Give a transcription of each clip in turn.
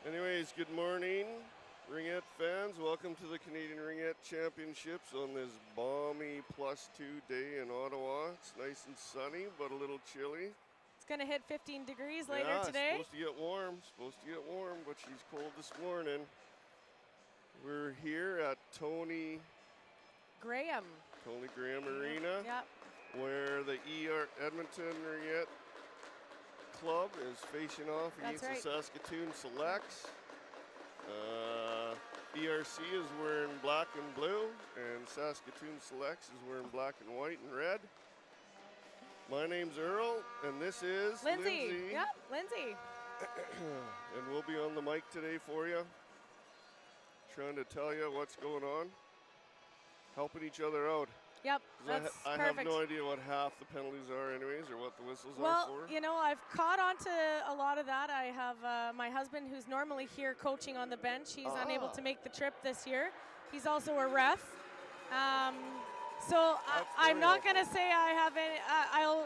Anyways, good morning, Ringette fans. Welcome to the Canadian Ringette Championships on this balmy +2 day in Ottawa. It's nice and sunny, but a little chilly. It's going to hit 15 degrees later today. Supposed to get warm, but she's cold this morning. We're here at Tony Graham Arena, where the Edmonton Ringette Club is facing off against the Saskatoon Selects. ERC is wearing black and blue, and Saskatoon Selects is wearing black and white and red. My name's Earl, and this is Lindsay. Yep, Lindsay. And we'll be on the mic today for you, trying to tell you what's going on, helping each other out. Yep, that's I perfect. have no idea what half the penalties are anyways, or what the whistles are for. Well, you know, I've caught on to a lot of that. I have my husband, who's normally here coaching on the bench. He's unable to make the trip this year. He's also a ref. So I'm not going to say I have any.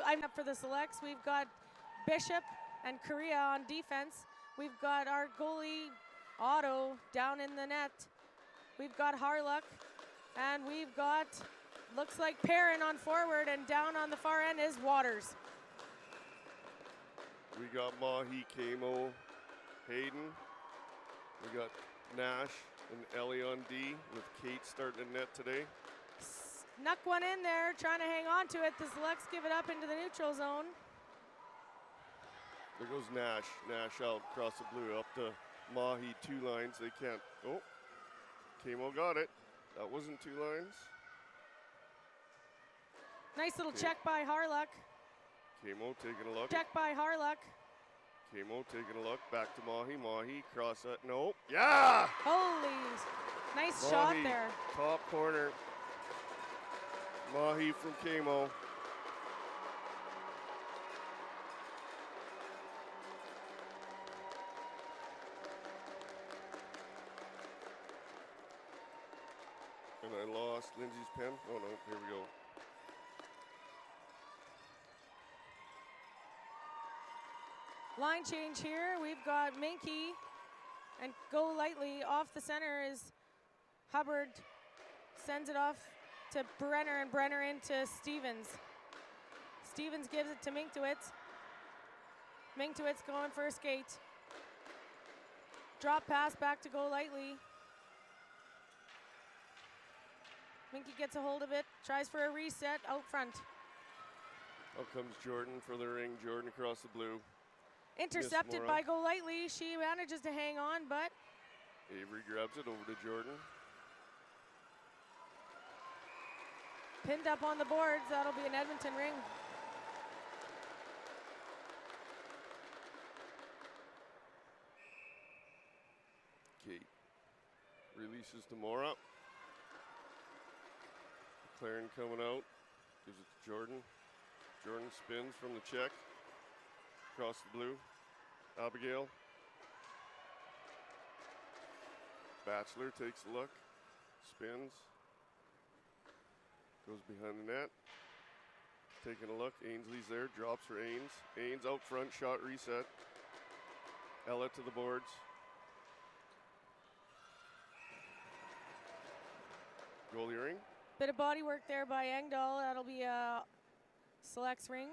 I'm up for the selects. We've got Bishop and Korea on defense. We've got our goalie, Otto, down in the net. We've got Harluck, and we've got, looks like Perrin on forward, and down on the far end is Waters. We got Mahi, Kamo, Hayden. We got Nash and Ellie on D, with Kate starting in net today. Snuck one in there, trying to hang on to it. The Selects give it up into the neutral zone. There goes Nash. Nash out across the blue, up to Mahi, 2 lines. They can't. Oh, Kamo got it. That wasn't 2 lines. Nice little check by Harluck. Kamo taking a look. Check by Harluck. Kamo taking a look. Back to Mahi. Mahi cross that. No. Yeah! Holy. Nice shot there. Top corner. Mahi from Kamo. And I lost Lindsay's pen. Oh no, here we go. Line change here. We've got Minky, and go lightly off the center is Hubbard. Sends it off to Brenner, and Brenner into Stevens. Stevens gives it to Minktowitz. Minktowitz going for a skate. Drop pass back to go lightly. Minky gets a hold of it, tries for a reset out front. Out comes Jordan for the ring. Jordan across the blue. Intercepted by Go Lightly. She manages to hang on, but Avery grabs it over to Jordan. Pinned up on the boards. That'll be an Edmonton ring. Kate releases to Mora. McLaren coming out. Gives it to Jordan. Jordan spins from the check. Across the blue. Abigail. Batchelor takes a look. Spins. Goes behind the net. Taking a look. Ainsley's there. Drops for Ains. Ains out front. Shot reset. Ella to the boards. Goalie ring. Bit of body work there by Engdahl. That'll be a Selects ring.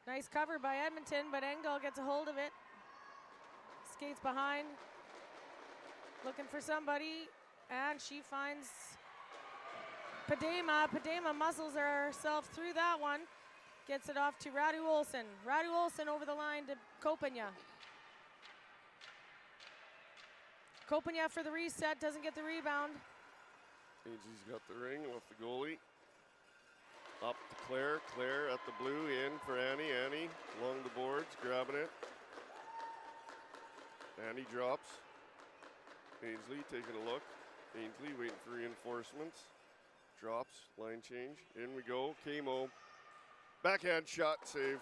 Nice cover by Edmonton, but Engdahl gets a hold of it. Skates behind. Looking for somebody. And she finds Padema. Padema muscles herself through that one. Gets it off to Radu Olsen. Radu Olsen over the line to Kopanya. Kopanya for the reset, doesn't get the rebound. Ainsley's got the ring off the goalie. Up to Claire. Claire at the blue, in for Annie. Annie along the boards, grabbing it. Annie drops. Ainsley taking a look. Ainsley waiting for reinforcements. Drops, line change. In we go. Kamo. Backhand shot, save.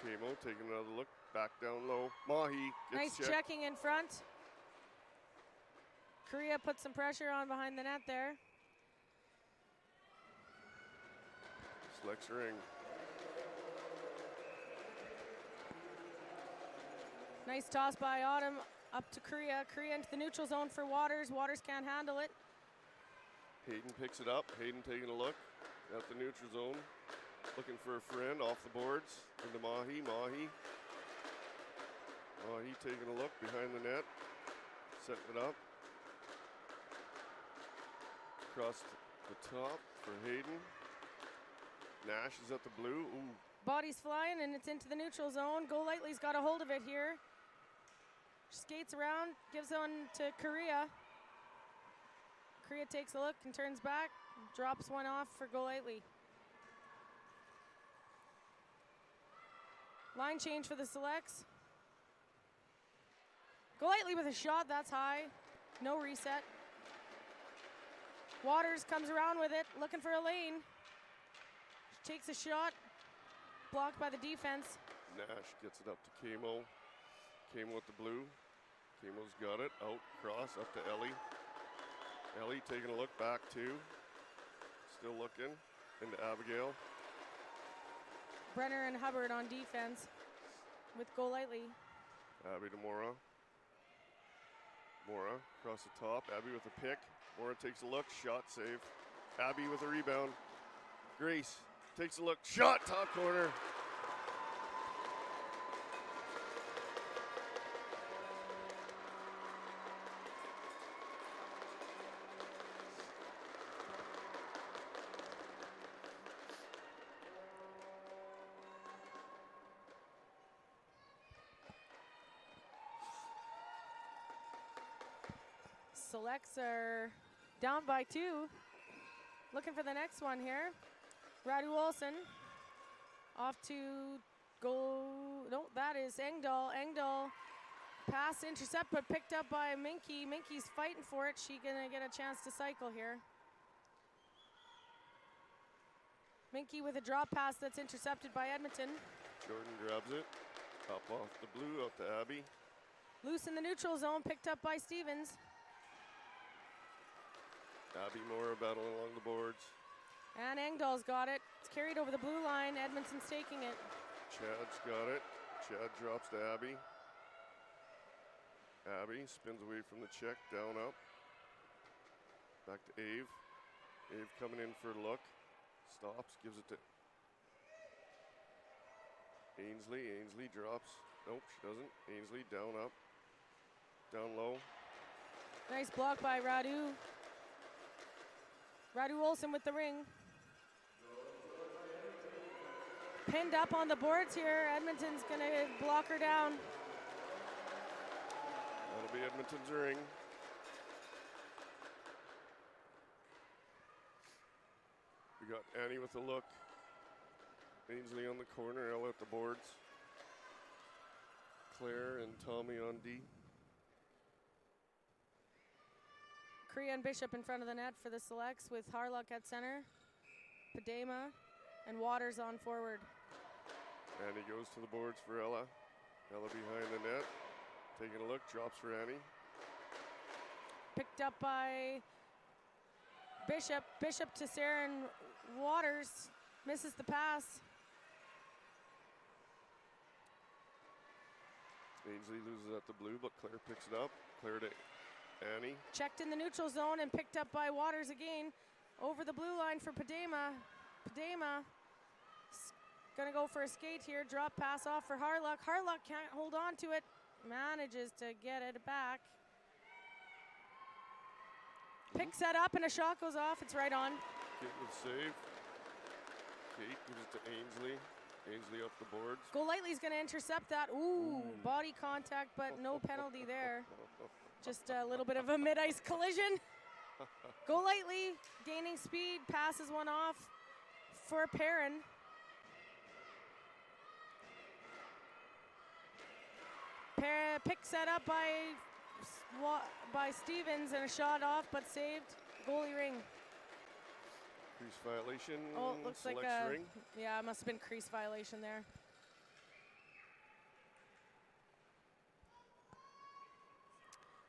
Kamo taking another look. Back down low. Mahi gets nice checking in front. Korea put some pressure on behind the net there. Selects ring. Nice toss by Autumn up to Korea. Korea into the neutral zone for Waters. Waters can't handle it. Hayden picks it up. Hayden taking a look at the neutral zone. Looking for a friend off the boards. Into Mahi. Mahi taking a look behind the net. Setting it up. Across the top for Hayden. Nash is at the blue. Ooh. Body's flying and it's into the neutral zone. Golightly's got a hold of it here. Skates around, gives on to Korea. Korea takes a look and turns back. Drops one off for Golightly. Line change for the selects. Golightly with a shot, that's high. No reset. Waters comes around with it, looking for a lane. Takes a shot, blocked by the defense. Nash gets it up to Kamo. Kamo with the blue. Kamo's got it, out, cross, up to Ellie. Ellie taking a look back too. Still looking, into Abigail. Brenner and Hubbard on defense with Golightly. Abby to Mora. Mora across the top, Abby with a pick. Mora takes a look, shot save. Abby with a rebound. Grace takes a look, shot, top corner. Selects are down by 2. Looking for the next one here. Radu Olsen off to goal. No, that is Engdahl. Engdahl pass intercept, but picked up by Minky. Minky's fighting for it. She gonna get a chance to cycle here. Minky with a drop pass that's intercepted by Edmonton. Jordan grabs it. Up off the blue, out to Abby. Loose in the neutral zone, picked up by Stevens. Abby Mora battling along the boards. And Engdahl's got it. It's carried over the blue line. Edmonton's taking it. Chad's got it. Chad drops to Abby. Abby spins away from the check, down up. Back to Ave. Ave coming in for a look. Stops, gives it to Ainsley. Ainsley drops. Nope, she doesn't. Ainsley down up. Down low. Nice block by Radu. Radu Olsen with the ring. Pinned up on the boards here. Edmonton's gonna block her down. That'll be Edmonton's ring. We got Annie with a look. Ainsley on the corner, Ella at the boards. Claire and Tommy on D. Korea and Bishop in front of the net for the selects with Harlock at center. Padema and Waters on forward. Annie goes to the boards for Ella. Ella behind the net. Taking a look, drops for Annie. Picked up by Bishop. Bishop to Sarah and Waters. Misses the pass. Ainsley loses at the blue, but Claire picks it up. Claire to Annie. Checked in the neutral zone and picked up by Waters again. Over the blue line for Padema. Padema gonna go for a skate here. Drop pass off for Harlock. Harlock can't hold on to it. Manages to get it back. Picks that up and a shot goes off. It's right on. Kate with save. Kate gives it to Ainsley. Ainsley up the boards. Golightly's gonna intercept that. Ooh, body contact, but no penalty there. Just a little bit of a mid-ice collision. Golightly gaining speed, passes one off for Perrin. Picks that up by Stevens and a shot off, but saved. Goalie ring. Crease violation. Oh, it looks like a ring. Yeah, it must have been crease violation there.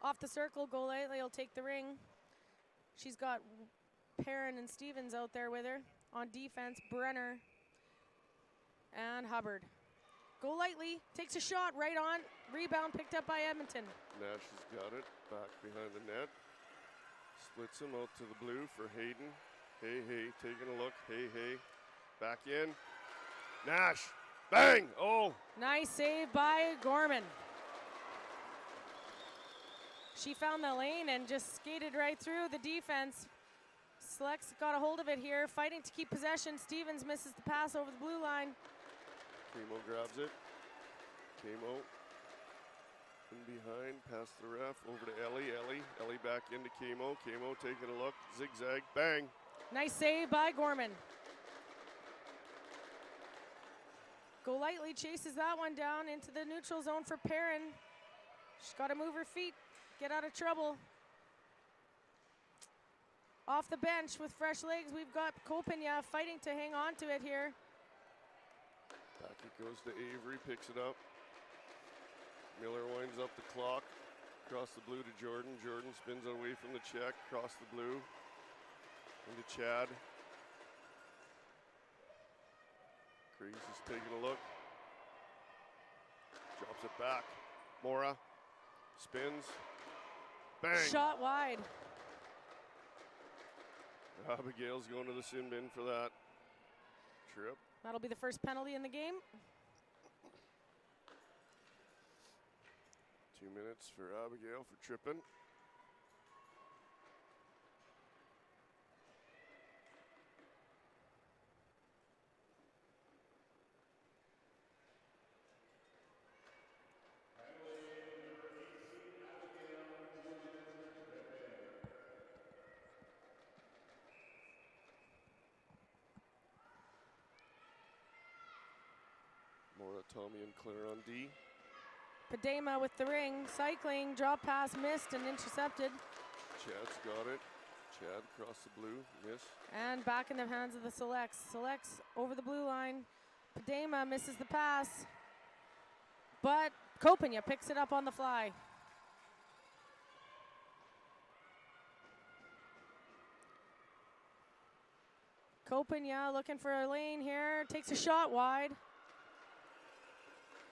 Off the circle, Golightly will take the ring. She's got Perrin and Stevens out there with her. On defense, Brenner and Hubbard. Golightly takes a shot right on. Rebound picked up by Edmonton. Nash has got it. Back behind the net. Splits him out to the blue for Hayden. Hey, taking a look. Hey. Back in. Nash. Bang! Oh! Nice save by Gorman. She found the lane and just skated right through the defense. Selects got a hold of it here, fighting to keep possession. Stevens misses the pass over the blue line. Camo grabs it. Camo in behind, past the ref, over to Ellie. Ellie back into Camo. Camo taking a look. Zigzag. Bang! Nice save by Gorman. Golightly chases that one down into the neutral zone for Perrin. She's got to move her feet, get out of trouble. Off the bench with fresh legs, we've got Kopenya fighting to hang on to it here. Back it goes to Avery, picks it up. Miller winds up the clock. Across the blue to Jordan. Jordan spins away from the check, across the blue. Into Chad. Crease is taking a look. Drops it back. Mora spins. Bang! Shot wide. Abigail's going to the sin bin for that trip. That'll be the first penalty in the game. 2 minutes for Abigail for tripping. Tommy and Claire on D. Padema with the ring, cycling, drop pass missed and intercepted. Chad's got it. Chad across the blue, miss. And back in the hands of the Selects. Selects over the blue line. Padema misses the pass, but Kopenya picks it up on the fly. Kopenya looking for a lane here, takes a shot wide.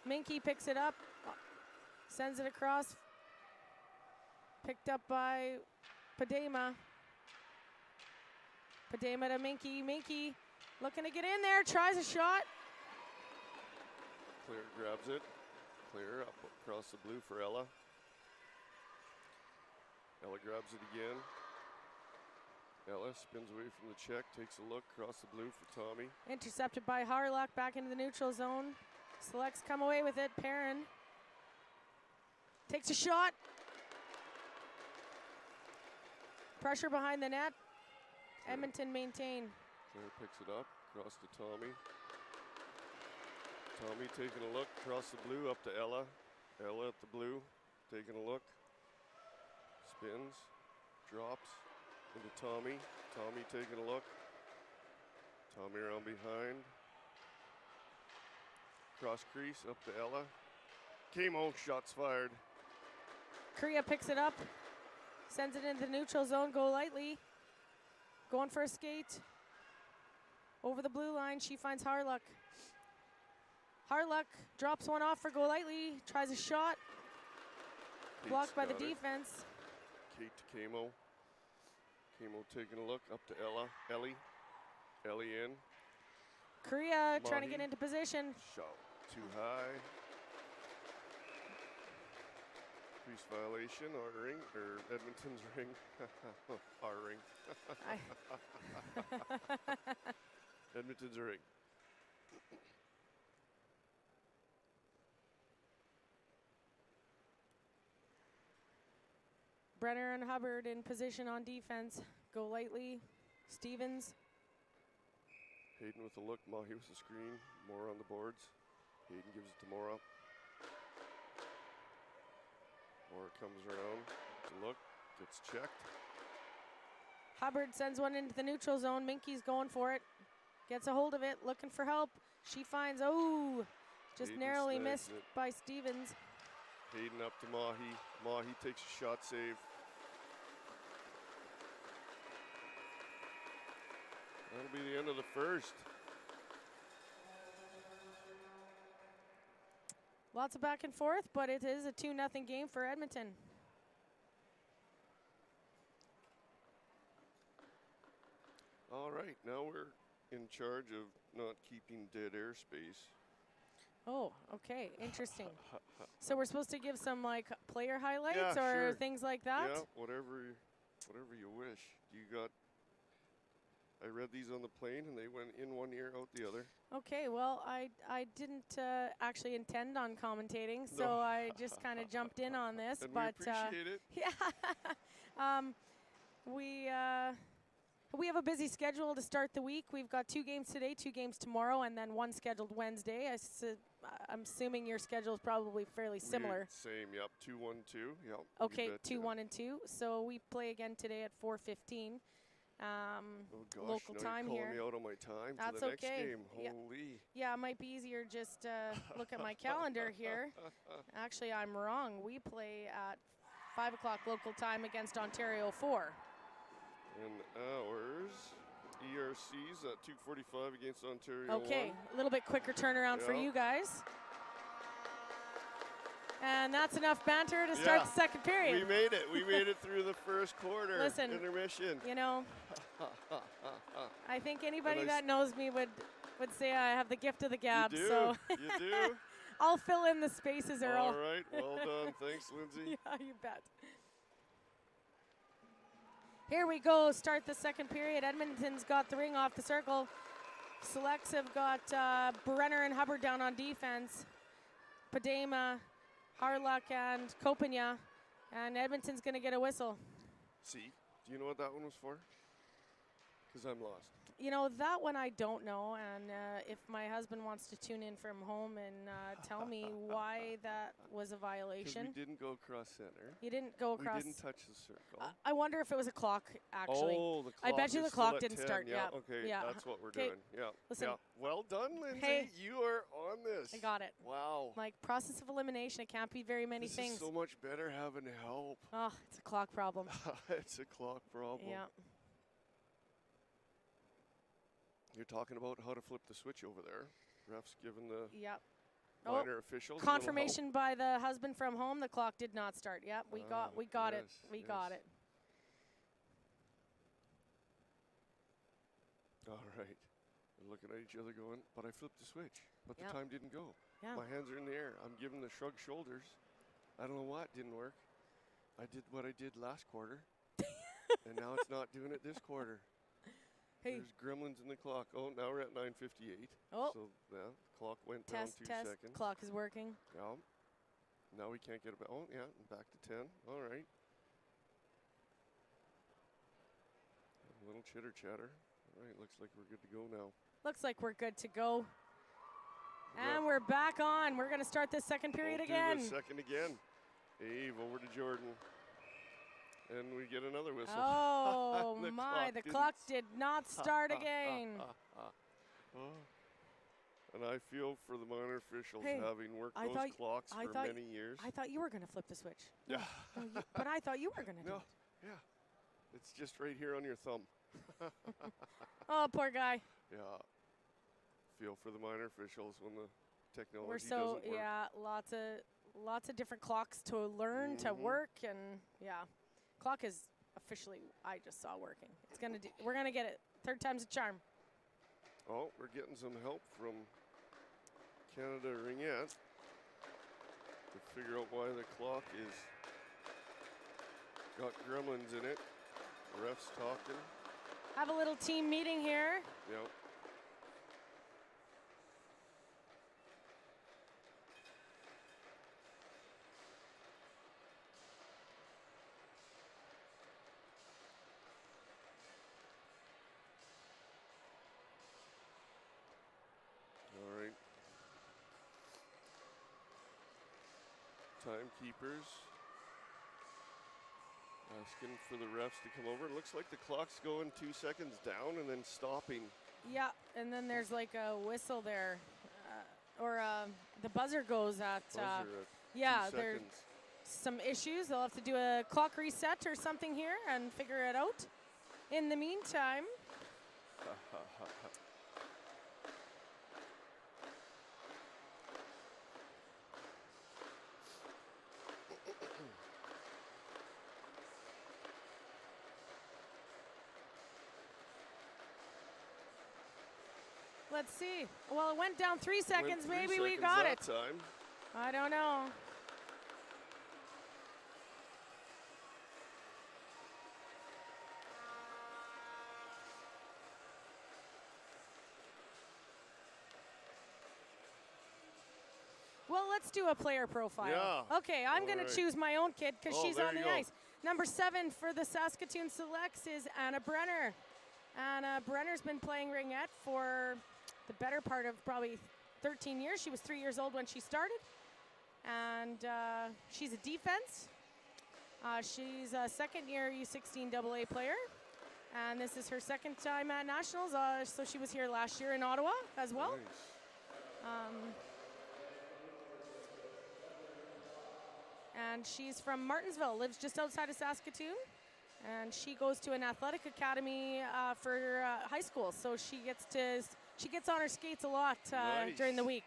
Minky picks it up, sends it across, picked up by Padema. Padema to Minky. Minky looking to get in there, tries a shot. Claire grabs it. Claire up across the blue for Ella. Ella grabs it again. Ella spins away from the check, takes a look, across the blue for Tommy. Intercepted by Harlock, back into the neutral zone. Selects come away with it. Perrin takes a shot. Pressure behind the net. Claire. Edmonton maintain. Claire picks it up, across to Tommy. Tommy taking a look, across the blue, up to Ella. Ella at the blue, taking a look. Spins, drops into Tommy. Tommy taking a look. Tommy around behind. Cross crease, up to Ella. Camo, shots fired. Korea picks it up, sends it into the neutral zone. Golightly going for a skate. Over the blue line, she finds Harlock. Harlock drops one off for Golightly, tries a shot. Blocked by the defense. Kate to Camo. Camo taking a look, up to Ella. Ellie in. Korea trying to get into position. Shot too high. Crease violation, our ring, or Edmonton's ring. Our ring. Edmonton's ring. Brenner and Hubbard in position on defense. Golightly, Stevens. Hayden with a look, Mahi with the screen, Mora on the boards. Hayden gives it to Mora. Mora comes around to look, gets checked. Hubbard sends one into the neutral zone. Minky's going for it. Gets a hold of it, looking for help. She finds, just Hayden narrowly missed it by Stevens. Hayden up to Mahi. Mahi takes a shot save. That'll be the end of the first. Lots of back and forth, but it is a 2-0 game for Edmonton. All right, now we're in charge of not keeping dead airspace. Oh, okay, interesting. So we're supposed to give some like player highlights or sure. things like that? Yeah, whatever you wish. I read these on the plane and they went in one ear, out the other. Okay, well, I didn't actually intend on commentating, so I just kind of jumped in on this. And but we appreciate it. Yeah. We have a busy schedule to start the week. We've got 2 games today, 2 games tomorrow, and then 1 scheduled Wednesday. I'm assuming your schedule is probably fairly similar. Same, yep. 2-1-2, yep. Okay, 2-1-2. So we play again today at 4:15. Local time here. Calling me out on my time. That's for the okay. Next game. Holy. Yeah, it might be easier just look at my calendar here. Actually, I'm wrong. We play at 5 o'clock local time against Ontario 4. And ours, ERC's at 2:45 against Ontario. Okay, a little bit quicker turnaround for you guys. And that's enough banter to start the second period. We made it. We made it through the first quarter. Listen, intermission. You know, I think anybody that knows me would say I have the gift of the gab. You do. So You do. I'll fill in the spaces, Earl. All right. Well done. Thanks, Lindsay. Yeah, you bet. Here we go. Start the second period. Edmonton's got the ring off the circle. Selects have got Brenner and Hubbard down on defense. Padema, Harlock, and Kopanya. And Edmonton's going to get a whistle. See, do you know what that one was for? Because I'm lost. You know, that one I don't know. And if my husband wants to tune in from home and tell me why that was a violation. Because we didn't go across center. You didn't go across. We didn't touch the circle. I wonder if it was a clock, actually. Oh, the clock. I bet you the clock didn't 10. start. Yeah. Okay, yeah. That's what we're doing. Yeah. Listen. Yeah. Well done, Lindsay. Hey, you are on this. I got it. Wow. Like, process of elimination, it can't be very many things. This is so much better having help. Oh, it's a clock problem. It's a clock problem. Yeah. You're talking about how to flip the switch over there. Ref's given the minor officials confirmation by the husband from home. The clock did not start. Yep, we got it. We got it. All right. We're looking at each other going, but I flipped the switch, but the time didn't go. Yeah. My hands are in the air. I'm giving the shrug shoulders. I don't know what didn't work. I did what I did last quarter, and now it's not doing it this quarter. Hey. There's gremlins in the clock. Oh, now we're at 9:58. Oh. So the clock went down 2 seconds. Clock is working. Yeah. Now we can't get it back. Oh, yeah, back to 10. All right. A little chitter chatter. All right, looks like we're good to go now. Looks like we're good to go. And we're back on. We're going to start this second period again. Do the second again. Ave over to Jordan. And we get another whistle. Oh, the clock did not start again. And I feel for the minor officials having worked those clocks for many years. I thought you were going to flip the switch. Yeah. But I thought you were going to do it. Yeah. It's just right here on your thumb. Oh, poor guy. Yeah. Feel for the minor officials when the technology doesn't work. Yeah, lots of different clocks to learn, to work, and clock is officially, I just saw working. We're gonna get it. Third time's a charm. Oh, we're getting some help from Canada Ringette to figure out why the clock is got gremlins in it. The ref's talking. Have a little team meeting here. Yep. Timekeepers asking for the refs to come over. It looks like the clock's going 2 seconds down and then stopping. Yeah, and then there's like a whistle there, the buzzer goes at. There's some issues. They'll have to do a clock reset or something here and figure it out. In the meantime. Let's see. Well, it went down 3 seconds. Maybe we got it. Time. I don't know. Well, let's do a player profile. Yeah. Okay, I'm going to choose my own kid because she's on the ice. Number 7 for the Saskatoon Selects is Anna Brenner. Anna Brenner's been playing ringette for the better part of probably 13 years. She was 3 years old when she started. And she's a defense. She's a second-year U16 AA player. And this is her second time at Nationals. So she was here last year in Ottawa as well. Nice. And she's from Martinsville, lives just outside of Saskatoon. And she goes to an athletic academy for high school. So she gets on her skates a lot nice. During the week.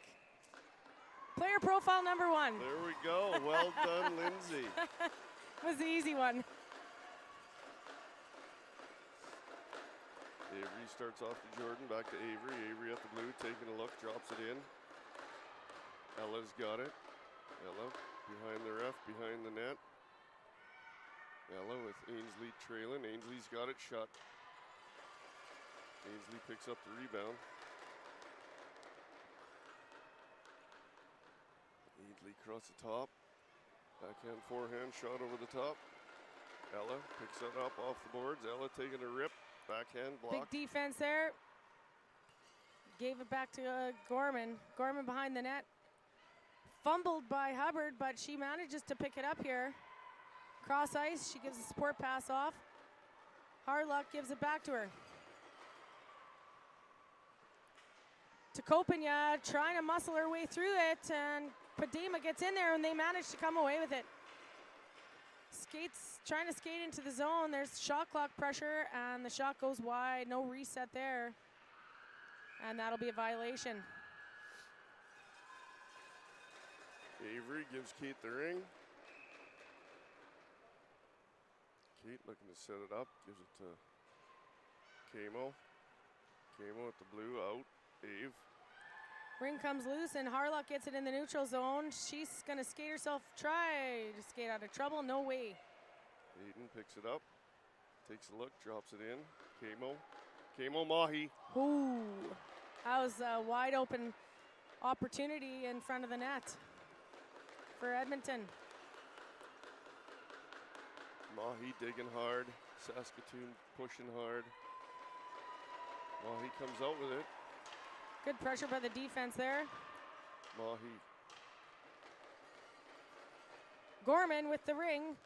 Player profile number 1. There we go. Well done, Lindsay. Was the easy one. Avery starts off to Jordan, back to Avery. Avery at the blue, taking a look, drops it in. Ella's got it. Ella behind the ref, behind the net. Ella with Ainsley trailing. Ainsley's got it shut. Ainsley picks up the rebound. Ainsley across the top. Backhand, forehand, shot over the top. Ella picks it up off the boards. Ella taking a rip. Backhand block. Big defense there. Gave it back to Gorman. Gorman behind the net. Fumbled by Hubbard, but she manages to pick it up here. Cross ice, she gives a support pass off. Harlock gives it back to her. To Kopanya, trying to muscle her way through it, and Padema gets in there, and they manage to come away with it. Skates, trying to skate into the zone. There's shot clock pressure, and the shot goes wide. No reset there. And that'll be a violation. Avery gives Kate the ring. Kate looking to set it up, gives it to Camo. Camo at the blue, out. Ave. Ring comes loose and Harlock gets it in the neutral zone. She's gonna skate herself, try to skate out of trouble, no way. Hayden picks it up, takes a look, drops it in. Camo. Camo Mahi. Ooh, that was a wide open opportunity in front of the net for Edmonton. Mahi digging hard, Saskatoon pushing hard. Mahi comes out with it. Good pressure by the defense there. Mahi. Gorman with the ring.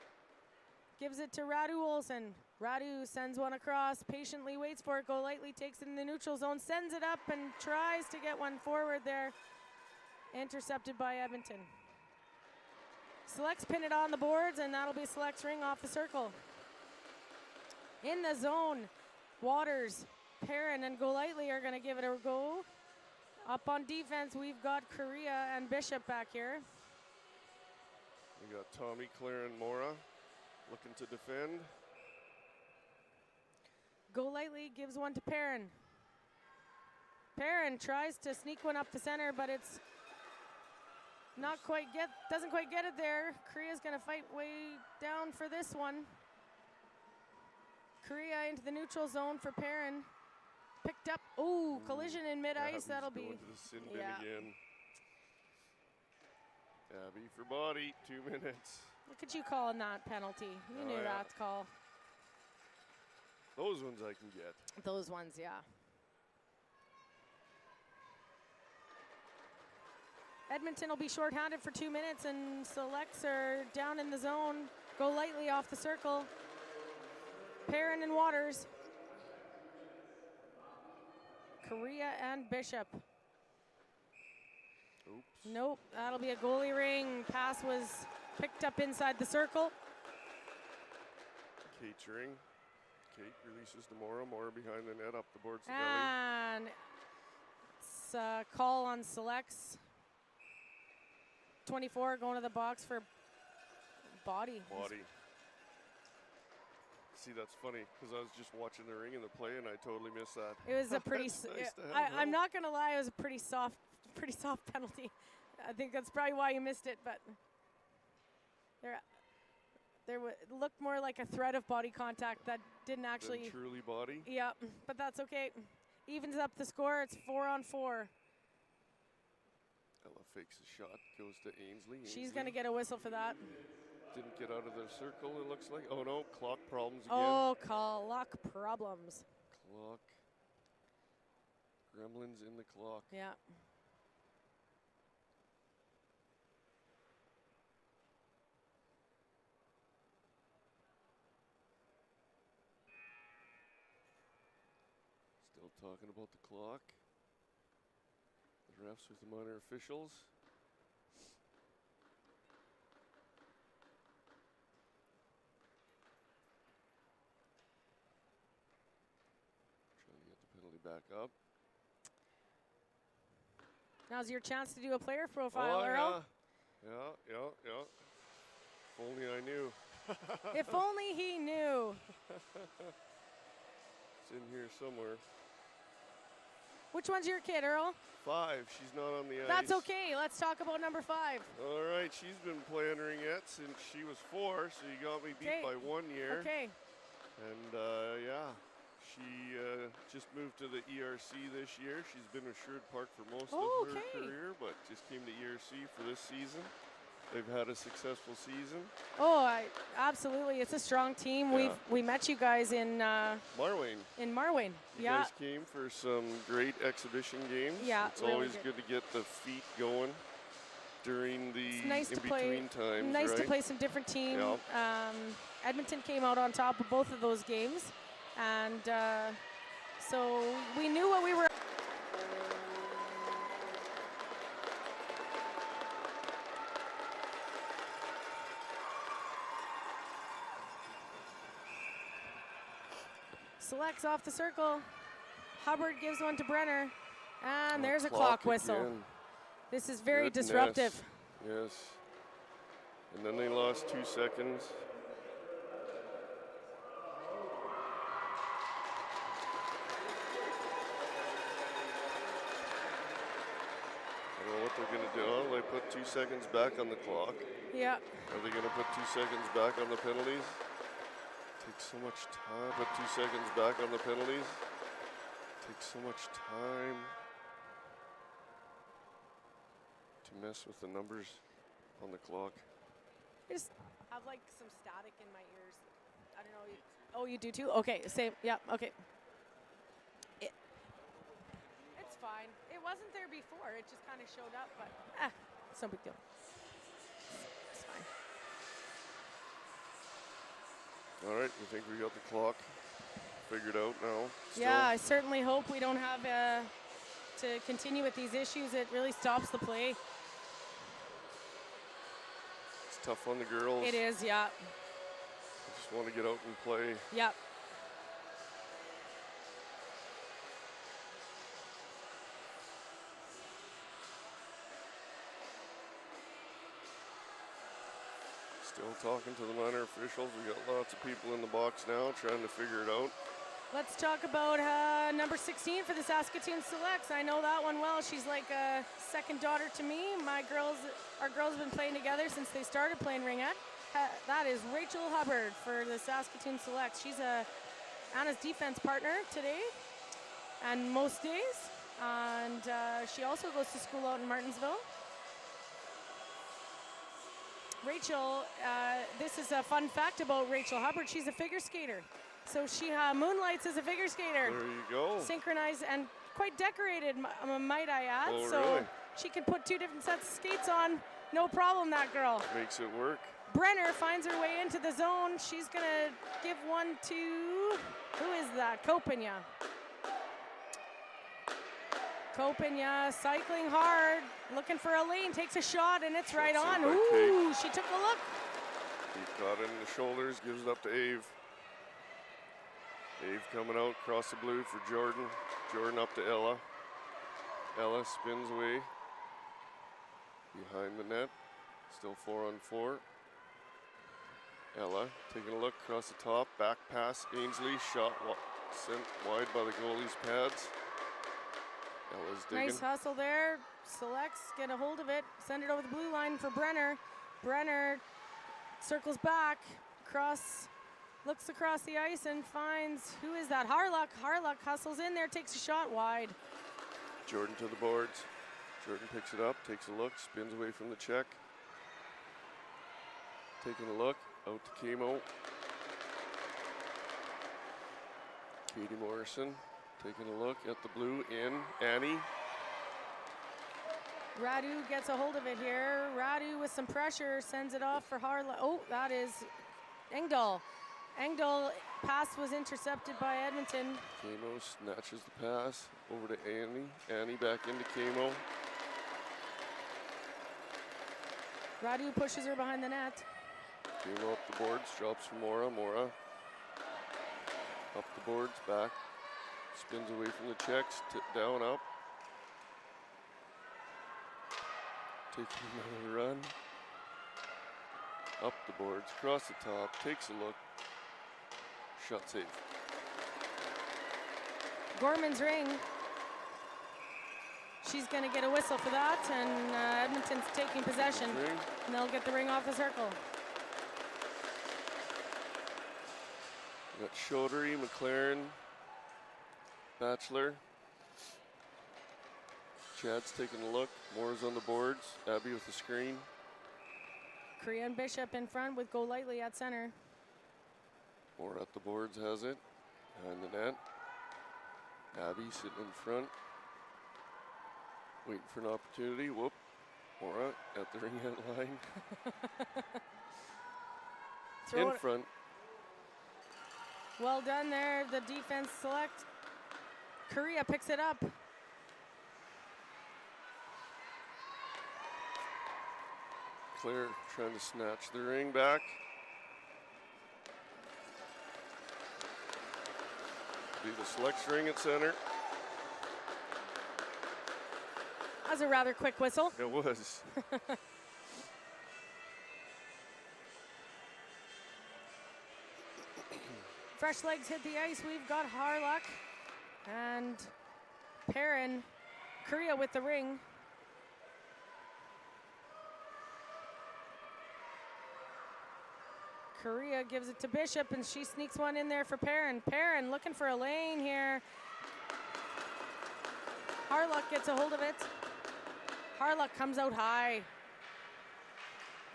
Gives it to Radu Olsen. Radu sends one across, patiently waits for it, go lightly, takes it in the neutral zone, sends it up and tries to get one forward there. Intercepted by Edmonton. Selects pin it on the boards, and that'll be Select's ring off the circle. In the zone, Waters, Perrin, and Golightly are gonna give it a go. Up on defense, we've got Correa and Bishop back here. We got Tommy, Claire, and Mora looking to defend. Golightly gives one to Perrin. Perrin tries to sneak one up the center, but it's doesn't quite get it there. Korea's gonna fight way down for this one. Korea into the neutral zone for Perrin. Picked up, collision in mid-ice, that'll be. Going to the sin bin again. Abby for body, 2 minutes. Look at you calling that penalty. You knew that call. Those ones I can get. Those ones, yeah. Edmonton will be shorthanded for 2 minutes, and Selects are down in the zone. Go lightly off the circle. Perrin and Waters. Correa and Bishop. Oops. Nope, that'll be a goalie ring. Pass was picked up inside the circle. Kate's ring. Kate releases to Mora. Mora behind the net, up the boards to and belly. It's a call on Selects. 24 going to the box for body. See, that's funny because I was just watching the ring and the play, and I totally missed that. It was a pretty. I'm not gonna lie, it was a pretty soft penalty. I think that's probably why you missed it, but there looked more like a threat of body contact that didn't actually. Than truly body. Yeah, but that's okay. Evens up the score. It's 4-on-4. Ella fakes a shot, goes to Ainsley. She's gonna get a whistle for that. Didn't get out of the circle, it looks like. Oh no, clock problems again. Oh, clock problems. Clock. Gremlins in the clock. Yeah. Still talking about the clock. The refs with the minor officials. Back up. Now's your chance to do a player profile, Earl. Yeah. If only I knew. If only he knew. It's in here somewhere. Which one's your kid, Earl? 5. She's not on the ice. That's okay. Let's talk about number 5. All right. She's been playing ringette since she was 4, so you got me beat by 1 year. Okay. And, yeah. She just moved to the ERC this year. She's been with Sherwood Park for most of her career, but just came to ERC for this season. They've had a successful season. Oh, absolutely. It's a strong team. Yeah. We met you guys in Marwayne. In Marwayne, you guys came for some great exhibition games. Yeah, it's always good to get the feet going during the in-between times. Nice to play some different teams. Yeah. Edmonton came out on top of both of those games. And so we knew what we were. Selects off the circle. Hubbard gives one to Brenner. And there's a clock whistle. Again. This is very disruptive. Yes. And then they lost 2 seconds. What they're going to do, they put 2 seconds back on the clock. Yeah. Are they going to put 2 seconds back on the penalties? Takes so much time. Put 2 seconds back on the penalties. Takes so much time to mess with the numbers on the clock. I just have like some static in my ears. I don't know. Oh, you do too? Okay, same. Yeah, okay. It's fine. It wasn't there before. It just kind of showed up, but it's no big deal. It's fine. All right, you think we got the clock figured out now? Still? Yeah, I certainly hope we don't have to continue with these issues. It really stops the play. It's tough on the girls. It is, yeah. I just want to get out and play. Yep. Still talking to the minor officials. We got lots of people in the box now trying to figure it out. Let's talk about number 16 for the Saskatoon Selects. I know that one well. She's like a second daughter to me. Our girls have been playing together since they started playing ringette. That is Rachel Hubbard for the Saskatoon Selects. She's Anna's defense partner today and most days. And she also goes to school out in Martinsville. Rachel, this is a fun fact about Rachel Hubbard. She's a figure skater. So she moonlights as a figure skater. There you go. Synchronized and quite decorated, might I add. Oh, so really? She can put 2 different sets of skates on. No problem, that girl. Makes it work. Brenner finds her way into the zone. She's going to give one to, who is that? Kopenya. Kopenya cycling hard, looking for a lane, takes a shot, and it's right on. Ooh, she took a look. He got in the shoulders, gives it up to Ave. Ave coming out, across the blue for Jordan. Jordan up to Ella. Ella spins away behind the net. Still 4-on-4. Ella taking a look across the top, back pass, Ainsley, shot sent wide by the goalie's pads. Ella's digging. Nice hustle there. Selects, get a hold of it, send it over the blue line for Brenner. Brenner circles back, looks across the ice and finds, who is that? Harlock. Harlock hustles in there, takes a shot wide. Jordan to the boards. Jordan picks it up, takes a look, spins away from the check. Taking a look, out to Camo. Katie Morrison taking a look at the blue in. Annie. Radu gets a hold of it here. Radu with some pressure sends it off for Harlock. Oh, that is Engdahl. Engdahl pass was intercepted by Edmonton. Camo snatches the pass over to Annie. Annie back into Camo. Radu pushes her behind the net. Camo up the boards, drops for Mora. Mora up the boards, back. Spins away from the checks, down, up. Taking another run. Up the boards, across the top, takes a look. Shot safe. Gorman's ring. She's going to get a whistle for that, and Edmonton's taking possession. And they'll get the ring off the circle. We got Chaudry, McLaren, Batchelor. Chad's taking a look. Moore's on the boards. Abby with the screen. Korea and Bishop in front with Go Lightly at center. Moore at the boards has it. Behind the net. Abby sitting in front. Waiting for an opportunity. Whoop. Mora at the ringette line. In front. Well done there. The defense select. Korea picks it up. Claire trying to snatch the ring back. Be the selects ring at center. That was a rather quick whistle. It was. Fresh legs hit the ice. We've got Harlock and Perrin. Korea with the ring. Korea gives it to Bishop, and she sneaks one in there for Perrin. Perrin looking for a lane here. Harlock gets a hold of it. Harlock comes out high.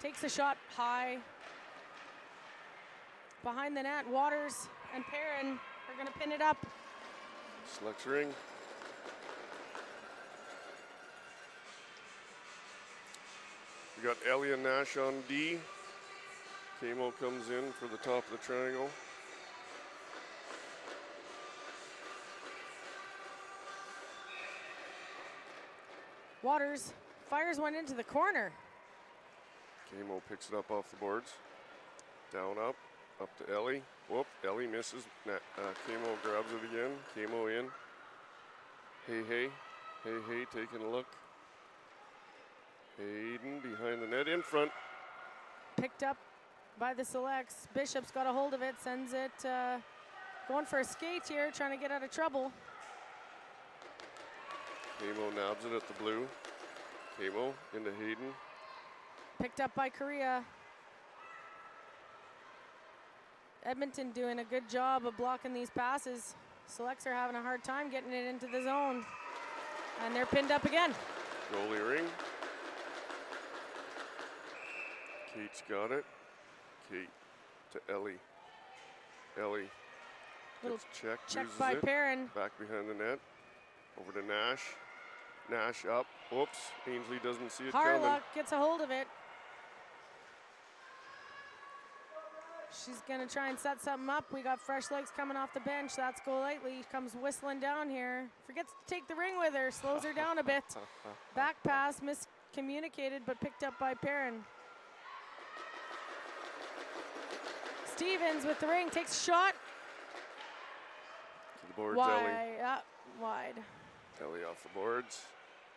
Takes a shot high. Behind the net, Waters and Perrin are going to pin it up. Selects ring. We got Ellie and Nash on D. Camo comes in for the top of the triangle. Waters fires one into the corner. Camo picks it up off the boards. Down, up to Ellie. Whoop, Ellie misses. Camo grabs it again. Camo in. Hey, taking a look. Hayden behind the net in front. Picked up by the selects. Bishop's got a hold of it, sends it, going for a skate here, trying to get out of trouble. Camo nabs it at the blue. Camo into Hayden. Picked up by Korea. Edmonton doing a good job of blocking these passes. Selects are having a hard time getting it into the zone. And they're pinned up again. Goalie ring. Kate's got it. Kate to Ellie. Ellie gets checked, check loses by it. Perrin. Back behind the net. Over to Nash. Nash up. Whoops. Ainsley doesn't see it coming. Harlock gets a hold of it. She's going to try and set something up. We got fresh legs coming off the bench. That's Go Lightly. Comes whistling down here. Forgets to take the ring with her. Slows her down a bit. Back pass miscommunicated, but picked up by Perrin. Stevens with the ring. Takes a shot. To the boards, wide. Ellie. Wide. Ellie off the boards.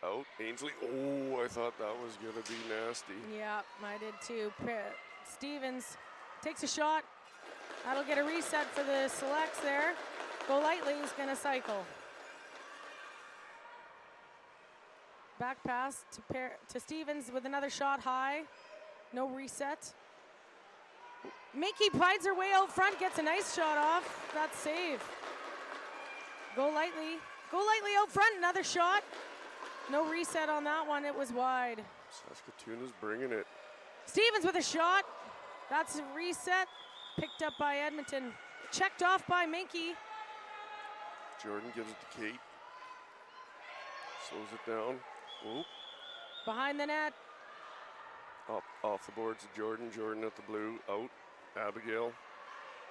Out. Ainsley. Oh, I thought that was going to be nasty. Yeah, I did too. Stevens takes a shot. That'll get a reset for the selects there. Go Lightly is going to cycle. Back pass to Stevens with another shot high. No reset. Minky finds her way out front, gets a nice shot off. That's save. Go Lightly. Go Lightly out front, another shot. No reset on that one, it was wide. Saskatoon is bringing it. Stevens with a shot. That's a reset. Picked up by Edmonton. Checked off by Minky. Jordan gives it to Kate. Slows it down. Oop. Behind the net. Up off the boards to Jordan. Jordan at the blue. Out. Abigail.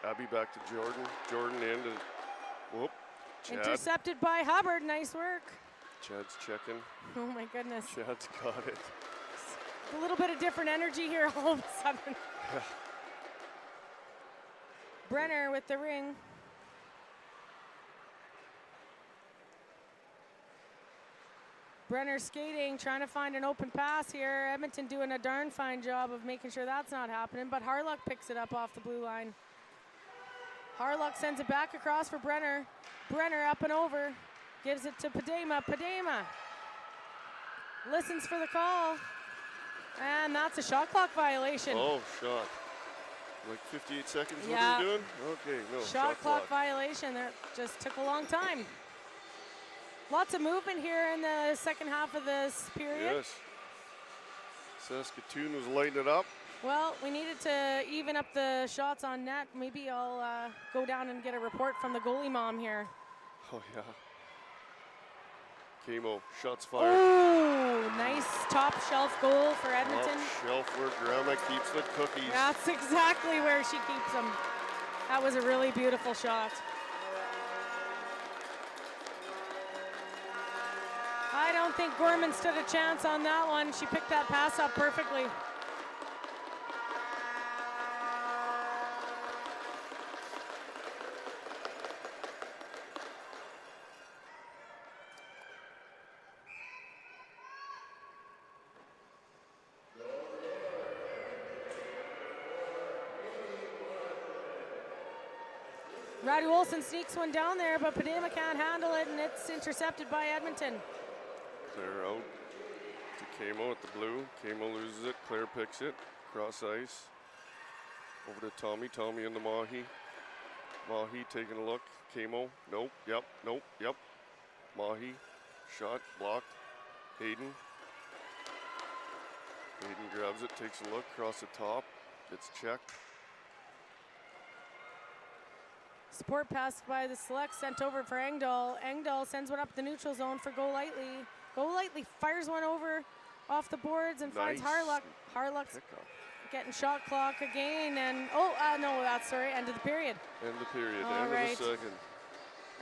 Abby back to Jordan. Jordan into. Whoop. Chad. Intercepted by Hubbard. Nice work. Chad's checking. Oh my goodness. Chad's got it. A little bit of different energy here all of a sudden. Yeah. Brenner with the ring. Brenner skating, trying to find an open pass here. Edmonton doing a darn fine job of making sure that's not happening, but Harlock picks it up off the blue line. Harlock sends it back across for Brenner. Brenner up and over. Gives it to Padema. Padema listens for the call. And that's a shot clock violation. Oh, shot. Like 58 seconds, yeah. What are you doing? Okay, no, shot clock violation. That just took a long time. Lots of movement here in the second half of this period. Yes. Saskatoon was lighting it up. Well, we needed to even up the shots on net. Maybe I'll go down and get a report from the goalie mom here. Oh, yeah. Camo, shots fired. Oh, nice top shelf goal for Edmonton. Top shelf where Grandma keeps the cookies. That's exactly where she keeps them. That was a really beautiful shot. I don't think Gorman stood a chance on that one. She picked that pass up perfectly. Radu Olsen sneaks one down there, but Padema can't handle it, and it's intercepted by Edmonton. Claire out to Camo at the blue. Camo loses it. Claire picks it. Cross ice. Over to Tommy. Tommy into Mahi. Mahi taking a look. Camo. Nope. Yep. Nope. Yep. Mahi. Shot. Blocked. Hayden. Hayden grabs it. Takes a look. Across the top. Gets checked. Support pass by the select, sent over for Engdahl. Engdahl sends one up the neutral zone for Go Lightly. Go Lightly fires one over off the boards and finds Harlock. Harlock's getting shot clock again, and no, that's sorry, end of the period. End of the period, All end right. of the second.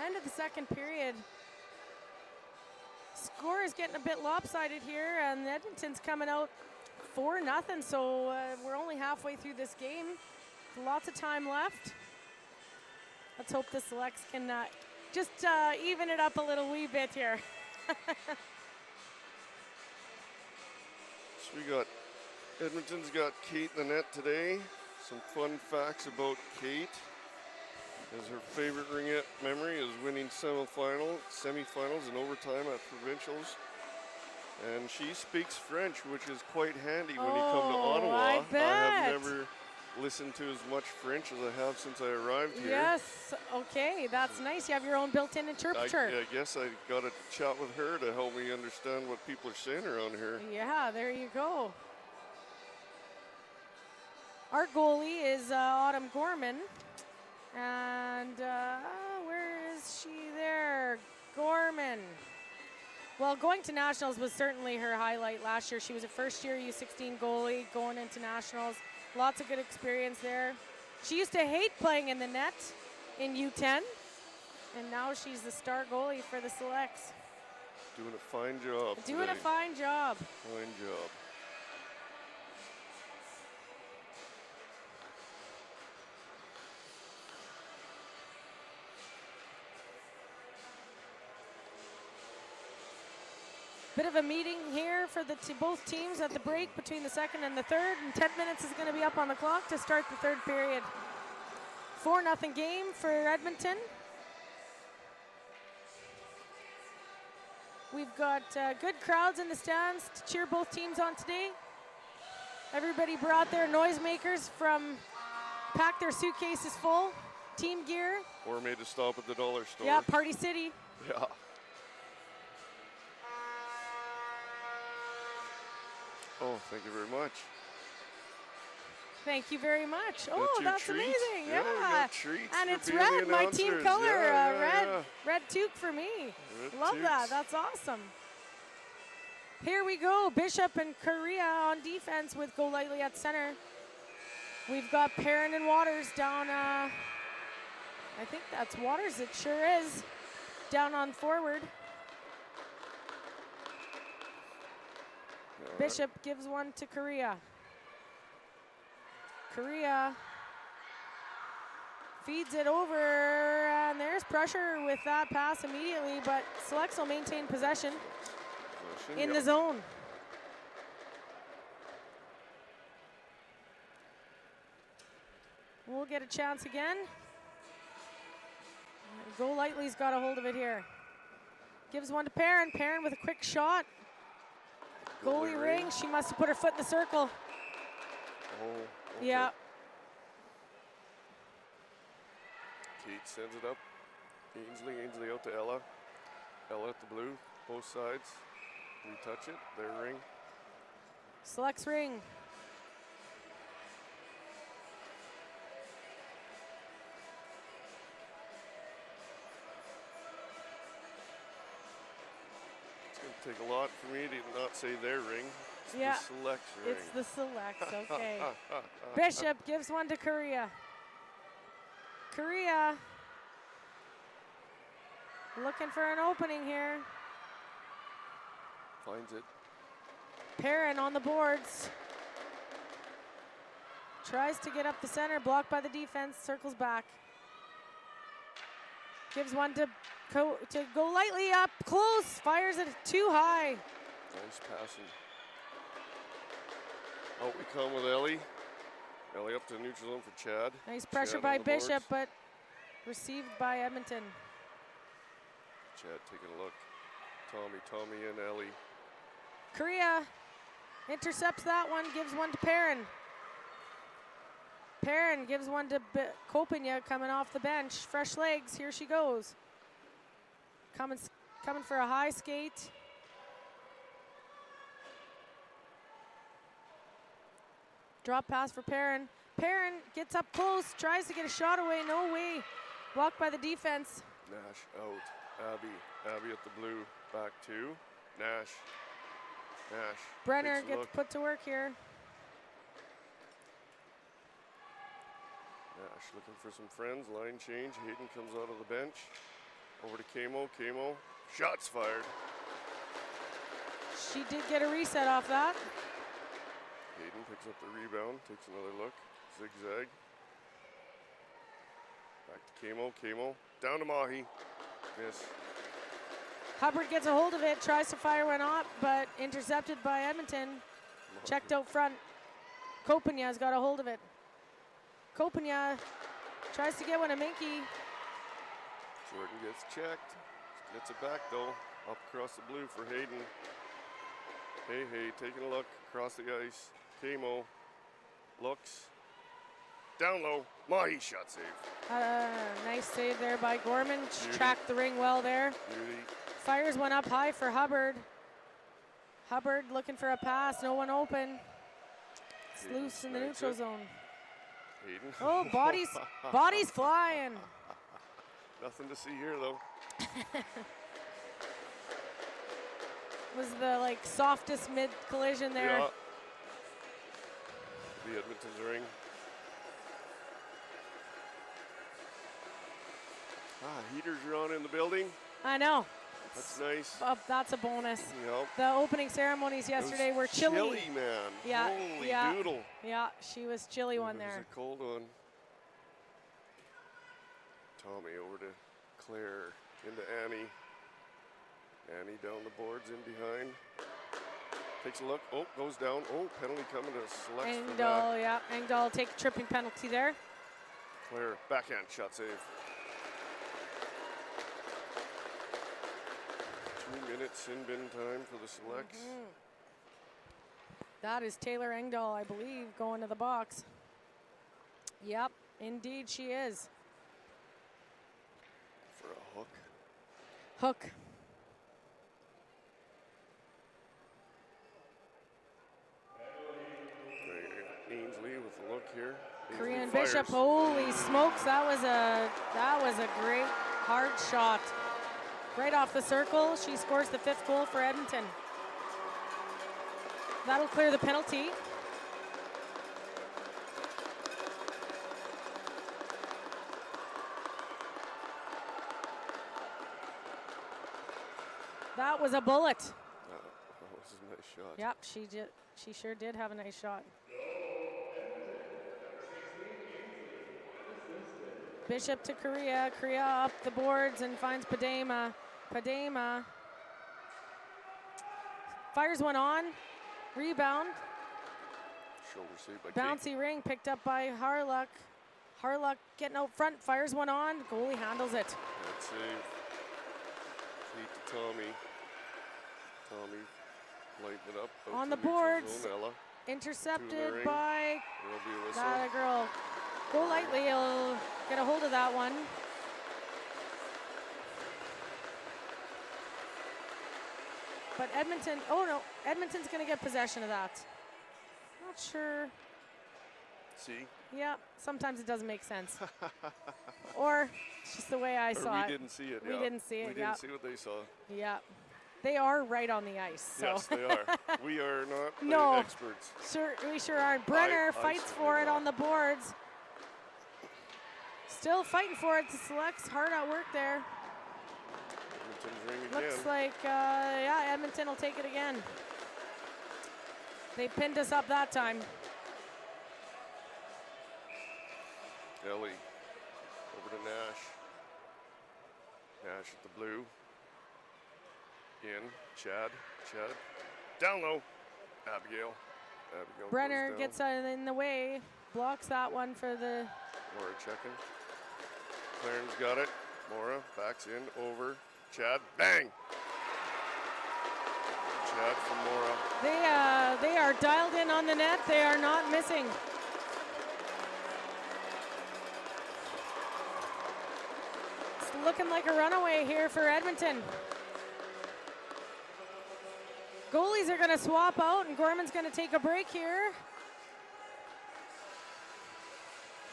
End of the second period. Score is getting a bit lopsided here, and Edmonton's coming out 4-0, so we're only halfway through this game. Lots of time left. Let's hope the selects can just even it up a little wee bit here. So we got, Edmonton's got Kate in the net today. Some fun facts about Kate. As her favorite ringette memory is winning semifinals and overtime at provincials. And she speaks French, which is quite handy when you come to Ottawa. I bet. I have never listened to as much French as I have since I arrived here. Yes, okay, that's nice. You have your own built-in interpreter. I guess I got to chat with her to help me understand what people are saying around here. Yeah, there you go. Our goalie is Autumn Gorman. And where is she there? Gorman. Well, going to nationals was certainly her highlight last year. She was a first-year U16 goalie going into nationals. Lots of good experience there. She used to hate playing in the net in U10, and now she's the star goalie for the selects. Doing a fine job Doing a fine job. Fine job. Bit of a meeting here for the both teams at the break between the second and the third, and 10 minutes is going to be up on the clock to start the third period. 4-0 game for Edmonton. We've got good crowds in the stands to cheer both teams on today. Everybody brought their noisemakers packed their suitcases full, team gear. Or made a stop at the dollar store. Yeah, Party City. Yeah. Oh, thank you very much. Thank you very much. Oh, that's treats. Amazing. Yeah. Yeah. Treats And it's red, my team color. Yeah, red toque for me. Red Love toques. that. That's awesome. Here we go. Bishop and Korea on defense with Go Lightly at center. We've got Perrin and Waters down. I think that's Waters. It sure is. Down on forward. Bishop gives one to Korea. Korea feeds it over, and there's pressure with that pass immediately, but Selects will maintain possession in the zone. We'll get a chance again. Go Lightly's got a hold of it here. Gives one to Perrin. Perrin with a quick shot. Goalie Ring. She must have put her foot in the circle. Oh, okay. Yeah. Kate sends it up. Ainsley out to Ella. Ella at the blue, both sides. Retouch it. Their Ring. Selects Ring. Take a lot for me to not say their Ring. It's Yeah, the Selects Ring. it's the Selects, okay. Bishop gives one to Korea. Korea looking for an opening here. Finds it. Perrin on the boards. Tries to get up the center, blocked by the defense, circles back. Gives one to Go Lightly up close, fires it too high. Nice passing. Out we come with Ellie. Ellie up to the neutral zone for Chad. Nice pressure Chad by on the Bishop, boards. but received by Edmonton. Chad taking a look. Tommy and Ellie. Korea intercepts that one, gives one to Perrin. Perrin gives one to Kopanya coming off the bench. Fresh legs, here she goes. Coming for a high skate. Drop pass for Perrin. Perrin gets up close, tries to get a shot away, no way. Blocked by the defense. Nash out. Abby at the blue, back to Nash. Brenner takes a gets look. put to work here. Nash looking for some friends. Line change. Hayden comes out of the bench. Over to Camo. Shots fired. She did get a reset off that. Hayden picks up the rebound. Takes another look. Zigzag. Back to Camo. Down to Mahi. Miss. Hubbard gets a hold of it, tries to fire one up, but intercepted by Edmonton. Checked out front. Kopanya's got a hold of it. Kopanya tries to get one to Minky. Jordan gets checked. Gets it back though. Up across the blue for Hayden. Hey, taking a look across the ice. Camo looks. Down low. Mahi shot save. Nice save there by Gorman. Beauty. Tracked the ring well there. Beauty. Fires one up high for Hubbard. Hubbard looking for a pass. No one open. It's Hayden loose in the snags neutral it. zone. Hayden. Oh, bodies flying. Nothing to see here though. Was the softest mid collision there. Yeah. The Edmonton's Ring. Heaters are on in the building. I know. That's nice. That's a bonus. Yep. The opening ceremonies yesterday were chilly. Chilly, man. Yeah, Holy yeah. doodle. Yeah, she was chilly one It there. was a cold one. Tommy over to Claire, into Annie. Annie down the boards, in behind. Takes a look. Oh, goes down. Oh, penalty coming to Selects for that. Engdahl, yeah. Engdahl take a tripping penalty there. Claire, backhand shot save. 2 minutes in bin time for the Selects. That is Taylor Engdahl, I believe, going to the box. Yep, indeed she is. For a hook. Hook. Ainsley with a look here. Korean Bishop, holy smokes, that was a great hard shot. Right off the circle, she scores the 5th goal for Edmonton. That'll clear the penalty. That was a bullet. That was a nice shot. Yep, she sure did have a nice shot. Bishop to Korea. Korea up the boards and finds Padema. Padema fires one on. Rebound. Shoulder save by Bouncy Kate. ring picked up by Harluck. Harluck getting out front, fires one on. Goalie handles it. That save. Kate to Tommy. Tommy lighting it up. On the boards. Intercepted by that girl. Go lightly, he'll get a hold of that one. But Edmonton, oh no, Edmonton's gonna get possession of that. Not sure. See? Yeah, sometimes it doesn't make sense. Or it's just the way I saw it. We didn't see it, We didn't see it, We didn't see what they saw. Yeah. They are right on the ice. So. Yes, they are. We are not experts. We sure aren't. Brenner fights for it on the boards. Still fighting for it. The Selects hard at work there. Edmonton's ring again. Looks like, Edmonton will take it again. They pinned us up that time. Ellie over to Nash. Nash at the blue. In. Chad. Down low. Abigail. Brenner gets in the way. Blocks that one for the... Mora checking. Clarence got it. Mora backs in, over. Chad, bang! Chad from Mora. They are dialed in on the net. They are not missing. It's looking like a runaway here for Edmonton. Goalies are going to swap out, and Gorman's going to take a break here.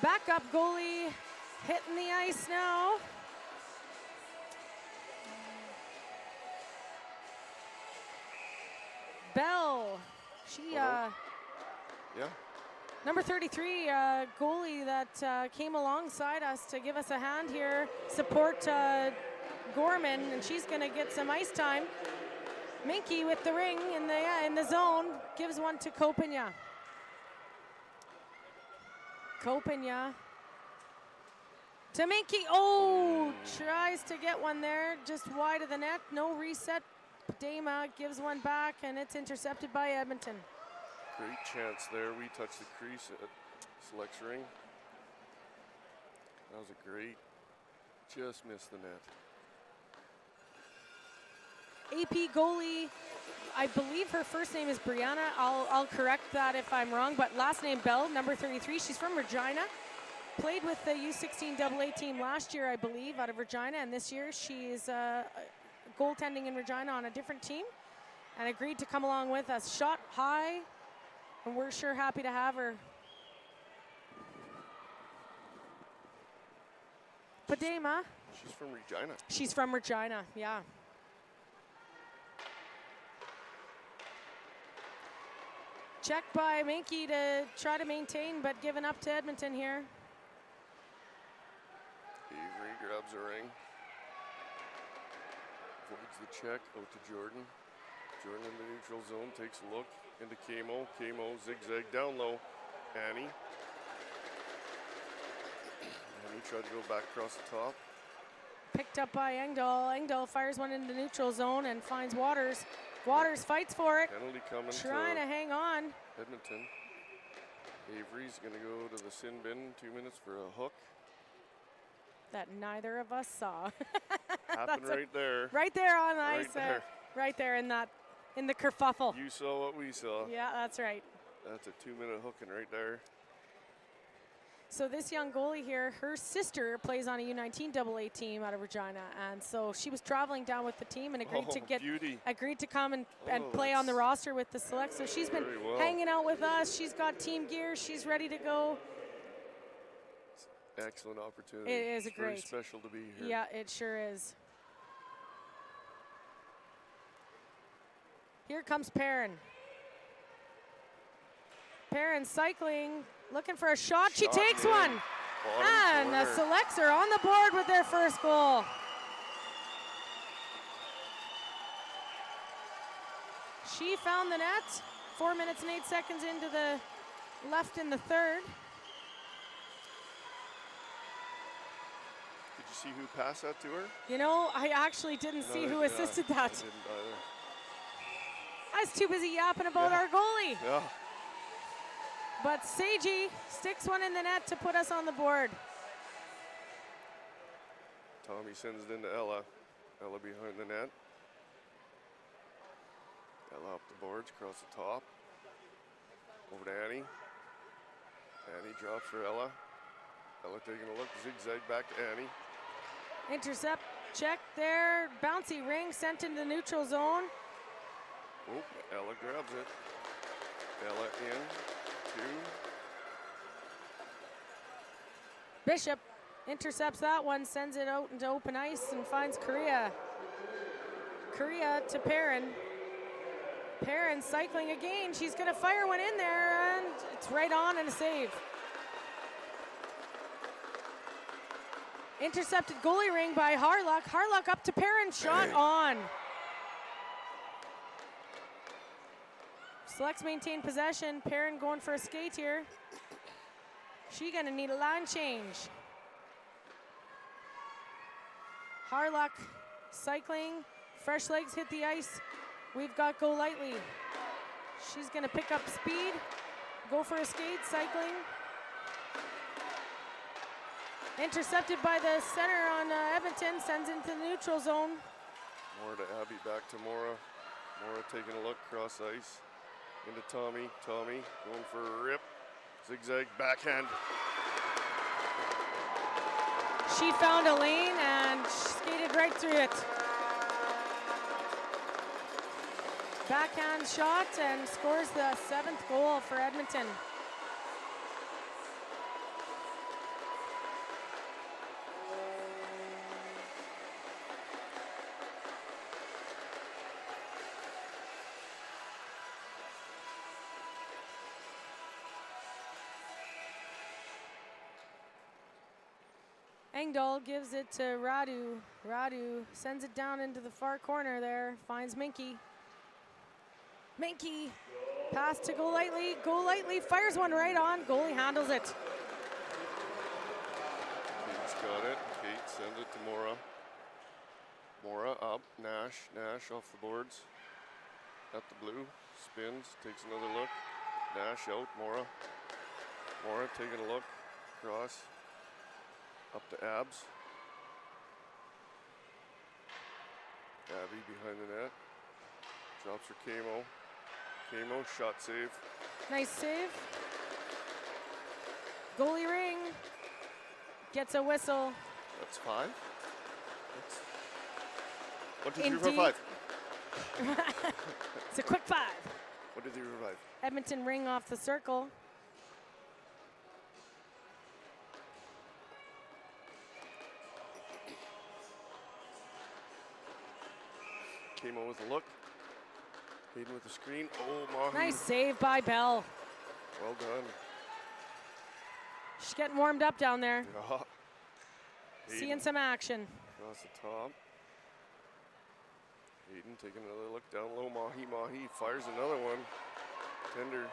Backup goalie hitting the ice now. Bell, number 33 goalie that came alongside us to give us a hand here, support Gorman, and she's going to get some ice time. Minky with the ring in the zone gives one to Kopenya. Kopenya to Minky. Oh, tries to get one there, just wide of the net. No reset. Dama gives one back, and it's intercepted by Edmonton. Great chance there. We touched the crease at Selects ring. That was a great. Just missed the net. AP goalie, I believe her first name is Brianna. I'll correct that if I'm wrong, but last name Bell, number 33. She's from Regina. Played with the U16 AA team last year, I believe, out of Regina, and this year she's goaltending in Regina on a different team and agreed to come along with us. Shot high, and we're sure happy to have her. Padema. She's from Regina. She's from Regina, yeah. Check by Minky to try to maintain, but given up to Edmonton here. Avery grabs a ring. Avoids the check, out to Jordan. Jordan in the neutral zone, takes a look into Camo. Camo zigzag down low. Annie. Annie tried to go back across the top. Picked up by Engdahl. Engdahl fires one into the neutral zone and finds Waters. Waters fights for it. Penalty coming. Trying to hang on. Edmonton. Avery's going to go to the sin bin. 2 minutes for a hook. That neither of us saw. Happened right there. Right there on the ice. There. Right there in the kerfuffle. You saw what we saw. Yeah, that's right. That's a 2-minute hooking right there. So this young goalie here, her sister plays on a U19 AA team out of Regina, and so she was traveling down with the team and agreed to come and play on the roster with the select. So she's been hanging out with us. She's got team gear. She's ready to go. Excellent opportunity. It is it's very special to be here. Yeah, it sure is. Here comes Perrin. Perrin cycling, looking for a shot. She takes one. And the Selects are on the board with their first goal. She found the net. 4 minutes and 8 seconds into the left in the third. Did you see who passed that to her? You know, I actually didn't see who assisted that. I didn't either. I was too busy yapping about our goalie. Yeah. But Seiji sticks one in the net to put us on the board. Tommy sends it into Ella. Ella behind the net. Ella up the boards, across the top. Over to Annie. Annie drops for Ella. Ella taking a look, zigzag back to Annie. Intercept, check there. Bouncy ring sent into the neutral zone. Oh, Ella grabs it. Ella in. 2. Bishop intercepts that one, sends it out into open ice and finds Correa. Correa to Perrin. Perrin cycling again. She's going to fire one in there, and it's right on and a save. Intercepted goalie ring by Harlock. Harlock up to Perrin, shot on. Selects maintain possession. Perrin going for a skate here. She gonna need a line change. Harlock cycling. Fresh legs hit the ice. We've got Go Lightly. She's gonna pick up speed. Go for a skate, cycling. Intercepted by the center on Edmonton. Sends into the neutral zone. More to Abby, back to Mora. Mora taking a look across ice. Into Tommy. Tommy going for a rip. Zigzag backhand. She found a lane and skated right through it. Backhand shot and scores the 7th goal for Edmonton. Engdahl gives it to Radu. Radu sends it down into the far corner there, finds Minky. Minky, pass to Go Lightly. Go Lightly fires one right on. Goalie handles it. Kate's got it. Kate sends it to Mora. Mora up. Nash. Nash off the boards. At the blue. Spins. Takes another look. Nash out. Mora. Mora taking a look. Cross. Up to Abs. Abby behind the net. Drops for Camo. Camo, shot save. Nice save. Goalie ring. Gets a whistle. That's 5. That's 1, 2, 3, 4, 5. It's a quick 5. 1, 2, 3, 4, 5. Edmonton ring off the circle. Camo with a look. Hayden with the screen. Oh, Mahi. Nice save by Bell. Well done. She's getting warmed up down there. Yeah. Seeing some action. Across the top. Hayden taking another look down low. Mahi. Mahi fires another one. Tender.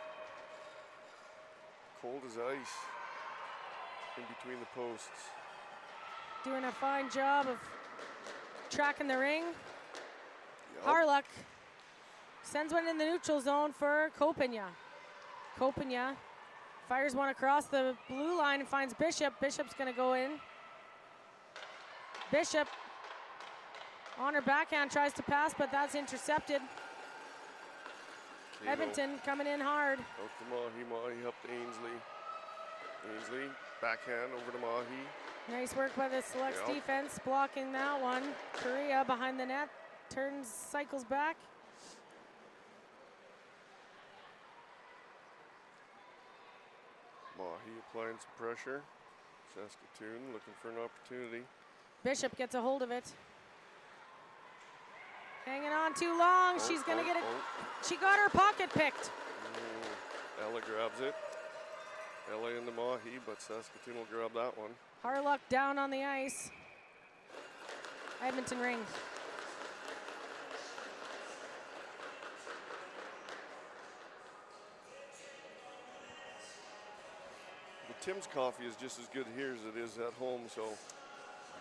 Cold as ice. In between the posts. Doing a fine job of tracking the ring. Yep. Harlock sends one in the neutral zone for Kopenya. Kopenya fires one across the blue line and finds Bishop. Bishop's going to go in. Bishop on her backhand tries to pass, but that's intercepted. Kato. Edmonton coming in hard. Out to Mahi. Mahi up to Ainsley. Ainsley, backhand over to Mahi. Nice work by the Selects defense, blocking that one. Correa behind the net, turns, cycles back. Mahi applying some pressure. Saskatoon looking for an opportunity. Bishop gets a hold of it. Hanging on too long. She's going to get it. She got her pocket picked. Ella grabs it. Ella in the Mahi, but Saskatoon will grab that one. Harlock down on the ice. Edmonton Ring. The Tim's coffee is just as good here as it is at home, so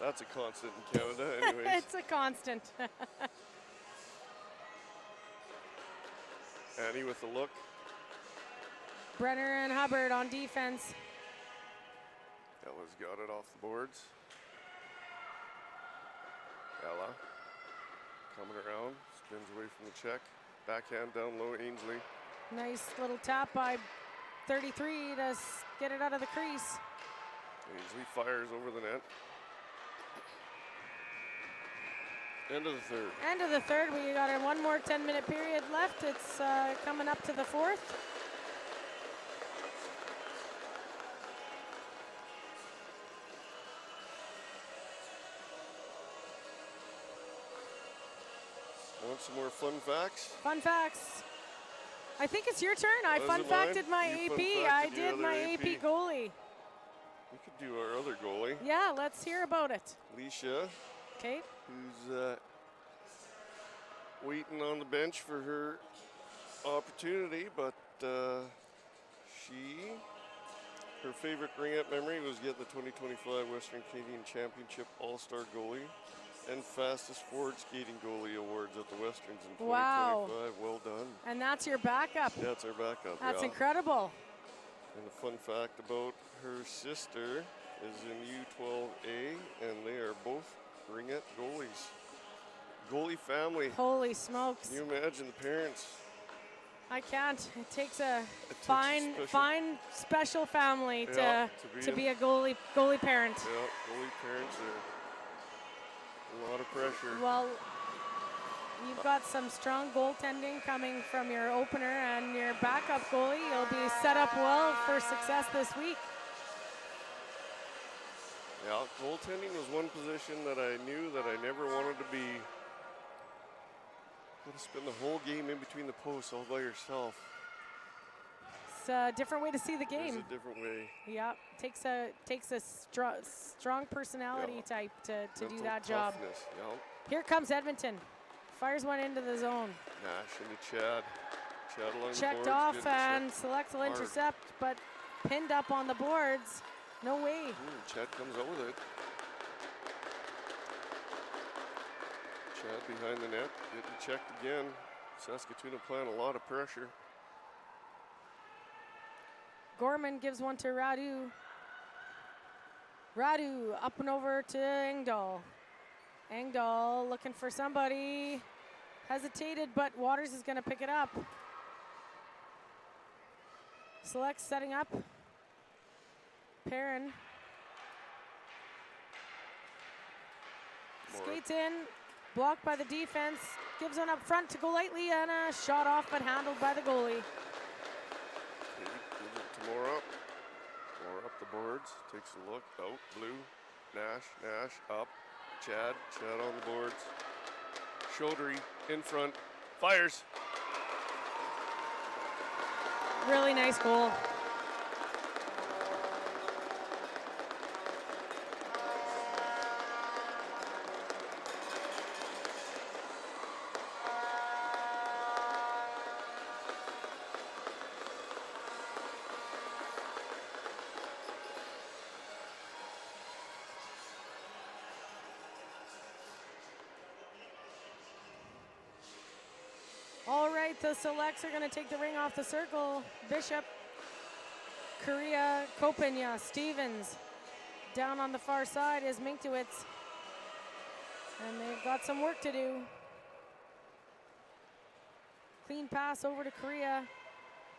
that's a constant in Canada anyways. It's a constant. Annie with the look. Brenner and Hubbard on defense. Ella's got it off the boards. Ella coming around, spins away from the check. Backhand down low, Ainsley. Nice little tap by 33 to get it out of the crease. Ainsley fires over the net. End of the third. End of the third. We got a one more 10-minute period left. It's coming up to the fourth. Want some more fun facts? Fun facts. I think it's your turn. I fun facted my AP. I did my AP goalie. We could do our other goalie. Yeah, let's hear about it. Leisha. Okay. Who's waiting on the bench for her opportunity, but her favorite Ringette memory was getting the 2025 Western Canadian Championship All-Star Goalie and Fastest Forward Skating Goalie Awards at the Westerns in 2025. Wow. Well done. And that's your backup. That's our backup, That's incredible. And a fun fact about her sister is in U12A, and they are both Ringette goalies. Goalie family. Holy smokes. Can you imagine the parents? I can't. It takes a fine, special family to be a goalie parent. Yeah, goalie parents are a lot of pressure. Well, you've got some strong goaltending coming from your opener and your backup goalie. You'll be set up well for success this week. Yeah, goaltending was one position that I knew that I never wanted to be. To spend the whole game in between the posts all by yourself. It's a different way to see the game. It's a different way. Yeah, takes a strong personality type to do that job. Yep. Here comes Edmonton. Fires one into the zone. Nash into Chad. Chad along checked the boards, off and Select will intercept, but pinned up on the boards. No way. Chad comes out with it. Chad behind the net, getting checked again. Saskatoon applying a lot of pressure. Gorman gives one to Radu. Radu up and over to Engdahl. Engdahl looking for somebody. Hesitated, but Waters is going to pick it up. Select setting up. Perrin. Skates in. Blocked by the defense, gives one up front to Golightly, and a shot off but handled by the goalie. Gives it to Moore up the boards, takes a look, out, blue, Nash, up, Chad on the boards. Chaudry in front, fires. Really nice goal. that the selects are going to take the ring off the circle. Bishop, Korea, Kopenya, Stevens. Down on the far side is Minkiewicz. And they've got some work to do. Clean pass over to Korea.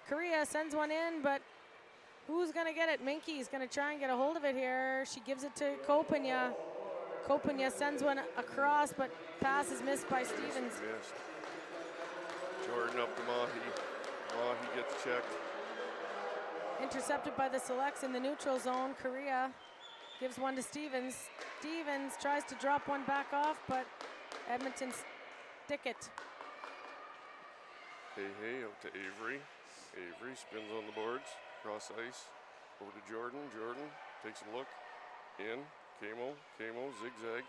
Korea sends one in, but who's going to get it? Minky's going to try and get a hold of it here. She gives it to Kopenya. Kopenya sends one across, but pass is missed by Stevens. Missed. Jordan up to Mahi. Mahi gets checked. Intercepted by the selects in the neutral zone. Korea gives one to Stevens. Stevens tries to drop one back off, but Edmonton stick it. Hey, out to Avery. Avery spins on the boards, cross ice, over to Jordan. Jordan takes a look, in, Camo, zigzag,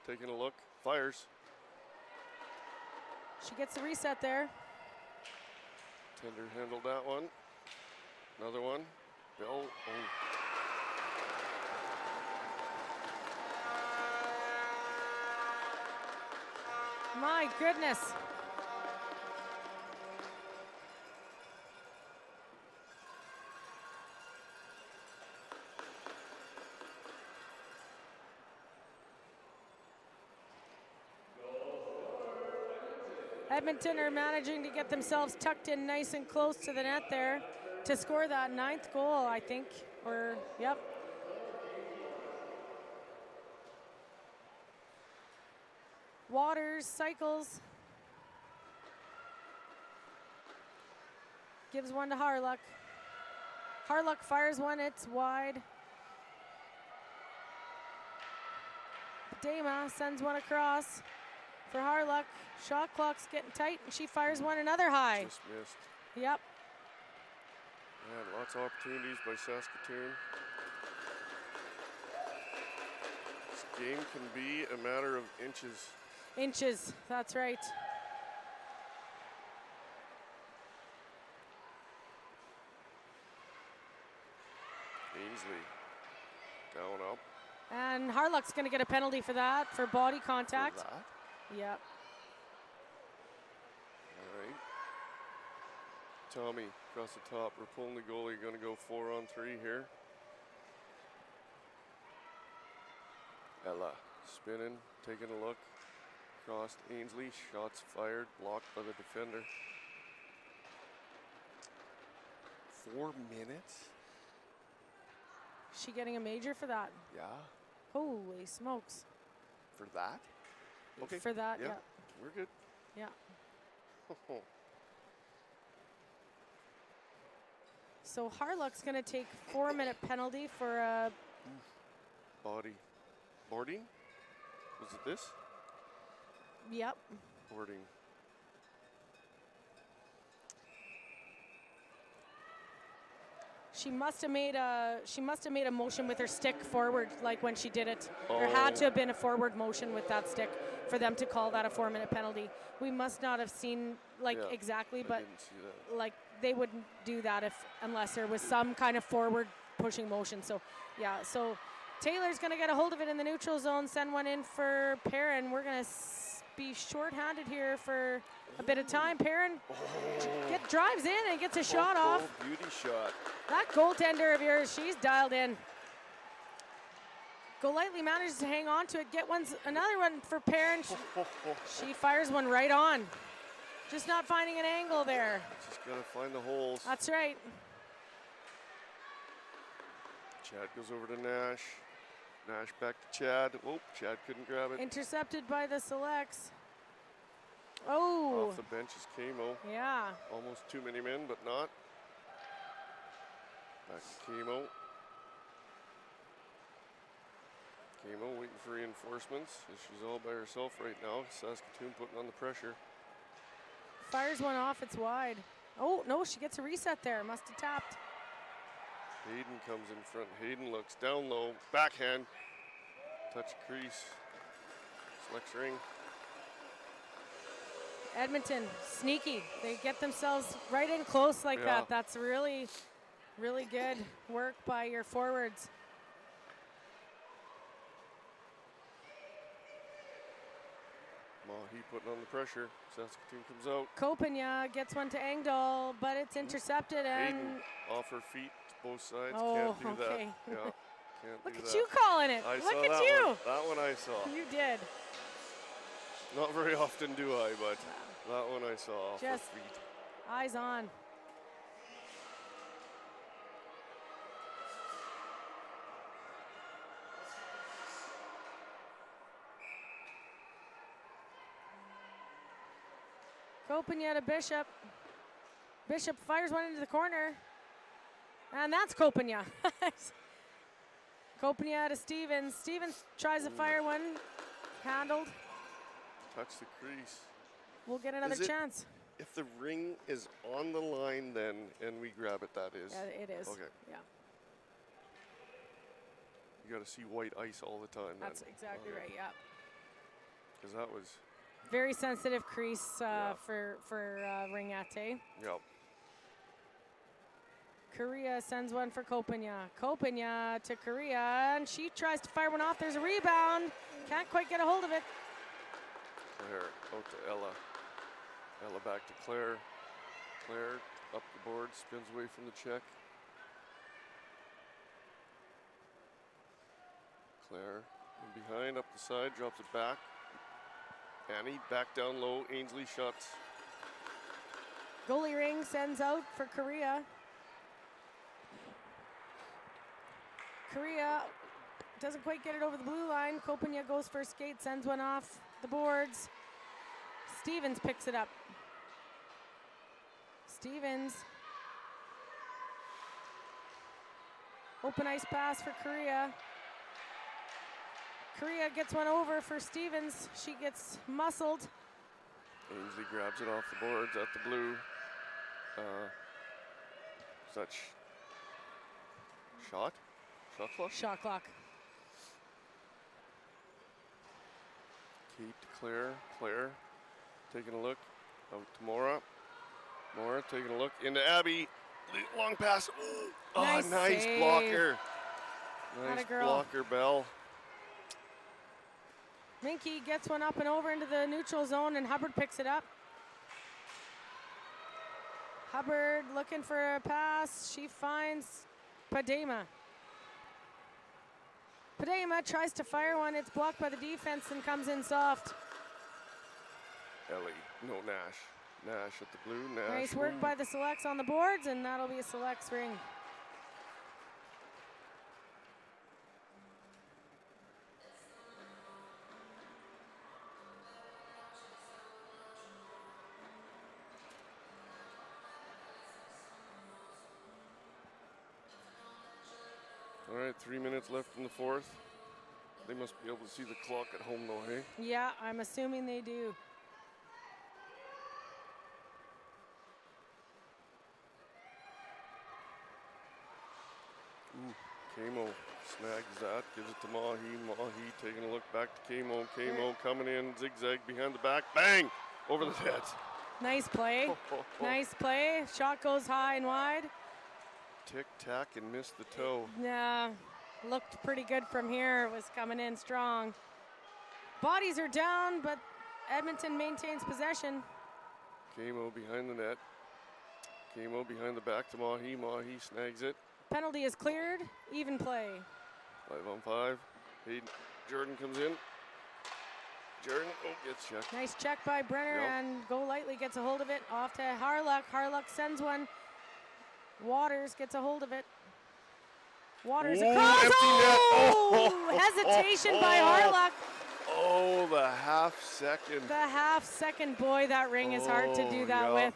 taking a look, fires. She gets the reset there. Tender handled that one. Another one, Bell, My goodness. Edmonton are managing to get themselves tucked in nice and close to the net there to score that 9th goal, I think. Yep. Waters cycles. Gives one to Harluck. Harluck fires one, it's wide. Dama sends one across for Harluck. Shot clock's getting tight, and she fires one another high. Just missed. Yep. Man, lots of opportunities by Saskatoon. This game can be a matter of inches. Inches, that's right. Ainsley, down up. And Harluck's going to get a penalty for that, for body contact. For that? Yep. All right. Tommy across the top. We're pulling the goalie. Going to go 4-on-3 here. Ella spinning, taking a look. Crossed Ainsley. Shots fired. Blocked by the defender. 4 minutes? She getting a major for that? Yeah. Holy smokes. For that? Okay. For that, yeah. We're good. Yeah. So Harluck's going to take 4-minute penalty for a... Body. Boarding? Was it this? Yep. Boarding. She must have made a motion with her stick forward, like when she did it. Oh. There had to have been a forward motion with that stick for them to call that a 4-minute penalty. We must not have seen exactly, but like they wouldn't do that unless there was some kind of forward pushing motion. So yeah, so Taylor's going to get a hold of it in the neutral zone, send one in for Perrin. We're going to be short-handed here for a bit of time. Perrin drives in and gets a shot off. Beauty shot. That goaltender of yours, she's dialed in. Golightly manages to hang on to it, another one for Perrin. She fires one right on. Just not finding an angle there. Just gotta find the holes. That's right. Chad goes over to Nash. Nash back to Chad. Oh, Chad couldn't grab it. Intercepted by the selects. Oh. Off the bench is Camo. Yeah. Almost too many men, but not. Back to Camo. Camo waiting for reinforcements. She's all by herself right now. Saskatoon putting on the pressure. Fires one off, it's wide. Oh, no, she gets a reset there. Must have tapped. Hayden comes in front. Hayden looks down low. Backhand. Touch crease. Selects ring. Edmonton, sneaky. They get themselves right in close like that. That's really, really good work by your forwards. Mahi putting on the pressure. Saskatoon comes out. Kopanya gets one to Engdahl, but it's intercepted. Hayden And off her feet, both sides. Oh, Can't do okay. that. Yeah, can't Look do at that. you calling it. I Look saw at that you. one. That one I saw. You did. Not very often do I, but that one I saw off her Just feet. eyes on. Kopanya to Bishop. Bishop fires one into the corner. And that's Kopanya. Kopanya to Stevens. Stevens tries to fire one. Handled. Touch the crease. We'll get another chance. If the ring is on the line then, and we grab it, that is? Yeah, it is. Okay. Yeah. You got to see white ice all the time. That's exactly right, yeah. Because that was... Very sensitive crease for Ringette. Yep. Korea sends one for Kopanya. Kopanya to Korea, and she tries to fire one off. There's a rebound. Can't quite get a hold of it. Claire out to Ella. Ella back to Claire. Claire up the board, spins away from the check. Claire in behind, up the side, drops it back. Annie back down low, Ainsley shots. Goalie ring sends out for Korea. Korea doesn't quite get it over the blue line. Kopanya goes for a skate, sends one off the boards. Stevens picks it up. Stevens. Open ice pass for Korea. Korea gets one over for Stevens. She gets muscled. Ainsley grabs it off the boards at the blue. Such shot? Shot clock? Shot clock. Kate to Claire. Claire taking a look. Out to Mora. Mora taking a look into Abby. Long pass. Ooh. Nice, nice save. blocker. Atta Nice girl. blocker, Bell. Minky gets one up and over into the neutral zone, and Hubbard picks it up. Hubbard looking for a pass. She finds Padema. Padema tries to fire one. It's blocked by the defense and comes in soft. Ellie, no Nash. Nash at the blue, Nash. Nice work by the selects on the boards, and that'll be a selects ring. All right, 3 minutes left in the fourth. They must be able to see the clock at home though, hey? Yeah, I'm assuming they do. Kamo snags that, gives it to Mahi. Mahi taking a look back to Kamo. Kamo coming in, zigzag behind the back, bang! Over the net. Nice play. Nice play. Shot goes high and wide. Tick tack and missed the toe. Yeah, looked pretty good from here. It was coming in strong. Bodies are down, but Edmonton maintains possession. Kamo behind the net. Kamo behind the back to Mahi. Mahi snags it. Penalty is cleared. Even play. 5-on-5. Hayden. Jordan comes in. Jordan gets checked. Nice check by Brenner, and Go Lightly gets a hold of it. Off to Harlock. Harlock sends one. Waters gets a hold of it. Waters across. Hesitation by Harlock. Oh, the half second. The half second. Boy, that ring is hard to do that with.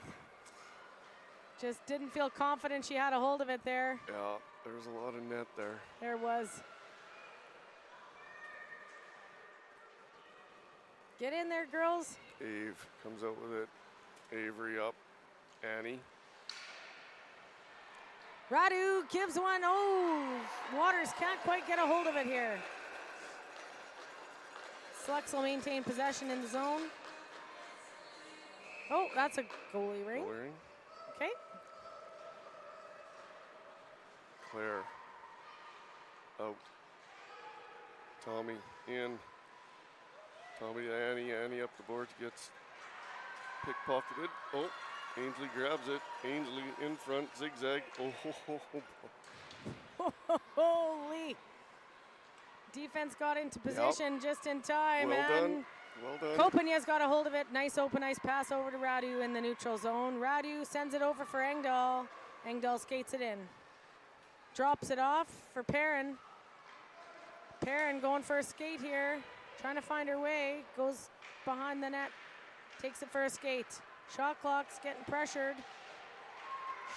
Just didn't feel confident she had a hold of it there. Yeah, there was a lot of net there. There was. Get in there, girls. Ave comes out with it. Avery up. Annie. Radu gives one. Oh, Waters can't quite get a hold of it here. Selects will maintain possession in the zone. Oh, that's a goalie ring. Goalie ring. Okay. Claire. Out. Tommy in. Tommy Annie up the boards, gets pickpocketed. Oh, Ainsley grabs it. Ainsley in front, zigzag. Oh, holy. Defense got into position just in time. Well done. Kopanya's got a hold of it. Nice open ice pass over to Radu in the neutral zone. Radu sends it over for Engdahl. Engdahl skates it in. Drops it off for Perrin. Perrin going for a skate here. Trying to find her way. Goes behind the net. Takes it for a skate. Shot clock's getting pressured.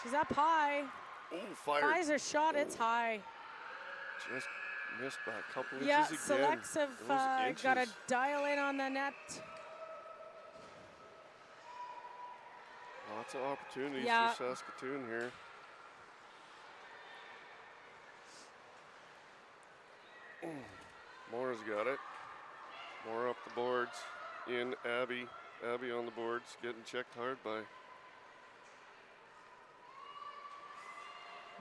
She's up high. Oh, fired. Fires her shot. It's high. Just missed by a couple inches yeah, again. Selects have got to dial in on the net. Lots of opportunities for Saskatoon here. Moore's got it. Moore up the boards. In Abby. Abby on the boards, getting checked hard by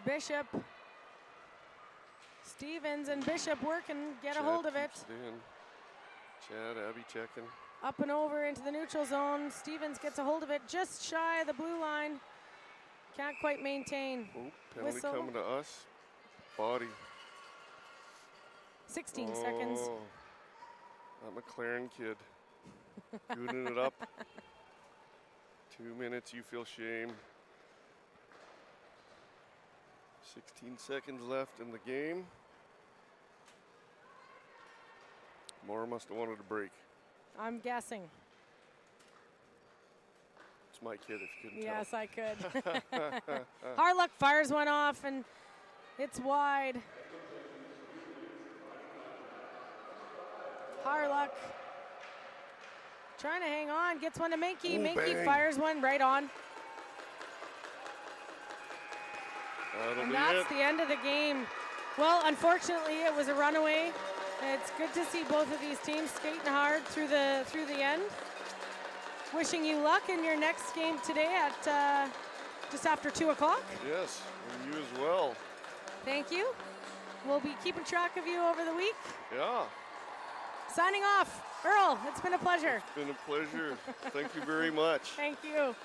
Bishop. Stevens and Bishop working, get a hold of it. Chad, Abby checking. Up and over into the neutral zone. Stevens gets a hold of it just shy of the blue line. Can't quite maintain. Oh, penalty coming to us. Body. 16 seconds. That McLaren kid. Gooning it up. 2 minutes, you feel shame. 16 seconds left in the game. Moore must have wanted a break. I'm guessing. It's my kid, if you couldn't tell. Yes, I could. Harluck fires one off, and it's wide. Harluck trying to hang on, gets one to Menke. Menke fires one right on. And that's the end of the game. Well, unfortunately, it was a runaway. It's good to see both of these teams skating hard through the end. Wishing you luck in your next game today at just after 2 o'clock. Yes, and you as well. Thank you. We'll be keeping track of you over the week. Yeah. Signing off. Earl, it's been a pleasure. It's been a pleasure. Thank you very much. Thank you.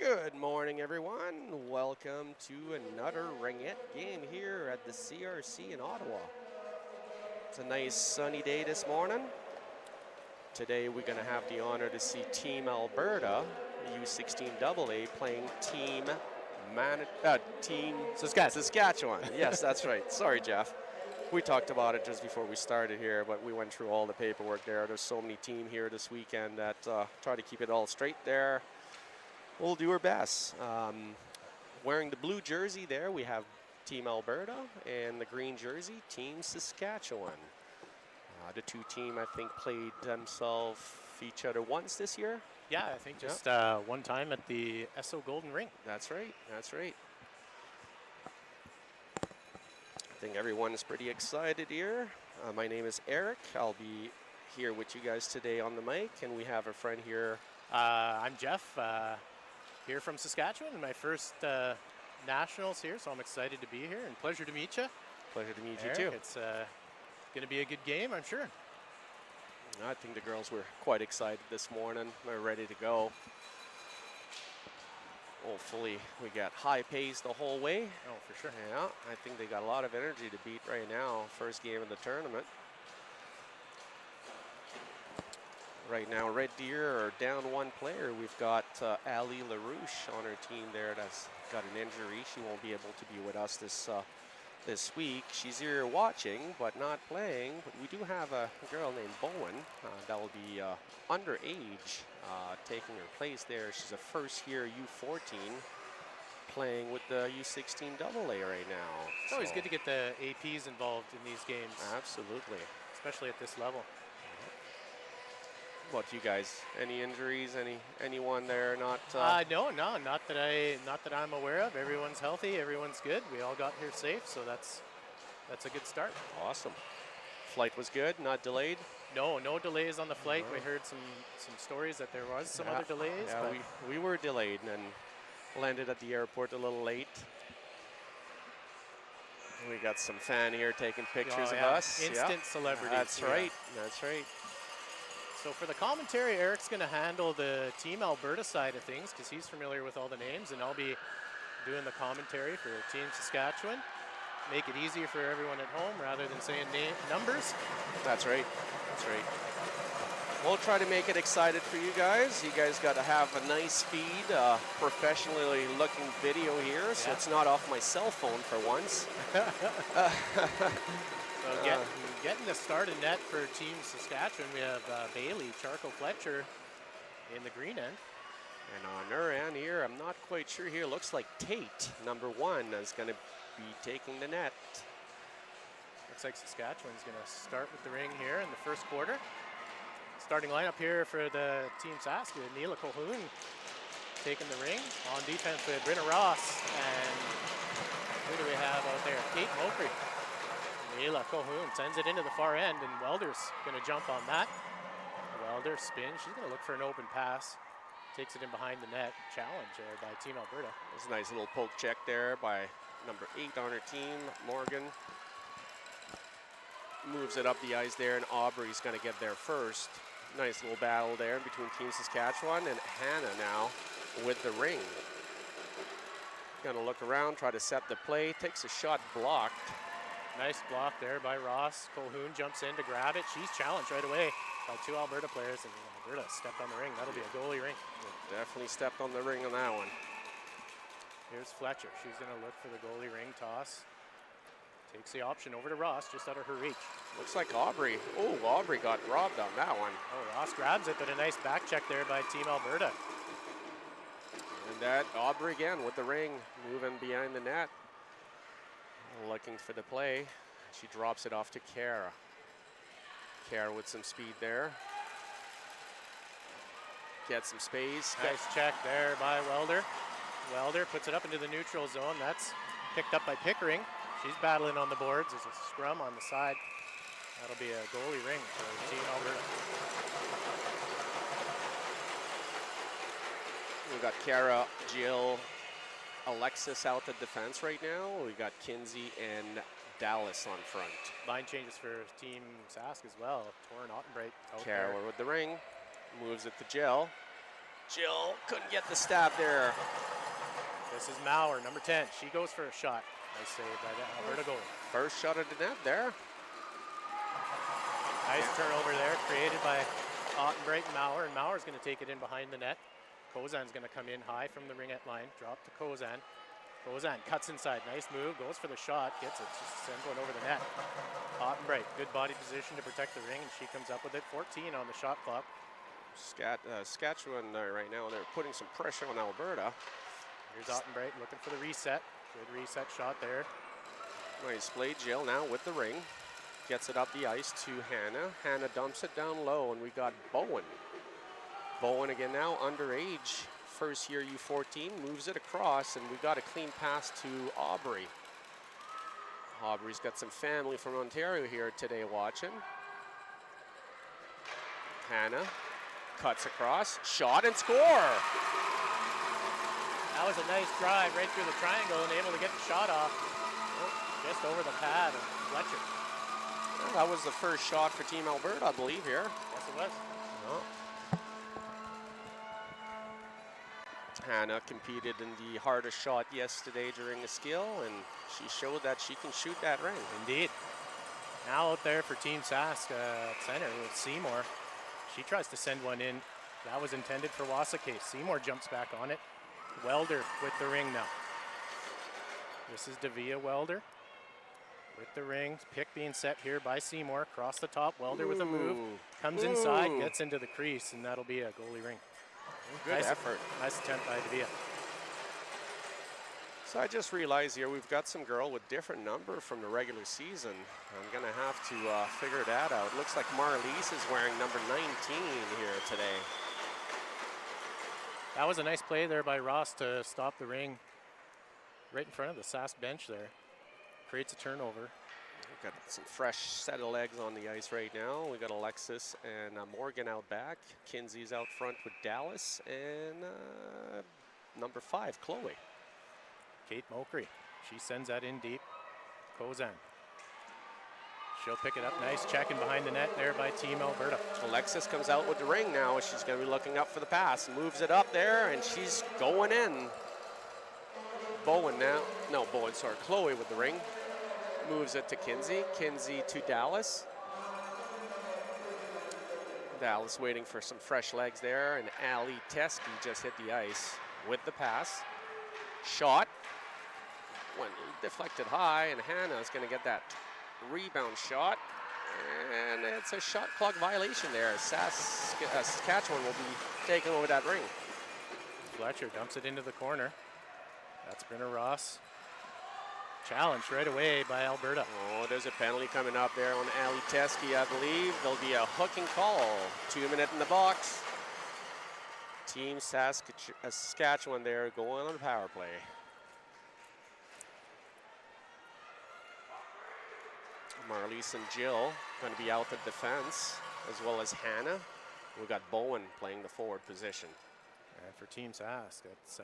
Good morning, everyone. Welcome to another Ringette game here at the CRC in Ottawa. It's a nice sunny day this morning. Today we're going to have the honor to see Team Alberta, U16 AA, playing Team Saskatchewan. Yes, that's right. Sorry, Jeff. We talked about it just before we started here, but we went through all the paperwork there. There's so many teams here this weekend that try to keep it all straight there. We'll do our best. Wearing the blue jersey there, we have Team Alberta, and the green jersey, Team Saskatchewan. The two teams, I think, played themselves each other once this year. Yeah, I think just one time at the SO Golden Rink. That's right. That's right. I think everyone is pretty excited here. My name is Eric. I'll be here with you guys today on the mic, and we have a friend here. I'm Jeff, here from Saskatchewan, my first nationals here, so I'm excited to be here, and pleasure to meet you. Pleasure to meet Eric, you too. It's going to be a good game, I'm sure. I think the girls were quite excited this morning. They're ready to go. Hopefully we got high pace the whole way. Oh, for sure. Yeah, I think they got a lot of energy to beat right now. First game of the tournament. Right now, Red Deer are down one player. We've got Ali LaRouche on her team there that's got an injury. She won't be able to be with us this week. She's here watching, but not playing. But we do have a girl named Bowen that will be underage, taking her place there. She's a first-year U14 playing with the U16 AA right now. It's always good to get the APs involved in these games. Absolutely. Especially at this level. What you guys? Any injuries? Anyone there? Not. No, not that I'm aware of. Everyone's healthy. Everyone's good. We all got here safe, so that's a good start. Awesome. Flight was good. Not delayed. No delays on the flight. We heard some stories that there was some other delays. Yeah, but we were delayed and landed at the airport a little late. We got some fan here taking pictures of us. Instant celebrities. That's right. That's right. So for the commentary, Eric's going to handle the Team Alberta side of things because he's familiar with all the names, and I'll be doing the commentary for Team Saskatchewan. Make it easier for everyone at home rather than saying numbers. That's right. That's right. We'll try to make it excited for you guys. You guys got to have a nice feed, professionally looking video here, so it's not off my cell phone for once. So getting the start in net for Team Saskatchewan, we have Bailey Charco-Fletcher in the green end. And on her end here, I'm not quite sure here. Looks like Tate, number 1, is going to be taking the net. Looks like Saskatchewan's going to start with the ring here in the first quarter. Starting lineup here for the Team Sask, Neela Colquhoun taking the ring. On defense with Brenna Ross, and who do we have out there? Kate Mokry. Neela Colquhoun sends it into the far end, and Welder's going to jump on that. Welder spins. She's going to look for an open pass. Takes it in behind the net. Challenge by Team Alberta. It's a nice little poke check there by number 8 on her team, Morgan. Moves it up the ice there, and Aubrey's going to get there first. Nice little battle there between Team Saskatchewan and Hannah now with the ring. Going to look around, try to set the play. Takes a shot blocked. Nice block there by Ross. Colquhoun jumps in to grab it. She's challenged right away by 2 Alberta players, and Alberta stepped on the ring. That'll be a goalie ring. Definitely stepped on the ring on that one. Here's Fletcher. She's going to look for the goalie ring toss. Takes the option over to Ross, just out of her reach. Looks like Aubrey. Oh, Aubrey got robbed on that one. Oh, Ross grabs it, but a nice back check there by Team Alberta. And that Aubrey again with the ring, moving behind the net. Looking for the play. She drops it off to Kara. Kara with some speed there. Gets some space. Nice check there by Welder. Welder puts it up into the neutral zone. That's picked up by Pickering. She's battling on the boards. There's a scrum on the side. That'll be a goalie ring for Team Alberta. We've got Kara, Jill, Alexis out at defense right now. We got Kinsey and Dallas on front. Line changes for Team Sask as well. Torrin Ottenbreit out Kara there. with the ring. Moves it to Jill. Jill couldn't get the stab there. This is Maurer, number 10. She goes for a shot. Nice save by the Alberta goalie. First shot at the net there. Nice turnover there, created by Ottenbright and Maurer. And Maurer's going to take it in behind the net. Kozan's going to come in high from the Ringette line. Drop to Kozan. Kozan cuts inside. Nice move. Goes for the shot. Gets it. Just sends one over the net. Ottenbright, good body position to protect the ring. And she comes up with it. 14 on the shot clock. Saskatchewan right now, they're putting some pressure on Alberta. Here's Ottenbright looking for the reset. Good reset shot there. Nice play. Jill now with the ring. Gets it up the ice to Hannah. Hannah dumps it down low, and we got Bowen. Bowen again now, underage. First year U14, moves it across, and we got a clean pass to Aubrey. Aubrey's got some family from Ontario here today watching. Hannah cuts across, shot and score. That was a nice drive right through the triangle and able to get the shot off. Just over the pad of Fletcher. Well, that was the first shot for Team Alberta, I believe, here. Yes, it was. Oh. Hannah competed in the hardest shot yesterday during the skill, and she showed that she can shoot that ring. Indeed. Now out there for Team Sask center with Seymour. She tries to send one in. That was intended for Wasake. Seymour jumps back on it. Welder with the ring now. This is Davia Welder with the ring. Pick being set here by Seymour. Across the top, Welder with a move. Comes inside, gets into the crease, and that'll be a goalie ring. Good effort. Nice attempt by Davia. So I just realized here we've got some girl with different number from the regular season. I'm going to have to figure that out. It looks like Marliese is wearing number 19 here today. That was a nice play there by Ross to stop the ring right in front of the Sask bench there. Creates a turnover. We've got some fresh set of legs on the ice right now. We got Alexis and Morgan out back. Kinsey's out front with Dallas, and number 5, Chloe. Kate Mokry. She sends that in deep. Kozan. She'll pick it up. Nice checking behind the net there by Team Alberta. Alexis comes out with the ring now. She's going to be looking up for the pass. Moves it up there, and she's going in. Bowen now. No, Bowen, sorry. Chloe with the ring. Moves it to Kinsey. Kinsey to Dallas. Dallas waiting for some fresh legs there, and Ali Teskey just hit the ice with the pass. Shot. Went deflected high, and Hannah's going to get that rebound shot, and it's a shot clock violation there. Saskatchewan will be taking over that ring. Fletcher dumps it into the corner. That's Brenna Ross. Challenged right away by Alberta. Oh, there's a penalty coming up there on Ali Teskey, I believe. There'll be a hooking call. 2 minutes in the box. Team Saskatchewan there going on a power play. Marliese and Jill going to be out the defense, as well as Hannah. We've got Bowen playing the forward position. And for Team Sask, it's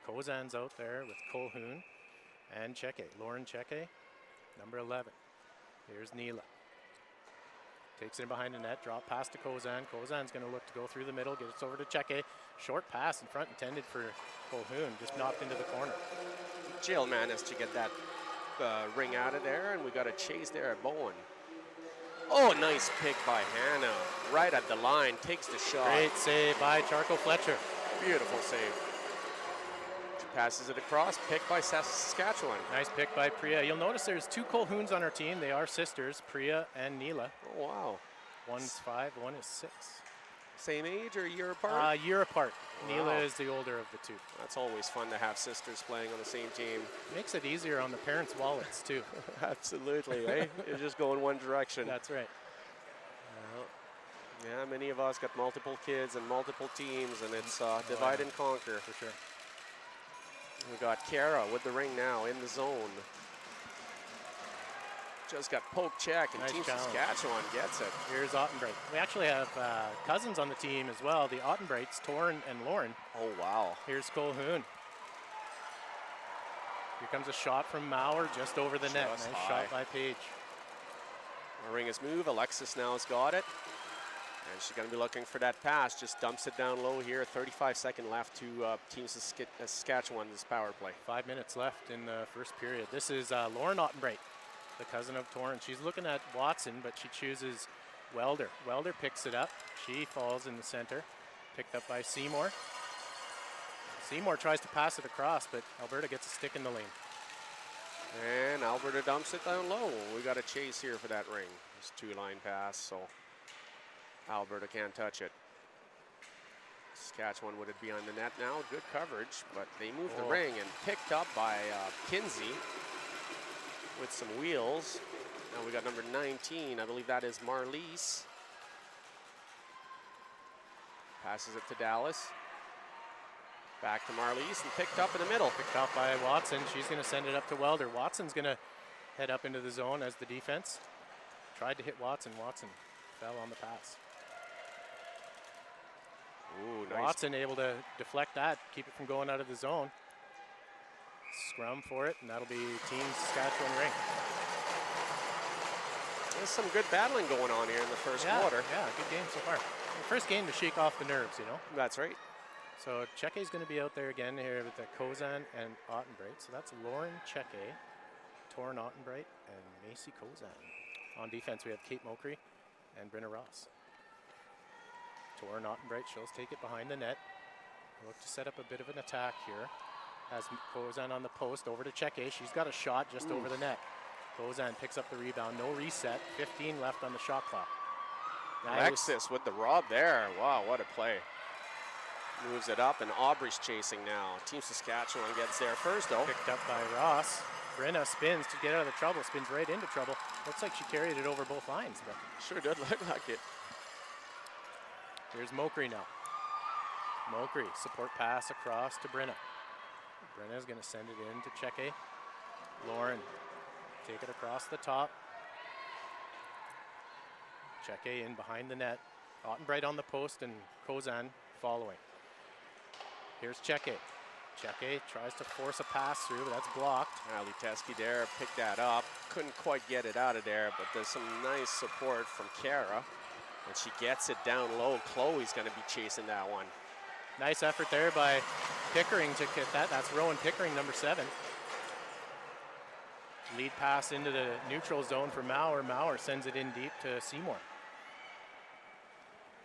Kozan's out there with Colhoun and Cheke, Lauren Cheke, number 11. Here's Neela. Takes it in behind the net, drop pass to Kozan. Kozan's going to look to go through the middle, gets over to Cheke. Short pass in front intended for Colhoun, just knocked into the corner. Jill managed to get that ring out of there, and we got a chase there at Bowen. Oh, nice pick by Hannah. Right at the line, takes the shot. Great save by Charco Fletcher. Beautiful save. She passes it across, picked by Saskatchewan. Nice pick by Priya. You'll notice there's 2 Colhouns on our team. They are sisters, Priya and Neela. Oh, wow. One's 5, one is 6. Same age or a year apart? A year apart. Wow. Neela is the older of the 2. That's always fun to have sisters playing on the same team. Makes it easier on the parents' wallets, too. Absolutely, eh? You just go in one direction. That's right. Yeah, many of us got multiple kids and multiple teams, and it's divide and conquer. For sure. We got Kara with the ring now in the zone. Just got poke check, and nice Team challenge. Saskatchewan gets it. Here's Ottenbright. We actually have cousins on the team as well, the Ottenbrights, Torn and Lauren. Oh, wow. Here's Colhoun. Here comes a shot from Maurer just over the net. Nice shot by Page. The ring is moved. Alexis now has got it. And she's going to be looking for that pass. Just dumps it down low here. 35-second left to Team Saskatchewan's power play. 5 minutes left in the first period. This is Lauren Ottenbright, the cousin of Torrance. She's looking at Watson, but she chooses Welder. Welder picks it up. She falls in the center. Picked up by Seymour. Seymour tries to pass it across, but Alberta gets a stick in the lane. And Alberta dumps it down low. We got a chase here for that ring. It's two-line pass, so Alberta can't touch it. Saskatchewan would it be on the net now? Good coverage, but they moved the ring and picked up by Kinsey with some wheels. Now we got number 19. I believe that is Marlies. Passes it to Dallas. Back to Marlies and picked up in the middle. Picked up by Watson. She's going to send it up to Welder. Watson's going to head up into the zone as the defense. Tried to hit Watson. Watson fell on the pass. Ooh, nice. Watson able to deflect that, keep it from going out of the zone. Scrum for it, and that'll be Team Saskatchewan Rink. There's some good battling going on here in the first quarter. Yeah, good game so far. The first game to shake off the nerves, you know. That's right. So Cheke going to be out there again here with the Kozan and Ottenbright. So that's Lauren Cheke, Torrin Ottenbright, and Macy Kozan. On defense, we have Kate Mokry and Brenna Ross. Torrin Ottenbright, she'll take it behind the net. Look to set up a bit of an attack here. Has Kozan on the post, over to Cheke. She's got a shot just over the net. Kozan picks up the rebound, no reset. 15 left on the shot clock. Alexis with the rob there. Wow, what a play. Moves it up, and Aubrey's chasing now. Team Saskatchewan gets there first, though. Picked up by Ross. Brenna spins to get out of the trouble, spins right into trouble. Looks like she carried it over both lines, but sure did look like it. Here's Mokry now. Mokry, support pass across to Brenna. Brenna's going to send it in to Cheke. Lauren, take it across the top. Cheke in behind the net. Ottenbright on the post and Kozan following. Here's Cheke. Cheke tries to force a pass through, but that's blocked. Ali Teske there picked that up. Couldn't quite get it out of there, but there's some nice support from Kara. And she gets it down low. Chloe's going to be chasing that one. Nice effort there by Pickering to get that. That's Rowan Pickering, number 7. Lead pass into the neutral zone for Maurer. Maurer sends it in deep to Seymour.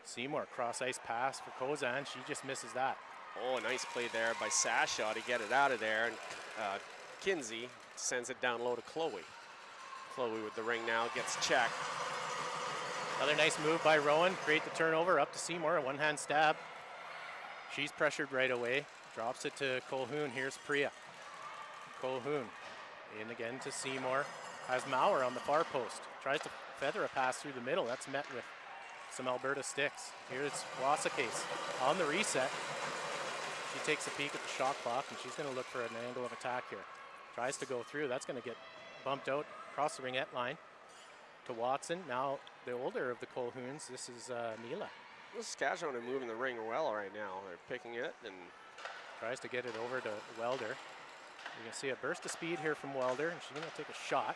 Seymour, cross ice pass for Kozan. She just misses that. Oh, nice play there by Sasha to get it out of there. And Kinsey sends it down low to Chloe. Chloe with the ring now, gets checked. Another nice move by Rowan. Create the turnover up to Seymour. A one-hand stab. She's pressured right away. Drops it to Colhoun. Here's Priya. Colhoun in again to Seymour. Has Maurer on the far post. Tries to feather a pass through the middle. That's met with some Alberta sticks. Here's Wasakase on the reset. She takes a peek at the shot clock, and she's going to look for an angle of attack here. Tries to go through. That's going to get bumped out across the ringette line to Watson. Now the older of the Colhouns. This is Neela. Saskatchewan are moving the ring well right now. They're picking it and tries to get it over to Welder. You can see a burst of speed here from Welder, and she's going to take a shot.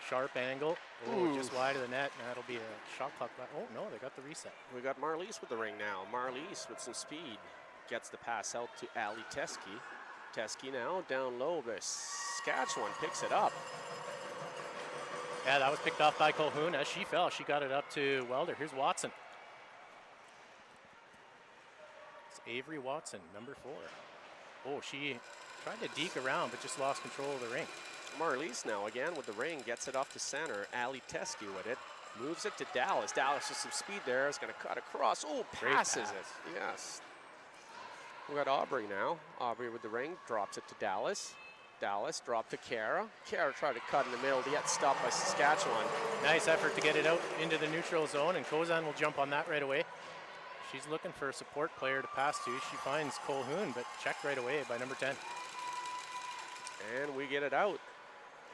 Sharp angle. Oh, just wide of the net, and that'll be a shot clock. Oh, no, they got the reset. We got Marlies with the ring now. Marlies with some speed. Gets the pass out to Ali Teske. Teske now down low, but Saskatchewan picks it up. Yeah, that was picked off by Colhoun. As she fell, she got it up to Welder. Here's Watson. It's Avery Watson, number 4. Oh, she tried to deke around, but just lost control of the ring. Marlies now again with the ring, gets it off to center. Ali Teske with it, moves it to Dallas. Dallas with some speed there, is going to cut across. Oh, passes it. Yes. We got Aubrey now. Aubrey with the ring, drops it to Dallas. Dallas dropped to Kara. Kara tried to cut in the middle to get stopped by Saskatchewan. Nice effort to get it out into the neutral zone, and Kozan will jump on that right away. She's looking for a support player to pass to. She finds Colhoun, but checked right away by number 10. And we get it out.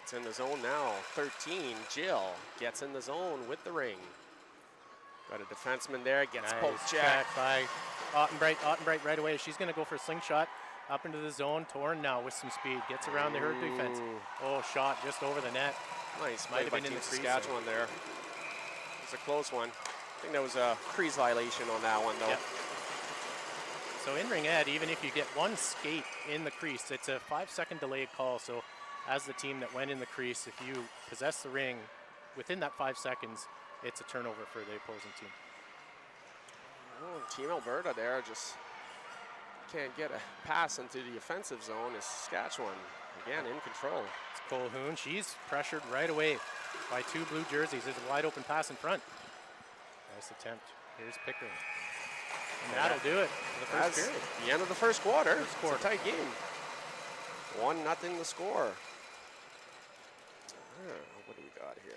It's in the zone now. 13, Jill gets in the zone with the ring. Got a defenseman there, gets poke check by Ottenbright. Ottenbright right away. She's going to go for a slingshot up into the zone. Torn now with some speed. Gets around the hurt defense. Oh, shot just over the net. Nice play by Team Saskatchewan there. It's a close one. I think that was a crease violation on that one, though. Yep. So in ringette, even if you get one skate in the crease, it's a 5-second delayed call. So as the team that went in the crease, if you possess the ring within that 5 seconds, it's a turnover for the opposing team. Oh, Team Alberta there just can't get a pass into the offensive zone. Is Saskatchewan again in control. It's Colquhoun. She's pressured right away by 2 blue jerseys. There's a wide open pass in front. Nice attempt. Here's Pickering. And that'll do it for the first period. The end of the first quarter. It's a tight game. 1-0 the score. What do we got here?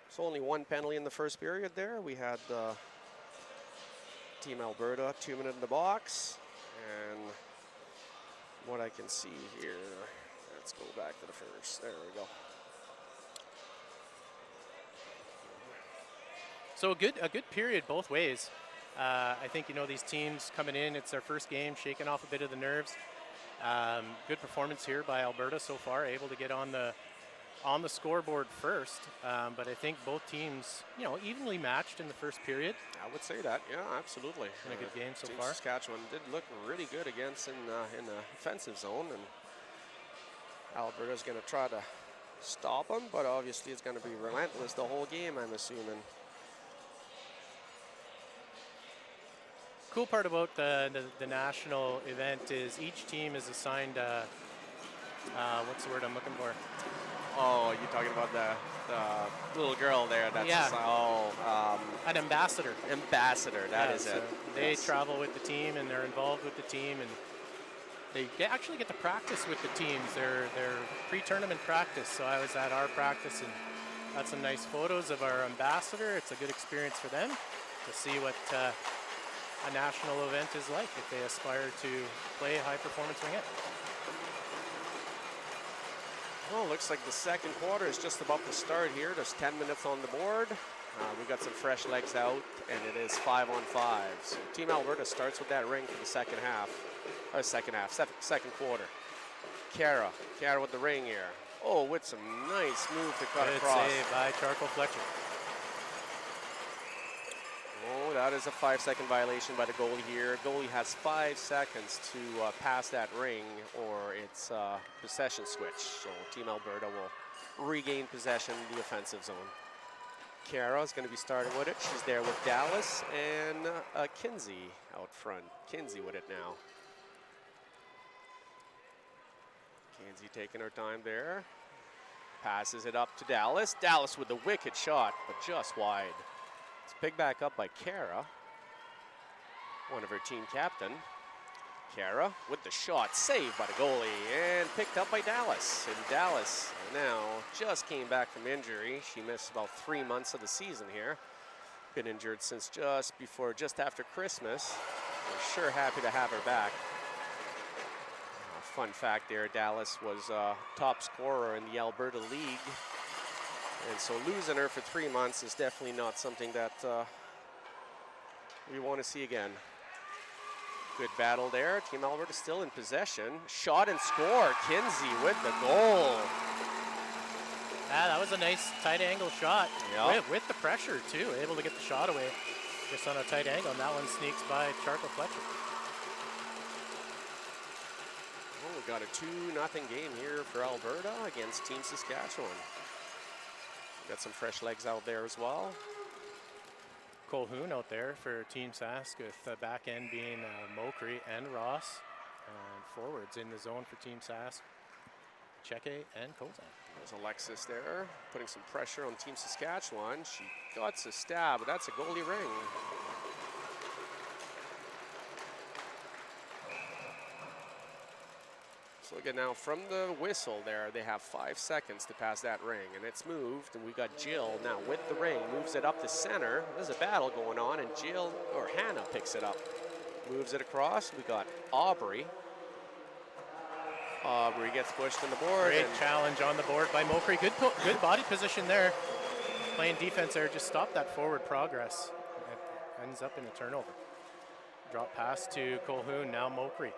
So only 1 penalty in the first period there. We had Team Alberta 2 minutes in the box. And what I can see here, let's go back to the first. There we go. So a good period both ways. I think, you know, these teams coming in, it's their first game, shaking off a bit of the nerves. Good performance here by Alberta so far, able to get on the scoreboard first. But I think both teams, you know, evenly matched in the first period. I would say that, yeah, absolutely. In a good game so Team far. Saskatchewan did look really good against in the offensive zone, and Alberta's going to try to stop them, but obviously it's going to be relentless the whole game, I'm assuming. Cool part about the national event is each team is assigned what's the word I'm looking for? Oh, you're talking about the little girl there. That's an ambassador. Ambassador, that is it. They travel with the team and they're involved with the team, and they actually get to practice with the teams. They're pre-tournament practice. So I was at our practice and got some nice photos of our ambassador. It's a good experience for them to see what a national event is like if they aspire to play high performance ringette. Well, looks like the second quarter is just about to start here. There's 10 minutes on the board. We've got some fresh legs out, and it is 5-on-5. So Team Alberta starts with that ring for the second quarter. Kara with the ring here. Oh, with some nice move to cut across. Good save by Charcoal Fletcher. Oh, that is a 5-second violation by the goalie here. Goalie has 5 seconds to pass that ring, or it's possession switch. So Team Alberta will regain possession in the offensive zone. Kara is going to be starting with it. She's there with Dallas and Kinsey out front. Kinsey with it now. Kinsey taking her time there. Passes it up to Dallas. Dallas with the wicked shot, but just wide. It's picked back up by Kara, one of her team captain. Kara with the shot, saved by the goalie, and picked up by Dallas. And Dallas now just came back from injury. She missed about 3 months of the season here. Been injured since just after Christmas. We're sure happy to have her back. Fun fact there, Dallas was top scorer in the Alberta League. And so losing her for 3 months is definitely not something that we want to see again. Good battle there. Team Alberta still in possession. Shot and score. Kinsey with the goal. Yeah, that was a nice tight angle shot. Yep. With the pressure too. Able to get the shot away just on a tight angle. And that one sneaks by Charcoal Fletcher. Well, we got a 2-0 game here for Alberta against Team Saskatchewan. Got some fresh legs out there as well. Colquhoun out there for Team Sask, with the back end being Mokri and Ross. And forwards in the zone for Team Sask, Cheke and Kozan. There's Alexis there, putting some pressure on Team Saskatchewan. She got a stab, but that's a goalie ring. So again, now from the whistle there, they have 5 seconds to pass that ring, and it's moved, and we got Jill now with the ring, moves it up to center. There's a battle going on, and Hannah picks it up, moves it across. We got Aubrey. Aubrey gets pushed on the board. Great challenge on the board by Mokri. Good body position there. Playing defense there, just stop that forward progress. It ends up in a turnover. Drop pass to Colquhoun, now Mokri.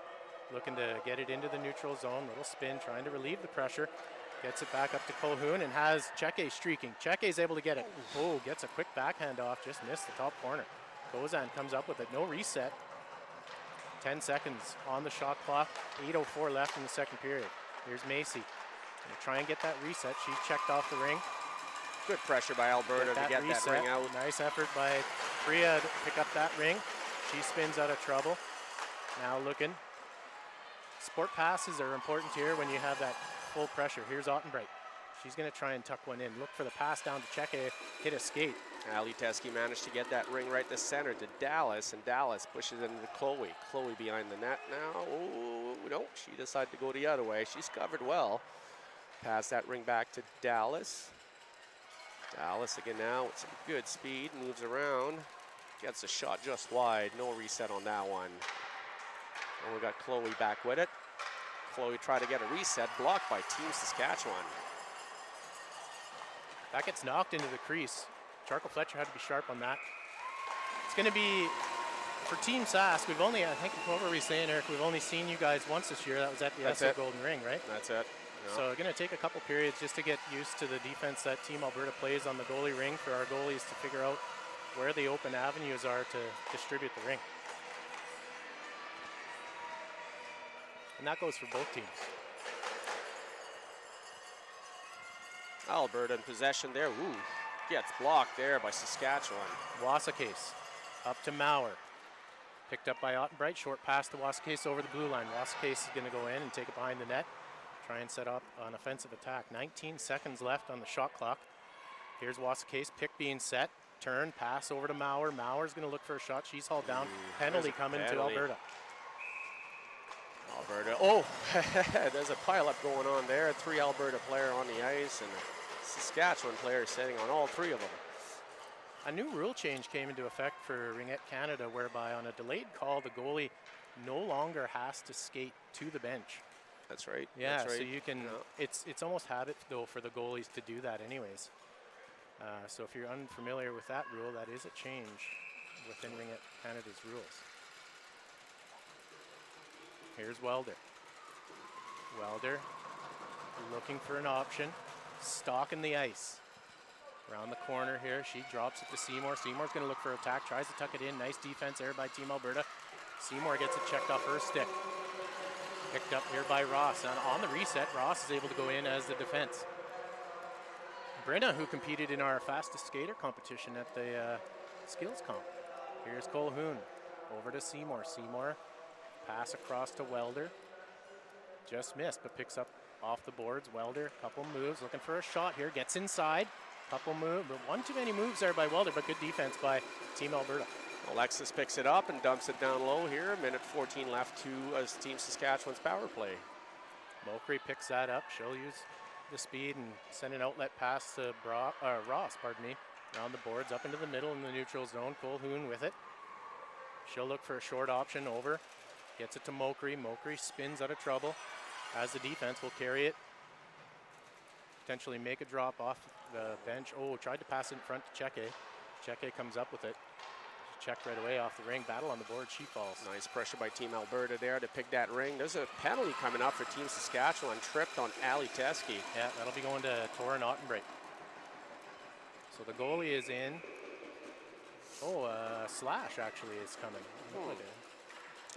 Looking to get it into the neutral zone. Little spin, trying to relieve the pressure. Gets it back up to Colhoun and has Cheke streaking. Cheke's able to get it. Oh, gets a quick backhand off, just missed the top corner. Gozan comes up with it, no reset. 10 seconds on the shot clock, 8:04 left in the second period. Here's Macy. Gonna try and get that reset. She's checked off the ring. Good pressure by Alberta to get that ring out. Nice effort by Priya to pick up that ring. She spins out of trouble. Now looking. Sport passes are important here when you have that full pressure. Here's Ottenbright. She's going to try and tuck one in. Look for the pass down to Cheke, hit a skate. Ali Teske managed to get that ring right to center to Dallas, and Dallas pushes it into Chloe. Chloe behind the net now. Oh, no, she decided to go the other way. She's covered well. Pass that ring back to Dallas. Dallas again now with some good speed, moves around. Gets a shot just wide, no reset on that one. And we got Chloe back with it. Chloe tried to get a reset, blocked by Team Saskatchewan. That gets knocked into the crease. Charco Fletcher had to be sharp on that. It's going to be, for Team Sask, we've only, I think, what were we saying, Eric? We've only seen you guys once this year. That was at the SO Golden Ring, right? That's it. Yeah. So going to take a couple periods just to get used to the defense that Team Alberta plays on the goalie ring for our goalies to figure out where the open avenues are to distribute the ring. And that goes for both teams. Alberta in possession there. Ooh, gets blocked there by Saskatchewan. Wasakase up to Maurer. Picked up by Ottenbright. Short pass to Wasakase over the blue line. Wasakase is going to go in and take it behind the net. Try and set up an offensive attack. 19 seconds left on the shot clock. Here's Wasakase. Pick being set. Turn, pass over to Maurer. Maurer's going to look for a shot. She's hauled down. Penalty coming to Alberta. Alberta. Oh, there's a pileup going on there. 3 Alberta player on the ice and a Saskatchewan player sitting on all 3 of them. A new rule change came into effect for Ringette Canada, whereby on a delayed call, the goalie no longer has to skate to the bench. That's right. Yeah, that's right. So you can. Yeah. It's almost habit though for the goalies to do that, anyways. So if you're unfamiliar with that rule, that is a change within Ringette Canada's rules. Here's Welder. Welder looking for an option, stalking the ice. Around the corner here, she drops it to Seymour. Seymour's going to look for attack, tries to tuck it in. Nice defense there by Team Alberta. Seymour gets it checked off her stick. Picked up here by Ross. And on the reset, Ross is able to go in as the defense. Brenna, who competed in our fastest skater competition at the skills comp. Here's Colhoun. Over to Seymour. Seymour, pass across to Welder. Just missed, but picks up off the boards. Welder, couple moves, looking for a shot here. Gets inside. Couple moves, but one too many moves there by Welder, but good defense by Team Alberta. Alexis picks it up and dumps it down low here. Minute 14 left to Team Saskatchewan's power play. Mokry picks that up. She'll use the speed and send an outlet pass to Ross, around the boards, up into the middle in the neutral zone. Colhoun with it. She'll look for a short option over. Gets it to Mokry. Mokry spins out of trouble as the defense will carry it. Potentially make a drop off the bench. Oh, tried to pass it in front to Cheke. Cheke comes up with it. Checked right away off the ring. Battle on the board. She falls. Nice pressure by Team Alberta there to pick that ring. There's a penalty coming up for Team Saskatchewan. Tripped on Ali Teske. Yeah, that'll be going to Torin Ottenbright. So the goalie is in. Oh, Slash actually is coming.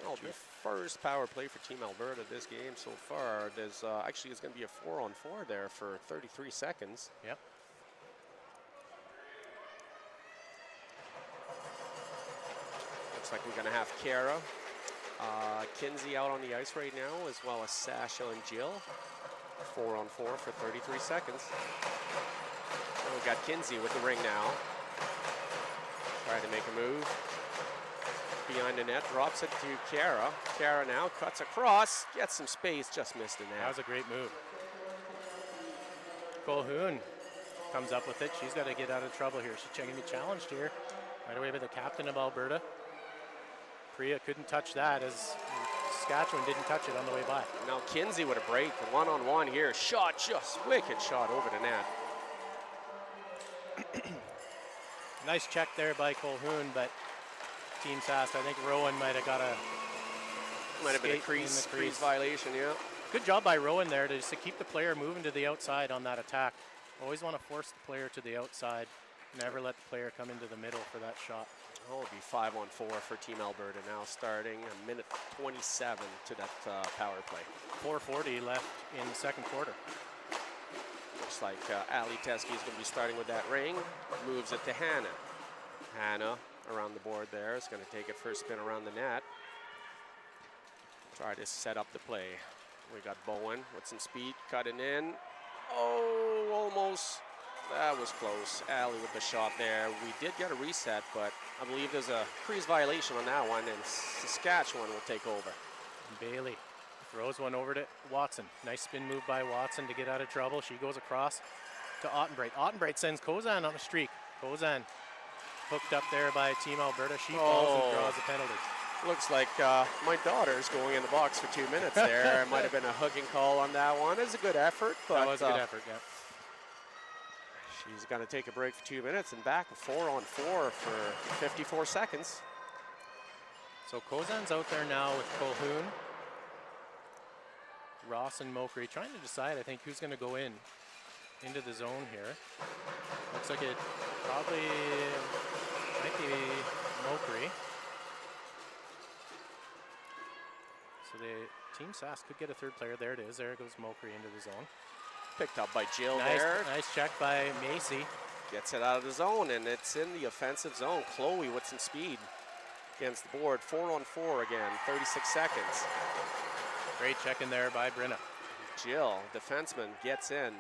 Oh, the first power play for Team Alberta this game so far. There's actually it's going to be a 4-on-4 there for 33 seconds. Yep. Looks like we're going to have Kara, Kinsey out on the ice right now, as well as Sasha and Jill. 4-on-4 for 33 seconds. Oh, we got Kinsey with the ring now. Trying to make a move. Behind the net, drops it to Kara. Kara now cuts across, gets some space, just missed the net. That was a great move. Colhoun comes up with it. She's got to get out of trouble here. She's going to be challenged here right away by the captain of Alberta. Priya couldn't touch that as Saskatchewan didn't touch it on the way by. Now Kinsey with a break, one-on-one here. Shot, just wicked shot over the net. Nice check there by Colhoun, but Team Sask, I think Rowan might have got a been a crease violation, yeah. Good job by Rowan there to keep the player moving to the outside on that attack. Always want to force the player to the outside. Never let the player come into the middle for that shot. Oh, it'll be 5-on-4 for Team Alberta now, starting a minute 27 to that power play. 4:40 left in the second quarter. Looks like Ali Teskey is going to be starting with that ring. Moves it to Hannah. Hannah around the board there is going to take it for a spin around the net. Try to set up the play. We got Bowen with some speed, cutting in. Oh, almost. That was close. Ali with the shot there. We did get a reset, but I believe there's a crease violation on that one, and Saskatchewan will take over. Bailey throws one over to Watson. Nice spin move by Watson to get out of trouble. She goes across to Ottenbreit. Ottenbreit sends Kozan on a streak. Kozan hooked up there by Team Alberta. She falls and draws a penalty. Looks like my daughter's going in the box for 2 minutes there. It might have been a hooking call on that one. It's a good effort, but that was a good effort, yeah. She's going to take a break for 2 minutes and back 4-on-4 for 54 seconds. So Kozan's out there now with Colquhoun, Ross and Mokri, trying to decide, I think, who's going to go into the zone here. Looks like it probably might be Mokri. So the Team Sask could get a third player. There it is. There goes Mokri into the zone. Picked up by Jill there. Nice check by Macy. Gets it out of the zone, and it's in the offensive zone. Chloe with some speed against the board. 4-on-4 again, 36 seconds. Great check in there by Brenna. Jill, defenseman, gets in.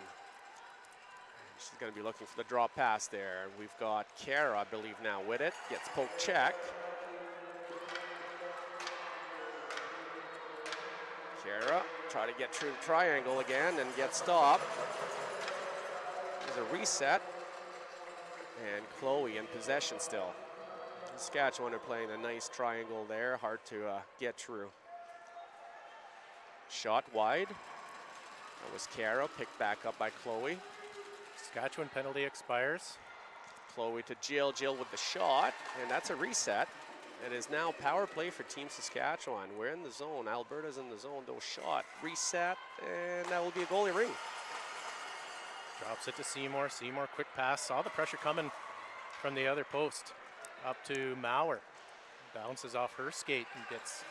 She's going to be looking for the drop pass there. We've got Kara, I believe, now with it. Gets poke check. Kara, try to get through the triangle again and get stopped. There's a reset. And Chloe in possession still. Saskatchewan are playing a nice triangle there, hard to get through. Shot wide. That was Kara, picked back up by Chloe. Saskatchewan penalty expires. Chloe to Jill, Jill with the shot, and that's a reset. It is now power play for Team Saskatchewan. We're in the zone, Alberta's in the zone, no shot, reset, and that will be a goalie ring. Drops it to Seymour. Seymour, quick pass. Saw the pressure coming from the other post. Up to Maurer. Bounces off her skate and gets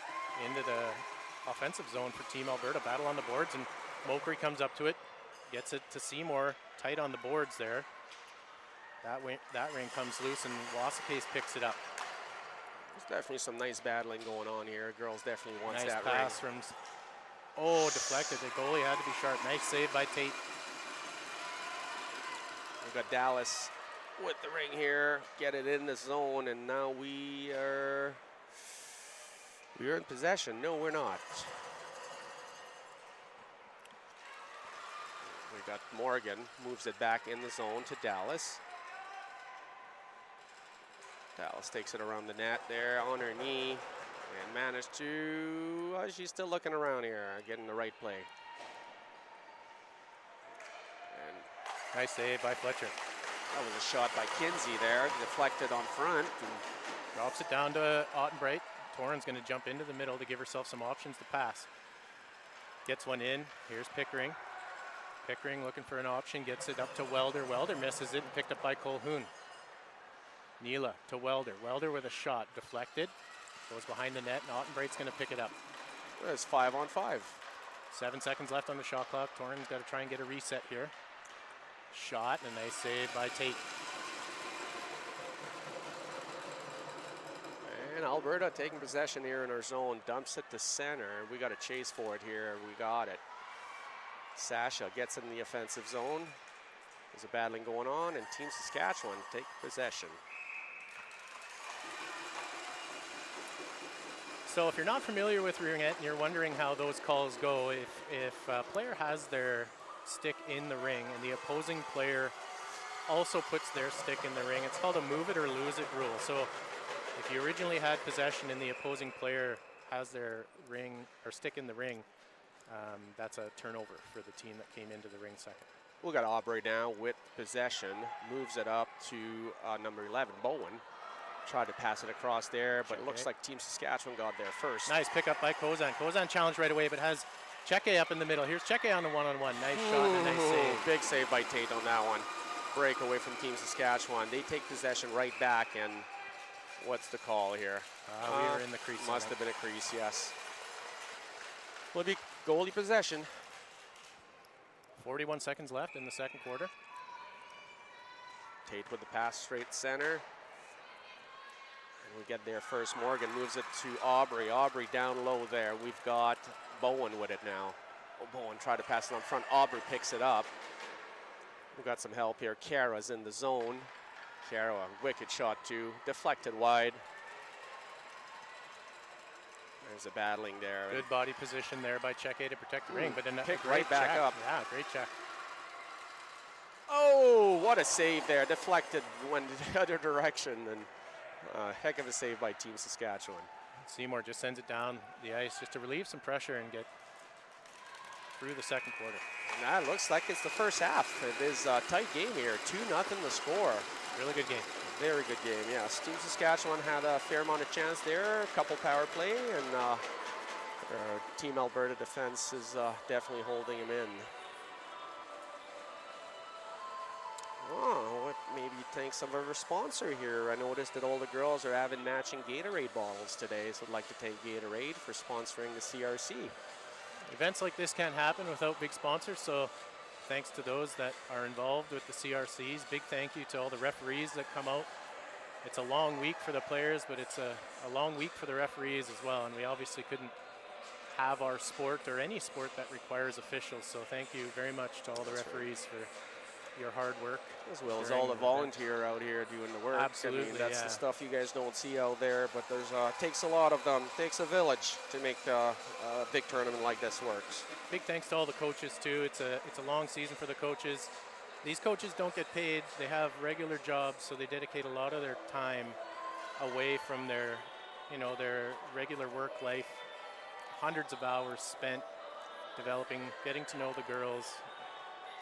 into the offensive zone for Team Alberta. Battle on the boards, and Mokri comes up to it. Gets it to Seymour. Tight on the boards there. That ring comes loose, and Wasakace picks it up. There's definitely some nice battling going on here. Girls definitely wants nice that pass ring. Deflected. The goalie had to be sharp. Nice save by Tate. We've got Dallas with the ring here, get it in the zone, and now we are in possession. No, we're not. We got Morgan, moves it back in the zone to Dallas. Dallas takes it around the net there on her knee and managed to, she's still looking around here, getting the right play. And nice save by Fletcher. That was a shot by Kinsey there, deflected on front. And drops it down to Ottenbreit. Torren's going to jump into the middle to give herself some options to pass. Gets one in. Here's Pickering. Pickering looking for an option, gets it up to Welder. Welder misses it and picked up by Colquhoun. Neela to Welder. Welder with a shot, deflected. Goes behind the net, and Ottenbreit's going to pick it up. It's 5-on-5. 7 seconds left on the shot clock. Torren's got to try and get a reset here. Shot, and a nice save by Tate. And Alberta taking possession here in our zone, dumps it to center. We got to chase for it here. We got it. Sasha gets in the offensive zone. There's a battling going on, and Team Saskatchewan take possession. So if you're not familiar with Ringette and you're wondering how those calls go, if a player has their stick in the ring and the opposing player also puts their stick in the ring, it's called a move it or lose it rule. So if you originally had possession and the opposing player has their ring or stick in the ring, that's a turnover for the team that came into the ring second. We've got Aubrey now with possession, moves it up to number 11, Bowen. Tried to pass it across there, but it looks like Team Saskatchewan got there first. Nice pickup by Kozan. Kozan challenged right away, but has Cheke up in the middle. Here's Cheke on the one-on-one. Nice shot and a nice save. Big save by Tate on that one. Break away from Team Saskatchewan. They take possession right back, and what's the call here? We were in the crease. Must have been a crease, yes. Will be goalie possession. 41 seconds left in the second quarter. Tate with the pass straight center. And we get there first. Morgan moves it to Aubrey. Aubrey down low there. We've got Bowen with it now. Oh, Bowen tried to pass it on front. Aubrey picks it up. We've got some help here. Kara's in the zone. Kara, a wicked shot too. Deflected wide. There's a battling there. Good body position there by Cheke to protect the ring, but then pick right back up. Yeah, great check. Oh, what a save there. Deflected, went the other direction, and a heck of a save by Team Saskatchewan. Seymour just sends it down the ice just to relieve some pressure and get through the second quarter. And that looks like it's the first half. It is a tight game here. 2-0 the score. Really good game. Very good game, yes. Team Saskatchewan had a fair amount of chance there, a couple power play, and Team Alberta defense is definitely holding him in. Oh, maybe thanks some of our sponsor here. I noticed that all the girls are having matching Gatorade bottles today, so I'd like to thank Gatorade for sponsoring the CRC. Events like this can't happen without big sponsors, so thanks to those that are involved with the CRCs. Big thank you to all the referees that come out. It's a long week for the players, but it's a long week for the referees as well, and we obviously couldn't have our sport or any sport that requires officials, so thank you very much to all the referees for your hard work. As well as all the volunteer out here doing the work. Absolutely, I mean, that's the stuff you guys don't see out there, but there's takes a lot of them. Takes a village to make a big tournament like this works. Big thanks to all the coaches too. It's a long season for the coaches. These coaches don't get paid. They have regular jobs, so they dedicate a lot of their time away from their regular work life. Hundreds of hours spent developing, getting to know the girls.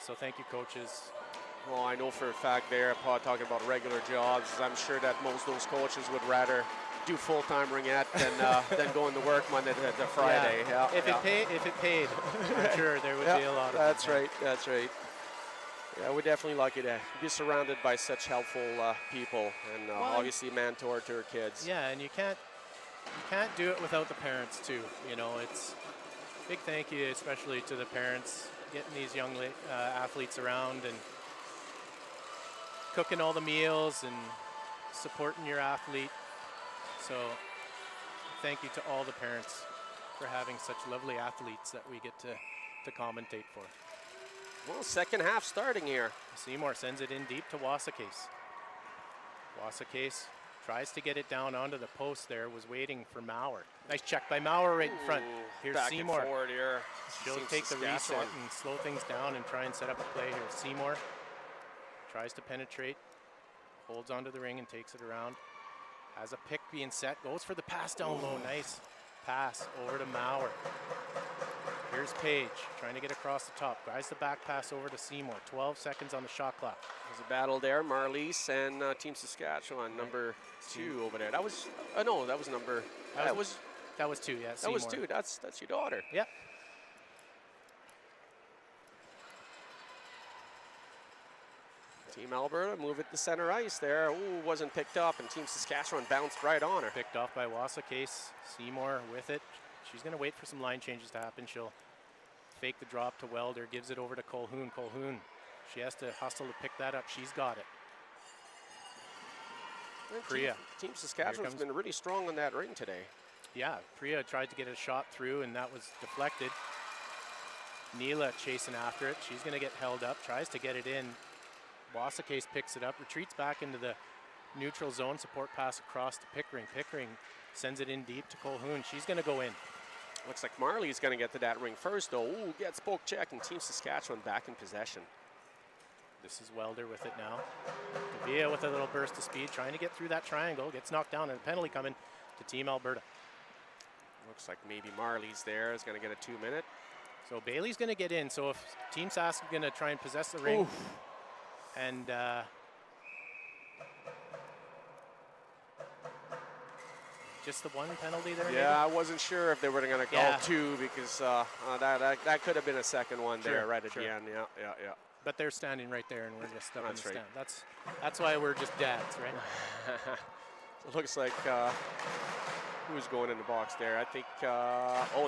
So thank you, coaches. Well, I know for a fact there, Paul, talking about regular jobs, I'm sure that most of those coaches would rather do full-time ringette than going to work Monday to Friday. Yeah. If it paid, I'm sure there would be a lot of That's right. Yeah, we're definitely lucky to be surrounded by such helpful people, and obviously mentor to our kids. Yeah, and you can't do it without the parents too. You know, it's big thank you, especially to the parents getting these young athletes around and cooking all the meals and supporting your athlete. So thank you to all the parents for having such lovely athletes that we get to commentate for. Well, second half starting here. Seymour sends it in deep to Wasakase. Wasakase tries to get it down onto the post there, was waiting for Maurer. Nice check by Maurer right in front. Here's back Seymour. And forward here. She'll take the reset and slow things down and try and set up a play here. Seymour tries to penetrate, holds onto the ring and takes it around. Has a pick being set, goes for the pass down low. Nice pass over to Maurer. Here's Page trying to get across the top. Guys the back pass over to Seymour. 12 seconds on the shot clock. There's a battle there. Marlies and Team Saskatchewan, number 2 over there. That was, no, that was number, that was 2, yeah, That Seymour. was 2, that's your daughter. Yep. Team Alberta move it to center ice there. Ooh, wasn't picked up, and Team Saskatchewan bounced right on her. Picked off by Wasakase. Seymour with it. She's going to wait for some line changes to happen. She'll fake the drop to Welder, gives it over to Colhoun. Colhoun, she has to hustle to pick that up. She's got it. Priya. Team Saskatchewan's been really strong on that ring today. Yeah, Priya tried to get a shot through, and that was deflected. Neela chasing after it. She's going to get held up, tries to get it in. Wasakase picks it up, retreats back into the neutral zone, support pass across to Pickering. Pickering sends it in deep to Colhoun. She's going to go in. Looks like Marley's going to get to that ring first, though. Ooh, gets poke check, and Team Saskatchewan back in possession. This is Welder with it now. Davia with a little burst of speed, trying to get through that triangle. Gets knocked down, and a penalty coming to Team Alberta. Looks like maybe Marley's there is going to get a 2-minute. So Bailey's going to get in. So if Team Sask is going to try and possess the ring, and just the one penalty there? Yeah, maybe? I wasn't sure if they were going to call 2 because that could have been a second one there right at the end. Yeah. But they're standing right there, and we're just up in the right. stand. That's why we're just dads, right? It looks like who's going in the box there? I think,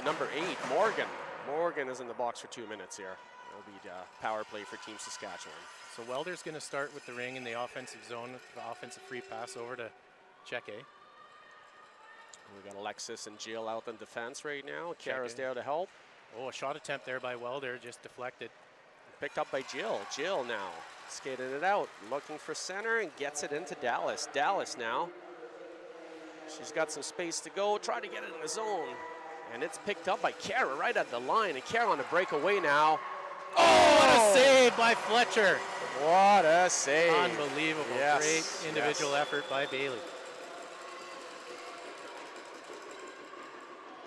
number 8, Morgan. Morgan is in the box for 2 minutes here. That'll be power play for Team Saskatchewan. So Welder's going to start with the ring in the offensive zone, the offensive free pass over to Cheke. We got Alexis and Jill out in defense right now. Kara's there to help. Oh, a shot attempt there by Welder, just deflected. Picked up by Jill. Jill now skating it out, looking for center and gets it into Dallas. Dallas now. She's got some space to go, try to get it in the zone. And it's picked up by Kara right at the line. And Kara on the breakaway now. Oh, what a save by Fletcher. What a save. Unbelievable. Great individual effort by Bailey.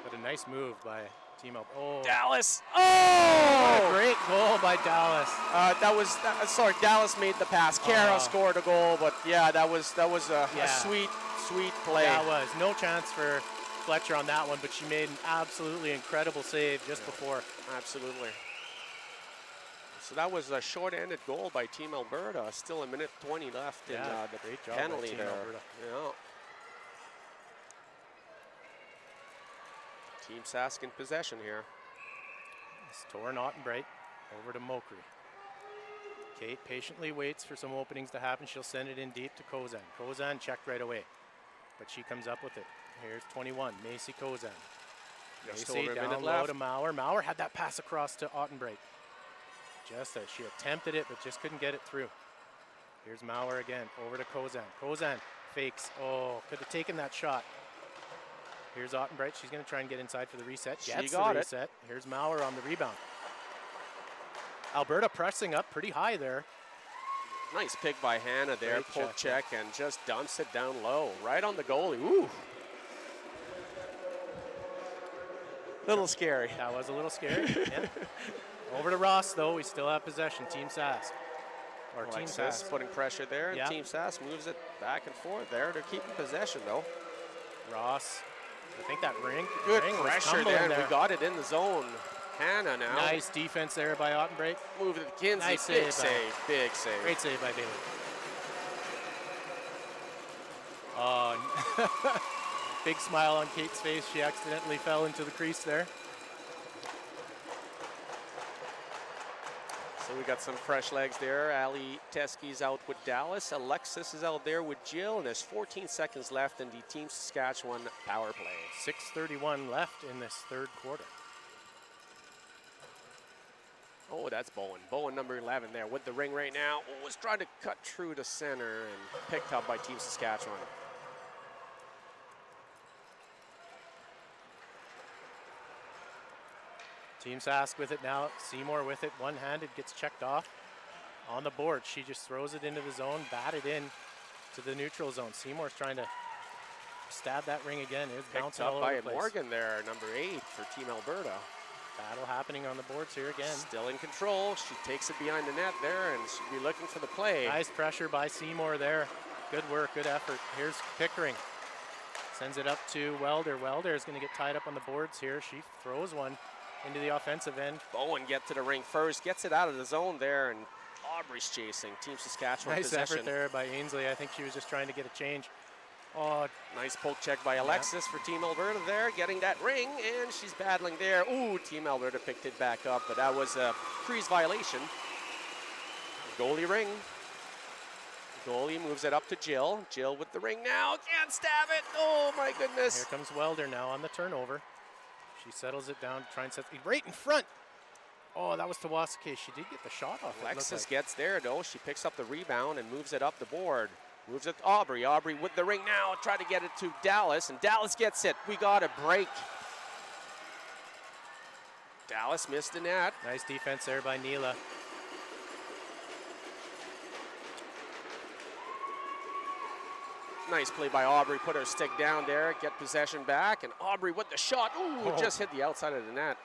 But a nice move by Team Alberta. Oh. Dallas. Oh! Great goal by Dallas. Dallas made the pass. Kara scored a goal, but yeah, that was a sweet play. Yeah, it was. No chance for Fletcher on that one, but she made an absolutely incredible save just before. Absolutely. So that was a short-handed goal by Team Alberta. Still a minute 20 left in the great job penalty by Team there. Alberta. Yeah. Team Sask in possession here. It's Torn Ottenbright over to Mokri. Kate patiently waits for some openings to happen. She'll send it in deep to Kozan. Kozan checked right away, but she comes up with it. Here's 21, Macy Kozan. Macy down low to Maurer. Maurer had that pass across to Ottenbright. Just as she attempted it, but just couldn't get it through. Here's Maurer again, over to Kozan. Kozan fakes. Oh, could have taken that shot. Here's Ottenbright. She's going to try and get inside for the reset. Gets the reset. Here's Maurer on the rebound. Alberta pressing up pretty high there. Nice pick by Hannah there. Poke check and just dumps it down low. Right on the goalie. Ooh. Little scary. That was a little scary. Yeah. Over to Ross, though. We still have possession. Team Sask. Or Team Sask. Putting pressure there. And Team Sask moves it back and forth there. They're keeping possession, though. Ross. I think that Rink. Good pressure there. We got it in the zone. Hannah now. Nice defense there by Ottenbright. Move it to Kinsey. Nice big save. Big save. Great save by Bailey. Oh, big smile on Kate's face. She accidentally fell into the crease there. So we got some fresh legs there. Ali Teskey's out with Dallas. Alexis is out there with Jill, and there's 14 seconds left in the Team Saskatchewan power play. 6:31 left in this third quarter. Oh, that's Bowen. Bowen, number 11 there with the ring right now. Oh, was trying to cut through to center and picked up by Team Saskatchewan. Team Sask with it now. Seymour with it. One-handed, gets checked off. On the board, she just throws it into the zone, batted in to the neutral zone. Seymour's trying to stab that ring again. It's bounced all over the place. Morgan there, number 8 for Team Alberta. Battle happening on the boards here again. Still in control. She takes it behind the net there, and she'll be looking for the play. Nice pressure by Seymour there. Good work, good effort. Here's Pickering. Sends it up to Welder. Welder is going to get tied up on the boards here. She throws one into the offensive end. Bowen gets to the ring first, gets it out of the zone there, and Aubrey's chasing. Team Saskatchewan nice possession. Effort there by Ainsley. I think she was just trying to get a change. Oh, nice poke check by Alexis for Team Alberta there, getting that ring, and she's battling there. Ooh, Team Alberta picked it back up, but that was a crease violation. Goalie ring. Goalie moves it up to Jill. Jill with the ring now, can't stab it. Oh my goodness. Here comes Welder now on the turnover. She settles it down, try and set it right in front. Oh, that was Tawasaki. She did get the shot off. Alexis gets there though. She picks up the rebound and moves it up the board. Moves it to Aubrey. Aubrey with the ring now. Try to get it to Dallas, and Dallas gets it. We got a break. Dallas missed the net. Nice defense there by Neela. Nice play by Aubrey. Put her stick down there. Get possession back, and Aubrey with the shot. Ooh, just hit the outside of the net.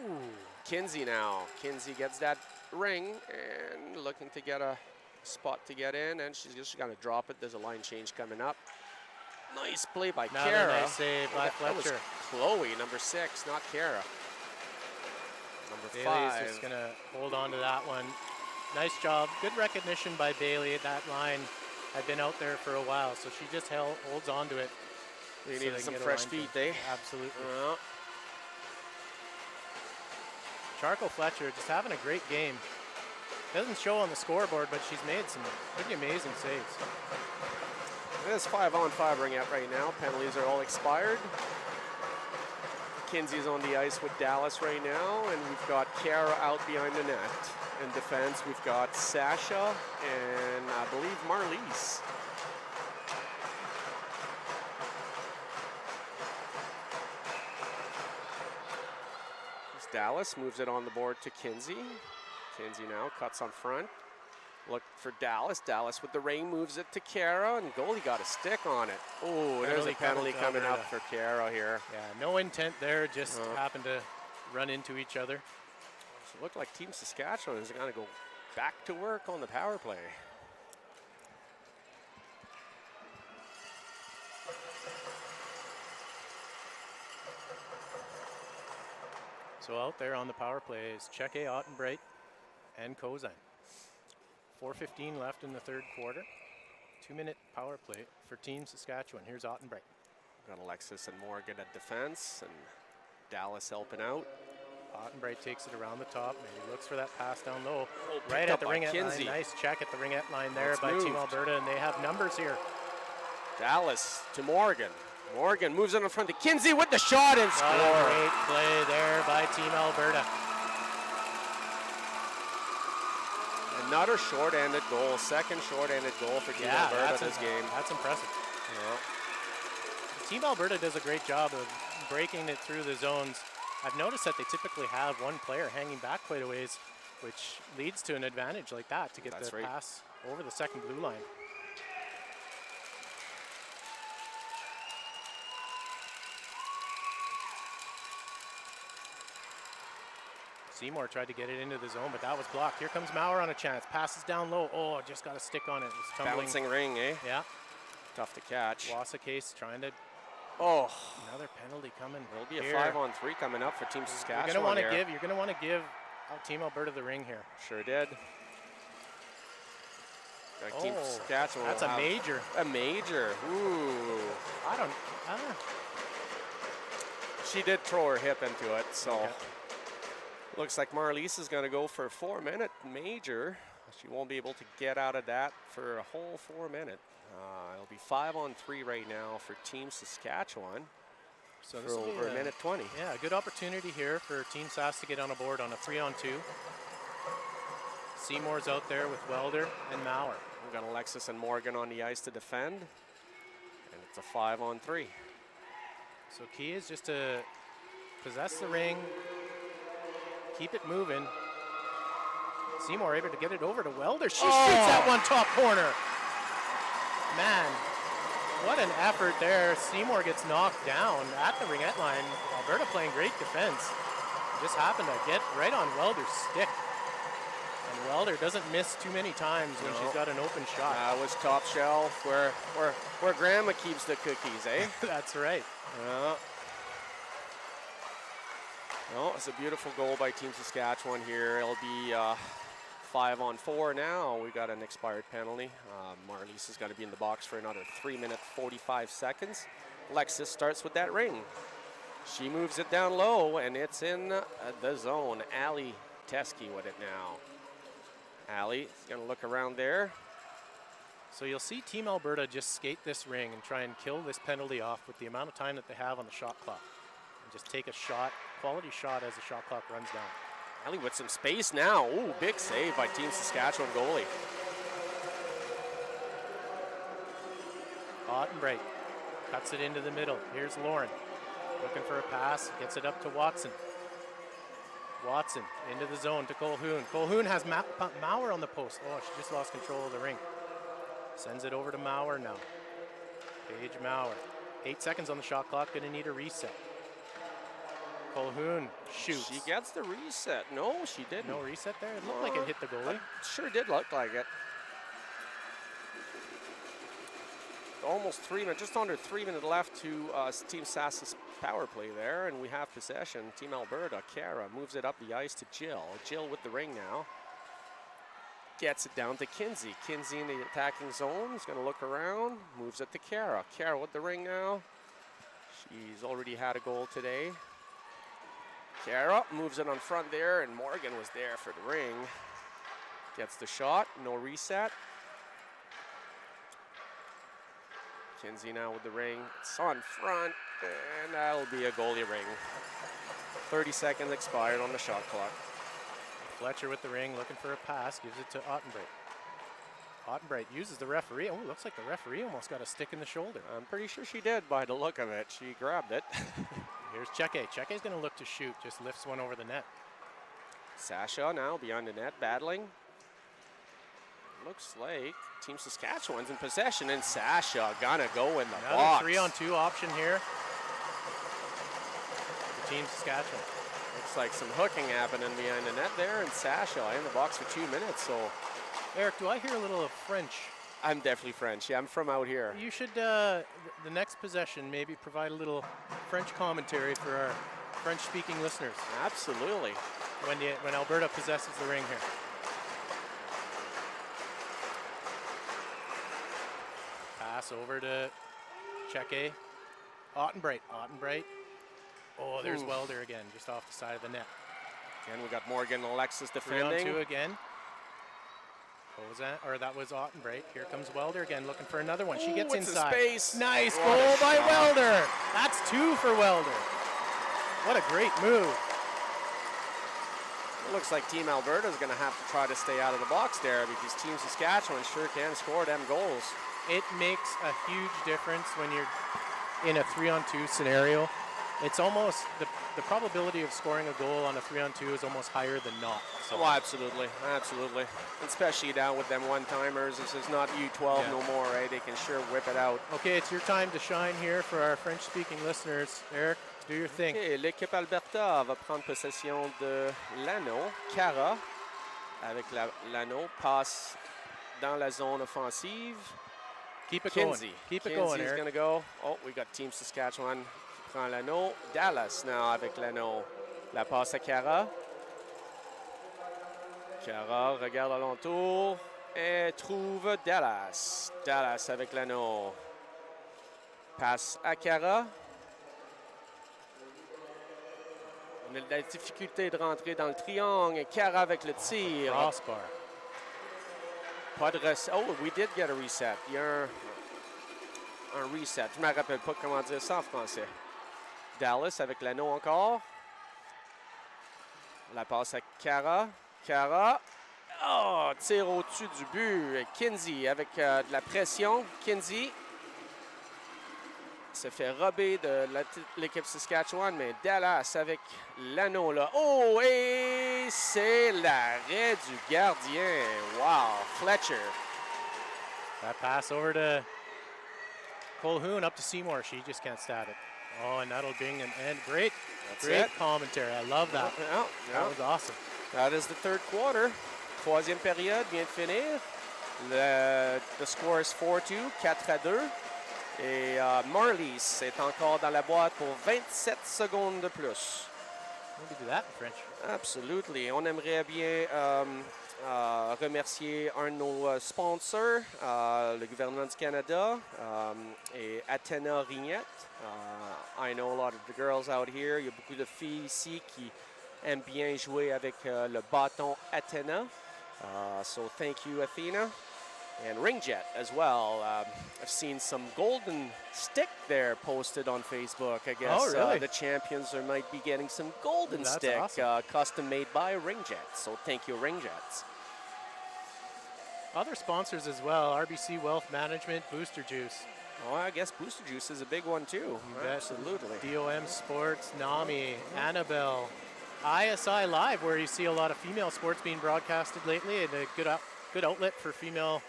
Ooh. Kinsey now. Kinsey gets that ring and looking to get a spot to get in, and she's just going to drop it. There's a line change coming up. Nice play by Another Kara. nice save by Fletcher. That was Chloe, number 6, not Kara. Number Bailey's 5. just going to hold on to that one. Nice job. Good recognition by Bailey. That line had been out there for a while, so she just holds on to it. They needed some fresh feet, eh? Absolutely. Charco Fletcher just having a great game. Doesn't show on the scoreboard, but she's made some pretty amazing saves. It is 5-on-5 ringette right now. Penalties are all expired. Kinsey's on the ice with Dallas right now, and we've got Kara out behind the net. In defense, we've got Sasha and I believe Marliese. Dallas moves it on the board to Kinsey. Kinsey now cuts on front. Look for Dallas. Dallas with the ring moves it to Kara, and goalie got a stick on it. Oh, there's a penalty coming up for Kara here. Yeah, no intent there, just happened to run into each other. So it looked like Team Saskatchewan is going to go back to work on the power play. So out there on the power play is Cheke, Ottenbright, and Kozine. 4:15 left in the third quarter. 2-minute power play for Team Saskatchewan. Here's Ottenbright. Got Alexis and Morgan at defense, and Dallas helping out. Ottenbright takes it around the top. Maybe looks for that pass down low. Right at the ringette line. Nice check at the ringette line there by Team Alberta, and they have numbers here. Dallas to Morgan. Morgan moves in front to Kinsey with the shot and score. Great play there by Team Alberta. Another short-handed goal, second short-handed goal for Team Alberta this game. That's impressive. Yeah. Team Alberta does a great job of breaking it through the zones. I've noticed that they typically have one player hanging back quite a ways, which leads to an advantage like that to get pass over the second blue line. Seymour tried to get it into the zone, but that was blocked. Here comes Maurer on a chance. Passes down low. Oh, just got a stick on it. It's tumbling. Bouncing ring, eh? Yeah. Tough to catch. Wassa Case trying to. Oh. Another penalty coming. There'll be a 5-on-3 coming up for Team Saskatchewan. You're gonna want to give Team Alberta the ring here. Sure did. Team Saskatchewan. That's a major. A major. Ooh. I don't. She did throw her hip into it, so. Okay. Looks like Marliese is going to go for a 4-minute major. She won't be able to get out of that for a whole 4-minute. It'll be 5-on-3 right now for Team Saskatchewan. So this will be over a minute 20. Yeah, a good opportunity here for Team Sask to get on a board on a 3-on-2. Seymour's out there with Welder and Maurer. We've got Alexis and Morgan on the ice to defend. And it's a 5-on-3. So key is just to possess the ring, keep it moving. Seymour able to get it over to Welder. She shoots that one top corner. Man, what an effort there. Seymour gets knocked down at the ringette line. Alberta playing great defense. Just happened to get right on Welder's stick. And Welder doesn't miss too many times when she's got an open shot. That was top shelf where Grandma keeps the cookies, eh? That's right. Well, it's a beautiful goal by Team Saskatchewan here. It'll be 5-on-4 now. We got an expired penalty. Marliese is going to be in the box for another 3-minute 45 seconds. Alexis starts with that ring. She moves it down low, and it's in the zone. Ali Teske with it now. Ali is going to look around there. So you'll see Team Alberta just skate this ring and try and kill this penalty off with the amount of time that they have on the shot clock. And just take a shot, quality shot as the shot clock runs down. Ali with some space now. Ooh, big save by Team Saskatchewan goalie. Ottenbright cuts it into the middle. Here's Lauren looking for a pass, gets it up to Watson. Watson into the zone to Colhoun. Colhoun has Maurer on the post. Oh, she just lost control of the ring. Sends it over to Maurer now. Paige Maurer. 8 seconds on the shot clock, gonna need a reset. Colhoun shoots. She gets the reset. No, she didn't. No reset there? It looked like it hit the goalie. Sure did look like it. almost 3 minutes, just under 3 minutes left to Team Sask's power play there, and we have possession. Team Alberta, Kara moves it up the ice to Jill. Jill with the ring now. Gets it down to Kinsey. Kinsey in the attacking zone. He's going to look around. Moves it to Kara. Kara with the ring now. She's already had a goal today. Kara moves it on front there, and Morgan was there for the ring. Gets the shot. No reset. Kinsey now with the ring. It's on front, and that'll be a goalie ring. 30 seconds expired on the shot clock. Fletcher with the ring, looking for a pass, gives it to Ottenbreit. Ottenbreit uses the referee. Oh, looks like the referee almost got a stick in the shoulder. I'm pretty sure she did by the look of it. She grabbed it. Here's Cheke. Cheke's going to look to shoot, just lifts one over the net. Sasha now beyond the net, battling. Looks like Team Saskatchewan's in possession, and Sasha gonna go in the box. 3-on-2 option here for Team Saskatchewan. Looks like some hooking happening behind the net there, and Sasha in the box for 2 minutes. So, Eric, do I hear a little of French? I'm definitely French. Yeah, I'm from out here. You should, the next possession, maybe provide a little French commentary for our French-speaking listeners. Absolutely. When Alberta possesses the ring here. Pass over to Cheke. Ottenbreit. Oh, there's Welder again, just off the side of the net. And we got Morgan and Alexis defending. 3-on-2 again. What was that? Or that was Ottenbreit. Here comes Welder again, looking for another one. She gets inside. Space. Nice goal by Welder. That's 2 for Welder. What a great move. It looks like Team Alberta is going to have to try to stay out of the box there, because Team Saskatchewan sure can score them goals. It makes a huge difference when you're in a 3-on-2 scenario. It's almost the probability of scoring a goal on a 3-on-2 is almost higher than not. So. Oh, absolutely. Especially now with them one-timers. This is not U12 no more, right? They can sure whip it out. Okay, it's your time to shine here for our French-speaking listeners. Eric, do your thing. Okay, l'équipe Alberta va prendre possession de l'anneau. Cara, avec l'anneau, passe dans la zone offensive. Keep it Kinsey. going. Keep it Kinsey's going, Eric. Going to go. Oh, we got Team Saskatchewan qui prend l'anneau. Dallas now avec l'anneau. La passe à Cara. Cara regarde alentour et trouve Dallas. Dallas avec l'anneau. Passe à Cara. On a de la difficulté de rentrer dans le triangle. Cara avec le tir. Crossbar. Pas de reset. Oh, we did get a reset. Il y a un reset. Je ne me rappelle pas comment dire ça en français. Dallas avec l'anneau encore. La passe à Cara. Cara. Oh, tire au-dessus du but. Kinsey avec de la pression. Kinsey se fait rober de l'équipe Saskatchewan, mais Dallas avec l'anneau là. Oh, et c'est l'arrêt du gardien. Wow, Fletcher. That pass over to Colhoun, up to Seymour. She just can't stab it. Oh, and that'll bring an end. Great commentary. I love that. That was awesome. That is the third quarter. Troisième période vient de finir. The score is 4-2, 4-2. Et Marlies est encore dans la boîte pour 27 secondes de plus. Maybe do that in French. Absolutely. On aimerait bien remercier un de nos sponsors, le gouvernement du Canada et Athena Ringette. I know a lot of the girls out here. Il y a beaucoup de filles ici qui aiment bien jouer avec le bâton Athena. So thank you, Athena. And Ringette as well. I've seen some golden stick there posted on Facebook. I guess oh, really? The champions might be getting some golden stick awesome. custom made by Ringette. So thank you, Ringette. Other sponsors as well, RBC Wealth Management, Booster Juice. Oh, I guess Booster Juice is a big one too. Absolutely. DOM Sports, NAMI, Annabelle, ISI Live, where you see a lot of female sports being broadcasted lately, and a good outlet for female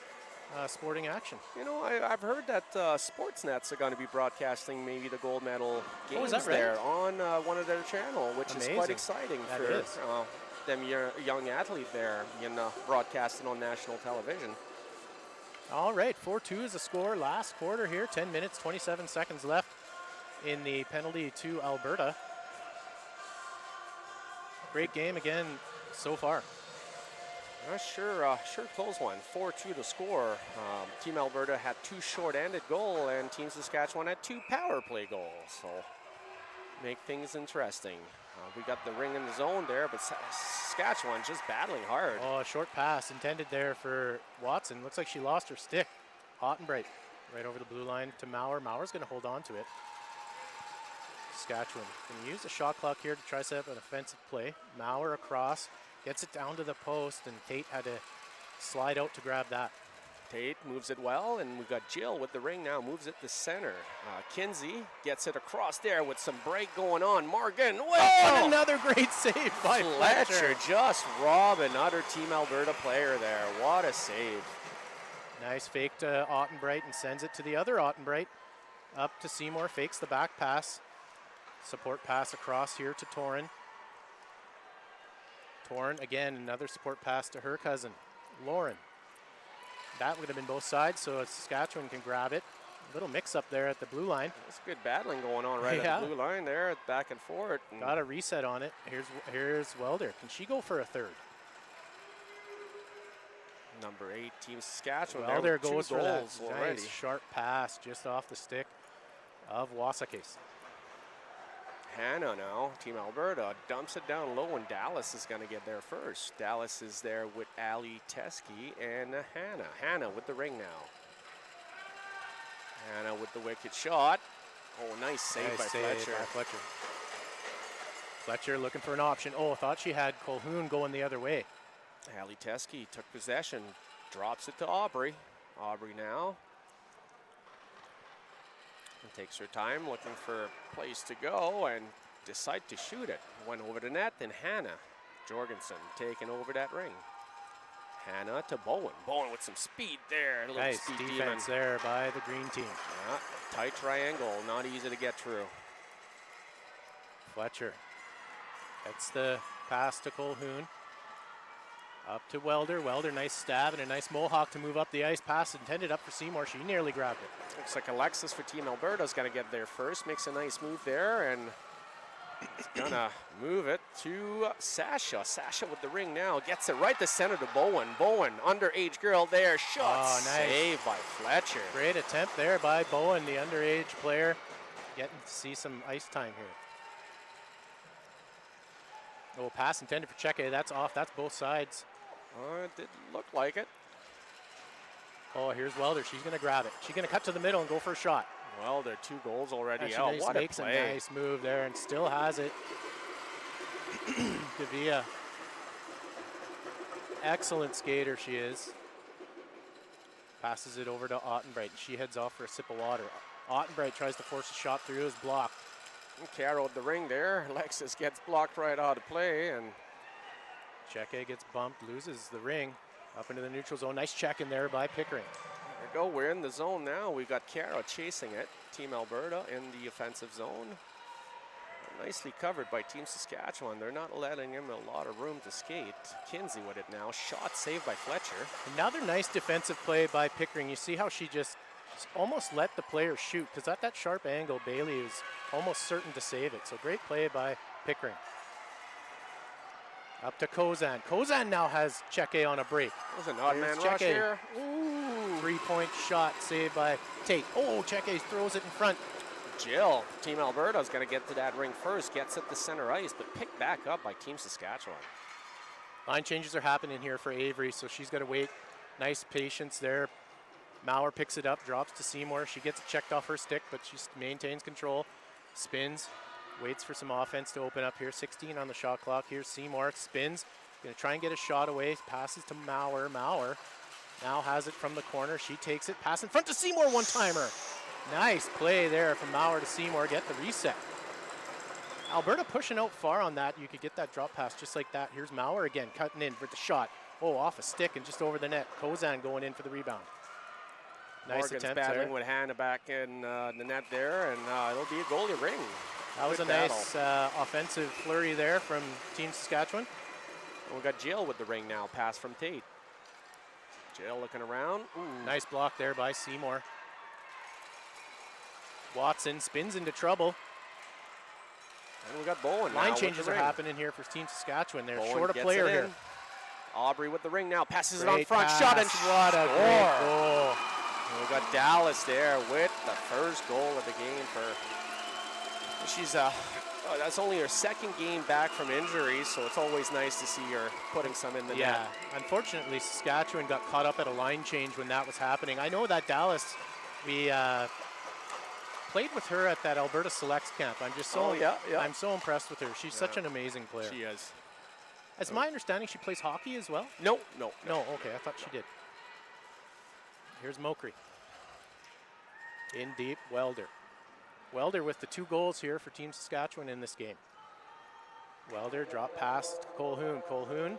sporting action. You know, I've heard that Sportsnets are going to be broadcasting maybe the gold medal games there on one of their channel, which is quite exciting for them young athlete there being broadcasted on national television. All right, 4-2 is the score. Last quarter here, 10 minutes, 27 seconds left in the penalty to Alberta. Great game again so far. Sure close one. 4-2 to score. Team Alberta had 2 short-ended goals, and Team Saskatchewan had 2 power play goals. So make things interesting. We got the ring in the zone there, but Saskatchewan just battling hard. Oh, a short pass intended there for Watson. Looks like she lost her stick. Ottenbreit right over the blue line to Maurer. Maurer's going to hold on to it. Saskatchewan going to use the shot clock here to try to set up an offensive play. Maurer across, gets it down to the post, and Tate had to slide out to grab that. Tate moves it well, and we've got Jill with the ring now, moves it to center. Kinsey gets it across there with some break going on. Morgan, well! Another great save by Fletcher. Just rob another Team Alberta player there. What a save. Nice fake to Ottenbreit and sends it to the other Ottenbreit. Up to Seymour, fakes the back pass. Support pass across here to Torin. Torin, again, another support pass to her cousin, Lauren. That would have been both sides, so Saskatchewan can grab it. A little mix-up there at the blue line. There's good battling going on right at the blue line there, back and forth. Got a reset on it. Here's Welder. Can she go for a third? Number 8, Team Saskatchewan. Welder goes for that nice sharp pass just off the stick of Wasakis. Hannah now, Team Alberta, dumps it down low, and Dallas is going to get there first. Dallas is there with Ali Teskey and Hannah. Hannah with the ring now. Hannah with the wicked shot. Oh, nice save by Fletcher. Fletcher looking for an option. Oh, thought she had Colquhoun going the other way. Ali Teskey took possession, drops it to Aubrey. Aubrey now. And takes her time looking for a place to go and decide to shoot it. Went over the net, then Hannah Jorgensen taking over that ring. Hannah to Bowen. Bowen with some speed there. A nice defense there by the green team. Yeah, tight triangle, not easy to get through. Fletcher. That's the pass to Colquhoun. Up to Welder. Welder, nice stab and a nice mohawk to move up the ice. Pass intended up for Seymour. She nearly grabbed it. Looks like Alexis for Team Alberta is going to get there first. Makes a nice move there, and it's going to move it to Sasha. Sasha with the ring now. Gets it right to center to Bowen. Bowen, underage girl there. Shot saved by Fletcher. Great attempt there by Bowen, the underage player. Getting to see some ice time here. Oh, pass intended for Cheke. That's off. That's both sides. It did look like it. Oh, here's Welder. She's going to grab it. She's going to cut to the middle and go for a shot. Welder, 2 goals already. Oh, what a play. A nice move there and still has it. Davia. Excellent skater she is. Passes it over to Ottenbreit. She heads off for a sip of water. Ottenbreit tries to force a shot through. Is blocked. Caro at the ring there. Alexis gets blocked right out of play, and Cheke gets bumped, loses the ring up into the neutral zone. Nice check in there by Pickering. There we go. We're in the zone now. We've got Caro chasing it. Team Alberta in the offensive zone. Nicely covered by Team Saskatchewan. They're not letting him a lot of room to skate. Kinsey with it now. Shot saved by Fletcher. Another nice defensive play by Pickering. You see how she just almost let the player shoot, because at that sharp angle, Bailey is almost certain to save it. So great play by Pickering. Up to Kozan. Kozan now has Cheke on a break. That was an odd man rush here. Ooh, 3-point shot saved by Tate. Oh, Cheke throws it in front. Jill, Team Alberta is going to get to that ring first. Gets it to center ice, but picked back up by Team Saskatchewan. Line changes are happening here for Avery, so she's got to wait. Nice patience there. Maurer picks it up, drops to Seymour. She gets it checked off her stick, but she maintains control. Spins. Waits for some offense to open up here. 16 on the shot clock. Here's Seymour. Spins. Going to try and get a shot away. Passes to Maurer. Maurer now has it from the corner. She takes it. Pass in front to Seymour. One-timer. Nice play there from Maurer to Seymour. Get the reset. Alberta pushing out far on that. You could get that drop pass just like that. Here's Maurer again. Cutting in for the shot. Oh, off a stick and just over the net. Kozan going in for the rebound. Nice Morgan's attempt battling there. with Hannah back in the net there, and it'll be a goalie ring. That was a nice offensive flurry there from Team Saskatchewan. And we got Jill with the ring now. Pass from Tate. Jill looking around. Ooh. Nice block there by Seymour. Watson spins into trouble. And we got Bowen. Line changes are happening here for Team Saskatchewan. They're Bowen short a player here. Aubrey with the ring now. Passes great it on front. Pass. Shot and what a great goal. And we got Dallas there with the first goal of the game for. She's that's only her second game back from injury, so it's always nice to see her putting some in the net. Yeah, unfortunately, Saskatchewan got caught up at a line change when that was happening. I know that Dallas, we played with her at that Alberta Selects camp. I'm just so I'm so impressed with her. She's such an amazing player. She is. As my understanding, she plays hockey as well? No. Okay, I thought she did. Here's Mokry. In deep, Welder. Welder with the 2 goals here for Team Saskatchewan in this game. Welder drop past Colhoun. Colhoun.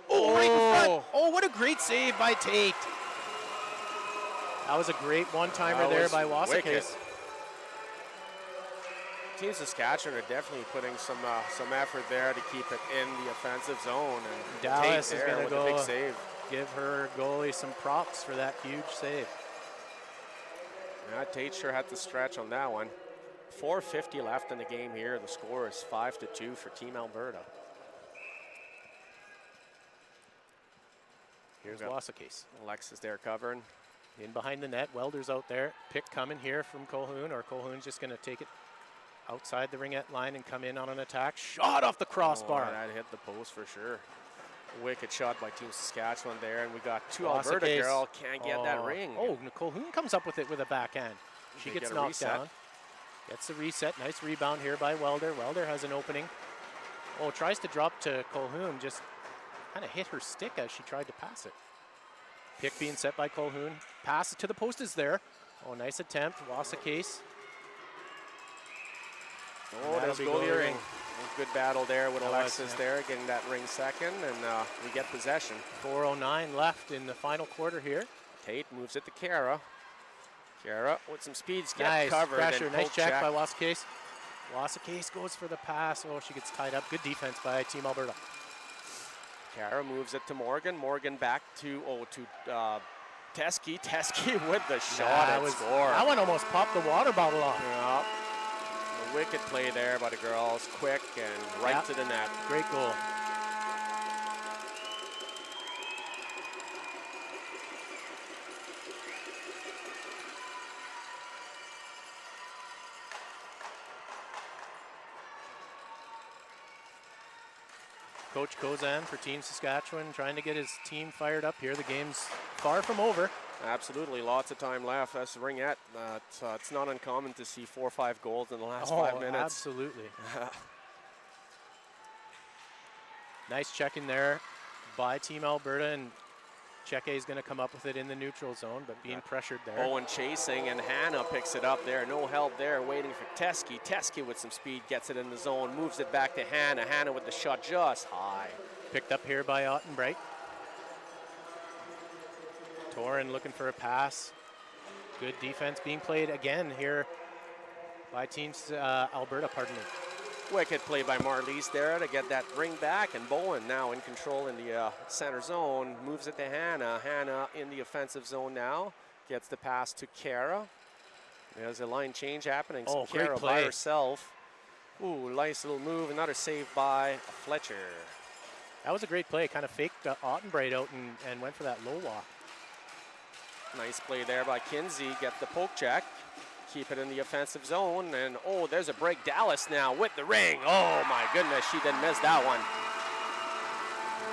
Oh, right in front. Oh, what a great save by Tate. That was a great one-timer there by Wasakis. Team Saskatchewan are definitely putting some effort there to keep it in the offensive zone. And Dallas Tate is going to go a big save. Give her goalie some props for that huge save. Yeah, Tate sure had to stretch on that one. 4:50 left in the game here. The score is 5-2 for Team Alberta. Here's Wasakis. Alexis there covering. In behind the net. Welder's out there. Pick coming here from Colhoun, or Colhoun's just going to take it outside the ringette line and come in on an attack. Shot off the crossbar. Oh, that hit the post for sure. Wicked shot by Team Saskatchewan there, and we got 2 Alberta girl can't get that ring. Oh, Colhoun comes up with it with a backhand. She gets knocked down. Gets the reset. Nice rebound here by Welder. Welder has an opening. Oh, tries to drop to Colhoun. Just kind of hit her stick as she tried to pass it. Pick being set by Colhoun. Pass it to the post is there. Oh, nice attempt. Wasakis. Oh, there's goalie ring. Good battle there with Alexis there, getting that ring second, and we get possession. 4:09 left in the final quarter here. Tate moves it to Kara. Kara with some speeds, nice covered. Pressure, nice check by Wasakis. Wasakis goes for the pass. Oh, she gets tied up. Good defense by Team Alberta. Kara moves it to Morgan. Morgan back to Teskey. Teskey with the shot and score. That one almost popped the water bottle off. Yep. A wicked play there by the girls. Quick and right to the net. Great goal. Coach Kozan for Team Saskatchewan trying to get his team fired up here. The game's far from over. Absolutely, lots of time left. That's Ringette. It's not uncommon to see 4 or 5 goals in the last 5 minutes. Absolutely. Nice check in there by Team Alberta, and Cheke is going to come up with it in the neutral zone, but being pressured there. Owen chasing, and Hannah picks it up there. No help there, waiting for Teskey. Teskey with some speed gets it in the zone, moves it back to Hannah. Hannah with the shot just high. Picked up here by Ottenbright. Torin looking for a pass. Good defense being played again here by Team Alberta, pardon me. Wicked play by Marlies there to get that ring back, and Bowen now in control in the center zone. Moves it to Hannah. Hannah in the offensive zone now. Gets the pass to Kara. There's a line change happening. Oh, so Kara by herself. Ooh, nice little move. Another save by Fletcher. That was a great play. Kind of faked Ottenbright out and went for that low walk. Nice play there by Kinsey. Get the poke check. Keep it in the offensive zone. And, oh, there's a break. Dallas now with the ring. Oh, my goodness. She didn't miss that one.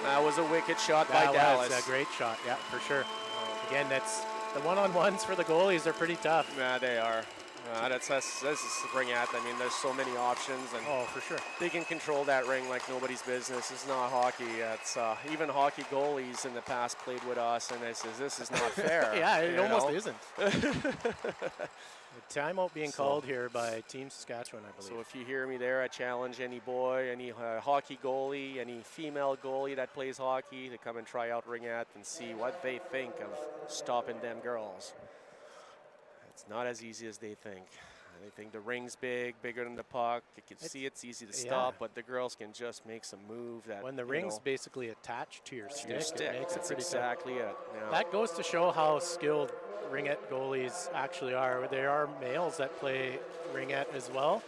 That was a wicked shot by Dallas. That was a great shot, yeah, for sure. Again, that's the one-on-ones for the goalies are pretty tough. Yeah, they are. This is Ringette. I mean, there's so many options. And oh, for sure. They can control that ring like nobody's business. It's not hockey. It's even hockey goalies in the past played with us, and they says this is not fair. Yeah, it almost isn't. The timeout being called here by Team Saskatchewan, I believe. So if you hear me there, I challenge any boy, any hockey goalie, any female goalie that plays hockey to come and try out Ringette and see what they think of stopping them girls. It's not as easy as they think. I think the ring's bigger than the puck. You can see it's easy to stop, but the girls can just make some move that when the ring's basically attached to your stick. It makes That's it pretty exactly it. Yeah. That goes to show how skilled ringette goalies actually are. There are males that play ringette as well,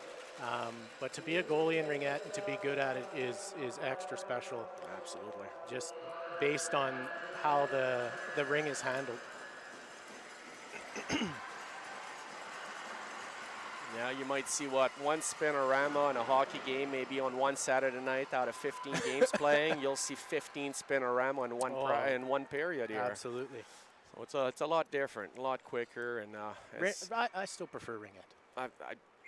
but to be a goalie in ringette and to be good at it is extra special. Absolutely. Just based on how the ring is handled. Yeah, you might see one spinorama in a hockey game, maybe on one Saturday night out of 15 games playing. You'll see 15 spinorama in one period here. Absolutely. So it's a lot different, a lot quicker, and I still prefer ringette.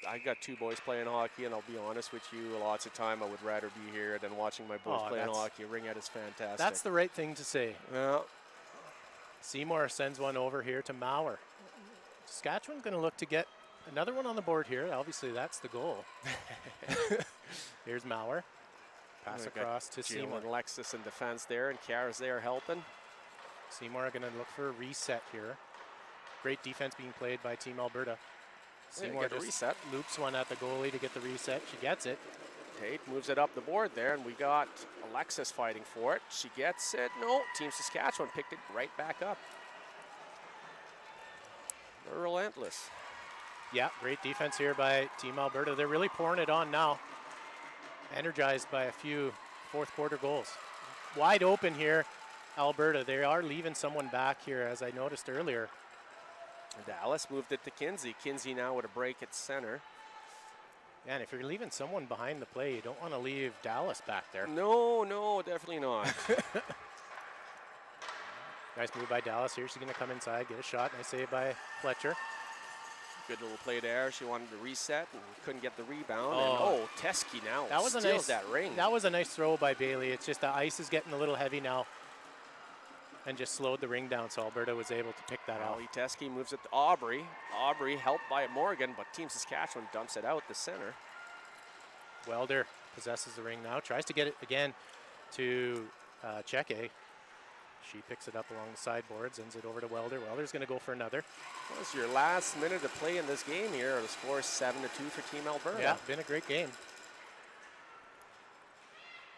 I got 2 boys playing hockey, and I'll be honest with you, lots of time I would rather be here than watching my boys playing hockey. Ringette is fantastic. That's the right thing to say. Yeah. Seymour sends one over here to Mauer. Saskatchewan's going to look to get another one on the board here. Obviously, that's the goal. Here's Mauer. Pass across to Seymour. And Alexis in defense there, and Kara's there helping. Seymour are going to look for a reset here. Great defense being played by Team Alberta. Seymour just reset. Loops one at the goalie to get the reset. She gets it. Tate moves it up the board there, and we got Alexis fighting for it. She gets it. No, Team Saskatchewan picked it right back up. They're relentless. Yeah, great defense here by Team Alberta. They're really pouring it on now. Energized by a few fourth quarter goals. Wide open here, Alberta. They are leaving someone back here, as I noticed earlier. Dallas moved it to Kinsey. Kinsey now with a break at center. Yeah, and if you're leaving someone behind the play, you don't want to leave Dallas back there. No, definitely not. Nice move by Dallas here. She's going to come inside, get a shot. Nice save by Fletcher. Good little play there. She wanted to reset and couldn't get the rebound. And Teske now steals that ring. That was a nice throw by Bailey. It's just the ice is getting a little heavy now. And just slowed the ring down, so Alberta was able to pick that off. Teske moves it to Aubrey. Aubrey helped by Morgan, but Team Saskatchewan dumps it out the center. Welder possesses the ring now. Tries to get it again to Cheke. She picks it up along the sideboard, sends it over to Welder. Welder's going to go for another. That was your last minute of play in this game here. The score is 7-2 for Team Alberta. Yeah, been a great game.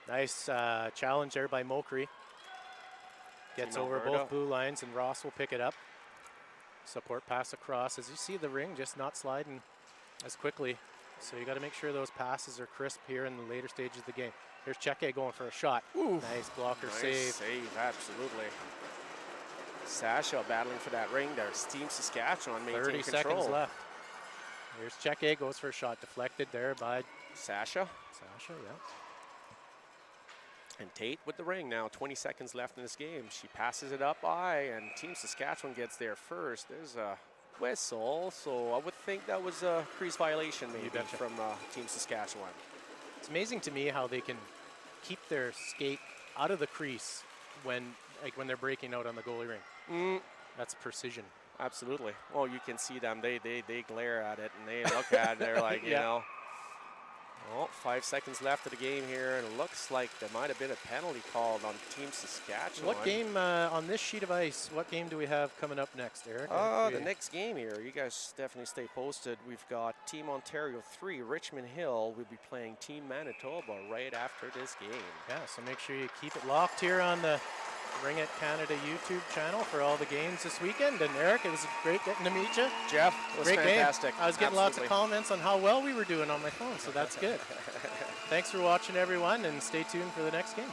Nice challenge there by Mokri. Gets over both blue lines, and Ross will pick it up. Support pass across. As you see, the ring just not sliding as quickly. So you got to make sure those passes are crisp here in the later stages of the game. Here's Cheke going for a shot. Ooh. Nice blocker save, absolutely. Sasha battling for that ring there. Team Saskatchewan maintaining 30 seconds left. Here's Cheke, goes for a shot. Deflected there by Sasha. Sasha, yeah. And Tate with the ring now. 20 seconds left in this game. She passes it up high, and Team Saskatchewan gets there first. There's a whistle, so I would think that was a crease violation maybe from Team Saskatchewan. It's amazing to me how they can keep their skate out of the crease when they're breaking out on the goalie ring. That's precision. Absolutely. Oh, you can see them. They glare at it and they look at it. They're like, you know. Well, 5 seconds left of the game here, and it looks like there might have been a penalty called on Team Saskatchewan. What game on this sheet of ice, what game do we have coming up next, Eric? The next game here, you guys definitely stay posted. We've got Team Ontario 3, Richmond Hill. We'll be playing Team Manitoba right after this game. Yeah, so make sure you keep it locked here on the Ringette Canada YouTube channel for all the games this weekend. And Eric, it was great getting to meet you. Jeff, it was fantastic. Game. I was getting lots of comments on how well we were doing on my phone, so that's good. Thanks for watching, everyone, and stay tuned for the next game.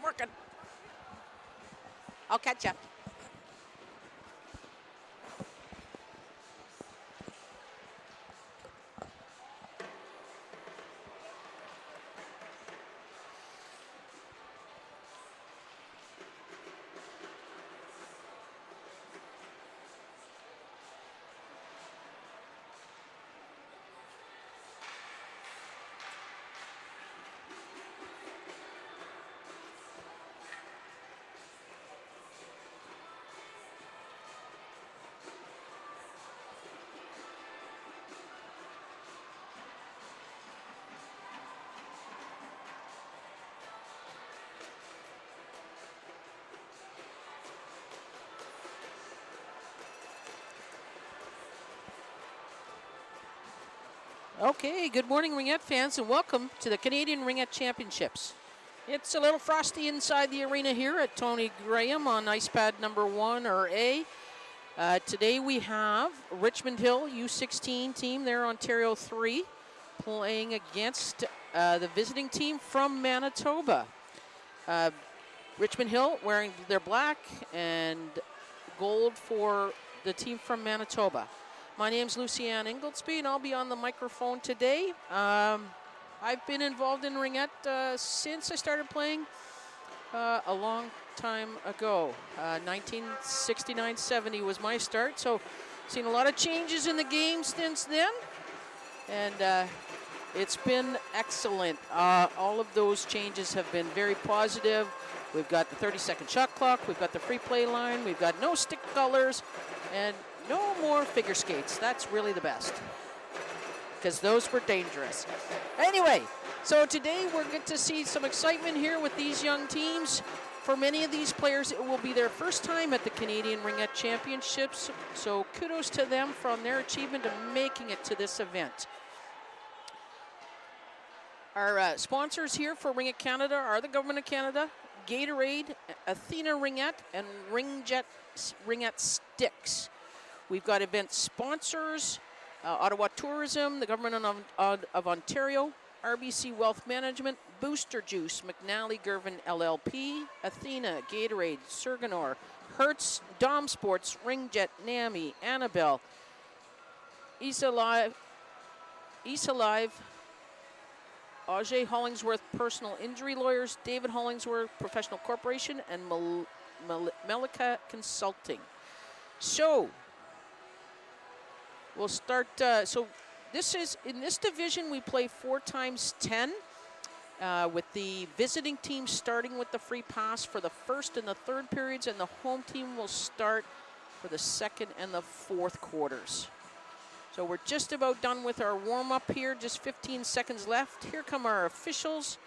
working. I'll catch you. Okay, good morning, Ringette fans, and welcome to the Canadian Ringette Championships. It's a little frosty inside the arena here at Tony Graham on ice pad number 1, or A. Today we have Richmond Hill U16 team, they're Ontario 3, playing against the visiting team from Manitoba. Richmond Hill wearing their black and gold for the team from Manitoba. My name's Lucianne Ingoldsby, and I'll be on the microphone today. I've been involved in Ringette since I started playing a long time ago. 1969-70 was my start, so seen a lot of changes in the game since then, and it's been excellent. All of those changes have been very positive. We've got the 30-second shot clock, we've got the free play line, we've got no stick colors, and no more figure skates. That's really the best, because those were dangerous. Anyway, so today we're going to see some excitement here with these young teams. For many of these players, it will be their first time at the Canadian Ringette Championships, so kudos to them from their achievement of making it to this event. Our sponsors here for Ringette Canada are the Government of Canada, Gatorade, Athena Ringette, and Ringette Sticks. We've got event sponsors, Ottawa Tourism, the Government of Ontario, RBC Wealth Management, Booster Juice, McNally Gervin LLP, Athena, Gatorade, Serganor, Hertz, Dom Sports, Ringjet, NAMI, Annabelle, Isa Live, Ajay Hollingsworth Personal Injury Lawyers, David Hollingsworth Professional Corporation, and Melika Consulting. So, we'll start, so this is, in this division we play 4 times 10, with the visiting team starting with the free pass for the first and the third periods, and the home team will start for the second and the fourth quarters. So we're just about done with our warm-up here, just 15 seconds left. Here come our officials.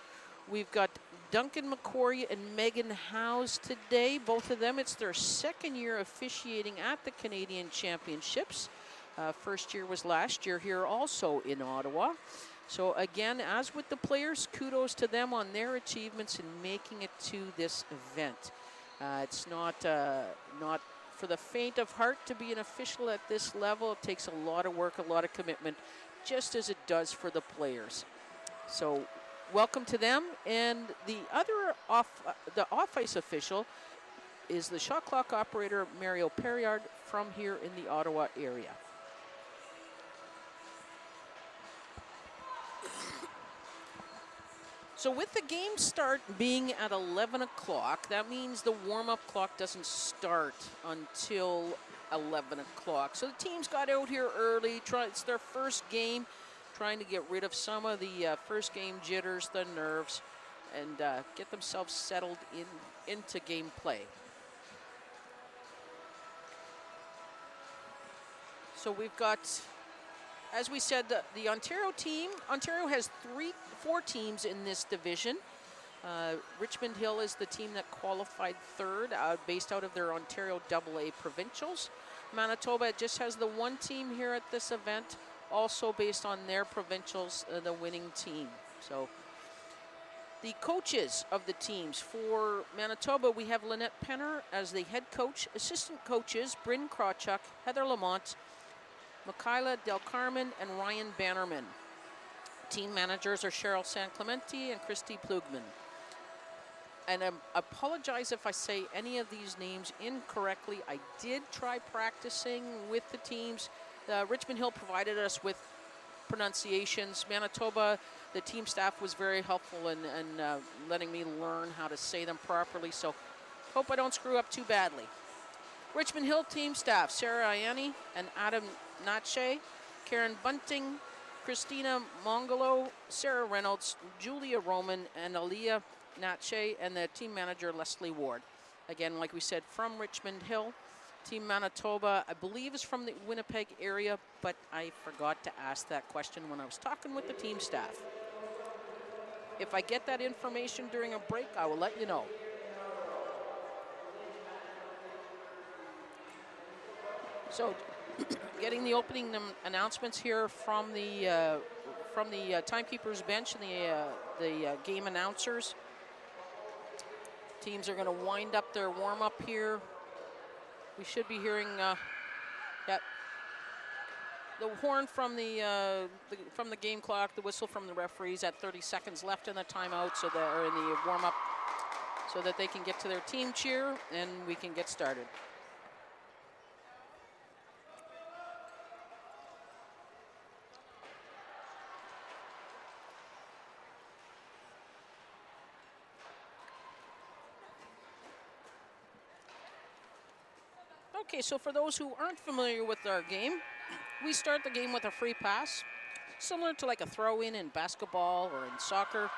We've got Duncan McCory and Megan Howes today. Both of them, it's their second year officiating at the Canadian Championships. First year was last year here also in Ottawa. So again, as with the players, kudos to them on their achievements in making it to this event. It's not for the faint of heart to be an official at this level. It takes a lot of work, a lot of commitment, just as it does for the players. So welcome to them. And the other off-ice official is the shot clock operator, Mario Perriard, from here in the Ottawa area. So with the game start being at 11 o'clock, that means the warm-up clock doesn't start until 11 o'clock. So the teams got out here early. It's their first game, trying to get rid of some of the first game jitters, the nerves, and get themselves settled into game play. So we've got, as we said, the Ontario team. Ontario has 4 teams in this division. Richmond Hill is the team that qualified third, based out of their Ontario AA provincials. Manitoba just has the 1 team here at this event, also based on their provincials, the winning team. So the coaches of the teams for Manitoba, we have Lynette Penner as the head coach. Assistant coaches, Bryn Krawchuk, Heather Lamont, Michaela Del Carmen, and Ryan Bannerman. Team managers are Cheryl San Clemente and Christy Plugman. and I apologize if I say any of these names incorrectly. I did try practicing with the teams. Richmond Hill provided us with pronunciations. Manitoba, the team staff was very helpful in letting me learn how to say them properly, so hope I don't screw up too badly. Richmond Hill team staff, Sarah Ianni and Adam Natche, Karen Bunting, Christina Mongolo, Sarah Reynolds, Julia Roman, and Aaliyah Natche, and the team manager, Leslie Ward. Again, like we said, from Richmond Hill. Team Manitoba, I believe, is from the Winnipeg area, but I forgot to ask that question when I was talking with the team staff. If I get that information during a break, I will let you know. So, getting the opening announcements here from the timekeeper's bench and the game announcers. Teams are going to wind up their warm-up here. We should be hearing the horn from the game clock, the whistle from the referees at 30 seconds left in the timeout, so they're in the warm-up, so that they can get to their team cheer and we can get started. Okay, so for those who aren't familiar with our game, we start the game with a free pass, similar to like a throw-in basketball or in soccer.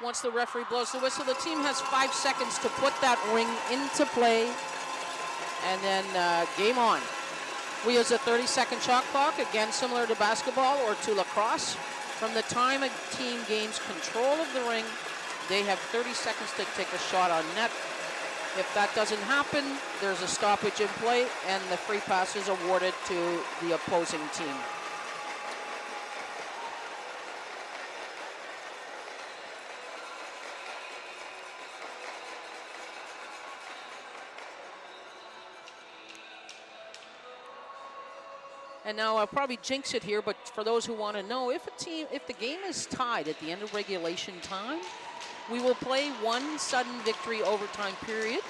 Once the referee blows the whistle, the team has 5 seconds to put that ring into play, and then game on. We use a 30-second shot clock, again similar to basketball or to lacrosse. From the time a team gains control of the ring, they have 30 seconds to take a shot on net. If that doesn't happen, there's a stoppage in play, and the free pass is awarded to the opposing team. And now I'll probably jinx it here, but for those who want to know, if the game is tied at the end of regulation time, we will play one sudden victory overtime period,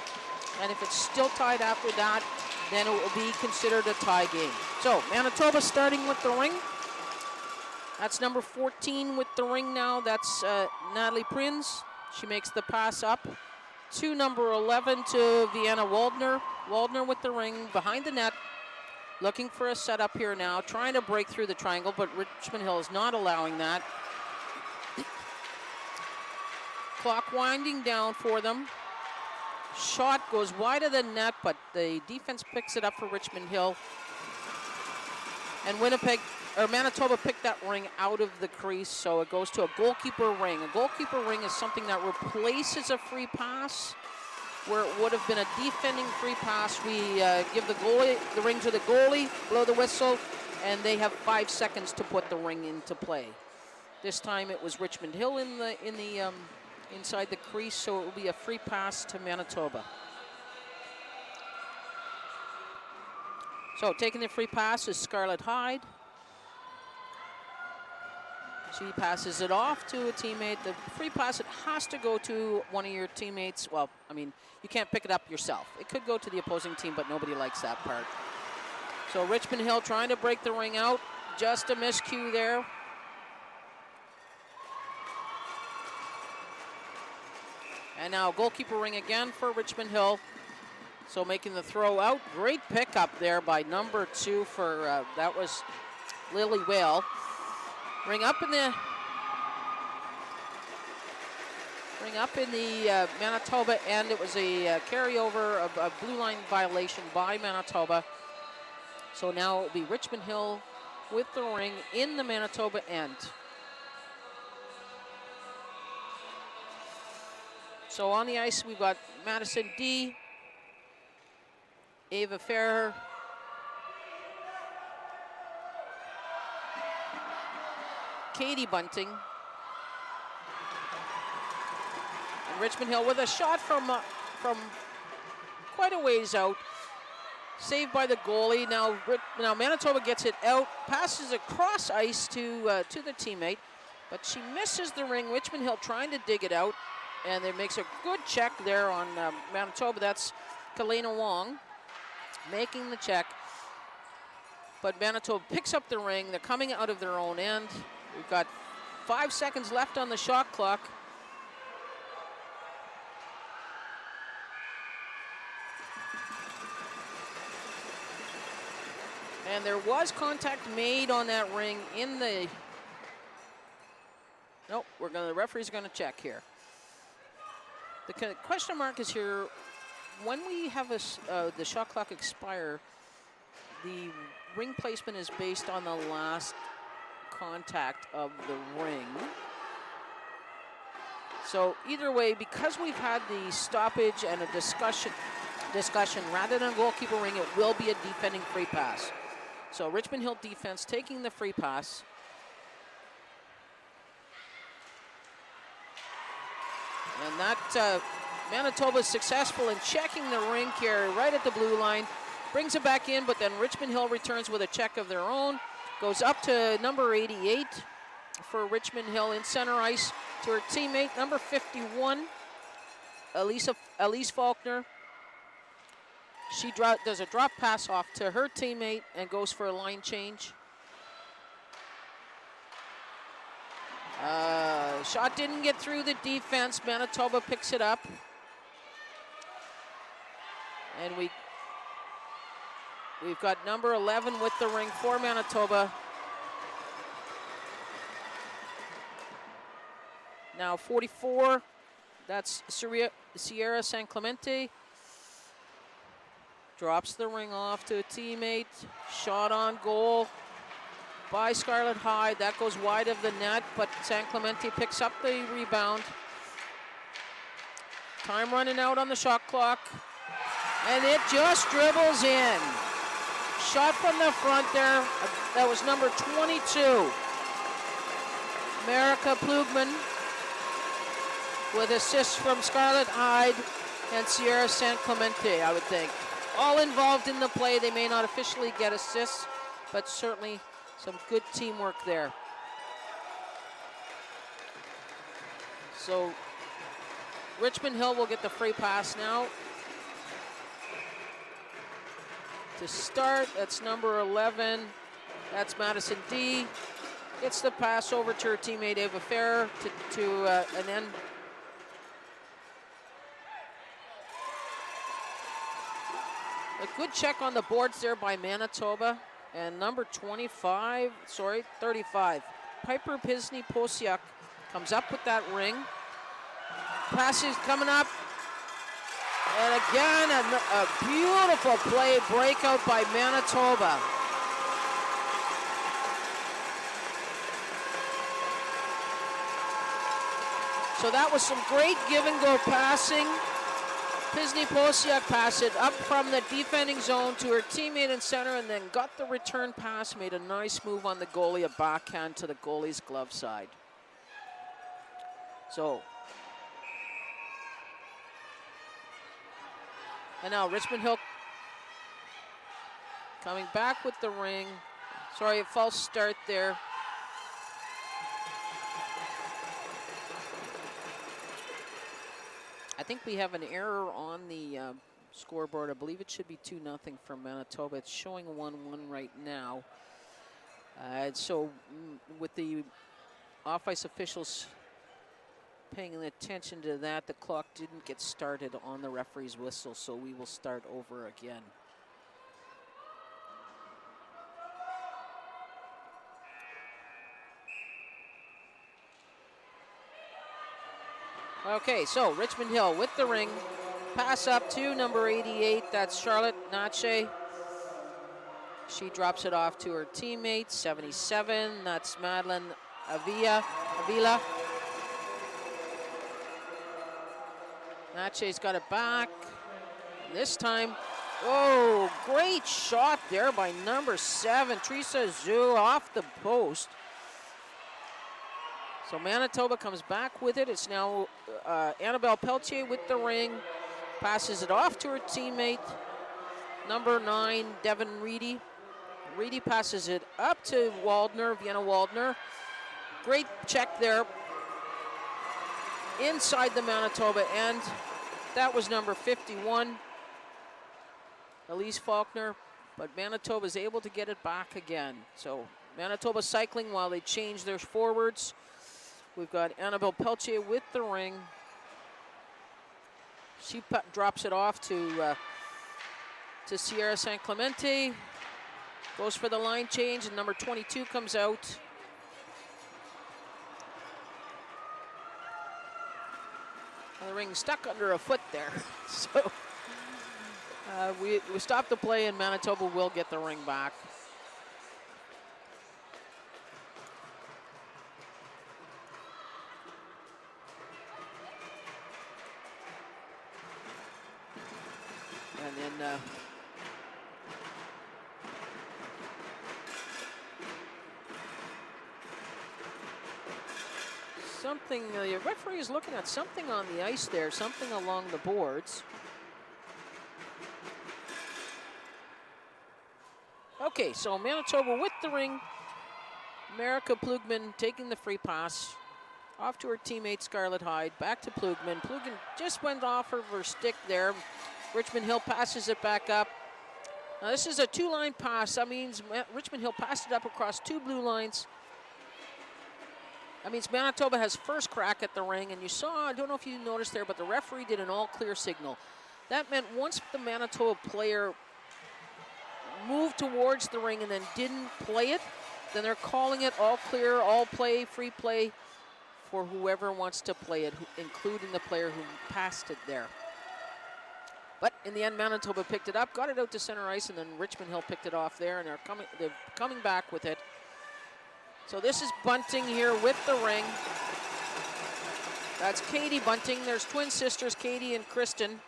and if it's still tied after that, then it will be considered a tie game. So Manitoba starting with the ring. That's number 14 with the ring now. That's Natalie Prins. She makes the pass up to number 11 to Vienna Waldner. Waldner with the ring behind the net, looking for a setup here now, trying to break through the triangle, but Richmond Hill is not allowing that. Clock winding down for them. Shot goes wide of the net, but the defense picks it up for Richmond Hill. And Manitoba picked that ring out of the crease, so it goes to a goalkeeper ring. A goalkeeper ring is something that replaces a free pass, where it would have been a defending free pass. We give the ring to the goalie, blow the whistle, and they have 5 seconds to put the ring into play. This time it was Richmond Hill inside the crease, so it will be a free pass to Manitoba. So taking the free pass is Scarlett Hyde. She passes it off to a teammate. The free pass, it has to go to one of your teammates. Well, I mean, you can't pick it up yourself. It could go to the opposing team, but nobody likes that part. So Richmond Hill trying to break the ring out. Just a miscue there. And now goalkeeper ring again for Richmond Hill. So making the throw out. Great pickup there by number 2 for, that was Lily Whale. Ring up in the Manitoba end. It was a carryover of a blue line violation by Manitoba. So now it will be Richmond Hill with the ring in the Manitoba end. So on the ice, we've got Madison D, Ava Ferrer, Katie Bunting, and Richmond Hill with a shot from quite a ways out. Saved by the goalie. Now Manitoba gets it out, passes across ice to the teammate. but she misses the ring. Richmond Hill trying to dig it out, and it makes a good check there on Manitoba. That's Kalena Wong making the check. But Manitoba picks up the ring. They're coming out of their own end. We've got 5 seconds left on the shot clock. And there was contact made on that ring in the... Nope, the referee's gonna check here. The question mark is here, when we have the shot clock expire, the ring placement is based on the last contact of the ring. So either way, because we've had the stoppage and a discussion rather than a goalkeeper ring, it will be a defending free pass. So Richmond Hill defense taking the free pass. And that Manitoba is successful in checking the ring carry right at the blue line. Brings it back in, but then Richmond Hill returns with a check of their own. Goes up to number 88 for Richmond Hill in center ice to her teammate, number 51, Elise Faulkner. She does a drop pass off to her teammate and goes for a line change. Shot didn't get through the defense. Manitoba picks it up. And we've got number 11 with the ring for Manitoba. Now 44, that's Sierra San Clemente. Drops the ring off to a teammate. Shot on goal by Scarlett Hyde. That goes wide of the net, but San Clemente picks up the rebound. Time running out on the shot clock. And it just dribbles in. Shot from the front there. That was number 22. Marika Plugman with assists from Scarlett Hyde and Sierra San Clemente, I would think. All involved in the play. They may not officially get assists, but certainly some good teamwork there. So Richmond Hill will get the free pass now. To start, that's number 11. That's Madison D. Gets the pass over to her teammate Ava Ferrer and then a good check on the boards there by Manitoba. And number 35, Piper Pisney-Posiak comes up with that ring. Passes coming up. And again, a beautiful play, breakout by Manitoba. So that was some great give and go passing. Pisney-Posiak passed it up from the defending zone to her teammate in center and then got the return pass, made a nice move on the goalie, a backhand to the goalie's glove side. So, and now Richmond Hill coming back with the ring. Sorry, a false start there. I think we have an error on the scoreboard. I believe it should be 2-0 for Manitoba. It's showing 1-1 right now. So with the off-ice officials paying attention to that, the clock didn't get started on the referee's whistle, so we will start over again. Okay, so Richmond Hill with the ring. Pass up to number 88. That's Charlotte Nache. She drops it off to her teammate, 77. That's Madeline Avila. Nache's got it back. This time, oh, great shot there by number 7, Teresa Zhu, off the post. So Manitoba comes back with it. It's now Annabelle Pelletier with the ring. Passes it off to her teammate, number 9, Devin Reedy. Reedy passes it up to Waldner, Vienna Waldner. Great check there inside the Manitoba end. That was number 51, Elise Faulkner, but Manitoba is able to get it back again. So Manitoba cycling while they change their forwards. We've got Annabelle Peltier with the ring. She drops it off to Sierra San Clemente. Goes for the line change, and number 22 comes out. And the ring stuck under a foot there. So we stop the play, and Manitoba will get the ring back. And then something, the referee is looking at something on the ice there, something along the boards. Okay, so Manitoba with the ring. America Plugman taking the free pass off to her teammate Scarlett Hyde, back to Plugman. Plugman just went off of her stick there. Richmond Hill passes it back up. Now this is a two-line pass. That means Richmond Hill passed it up across two blue lines. That means Manitoba has first crack at the ring, and you saw, I don't know if you noticed there, but the referee did an all-clear signal. That meant once the Manitoba player moved towards the ring and then didn't play it, then they're calling it all clear, all play, free play for whoever wants to play it, including the player who passed it there. But in the end, Manitoba picked it up, got it out to center ice, and then Richmond Hill picked it off there, and they're coming back with it. So this is Bunting here with the ring. That's Katie Bunting. There's twin sisters, Katie and Kristen,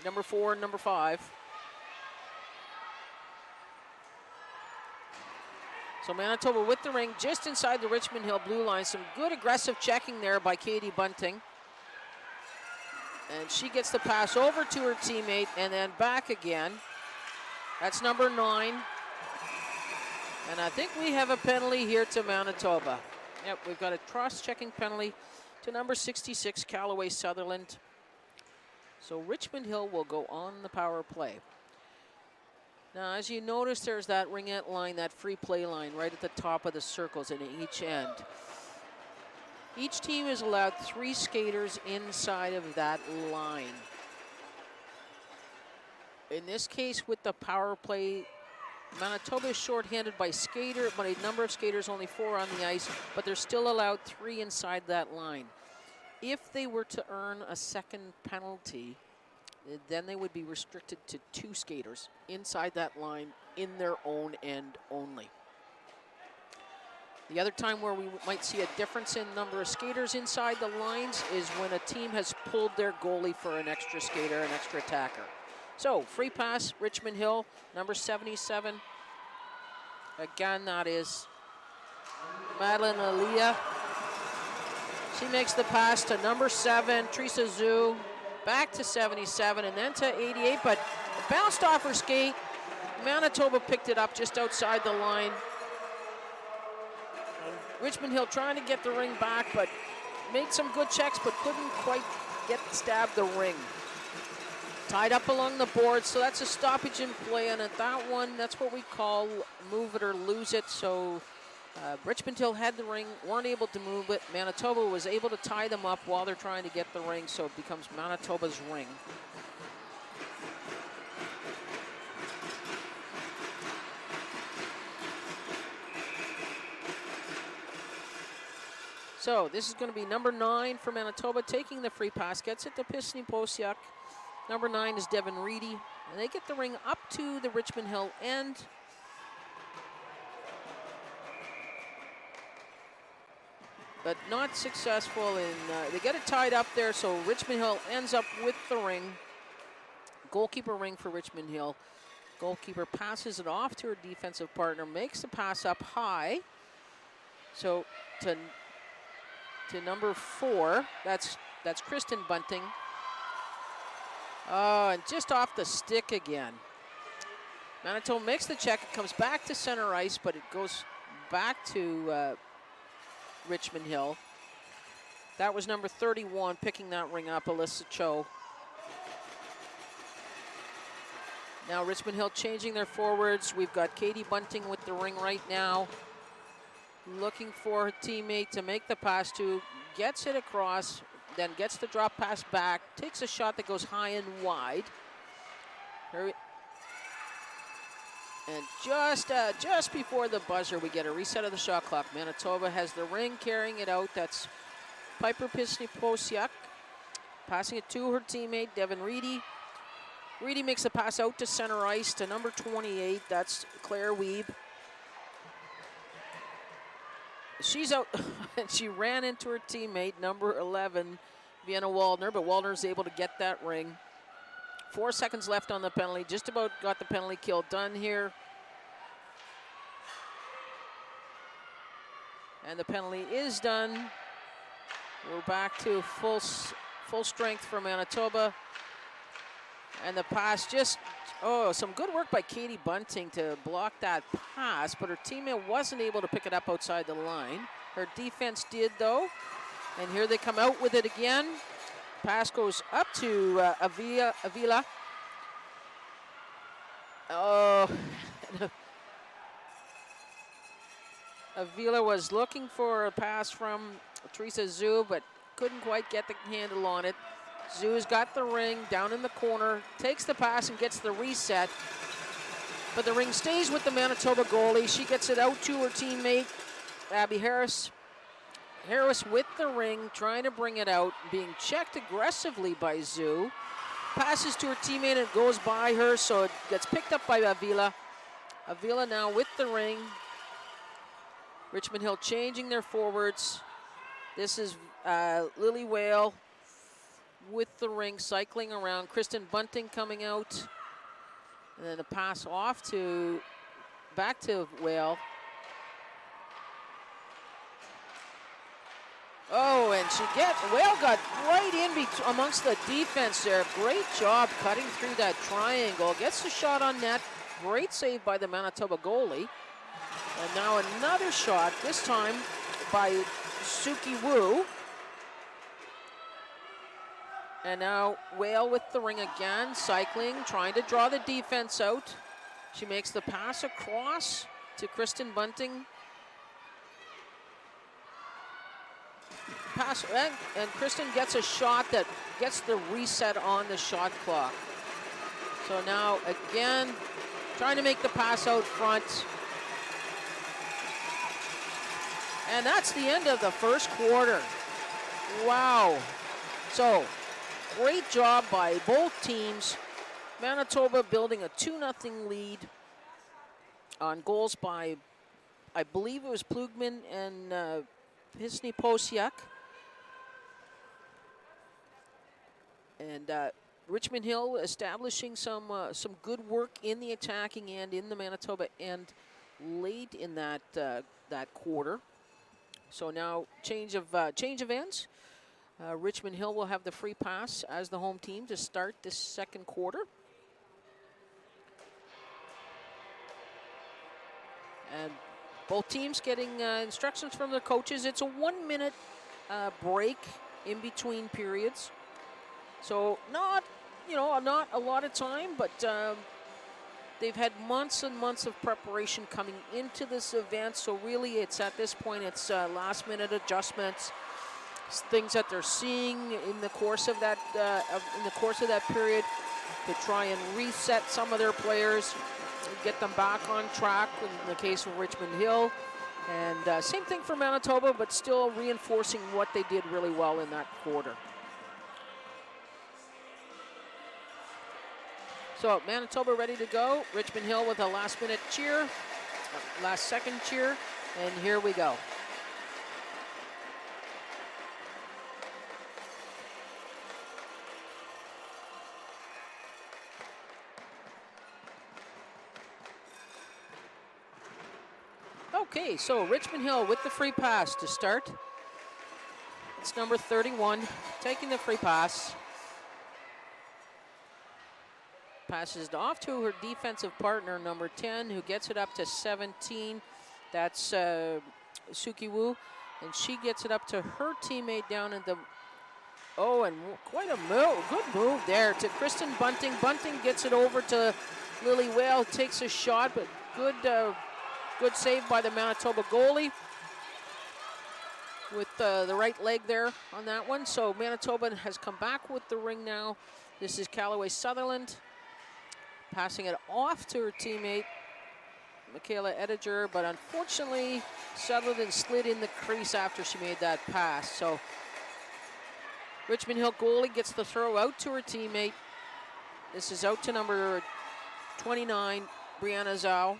number 4 and number 5. So Manitoba with the ring just inside the Richmond Hill blue line. Some good aggressive checking there by Katie Bunting. And she gets the pass over to her teammate and then back again. That's number 9. And I think we have a penalty here to Manitoba. Yep, we've got a cross-checking penalty to number 66, Callaway Sutherland. So Richmond Hill will go on the power play. Now, as you notice, there's that ringette line, that free play line right at the top of the circles in each end. Each team is allowed 3 skaters inside of that line. In this case, with the power play, Manitoba is shorthanded by a number of skaters, only 4 on the ice, but they're still allowed 3 inside that line. If they were to earn a second penalty, then they would be restricted to 2 skaters inside that line in their own end only. The other time where we might see a difference in number of skaters inside the lines is when a team has pulled their goalie for an extra skater, an extra attacker. So, free pass, Richmond Hill, number 77. Again, that is Madeline Aaliyah. She makes the pass to number 7, Teresa Zhu, back to 77, and then to 88, but it bounced off her skate. Manitoba picked it up just outside the line. Richmond Hill trying to get the ring back, but made some good checks, but couldn't quite stab the ring. Tied up along the board, so that's a stoppage in play, and at that one, that's what we call move it or lose it. So Richmond Hill had the ring, weren't able to move it. Manitoba was able to tie them up while they're trying to get the ring, so it becomes Manitoba's ring. So this is going to be number 9 for Manitoba, taking the free pass, gets it to Pisny Posiak. Number 9 is Devin Reedy, and they get the ring up to the Richmond Hill end. But not successful in, they get it tied up there, so Richmond Hill ends up with the ring. Goalkeeper ring for Richmond Hill. Goalkeeper passes it off to her defensive partner, makes the pass up high. So to number 4, that's Kristen Bunting. And just off the stick again. Manitoba makes the check, it comes back to center ice, but it goes back to Richmond Hill. That was number 31 picking that ring up, Alyssa Cho. Now Richmond Hill changing their forwards. We've got Katie Bunting with the ring right now. Looking for her teammate to make the pass to, gets it across, then gets the drop pass back, takes a shot that goes high and wide. And just before the buzzer, we get a reset of the shot clock. Manitoba has the ring, carrying it out. That's Piper Pisny-Posiak, passing it to her teammate, Devin Reedy. Reedy makes the pass out to center ice to number 28. That's Claire Weeb. She's out, and she ran into her teammate, number 11, Vienna Waldner, but Waldner's able to get that ring. 4 seconds left on the penalty. Just about got the penalty kill done here. And the penalty is done. We're back to full strength for Manitoba. And the pass just, some good work by Katie Bunting to block that pass, but her teammate wasn't able to pick it up outside the line. Her defense did, though. And here they come out with it again. Pass goes up to Avila. Avila was looking for a pass from Teresa Zhu, but couldn't quite get the handle on it. Zhu's got the ring down in the corner, takes the pass and gets the reset. But the ring stays with the Manitoba goalie. She gets it out to her teammate, Abby Harris. Harris with the ring, trying to bring it out, being checked aggressively by Zhu. Passes to her teammate and it goes by her, so it gets picked up by Avila. Avila now with the ring. Richmond Hill changing their forwards. This is Lily Whale with the ring, cycling around. Kristen Bunting coming out. And then a pass off to, back to Whale. Oh, and Whale got right in amongst the defense there. Great job cutting through that triangle. Gets the shot on net. Great save by the Manitoba goalie. And now another shot, this time by Suki Wu. And now Whale with the ring again, cycling, trying to draw the defense out. She makes the pass across to Kristen Bunting. Pass, and Kristen gets a shot that gets the reset on the shot clock. So now again, trying to make the pass out front. And that's the end of the first quarter. Wow. So, great job by both teams. Manitoba building a 2-0 lead on goals by, I believe it was Plugman and Pisny-Posiak. And Richmond Hill establishing some good work in the attacking end, in the Manitoba end, late in that quarter. So now change of ends. Richmond Hill will have the free pass as the home team to start this second quarter. And both teams getting instructions from their coaches. It's a 1-minute break in between periods. So not a lot of time, but they've had months and months of preparation coming into this event. So really, it's at this point, it's last-minute adjustments, things that they're seeing in the course of that period to try and reset some of their players, get them back on track. In the case of Richmond Hill, and same thing for Manitoba, but still reinforcing what they did really well in that quarter. So Manitoba ready to go. Richmond Hill with a last-minute cheer, last-second cheer, and here we go. Okay, so Richmond Hill with the free pass to start. It's number 31 taking the free pass. Passes off to her defensive partner, number 10, who gets it up to 17. That's Suki Wu. And she gets it up to her teammate down in the, oh, and quite a move, good move there to Kristen Bunting. Bunting gets it over to Lily Whale, takes a shot, but good save by the Manitoba goalie with the right leg there on that one. So Manitoba has come back with the ring now. This is Callaway Sutherland passing it off to her teammate, Michaela Ediger, but unfortunately, Sutherland slid in the crease after she made that pass. So Richmond Hill goalie gets the throw out to her teammate. This is out to number 29, Brianna Zhao.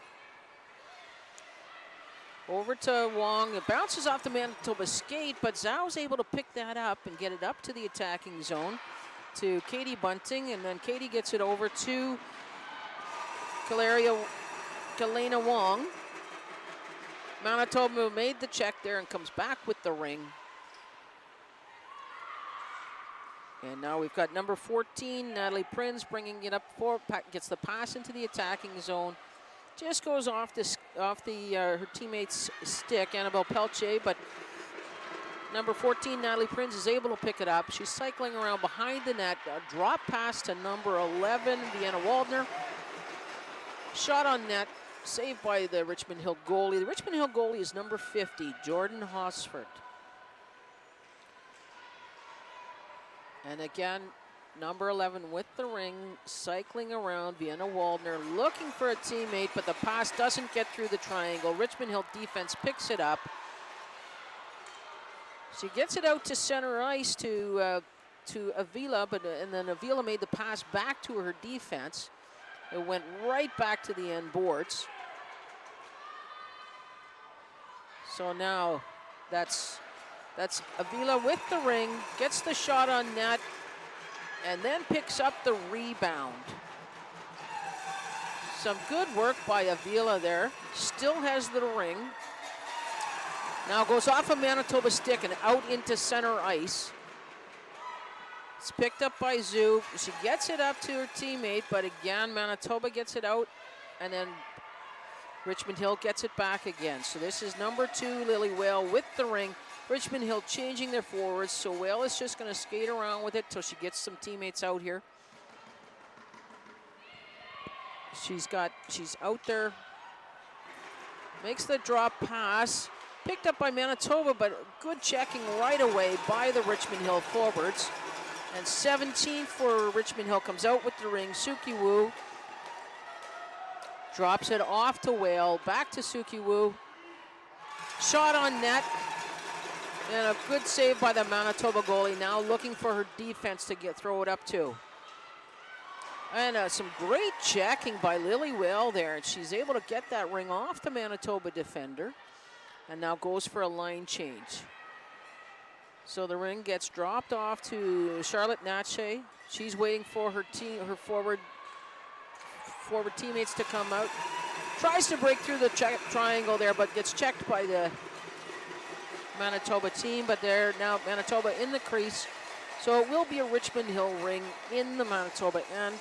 Over to Wong. It bounces off the Manitoba skate, but Zhao's able to pick that up and get it up to the attacking zone to Katie Bunting, and then Katie gets it over to Kalena Wong. Manitoba made the check there and comes back with the ring. And now we've got number 14, Natalie Prinz, bringing it up forward, gets the pass into the attacking zone. Just goes off her teammate's stick, Annabelle Pelche, but number 14, Natalie Prinz, is able to pick it up. She's cycling around behind the net. A drop pass to number 11, Vienna Waldner. Shot on net, saved by the Richmond Hill goalie. The Richmond Hill goalie is number 50, Jordan Hosford. And again, number 11 with the ring, cycling around, Vienna Waldner looking for a teammate, but the pass doesn't get through the triangle. Richmond Hill defense picks it up. She gets it out to center ice to Avila, and then Avila made the pass back to her defense. It went right back to the end boards. So now that's Avila with the ring, gets the shot on net, and then picks up the rebound. Some good work by Avila there. Still has the ring. Now goes off a Manitoba stick and out into center ice. It's picked up by Zhu. She gets it up to her teammate, but again, Manitoba gets it out, and then Richmond Hill gets it back again. So this is number 2, Lily Whale with the ring. Richmond Hill changing their forwards, so Whale is just going to skate around with it till she gets some teammates out here. She's out there, makes the drop pass, picked up by Manitoba, but good checking right away by the Richmond Hill forwards. And 17 for Richmond Hill comes out with the ring. Suki Wu drops it off to Whale, back to Suki Wu. Shot on net, and a good save by the Manitoba goalie, now looking for her defense to throw it up too. And some great checking by Lily Whale there, and she's able to get that ring off the Manitoba defender, and now goes for a line change. So the ring gets dropped off to Charlotte Natche. She's waiting for her forward teammates to come out. Tries to break through the triangle there, but gets checked by the Manitoba team. But there now Manitoba in the crease. So it will be a Richmond Hill ring in the Manitoba end.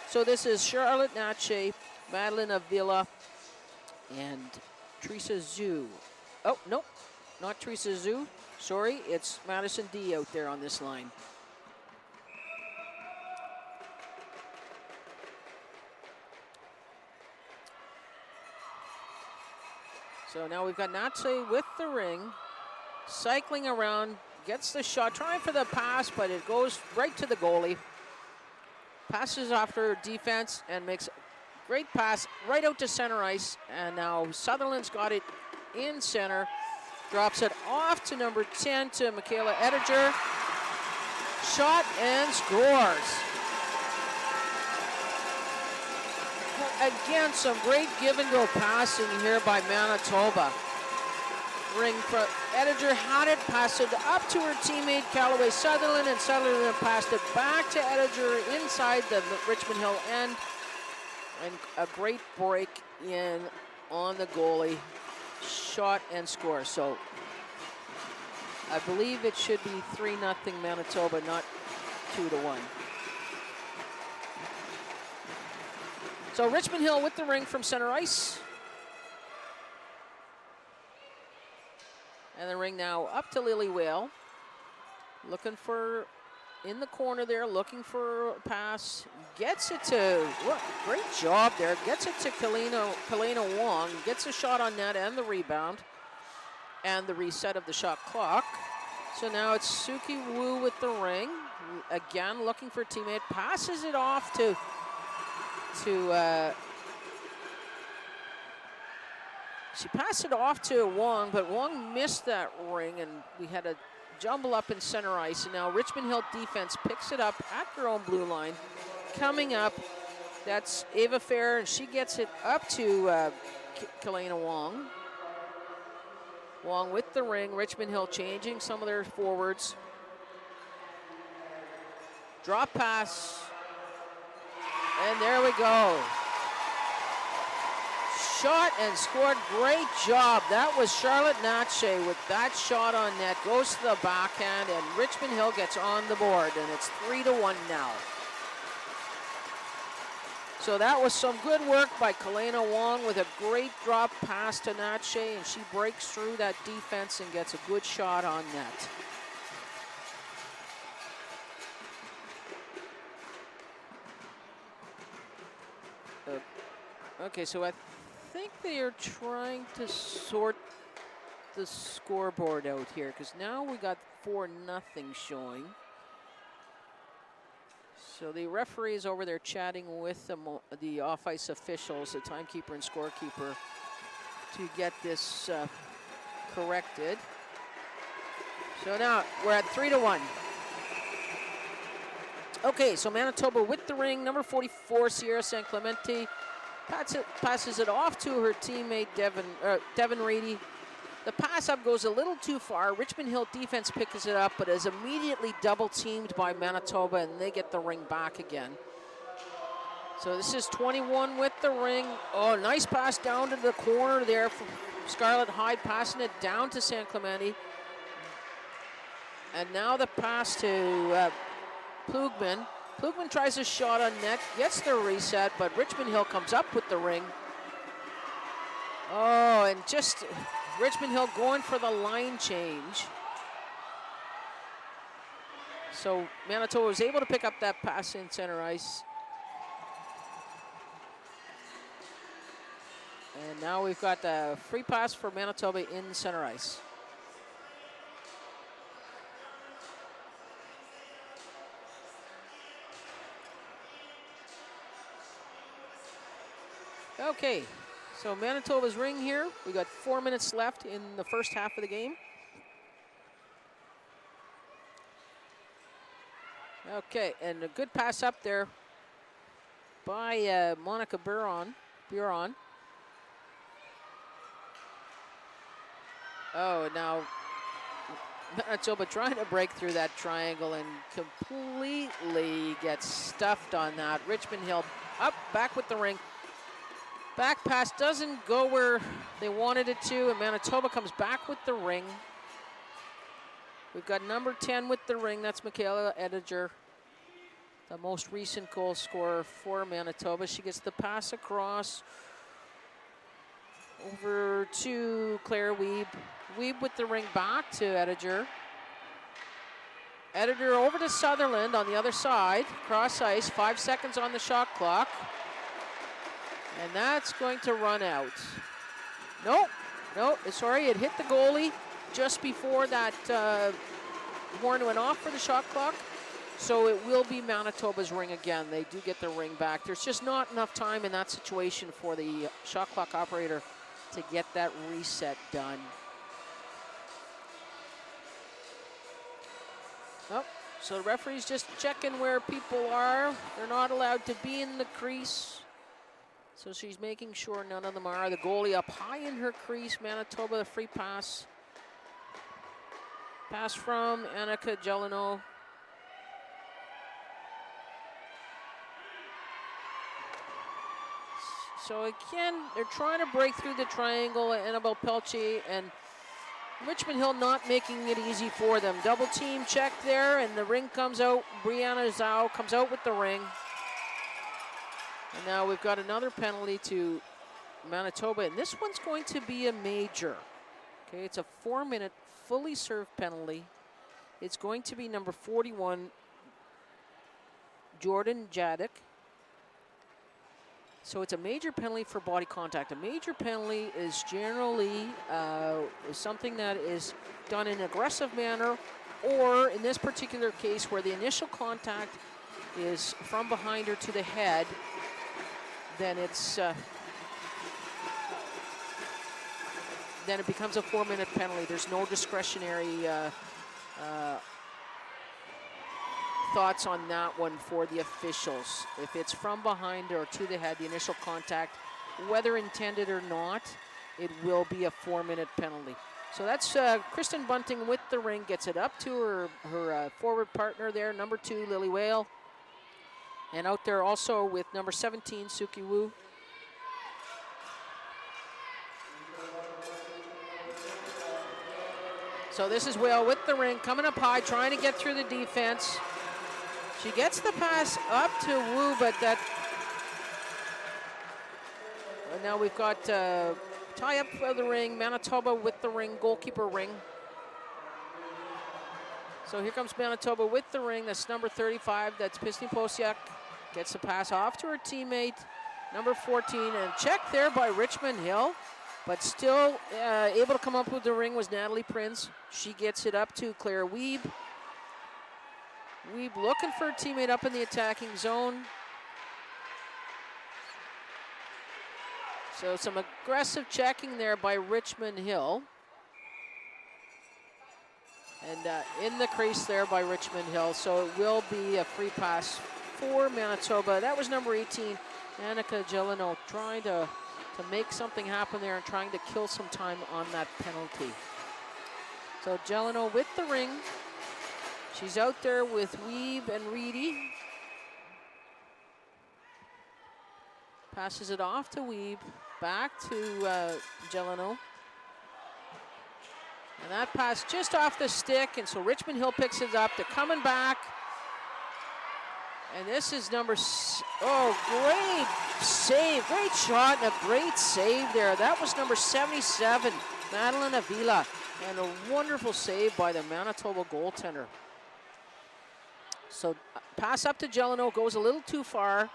So this is Charlotte Natche, Madeline Avila, and Teresa Zhu. Oh, nope, not Teresa Zhu. Sorry, it's Madison D out there on this line. So now we've got Natse with the ring, cycling around, gets the shot, trying for the pass, but it goes right to the goalie. Passes after defense and makes a great pass right out to center ice. And now Sutherland's got it in center. Drops it off to number 10 to Michaela Ediger. Shot and scores. Again, some great give and go passing here by Manitoba. Ring for Ediger had it, passed it up to her teammate Callaway Sutherland, and Sutherland passed it back to Ediger inside the Richmond Hill end. And a great break in on the goalie. Shot and score. So I believe it should be 3-0 Manitoba, not 2-1. So Richmond Hill with the ring from center ice. And the ring now up to Lily Whale. Looking for, in the corner there, looking for a pass. Gets it to, what, great job there. Gets it to Kalena Wong. Gets a shot on net and the rebound. And the reset of the shot clock. So now it's Suki Wu with the ring. Again, looking for a teammate. Passes it off to she passed it off to Wong, but Wong missed that ring, and we had a jumble up in center ice. And now Richmond Hill defense picks it up at their own blue line. Coming up, that's Ava Fair, and she gets it up to Kalena Wong. Wong with the ring. Richmond Hill changing some of their forwards. Drop pass. And there we go. Shot and scored. Great job. That was Charlotte Natche with that shot on net. Goes to the backhand, and Richmond Hill gets on the board, and it's 3-1 now. So that was some good work by Kalena Wong with a great drop pass to Natche, and she breaks through that defense and gets a good shot on net. Okay, so I think they are trying to sort the scoreboard out here, because now we got 4-0 showing. So the referee is over there chatting with the off-ice officials, the timekeeper and scorekeeper, to get this corrected. So now we're at 3-1. Okay, so Manitoba with the ring, number 44, Sierra San Clemente. Passes it off to her teammate, Devin Reedy. The pass up goes a little too far. Richmond Hill defense picks it up, but is immediately double teamed by Manitoba, and they get the ring back again. So this is 21 with the ring. Oh, nice pass down to the corner there from Scarlett Hyde, passing it down to San Clemente. And now the pass to Plugman. Plugman tries a shot on net, gets the reset, but Richmond Hill comes up with the ring. Oh, and just Richmond Hill going for the line change. So Manitoba was able to pick up that pass in center ice. And now we've got the free pass for Manitoba in center ice. Okay, so Manitoba's ring here. We got 4 minutes left in the first half of the game. Okay, and a good pass up there by Monica Buron. Oh, now Manitoba trying to break through that triangle and completely gets stuffed on that. Richmond Hill up, back with the ring. Back pass doesn't go where they wanted it to, and Manitoba comes back with the ring. We've got number 10 with the ring. That's Michaela Ediger, the most recent goal scorer for Manitoba. She gets the pass across over to Claire Wiebe. Wiebe with the ring back to Ediger. Ediger over to Sutherland on the other side. Cross ice, 5 seconds on the shot clock. And that's going to run out. No, sorry, it hit the goalie just before that horn went off for the shot clock. So it will be Manitoba's ring again. They do get the ring back. There's just not enough time in that situation for the shot clock operator to get that reset done. Oh, so the referee's just checking where people are. They're not allowed to be in the crease. So she's making sure none of them are. The goalie up high in her crease. Manitoba, the free pass. Pass from Annika Gelino. So again, they're trying to break through the triangle. Annabelle Pelche and Richmond Hill not making it easy for them. Double team check there, and the ring comes out. Brianna Zhao comes out with the ring. And now we've got another penalty to Manitoba, and this one's going to be a major. Okay, it's a 4-minute fully served penalty. It's going to be number 41, Jordan Jadick. So it's a major penalty for body contact. A major penalty is generally something that is done in an aggressive manner, or in this particular case where the initial contact is from behind her to the head, then it's then it becomes a 4-minute penalty. There's no discretionary thoughts on that one for the officials. If it's from behind or to the head, the initial contact, whether intended or not, it will be a 4-minute penalty. So that's Kristen Bunting with the ring, gets it up to her forward partner there, number 2, Lily Whale. And out there also with number 17, Suki Wu. So this is Whale with the ring, coming up high, trying to get through the defense. She gets the pass up to Wu, but that... And now we've got tie up for the ring, Manitoba with the ring, goalkeeper ring. So here comes Manitoba with the ring. That's number 35, that's Pisny Posiak. Gets the pass off to her teammate, number 14. And check there by Richmond Hill, but still able to come up with the ring was Natalie Prince. She gets it up to Claire Wiebe. Wiebe looking for a teammate up in the attacking zone. So some aggressive checking there by Richmond Hill. And in the crease there by Richmond Hill. So it will be a free pass for Manitoba. That was number 18, Annika Gelino, trying to make something happen there and trying to kill some time on that penalty. So Gelino with the ring. She's out there with Wiebe and Reedy. Passes it off to Wiebe, back to Gelino. And that pass just off the stick, and so Richmond Hill picks it up. They're coming back. And this is great save, great shot, and a great save there. That was number 77, Madeline Avila, and a wonderful save by the Manitoba goaltender. So pass up to Gelino, goes a little too far.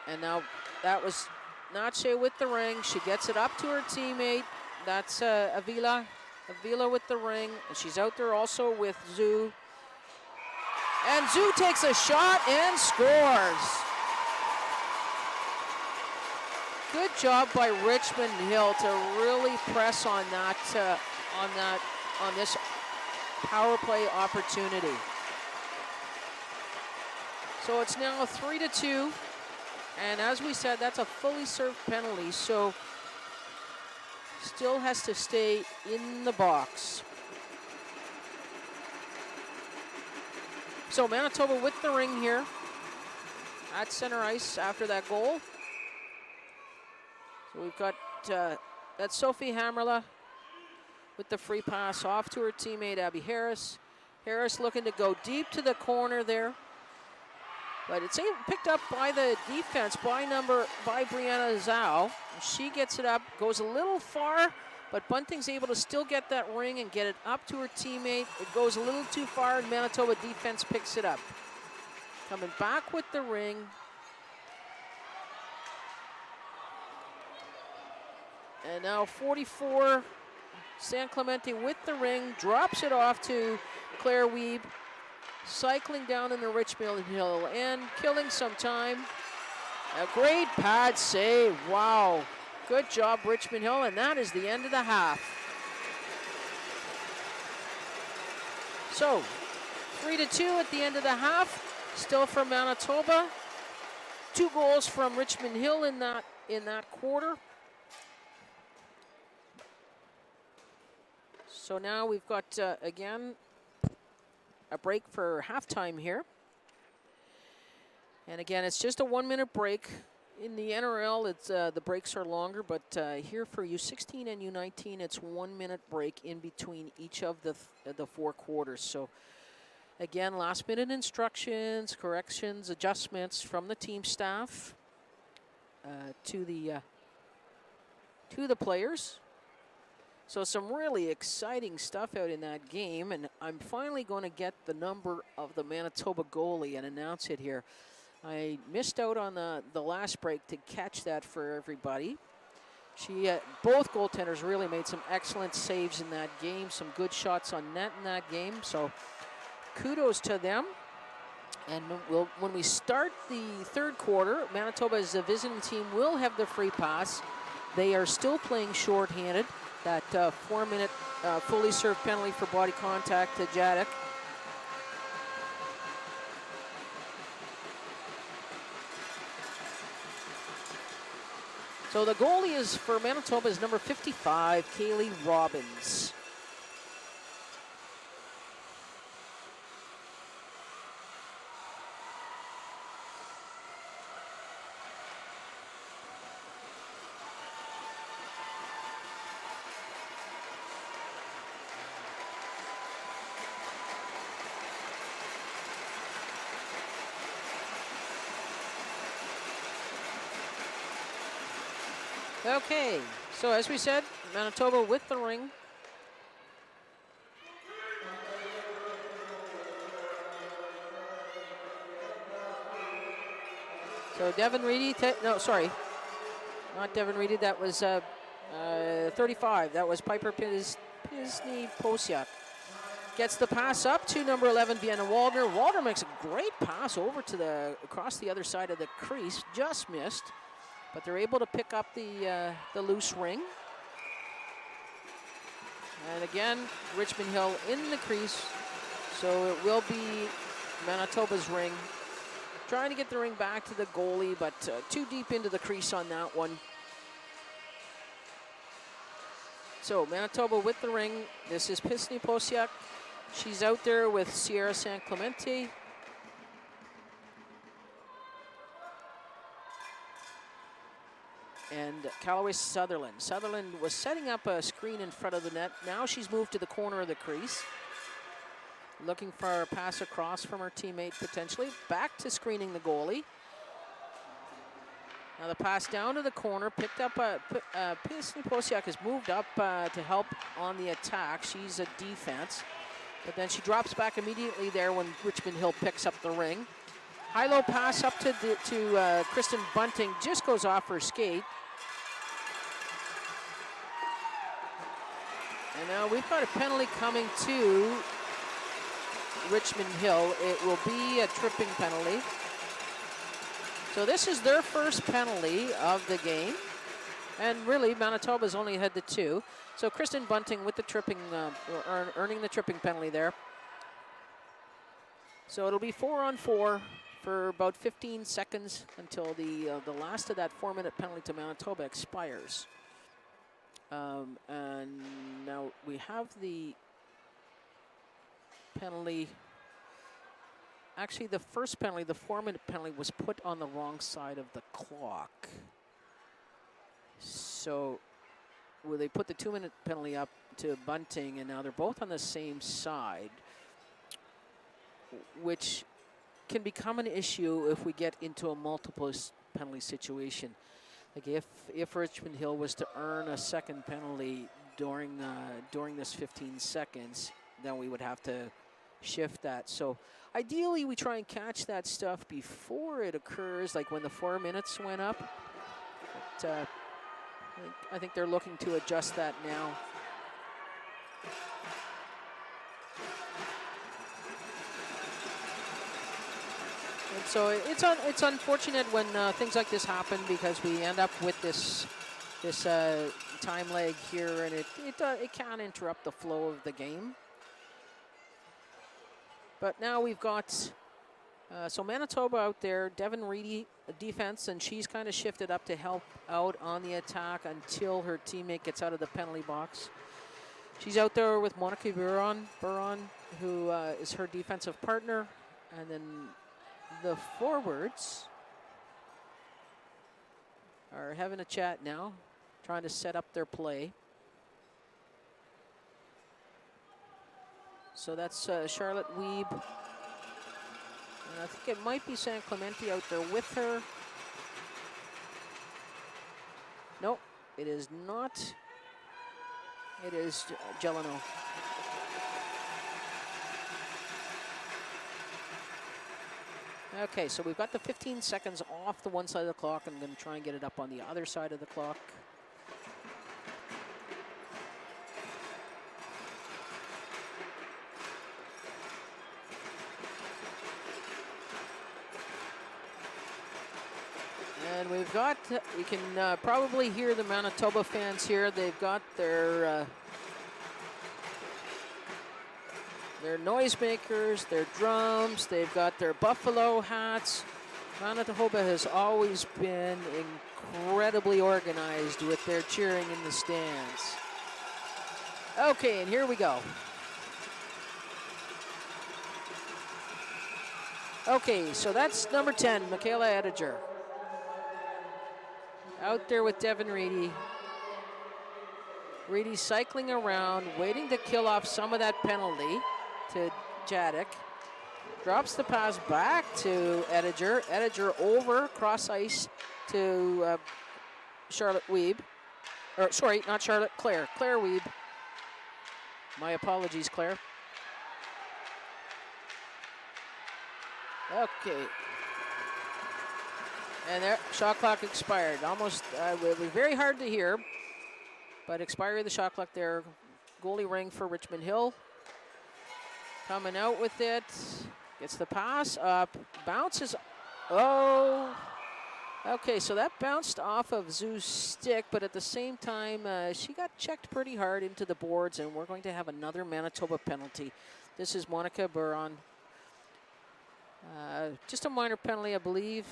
And now that was Nache with the ring. She gets it up to her teammate. That's Avila with the ring. And she's out there also with Zhu. And Zhu takes a shot and scores. Good job by Richmond Hill to really press on this power play opportunity. So it's now 3-2. And as we said, that's a fully served penalty, so still has to stay in the box. So Manitoba with the ring here at center ice after that goal. So we've got that's Sophie Hammerla with the free pass off to her teammate Abby Harris. Harris looking to go deep to the corner there. But it's picked up by the defense by Brianna Zhao. She gets it up, goes a little far, but Bunting's able to still get that ring and get it up to her teammate. It goes a little too far, and Manitoba defense picks it up. Coming back with the ring. And now 44, San Clemente with the ring, drops it off to Claire Wiebe. Cycling down in the Richmond Hill and killing some time. A great pad save. Wow. Good job, Richmond Hill, and that is the end of the half. So, 3-2 at the end of the half. Still from Manitoba. 2 goals from Richmond Hill in that quarter. So now we've got, again, a break for halftime here. And again, it's just a 1-minute break. In the NRL, it's the breaks are longer, but here for U16 and U19, it's 1-minute break in between each of the 4 quarters. So again, last-minute instructions, corrections, adjustments from the team staff to the players. So some really exciting stuff out in that game, and I'm finally going to get the number of the Manitoba goalie and announce it here. I missed out on the last break to catch that for everybody. Both goaltenders really made some excellent saves in that game, some good shots on net in that game, so kudos to them. And when we start the third quarter, Manitoba as a visiting team will have the free pass. They are still playing shorthanded. That 4-minute fully served penalty for body contact to Jadek. So the goalie is for Manitoba is number 55, Kaylee Robbins. Okay, so as we said, Manitoba with the ring. So Devin Reedy, no, sorry, not Devin Reedy, that was 35. That was Piper Pisney Posiak. Gets the pass up to number 11, Vienna Waldner. Waldner makes a great pass over to across the other side of the crease, just missed. But they're able to pick up the loose ring. And again, Richmond Hill in the crease. So it will be Manitoba's ring. Trying to get the ring back to the goalie, but too deep into the crease on that one. So Manitoba with the ring. This is Pisney Posiak. She's out there with Sierra San Clemente. And Callaway Sutherland. Sutherland was setting up a screen in front of the net. Now she's moved to the corner of the crease. Looking for a pass across from her teammate potentially. Back to screening the goalie. Now the pass down to the corner. Picked up, Pisney Posiak has moved up to help on the attack. She's a defense. But then she drops back immediately there when Richmond Hill picks up the ring. High-low pass up to Kristen Bunting. Just goes off her skate. And now we've got a penalty coming to Richmond Hill. It will be a tripping penalty. So this is their first penalty of the game. And really, Manitoba's only had the 2. So Kristen Bunting with the tripping, earning the tripping penalty there. So it'll be 4-on-4 for about 15 seconds until the last of that 4-minute penalty to Manitoba expires. And now we have the penalty. Actually, the first penalty, the 4-minute penalty, was put on the wrong side of the clock. So they put the 2-minute penalty up to Bunting, and now they're both on the same side, which can become an issue if we get into a multiple penalty situation. Like if Richmond Hill was to earn a second penalty during this 15 seconds, then we would have to shift that. So ideally, we try and catch that stuff before it occurs, like when the 4 minutes went up. But, I think they're looking to adjust that now. And so it's unfortunate when things like this happen, because we end up with this time lag here, and it can interrupt the flow of the game. But now we've got so Manitoba out there, Devin Reedy defense, and she's kind of shifted up to help out on the attack until her teammate gets out of the penalty box. She's out there with Monica Buron, who is her defensive partner, and then the forwards are having a chat now, trying to set up their play. So that's Charlotte Wiebe. And I think it might be San Clemente out there with her. Nope, it is not. It is Gelano. Okay, so we've got the 15 seconds off the one side of the clock. I'm going to try and get it up on the other side of the clock. And we've got, we can probably hear the Manitoba fans here. They've got their noisemakers, their drums, they've got their buffalo hats. Manitoba has always been incredibly organized with their cheering in the stands. Okay, and here we go. Okay, so that's number 10, Michaela Ettinger. Out there with Devin Reedy. Reedy cycling around, waiting to kill off some of that penalty to Jadek. Drops the pass back to Ettinger. Ettinger over cross ice to Charlotte Wiebe. Or sorry, not Charlotte, Claire. Claire Wiebe. My apologies, Claire. Okay. And there, shot clock expired. Almost, it was very hard to hear, but expiry of the shot clock there. Goalie Ring for Richmond Hill. Coming out with it, gets the pass up, bounces, oh. Okay, so that bounced off of Zoo's stick, but at the same time, she got checked pretty hard into the boards, and we're going to have another Manitoba penalty. This is Monica Buron. Just a minor penalty, I believe,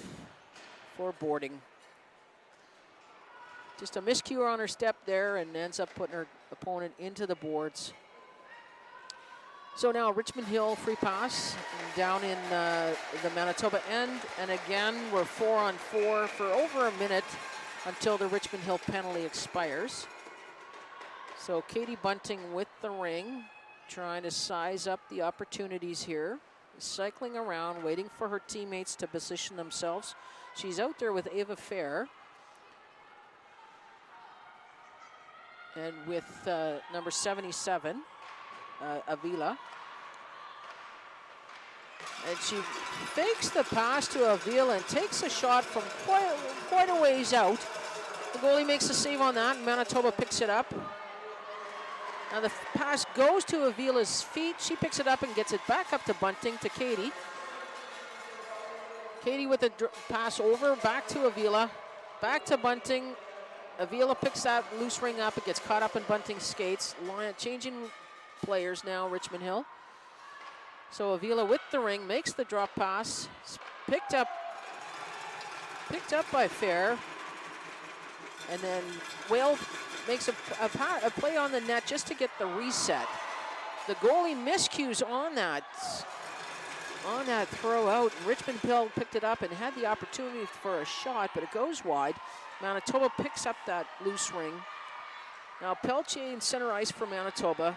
for boarding. Just a miscue on her step there and ends up putting her opponent into the boards. So now Richmond Hill free pass down in the Manitoba end. And again, we're 4-on-4 for over a minute until the Richmond Hill penalty expires. So Katie Bunting with the ring, trying to size up the opportunities here. Cycling around, waiting for her teammates to position themselves. She's out there with Ava Fair. And with number 77, Avila. And she fakes the pass to Avila and takes a shot from quite a ways out. The goalie makes a save on that, and Manitoba picks it up. Now the pass goes to Avila's feet. She picks it up and gets it back up to Bunting, to Katie. Katie with a pass over, back to Avila, back to Bunting. Avila picks that loose ring up. It gets caught up in Bunting's skates. Changing players now, Richmond Hill. So Avila with the ring, makes the drop pass. Picked up by Fair. And then Whale makes a play on the net just to get the reset. The goalie miscues on that throw out. Richmond Hill picked it up and had the opportunity for a shot, but it goes wide. Manitoba picks up that loose ring. Now Pelletier in center ice for Manitoba.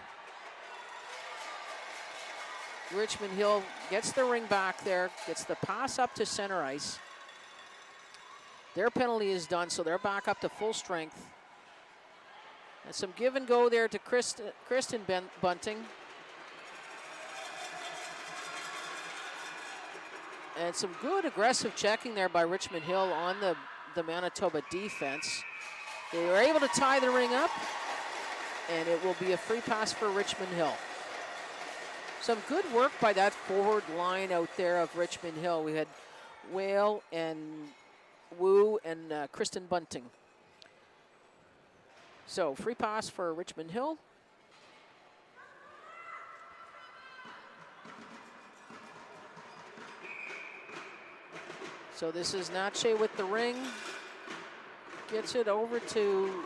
Richmond Hill gets the ring back there, gets the pass up to center ice. Their penalty is done, so they're back up to full strength. And some give and go there to Kristen Bunting. And some good aggressive checking there by Richmond Hill on the Manitoba defense. They were able to tie the ring up, and it will be a free pass for Richmond Hill. Some good work by that forward line out there of Richmond Hill. We had Whale and Wu and Kristen Bunting. So free pass for Richmond Hill. So this is Natche with the ring. Gets it over to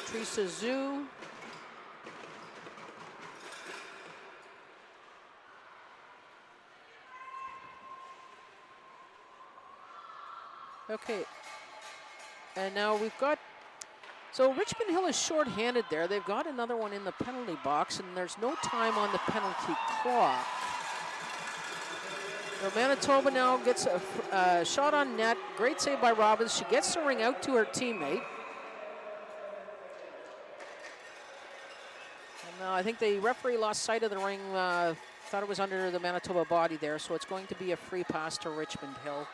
Teresa Zhu. Okay. And now we've got, so Richmond Hill is short-handed there. They've got another one in the penalty box, and there's no time on the penalty clock. So Manitoba now gets a shot on net. Great save by Robbins. She gets the ring out to her teammate. No, I think the referee lost sight of the ring, thought it was under the Manitoba body there, so it's going to be a free pass to Richmond Hill.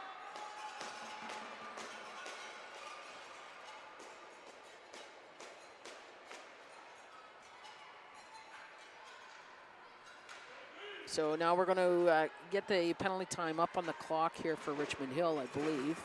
So now we're going to get the penalty time up on the clock here for Richmond Hill, I believe.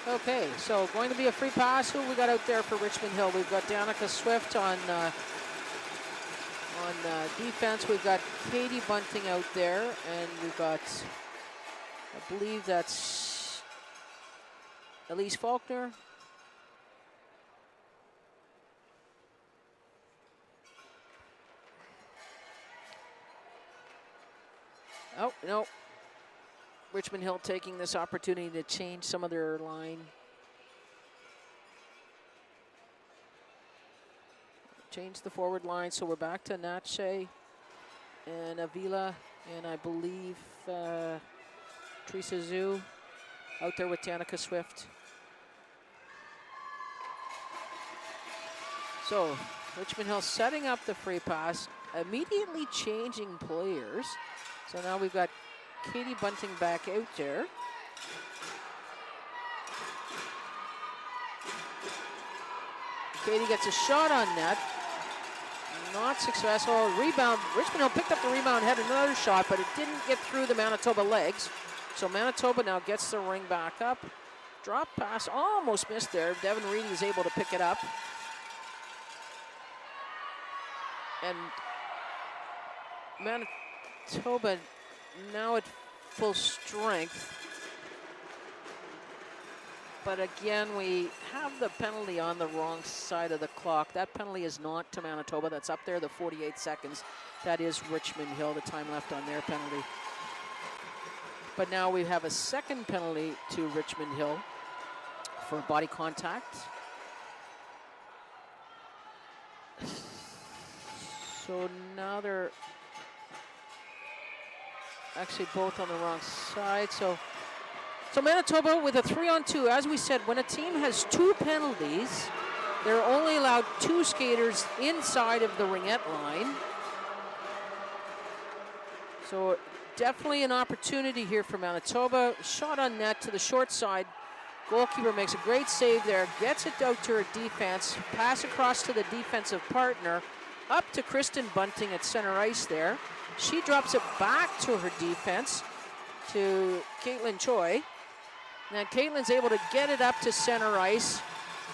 Okay, so going to be a free pass. Who we got out there for Richmond Hill? We've got Danica Swift on defense. We've got Katie Bunting out there, and we've got, I believe that's Elise Faulkner. Oh, no. Richmond Hill taking this opportunity to change some of their line. Change the forward line, so we're back to Natche and Avila, and I believe Teresa Zhu out there with Danica Swift. So Richmond Hill setting up the free pass, immediately changing players. So now we've got Katie Bunting back out there. Katie gets a shot on net. Not successful. Rebound. Richmond Hill picked up the rebound, had another shot, but it didn't get through the Manitoba legs. So Manitoba now gets the ring back up. Drop pass, almost missed there. Devin Reedy is able to pick it up. And Manitoba now at full strength. But again, we have the penalty on the wrong side of the clock. That penalty is not to Manitoba. That's up there, the 48 seconds. That is Richmond Hill, the time left on their penalty. But now we have a second penalty to Richmond Hill for body contact. So now they're actually both on the wrong side. So Manitoba with a 3-on-2. As we said, when a team has two penalties, they're only allowed two skaters inside of the ringette line. So definitely an opportunity here for Manitoba. Shot on net to the short side. Goalkeeper makes a great save there, gets it out to her defense, pass across to the defensive partner, up to Kristen Bunting at center ice there. She drops it back to her defense, to Caitlin Choi. Now Caitlin's able to get it up to center ice.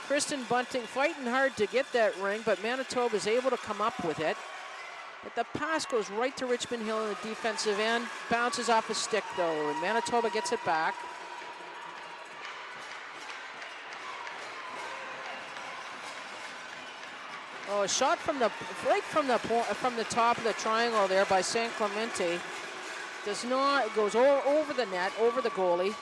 Kristen Bunting fighting hard to get that ring, but Manitoba is able to come up with it. But the pass goes right to Richmond Hill in the defensive end. Bounces off a stick though, and Manitoba gets it back. Oh, a shot from the top of the triangle there by San Clemente. Does not, it goes over the net, over the goalie.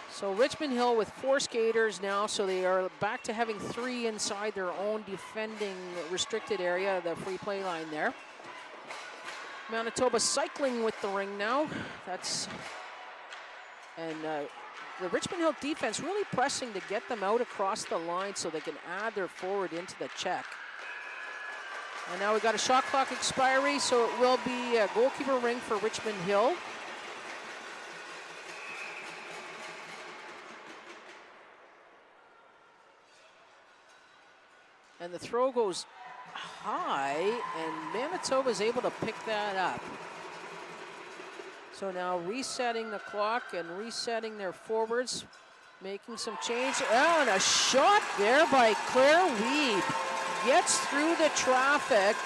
So Richmond Hill with four skaters now, so they are back to having three inside their own defending restricted area, the free play line there. Manitoba cycling with the ring now. The Richmond Hill defense really pressing to get them out across the line so they can add their forward into the check. And now we've got a shot clock expiry, so it will be a goalkeeper ring for Richmond Hill. And the throw goes high, and Manitoba is able to pick that up. So now resetting the clock and resetting their forwards, making some change. Oh, and a shot there by Claire Weeb. Gets through the traffic.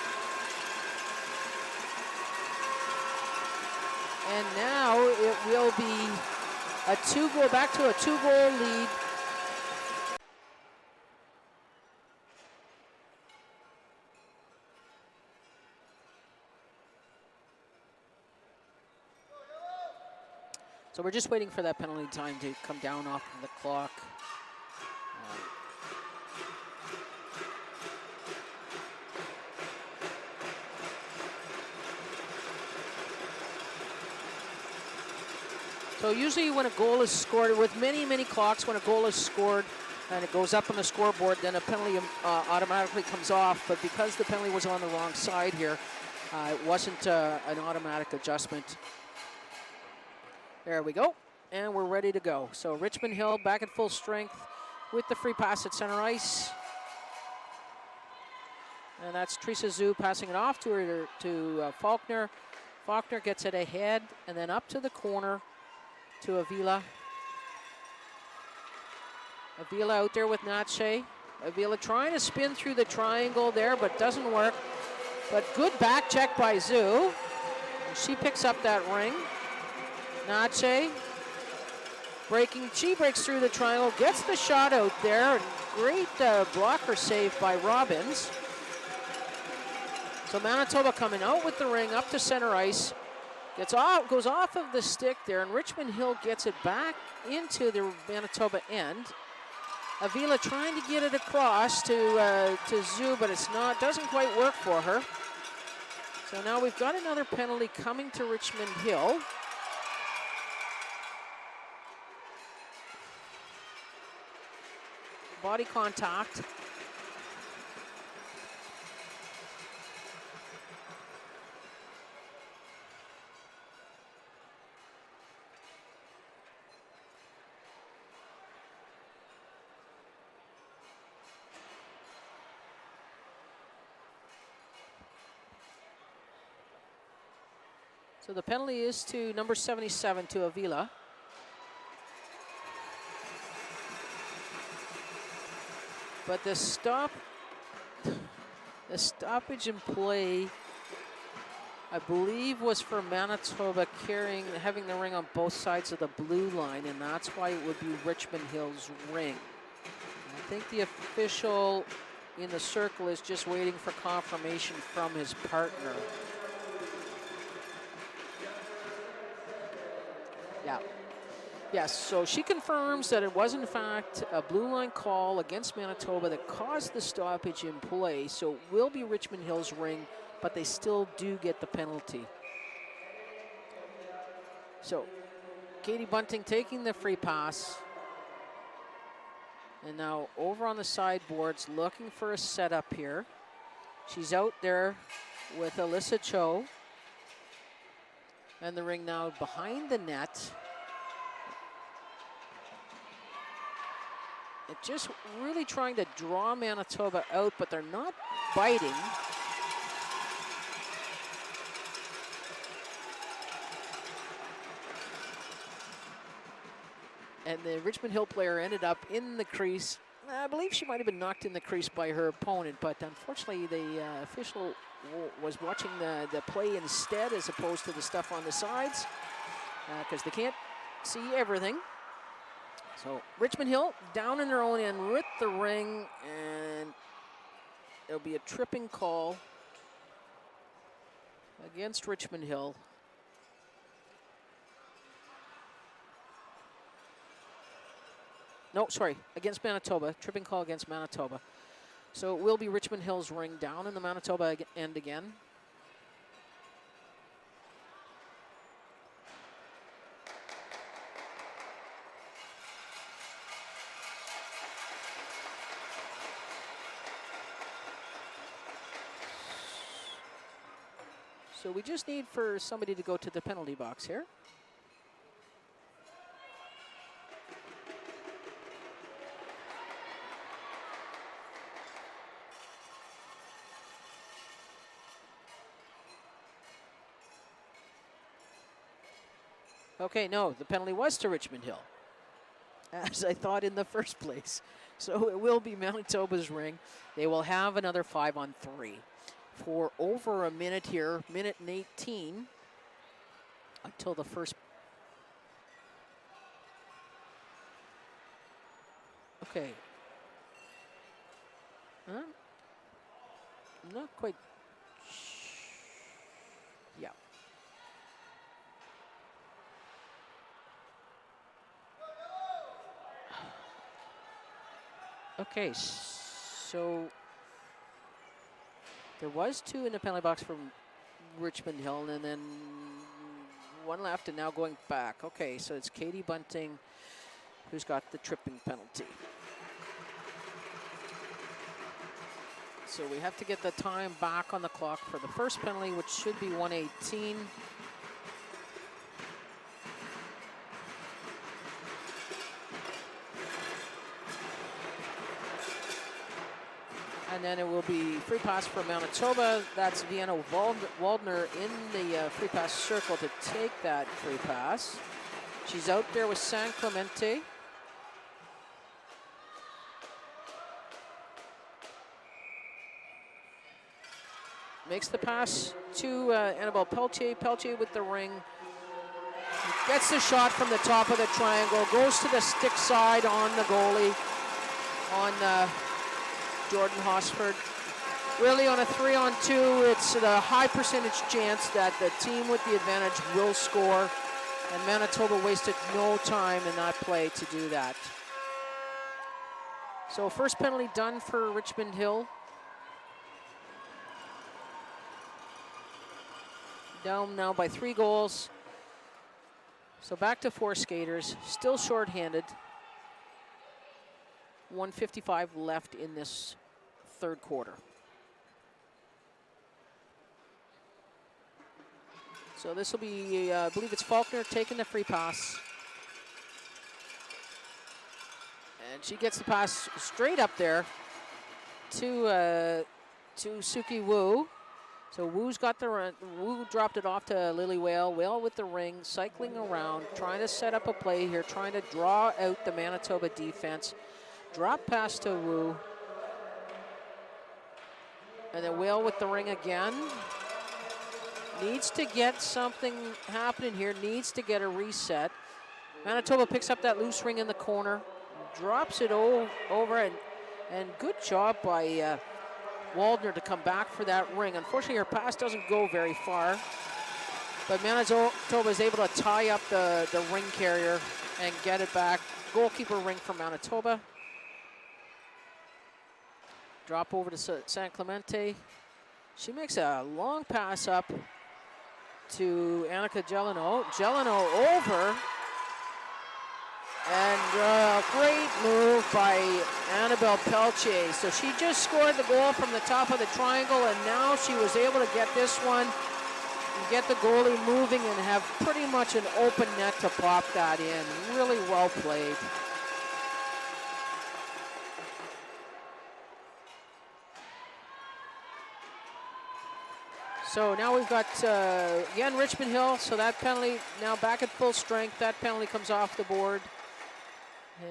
And now it will be back to a two-goal lead. So we're just waiting for that penalty time to come down off of the clock. So usually when a goal is scored, with many clocks, when a goal is scored and it goes up on the scoreboard, then a penalty automatically comes off. But because the penalty was on the wrong side here, it wasn't an automatic adjustment. There we go. And we're ready to go. So Richmond Hill back at full strength with the free pass at center ice. And that's Teresa Zhu passing it off to Faulkner. Faulkner gets it ahead and then up to the corner to Avila. Avila out there with Natche. Avila trying to spin through the triangle there, but doesn't work. But good back check by Zhu. And she picks up that ring. Natche she breaks through the triangle, gets the shot out there, and great blocker save by Robbins. So Manitoba coming out with the ring up to center ice, goes off of the stick there, and Richmond Hill gets it back into the Manitoba end. Avila trying to get it across to Zhu, but doesn't quite work for her. So now we've got another penalty coming to Richmond Hill. Body contact. So the penalty is to number 77, to Avila. But the stoppage in play, I believe, was for Manitoba having the ring on both sides of the blue line, and that's why it would be Richmond Hill's ring. And I think the official in the circle is just waiting for confirmation from his partner. Yeah. Yes, so she confirms that it was in fact a blue line call against Manitoba that caused the stoppage in play, so it will be Richmond Hill's ring, but they still do get the penalty. So Katie Bunting taking the free pass, and now over on the sideboards looking for a setup here. She's out there with Alyssa Cho, and the ring now behind the net. Just really trying to draw Manitoba out, but they're not biting. And the Richmond Hill player ended up in the crease. I believe she might have been knocked in the crease by her opponent, but unfortunately the official was watching the play instead as opposed to the stuff on the sides, because they can't see everything. So Richmond Hill down in their own end with the ring, and there'll be a tripping call against Richmond Hill. No, sorry, against Manitoba. Tripping call against Manitoba. So it will be Richmond Hill's ring down in the Manitoba end again. So we just need for somebody to go to the penalty box here. Okay, no, the penalty was to Richmond Hill, as I thought in the first place. So it will be Manitoba's ring. They will have another 5-on-3 for over a minute here, minute and 18, until the first. Okay. I'm not quite. Yeah. Okay, so there was 2 in the penalty box from Richmond Hill, and then One left and now going back. Okay, so it's Katie Bunting who's got the tripping penalty. So we have to get the time back on the clock for the first penalty, which should be 1:18. And then it will be free pass for Manitoba. That's Vienna Waldner in the free pass circle to take that free pass. She's out there with San Clemente. Makes the pass to Annabelle Pelletier. Pelletier with the ring. Gets the shot from the top of the triangle. Goes to the stick side on the goalie. On Jordan Hosford. Really on a 3-on-2, it's a high percentage chance that the team with the advantage will score. And Manitoba wasted no time in that play to do that. So first penalty done for Richmond Hill. Down now by 3 goals. So back to 4 skaters, still shorthanded. 1:55 left in this third quarter. So this will be, I believe it's Faulkner taking the free pass. And she gets the pass straight up there to Suki Wu. So Wu's got the run. Wu dropped it off to Lily Whale. Whale with the ring, cycling around, trying to set up a play here, trying to draw out the Manitoba defense. Drop pass to Wu. And then Whale with the ring again. Needs to get something happening here, needs to get a reset. Manitoba picks up that loose ring in the corner, drops it over, and good job by Waldner to come back for that ring. Unfortunately, her pass doesn't go very far, but Manitoba is able to tie up the ring carrier and get it back. Goalkeeper ring for Manitoba. Drop over to San Clemente. She makes a long pass up to Annika Gelino. Gelino over. And great move by Annabelle Pelletier. So she just scored the goal from the top of the triangle, and now she was able to get this one and get the goalie moving and have pretty much an open net to pop that in. Really well played. So now we've got, again, Richmond Hill. So that penalty now back at full strength. That penalty comes off the board.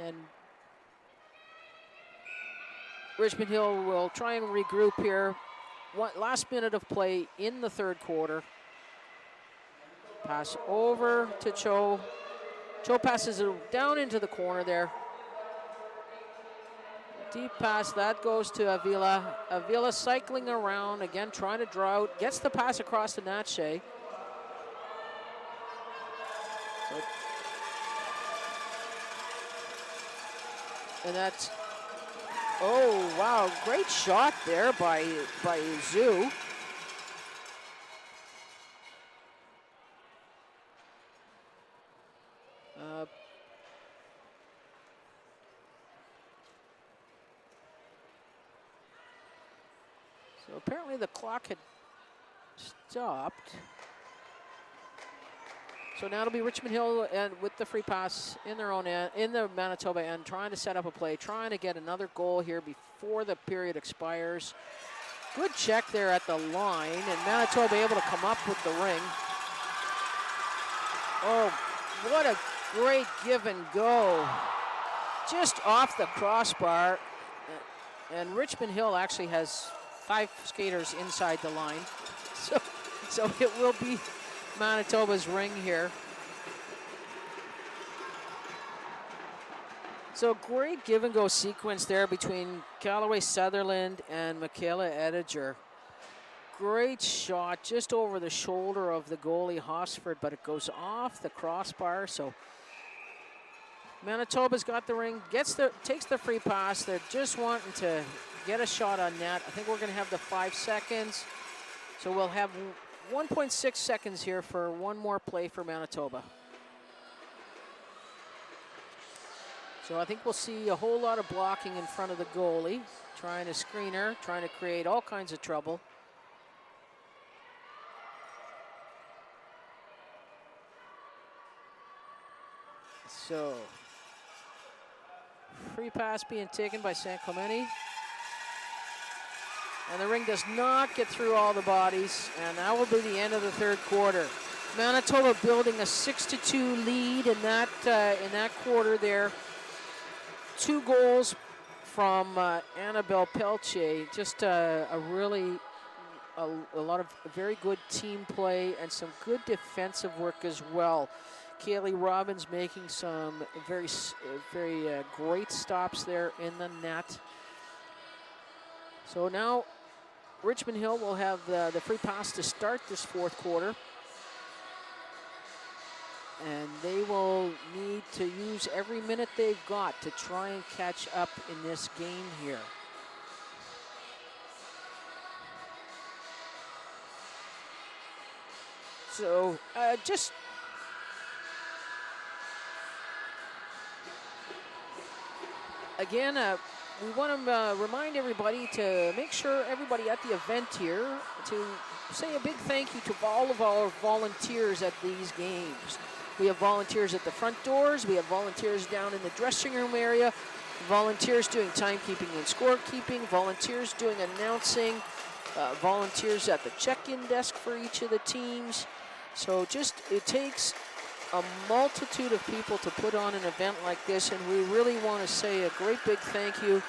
And Richmond Hill will try and regroup here. Last minute of play in the third quarter. Pass over to Cho. Cho passes it down into the corner there. Deep pass, that goes to Avila. Avila cycling around, again trying to draw out. Gets the pass across to Natche. And that's, oh wow, great shot there by Zhu. So apparently the clock had stopped. So now it'll be Richmond Hill and with the free pass in their own end, in the Manitoba end, trying to set up a play, trying to get another goal here before the period expires. Good check there at the line, and Manitoba able to come up with the ring. Oh, what a great give and go. Just off the crossbar. And Richmond Hill actually has 5 skaters inside the line. So it will be Manitoba's ring here. So great give and go sequence there between Callaway Sutherland and Michaela Ediger. Great shot just over the shoulder of the goalie Hosford, but it goes off the crossbar. So Manitoba's got the ring, takes the free pass. They're just wanting to get a shot on net. I think we're going to have the 5 seconds. So we'll have 1.6 seconds here for one more play for Manitoba. So I think we'll see a whole lot of blocking in front of the goalie, trying to screen her, trying to create all kinds of trouble. So, free pass being taken by San Clemente. And the Ring does not get through all the bodies, and that will be the end of the third quarter. Manitoba building a 6-2 lead in that quarter there. 2 goals from Annabelle Pelche. Just a lot of very good team play and some good defensive work as well. Kaylee Robbins making some very great stops there in the net. So now Richmond Hill will have the free pass to start this fourth quarter. And they will need to use every minute they've got to try and catch up in this game here. So just again, we want to remind everybody to make sure everybody at the event here to say a big thank you to all of our volunteers at these games. We have volunteers at the front doors. We have volunteers down in the dressing room area. Volunteers doing timekeeping and scorekeeping. Volunteers doing announcing. Volunteers at the check-in desk for each of the teams. So it takes a multitude of people to put on an event like this, and we really want to say a great big thank you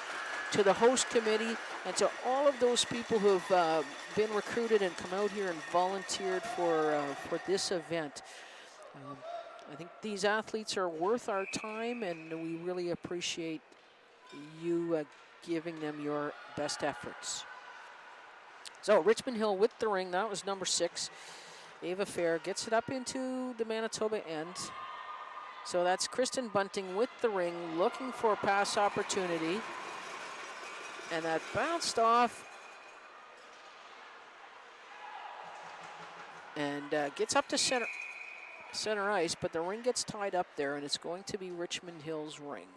to the host committee and to all of those people who have been recruited and come out here and volunteered for this event. I think these athletes are worth our time, and we really appreciate you giving them your best efforts. So Richmond Hill with the Ring, that was number 6. Ava Fair gets it up into the Manitoba end. So that's Kristen Bunting with the Ring, looking for a pass opportunity. And that bounced off and gets up to center ice, but the Ring gets tied up there, and it's going to be Richmond Hill's Ring.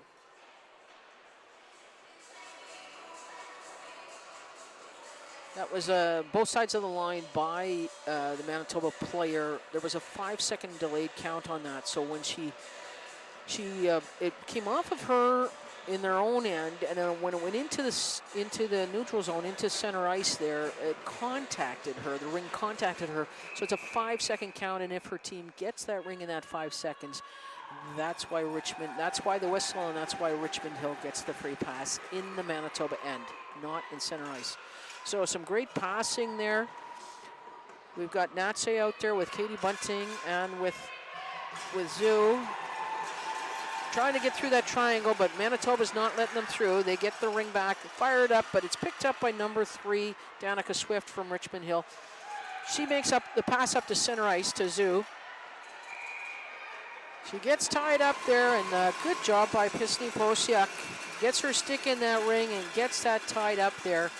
That was both sides of the line by the Manitoba player. There was a 5-second delayed count on that. So when it came off of her in their own end, and then when it went into the neutral zone, into center ice there, it contacted her. The Ring contacted her. So it's a 5-second count, and if her team gets that ring in that 5 seconds, that's why the whistle, and that's why Richmond Hill gets the free pass in the Manitoba end, not in center ice. So some great passing there. We've got Natse out there with Katie Bunting and with Zoo trying to get through that triangle, but Manitoba's not letting them through. They get the ring back, fired up, but it's picked up by number 3, Danica Swift from Richmond Hill. She makes up the pass up to center ice to Zoo. She gets tied up there, and good job by Pisny Posiak. Gets her stick in that ring and gets that tied up there.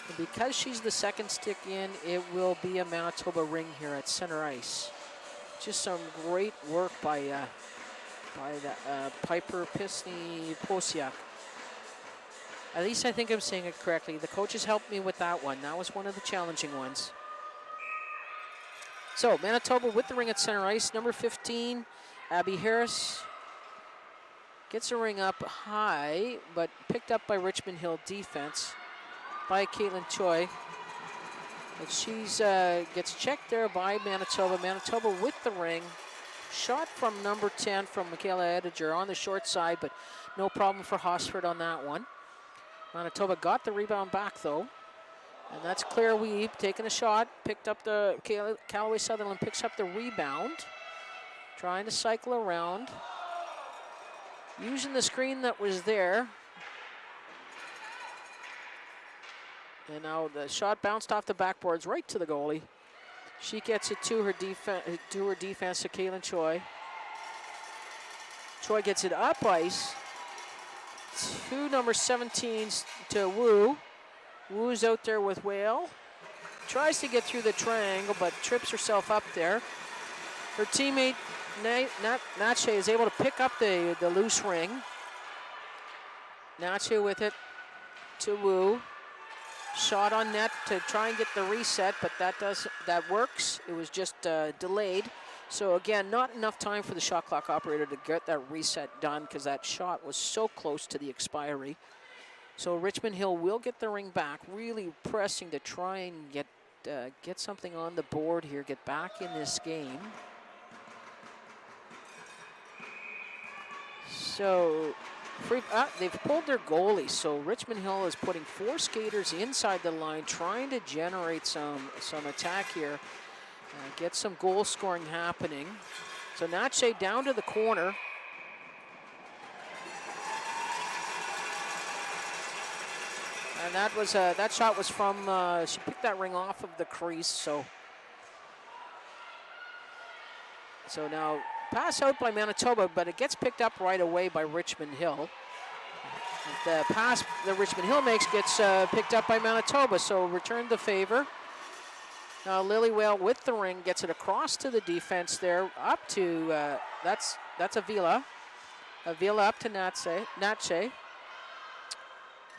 And because she's the second stick in, it will be a Manitoba ring here at center ice. Just some great work by Piper Pisny Posiak. At least I think I'm saying it correctly. The coaches helped me with that one. That was one of the challenging ones. So Manitoba with the ring at center ice. Number 15, Abby Harris, gets a ring up high, but picked up by Richmond Hill defense by Caitlin Choi. And she's gets checked there by Manitoba. Manitoba with the ring. Shot from number 10 from Michaela Ediger on the short side, but no problem for Hosford on that one. Manitoba got the rebound back though. And that's Claire Weeb taking a shot. Picked up the, Callaway Sutherland picks up the rebound. Trying to cycle around. Using the screen that was there. And now the shot bounced off the backboards right to the goalie. She gets it to her defense to Caitlin Choi. Choi gets it up ice to number 17 to Wu. Wu's out there with Whale. tries to get through the triangle, but trips herself up there. Her teammate, Nache, is able to pick up the loose ring. Nache with it to Wu. Shot on net to try and get the reset, but that works. It was just delayed. So again, not enough time for the shot clock operator to get that reset done because that shot was so close to the expiry. So Richmond Hill will get the ring back, really pressing to try and get something on the board here, get back in this game. So they've pulled their goalie, so Richmond Hill is putting 4 skaters inside the line, trying to generate some attack here, get some goal scoring happening. So Nache down to the corner. And that shot was from, she picked that ring off of the crease, so now pass out by Manitoba, but it gets picked up right away by Richmond Hill. The pass that Richmond Hill makes gets picked up by Manitoba, so return the favor. Now Lilywale with the ring gets it across to the defense there, up to, that's Avila. Avila up to Nache.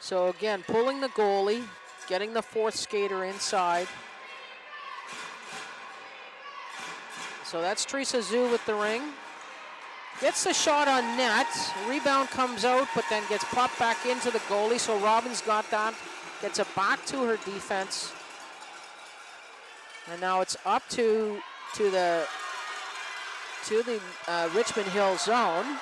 So again, pulling the goalie, getting the 4th skater inside. So that's Teresa Zhu with the ring. Gets the shot on net. Rebound comes out, but then gets popped back into the goalie. So Robbins got that. Gets it back to her defense. And now it's up to the Richmond Hill zone.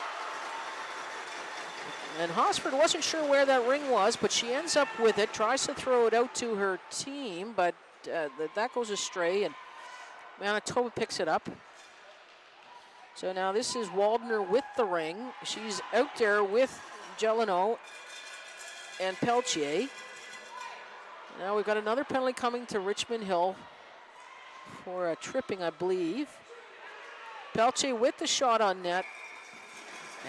And Hosford wasn't sure where that ring was, but she ends up with it. Tries to throw it out to her team, but that goes astray, and Manitoba picks it up. So now this is Waldner with the ring. She's out there with Gelino and Peltier. Now we've got another penalty coming to Richmond Hill for a tripping, I believe. Peltier with the shot on net.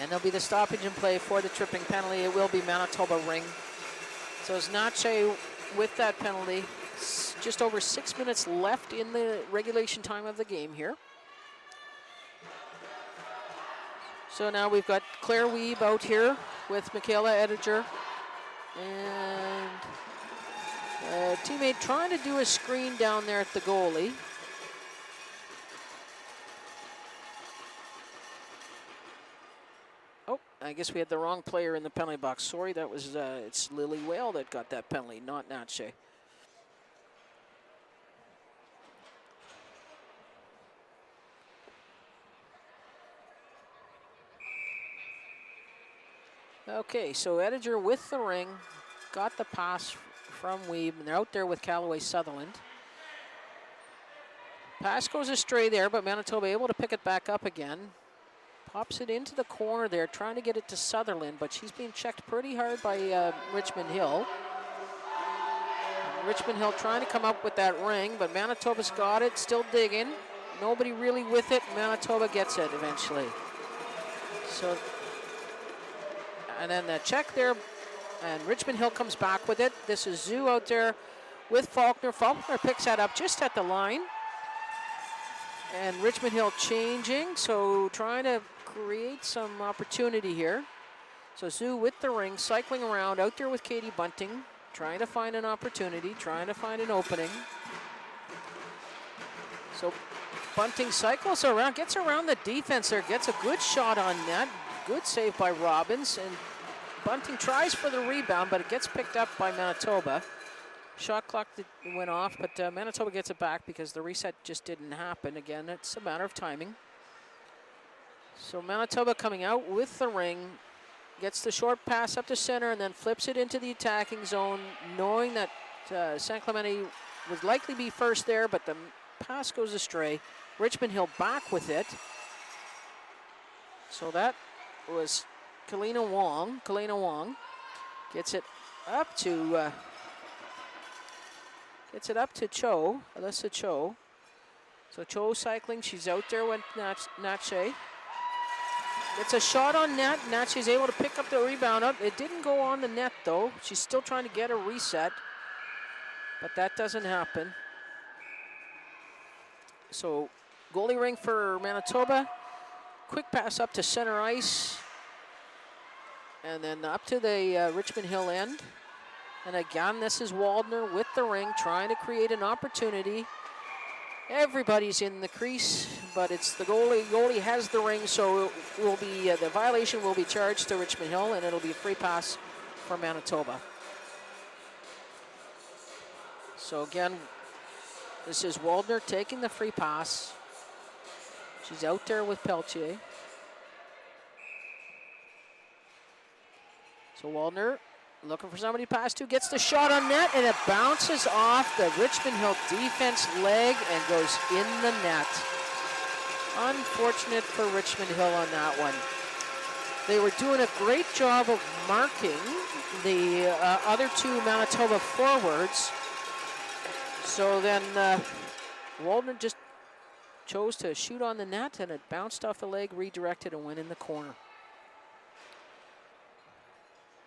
And there'll be the stoppage in play for the tripping penalty. It will be Manitoba ring. So it's Nache with that penalty. Just over 6 minutes left in the regulation time of the game here. So now we've got Claire Weeb out here with Michaela Ediger. And a teammate trying to do a screen down there at the goalie. Oh, I guess we had the wrong player in the penalty box. Sorry, that was it's Lilywale that got that penalty, not Nache. Okay, so Ediger with the ring, got the pass from Weeb, and they're out there with Callaway Sutherland. Pass goes astray there, but Manitoba able to pick it back up again. Pops it into the corner there, trying to get it to Sutherland, but she's being checked pretty hard by Richmond Hill. Richmond Hill trying to come up with that ring, but Manitoba's got it, still digging. Nobody really with it. Manitoba gets it eventually. So, and then the check there, and Richmond Hill comes back with it. This is Zhu out there with Faulkner. Faulkner picks that up just at the line. And Richmond Hill changing, so trying to create some opportunity here. So Zhu with the ring, cycling around, out there with Katie Bunting, trying to find an opportunity, trying to find an opening. So Bunting cycles around, gets around the defense there, gets a good shot on net. Good save by Robbins, and Bunting tries for the rebound, but it gets picked up by Manitoba. Shot clock went off, but Manitoba gets it back because the reset just didn't happen. Again, it's a matter of timing. So Manitoba coming out with the ring, gets the short pass up to center, and then flips it into the attacking zone, knowing that San Clemente would likely be first there, but the pass goes astray. Richmond Hill back with it. So that was Kalina Wong. Kalina Wong gets it up to Cho, Alyssa Cho. So Cho cycling, she's out there with Nache. It's a shot on net. Nache's able to pick up the rebound up. It didn't go on the net though. She's still trying to get a reset, but that doesn't happen. So goalie ring for Manitoba. Quick pass up to center ice. And then up to the Richmond Hill end. And again, this is Waldner with the ring, trying to create an opportunity. Everybody's in the crease, but it's the goalie. Goalie has the ring, so it will be the violation will be charged to Richmond Hill, and it'll be a free pass for Manitoba. So again, this is Waldner taking the free pass. She's out there with Pelletier. So Waldner looking for somebody to pass to, gets the shot on net, and it bounces off the Richmond Hill defense leg and goes in the net. Unfortunate for Richmond Hill on that one. They were doing a great job of marking the other two Manitoba forwards. So then Waldner just chose to shoot on the net, and it bounced off the leg, redirected, and went in the corner.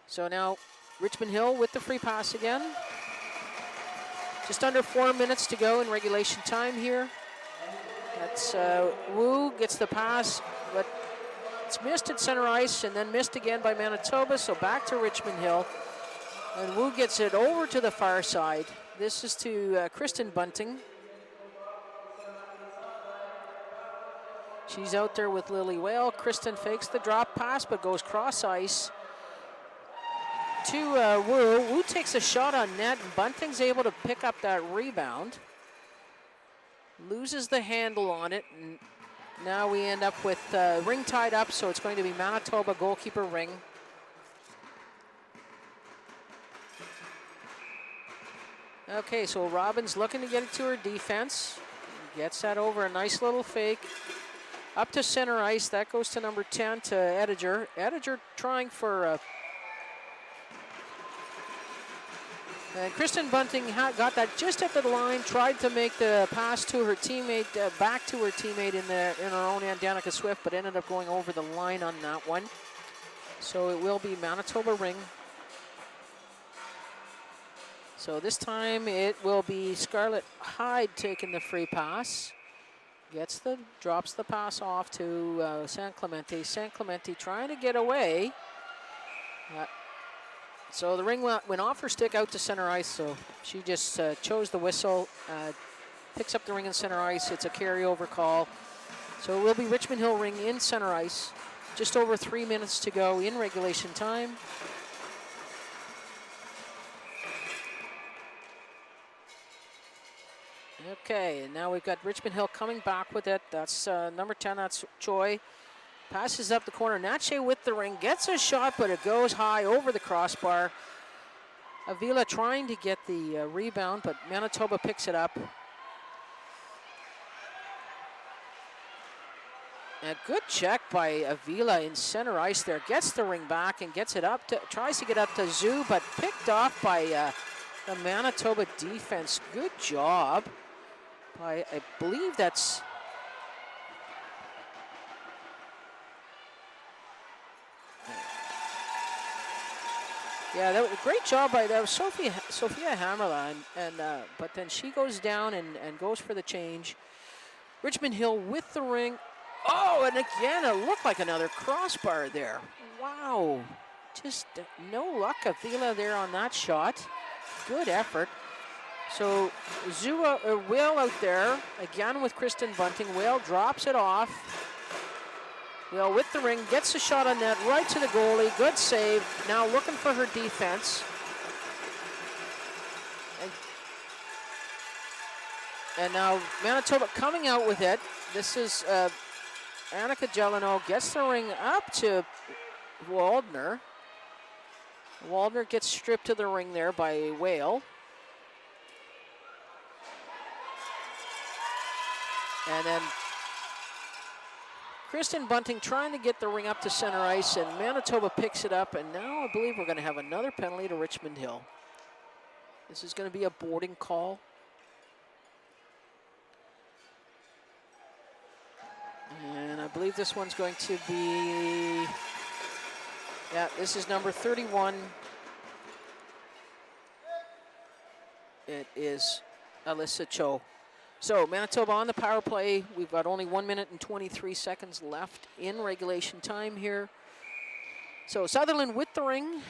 So now Richmond Hill with the free pass again. Just under 4 minutes to go in regulation time here. That's Wu gets the pass, but it's missed at center ice and then missed again by Manitoba, so back to Richmond Hill. And Wu gets it over to the far side. This is to Kristen Bunting. She's out there with Lily Whale. Kristen fakes the drop pass, but goes cross ice to Wu. Wu takes a shot on net, and Bunting's able to pick up that rebound. Loses the handle on it, and now we end up with Ring tied up, so it's going to be Manitoba goalkeeper Ring. Okay, so Robbins looking to get it to her defense. Gets that over, a nice little fake. Up to center ice, that goes to number 10, to Ediger. Ediger trying for and Kristen Bunting got that just at the line, tried to make the pass to her teammate, back to her teammate in her own end, Danica Swift, but ended up going over the line on that one. So it will be Manitoba Ring. So this time it will be Scarlett Hyde taking the free pass. Drops the pass off to San Clemente. San Clemente trying to get away. So the ring went off her stick out to center ice, so she just chose the whistle, picks up the ring in center ice. It's a carryover call. So it will be Richmond Hill Ring in center ice. Just over 3 minutes to go in regulation time. Okay, and now we've got Richmond Hill coming back with it. That's number 10, that's Choi. Passes up the corner. Natche with the ring, gets a shot, but it goes high over the crossbar. Avila trying to get the rebound, but Manitoba picks it up. A good check by Avila in center ice there. Gets the ring back and gets it up, tries to get up to Zhu, but picked off by the Manitoba defense. Good job by, I believe that's... Yeah, that was a great job by that was Sophia Hammerla, but then she goes down and goes for the change. Richmond Hill with the ring. Oh, and again, it looked like another crossbar there. Wow, just no luck, Avila there on that shot. Good effort. So Whale out there again with Kristen Bunting. Whale drops it off. Well, with the ring, gets a shot on net, right to the goalie. Good save. Now looking for her defense. And now Manitoba coming out with it. This is Annika Jeleno gets the ring up to Waldner. Waldner gets stripped to the ring there by Whale. And then Kristen Bunting trying to get the ring up to center ice, and Manitoba picks it up, and now I believe we're going to have another penalty to Richmond Hill. This is going to be a boarding call. And I believe this one's going to be, yeah, this is number 31. It is Alyssa Cho. So Manitoba on the power play. We've got only 1 minute and 23 seconds left in regulation time here. So Sutherland with the ring,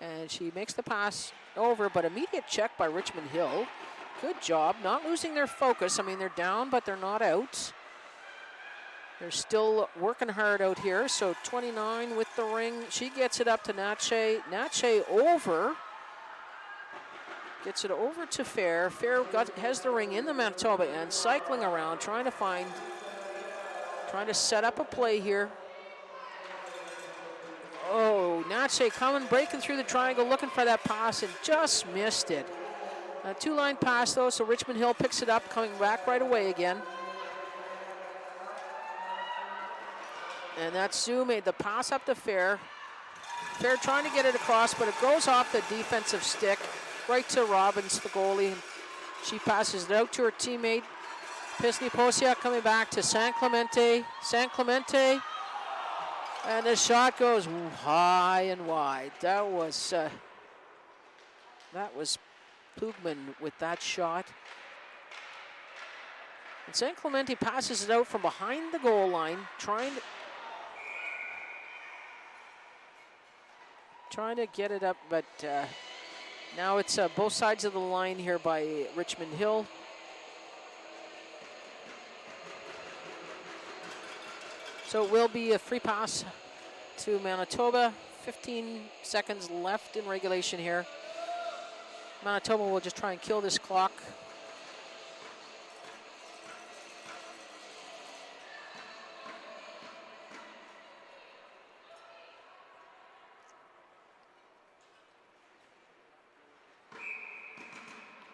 and she makes the pass over, but immediate check by Richmond Hill. Good job, not losing their focus. I mean, they're down, but they're not out. They're still working hard out here. So 29 with the ring. She gets it up to Natche. Natche over. Gets it over to Fair. Fair has the ring in the Manitoba end, cycling around, trying to set up a play here. Oh, Natche coming, breaking through the triangle, looking for that pass, and just missed it. A two-line pass, though, so Richmond Hill picks it up, coming back right away again. And that's Sue made the pass up to Fair. Fair trying to get it across, but it goes off the defensive stick, right to Robbins, the goalie. She passes it out to her teammate. Pisny-Posiak coming back to San Clemente. San Clemente. And the shot goes high and wide. That was Pugman with that shot. And San Clemente passes it out from behind the goal line, trying to get it up, but now it's both sides of the line here by Richmond Hill. So it will be a free pass to Manitoba. 15 seconds left in regulation here. Manitoba will just try and kill this clock.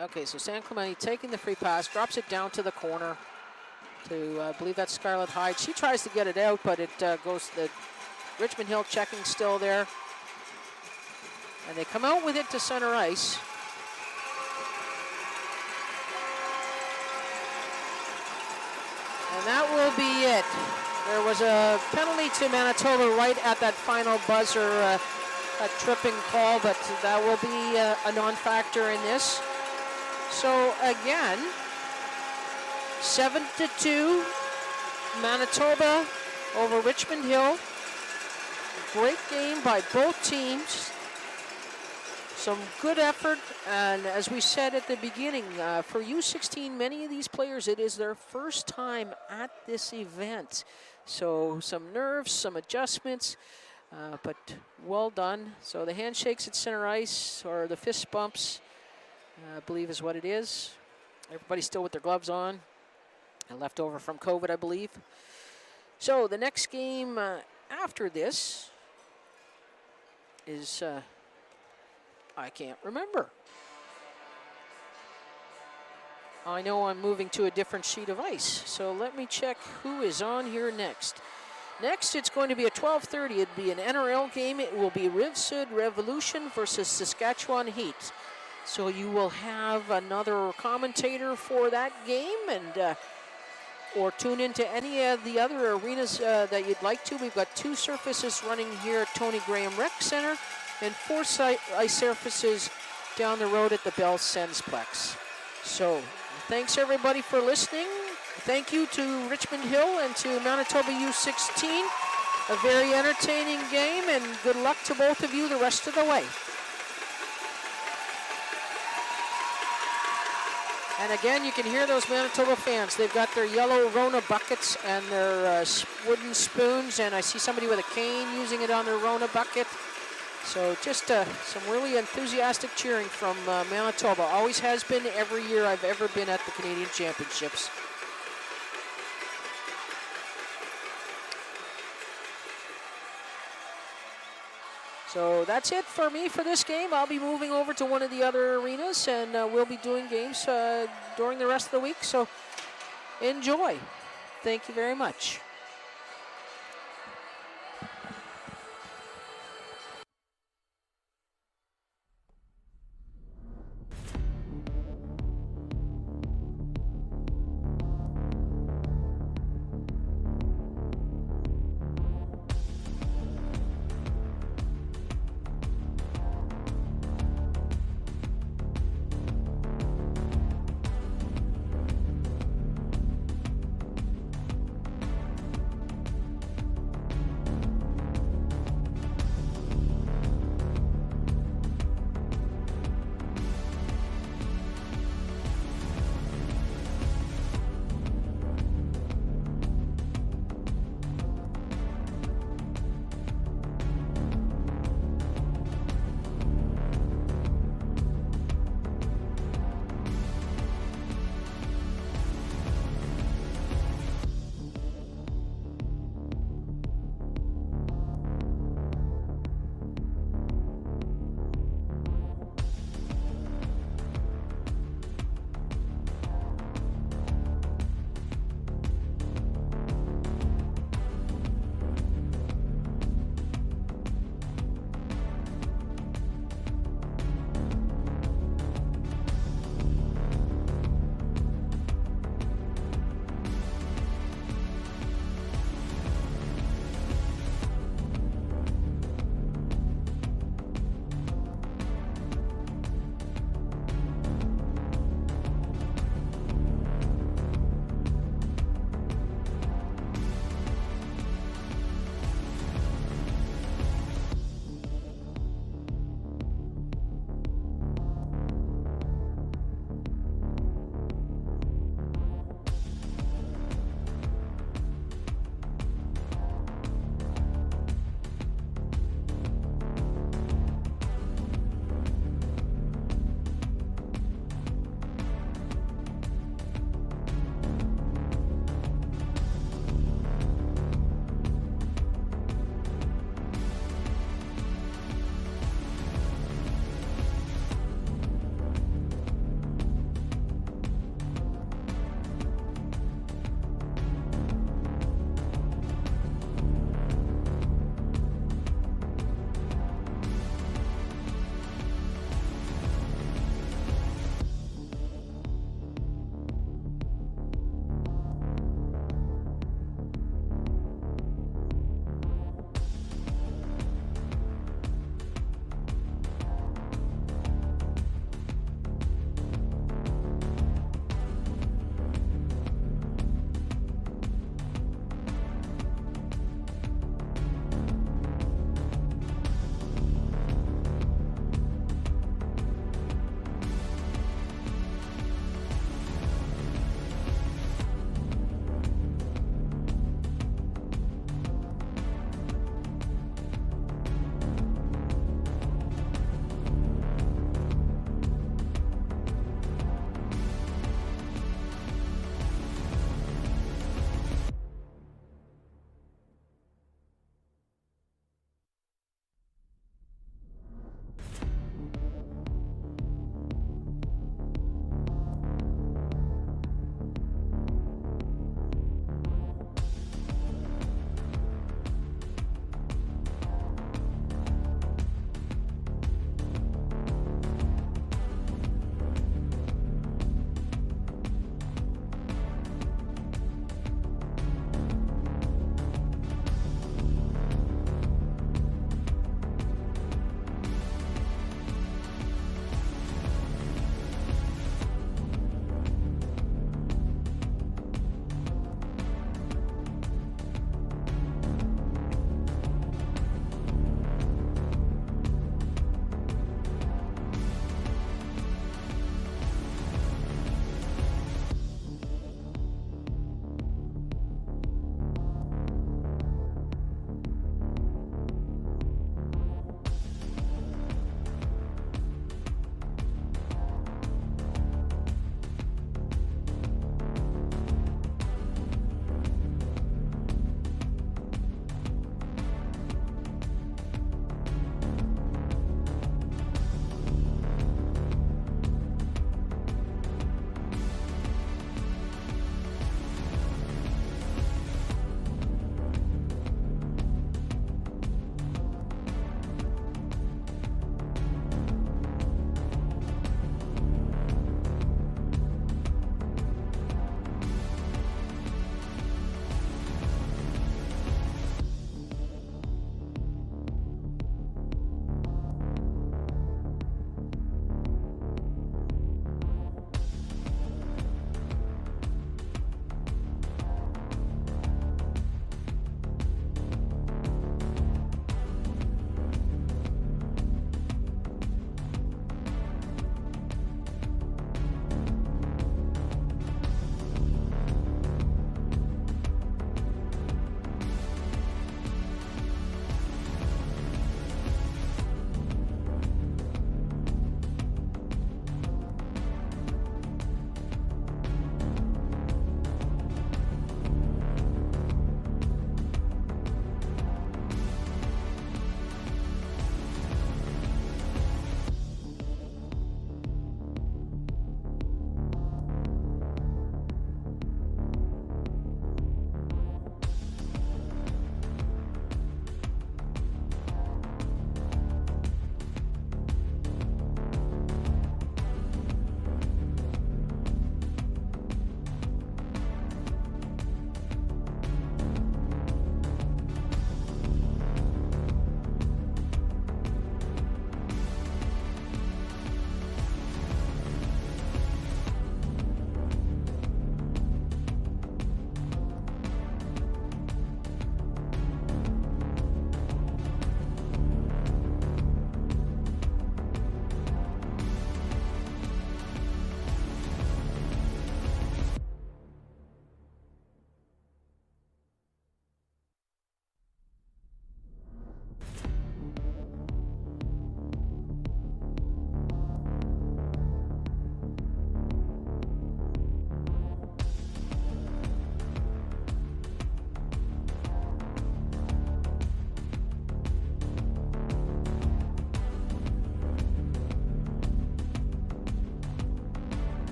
Okay, so San Clemente taking the free pass, drops it down to the corner to, I believe that's Scarlett Hyde. She tries to get it out, but it goes to the Richmond Hill checking still there. And they come out with it to center ice. And that will be it. There was a penalty to Manitoba right at that final buzzer, a tripping call, but that will be a non-factor in this. So again, 7-2, Manitoba over Richmond Hill. Great game by both teams. Some good effort, and as we said at the beginning, for U16, many of these players, it is their first time at this event. So some nerves, some adjustments, but well done. So the handshakes at center ice, or the fist bumps, I believe is what it is. Everybody's still with their gloves on, and left over from COVID, I believe. So the next game after this is, I can't remember. I know I'm moving to a different sheet of ice, so let me check who is on here next. Next, it's going to be at 12:30. It'd be an NRL game. It will be Rivsud Revolution versus Saskatchewan Heat. So you will have another commentator for that game, and or tune into any of the other arenas that you'd like to. We've got 2 surfaces running here at Tony Graham Rec Center, and 4 ice surfaces down the road at the Bell Sensplex. So thanks everybody for listening. Thank you to Richmond Hill and to Manitoba U16. A very entertaining game, and good luck to both of you the rest of the way. And again, you can hear those Manitoba fans. They've got their yellow Rona buckets and their wooden spoons, and I see somebody with a cane using it on their Rona bucket. So just some really enthusiastic cheering from Manitoba. Always has been every year I've ever been at the Canadian Championships. So that's it for me for this game. I'll be moving over to one of the other arenas, and we'll be doing games during the rest of the week. So enjoy. Thank you very much.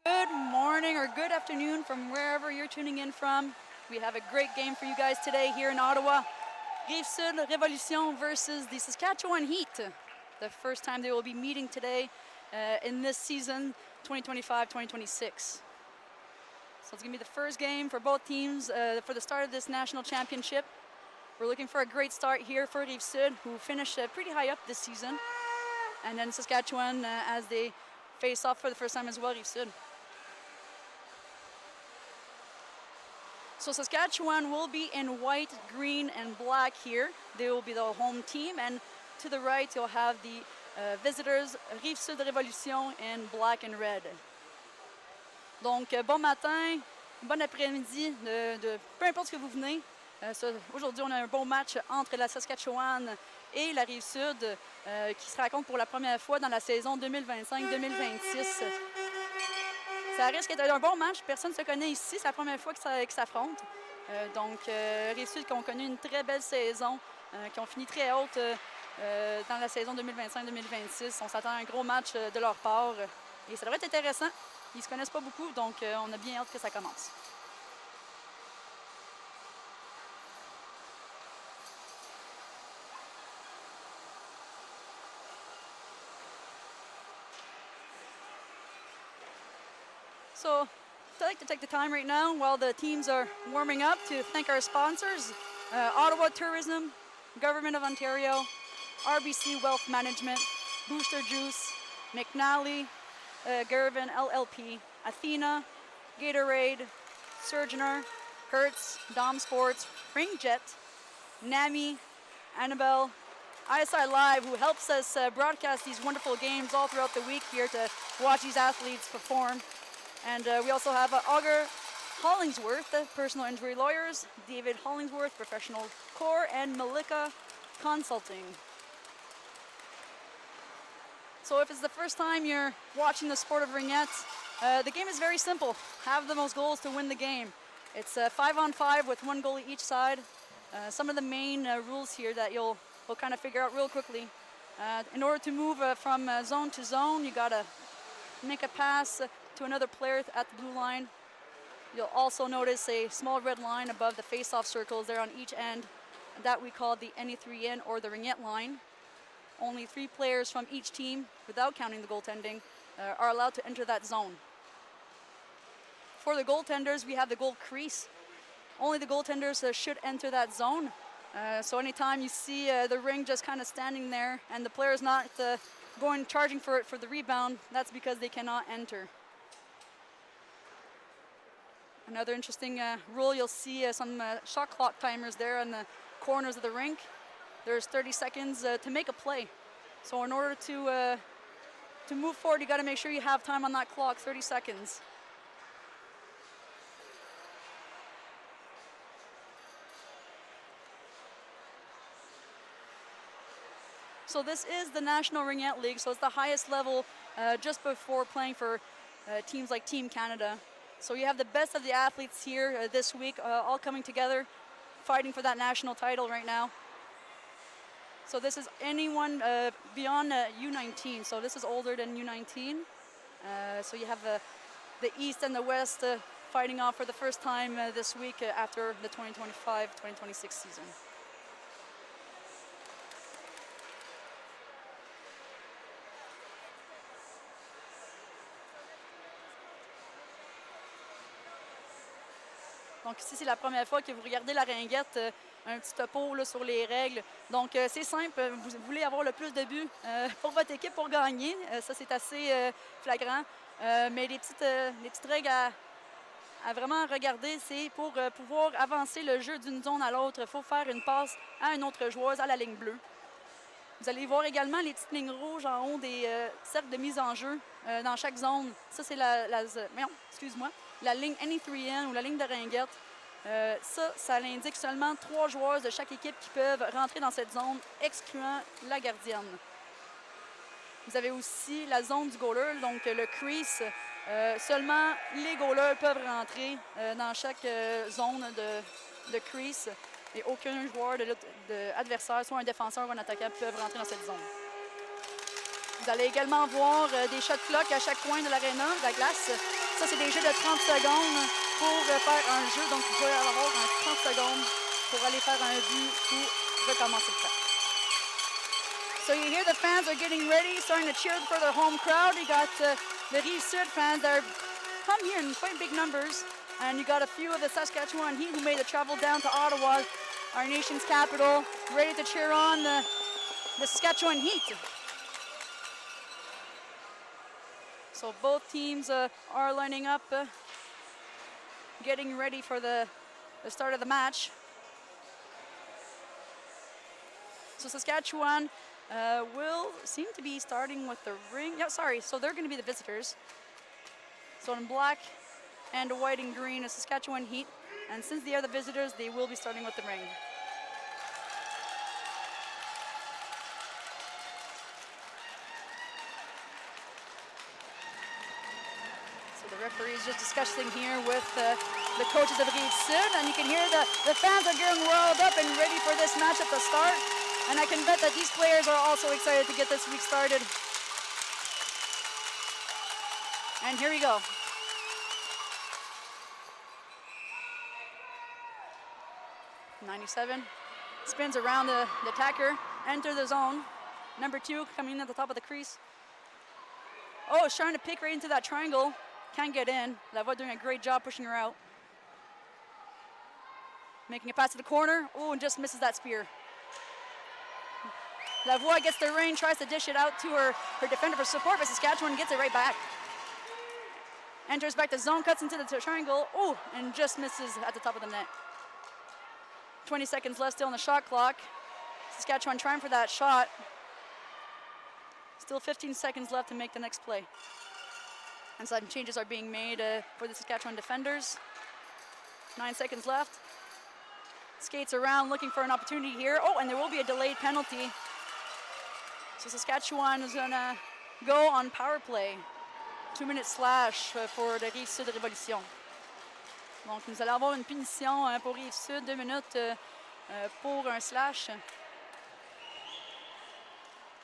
Good morning or good afternoon from wherever you're tuning in from. We have a great game for you guys today here in Ottawa. Rive-Sud Révolution versus the Saskatchewan Heat. The first time they will be meeting today in this season, 2025-2026. So it's going to be the first game for both teams for the start of this national championship. We're looking for a great start here for Rive-Sud, who finished pretty high up this season. And then Saskatchewan as they face off for the first time as well, Rive-Sud. So Saskatchewan will be in white, green, and black here. They will be the home team. And to the right, you'll have the visitors, Rive-Sud Révolution, in black and red. Donc, bon matin, bon après-midi, peu importe ce que vous venez. Aujourd'hui, on a un bon match entre la Saskatchewan et la Rive-Sud qui se rencontrent pour la première fois dans la saison 2025-2026. Ça risque d'être un bon match. Personne ne se connaît ici. C'est la première fois qu'ils s'affrontent. Donc, Rive-Sud qui ont connu une très belle saison, qui ont fini très haute dans la saison 2025-2026. On s'attend à un gros match de leur part. Et ça devrait être intéressant. Ils ne se connaissent pas beaucoup, donc on a bien hâte que ça commence. So I'd like to take the time right now while the teams are warming up to thank our sponsors, Ottawa Tourism, Government of Ontario, RBC Wealth Management, Booster Juice, McNally, Gervin LLP, Athena, Gatorade, Surgeoner, Hertz, Dom Sports, Ringjet, NAMI, Annabelle, ISI Live, who helps us broadcast these wonderful games all throughout the week here to watch these athletes perform. And we also have Augur Hollingsworth, personal injury lawyers, David Hollingsworth, professional core, and Malika Consulting. So if it's the first time you're watching the sport of ringette, the game is very simple. Have the most goals to win the game. It's 5-on-5 with one goalie each side. Some of the main rules here that we'll kind of figure out real quickly. In order to move from zone to zone, you gotta make a pass to another player at the blue line. You'll also notice a small red line above the face-off circles there on each end. That we call the NE3N or the ringette line. Only 3 players from each team, without counting the goaltending, are allowed to enter that zone. For the goaltenders, we have the goal crease. Only the goaltenders should enter that zone. So anytime you see the ring just kind of standing there and the player's not charging for it for the rebound, that's because they cannot enter. Another interesting rule, you'll see some shot clock timers there in the corners of the rink. There's 30 seconds to make a play. So in order to move forward, you got to make sure you have time on that clock, 30 seconds. So this is the National Ringette League, so it's the highest level just before playing for teams like Team Canada. So you have the best of the athletes here this week, all coming together, fighting for that national title right now. So this is anyone beyond U19, so this is older than U19. So you have the East and the West fighting off for the first time this week after the 2025-2026 season. Donc ici, c'est la première fois que vous regardez la ringuette, un petit topo là, sur les règles. Donc c'est simple, vous voulez avoir le plus de buts pour votre équipe pour gagner. Ça, c'est assez flagrant. Mais les petites règles à vraiment regarder, c'est pour pouvoir avancer le jeu d'une zone à l'autre, il faut faire une passe à une autre joueuse à la ligne bleue. Vous allez voir également les petites lignes rouges en haut des cercles de mise en jeu dans chaque zone. Ça, c'est la ligne NE3N ou la ligne de ringuette. Ça l'indique seulement 3 joueurs de chaque équipe qui peuvent rentrer dans cette zone, excluant la gardienne. Vous avez aussi la zone du goaler, donc le crease. Seulement les goalers peuvent rentrer dans chaque zone de crease et aucun joueur de adversaire, soit un défenseur ou un attaquant, peuvent rentrer dans cette zone. Vous allez également voir des shot clocks à chaque coin de l'aréna, de la glace. Ça, c'est des jeux de 30 secondes pour faire un jeu. Donc, vous pouvez avoir 30 secondes pour aller faire un but ou recommencer le temps. So you hear the fans are getting ready, starting to cheer for their home crowd. You got the Rive-Sud fans that come here in quite big numbers. And you got a few of the Saskatchewan Heat who made the travel down to Ottawa, our nation's capital, ready to cheer on the Saskatchewan Heat. So both teams are lining up, getting ready for the start of the match. So Saskatchewan will seem to be starting with the Ring. Yeah, sorry, so they're going to be the visitors. So in black and white and green is Saskatchewan Heat. And since they are the visitors, they will be starting with the Ring. So the referee is just discussing here with the coaches of Rive-Sud, and you can hear the fans are getting riled up and ready for this match at the start. And I can bet that these players are also excited to get this week started. And here we go. '97 spins around the attacker, enter the zone. Number 2 coming in at the top of the crease. Oh, is trying to pick right into that triangle. Can't get in. Lavoie doing a great job pushing her out. Making a pass to the corner. Oh, and just misses that spear. Lavoie gets the ring, tries to dish it out to her defender for support, but Saskatchewan gets it right back. Enters back to zone, cuts into the triangle. Oh, and just misses at the top of the net. 20 seconds left still on the shot clock. Saskatchewan trying for that shot. Still 15 seconds left to make the next play. And some changes are being made for the Saskatchewan defenders. 9 seconds left. Skates around looking for an opportunity here. Oh, and there will be a delayed penalty. So Saskatchewan is gonna go on power play. 2-minute slash for the Rive-Sud Révolution. Donc nous allons avoir une punition pour Rive-Sud, 2 minutes pour un slash.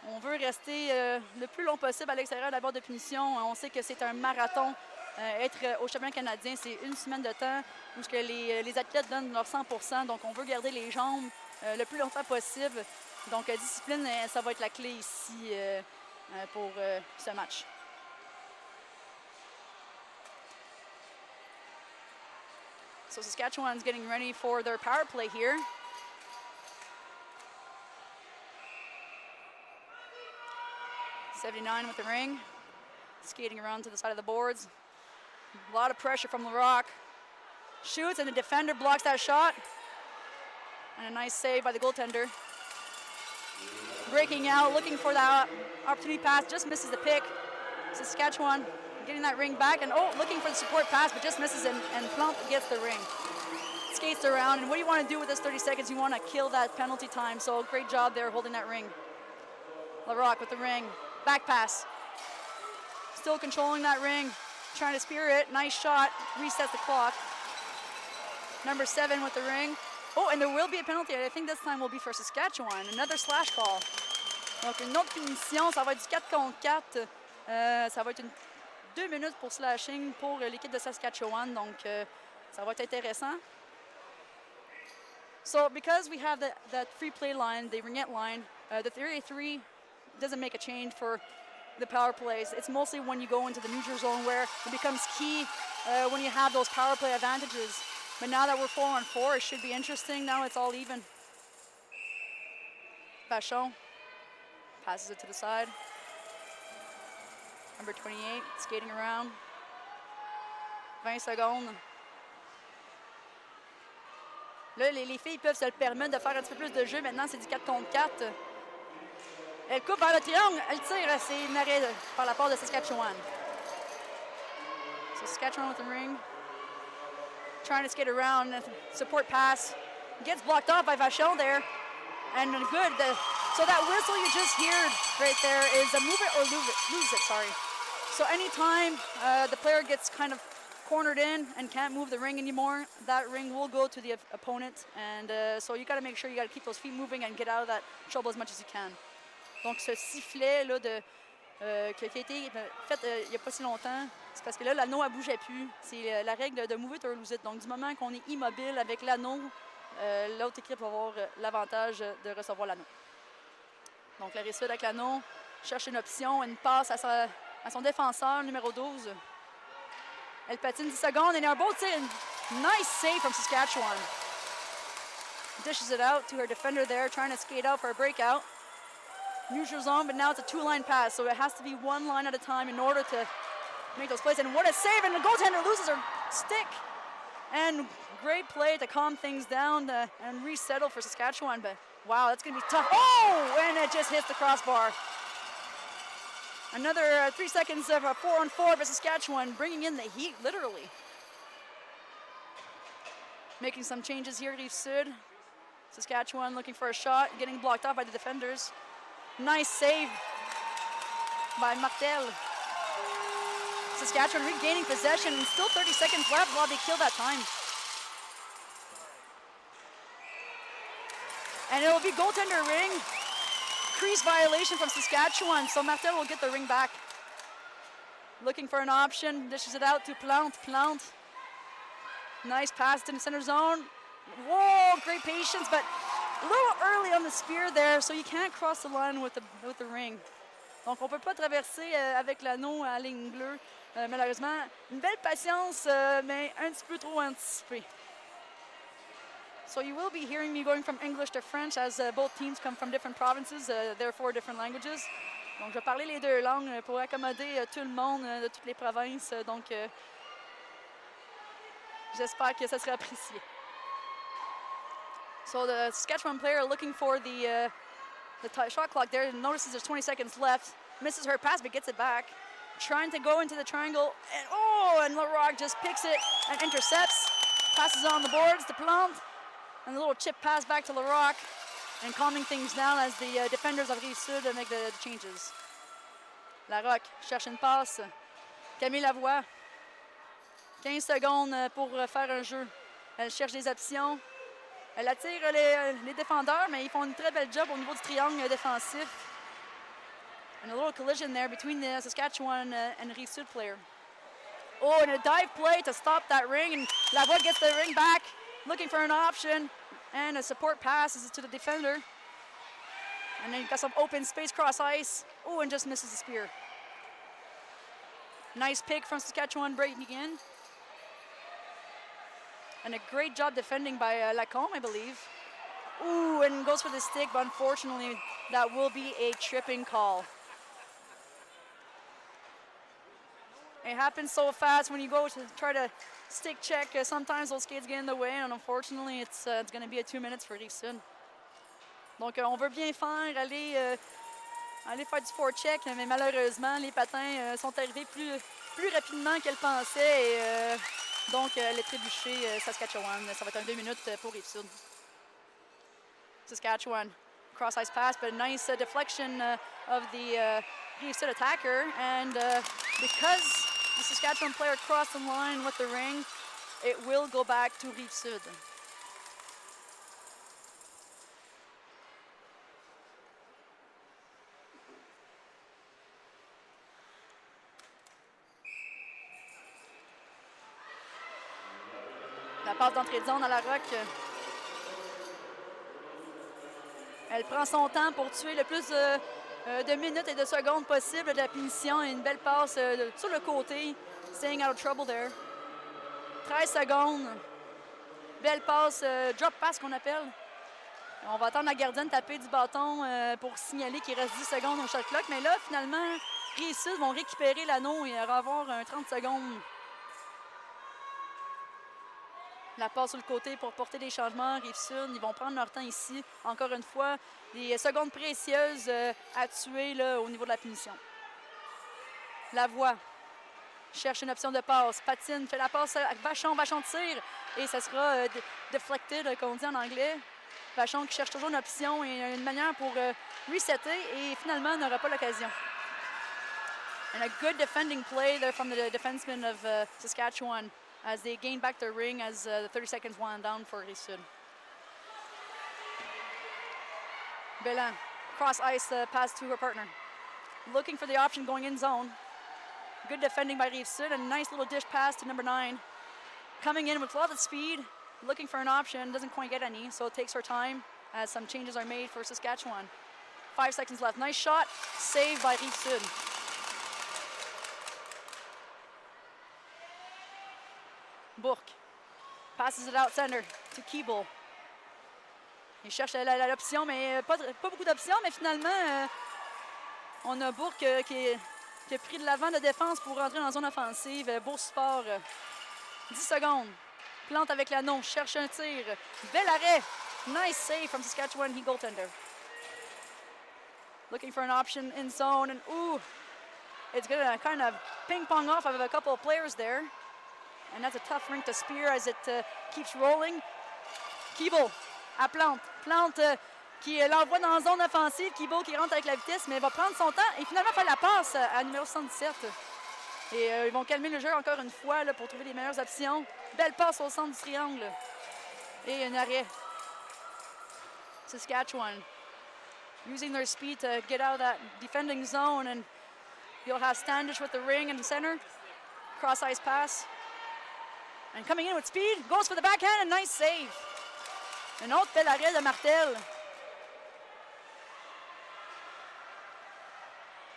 On veut rester le plus long possible à l'extérieur de la barre de punition. On sait que c'est un marathon. Être au championnat canadien, c'est 1 semaine de temps où les athlètes donnent leur 100%. Donc on veut garder les jambes le plus longtemps possible. Donc discipline, ça va être la clé ici pour ce match. So Saskatchewan's getting ready for their power play here. '79 with the ring, skating around to the side of the boards. A lot of pressure from Larocque. Shoots and the defender blocks that shot. And a nice save by the goaltender. Breaking out, looking for that opportunity pass, just misses the pick. Saskatchewan getting that ring back, and oh, looking for the support pass, but just misses and Plump gets the ring. Skates around, and what do you want to do with this 30 seconds? You want to kill that penalty time, so great job there holding that ring. Larocque with the ring, back pass. Still controlling that ring, trying to spear it, nice shot, resets the clock. Number 7 with the ring. Oh, and there will be a penalty. I think this time will be for Saskatchewan, another slash call. Donc une autre punition, ça va être du 4 contre 4. Ça va être 2 minutes pour slashing pour l'équipe de Saskatchewan, donc ça va être intéressant. So because we have that free play line, the ringette line, the 3-3 doesn't make a change for the power plays. It's mostly when you go into the neutral zone where it becomes key when you have those power play advantages. But now that we're 4-on-4, it should be interesting. Now it's all even. Vachon passes it to the side. Number 28, skating around. 20 secondes. Là, les filles peuvent se le permettre de faire un petit peu plus de jeu. Maintenant, c'est du 4 contre 4. Elle coupe vers le triangle. Elle tire. C'est une arrêt par la part de Saskatchewan. So Saskatchewan with the ring. Trying to skate around. Support pass. Gets blocked off by Vachon there. And good. So that whistle you just heard right there is a move it or lose it, sorry. So anytime the player gets kind of cornered in and can't move the ring anymore, that ring will go to the opponent. And so you got to make sure you got to keep those feet moving and get out of that trouble as much as you can. Donc ce sifflet là, qui a été faite il n'y a pas si longtemps. C'est parce que là, l'anneau ne bougeait plus. C'est la règle de move it or lose it. Donc, du moment qu'on est immobile avec l'anneau, l'autre équipe va avoir l'avantage de recevoir l'anneau. Donc, la Rive-Sud avec l'anneau cherche une option, une passe à son défenseur, numéro 12. Elle patine 10 secondes et un beau tir. Nice save from Saskatchewan. Dishes it out to her defender there, trying to skate out for a breakout. Neutral zone, but now it's a two-line pass, so it has to be one line at a time in order to make those plays. And what a save, and the goaltender loses her stick. And great play to calm things down and resettle for Saskatchewan, but wow, that's going to be tough. Oh, and it just hits the crossbar. Another 3 seconds of a 4-on-4 for Saskatchewan, bringing in the heat, literally. Making some changes here, Rive-Sud. Saskatchewan looking for a shot, getting blocked off by the defenders. Nice save by Martel. Saskatchewan regaining possession, and still 30 seconds left while they kill that time. And it will be goaltender ring. Crease violation from Saskatchewan, so Martel will get the ring back. Looking for an option, dishes it out to Plante. Plante. Nice pass in the center zone. Whoa, great patience, but a little early on the spear there, so you can't cross the line with the ring. Donc, on ne peut pas traverser avec l'anneau à la ligne bleue, malheureusement. Une belle patience, mais un petit peu trop anticipée. So you will be hearing me going from English to French as both teams come from different provinces, therefore different languages. Donc, je vais parler les deux langues pour accommoder tout le monde de toutes les provinces. Donc, j'espère que ça sera apprécié. So the Saskatchewan player looking for the shot clock there, notices there's 20 seconds left, misses her pass but gets it back. Trying to go into the triangle, and Larocque just picks it and intercepts. Passes on the boards to Plante, and a little chip pass back to Larocque, and calming things down as the defenders of Rive-Sud make the changes. Larocque cherche une passe. Camille Lavoie, 15 secondes pour faire un jeu. Elle cherche des options. Elle attire les défendeurs, mais ils font une très belle job au niveau du triangle défensif. And a little collision there between the Saskatchewan and Rive-Sud player. Oh, and a dive play to stop that ring, and Lavoie gets the ring back, looking for an option, and a support pass to the defender. And then got some open space cross ice. Oh, and just misses the spear. Nice pick from Saskatchewan breaking in. And a great job defending by Lacombe, I believe. Ooh, and goes for the stick, but unfortunately, that will be a tripping call. It happens so fast when you go to try to stick check. Sometimes those skates get in the way, and unfortunately, it's going to be a 2 minutes for Rive-Sud. Donc, on veut bien faire, aller faire du forecheck, mais malheureusement, les patins sont arrivés plus rapidement qu'elle pensait. Et, donc, les trébuchés Saskatchewan, ça va être 2 minutes pour Rive-Sud. Saskatchewan, cross-ice pass, but a nice deflection of the Rive-Sud attacker. And because the Saskatchewan player crossed the line with the ring, it will go back to Rive-Sud. La passe d'entrée de zone à Larocque. Elle prend son temps pour tuer le plus de minutes et de secondes possible de la punition, et une belle passe sur le côté. Staying out of trouble there. 13 secondes. Belle passe, drop pass qu'on appelle. On va attendre la gardienne taper du bâton pour signaler qu'il reste 10 secondes au shot clock. Mais là, finalement, Rive-Sud vont récupérer l'anneau et avoir un 30 secondes. La passe sur le côté pour porter des changements. Rive-Sud, ils vont prendre leur temps ici. Encore une fois, des secondes précieuses à tuer là, au niveau de la punition. Lavoie cherche une option de passe. Patine, fait la passe à Vachon. Vachon tire et ça sera deflected, comme on dit en anglais. Vachon qui cherche toujours une option et une manière pour resetter et finalement n'aura pas l'occasion. And a good defending play there from the defenseman of Saskatchewan, as they gain back their ring as the 30 seconds wound down for Rive-Sud. Belin, cross ice pass to her partner. looking for the option going in zone. Good defending by Rive-Sud, and a nice little dish pass to number 9. Coming in with a lot of speed, looking for an option, doesn't quite get any, so it takes her time as some changes are made for Saskatchewan. 5 seconds left. Nice shot, saved by Rive-Sud. Bourque passes it out center to Keeble. Il cherche l'option, mais pas beaucoup d'options, mais finalement, on a Bourque qui a pris de l'avant de défense pour rentrer dans la zone offensive. Beau support. 10 secondes. Plante avec l'anneau, cherche un tir. Bel arrêt. Nice save from Saskatchewan, he goaltender. Looking for an option in zone, and ooh, it's going to kind of ping-pong off of a couple of players there. And that's a tough rink to spear as it keeps rolling. Keeble à Plante. Plante qui l'envoie dans la zone offensive. Keeble qui rentre avec la vitesse, mais va prendre son temps et finalement faire la passe à numéro 77. Et ils vont calmer le jeu encore une fois là, pour trouver les meilleures options. Belle passe au centre du triangle. Et un arrêt. Saskatchewan using their speed to get out of that defending zone, and you'll have Standish with the ring in the center. Cross ice pass. And coming in with speed, goes for the backhand, and nice save. Un autre bel arrêt de Martel.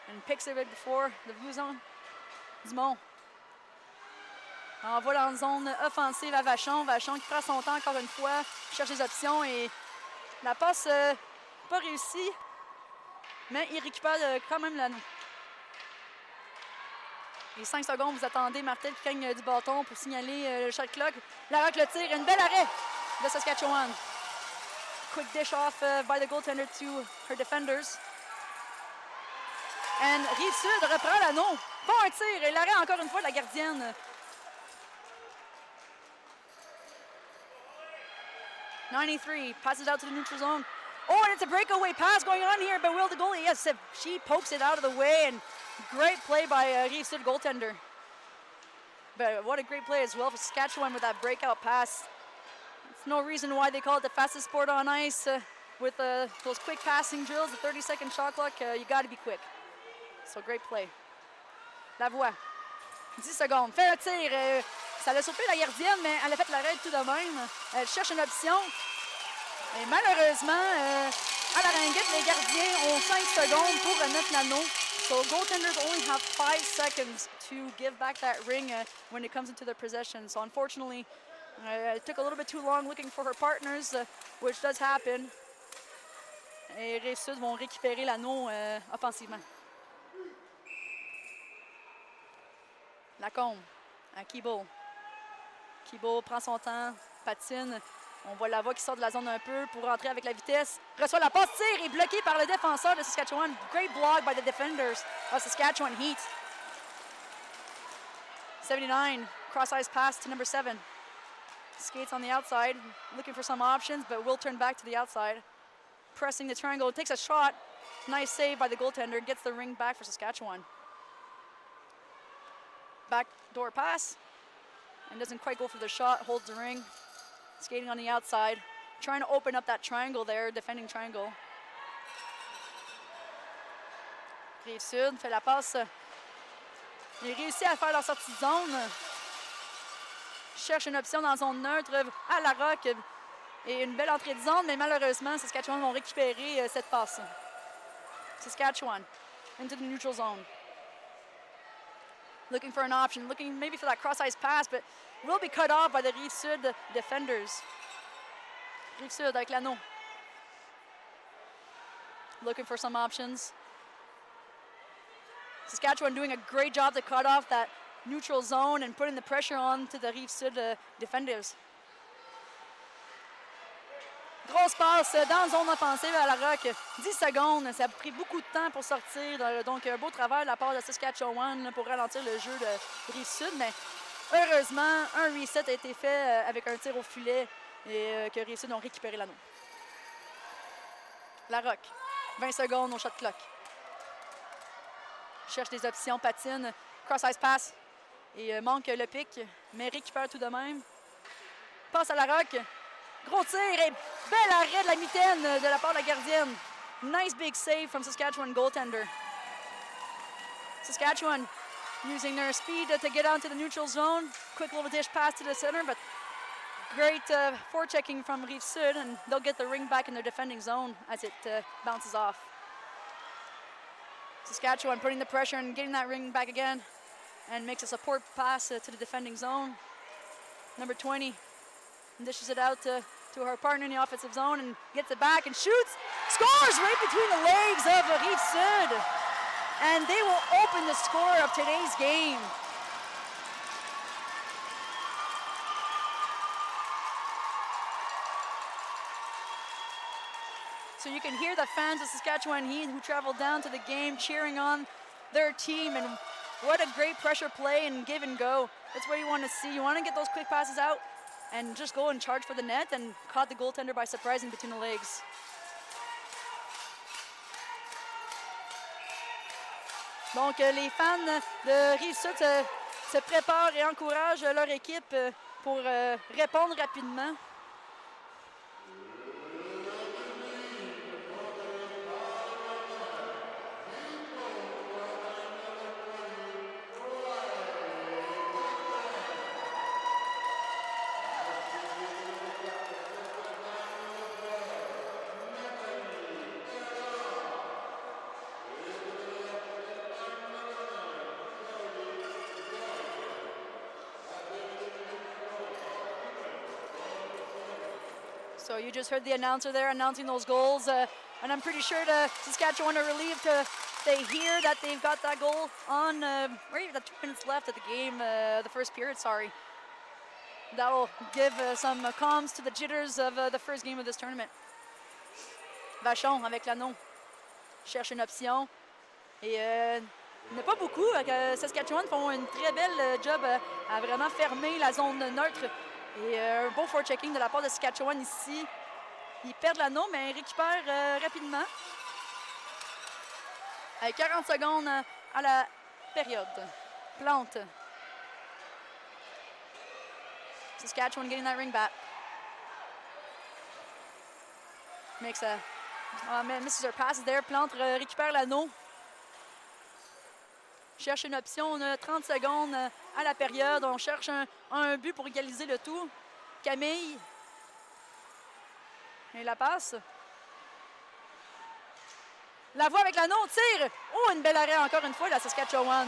And picks it before the blue zone. Dumont. Envoie dans la zone offensive à Vachon. Vachon qui prend son temps encore une fois, cherche les options et la passe pas réussie, mais il récupère quand même l'anneau. Les 5 secondes, vous attendez Martel qui gagne du bâton pour signaler le shot clock. Larocque le tire, une belle arrêt de Saskatchewan. Quick dish off by the goaltender to her defenders. And Rive-Sud reprend l'anneau. Pas un tir et l'arrêt encore une fois de la gardienne. '93 passes out to the neutral zone. Oh, and it's a breakaway pass going on here, but will the goalie? Yes, she pokes it out of the way, and great play by Rive-Sud goaltender. But what a great play as well for Saskatchewan with that breakout pass. It's no reason why they call it the fastest sport on ice. With those quick passing drills, the 30-second shot clock, you got to be quick. So great play. Lavoie, 10 secondes, fait un tir. Ça l'a surpris la gardienne, mais elle a fait l'arrêt tout de même. Elle cherche une option. Et malheureusement, à la ringuette, les gardiens ont 5 secondes pour remettre l'anneau. So goaltenders only have 5 seconds to give back that ring when it comes into their possession. So unfortunately, it took a little bit too long looking for her partners, which does happen. Et Rive-Sud vont récupérer l'anneau offensivement. Lacombe à Keeble. Keeble prend son temps, patine. On voit Lavoie qui sort de la zone un peu pour rentrer avec la vitesse. Reçoit la passe, tire et bloqué par le défenseur de Saskatchewan. Great block by the defenders of Saskatchewan Heat. 79, cross-ice pass to number 7. Skates on the outside, looking for some options, but will turn back to the outside. Pressing the triangle, takes a shot. Nice save by the goaltender, gets the ring back for Saskatchewan. Backdoor pass, and doesn't quite go for the shot, holds the ring. Skating on the outside, trying to open up that triangle there, defending triangle. Rive-Sud fait la passe. Il réussit à faire leur sortie de zone. Cherche une option dans la zone neutre à Larocque. Et une belle entrée de zone, mais malheureusement, Saskatchewan vont récupérer cette passe. Saskatchewan into the neutral zone. Looking for an option, looking maybe for that cross-ice pass, but will be cut off by the Rive-Sud defenders. Rive-Sud avec l'anneau. Looking for some options. Saskatchewan doing a great job to cut off that neutral zone and putting the pressure on to the Rive-Sud defenders. Grosse passe dans la zone offensive à Larocque. 10 secondes, ça a pris beaucoup de temps pour sortir. Donc, un beau travail de la part de Saskatchewan pour ralentir le jeu de Rive-Sud. Mais heureusement, un reset a été fait avec un tir au filet et que Rive-Sud ont récupéré l'anneau. Larocque, 20 secondes au shot clock. Cherche des options, patine, cross-ice pass et manque le pic, mais récupère tout de même. Passe à Larocque. Gros tir et bel arrêt de la mitaine de la part de la gardienne. Nice big save from Saskatchewan goaltender. Saskatchewan using their speed to get onto the neutral zone. Quick little dish pass to the center, but great forechecking from Rive Sud, and they'll get the ring back in their defending zone as it bounces off. Saskatchewan putting the pressure and getting that ring back again, and makes a support pass to the defending zone. Number 20 dishes it out to her partner in the offensive zone and gets it back and shoots. Scores right between the legs of Rive Sud. And they will open the score of today's game. So you can hear the fans of Saskatchewan Heat who traveled down to the game cheering on their team, and what a great pressure play and give and go. That's what you want to see. You want to get those quick passes out and just go and charge for the net, and caught the goaltender by surprise in between the legs. Donc les fans de Rive-Sud se préparent et encouragent leur équipe pour répondre rapidement. So you just heard the announcer there announcing those goals, and I'm pretty sure the Saskatchewan are relieved they hear that they've got that goal on, right, 2 minutes left at the game, the first period, sorry. That'll give some calms to the jitters of the first game of this tournament. Vachon avec l'anneau, cherche une option, et il n'y en a pas beaucoup. Saskatchewan font une très belle job à vraiment fermer la zone neutre. Et un beau forechecking de la part de Saskatchewan ici. Ils perdent l'anneau, mais ils récupèrent rapidement. Avec 40 secondes à la période. Plante. Saskatchewan getting that ring back. Makes a... misses her passes there. Plante récupère l'anneau. Cherche une option, on a 30 secondes à la période. On cherche un but pour égaliser le tout. Camille. Et la passe. La voie avec l'anneau, tire. Oh, une belle arrêt encore une fois, la Saskatchewan.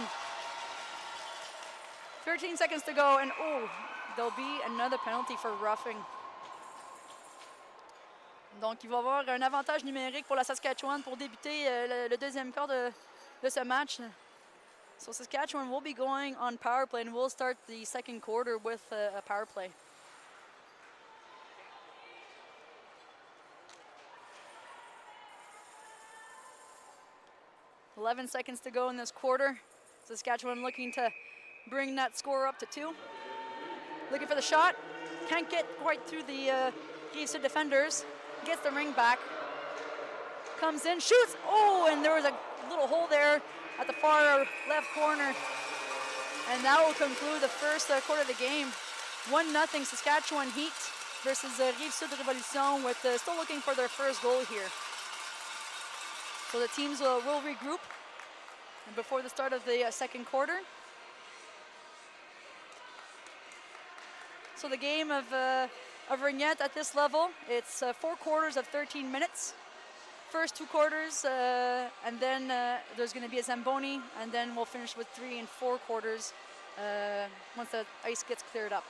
13 seconds to go, and oh, there'll be another penalty for roughing. Donc, il va y avoir un avantage numérique pour la Saskatchewan pour débuter le deuxième quart de ce match. So Saskatchewan will be going on power play, and we'll start the second quarter with a power play. $11 seconds to go in this quarter. Saskatchewan looking to bring that score up to 2. Looking for the shot. Can't get quite through the Rive Sud defenders. Gets the ring back. Comes in, shoots. Oh, and there was a little hole there at the far left corner. And that will conclude the first quarter of the game. 1-0 Saskatchewan Heat versus Rive Sud Revolution, with still looking for their first goal here. So the teams will regroup before the start of the second quarter. So the game of Ringette at this level, it's 4 quarters of 13 minutes. First 2 quarters, and then there's going to be a Zamboni, and then we'll finish with 3 and 4 quarters once the ice gets cleared up.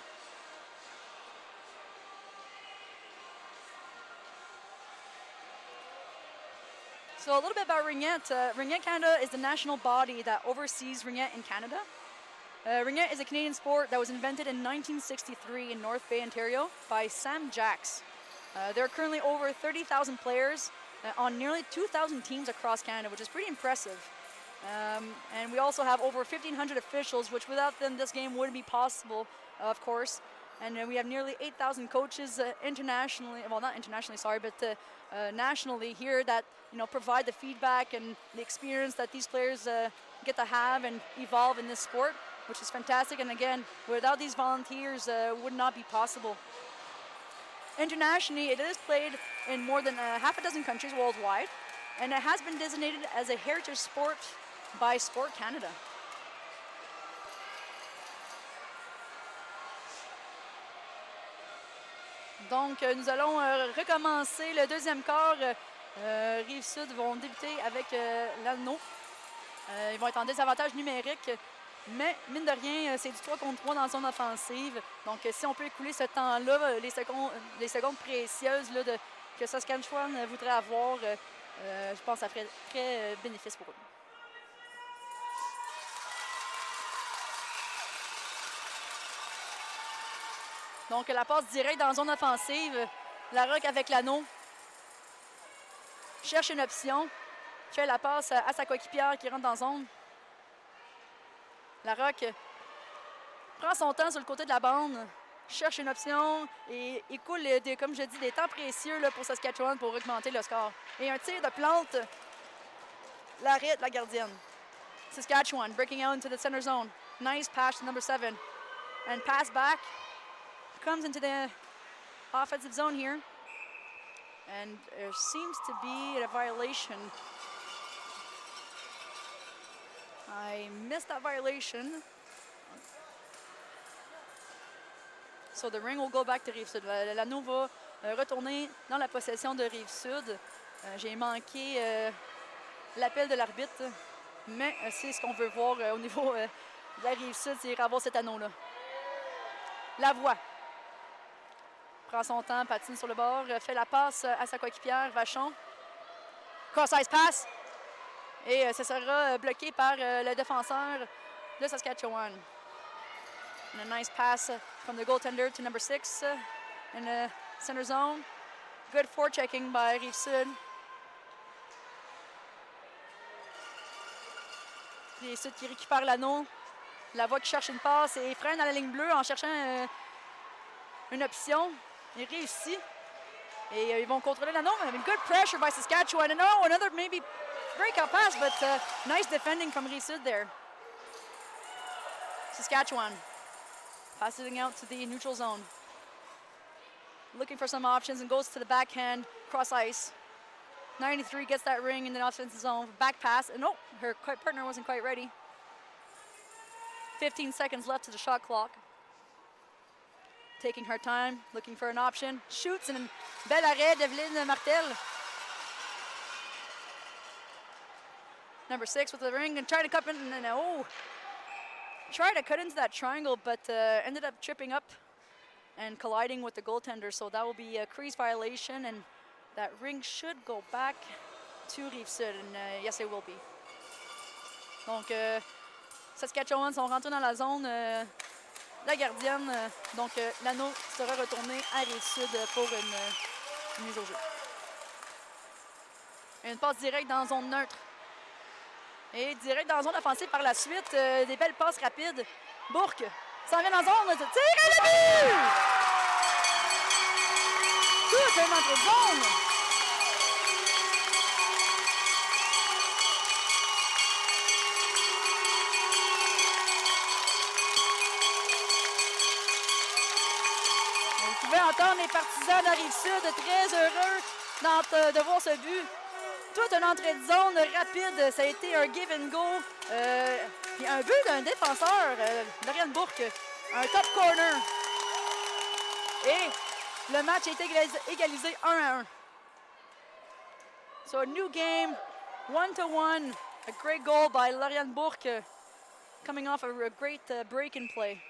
So a little bit about Ringette. Ringette Canada is the national body that oversees Ringette in Canada. Ringette is a Canadian sport that was invented in 1963 in North Bay, Ontario by Sam Jacks. There are currently over 30,000 players on nearly 2,000 teams across Canada, which is pretty impressive. And we also have over 1,500 officials, which without them this game wouldn't be possible, of course. And we have nearly 8,000 coaches internationally, well, not internationally, sorry, but nationally here that, you know, provide the feedback and the experience that these players get to have and evolve in this sport, which is fantastic. And again, without these volunteers, would not be possible. Internationally, it is played in more than half a dozen countries worldwide, and it has been designated as a heritage sport by Sport Canada. Donc, nous allons recommencer le deuxième quart. Rive-Sud vont débuter avec l'anneau. Ils vont être en désavantage numérique, mais mine de rien, c'est du 3 contre 3 dans la zone offensive. Donc, si on peut écouler ce temps-là, les secondes précieuses là, que Saskatchewan voudrait avoir, je pense que ça ferait très bénéfice pour eux. Donc, la passe directe dans la zone offensive. La Rock avec l'anneau. Cherche une option. Fait la passe à sa coéquipière qui rentre dans la zone. La Rock prend son temps sur le côté de la bande. Cherche une option et écoule, comme je dis, des temps précieux là, pour Saskatchewan pour augmenter le score. Et un tir de plante. L'arrêt de la gardienne. Saskatchewan breaking out into the center zone. Nice pass to number 7. And pass back. Comes into the offensive zone here. And there seems to be a violation. I missed that violation. So the ring will go back to Rive-Sud. L'anneau va retourner dans la possession de Rive-Sud. J'ai manqué l'appel de l'arbitre, mais c'est ce qu'on veut voir au niveau de la Rive-Sud, c'est avoir cet anneau-là. La voix. Prend son temps, patine sur le bord, fait la passe à sa coéquipière, Vachon. Cross-ice pass. Et ce sera bloqué par le défenseur de Saskatchewan. And a nice pass from the goaltender to number 6 in the center zone. Good forechecking by Rive-Sud. Rive-Sud qui récupère l'anneau. La voix qui cherche une passe et freine à la ligne bleue en cherchant une option. Il réussit. Et ils vont contrôler l'anneau. I mean, good pressure by Saskatchewan. And oh, another maybe breakout pass, but nice defending from Rive-Sud there. Saskatchewan passing out to the neutral zone. Looking for some options and goes to the backhand, cross ice. 93 gets that ring in the offensive zone. Back pass, and oh, her partner wasn't quite ready. 15 seconds left to the shot clock. Taking her time, looking for an option. Shoots, and bel arrêt d'Evelyne Martel. Number 6 with the ring and trying to cut in, and oh, tried to cut into that triangle, but ended up tripping up and colliding with the goaltender. So that will be a crease violation, and that ring should go back to Rive-Sud, and yes, it will be. Donc, Saskatchewan sont rentrés dans la zone. La gardienne, donc l'anneau sera retourné à Rive-Sud pour une mise au jeu. Une passe directe dans zone neutre. Et direct dans zone offensive par la suite. Des belles passes rapides. Bourque s'en vient dans zone. Tire et le but! Tout un entrée de zone. Vous pouvez entendre les partisans de la Rive-Sud très heureux de voir ce but. Toute une entrée de zone rapide, ça a été un give and go. Puis un but d'un défenseur, Lauriane Bourque, un top corner. Et le match a été égalisé 1-1. So a new game, 1-1. A great goal by Lauriane Bourque, coming off a great break and play.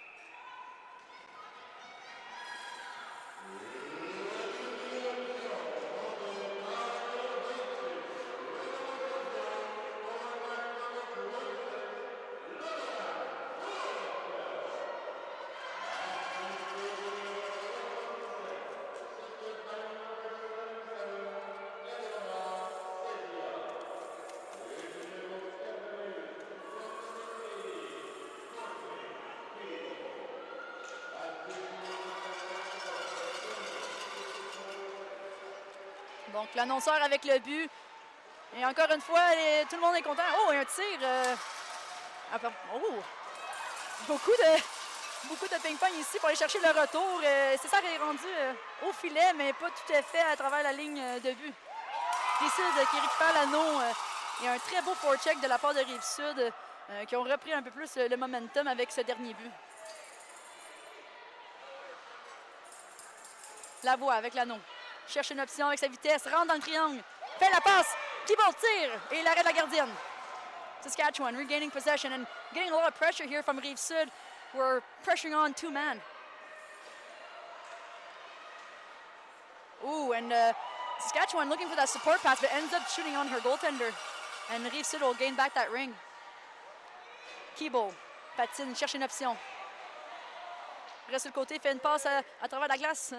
Donc, l'annonceur avec le but. Et encore une fois, tout le monde est content. Oh, un tir. Oh! Beaucoup de ping-pong ici pour aller chercher le retour. C'est ça qui est rendu au filet, mais pas tout à fait à travers la ligne de but. Rive-Sud qui récupère l'anneau Et un très beau forecheck de la part de Rive-Sud qui ont repris un peu plus le momentum avec ce dernier but. Lavoie avec l'anneau. Cherche une option avec sa vitesse. Rentre dans le triangle. Fait la passe. Thibault tire. Et l'arrêt de la gardienne. Saskatchewan regaining possession and getting a lot of pressure here from Rive-Sud. We're pressuring on 2-man. Ooh, and Saskatchewan looking for that support pass, but ends up shooting on her goaltender. And Rive-Sud will gain back that ring. Thibault patine, cherche une option. Reste sur le côté, fait une passe à travers la glace.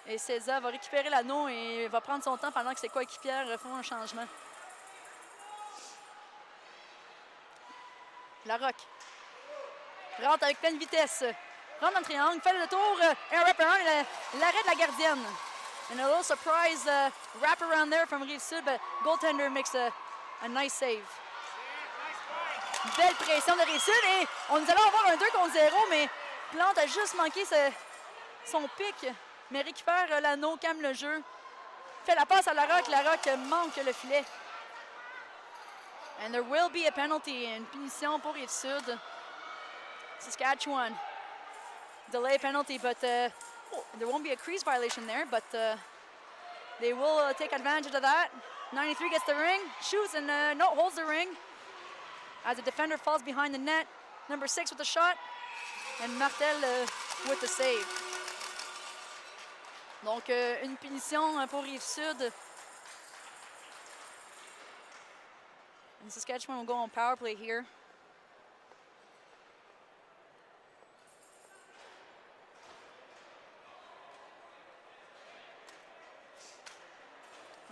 Et César va récupérer l'anneau et va prendre son temps pendant que ses coéquipières font un changement. Larocque rentre avec pleine vitesse. Rentre dans le triangle, fait le tour, un wrap-around et l'arrêt de la gardienne. And a little surprise wrap-around there from Rive-Sud, but goaltender makes a nice save. Belle pression de Rive-Sud et on nous allons avoir un 2 contre 0, mais Plante a juste manqué son pic, mais récupère l'anneau, calme le jeu. Fait la passe à Larocque manque le filet. And there will be a penalty, une punition pour Rive-Sud. Saskatchewan. Delay penalty, but there won't be a crease violation there, but they will take advantage of that. 93 gets the ring, shoots, and no, holds the ring. As the defender falls behind the net. Number 6 with the shot, and Martel with the save. Donc, une punition pour Rive-Sud. And Saskatchewan will go on power play here.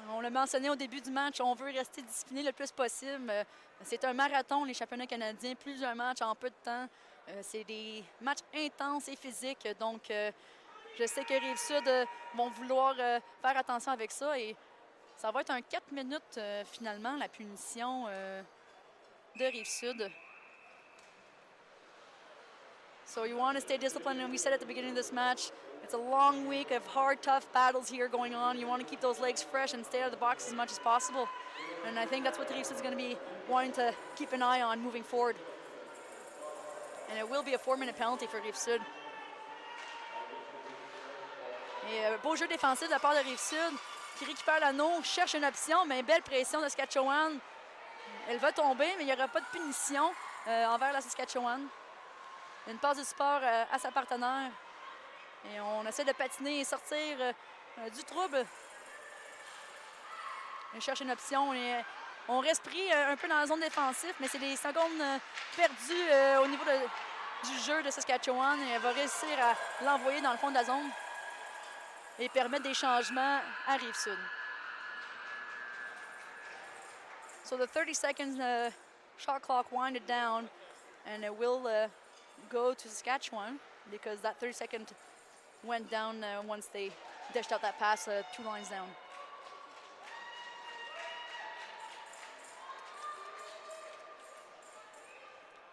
On l'a mentionné au début du match, on veut rester discipliné le plus possible. C'est un marathon, les championnats canadiens, plusieurs matchs en peu de temps. C'est des matchs intenses et physiques, donc je sais que Rive-Sud vont vouloir faire attention avec ça. Et ça va être un 4 minutes finalement, la punition de Rive-Sud. So you want to stay disciplined, and we said at the beginning of this match, it's a long week of hard, tough battles here going on. You want to keep those legs fresh and stay out of the box as much as possible. And I think that's what Rive-Sud is going to be wanting to keep an eye on moving forward. And it will be a 4-minute penalty for Rive-Sud. Et beau jeu défensif de la part de Rive-Sud qui récupère l'anneau, cherche une option, mais belle pression de Saskatchewan. Elle va tomber, mais il n'y aura pas de punition envers la Saskatchewan. Une passe de support à sa partenaire. Et on essaie de patiner et sortir du trouble. On cherche une option et on reste pris un peu dans la zone défensive, mais c'est des secondes perdues au niveau du jeu de Saskatchewan. Et elle va réussir à l'envoyer dans le fond de la zone et permettre des changements à Rive-Sud. So the 30 seconds shot clock winded down, and it will go to Saskatchewan because that 30-second went down once they dished out that pass 2 lines down.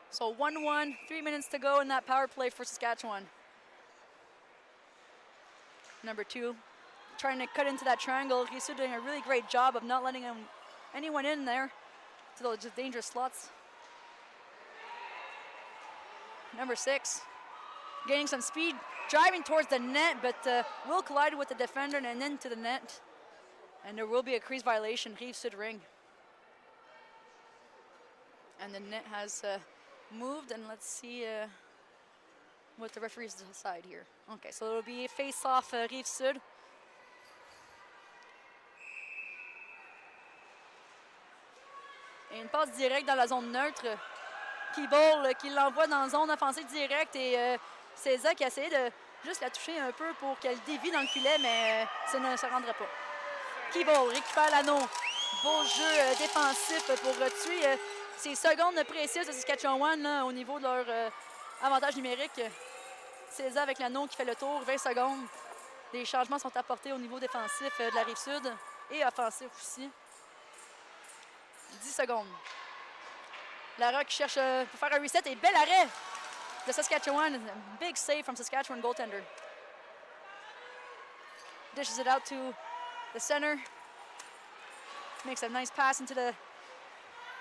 So 1-1, 3 minutes to go in that power play for Saskatchewan. Number 2, trying to cut into that triangle. He's doing a really great job of not letting anyone in there to those dangerous slots. Number 6, gaining some speed, driving towards the net, but will collide with the defender and into the net. And there will be a crease violation, Rive-Sud ring. And the net has moved, and let's see what the referees decide here. Okay, so it'll be a face-off Rive-Sud. Et une passe directe dans la zone neutre. Thibault qui l'envoie dans la zone offensive directe et César qui a essayé de juste la toucher un peu pour qu'elle dévie dans le filet, mais ça ne se rendra pas. Thibault récupère l'anneau. Beau jeu défensif pour tuer ces secondes précieuses de Saskatchewan là, au niveau de leur avantage numérique. César avec l'anneau qui fait le tour, 20 secondes. Les changements sont apportés au niveau défensif de la Rive-Sud et offensif aussi. 10 secondes. Larocque cherche pour faire un reset et bel arrêt de Saskatchewan. Big save from Saskatchewan goaltender. Dishes it out to the center. makes a nice pass into the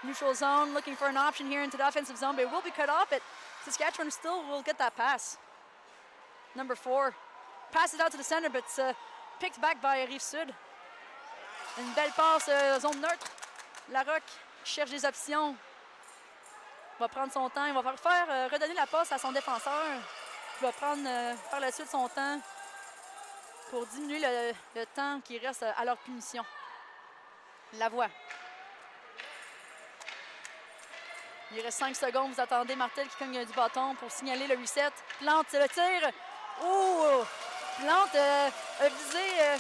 neutral zone, looking for an option here into the offensive zone, but it will be cut off. But Saskatchewan still will get that pass. Number 4 passes out to the center, but it's picked back by Rive-Sud. Une belle passe, zone neutre. Larocque cherche des options. Il va prendre son temps. Il va faire redonner la passe à son défenseur. Il va prendre par la suite son temps pour diminuer le temps qui reste à leur punition. Lavoie. Il reste 5 secondes. Vous attendez Martel qui cogne du bâton pour signaler le reset. Plante le tir. Oh! Plante a visé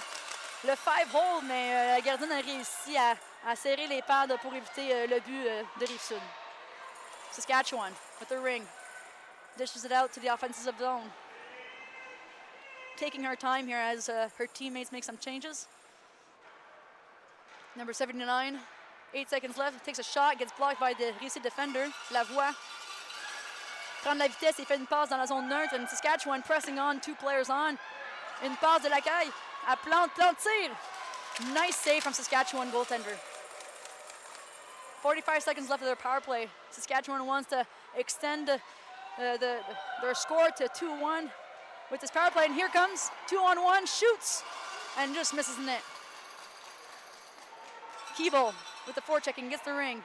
le 5-hole, mais la gardienne a réussi à serrer les pads pour éviter le but de Rive-Sud. Saskatchewan with the ring. Dishes it out to the offensive zone. Taking her time here as her teammates make some changes. Number 79, 8 seconds left, takes a shot, gets blocked by the Rive-Sud defender, Lavoie. Prend la vitesse et fait une passe dans la zone neutre. And Saskatchewan pressing on, 2 players on. Une passe de Lacaille à Plante tire. Nice save from Saskatchewan goaltender. 45 seconds left of their power play. Saskatchewan wants to extend their score to 2-1 with this power play. And here comes 2-on-1, shoots, and just misses the net. Keeble with the forechecking, gets the ring.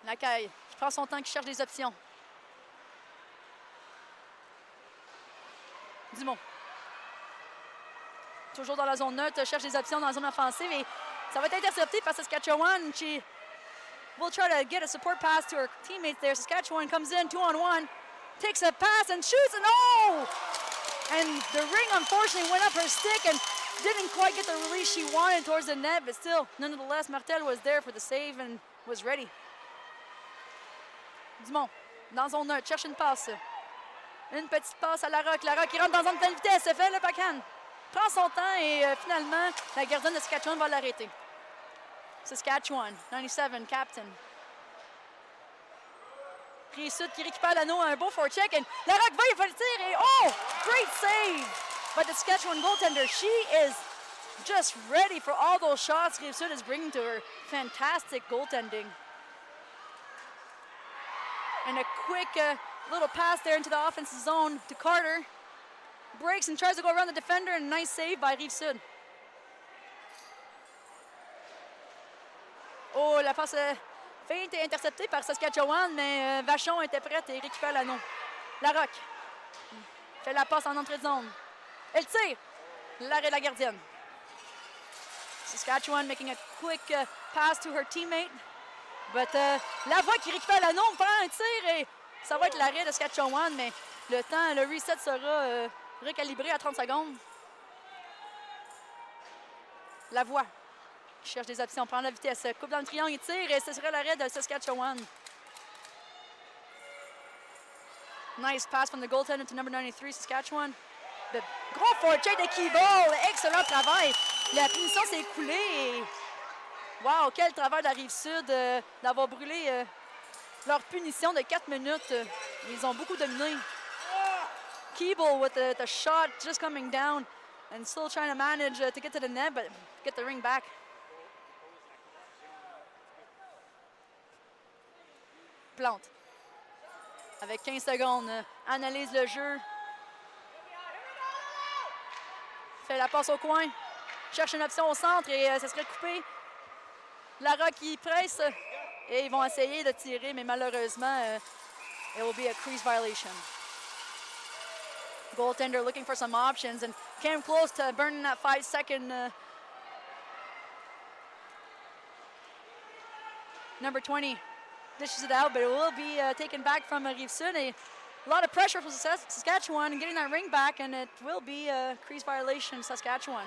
Lacaille qui prend son temps, qui cherche des options. Dumont. Toujours dans la zone neutre, cherche des options dans la zone offensive et ça va être intercepté par Saskatchewan. She will try to get a support pass to her teammates there. Saskatchewan comes in 2-on-1, takes a pass and shoots, and oh! And the ring unfortunately went up her stick and didn't quite get the release she wanted towards the net, but still, nonetheless, Martel was there for the save and was ready. Dumont, dans zone neutre, cherche une passe. Une petite passe à Larocque. Larocque qui rentre dans zone pleine vitesse, se fait le backhand. Prend son temps et finalement, la gardienne de Saskatchewan va l'arrêter. Saskatchewan, 97, captain. Rive-Sud qui récupère l'anneau, un beau forecheck. Et Larocque va, il va le tir et oh! Great save by the Saskatchewan goaltender. She is just ready for all those shots Rive-Sud is bringing to her. Fantastic goaltending. And a quick little pass there into the offensive zone to Carter. Breaks and tries to go around the defender, and nice save by Rive-Sud. Oh, la passe feinte est interceptée par Saskatchewan, mais Vachon était prête et récupère l'anneau. Larocque fait la passe en entrée de zone. Elle tire. L'arrêt de la gardienne. Saskatchewan making a quick pass to her teammate. But Lavoie qui récupère l'anneau, prend un tir et ça va être l'arrêt de Saskatchewan, mais le temps, le reset sera recalibré à 30 secondes. Lavoie qui cherche des options, prend la vitesse, coupe dans le triangle et tire et ce serait l'arrêt de Saskatchewan. Nice pass from the goaltender to number 93, Saskatchewan. Le gros forecheck de Keeble, excellent travail. La punition s'est écoulée et wow, quel travail de la Rive-Sud d'avoir brûlé leur punition de 4 minutes. Ils ont beaucoup dominé. Keeble with the shot just coming down and still trying to manage to get to the net, but get the ring back. Plante. Avec 15 secondes, analyse le jeu. Fait la passe au coin. Cherche une option au centre et ça serait coupé. Larocque qui presse et ils vont essayer de tirer, mais malheureusement, it will be a crease violation. Goaltender looking for some options and came close to burning that 5-second. Number 20 dishes it out, but it will be taken back from Rive-Sud. A lot of pressure for Saskatchewan getting that ring back, and it will be a crease violation, Saskatchewan.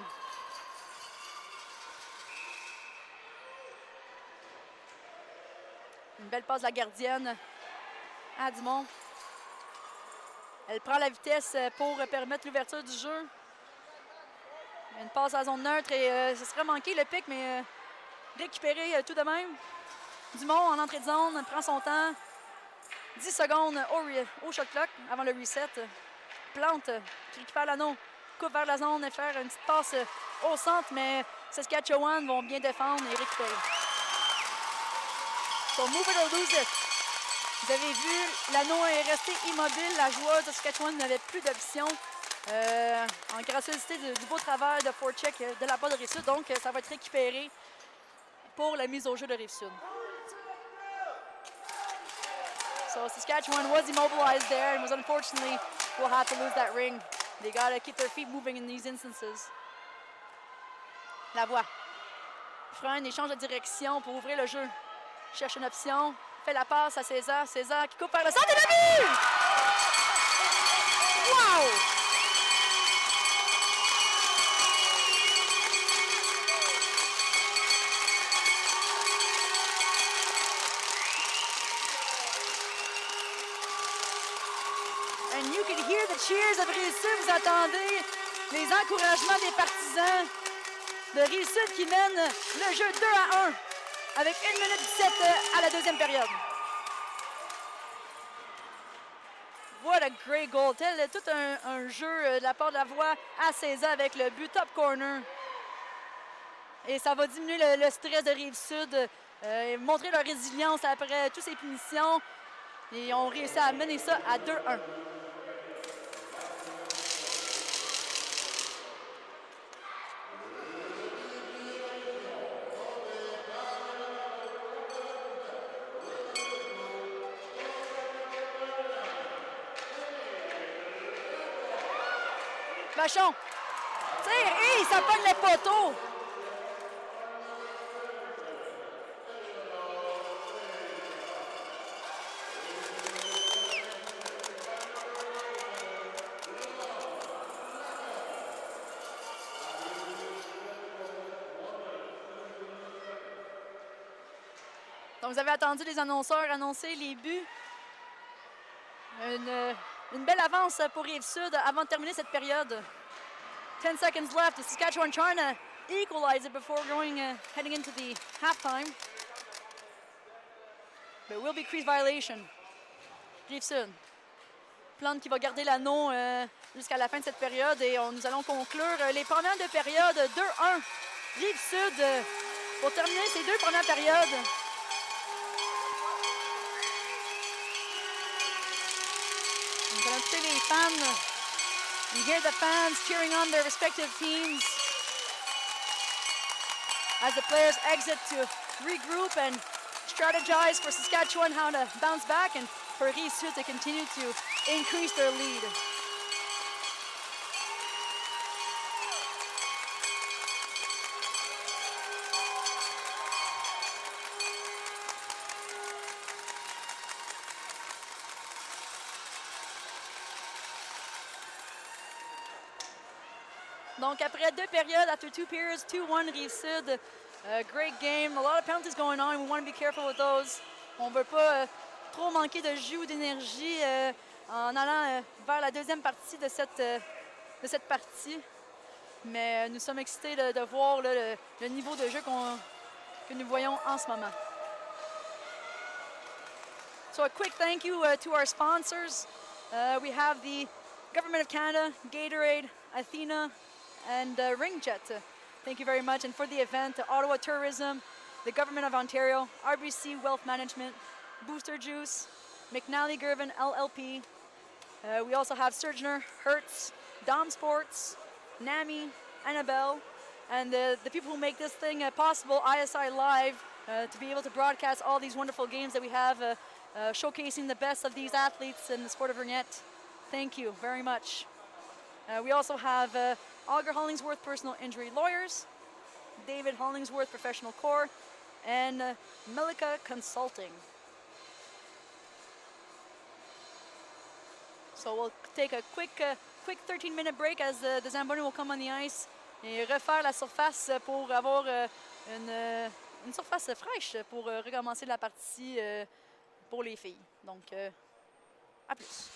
Une belle passe de la gardienne à Dumont. Elle prend la vitesse pour permettre l'ouverture du jeu. Une passe à la zone neutre et ce serait manqué le pic, mais récupéré tout de même. Dumont en entrée de zone, prend son temps. 10 secondes au shot clock avant le reset. Plante qui récupère l'anneau. coupe vers la zone et faire une petite passe au centre, mais Saskatchewan vont bien défendre et récupérer. So move it or lose it. Vous avez vu, l'anneau est resté immobile. La joueuse de Saskatchewan n'avait plus d'options. En graciosité du beau travail de forecheck de la part de Rive-Sud. Donc, ça va être récupéré pour la mise au jeu de Rive-Sud. So Saskatchewan was immobilized there and was unfortunately will have to lose that ring. They got to keep their feet moving in these instances. La voix. Fera un échange de direction pour ouvrir le jeu. Cherche une option. Fait la passe à César. César qui coupe par le centre et le but! Wow! And you can hear the cheers of Rive-Sud. Vous entendez les encouragements des partisans de Rive-Sud qui mènent le jeu 2-1 avec 1 minute 17 à la deuxième période. What a great goal. Tel tout un jeu de la part de la voix à César avec le but top corner. Et ça va diminuer le stress de Rive-Sud, montrer leur résilience après toutes ces punitions. Et ils ont réussi à mener ça à 2-1. Vachon. Tire, et ça pogne les poteaux. Donc, vous avez attendu les annonceurs annoncer les buts. Une belle avance pour Rive-Sud avant de terminer cette période. 10 seconds left. Saskatchewan trying to equalize it before heading into the halftime. But it will be crease violation. Rive-Sud. Plante qui va garder l'anneau jusqu'à la fin de cette période et nous allons conclure les premières de période 2-1. Rive-Sud pour terminer ces deux premières périodes. Vous allez écouter les fans. You hear the fans cheering on their respective teams as the players exit to regroup and strategize for Saskatchewan how to bounce back and for Rive-Sud to continue to increase their lead. Donc, après deux périodes, after 2 periods, 2-1 Rive-Sud. Great game. A lot of penalties going on. We want to be careful with those. On ne veut pas trop manquer de jus ou d'énergie en allant vers la deuxième partie de cette partie. Mais nous sommes excités de voir le niveau de jeu que nous voyons en ce moment. So a quick thank you to our sponsors. We have the Government of Canada, Gatorade, Athena, and Rink. Thank you very much. And for the event, Ottawa Tourism, the Government of Ontario, RBC Wealth Management, Booster Juice, McNally Gervin LLP. We also have Surgener, Hertz, Dom Sports, NAMI, Annabelle, and the people who make this thing possible, ISI Live, to be able to broadcast all these wonderful games that we have, showcasing the best of these athletes in the sport of ringette. Thank you very much. We also have Auger Hollingsworth Personal Injury Lawyers, David Hollingsworth Professional Corps, and Melika Consulting. So we'll take a quick 13-minute break as the Zamboni will come on the ice et refaire la surface pour avoir une surface fraîche pour recommencer la partie pour les filles. Donc, à plus.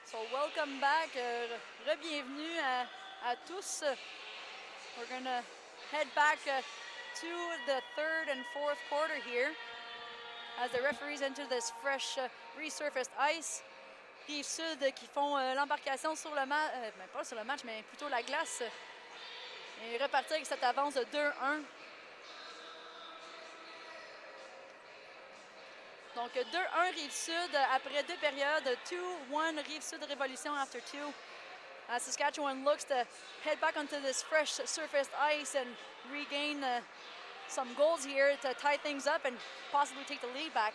So welcome back, re-bienvenue à tous. We're gonna head back to the third and fourth quarter here as the referees enter this fresh resurfaced ice. Rive-Sud qui font l'embarcation sur le match, pas sur le match, mais plutôt la glace. Et repartir avec cette avance de 2-1. Donc 2-1 Rive-Sud après deux périodes, 2-1 Rive-Sud Révolution after two. As Saskatchewan looks to head back onto this fresh surfaced ice and regain some goals here to tie things up and possibly take the lead back.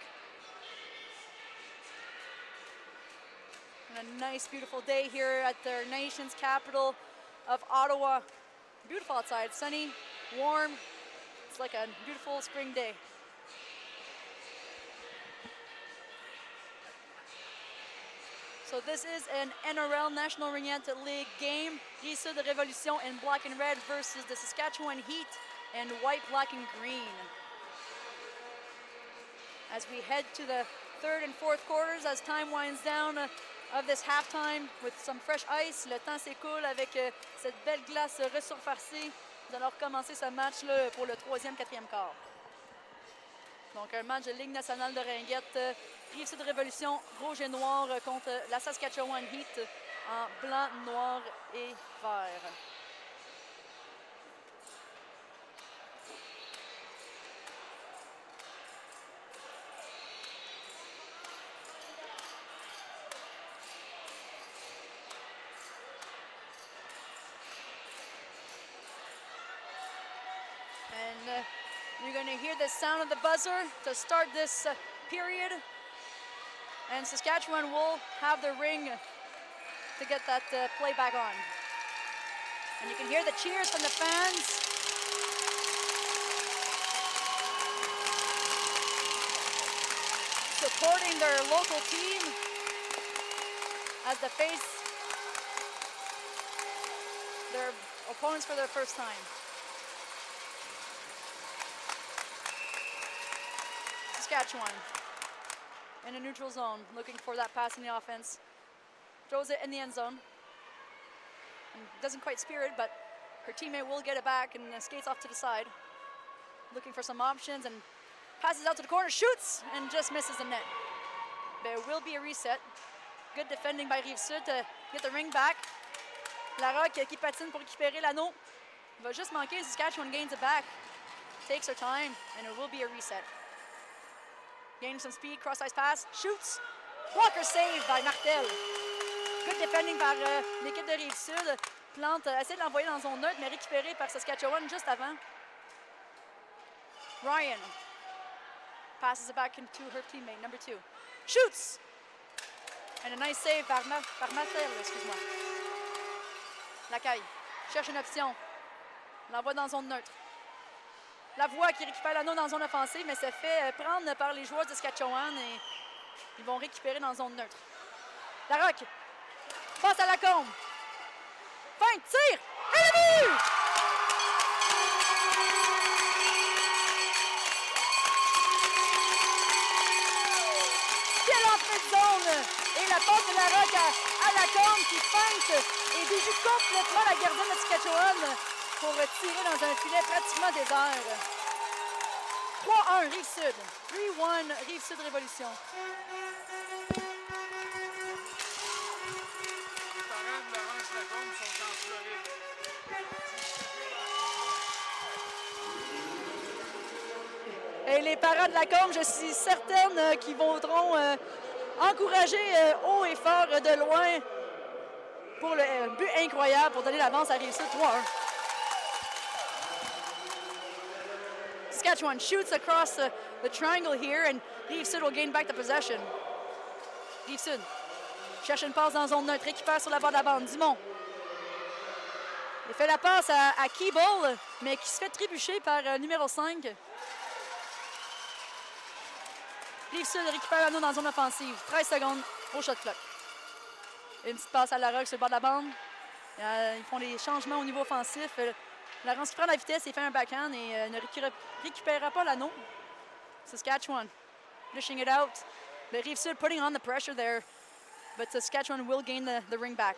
And a nice, beautiful day here at the nation's capital of Ottawa. Beautiful outside, sunny, warm. It's like a beautiful spring day. So this is an NRL National Ringette League game. Rive-Sud Révolution in black and red versus the Saskatchewan Heat in white, black, and green. As we head to the third and fourth quarters, as time winds down of this halftime with some fresh ice, le temps s'écoule avec cette belle glace resurfacée. Nous allons recommencer ce match-là pour le troisième, quatrième quart. Donc un match de Ligue nationale de Ringette. Rive-Sud Révolution, rouge et noir contre la Saskatchewan Heat en blanc, noir et vert. And you're going to hear the sound of the buzzer to start this period. And Saskatchewan will have the ring to get that play back on. And you can hear the cheers from the fans. Supporting their local team as they face their opponents for their first time. Saskatchewan in a neutral zone, looking for that pass in the offense. Throws it in the end zone. And doesn't quite spear it, but her teammate will get it back and skates off to the side. Looking for some options and passes out to the corner, shoots, and just misses the net. There will be a reset. Good defending by Rive-Sud to get the ring back. Larocque qui patine pour récupérer l'anneau. Va juste manquer, Saskatchewan gains it back. Takes her time, and it will be a reset. Gaining some speed, cross-ice pass, shoots. Blocker saved by Martel. Good defending par l'équipe de Rive-Sud. Plante essaie de l'envoyer dans zone neutre, mais récupéré par Saskatchewan juste avant. Ryan passes it back into her teammate, number 2. Shoots! And a nice save par Martel, excuse-moi. Lacaille cherche une option. L'envoie dans zone neutre. La voix qui récupère l'anneau dans zone offensive, mais se fait prendre par les joueurs de Saskatchewan et ils vont récupérer dans zone neutre. Larocque passe à Lacombe. feinte, tire, et le but! Quelle entrée de zone! Et la passe de la Rock à la corne qui feinte et déjoue complètement la gardienne de Saskatchewan pour tirer dans un filet pratiquement désert. 3-1 Rive-Sud. 3-1 Rive-Sud Révolution. Et les parents de la Combe, je suis certaine qu'ils voudront encourager haut et fort de loin pour le but incroyable pour donner l'avance à Rive-Sud 3-1. Saskatchewan shoots across the triangle here and Rive-Sud will gain back the possession. Rive-Sud cherche une passe dans zone neutre, récupère sur la bord de la bande. Dumont. Il fait la passe à Keeble, mais qui se fait trébucher par numéro 5. Rive-Sud récupère l'anneau dans la zone offensive. 13 secondes au shot clock. Une petite passe à la Rock sur le bord de la bande. Ils font les changements au niveau offensif. Laurence qui prend la vitesse et fait un backhand et ne récupérera pas l'anneau. Saskatchewan dishing it out. The Rive-Sud putting on the pressure there. But Saskatchewan will gain the ring back.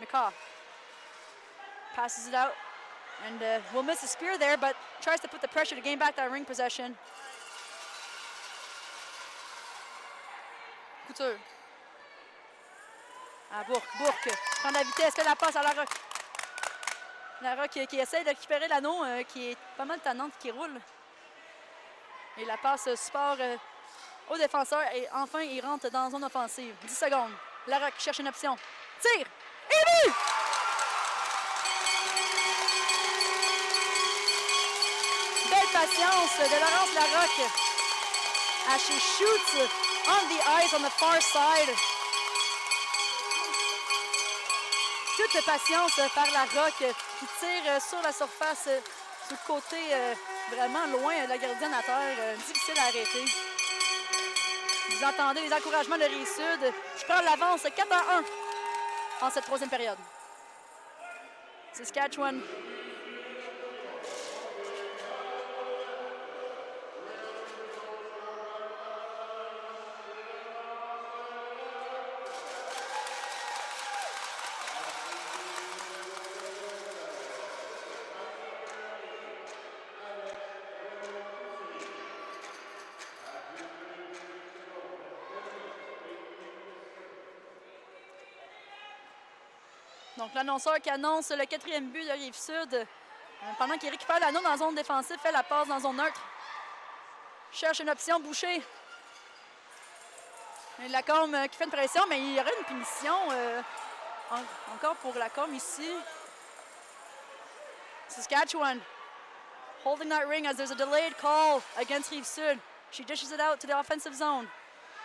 McCaw passes it out and will miss a spear there, but tries to put the pressure to gain back that ring possession. Couture. À Bourque. Prend la vitesse, fait la passe à la Rock. La Rock qui essaie de récupérer l'anneau, qui est pas mal tannante, qui roule. Et la passe support au défenseur et enfin il rentre dans la zone offensive. 10 secondes. La Rock cherche une option. Tire! Et but! Belle patience de Laurence Larocque. As she shoots on the ice on the far side. Toute patience par la Rock qui tire sur la surface, sur le côté vraiment loin de la gardienne à terre. Difficile à arrêter. Vous entendez les encouragements de Rive-Sud. Je prends l'avance 4-1 en cette troisième période. Saskatchewan. Donc l'annonceur qui annonce le 4e but de Rive-Sud, pendant qu'il récupère l'anneau dans la zone défensive, fait la passe dans la zone neutre. Cherche une option, Boucher. Et Lacombe qui fait une pression, mais il y aurait une punition encore pour Lacombe ici. Saskatchewan holding that ring as there's a delayed call against Rive-Sud. She dishes it out to the offensive zone.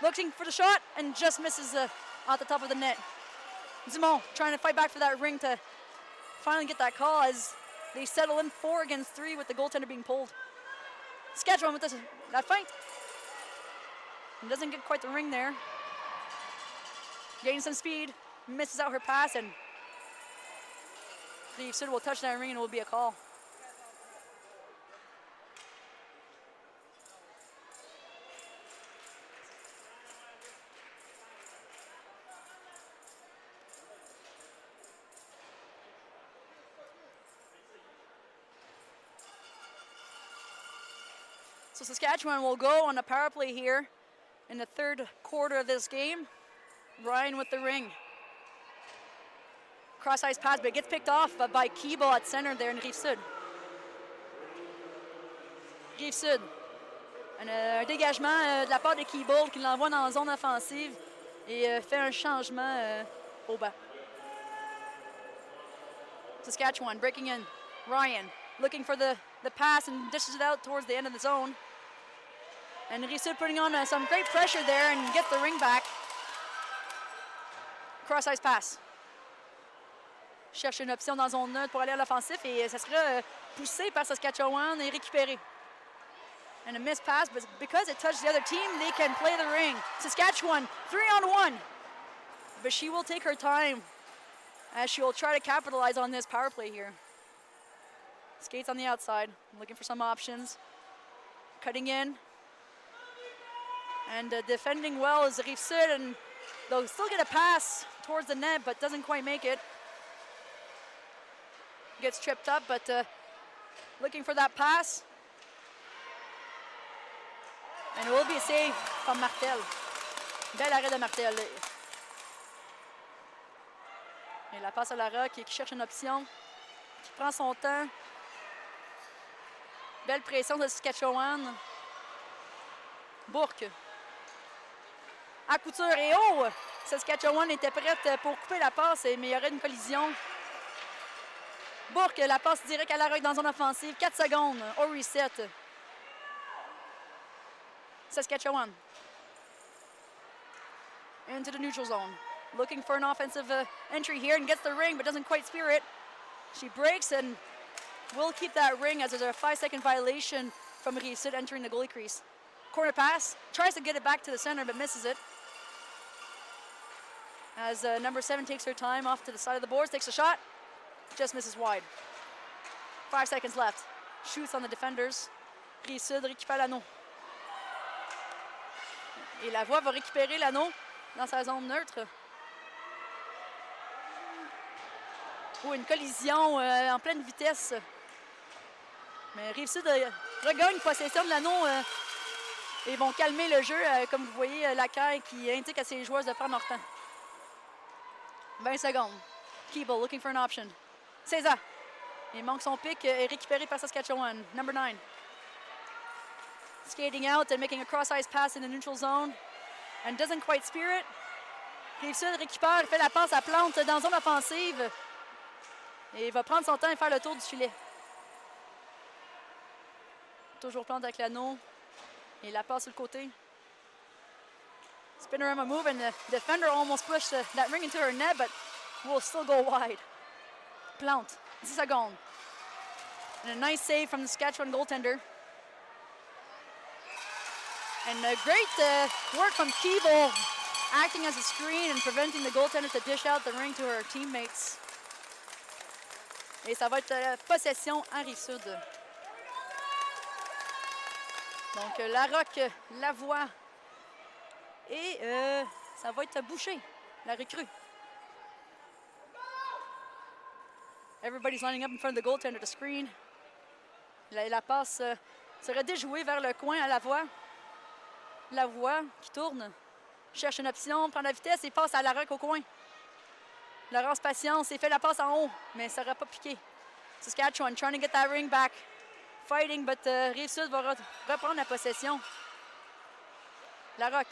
Looking for the shot and just misses at the top of the net. Dumont trying to fight back for that ring to finally get that call as they settle in 4 against 3 with the goaltender being pulled. Saskatchewan with that feint. Doesn't get quite the ring there. Gaining some speed, misses out her pass, and Rive-Sud will touch that ring and it will be a call. So Saskatchewan will go on a power play here in the third quarter of this game. Ryan with the ring. Cross-ice pass, but it gets picked off by Keeble at center there in Rive-Sud. Rive-Sud. Un dégagement de la part de Keeble qui l'envoie dans la zone offensive et fait un changement au bas. Saskatchewan breaking in. Ryan looking for the pass and dishes it out towards the end of the zone. And Rive-Sud putting on some great pressure there and get the ring back. Cross-ice pass. Cherche une option dans zone neutre pour aller à l'offensif et ça sera poussé par Saskatchewan et récupéré. And a missed pass, but because it touched the other team, they can play the ring. Saskatchewan, 3-on-1. But she will take her time as she will try to capitalize on this power play here. Skates on the outside, looking for some options. Cutting in. And defending well is Rive Sud, and they'll still get a pass towards the net, but doesn't quite make it. Gets tripped up, but looking for that pass. And it will be a save from Martel. Bel arrêt de Martel. Et la passe à Lara qui cherche une option, qui prend son temps. Belle pression de Saskatchewan. Bourque. À couture et oh! Saskatchewan était prête pour couper la passe, mais il y aurait une collision. Bourque, la passe directe à Lara dans zone offensive. 4 secondes au reset. Saskatchewan. Into the neutral zone. Looking for an offensive entry here and gets the ring, but doesn't quite spear it. She breaks and will keep that ring as there's a 5-second violation from Rive Sud entering the goalie crease. Corner pass, tries to get it back to the center, but misses it. As number 7 takes her time off to the side of the boards, takes a shot, just misses wide. 5 seconds left. Shoots on the defenders. Rive Sud récupère l'anneau. Et la Voix va récupérer l'anneau dans sa zone neutre. Oh, une collision en pleine vitesse. Mais Rive Sud regagne possession de l'anneau et vont calmer le jeu, comme vous voyez la caille qui indique à ses joueuses de prendre leur temps. 20 secondes. Keeble looking for an option. César. Il manque son pic et récupéré par Saskatchewan. Number 9. Skating out and making a cross-ice pass in the neutral zone. And doesn't quite spear it. Rive Sud récupère, fait la passe à Plante dans zone offensive. Et il va prendre son temps et faire le tour du filet. Toujours Plante avec l'anneau. Et la passe sur le côté. Spinorama move and the defender almost pushed that ring into her net, but will still go wide. Plante, 10 secondes. And a nice save from the Saskatchewan goaltender. And a great work from Keeble, acting as a screen and preventing the goaltender to dish out the ring to her teammates. Et ça va être possession à Rive-Sud. Donc Larocque, Lavoie et ça va être Boucher, la recrue. Everybody's lining up in front of the goaltender to screen. La passe serait déjouée vers le coin à Lavoie. Lavoie qui tourne, cherche une option, prend la vitesse et passe à Larocque au coin. Laurence patience et fait la passe en haut, mais ça n'aura pas piqué. Saskatchewan trying to get that ring back. Fighting, but Rive-Sud va reprendre la possession. Larocque.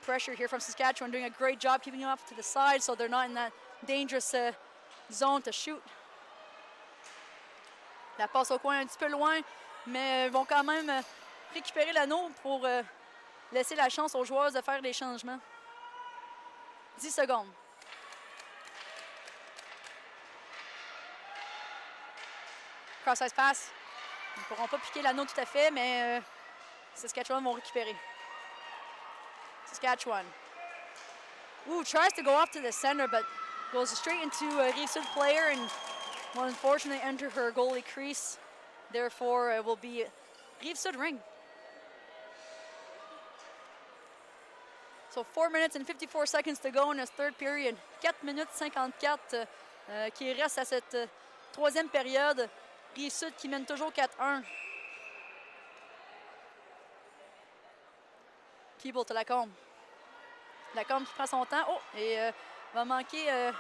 Pressure here from Saskatchewan, doing a great job keeping them off to the side so they're not in that dangerous zone to shoot. La passe au coin un petit peu loin, mais vont quand même récupérer l'anneau pour laisser la chance aux joueurs de faire des changements. 10 secondes. Cross-ice pass. Ils ne pourront pas piquer l'anneau tout à fait, mais Saskatchewan vont récupérer. Saskatchewan. Ooh, tries to go off to the center, but goes straight into a Rive Sud player and will unfortunately enter her goalie crease. Therefore, it will be Rive Sud ring. So 4 minutes and 54 seconds to go in this third period. 4 minutes 54 qui reste à cette troisième période. Rive Sud qui mène toujours 4-1. Keeble to Lacombe. Lacombe qui prend son temps. Oh, et va manquer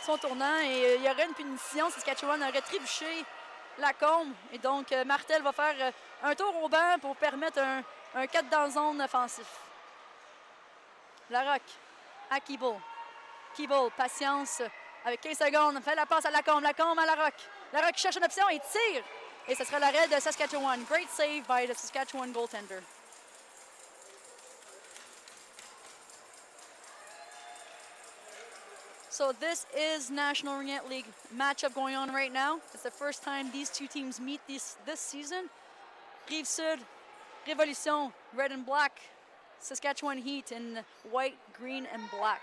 son tournant. Et il y aurait une punition. Saskatchewan aurait trébuché Lacombe. Et donc, Martel va faire un tour au banc pour permettre un 4 dans zone offensif. Larocque à Keeble. Keeble, patience. Avec 15 secondes, fait la passe à Lacombe. Lacombe à Larocque. Larocque cherche une option et tire. Et ce sera l'arrêt de Saskatchewan. Great save by the Saskatchewan goaltender. So this is National Ringette League matchup going on right now. It's the first time these two teams meet this season. Rive Sud, Révolution, red and black. Saskatchewan Heat in white, green, and black.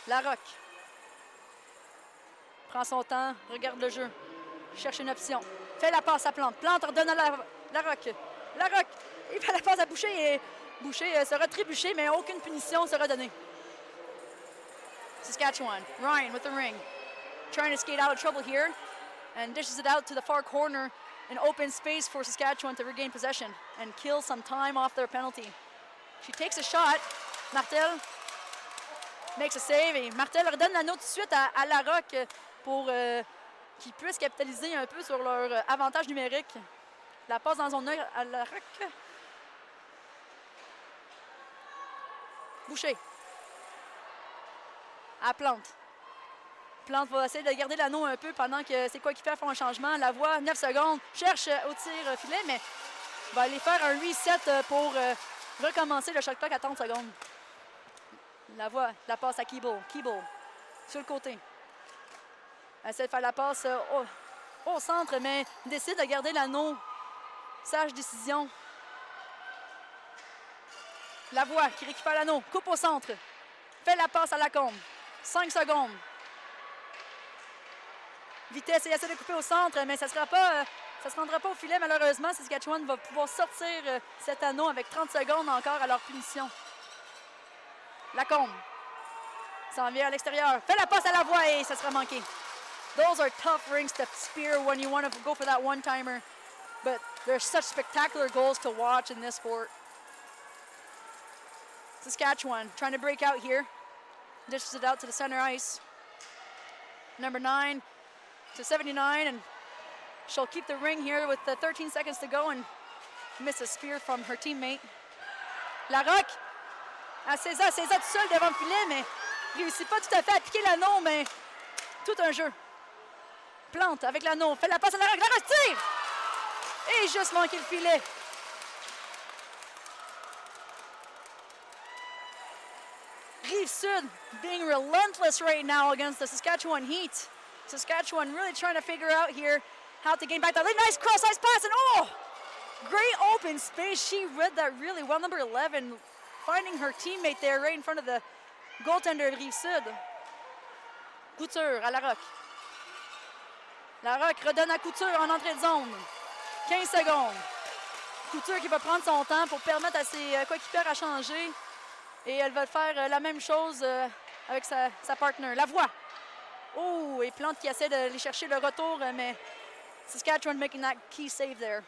Larocque prend son temps, regarde le jeu, cherche une option, fait la passe à Plante. Plante redonne à Larocque. Larocque, il fait la passe à Boucher et Boucher sera trébuché, mais aucune punition sera donnée. Saskatchewan, Ryan with the ring, trying to skate out of trouble here and dishes it out to the far corner, an open space for Saskatchewan to regain possession and kill some time off their penalty. She takes a shot. Martel makes a save et Martel redonne l'anneau tout de suite à Larocque pour qu'ils puissent capitaliser un peu sur leur avantage numérique. La passe dans son œil à Larocque. Boucher. À Plante. Plante va essayer de garder l'anneau un peu pendant que ses coéquipiers font un changement. La voit, 9 secondes, cherche au tir filet, mais va aller faire un reset pour recommencer le shot clock à 30 secondes. La voit, la passe à Keeble. Keeble, sur le côté. Essaie de faire la passe au centre, mais décide de garder l'anneau. Sage décision. La voit qui récupère l'anneau, coupe au centre. Fait la passe à Lacombe. 5 secondes. Vitesse et essaie de couper au centre, mais ça ne se rendra pas au filet malheureusement. Saskatchewan va pouvoir sortir cet anneau avec 30 secondes encore à leur punition. Lacombe s'en vient à l'extérieur. Fait la passe à la voie et ça sera manqué. Those are tough rings to spear when you want to go for that one-timer. But there's such spectacular goals to watch in this sport. Saskatchewan trying to break out here. Dishes it out to the center ice. Number 9 to 79, and she'll keep the ring here with 13 seconds to go and miss a spear from her teammate. Larocque à César tout seul devant le filet, mais réussit pas tout à fait à piquer l'anneau, mais tout un jeu. Plante avec l'anneau, fait la passe à Larocque, Larocque tire! Et juste manqué le filet. Rive-Sud being relentless right now against the Saskatchewan Heat. Saskatchewan really trying to figure out here how to gain back that. Nice cross-ice pass, and oh! Great open space. She read that really well. Number 11 finding her teammate there right in front of the goaltender de Rive-Sud. Couture à Larocque. Larocque redonne à Couture en entrée de zone. 15 secondes. Couture qui va prendre son temps pour permettre à ses coéquipiers à changer. Et elle va faire la même chose avec sa partner. La voie. Oh, et Plante qui essaie d'aller chercher le retour, mais Saskatchewan making that key save there.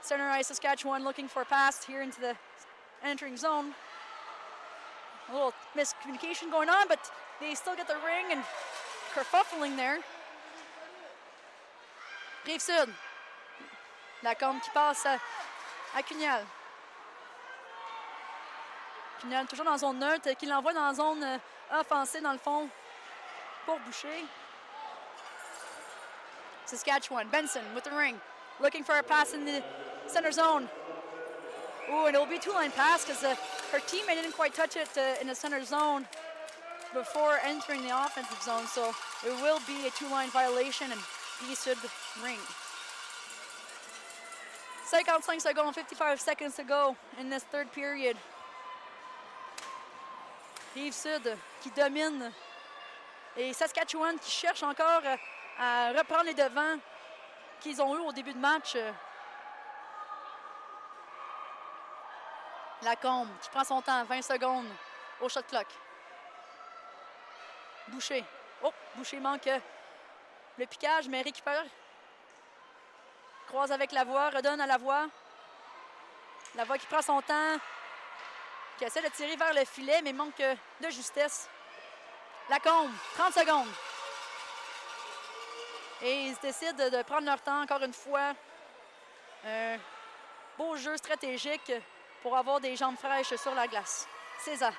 Center ice, Saskatchewan looking for a pass here into the entering zone. A little miscommunication going on, but they still get the ring and kerfuffling there. Rive-Sud. Lacombe qui passe à Cugnal. Cugnal toujours dans zone neutre, qui l'envoie dans la zone offensive dans le fond pour Boucher. Saskatchewan, Benson with the ring, looking for a pass in the center zone. Oh, and it'll be a two-line pass because her teammate didn't quite touch it in the center zone before entering the offensive zone, so it will be a two-line violation and he should ring. 55 seconds, 55 seconds to go in this third period. Rive-Sud qui domine et Saskatchewan qui cherche encore à reprendre les devants qu'ils ont eu au début de match. Lacombe qui prend son temps, 20 secondes au shot clock. Boucher. Oh, Boucher manque le piquage, mais récupère. Croise avec la voie, redonne à la voie. La voie qui prend son temps, qui essaie de tirer vers le filet, mais manque de justesse. Lacombe, 30 secondes. Et ils décident de prendre leur temps encore une fois. Un beau jeu stratégique pour avoir des jambes fraîches sur la glace. César.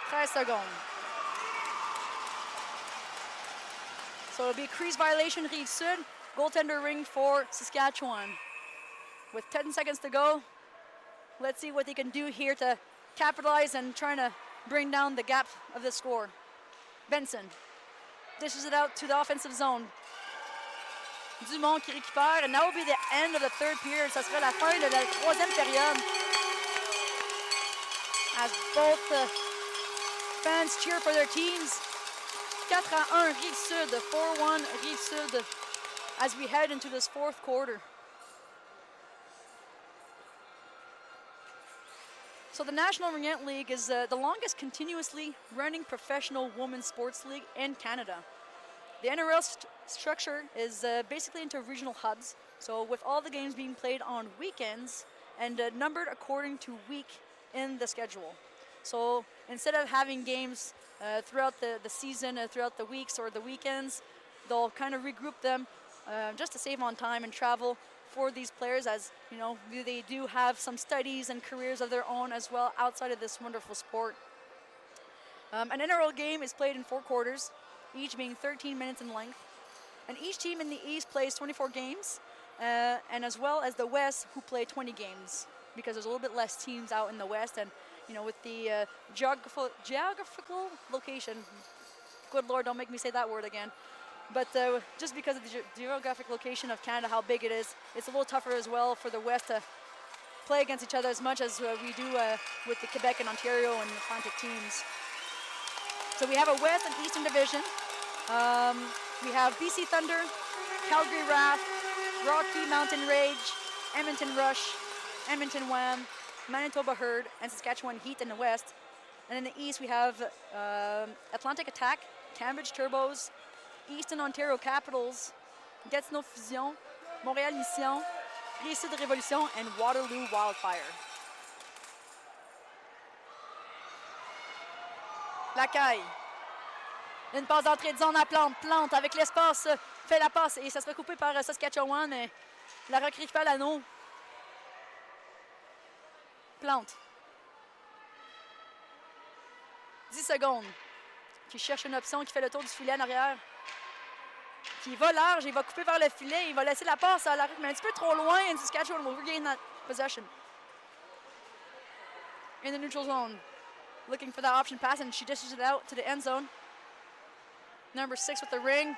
13 secondes. So it'll be a crease violation, Rive-Sud. Goaltender ring for Saskatchewan. With 10 seconds to go, let's see what they can do here to capitalize and trying to bring down the gap of the score. Benson dishes it out to the offensive zone. Dumont qui récupère. And that will be the end of the third period. Ça sera la fin de la troisième période. As both fans cheer for their teams. 4-1 Rive-Sud, 4-1 Rive-Sud as we head into this fourth quarter. So the National Ringette League is the longest continuously running professional women's sports league in Canada. The NRL structure is basically into regional hubs, so with all the games being played on weekends and numbered according to week in the schedule. So instead of having games throughout the season, throughout the weeks or the weekends, they'll kind of regroup them just to save on time and travel for these players, as you know, they do have some studies and careers of their own as well outside of this wonderful sport. An NRL game is played in 4 quarters, each being 13 minutes in length. And each team in the East plays 24 games, and as well as the West, who play 20 games, because there's a little bit less teams out in the West. And you know, with the geographical location, good Lord, don't make me say that word again. But just because of the geographic location of Canada, how big it is, it's a little tougher as well for the West to play against each other as much as we do with the Quebec and Ontario and Atlantic teams. So we have a West and Eastern division. We have BC Thunder, Calgary Wrath, Rocky Mountain Rage, Edmonton Rush, Edmonton Wham, Manitoba Herd, and Saskatchewan Heat in the West. And in the East, we have Atlantic Attack, Cambridge Turbos, Eastern Ontario Capitals, Gatineau Fusion, Montréal Mission, Rive-Sud Révolution, and Waterloo Wildfire. Lacaille. Une passe d'entrée de zone à Plante. Plante avec l'espace fait la passe et ça sera coupé par Saskatchewan, mais la Rock récupère l'anneau. Plante. 10 secondes. Qui cherche une option, qui fait le tour du filet en arrière. Qui va large, il va couper vers le filet, il va laisser la passe à la Rock, mais un petit peu trop loin, and Saskatchewan will regain that possession. In the neutral zone. Looking for that option pass, and she dishes it out to the end zone. Number 6 with the ring.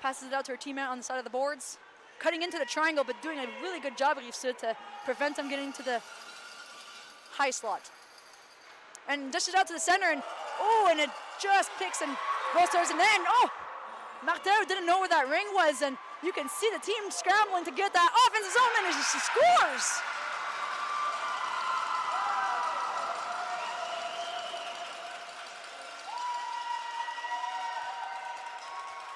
Passes it out to her teammate on the side of the boards. Cutting into the triangle, but doing a really good job, Rive-Sud, to prevent them getting to the high slot. And dishes it out to the center, and it just picks and goes towards the end. Martel didn't know where that ring was, and you can see the team scrambling to get that offensive zone, and she scores!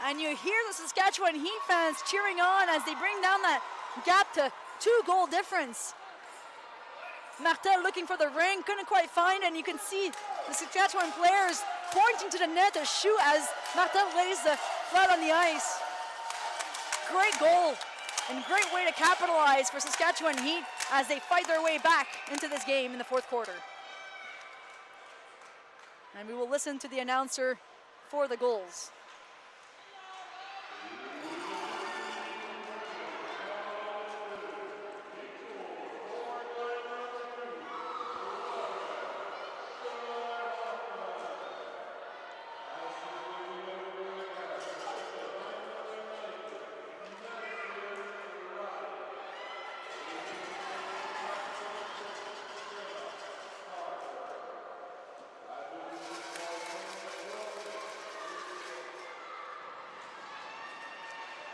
And you hear the Saskatchewan Heat fans cheering on as they bring down that gap to 2-goal difference. Martel looking for the ring, couldn't quite find it, and you can see the Saskatchewan players pointing to the net to shoot as Martel lays the flat on the ice. Great goal and great way to capitalize for Saskatchewan Heat as they fight their way back into this game in the fourth quarter. And we will listen to the announcer for the goals.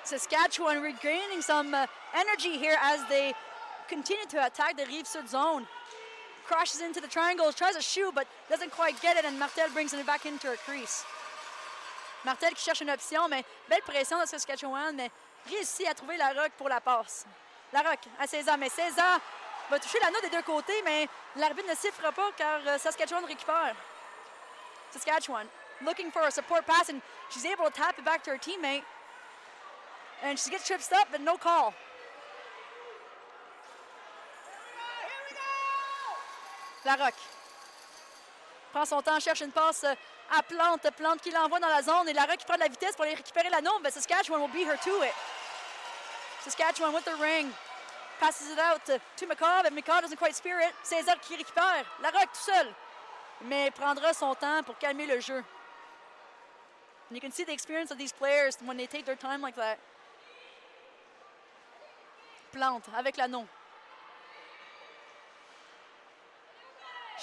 Saskatchewan regaining some energy here as they continue to attack the Rive-Sud zone. Crashes into the triangle, tries to shoot, but doesn't quite get it, and Martel brings it back into her crease. Martel qui cherche une option, mais belle pression de Saskatchewan, mais réussit à trouver la Rock pour la passe. La Rock à César, mais César va toucher l'anneau des deux côtés, mais l'arbitre ne sifflera pas car Saskatchewan récupère. Saskatchewan looking for a support pass, and she's able to tap it back to her teammate. And she gets tripped up, but no call. La Rock prend son temps, cherche une passe à Plante. Plante qui l'envoie dans la zone et la Rock qui prend de la vitesse pour aller récupérer l'anneau, but Saskatchewan will beat her to it. Saskatchewan with the ring. Passes it out to McCaw, but McCaw doesn't quite spear it. César qui récupère. La Rock tout seul. Mais prendra son temps pour calmer le jeu. And you can see the experience of these players when they take their time like that. plante avec l'anneau.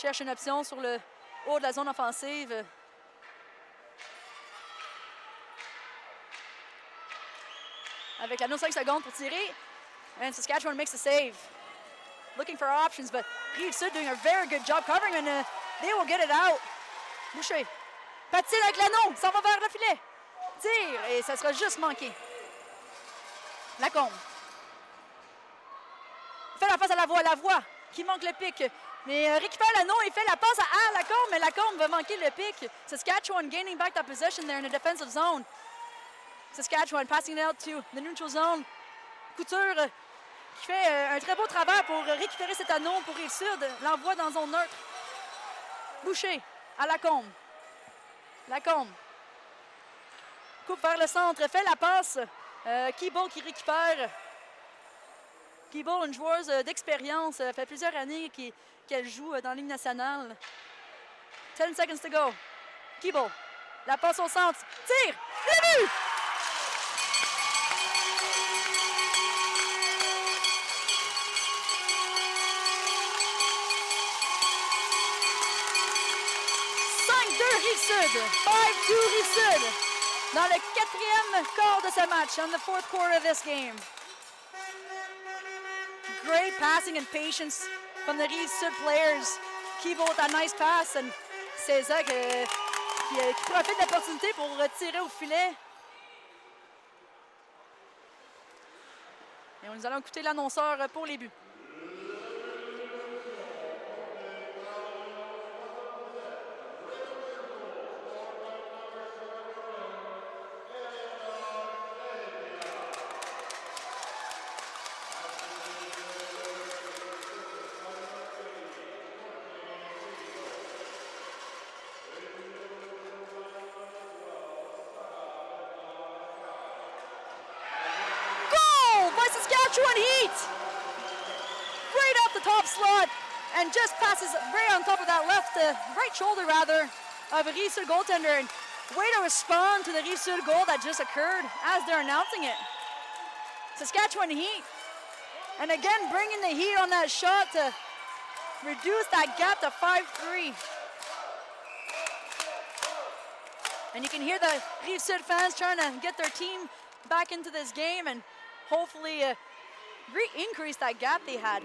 Cherche une option sur le haut de la zone offensive. Avec l'anneau, 5 secondes pour tirer. And Saskatchewan makes the save. Looking for options, but Rive-Sud doing a very good job covering, and they will get it out. Boucher. Patine avec l'anneau, ça va vers le filet. Tire, et ça sera juste manqué. Lacombe. Fait la passe à la voix qui manque le pic. Mais récupère l'anneau et fait la passe à Lacombe, mais Lacombe va manquer le pic. Saskatchewan gaining back that possession there in the defensive zone. Saskatchewan passing it out to the neutral zone. Couture qui fait un très beau travail pour récupérer cet anneau pour Rive-Sud. L'envoie dans zone neutre. Boucher à Lacombe. Lacombe. Coupe vers le centre, fait la passe. Keeble qui récupère. Keeble, une joueuse d'expérience, fait plusieurs années qu'elle joue dans la Ligue nationale. 10 seconds to go. Keeble, la passe au centre. Tire! Le but! Rive-Sud, 5-2 Rive-Sud, dans le 4e quart de ce match, in the 4th quarter of this game. Great passing and patience from the Rive-Sud players. Keeble with a nice pass, and César qui profite de l'opportunité pour tirer au filet. Et nous allons écouter l'annonceur pour les buts. Saskatchewan Heat! Right off the top slot and just passes right on top of that right shoulder rather, of a Rive-Sud goaltender. And way to respond to the Rive-Sud goal that just occurred as they're announcing it. Saskatchewan Heat. And again, bringing the heat on that shot to reduce that gap to 5-3. And you can hear the Rive-Sud fans trying to get their team back into this game and hopefully increase that gap they had.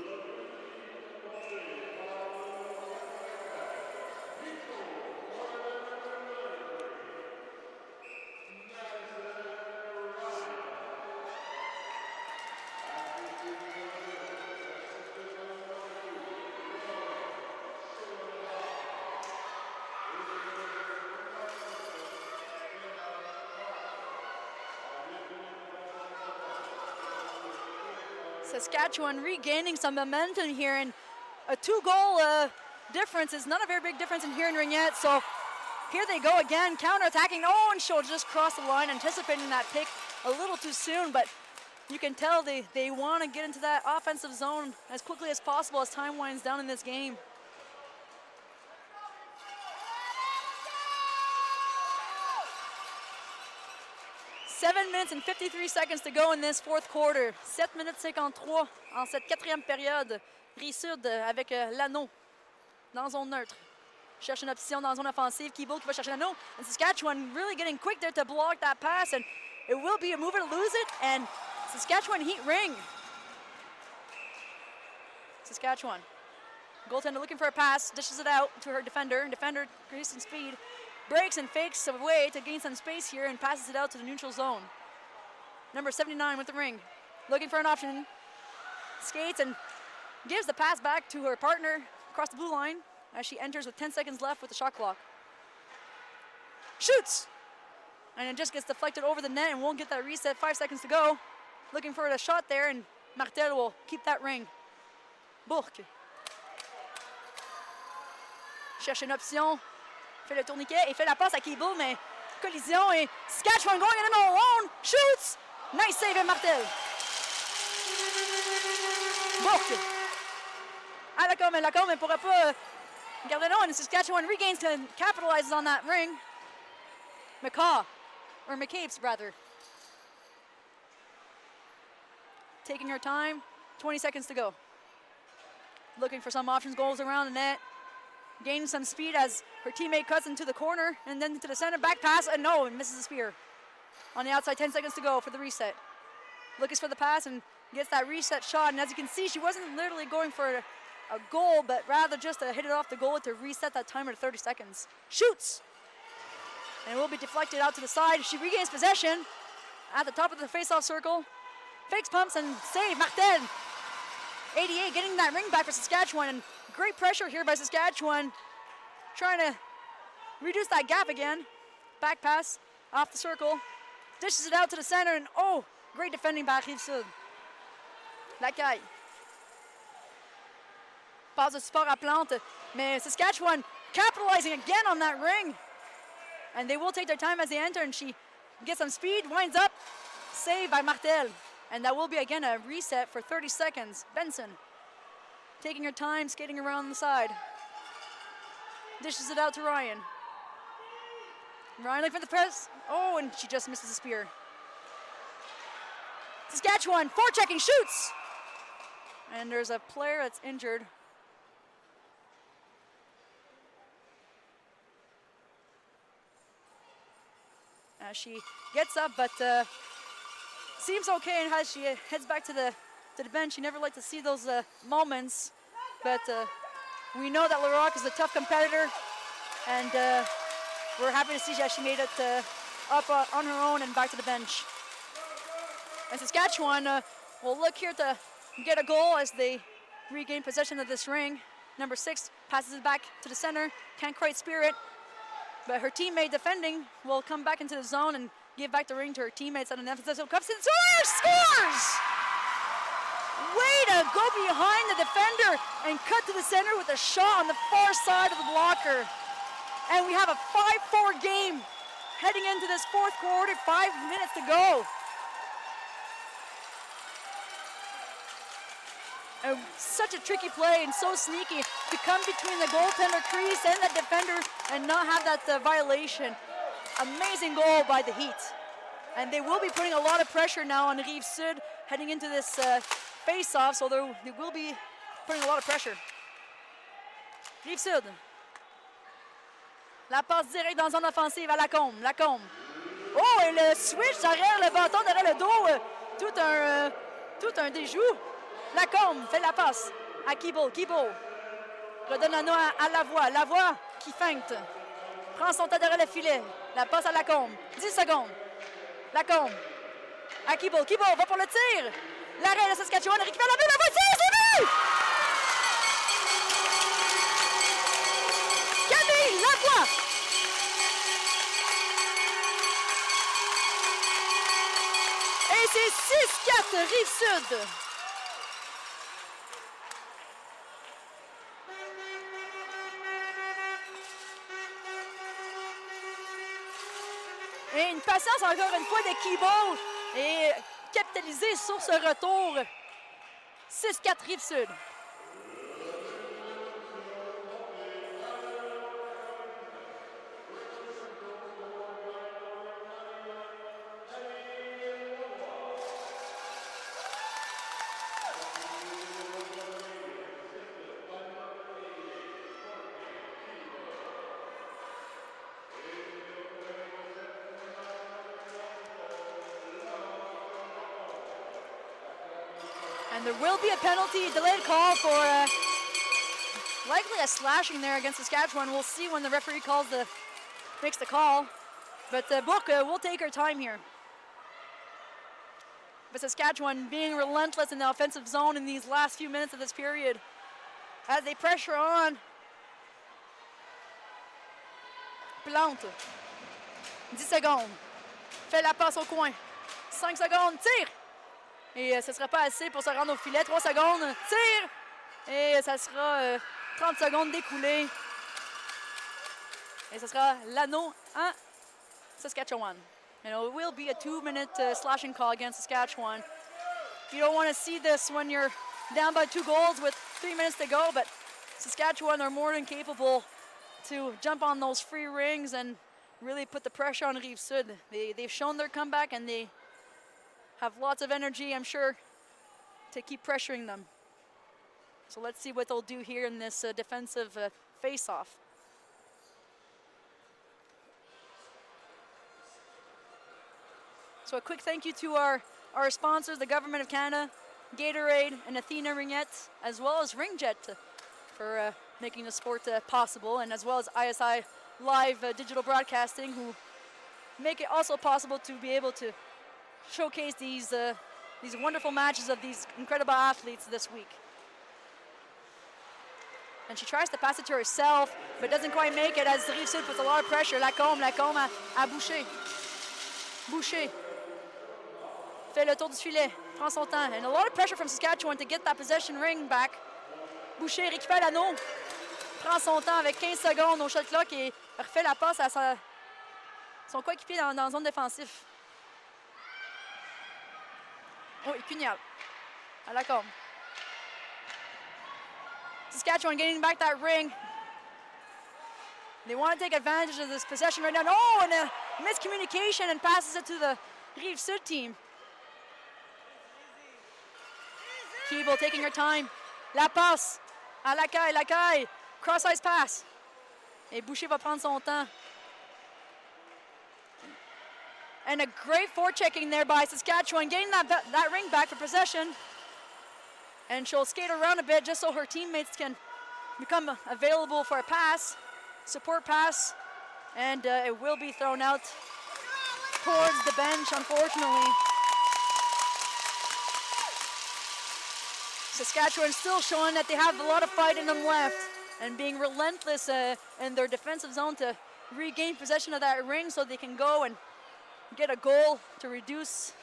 Saskatchewan regaining some momentum here, and a 2-goal difference is not a very big difference in here in Ringette. So here they go again, counter-attacking. Oh, and she'll just cross the line, anticipating that pick a little too soon, but you can tell they want to get into that offensive zone as quickly as possible as time winds down in this game. Seven minutes and 53 seconds to go in this 4th quarter. 7 minutes 53 en cette 4e période. Rive-Sud avec l'anneau dans zone neutre. Cherche une option dans zone offensive. Keeble qui va chercher l'anneau. And Saskatchewan really getting quick there to block that pass. And it will be a mover to lose it. And Saskatchewan Heat ring. Saskatchewan. Goaltender looking for a pass. Dishes it out to her defender. Defender increasing speed. Breaks and fakes away to gain some space here and passes it out to the neutral zone. Number 79 with the ring. Looking for an option. Skates and gives the pass back to her partner across the blue line as she enters with 10 seconds left with the shot clock. Shoots! And it just gets deflected over the net and won't get that reset. 5 seconds to go. Looking for a shot there, and Martel will keep that ring. Bourque. Cherche une option. Fait le tourniquet et fait la passe à Keeble, mais collision et Saskatchewan going in the middle alone. Shoots! Nice save at Martel. Bourque. À Lacombe, Lacombe ne pourra pas garder long, and Saskatchewan regains and capitalizes on that ring. McCabe's rather. taking her time. 20 seconds to go. Looking for some options, goes around the net. Gaining some speed as her teammate cuts into the corner and then to the center. Back pass, and no, and misses the spear. On the outside, 10 seconds to go for the reset. Looking for the pass and gets that reset shot. And as you can see, she wasn't literally going for a goal, but rather just to hit it off the goal to reset that timer to 30 seconds. Shoots! And it will be deflected out to the side. She regains possession at the top of the face-off circle. Fakes, pumps, and save. Martel. 88 getting that ring back for Saskatchewan. And great pressure here by Saskatchewan. Trying to reduce that gap again. Back pass off the circle. Dishes it out to the center. And oh, great defending by Rive-Sud. Lacaille. Passe de support à Plante. Mais Saskatchewan capitalizing again on that ring. And they will take their time as they enter. And she gets some speed, winds up. Save by Martel. And that will be, again, a reset for 30 seconds. Benson taking her time, skating around the side. Dishes it out to Ryan. Ryan looking for the press. Oh, and she just misses the spear. Saskatchewan, forechecking, shoots! And there's a player that's injured. She gets up, but seems okay, and as she heads back to the bench. You never like to see those moments, but we know that Larocque is a tough competitor, and we're happy to see that she made it up on her own and back to the bench. And Saskatchewan will look here to get a goal as they regain possession of this ring. Number 6 passes it back to the center, can't quite spear it, but her teammate defending will come back into the zone and give back the ring to her teammates at an emphasis. So comes in, scores! Way to go behind the defender and cut to the center with a shot on the far side of the blocker. And we have a 5-4 game heading into this fourth quarter, 5 minutes to go. And such a tricky play and so sneaky to come between the goaltender crease and the defender and not have that violation. Amazing goal by the Heat. And they will be putting a lot of pressure now on Rive-Sud heading into this face-off, so they will be putting a lot of pressure. Rive-Sud. La passe directe dans zone offensive à Lacombe. Lacombe. Oh, et le switch derrière le bâton, derrière le dos. Tout un déjou. Lacombe fait la passe à Kibo. Kibo redonne l'anneau à Lavoie. Lavoie qui feinte. Prend son temps derrière le filet. La passe à Lacombe. 10 secondes. Lacombe à Kibo. Kibo va pour le tir. L'arrêt de Saskatchewan récupère la balle. La voiture, c'est but! Camille Lavoie. Et c'est 6-4 Rive-Sud. Et une patience encore une fois de Kibo et capitaliser sur ce retour. 6-4 Rive-Sud. And there will be a penalty, delayed call for likely a slashing there against Saskatchewan. We'll see when the referee makes the call. But Bourque will take her time here. But Saskatchewan being relentless in the offensive zone in these last few minutes of this period. As they pressure on. Plante. 10 secondes. Fait la passe au coin. 5 secondes. Tire. Et ce ne sera pas assez pour se rendre au filet. 3 secondes, tire! Et ça sera 30 secondes d'écoulé. Et ce sera l'anneau à Saskatchewan. And it will be a 2-minute slashing call against Saskatchewan. You don't want to see this when you're down by 2 goals with 3 minutes to go, but Saskatchewan are more than capable to jump on those free rings and really put the pressure on Rive-Sud. They've shown their comeback and they have lots of energy. I'm sure to keep pressuring them. So let's see what they'll do here in this defensive face-off. So a quick thank you to our sponsors, the Government of Canada, Gatorade, and Athena Ringette, as well as Ringjet for making the sport possible, and as well as ISI Live Digital Broadcasting, who make it also possible to be able to showcase these wonderful matches of these incredible athletes this week. And she tries to pass it to herself, but doesn't quite make it as Rive-Sud puts a lot of pressure. Lacombe à Boucher. Boucher fait le tour du filet, prend son temps. And a lot of pressure from Saskatchewan to get that possession ring back. Boucher récupère l'anneau, prend son temps avec 15 secondes au shot clock et refait la passe à son coéquipier dans la zone défensive. Oh, et Cugnal à Lacombe. Saskatchewan getting back that ring. They want to take advantage of this possession right now. Oh, and a miscommunication, and passes it to the Rive-Sud team. Keeble taking her time. La passe à Lacaille. Cross-ice pass. Et Boucher va prendre son temps. And a great forechecking there by Saskatchewan, getting that ring back for possession. And she'll skate around a bit just so her teammates can become available for a pass, support pass, and it will be thrown out towards the bench, unfortunately. Saskatchewan still showing that they have a lot of fight in them left and being relentless in their defensive zone to regain possession of that ring so they can go and get a goal to reduce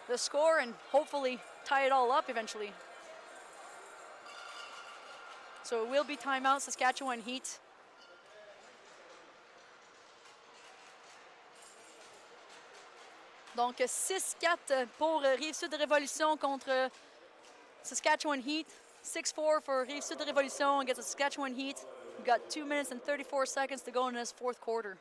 the score and hopefully tie it all up eventually. So it will be timeout, Saskatchewan Heat. Donc 6-4 pour Rive-Sud Révolution contre Saskatchewan Heat. 6-4 for Rive-Sud Révolution against the Saskatchewan Heat. We've got 2 minutes and 34 seconds to go in this fourth quarter.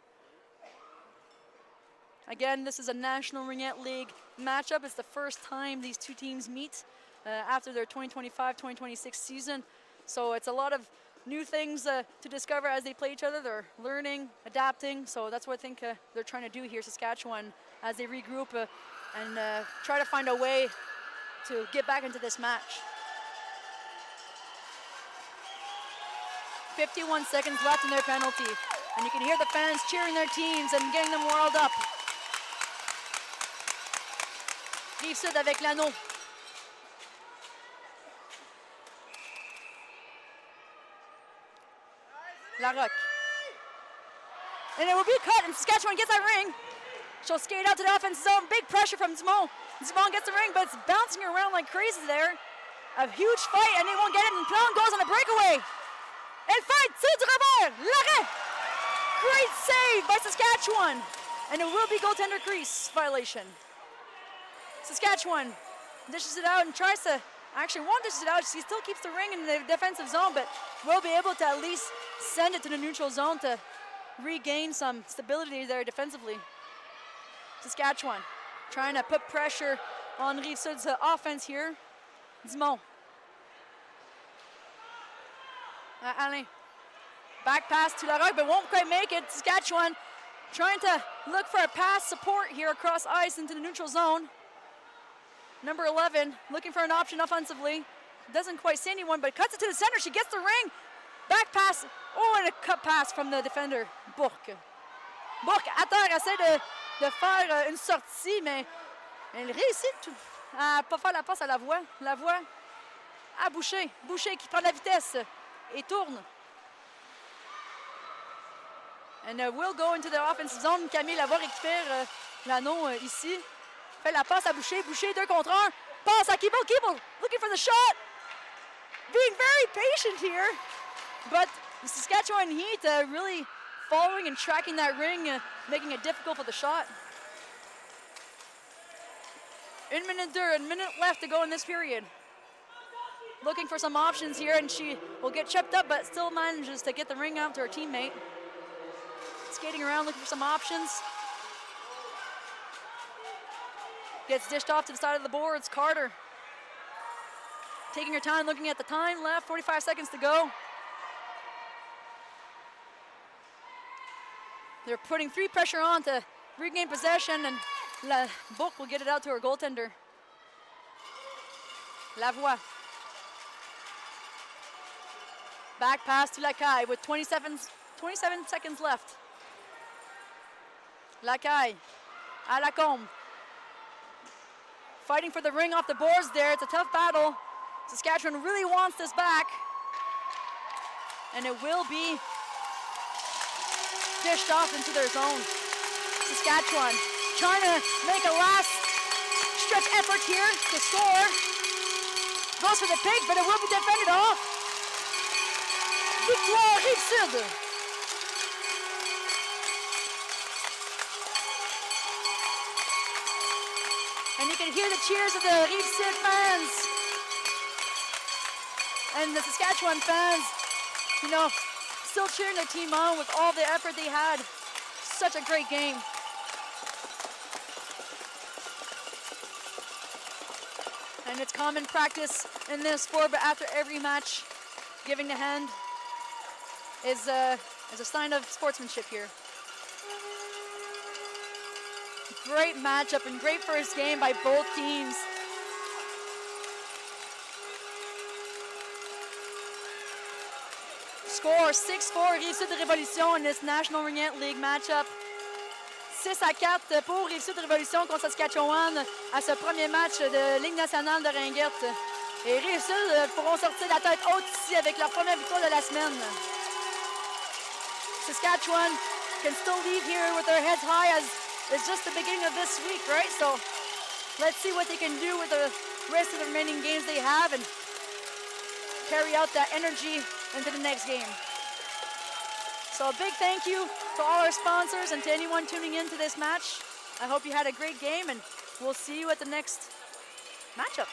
Again, this is a National Ringette League matchup. It's the first time these two teams meet after their 2025-2026 season. So it's a lot of new things to discover as they play each other. They're learning, adapting. So that's what I think they're trying to do here, Saskatchewan, as they regroup and try to find a way to get back into this match. 51 seconds left in their penalty. And you can hear the fans cheering their teams and getting them riled up. Rive-Sud avec l'anneau. Larocque. And it will be cut, and Saskatchewan gets that ring. She'll skate out to the offensive zone. Big pressure from Dumont. Dumont gets the ring, but it's bouncing around like crazy there. A huge fight, and they won't get it, and Plon goes on a breakaway. Elle fight, tir du revers, l'arrêt. Great save by Saskatchewan. And it will be goaltender crease violation. Saskatchewan dishes it out and tries to, actually won't dish it out. She still keeps the ring in the defensive zone, but will be able to at least send it to the neutral zone to regain some stability there defensively. Saskatchewan trying to put pressure on Rive-Sud's offense here. Dumont. Alain. Back pass to Larocque, but won't quite make it. Saskatchewan trying to look for a pass support here across ice into the neutral zone. Number 11 looking for an option offensively. Doesn't quite see anyone, but cuts it to the center. She gets the ring. Back pass. Oh, and a cut pass from the defender, Bourque. Bourque à terre essaie de faire une sortie, mais elle réussit à pas faire la passe à Lavoie. Lavoie à Boucher. Boucher qui prend la vitesse et tourne. And will go into the offensive zone. Camille Lavoie récupère l'anneau ici. Fait la passe à Boucher. Boucher 2 contre 1. Passe à Keeble. Keeble looking for the shot. Being very patient here. But the Saskatchewan Heat really following and tracking that ring, making it difficult for the shot. 1 minute 2, a minute left to go in this period. Looking for some options here, and she will get chipped up, but still manages to get the ring out to her teammate. Skating around looking for some options. Gets dished off to the side of the boards. Carter taking your time, looking at the time left, 45 seconds to go. They're putting 3 pressure on to regain possession, and La Bourque will get it out to her goaltender. Lavoie. Back pass to Lacaille with 27 seconds left. Lacaille à Lacombe. Fighting for the ring off the boards there. It's a tough battle. Saskatchewan really wants this back. And it will be dished off into their zone. Saskatchewan trying to make a last stretch effort here to score. Goes for the pick, but it will be defended off. Victoire Rive-Sud. And you can hear the cheers of the Rive-Sud fans. And the Saskatchewan fans, you know, still cheering their team on with all the effort they had. Such a great game. And it's common practice in this sport, but after every match, giving the hand is a sign of sportsmanship here. Great matchup and great first game by both teams. Score 6-4 Rive-Sud Révolution in this National Ringette League matchup. 6-4 pour Rive-Sud Révolution contre Saskatchewan à ce premier match de Ligue nationale de Ringette. Et Rive-Sud pourront sortir la tête haute ici avec leur première victoire de la semaine. Saskatchewan can still leave here with their heads high as it's just the beginning of this week, right? So let's see what they can do with the rest of the remaining games they have and carry out that energy into the next game. So a big thank you to all our sponsors and to anyone tuning in to this match. I hope you had a great game, and we'll see you at the next matchup.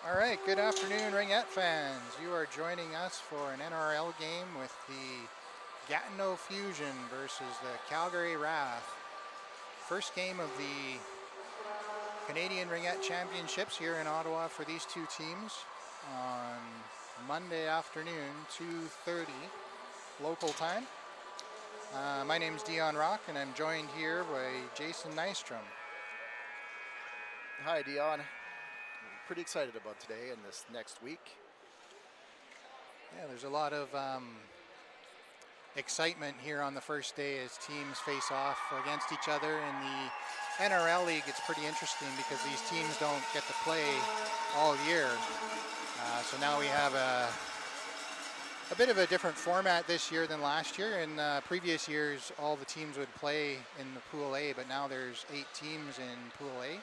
All right, good afternoon, Ringette fans. You are joining us for an NRL game with the Gatineau Fusion versus the Calgary Wrath. First game of the Canadian Ringette Championships here in Ottawa for these two teams on Monday afternoon, 2:30 local time. My name's Dion Rock, and I'm joined here by Jason Nystrom. Hi, Dion. Pretty excited about today and this next week. Yeah, there's a lot of excitement here on the first day as teams face off against each other. In the NRL League, it's pretty interesting because these teams don't get to play all year. So now we have a bit of a different format this year than last year. In previous years, all the teams would play in the Pool A, but now there's 8 teams in Pool A.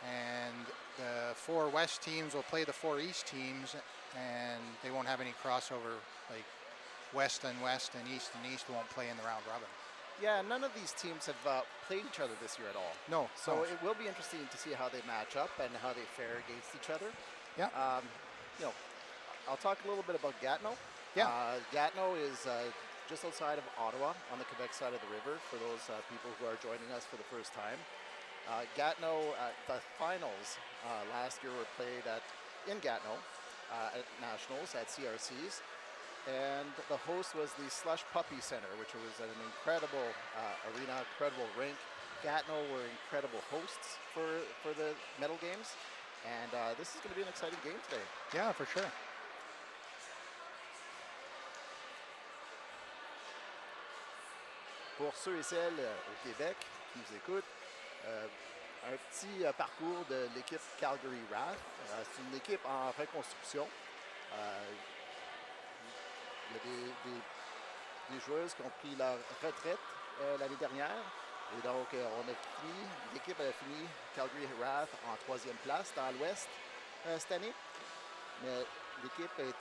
And the 4 West teams will play the 4 East teams, and they won't have any crossover, like West and West and East won't play in the round robin. Yeah, none of these teams have played each other this year at all. No. So it will be interesting to see how they match up and how they fare against each other. Yeah. You know, I'll talk a little bit about Gatineau. Yeah. Gatineau is just outside of Ottawa on the Quebec side of the river for those people who are joining us for the first time. Gatineau, the finals last year were played in Gatineau at Nationals at CRC's, and the host was the Slush Puppy Center, which was an incredible arena, incredible rink. Gatineau were incredible hosts for the medal games, and this is going to be an exciting game today. Yeah, for sure. Pour ceux et celles au Québec qui nous écoutent, un petit parcours de l'équipe Calgary Wrath. C'est une équipe en reconstruction. Il y a des joueuses qui ont pris leur retraite l'année dernière. Et donc, l'équipe a fini Calgary Wrath en 3e place dans l'Ouest cette année. Mais l'équipe est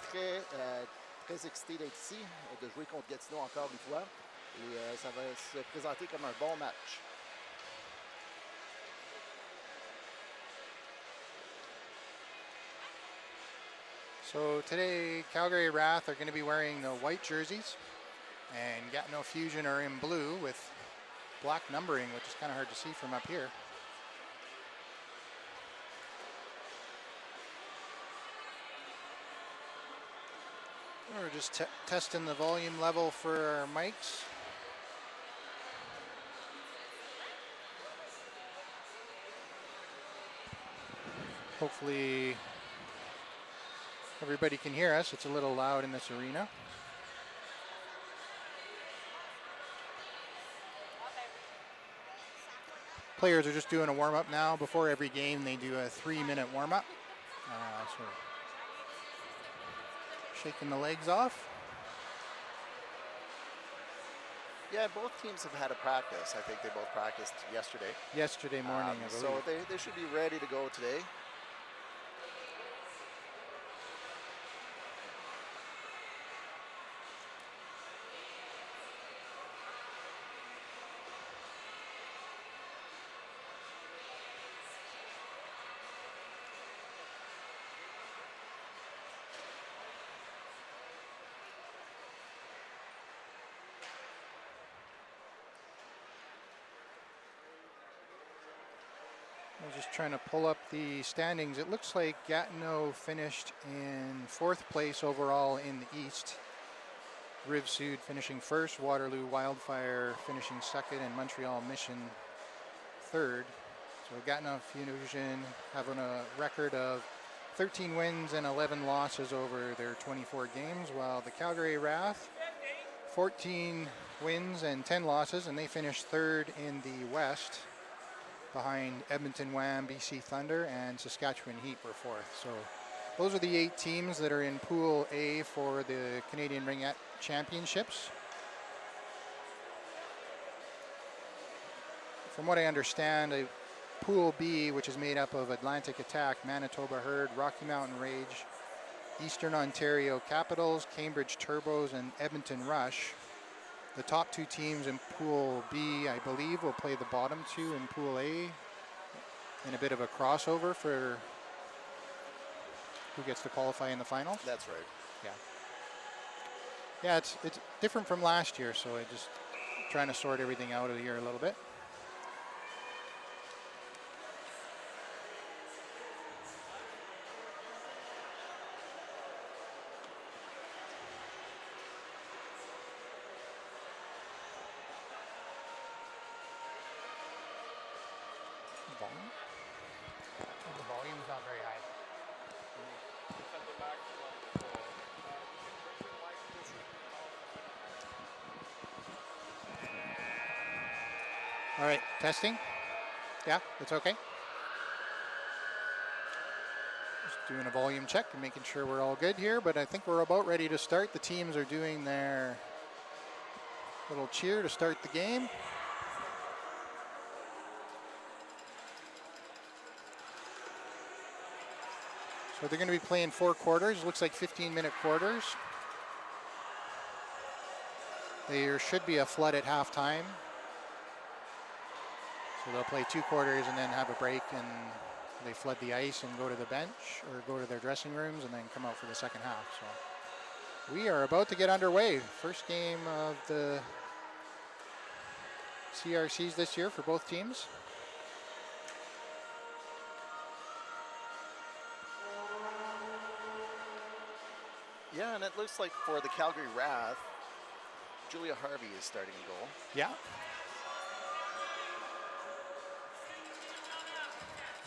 très excitée d'être ici, de jouer contre Gatineau encore une fois. Et ça va se présenter comme un bon match. So today, Calgary Wrath are going to be wearing the white jerseys, and Gatineau Fusion are in blue with black numbering, which is kind of hard to see from up here. We're just testing the volume level for our mics. Hopefully everybody can hear us. It's a little loud in this arena. Players are just doing a warm-up now. Before every game, they do a 3-minute warm-up. So shaking the legs off. Yeah, both teams have had a practice. I think they both practiced yesterday. Yesterday morning, I believe. So they should be ready to go today. I'm just trying to pull up the standings. It looks like Gatineau finished in 4th place overall in the East. Riv Sud finishing 1st, Waterloo Wildfire finishing 2nd, and Montreal Mission 3rd. So Gatineau Fusion having a record of 13 wins and 11 losses over their 24 games, while the Calgary Wrath 14 wins and 10 losses, and they finished 3rd in the West, behind Edmonton Wham, BC Thunder, and Saskatchewan Heat were 4th. So those are the 8 teams that are in Pool A for the Canadian Ringette Championships. From what I understand, Pool B, which is made up of Atlantic Attack, Manitoba Herd, Rocky Mountain Rage, Eastern Ontario Capitals, Cambridge Turbos, and Edmonton Rush. The top 2 teams in Pool B, I believe, will play the bottom 2 in Pool A in a bit of a crossover for who gets to qualify in the finals. That's right. Yeah. Yeah, it's different from last year, so I just trying to sort everything out of here a little bit. Volume? The volume's not very high. All right, testing. Yeah, it's okay. Just doing a volume check and making sure we're all good here, but I think we're about ready to start. The teams are doing their little cheer to start the game. So they're going to be playing 4 quarters. Looks like 15-minute quarters. There should be a flood at halftime. So they'll play 2 quarters and then have a break, and they flood the ice and go to the bench or go to their dressing rooms and then come out for the second half. So we are about to get underway. First game of the CRCs this year for both teams. Yeah, and it looks like for the Calgary Wrath, Julia Harvey is starting in goal. Yeah.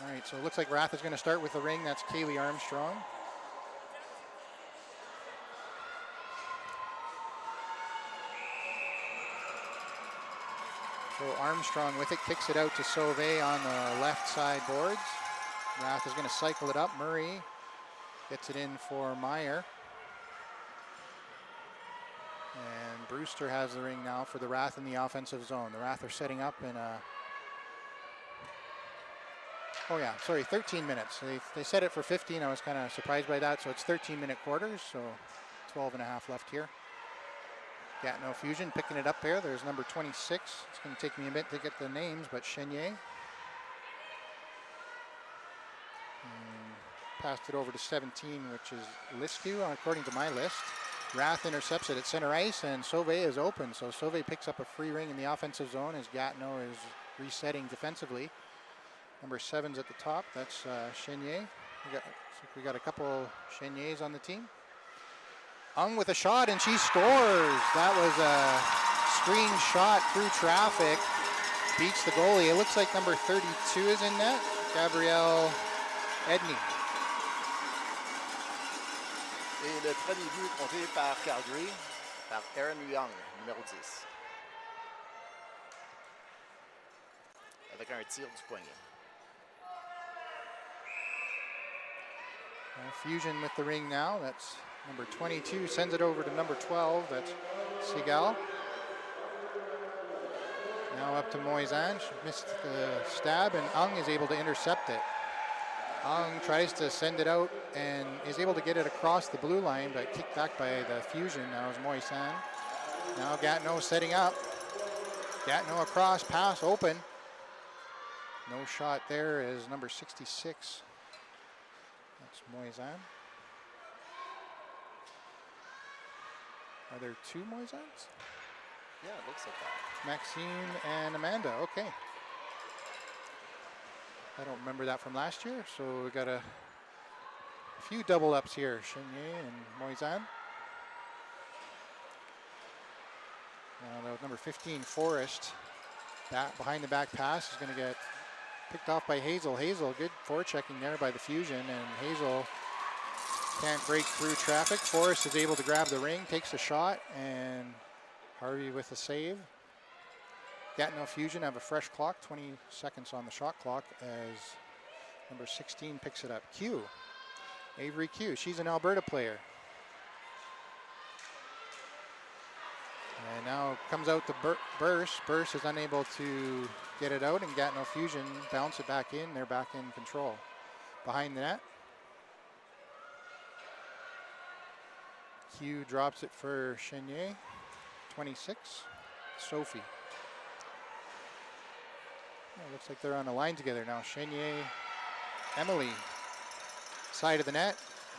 All right, so it looks like Wrath is going to start with the ring. That's Kaylee Armstrong. So Armstrong with it, kicks it out to Sauvé on the left side boards. Wrath is going to cycle it up. Murray gets it in for Meyer. And Brewster has the ring now for the Wrath in the offensive zone. The Wrath are setting up in a... 13 minutes. They set it for 15. I was kind of surprised by that. So it's 13-minute quarters, so 12 and a half left here. Gatineau Fusion picking it up there. There's number 26. It's going to take me a bit to get the names, but Chenier. Passed it over to 17, which is Liskew, according to my list. Wrath intercepts it at center ice, and Sauvé is open. So Sauvé picks up a free ring in the offensive zone as Gatineau is resetting defensively. Number 7's at the top. That's Chenier. We got a couple Cheniers on the team. Ung with a shot, and she scores. That was a screen shot through traffic. Beats the goalie. It looks like number 32 is in net. Gabrielle Edney. Et le premier but compté par Calgary, par Erin Young, numéro 10. Avec un tir du poignet. Fusion with the ring now. That's number 22. Sends it over to number 12. That's Segal. Now up to Moisan. She missed the stab, and Ung is able to intercept it. Ung tries to send it out and is able to get it across the blue line, but kicked back by the Fusion. Now is Moisan. Now Gatineau setting up. Gatineau across, pass open. No shot there is number 66. That's Moisan. Are there 2 Moisans? Yeah, it looks like that. Maxine and Amanda, okay. I don't remember that from last year, so we got a few double ups here. Chenier and Moisan. Now number 15, Forrest, behind the back pass is going to get picked off by Hazel. Hazel, good forechecking there by the Fusion, and Hazel can't break through traffic. Forrest is able to grab the ring, takes a shot, and Harvey with a save. Gatineau Fusion have a fresh clock, 20 seconds on the shot clock as number 16 picks it up. Q, Avery Q, she's an Alberta player. And now comes out to Burse. Burse is unable to get it out, and Gatineau Fusion bounce it back in. They're back in control. Behind the net. Q drops it for Chenier. 26. Sophie. Oh, looks like they're on a line together now. Chenier, Emily. Side of the net.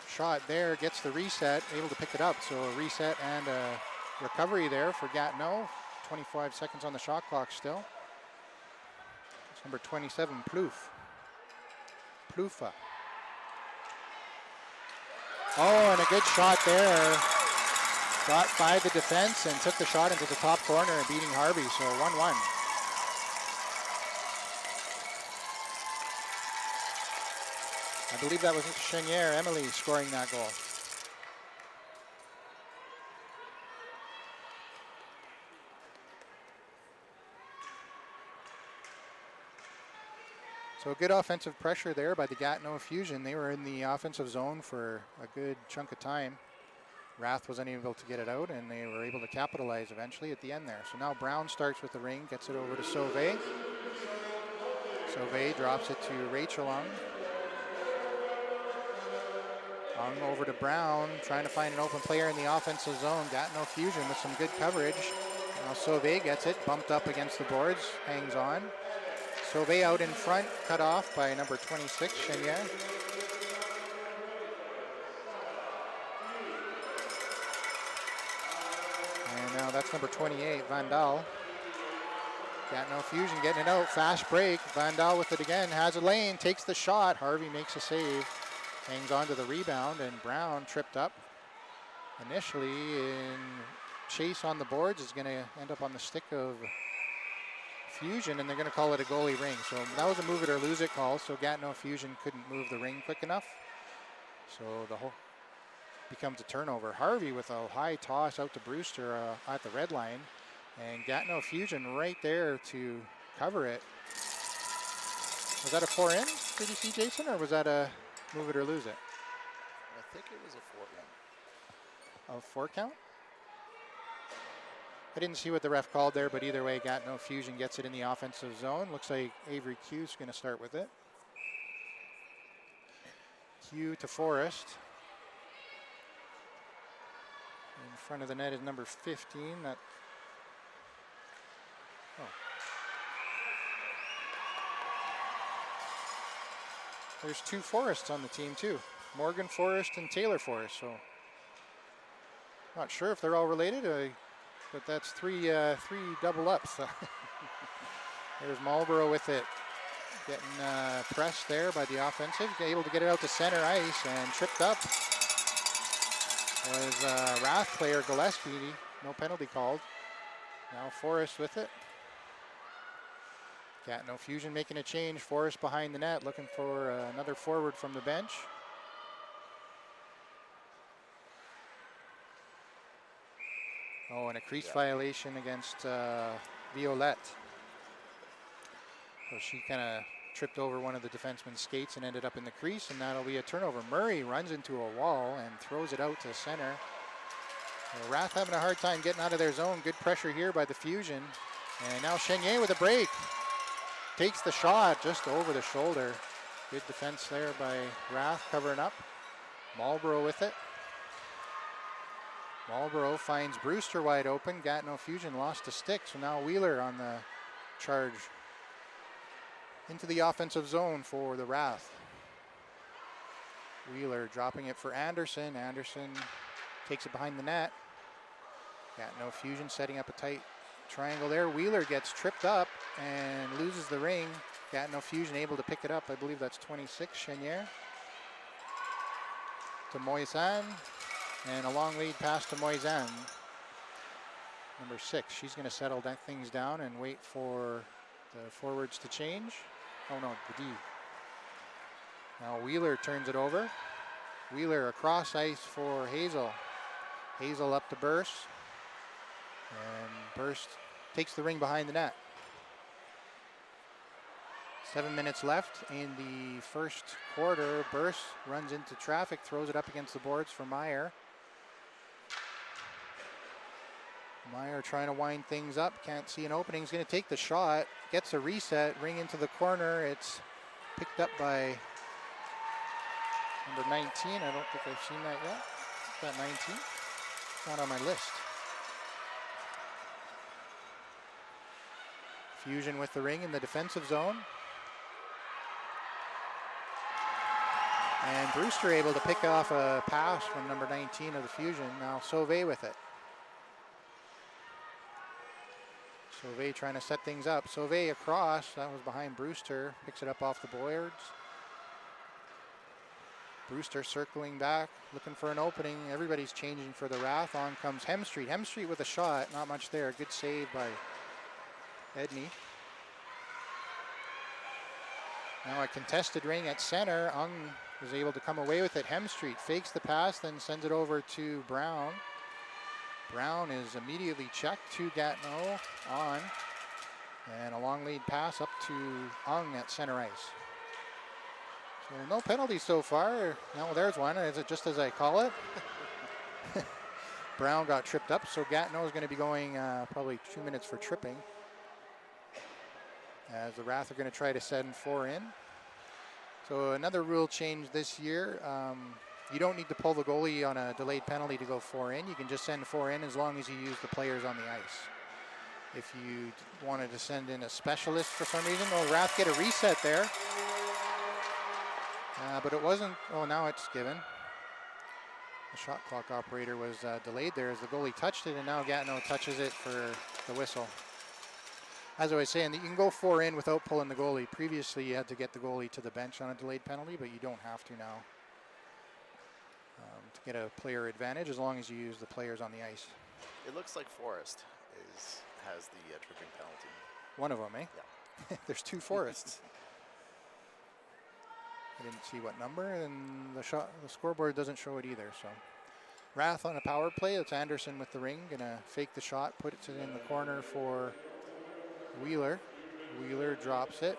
shot there, gets the reset, able to pick it up. So a reset and a recovery there for Gatineau. 25 seconds on the shot clock still. It's number 27, Ploufa. Oh, and a good shot there. Got by the defense and took the shot into the top corner and beating Harvey, so 1-1. I believe that was Chenier, Emily, scoring that goal. So good offensive pressure there by the Gatineau Fusion. They were in the offensive zone for a good chunk of time. Rath was unable to get it out, and they were able to capitalize eventually at the end there. So now Brown starts with the ring, gets it over to Sauvé. Sauvé drops it to Rachel Ung. Ung over to Brown, trying to find an open player in the offensive zone. Gatineau Fusion with some good coverage. Now Sauvé gets it, bumped up against the boards, hangs on. Sauvé out in front, cut off by number 26, Chenier. And now that's number 28, Vandal. Gatineau Fusion getting it out, fast break. Vandal with it again, has a lane, takes the shot. Harvey makes a save, hangs on to the rebound, and Brown tripped up. Initially in chase on the boards is going to end up on the stick of Fusion, and they're going to call it a goalie ring. So that was a move it or lose it call, so Gatineau Fusion couldn't move the ring quick enough. So the whole becomes a turnover. Harvey with a high toss out to Brewster at the red line, and Gatineau Fusion right there to cover it. Was that a 4-in, did you see, Jason, or was that a move it or lose it? I think it was a 4-in. A 4 count? I didn't see what the ref called there, but either way, Gatineau Fusion gets it in the offensive zone. Looks like Avery Q's going to start with it. Q to Forrest. In front of the net is number 15. There's 2 Forrests on the team too. Morgan Forrest and Taylor Forrest. So not sure if they're all related. But that's three double ups. There's Marlborough with it. Getting pressed there by the offensive. Able to get it out to center ice and tripped up. Was Rath player Gillespie. No penalty called. Now Forrest with it. Gatineau Fusion making a change. Forrest behind the net, looking for another forward from the bench. Oh, and a crease violation against Violette. So she kind of tripped over one of the defenseman's skates and ended up in the crease, and that'll be a turnover. Murray runs into a wall and throws it out to center. So Rath having a hard time getting out of their zone. Good pressure here by the Fusion. And now Chenier with a break. Takes the shot just over the shoulder. Good defense there by Rath covering up. Marlborough with it. Marlborough finds Brewster wide open. Gatineau Fusion lost a stick, so now Wheeler on the charge. Into the offensive zone for the Wrath. Wheeler dropping it for Anderson. Anderson takes it behind the net. Gatineau Fusion setting up a tight triangle there. Wheeler gets tripped up and loses the ring. Gatineau Fusion able to pick it up. I believe that's 26, Chenier. To Moisan. And a long lead pass to Moisan. Number 6. She's going to settle things down and wait for the forwards to change. Oh no, the D. Now Wheeler turns it over. Wheeler across ice for Hazel. Hazel up to Burst. And Burst takes the ring behind the net. 7 minutes left in the first quarter. Burst runs into traffic, throws it up against the boards for Meyer. Meyer trying to wind things up, can't see an opening. He's going to take the shot, gets a reset, ring into the corner. It's picked up by number 19. I don't think I've seen that yet. Is that 19? It's not on my list. Fusion with the ring in the defensive zone. And Brewster able to pick off a pass from number 19 of the Fusion. Now Sauvé with it. Sauvé trying to set things up. Sauvé across, that was behind Brewster. Picks it up off the boards. Brewster circling back, looking for an opening. Everybody's changing for the Wrath. On comes Hemstreet. Hemstreet with a shot, not much there. Good save by Edney. Now a contested ring at center. Ung is able to come away with it. Hemstreet fakes the pass, then sends it over to Brown. Brown is immediately checked to Gatineau on. And a long lead pass up to Ung at center ice. So no penalties so far. Now there's one. Is it just as I call it? Brown got tripped up, so Gatineau is going to be going probably 2 minutes for tripping. As the Wrath are going to try to send 4 in. So another rule change this year. You don't need to pull the goalie on a delayed penalty to go 4 in. You can just send 4 in as long as you use the players on the ice. If you wanted to send in a specialist for some reason, well, Wrath get a reset there. But it wasn't, oh, now it's given. The shot clock operator was delayed there as the goalie touched it, and now Gatineau touches it for the whistle. As I was saying, you can go 4 in without pulling the goalie. Previously, you had to get the goalie to the bench on a delayed penalty, but you don't have to now to get a player advantage as long as you use the players on the ice. It looks like Forrest has the tripping penalty. One of them, eh? Yeah. There's 2 Forrests. I didn't see what number, and the scoreboard doesn't show it either. So, Wrath on a power play. It's Anderson with the ring, gonna fake the shot, put it in the corner for Wheeler. Wheeler drops it.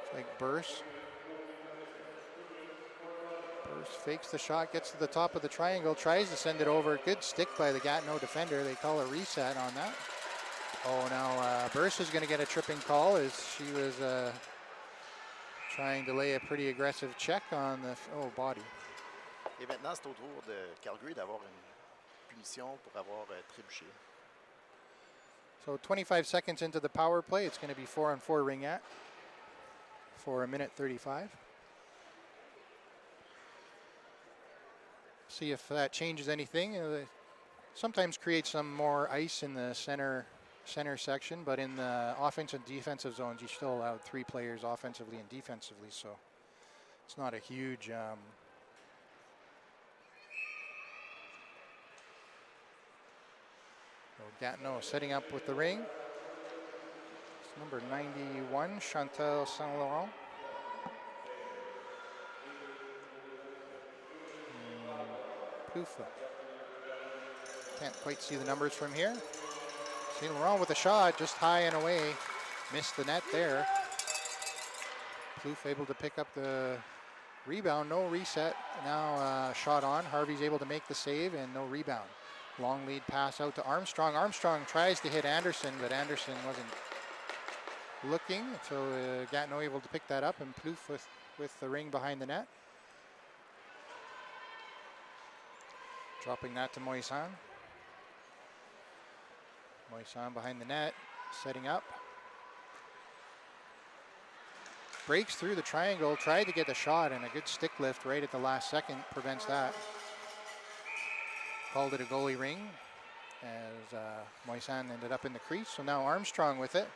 It's like Burse. Burse fakes the shot, gets to the top of the triangle, tries to send it over. Good stick by the Gatineau defender. They call a reset on that. Oh, now Burse is going to get a tripping call as she was trying to lay a pretty aggressive check on the body. Et maintenant, c'est au tour de Calgary d'avoir une punition pour avoir trébuché. So 25 seconds into the power play, it's going to be 4-on-4 Ringette for 1:35. See if that changes anything. They sometimes create some more ice in the center section, but in the offensive and defensive zones, you still allowed 3 players offensively and defensively, so it's not a huge Gatineau setting up with the ring. It's number 91, Chantal Saint Laurent. Plouffe. Can't quite see the numbers from here. Saint Laurent with a shot, just high and away. Missed the net there. Plouffe able to pick up the rebound, no reset. Now shot on. Harvey's able to make the save and no rebound. Long lead pass out to Armstrong. Armstrong tries to hit Anderson, but Anderson wasn't looking. So Gatineau able to pick that up, and Plouffe with the ring behind the net. Dropping that to Moisan. Moisan behind the net, setting up. Breaks through the triangle, tried to get the shot, and a good stick lift right at the last second prevents that. Called it a goalie ring as Moisan ended up in the crease. So now Armstrong with it.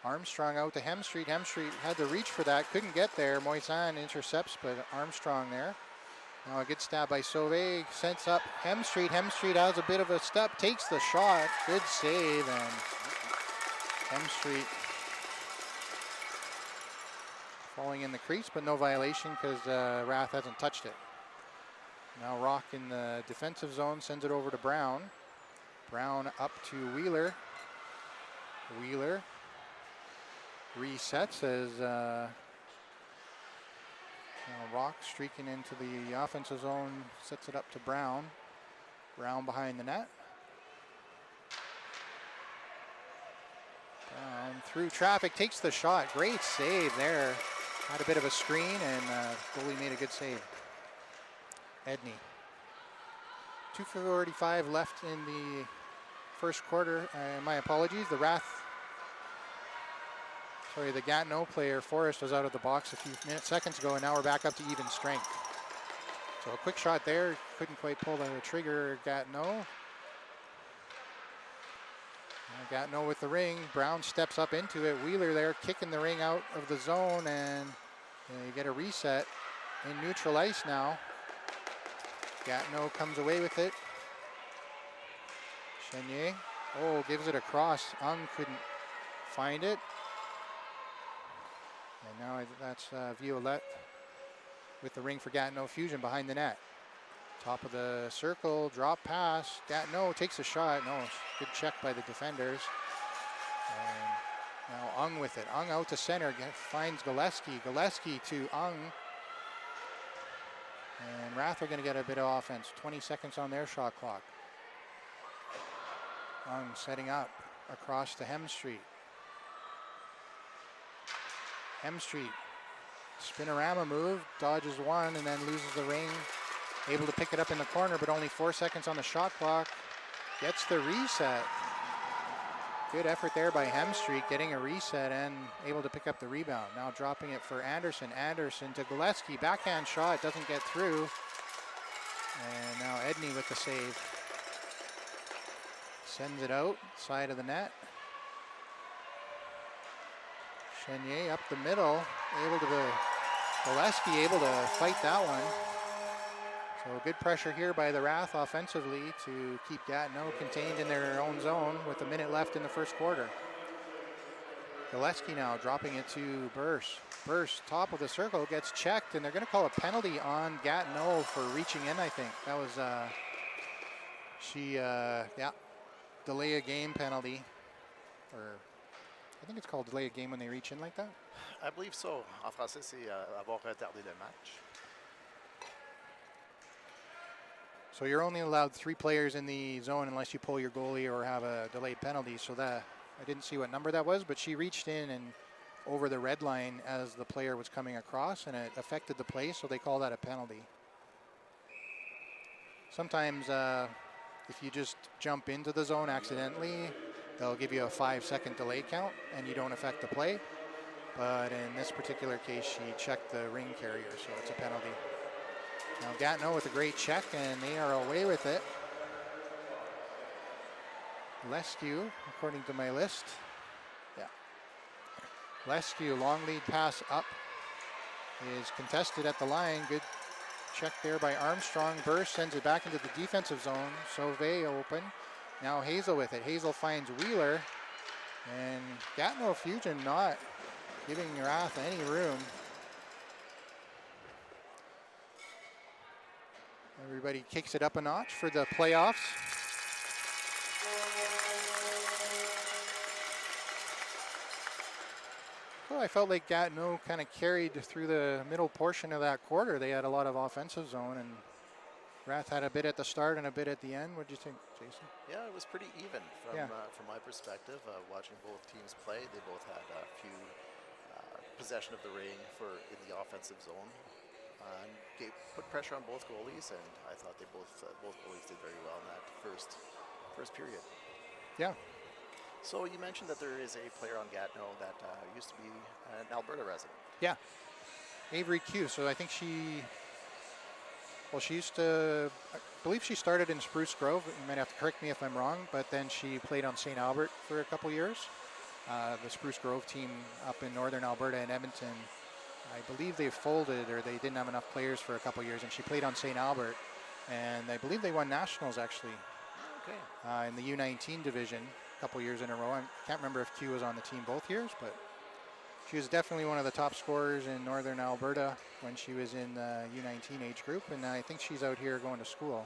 Armstrong out to Hemstreet. Hemstreet had to reach for that, couldn't get there. Moisan intercepts, but Armstrong there. Now a good stab by Sauvé, sends up Hemstreet. Hemstreet has a bit of a step, takes the shot. Good save, and Hemstreet falling in the crease, but no violation because Wrath hasn't touched it. Now Rock in the defensive zone, sends it over to Brown. Brown up to Wheeler. Wheeler resets as Rock streaking into the offensive zone, sets it up to Brown. Brown behind the net. Brown through traffic, takes the shot. Great save there. Had a bit of a screen, and goalie made a good save. Edney. 2:45 left in the first quarter. My apologies. The Wrath Sorry, the Gatineau player, Forrest, was out of the box a few seconds ago, and now we're back up to even strength. So a quick shot there, couldn't quite pull the trigger, Gatineau. Gatineau with the ring, Brown steps up into it, Wheeler there kicking the ring out of the zone, and you get a reset in neutral ice now. Gatineau comes away with it. Chenier, gives it across, Ung couldn't find it. And now that's Violette with the ring for Gatineau Fusion behind the net. Top of the circle, drop pass. Gatineau takes a shot. No, good check by the defenders. And now Ung with it. Ung out to center, finds Gillespie. Gillespie to Ung. And Rath are going to get a bit of offense. 20 seconds on their shot clock. Ung setting up across to Hemstreet. Hemstreet, spinorama move, dodges one and then loses the ring. Able to pick it up in the corner, but only 4 seconds on the shot clock. Gets the reset. Good effort there by Hemstreet, getting a reset and able to pick up the rebound. Now dropping it for Anderson. Anderson to Gillespie, backhand shot, doesn't get through. And now Edney with the save. Sends it out, side of the net. Chenier up the middle, Gillespie able to fight that one. So good pressure here by the Wrath offensively to keep Gatineau contained in their own zone with a minute left in the first quarter. Gillespie now dropping it to Burse. Burse, top of the circle, gets checked, and they're going to call a penalty on Gatineau for reaching in, I think. That was, delay a game penalty, or I think it's called delay a game when they reach in like that. I believe so. En français, c'est avoir retardé le match. So you're only allowed 3 players in the zone unless you pull your goalie or have a delayed penalty. So that, I didn't see what number that was, but she reached in and over the red line as the player was coming across, and it affected the play, so they call that a penalty. Sometimes if you just jump into the zone accidentally, they'll give you a 5-second delay count and you don't affect the play. But in this particular case, she checked the ring carrier, so it's a penalty. Now Gatineau with a great check, and they are away with it. Lescue, according to my list. Yeah. Lescue, long lead pass up, is contested at the line. Good check there by Armstrong. Burst sends it back into the defensive zone. Sauvé open. Now Hazel with it. Hazel finds Wheeler. And Gatineau Fusion not giving Wrath any room. Everybody kicks it up a notch for the playoffs. Well, I felt like Gatineau kind of carried through the middle portion of that quarter. They had a lot of offensive zone, and Wrath had a bit at the start and a bit at the end. What do you think, Jason? Yeah, it was pretty even from my perspective. Watching both teams play, they both had a few possession of the ring in the offensive zone. And put pressure on both goalies, and I thought they both goalies did very well in that first period. Yeah. So you mentioned that there is a player on Gatineau that used to be an Alberta resident. Yeah. Avery Q. So I think she used to, I believe she started in Spruce Grove. You might have to correct me if I'm wrong, but then she played on St. Albert for a couple years. The Spruce Grove team up in northern Alberta and Edmonton, I believe they folded, or they didn't have enough players for a couple years, and she played on St. Albert, and I believe they won nationals actually. Okay. In the U19 division a couple years in a row. I can't remember if Q was on the team both years, but she was definitely one of the top scorers in northern Alberta when she was in the U19 age group, and I think she's out here going to school.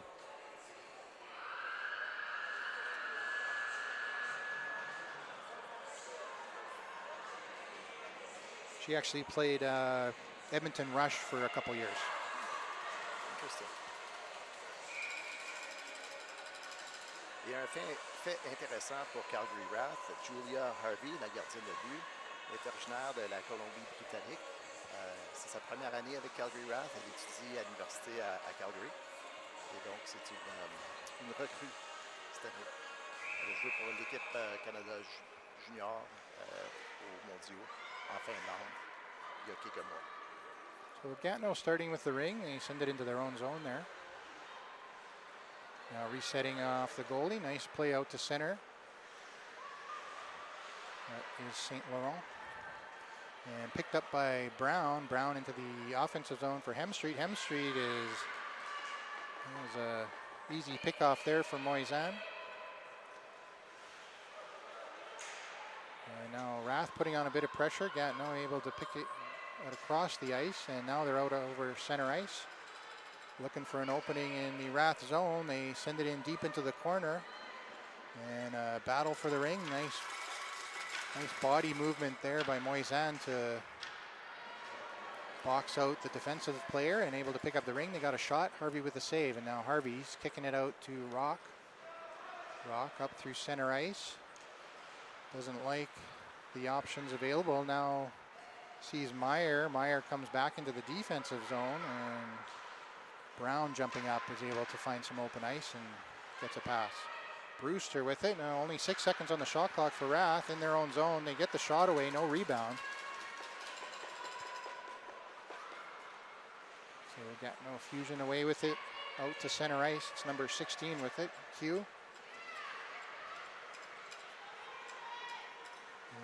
She actually played Edmonton Rush for a couple years. Interesting. Il y a un fait intéressant pour Calgary Wrath. Julia Harvey, la gardienne de but, est originaire de la Colombie-Britannique. C'est sa première année avec Calgary Wrath. Elle étudie à l'université à Calgary. Et donc, c'est une recrue cette année. Elle a joué pour l'équipe Canada junior aux mondiaux. enfin non, il y a quelques mois. So Gatineau starting with the ring. They send it into their own zone there. Now resetting off the goalie. Nice play out to center. That is St. Laurent. And picked up by Brown. Brown into the offensive zone for Hemstreet. Hemstreet is a easy pickoff there for Moisan. And now Rath putting on a bit of pressure. Gatineau able to pick it across the ice, and now they're out over center ice. Looking for an opening in the Rath zone. They send it in deep into the corner. And a battle for the ring. Nice body movement there by Moisan to box out the defensive player and able to pick up the ring. They got a shot. Harvey with the save, and now Harvey's kicking it out to Rock. Rock up through center ice. Doesn't like the options available. Now sees Meyer. Meyer comes back into the defensive zone, and Brown jumping up is able to find some open ice and gets a pass. Brewster with it. Now only 6 seconds on the shot clock for Rath in their own zone. They get the shot away, no rebound. So we got no Fusion away with it. Out to center ice. It's number 16 with it, Q.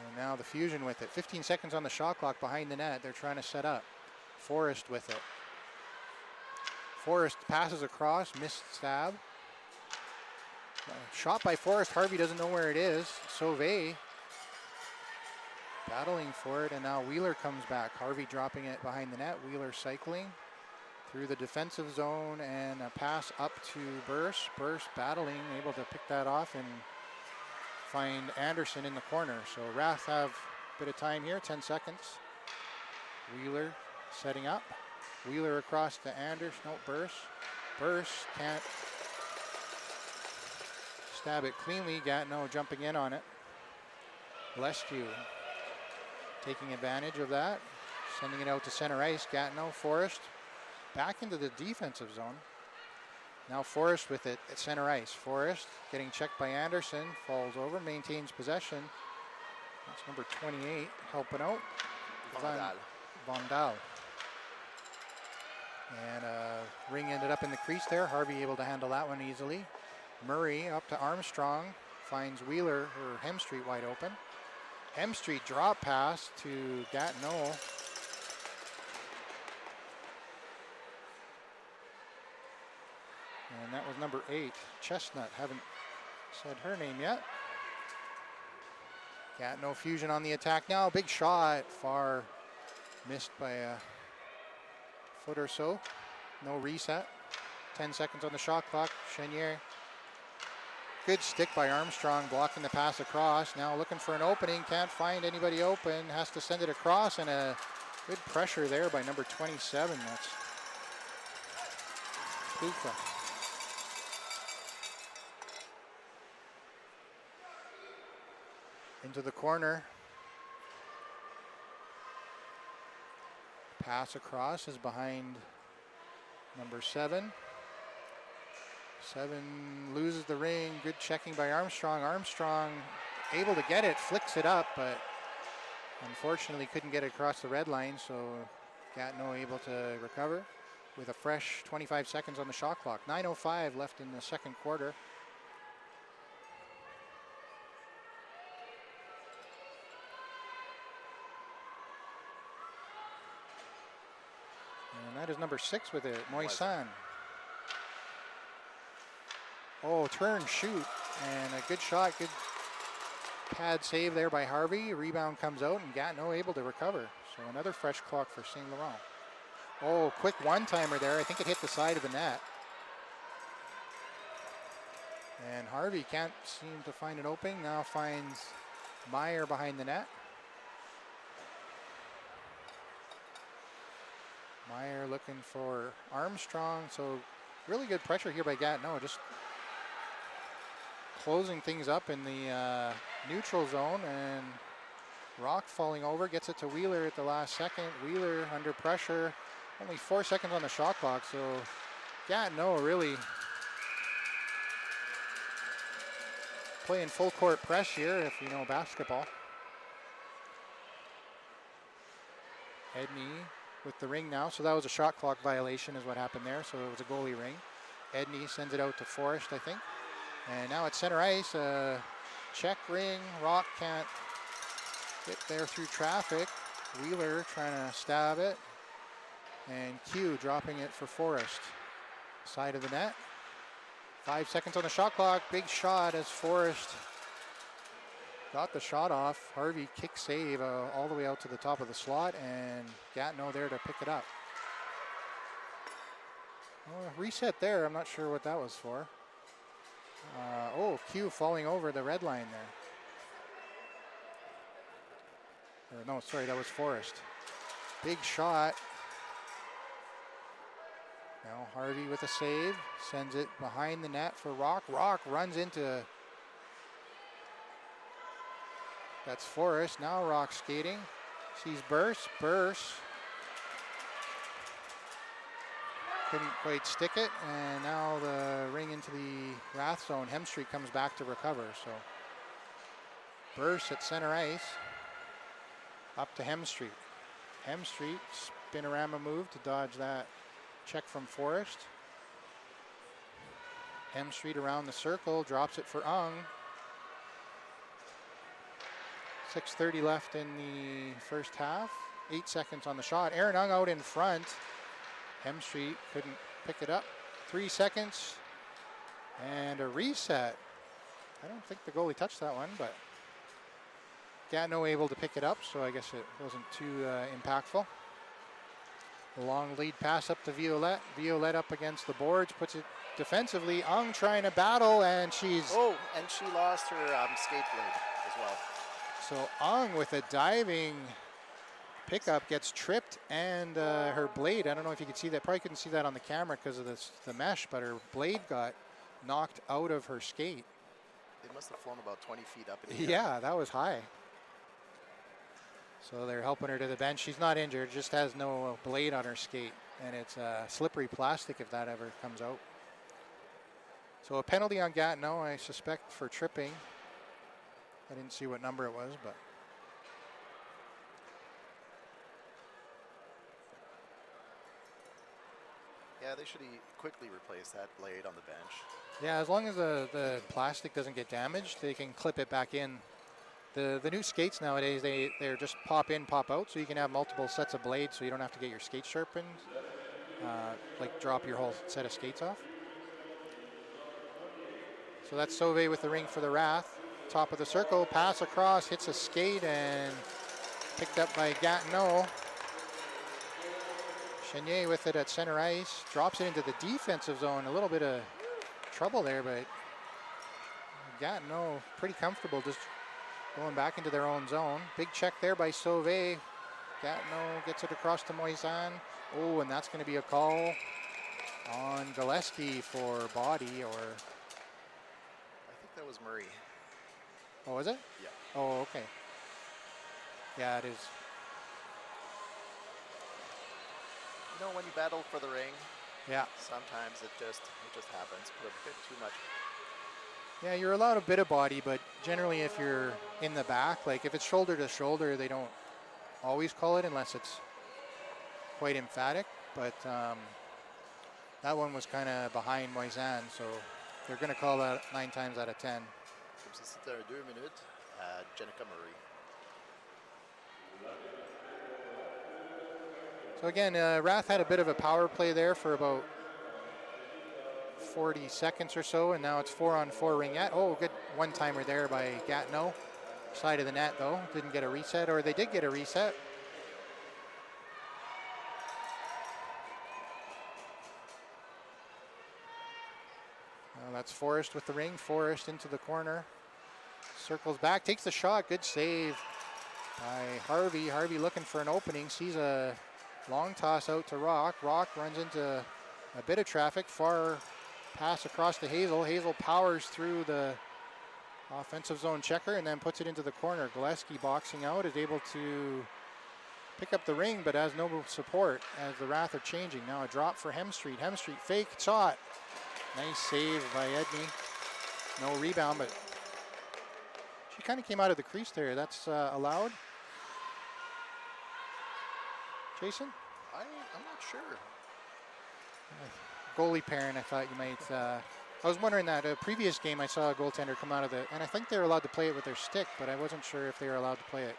And now the Fusion with it. 15 seconds on the shot clock behind the net. They're trying to set up. Forrest with it. Forrest passes across, missed stab. Shot by Forrest. Harvey doesn't know where it is. Sauvé battling for it, and now Wheeler comes back. Harvey dropping it behind the net. Wheeler cycling through the defensive zone, and a pass up to Burse. Burse battling, able to pick that off and find Anderson in the corner. So Rath have a bit of time here, 10 seconds. Wheeler setting up. Wheeler across to Anderson. No, Burse. Burse can't stab it cleanly. Gatineau jumping in on it. Lescu taking advantage of that. Sending it out to center ice. Gatineau, Forrest back into the defensive zone. Now Forrest with it at center ice. Forrest getting checked by Anderson. Falls over, maintains possession. That's number 28 helping out. Vandal. And Ring ended up in the crease there. Harvey able to handle that one easily. Murray up to Armstrong. Finds Wheeler or Hemstreet wide open. Hemstreet drop pass to Gatineau. And that was number 8, Chestnut. Haven't said her name yet. Gatineau Fusion on the attack now. Big shot, far missed by a foot or so. No reset. 10 seconds on the shot clock. Chenier. Good stick by Armstrong, blocking the pass across. Now looking for an opening, can't find anybody open. Has to send it across, and a good pressure there by number 27. That's Puka. Into the corner. Pass across is behind number 7. 7 loses the ring. Good checking by Armstrong. Armstrong able to get it, flicks it up, but unfortunately couldn't get it across the red line, so Gatineau able to recover with a fresh 25 seconds on the shot clock. 9:05 left in the second quarter. And that is number 6 with it, Moisan. Oh, turn, shoot, and a good shot, good pad save there by Harvey. Rebound comes out, and Gatineau able to recover. So another fresh clock for St. Laurent. Oh, quick one-timer there. I think it hit the side of the net. And Harvey can't seem to find an opening. Now finds Meyer behind the net. Meyer looking for Armstrong. So really good pressure here by Gatineau. Just closing things up in the neutral zone, and Rock falling over, gets it to Wheeler at the last second. Wheeler under pressure, only 4 seconds on the shot clock, so Gatineau really playing full court press here if you know basketball. Edney with the ring now. So that was a shot clock violation is what happened there. So it was a goalie ring. Edney sends it out to Forrest, I think. And now at center ice, check ring. Rock can't get there through traffic. Wheeler trying to stab it. And Q dropping it for Forrest. Side of the net. 5 seconds on the shot clock. Big shot as Forrest got the shot off. Harvey kick save all the way out to the top of the slot, and Gatineau there to pick it up. Reset there. I'm not sure what that was for. Q falling over the red line there. No, sorry, that was Forrest. Big shot. Now Harvey with a save. Sends it behind the net for Rock. Rock runs into... That's Forrest. Now Rock skating. Sees Burse. Burse couldn't quite stick it. And now the ring into the Wrath zone. Hemstreet comes back to recover. So Burse at center ice. Up to Hemstreet. Hemstreet, spinorama move to dodge that check from Forrest. Hemstreet around the circle, drops it for Ung. 6:30 left in the first half. 8 seconds on the shot. Aaron Ung out in front. Hemstreet couldn't pick it up. 3 seconds and a reset. I don't think the goalie touched that one, but Gatineau able to pick it up, so I guess it wasn't too impactful. A long lead pass up to Violette. Violette up against the boards, puts it defensively. Ung trying to battle, and she's... Oh, and she lost her skate blade as well. So Ung with a diving pickup gets tripped, and her blade, I don't know if you could see that, probably couldn't see that on the camera because of the mesh, but her blade got knocked out of her skate. It must have flown about 20 feet up in the air. Yeah, that was high. So they're helping her to the bench. She's not injured, just has no blade on her skate. And it's slippery plastic if that ever comes out. So a penalty on Gatineau, I suspect, for tripping. I didn't see what number it was, but. Yeah, they should quickly replace that blade on the bench. Yeah, as long as the plastic doesn't get damaged, they can clip it back in. The new skates nowadays, they're just pop in, pop out, so you can have multiple sets of blades so you don't have to get your skates sharpened, like drop your whole set of skates off. So that's Sauvé with the ring for the Wrath. Top of the circle, pass across, hits a skate, and picked up by Gatineau. Chenier with it at center ice, drops it into the defensive zone. A little bit of trouble there, but Gatineau pretty comfortable just going back into their own zone. Big check there by Sauvé. Gatineau gets it across to Moisan. Oh, and that's going to be a call on Gillespie for body, or... I think that was Murray. Oh, is it? Yeah. Oh, okay. Yeah, it is. You know, when you battle for the ring, yeah, sometimes it just happens. Put a bit too much. Yeah, you're allowed a bit of body, but generally if you're in the back, like if it's shoulder to shoulder, they don't always call it unless it's quite emphatic. But that one was kind of behind Moisan, so they're going to call that 9 times out of 10. Comme si c'était un 2 minutes, Jenica Murray. So again, Wrath had a bit of a power play there for about 40 seconds or so, and now it's 4-on-4 Ringette. Oh, good one-timer there by Gatineau. Side of the net, though. Didn't get a reset, or they did get a reset. Well, that's Forrest with the ring. Forrest into the corner. Circles back, takes the shot. Good save by Harvey. Harvey looking for an opening. Sees a long toss out to Rock. Rock runs into a bit of traffic. Far pass across to Hazel. Hazel powers through the offensive zone checker and then puts it into the corner. Gillespie boxing out, is able to pick up the ring, but has no support as the Wrath are changing. Now a drop for Hemstreet. Hemstreet fake shot. Nice save by Edney. No rebound, but she kind of came out of the crease there. That's allowed. Jason? I'm not sure. Goalie parent, I thought you might. I was wondering that. A previous game, I saw a goaltender come out of the, and I think they were allowed to play it with their stick, but I wasn't sure if they were allowed to play it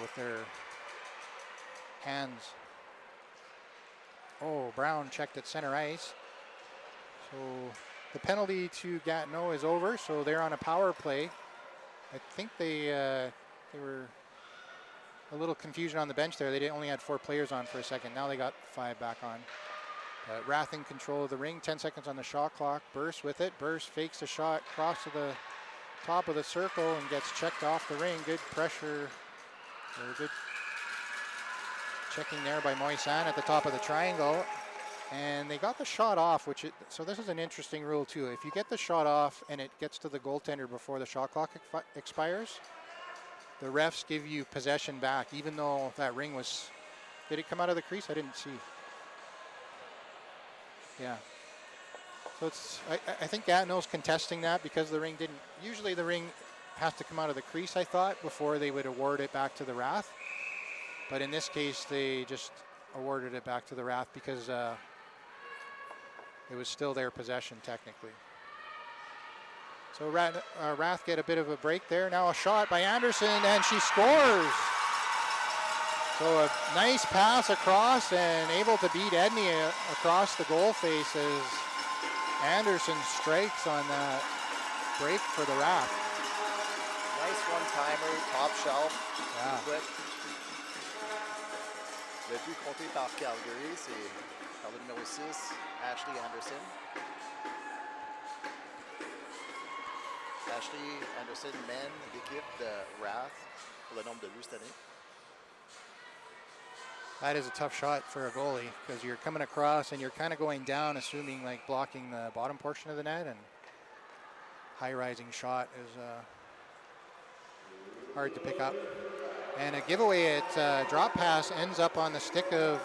with their hands. Oh, Brown checked at center ice. So the penalty to Gatineau is over, so they're on a power play. I think they were a little confusion on the bench there. They only had 4 players on for a second. Now they got 5 back on. Rath in control of the ring. 10 seconds on the shot clock. Burst with it. Burst fakes a shot across to the top of the circle and gets checked off the ring. Good pressure. Very good checking there by Moisan at the top of the triangle. And they got the shot off, so this is an interesting rule too. If you get the shot off and it gets to the goaltender before the shot clock expires, the refs give you possession back, even though that ring was, did it come out of the crease? I didn't see. Yeah. So I think Gatineau's contesting that because the ring didn't, usually the ring has to come out of the crease, I thought, before they would award it back to the Wrath. But in this case, they just awarded it back to the Wrath because it was still their possession technically. So Wrath get a bit of a break there. Now a shot by Anderson and she scores. So a nice pass across and able to beat Edney across the goal face as Anderson strikes on that break for the Wrath. Nice one-timer, top shelf, quick. Le but compté par Calgary, c'est par le numéro 6, Ashley Anderson. Ashley Anderson mène l'équipe de Wrath pour le nombre de buts cette année. That is a tough shot for a goalie because you're coming across and you're kind of going down, assuming like blocking the bottom portion of the net, and high rising shot is hard to pick up. And a giveaway at drop pass ends up on the stick of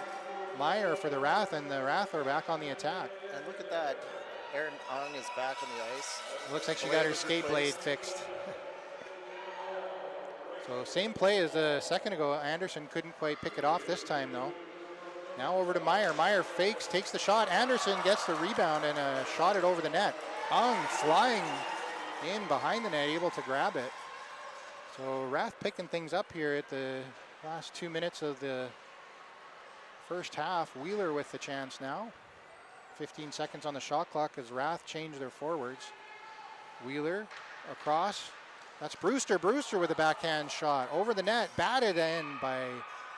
Meyer for the Wrath, and the Wrath are back on the attack. And look at that. Erin Ung is back on the ice. It looks like she got her skate blade fixed. So same play as a second ago. Anderson couldn't quite pick it off this time though. Now over to Meyer. Meyer fakes, takes the shot. Anderson gets the rebound and shot it over the net. Ung flying in behind the net, able to grab it. So Wrath picking things up here at the last 2 minutes of the first half. Wheeler with the chance now. 15 seconds on the shot clock as Wrath change their forwards. Wheeler across. That's Brewster. Brewster with a backhand shot over the net. Batted in by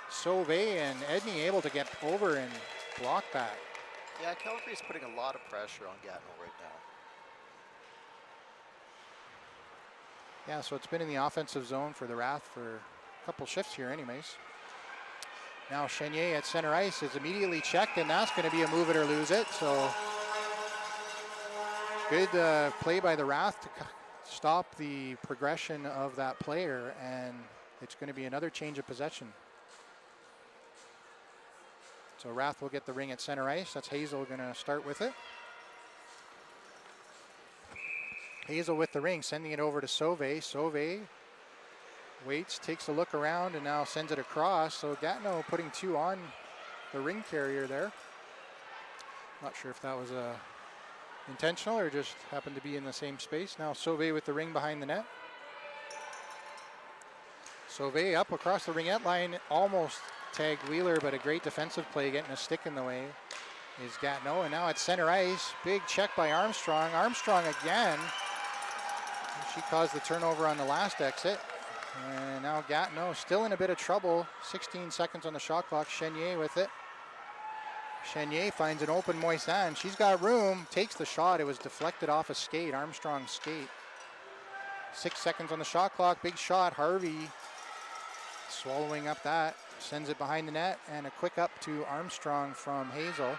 Sauve, and Edney able to get over and block that. Yeah, Calgary's putting a lot of pressure on Gatineau right now. Yeah, so it's been in the offensive zone for the Wrath for a couple shifts here anyways. Now Chenier at center ice is immediately checked, and that's going to be a move it or lose it. So good play by the Wrath to stop the progression of that player, and it's going to be another change of possession. So Wrath will get the ring at center ice. That's Hazel going to start with it. Hazel with the ring, sending it over to Sauve. Sauve waits, takes a look around, and now sends it across. So Gatineau putting 2 on the ring carrier there. Not sure if that was intentional or just happened to be in the same space. Now Sauve with the ring behind the net. Sauve up across the ringette line, almost tagged Wheeler, but a great defensive play getting a stick in the way is Gatineau. And now at center ice, big check by Armstrong. Armstrong again. She caused the turnover on the last exit. And now Gatineau still in a bit of trouble. 16 seconds on the shot clock. Chenier with it. Chenier finds an open Moisan. She's got room, takes the shot. It was deflected off a skate, Armstrong's skate. 6 seconds on the shot clock. Big shot. Harvey swallowing up that. Sends it behind the net. And a quick up to Armstrong from Hazel.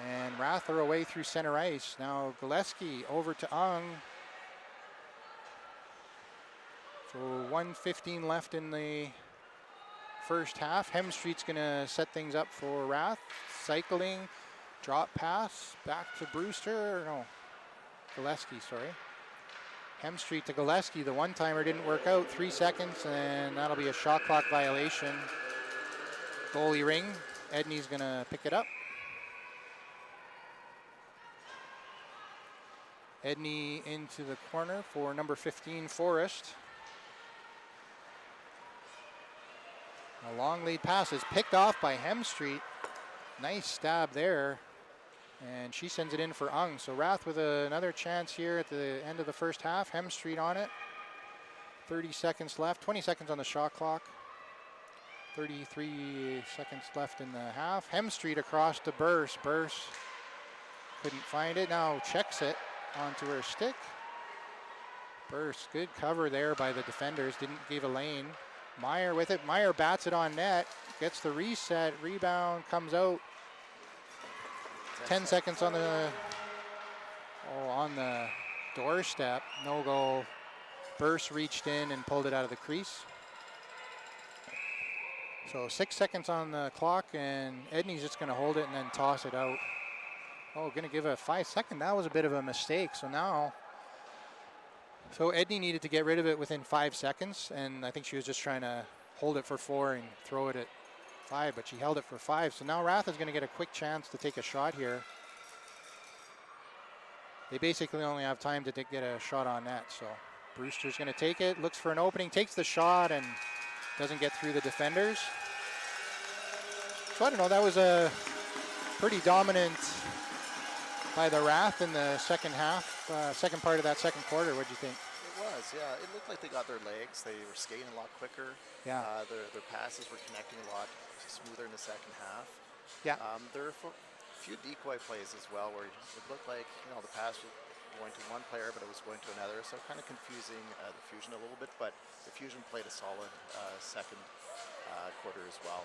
And Wrath are away through center ice. Now Gillespie over to Ung. So 1:15 left in the first half. Hemstreet's going to set things up for Wrath. Cycling, drop pass, back to Brewster. No, Gillespie, sorry. Hemstreet to Gillespie. The one-timer didn't work out. 3 seconds, and that'll be a shot clock violation. Goalie ring. Edney's going to pick it up. Edney into the corner for number 15, Forrest. A long lead pass is picked off by Hemstreet. Nice stab there. And she sends it in for Ung. So Rath with another chance here at the end of the first half. Hemstreet on it. 30 seconds left. 20 seconds on the shot clock. 33 seconds left in the half. Hemstreet across to Burse. Burse couldn't find it. Now checks it onto her stick. Burse, good cover there by the defenders. Didn't give a lane. Meyer with it. Meyer bats it on net. Gets the reset. Rebound comes out. 10 seconds on the doorstep. No goal. Burse reached in and pulled it out of the crease. So 6 seconds on the clock, and Edney's just going to hold it and then toss it out. Oh, going to give a 5 second. That was a bit of a mistake. So Edney needed to get rid of it within 5 seconds, and I think she was just trying to hold it for 4 and throw it at 5, but she held it for 5. So now Rath is going to get a quick chance to take a shot here. They basically only have time to get a shot on net. So Brewster's going to take it, looks for an opening, takes the shot, and doesn't get through the defenders. So I don't know, that was a pretty dominant by the Rath in the second half, second part of that second quarter. What do you think? It was, yeah. It looked like they got their legs. They were skating a lot quicker. Yeah. Their passes were connecting a lot smoother in the second half. Yeah. There were a few decoy plays as well where it looked like, the pass was going to one player, but it was going to another. So kind of confusing the Fusion a little bit, but the Fusion played a solid second quarter as well.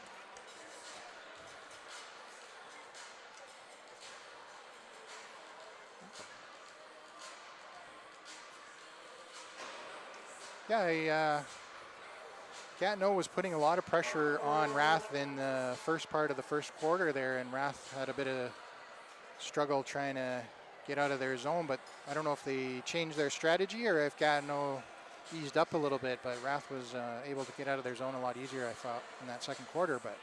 Yeah, Gatineau was putting a lot of pressure on Rath in the first part of the first quarter there, and Rath had a bit of struggle trying to get out of their zone, but I don't know if they changed their strategy or if Gatineau eased up a little bit, but Rath was able to get out of their zone a lot easier, I thought, in that second quarter. But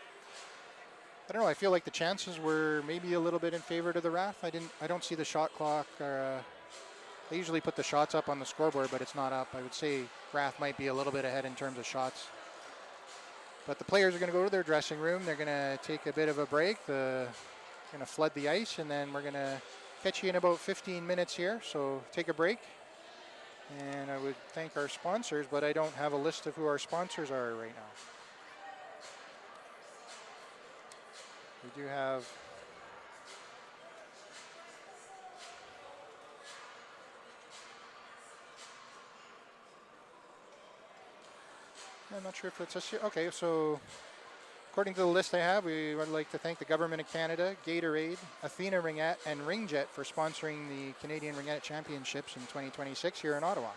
I don't know, I feel like the chances were maybe a little bit in favor to the Rath. I don't see the shot clock. They usually put the shots up on the scoreboard, but it's not up. I would say Rath might be a little bit ahead in terms of shots. But the players are going to go to their dressing room. They're going to take a bit of a break. They're going to flood the ice, and then we're going to catch you in about 15 minutes here. So take a break. And I would thank our sponsors, but I don't have a list of who our sponsors are right now. We do have I'm not sure if it's us here. Okay, so according to the list I have, we would like to thank the Government of Canada, Gatorade, Athena Ringette, and Ringjet for sponsoring the Canadian Ringette Championships in 2026 here in Ottawa.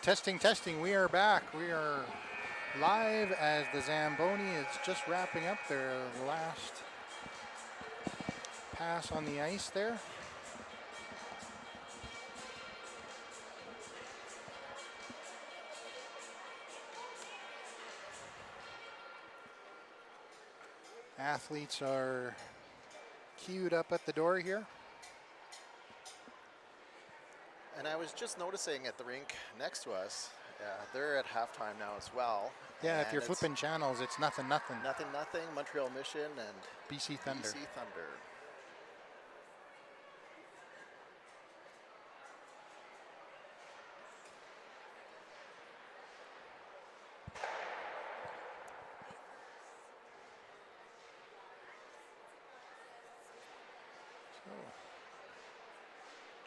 Testing, testing. We are back. We are live as the Zamboni is just wrapping up their last pass on the ice there. Athletes are queued up at the door here. And I was just noticing at the rink next to us, they're at halftime now as well. Yeah, if you're flipping channels, it's nothing. Nothing. Montreal Mission and BC Thunder.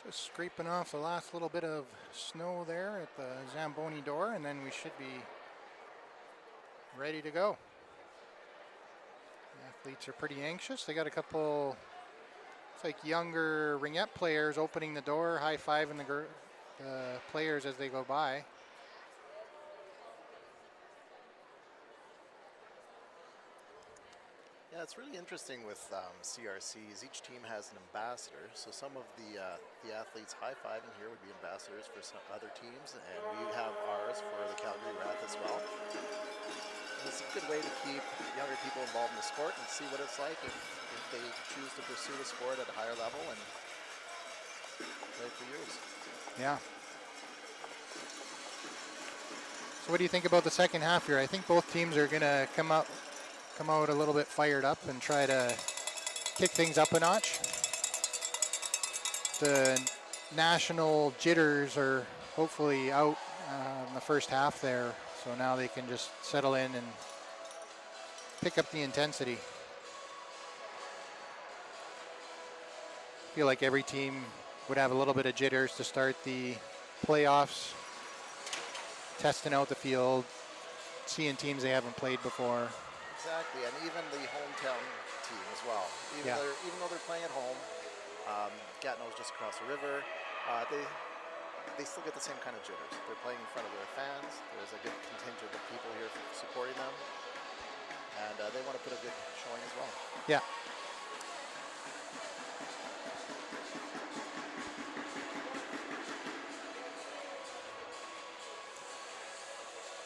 Just scraping off the last little bit of snow there at the Zamboni door, and then we should be ready to go. The athletes are pretty anxious. They got a couple, it's like younger Ringette players opening the door, high-fiving the players as they go by. Yeah, it's really interesting with CRCs. Each team has an ambassador, so some of the athletes high-fiving here would be ambassadors for some other teams, and we have ours for the Calgary Wrath as well. And it's a good way to keep younger people involved in the sport and see what it's like if they choose to pursue the sport at a higher level and play for years. Yeah. So what do you think about the second half here? I think both teams are going to come out a little bit fired up and try to kick things up a notch. The national jitters are hopefully out in the first half there, so now they can just settle in and pick up the intensity. I feel like every team would have a little bit of jitters to start the playoffs, testing out the field, seeing teams they haven't played before. Exactly, and even the hometown team as well. Even though they're playing at home, Gatineau's just across the river, they still get the same kind of jitters. They're playing in front of their fans. There's a good contingent of people here supporting them, and they want to put a good showing as well. Yeah.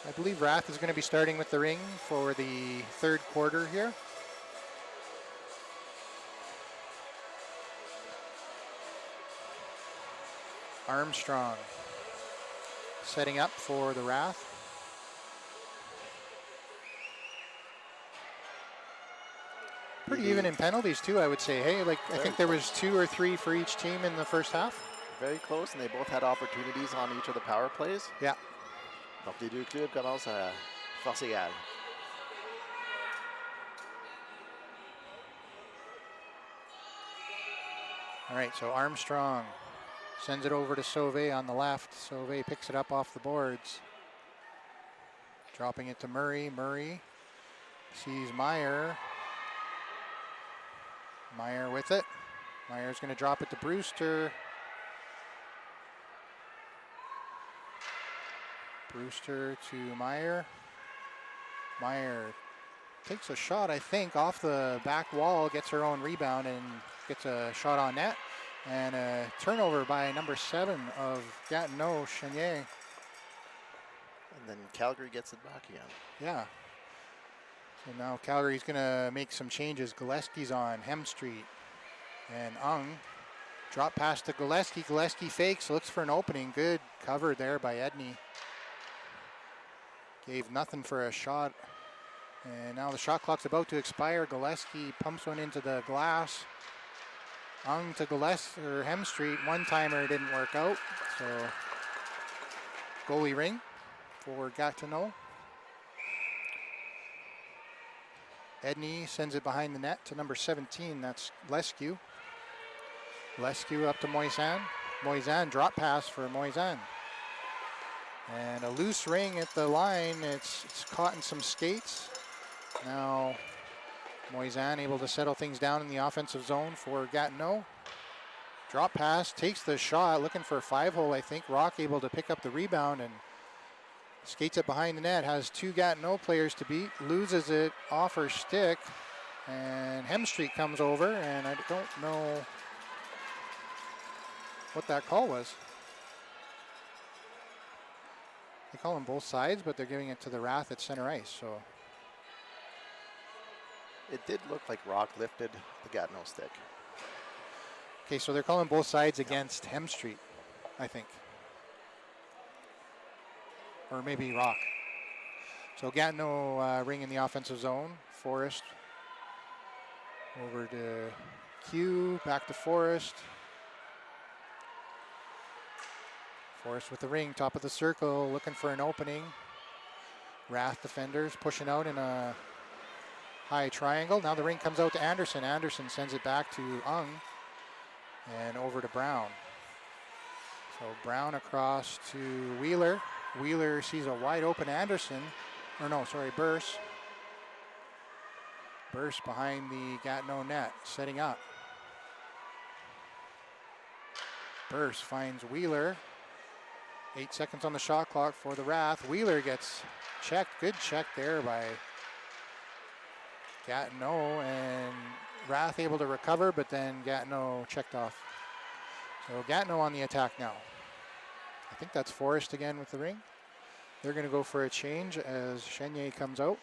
I believe Wrath is going to be starting with the ring for the third quarter here. Armstrong setting up for the Wrath. Pretty even in penalties too, I would say. Hey, like I think there was 2 or 3 for each team in the first half. Very close, and they both had opportunities on each of the power plays. Yeah. Donc les deux clubs commencent à force égale. All right, so Armstrong sends it over to Sauvé on the left. Sauvé picks it up off the boards. Dropping it to Murray. Murray sees Meyer. Meyer with it. Meyer's going to drop it to Brewster. Brewster to Meyer. Meyer takes a shot, I think, off the back wall, gets her own rebound and gets a shot on net. And a turnover by number 7 of Gatineau, Chenier. And then Calgary gets it back again. Yeah. So now Calgary's going to make some changes. Gillespie's on Hemstreet. And Ung. Drop pass to Gillespie. Gillespie fakes, looks for an opening. Good cover there by Edney. Gave nothing for a shot. And now the shot clock's about to expire. Gillespie pumps one into the glass. Ung to Gillespie, or Hemstreet. One-timer didn't work out. So goalie ring for Gatineau. Edney sends it behind the net to number 17. That's Lescu. Lescu up to Moisan. Moisan, drop pass for Moisan. And a loose ring at the line. It's caught in some skates. Now Moisan able to settle things down in the offensive zone for Gatineau. Drop pass, takes the shot, looking for a 5-hole, I think. Rock able to pick up the rebound and Skates it behind the net, has two Gatineau players to beat, loses it off her stick, and Hemstreet comes over, and I don't know what that call was. They call them both sides, but they're giving it to the Wrath at center ice, so. It did look like Rock lifted the Gatineau stick. Okay, so they're calling both sides against Hemstreet, I think. Or maybe Rock. So Gatineau Ring in the offensive zone. Forrest over to Q, back to Forrest. Forrest with the Ring, top of the circle, looking for an opening. Wrath defenders pushing out in a high triangle. Now the Ring comes out to Anderson. Anderson sends it back to Ung and over to Brown. So Brown across to Wheeler. Wheeler sees a wide open Anderson, or no, sorry, Burse. Burse behind the Gatineau net, setting up. Burse finds Wheeler. 8 seconds on the shot clock for the Wrath. Wheeler gets checked, good check there by Gatineau, and Wrath able to recover, but then Gatineau checked off. So Gatineau on the attack now. I think that's Forrest again with the Ring. They're going to go for a change as Chenier comes out.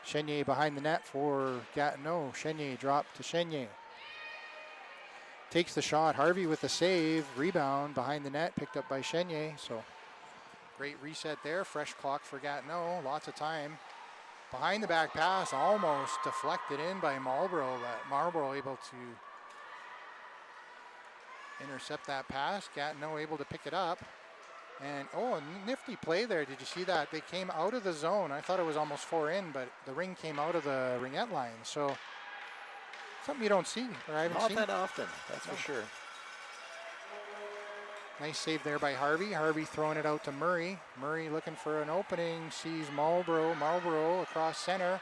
Chenier behind the net for Gatineau. Chenier dropped to Chenier. Takes the shot. Harvey with the save. Rebound behind the net, picked up by Chenier. So great reset there. Fresh clock for Gatineau. Lots of time. Behind the back pass, almost deflected in by Marlborough, but Marlborough able to intercept that pass. Gatineau able to pick it up. And, oh, a nifty play there. Did you see that? They came out of the zone. I thought it was almost 4 in, but the Ring came out of the ringette line. So, something you don't see, or I haven't seen. Not that often, that's for sure. Nice save there by Harvey. Harvey throwing it out to Murray. Murray looking for an opening, sees Marlborough. Marlborough across center,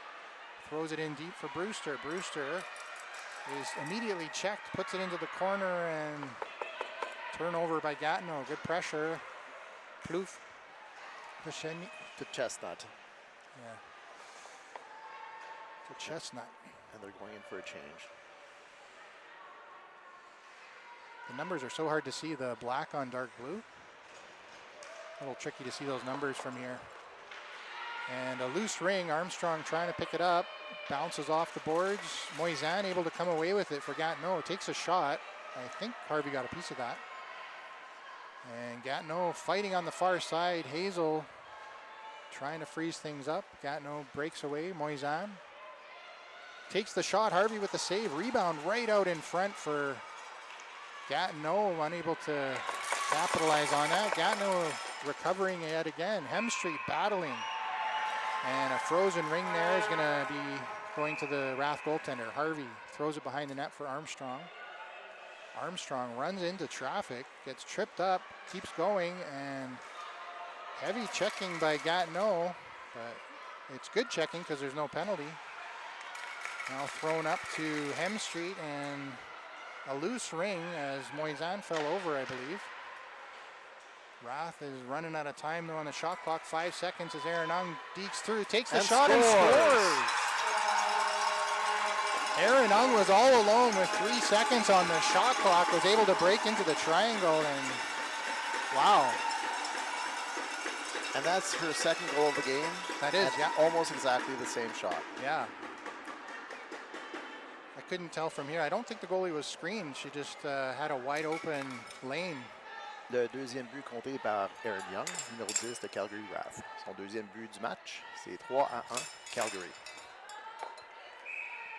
throws it in deep for Brewster. Brewster is immediately checked, puts it into the corner, and turnover by Gatineau. Good pressure. Plouffe. To Chestnut. Yeah. To Chestnut. And they're going in for a change. The numbers are so hard to see, the black on dark blue. A little tricky to see those numbers from here. And a loose Ring, Armstrong trying to pick it up, bounces off the boards. Moisan able to come away with it for Gatineau, takes a shot. I think Harvey got a piece of that. And Gatineau fighting on the far side. Hazel trying to freeze things up. Gatineau breaks away, Moisan. Takes the shot, Harvey with the save. Rebound right out in front for Gatineau, unable to capitalize on that. Gatineau recovering yet again. Hemstreet battling. And a frozen Ring there is going to be going to the Wrath goaltender. Harvey throws it behind the net for Armstrong. Armstrong runs into traffic, gets tripped up, keeps going, and heavy checking by Gatineau, but it's good checking because there's no penalty. Now thrown up to Hemstreet, and a loose Ring as Moisan fell over, I believe. Wrath is running out of time though on the shot clock. 5 seconds as Aaron Ung dekes through, takes the shot and scores. Aaron Ung was all alone with 3 seconds on the shot clock, was able to break into the triangle, and wow. And that's her second goal of the game. That is, yeah. Almost exactly the same shot. Yeah. I couldn't tell from here. I don't think the goalie was screened. She just had a wide open lane. Le deuxième but compté par Aaron Young, numéro 10 de Calgary Wrath. Son deuxième but du match, c'est 3-1 Calgary.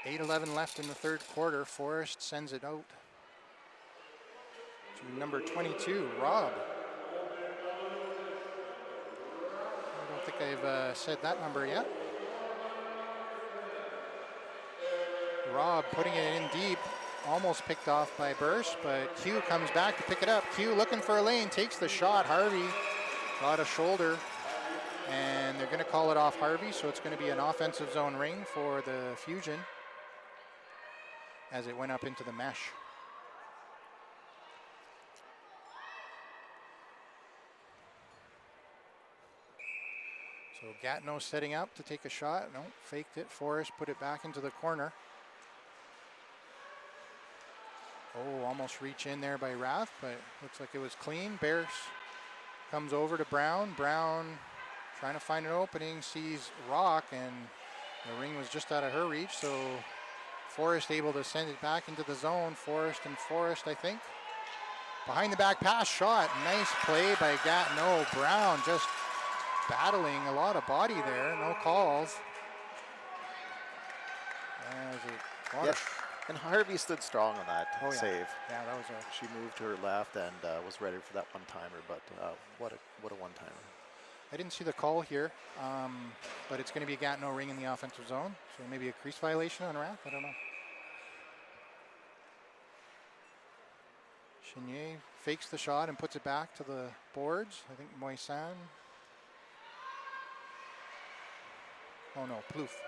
8:11 left in the third quarter. Forrest sends it out to number 22, Rob. I don't think I've said that number yet. Rob putting it in deep, almost picked off by Burst, but Q comes back to pick it up. Q looking for a lane, takes the shot. Harvey got a shoulder, and they're going to call it off Harvey, so it's going to be an offensive zone Ring for the Fusion as it went up into the mesh. So Gatineau setting up to take a shot. No, faked it. Forrest put it back into the corner. Oh, almost reach in there by Rath, but looks like it was clean. Bears comes over to Brown. Brown trying to find an opening, sees Rock, and the ring was just out of her reach, so Forrest able to send it back into the zone. Forrest, I think. Behind the back pass shot. Nice play by Gatineau. Brown just battling a lot of body there. No calls. Yeah. And Harvey stood strong on that save. Yeah, that was She moved to her left and was ready for that one-timer, but what a one-timer. I didn't see the call here, but it's going to be a Gatineau ring in the offensive zone, so maybe a crease violation on Rath. I don't know. Chenier fakes the shot and puts it back to the boards. I think Moisan. Oh no, Plouffe.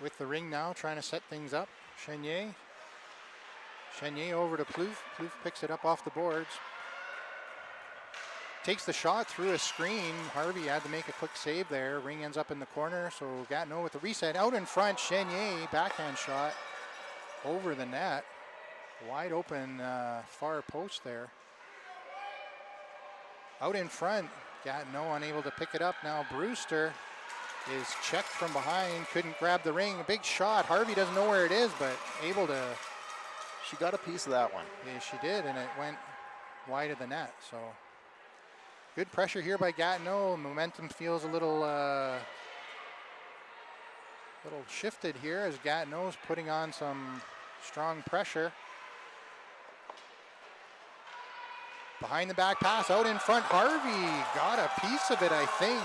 With the ring now, trying to set things up. Chenier over to Plouffe. Plouffe picks it up off the boards. Takes the shot through a screen. Harvey had to make a quick save there. Ring ends up in the corner, so Gatineau with the reset. Out in front, Chenier, backhand shot over the net. Wide open far post there. Out in front, Gatineau unable to pick it up. Now Brewster is checked from behind, couldn't grab the ring. A big shot. Harvey doesn't know where it is, but able to. She got a piece of that one. Yeah, she did, and it went wide of the net. So good pressure here by Gatineau. Momentum feels a little shifted here as Gatineau's putting on some strong pressure. Behind the back pass, out in front, Harvey got a piece of it, I think.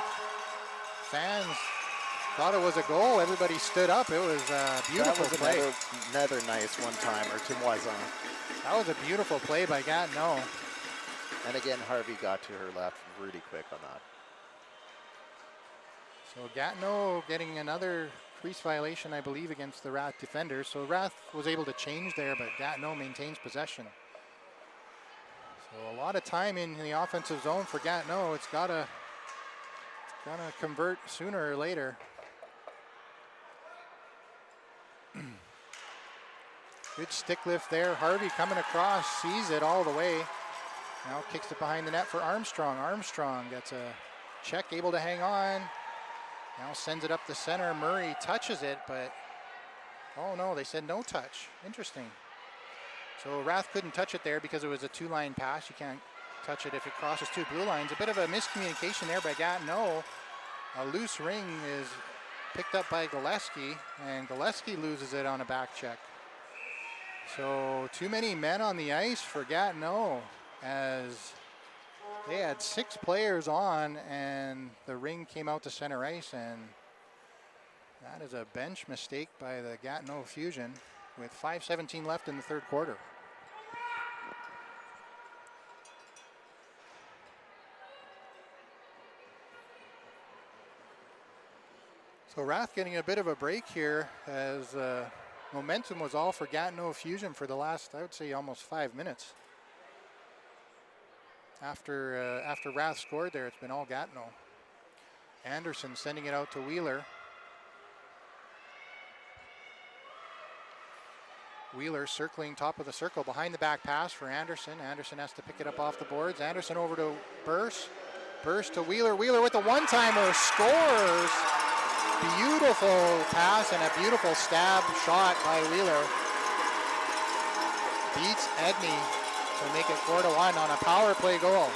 Fans thought it was a goal. Everybody stood up. It was a beautiful play. Another nice one-timer to Moisan. That was a beautiful play by Gatineau. And again, Harvey got to her left really quick on that. So Gatineau getting another crease violation, I believe, against the Rath defenders. So Rath was able to change there, but Gatineau maintains possession. So a lot of time in the offensive zone for Gatineau. It's gonna convert sooner or later. Good stick lift there. Harvey coming across, sees it all the way. Now kicks it behind the net for Armstrong. Armstrong gets a check, able to hang on. Now sends it up the center. Murray touches it, but oh no, they said no touch. Interesting. So Rath couldn't touch it there because it was a two-line pass. You can't touch it if it crosses two blue lines. A bit of a miscommunication there by Gatineau. A loose ring is picked up by Gillespie, and Gillespie loses it on a back check. So too many men on the ice for Gatineau as they had 6 players on and the ring came out to center ice, and that is a bench mistake by the Gatineau Fusion with 5:17 left in the third quarter. So Rath getting a bit of a break here as momentum was all for Gatineau Fusion for the last, I would say, almost 5 minutes. After Rath scored there, it's been all Gatineau. Anderson sending it out to Wheeler. Wheeler circling top of the circle, behind the back pass for Anderson. Anderson has to pick it up off the boards. Anderson over to Burse. Burse to Wheeler. Wheeler with the one-timer, scores. Beautiful pass and a beautiful stab shot by Wheeler. Beats Edney to make it 4-1 on a power play goal.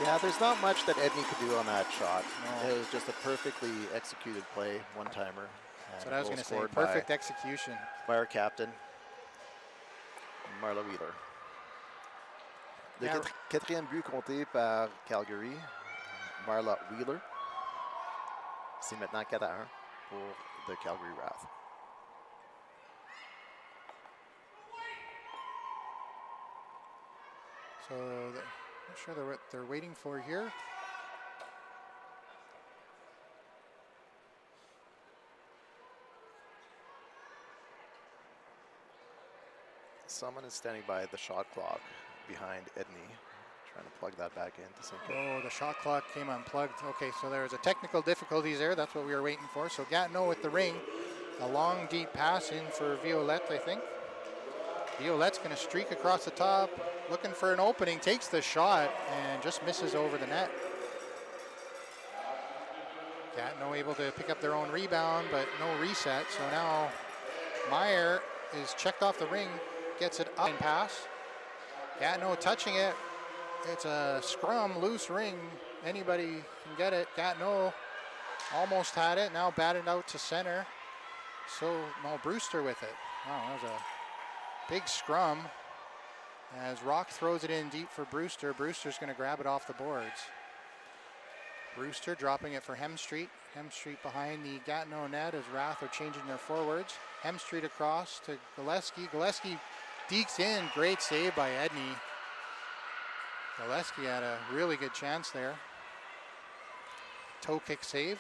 Yeah, there's not much that Edney could do on that shot. No. It was just a perfectly executed play, one-timer. That's what I was going to say, perfect execution. By our captain, Marla Wheeler. Le quatrième but compté par Calgary, Marla Wheeler. C'est maintenant 4-1 pour the Calgary Wrath. So, not sure what they're waiting for here. Someone is standing by the shot clock behind Edney, Trying to plug that back in to sink it. Oh, the shot clock came unplugged. Okay, so there was a technical difficulties there. That's what we were waiting for. So Gatineau with the ring. A long, deep pass in for Violette, I think. Violette's going to streak across the top, looking for an opening, takes the shot, and just misses over the net. Gatineau able to pick up their own rebound, but no reset. So now Meyer is checked off the ring, gets it up and pass. Gatineau touching it. It's a scrum, loose ring. Anybody can get it. Gatineau almost had it. Now batted out to center. So, no, Brewster with it. Wow, that was a big scrum. As Rock throws it in deep for Brewster. Brewster's going to grab it off the boards. Brewster dropping it for Hemstreet. Hemstreet behind the Gatineau net as Wrath are changing their forwards. Hemstreet across to Gillespie. Gillespie dekes in. Great save by Edney. Gillespie had a really good chance there. Toe kick save.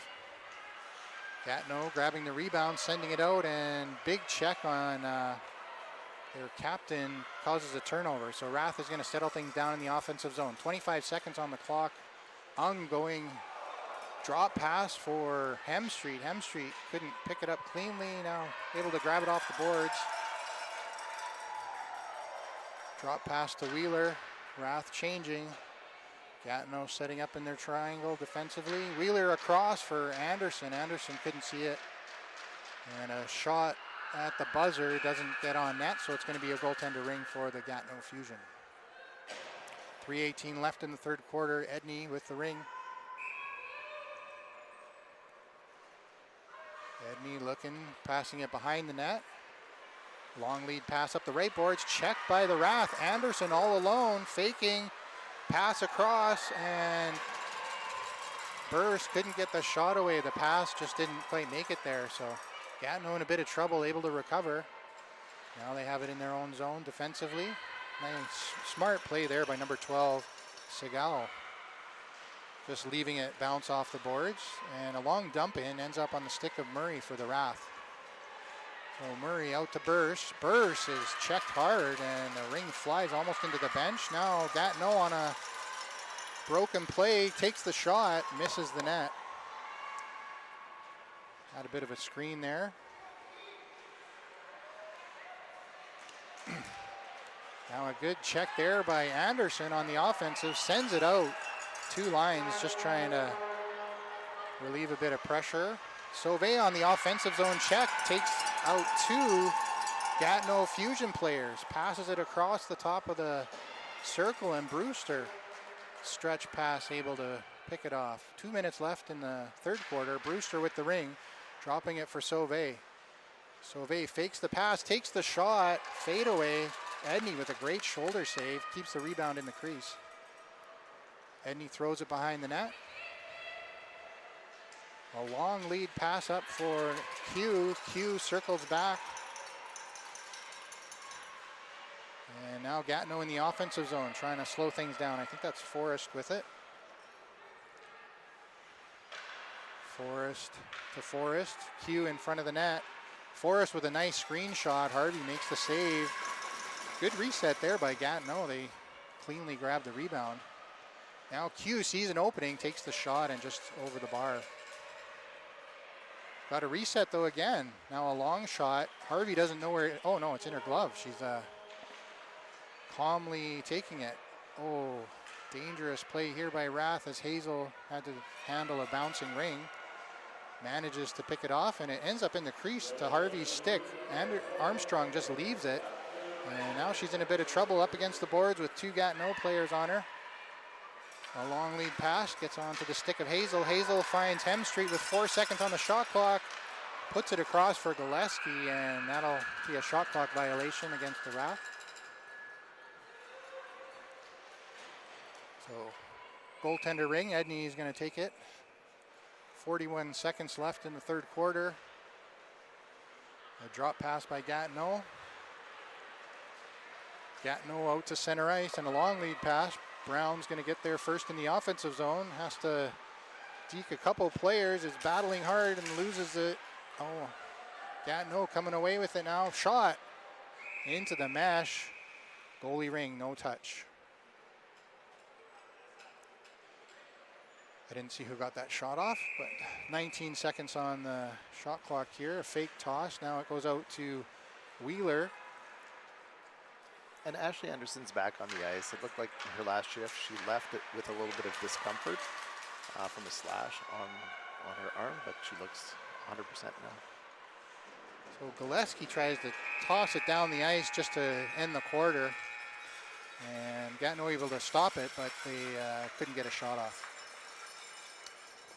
Gatineau grabbing the rebound, sending it out, and big check on their captain causes a turnover. So Wrath is going to settle things down in the offensive zone. 25 seconds on the clock. Ung going drop pass for Hemstreet. Hemstreet couldn't pick it up cleanly. Now able to grab it off the boards. Drop pass to Wheeler. Wrath changing. Gatineau setting up in their triangle defensively. Wheeler across for Anderson. Anderson couldn't see it. And a shot at the buzzer doesn't get on net, so it's going to be a goaltender ring for the Gatineau Fusion. 3:18 left in the third quarter. Edney with the ring. Edney looking, passing it behind the net. Long lead pass up the right boards, checked by the Wrath. Anderson all alone, faking. Pass across, and Burst couldn't get the shot away. The pass just didn't quite make it there, so Gatineau in a bit of trouble, able to recover. Now they have it in their own zone defensively. Nice, smart play there by number 12, Segal. Just leaving it bounce off the boards, and a long dump in ends up on the stick of Murray for the Wrath. So Murray out to Burst. Burst is checked hard, and the ring flies almost into the bench. Now Gatineau on a broken play, takes the shot, misses the net. Had a bit of a screen there. Now a good check there by Anderson on the offensive, sends it out. Two lines, just trying to relieve a bit of pressure. Sauvé on the offensive zone check, takes out two Gatineau Fusion players, passes it across the top of the circle, and Brewster stretch pass able to pick it off. 2 minutes left in the third quarter. Brewster with the ring, dropping it for Sauvé. Sauvé fakes the pass, takes the shot, fade away. Edney with a great shoulder save, keeps the rebound in the crease. Edney throws it behind the net. A long lead pass up for Q. Q circles back. And now Gatineau in the offensive zone, trying to slow things down. I think that's Forrest with it. Forrest to Forrest. Q in front of the net. Forrest with a nice screenshot. Harvey makes the save. Good reset there by Gatineau. They cleanly grabbed the rebound. Now Q sees an opening, takes the shot, and just over the bar. Got a reset though again. Now a long shot. Harvey doesn't know where, oh no, it's in her glove. She's calmly taking it. Oh, dangerous play here by Wrath as Hazel had to handle a bouncing ring. Manages to pick it off, and it ends up in the crease to Harvey's stick. And Armstrong just leaves it. And now she's in a bit of trouble up against the boards with two Gatineau players on her. A long lead pass gets onto the stick of Hazel. Hazel finds Hemstreet with 4 seconds on the shot clock. Puts it across for Gillespie, and that'll be a shot clock violation against the Wrath. So, goaltender ring. Edney is going to take it. 41 seconds left in the third quarter. A drop pass by Gatineau. Gatineau out to center ice, and a long lead pass. Brown's going to get there first in the offensive zone. Has to deke a couple players. Is battling hard and loses it. Oh, Gatineau coming away with it now. Shot into the mesh. Goalie ring, no touch. I didn't see who got that shot off, but 19 seconds on the shot clock here. A fake toss. Now it goes out to Wheeler. And Ashley Anderson's back on the ice. It looked like her last shift, she left it with a little bit of discomfort from a slash on her arm, but she looks 100% now. So Gillespie tries to toss it down the ice just to end the quarter. And Gatineau able to stop it, but they couldn't get a shot off.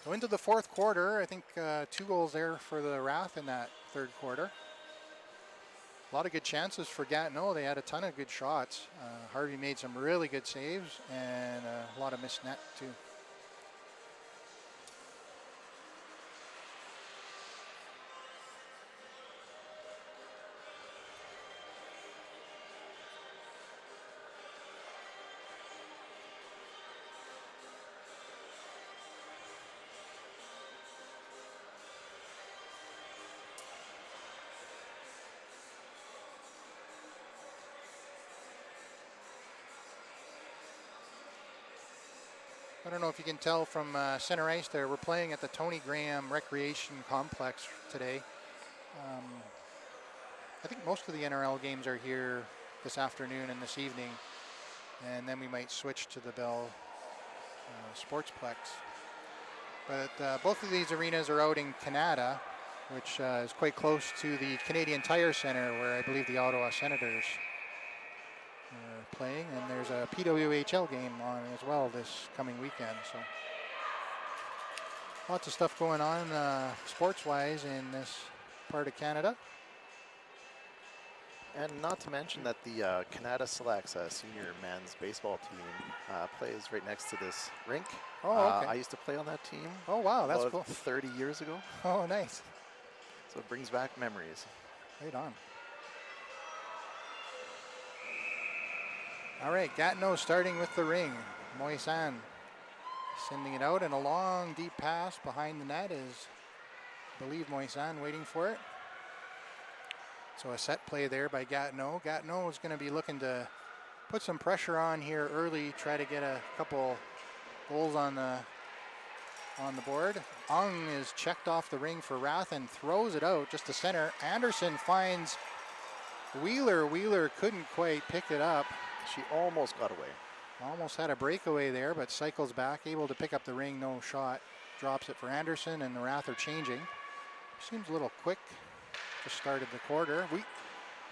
So into the fourth quarter, I think 2 goals there for the Wrath in that third quarter. A lot of good chances for Gatineau. They had a ton of good shots. Harvey made some really good saves and a lot of missed net too. I don't know if you can tell from center ice there, we're playing at the Tony Graham Recreation Complex today. I think most of the NRL games are here this afternoon and this evening, and then we might switch to the Bell Sportsplex. But both of these arenas are out in Canada, which is quite close to the Canadian Tire Centre, where I believe the Ottawa Senators are playing, and there's a PWHL game on as well this coming weekend. So lots of stuff going on sports-wise in this part of Canada. And not to mention that the Canada Selects senior men's baseball team plays right next to this rink. Oh, okay. I used to play on that team. Oh, wow, that's cool. 30 years ago. Oh, nice. So it brings back memories. Right on. All right, Gatineau starting with the ring. Moisan sending it out, and a long, deep pass behind the net is, I believe, Moisan waiting for it. So a set play there by Gatineau. Gatineau is going to be looking to put some pressure on here early, try to get a couple goals on the board. Ung is checked off the ring for Wrath and throws it out just to center. Anderson finds Wheeler. Wheeler couldn't quite pick it up. She almost got away. Almost had a breakaway there, but cycles back, able to pick up the ring, no shot. Drops it for Anderson, and the Wrath are changing. Seems a little quick. Just started the quarter.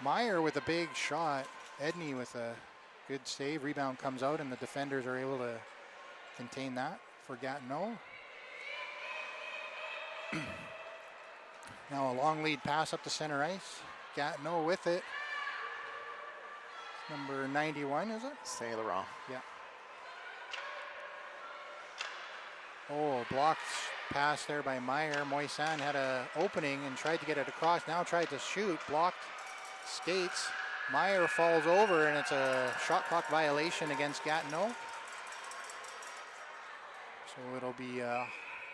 Meyer with a big shot. Edney with a good save. Rebound comes out, and the defenders are able to contain that for Gatineau. Now a long lead pass up to center ice. Gatineau with it. Number 91, is it? Saint Laurent. Yeah. Oh, blocked pass there by Meyer. Moisan had an opening and tried to get it across. Now tried to shoot. Blocked. Skates. Meyer falls over, and it's a shot clock violation against Gatineau. So it'll be a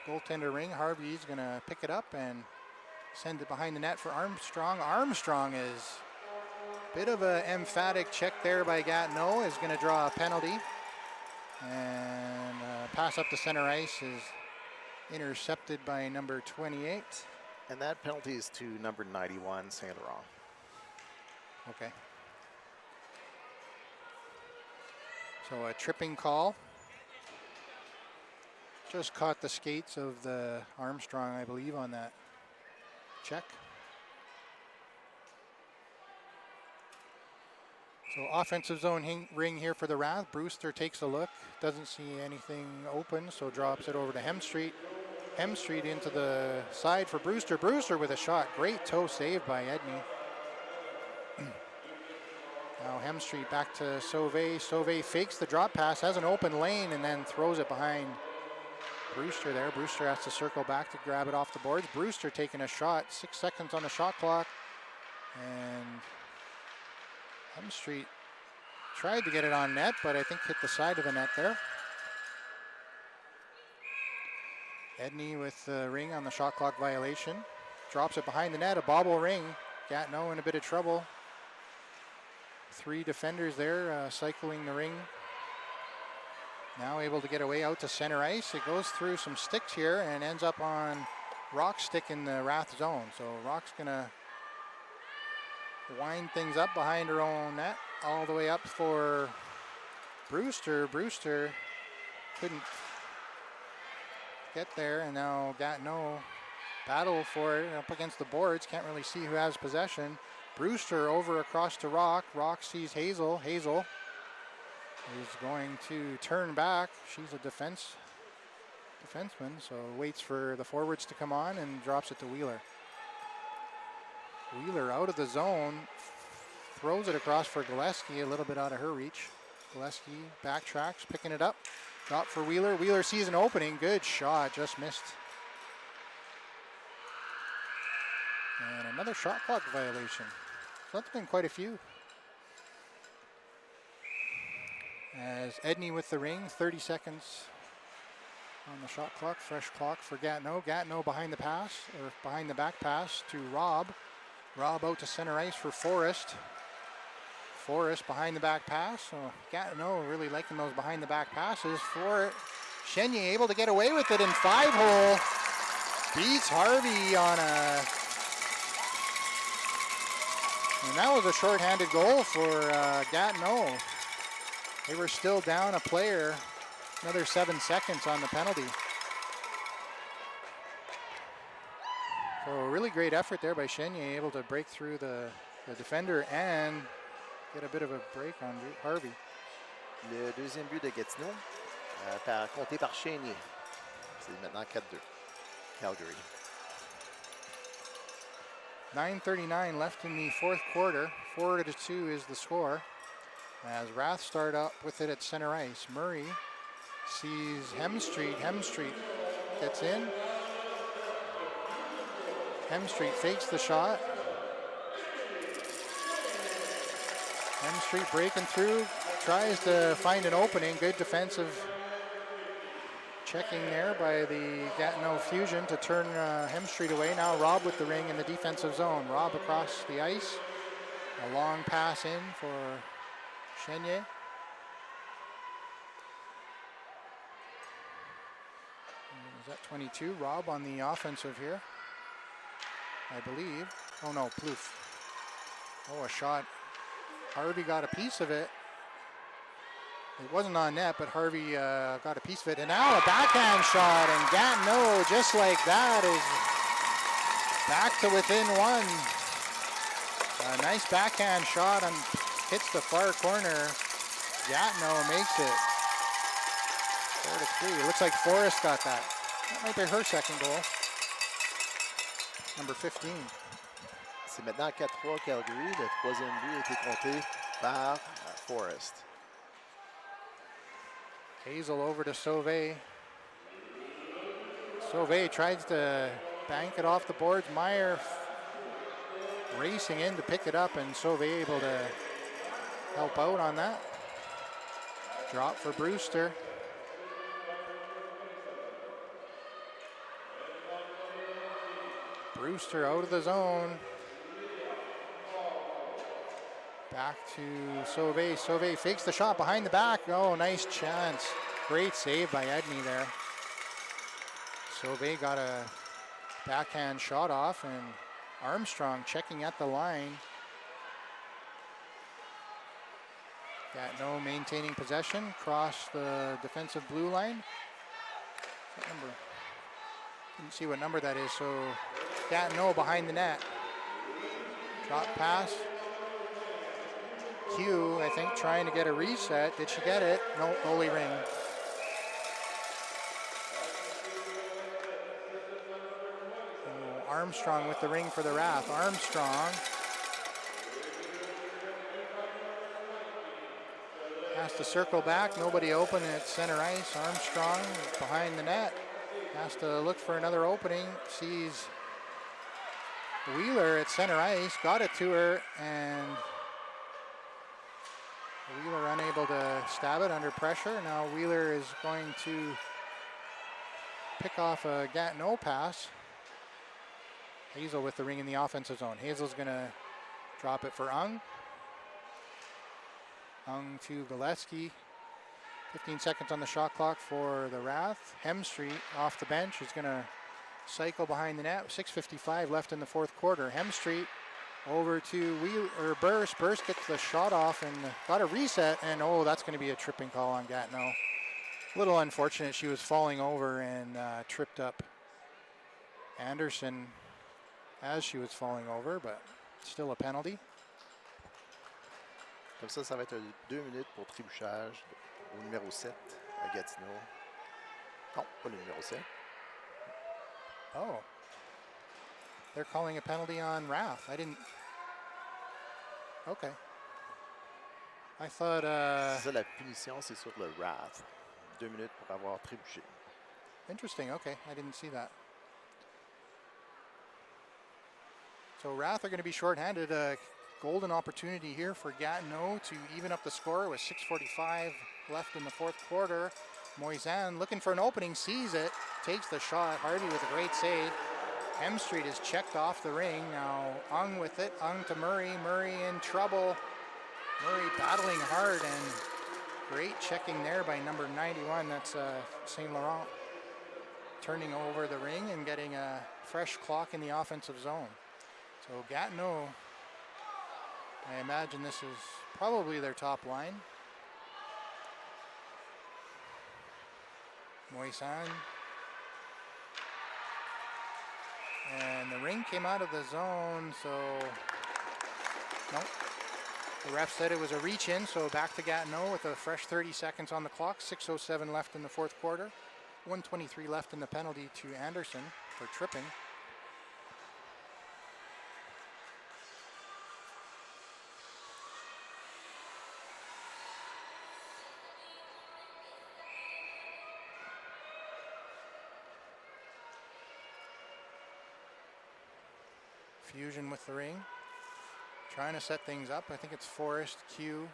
goaltender ring. Harvey's going to pick it up and send it behind the net for Armstrong. Armstrong is a bit of an emphatic check there by Gatineau. Is going to draw a penalty. And pass up to center ice is intercepted by number 28. And that penalty is to number 91, Saint Laurent. Okay. So a tripping call. Just caught the skates of the Armstrong, I believe, on that check. So offensive zone ring here for the Wrath. Brewster takes a look, doesn't see anything open, so drops it over to Hemstreet. Hemstreet into the side for Brewster. Brewster with a shot. Great toe save by Edney. Now Hemstreet back to Sauvé. Sauvé fakes the drop pass, has an open lane, and then throws it behind Brewster there. Brewster has to circle back to grab it off the boards. Brewster taking a shot. 6 seconds on the shot clock. And Hemstreet tried to get it on net, but I think hit the side of the net there. Edney with the ring on the shot clock violation. Drops it behind the net, a bobble ring. Gatineau in a bit of trouble. 3 defenders there cycling the ring. Now able to get away out to center ice. It goes through some sticks here and ends up on Rock's stick in the Rath zone. So Rock's gonna wind things up behind her own net, all the way up for Brewster. Brewster couldn't get there, and now Gatineau battle for it up against the boards. Can't really see who has possession. Brewster over across to Rock. Rock sees Hazel. Hazel is going to turn back. She's a defenseman, so waits for the forwards to come on and drops it to Wheeler. Wheeler out of the zone, throws it across for Gillespie, a little bit out of her reach. Gillespie backtracks, picking it up. Drop for Wheeler. Wheeler sees an opening. Good shot, just missed. And another shot clock violation. So that's been quite a few. As Edney with the ring, 30 seconds on the shot clock, fresh clock for Gatineau. Gatineau behind the pass, or behind the back pass to Robb. Robb out to center ice for Forrest. Forrest behind the back pass. So Gatineau really liking those behind the back passes. For Chenier able to get away with it in 5-hole. Beats Harvey on a... And that was a shorthanded goal for Gatineau. They were still down a player. Another 7 seconds on the penalty. So a really great effort there by Chenier, able to break through the defender and get a bit of a break on Harvey. Le deuxième but de Gatineau, compté par Chenier. C'est maintenant 4-2. Calgary. 9:39 left in the fourth quarter. 4-2 is the score. As Rath start up with it at center ice. Murray sees Hemstreet. Hemstreet gets in. Hemstreet fakes the shot. Hemstreet breaking through, tries to find an opening. Good defensive checking there by the Gatineau Fusion to turn Hemstreet away. Now Robb with the ring in the defensive zone. Robb across the ice. A long pass in for Chenier. Is that 22? Robb on the offensive here, I believe. Oh no, Plouffe. Oh, a shot. Harvey got a piece of it. It wasn't on net, but Harvey got a piece of it. And now a backhand shot, and Gatineau, just like that, is back to within one. A nice backhand shot and hits the far corner. Gatineau makes it 4-3. It looks like Forrest got that. That might be her second goal. Number 15. C'est maintenant 4-3 Calgary. Le troisième but a été compté par Forrest. Hazel over to Sauvé. Sauvé tries to bank it off the boards. Meyer racing in to pick it up, and Sauvé able to help out on that. Drop for Brewster. Brewster out of the zone. Back to Sauvé. Sauvé fakes the shot behind the back. Oh, nice chance. Great save by Edney there. Sauvé got a backhand shot off, and Armstrong checking at the line. Gatineau maintaining possession across the defensive blue line. What number? Didn't see what number that is, so Gatineau behind the net. Drop pass. Hugh, I think, trying to get a reset. Did she get it? No, goalie ring. Oh, Armstrong with the ring for the Wrath. Armstrong has to circle back. Nobody open at center ice. Armstrong behind the net. Has to look for another opening. Sees Wheeler at center ice. Got it to her, and Wheeler unable to stab it under pressure. Now Wheeler is going to pick off a Gatineau pass. Hazel with the ring in the offensive zone. Hazel's going to drop it for Ung. Ung to Gillespie. 15 seconds on the shot clock for the Wrath. Hemstreet off the bench is going to cycle behind the net. 6:55 left in the fourth quarter. Hemstreet over to Burst. Burst gets the shot off and got a reset, and oh, that's going to be a tripping call on Gatineau. A little unfortunate. She was falling over and tripped up Anderson as she was falling over, but still a penalty. Comme ça va être 2 minutes pour trébuchage au numéro 7 à Gatineau. Non, pas le numéro 7. Oh. They're calling a penalty on Wrath. I didn't... Okay. I thought... C'est ça, la punition, c'est sur le Wrath. 2 minutes pour avoir trébuché. Interesting, okay. I didn't see that. So Wrath are going to be shorthanded. A golden opportunity here for Gatineau to even up the score with 6:45 left in the fourth quarter. Moisan looking for an opening, sees it, takes the shot. Harvey with a great save. Hemstreet is checked off the ring. Now Ung with it. Ung to Murray. Murray in trouble. Murray battling hard, and great checking there by number 91. That's St. Laurent turning over the ring and getting a fresh clock in the offensive zone. So Gatineau, I imagine this is probably their top line. Moisan. And the ring came out of the zone, so nope. The ref said it was a reach in, so back to Gatineau with a fresh 30 seconds on the clock. 6:07 left in the fourth quarter. 1:23 left in the penalty to Anderson for tripping. Fusion with the ring, trying to set things up. I think it's Forrest, Q,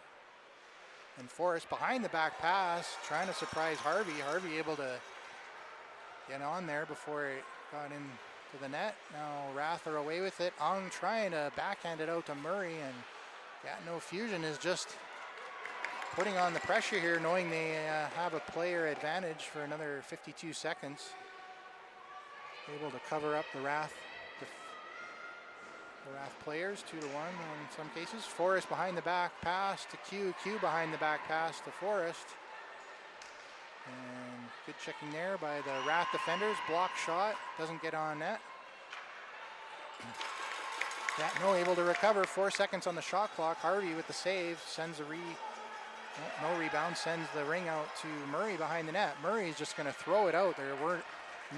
and Forrest behind the back pass, trying to surprise Harvey. Harvey able to get on there before it got into the net. Now Wrath are away with it. Ung trying to backhand it out to Murray, and Gatineau Fusion is just putting on the pressure here, knowing they have a player advantage for another 52 seconds. Able to cover up the Wrath players 2-1 in some cases. Forrest behind the back pass to Q. Q behind the back pass to Forrest. And good checking there by the Wrath defenders. Block shot, doesn't get on net. Gatineau able to recover. 4 seconds on the shot clock. Harvey with the save, sends a no rebound, sends the ring out to Murray behind the net. Murray's just going to throw it out. There were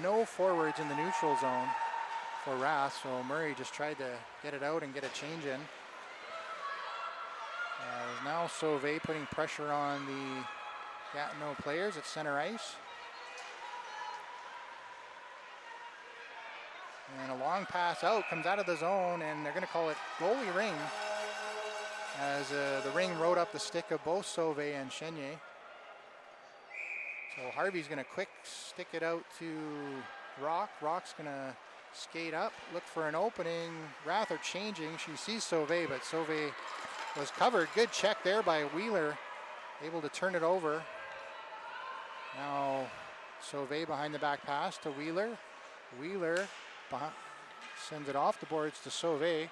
no forwards in the neutral zone for Wrath, so Murray just tried to get it out and get a change in. Now Sauvé putting pressure on the Gatineau players at center ice. And a long pass out, comes out of the zone, and they're going to call it goalie ring as the ring rode up the stick of both Sauvé and Chenier. So Harvey's going to quick stick it out to Rock. Rock's going to skate up, look for an opening. Wrath are changing. She sees Sauvé, but Sauvé was covered. Good check there by Wheeler, able to turn it over. Now Sauvé behind the back pass to Wheeler. Wheeler sends it off the boards to Sauvé.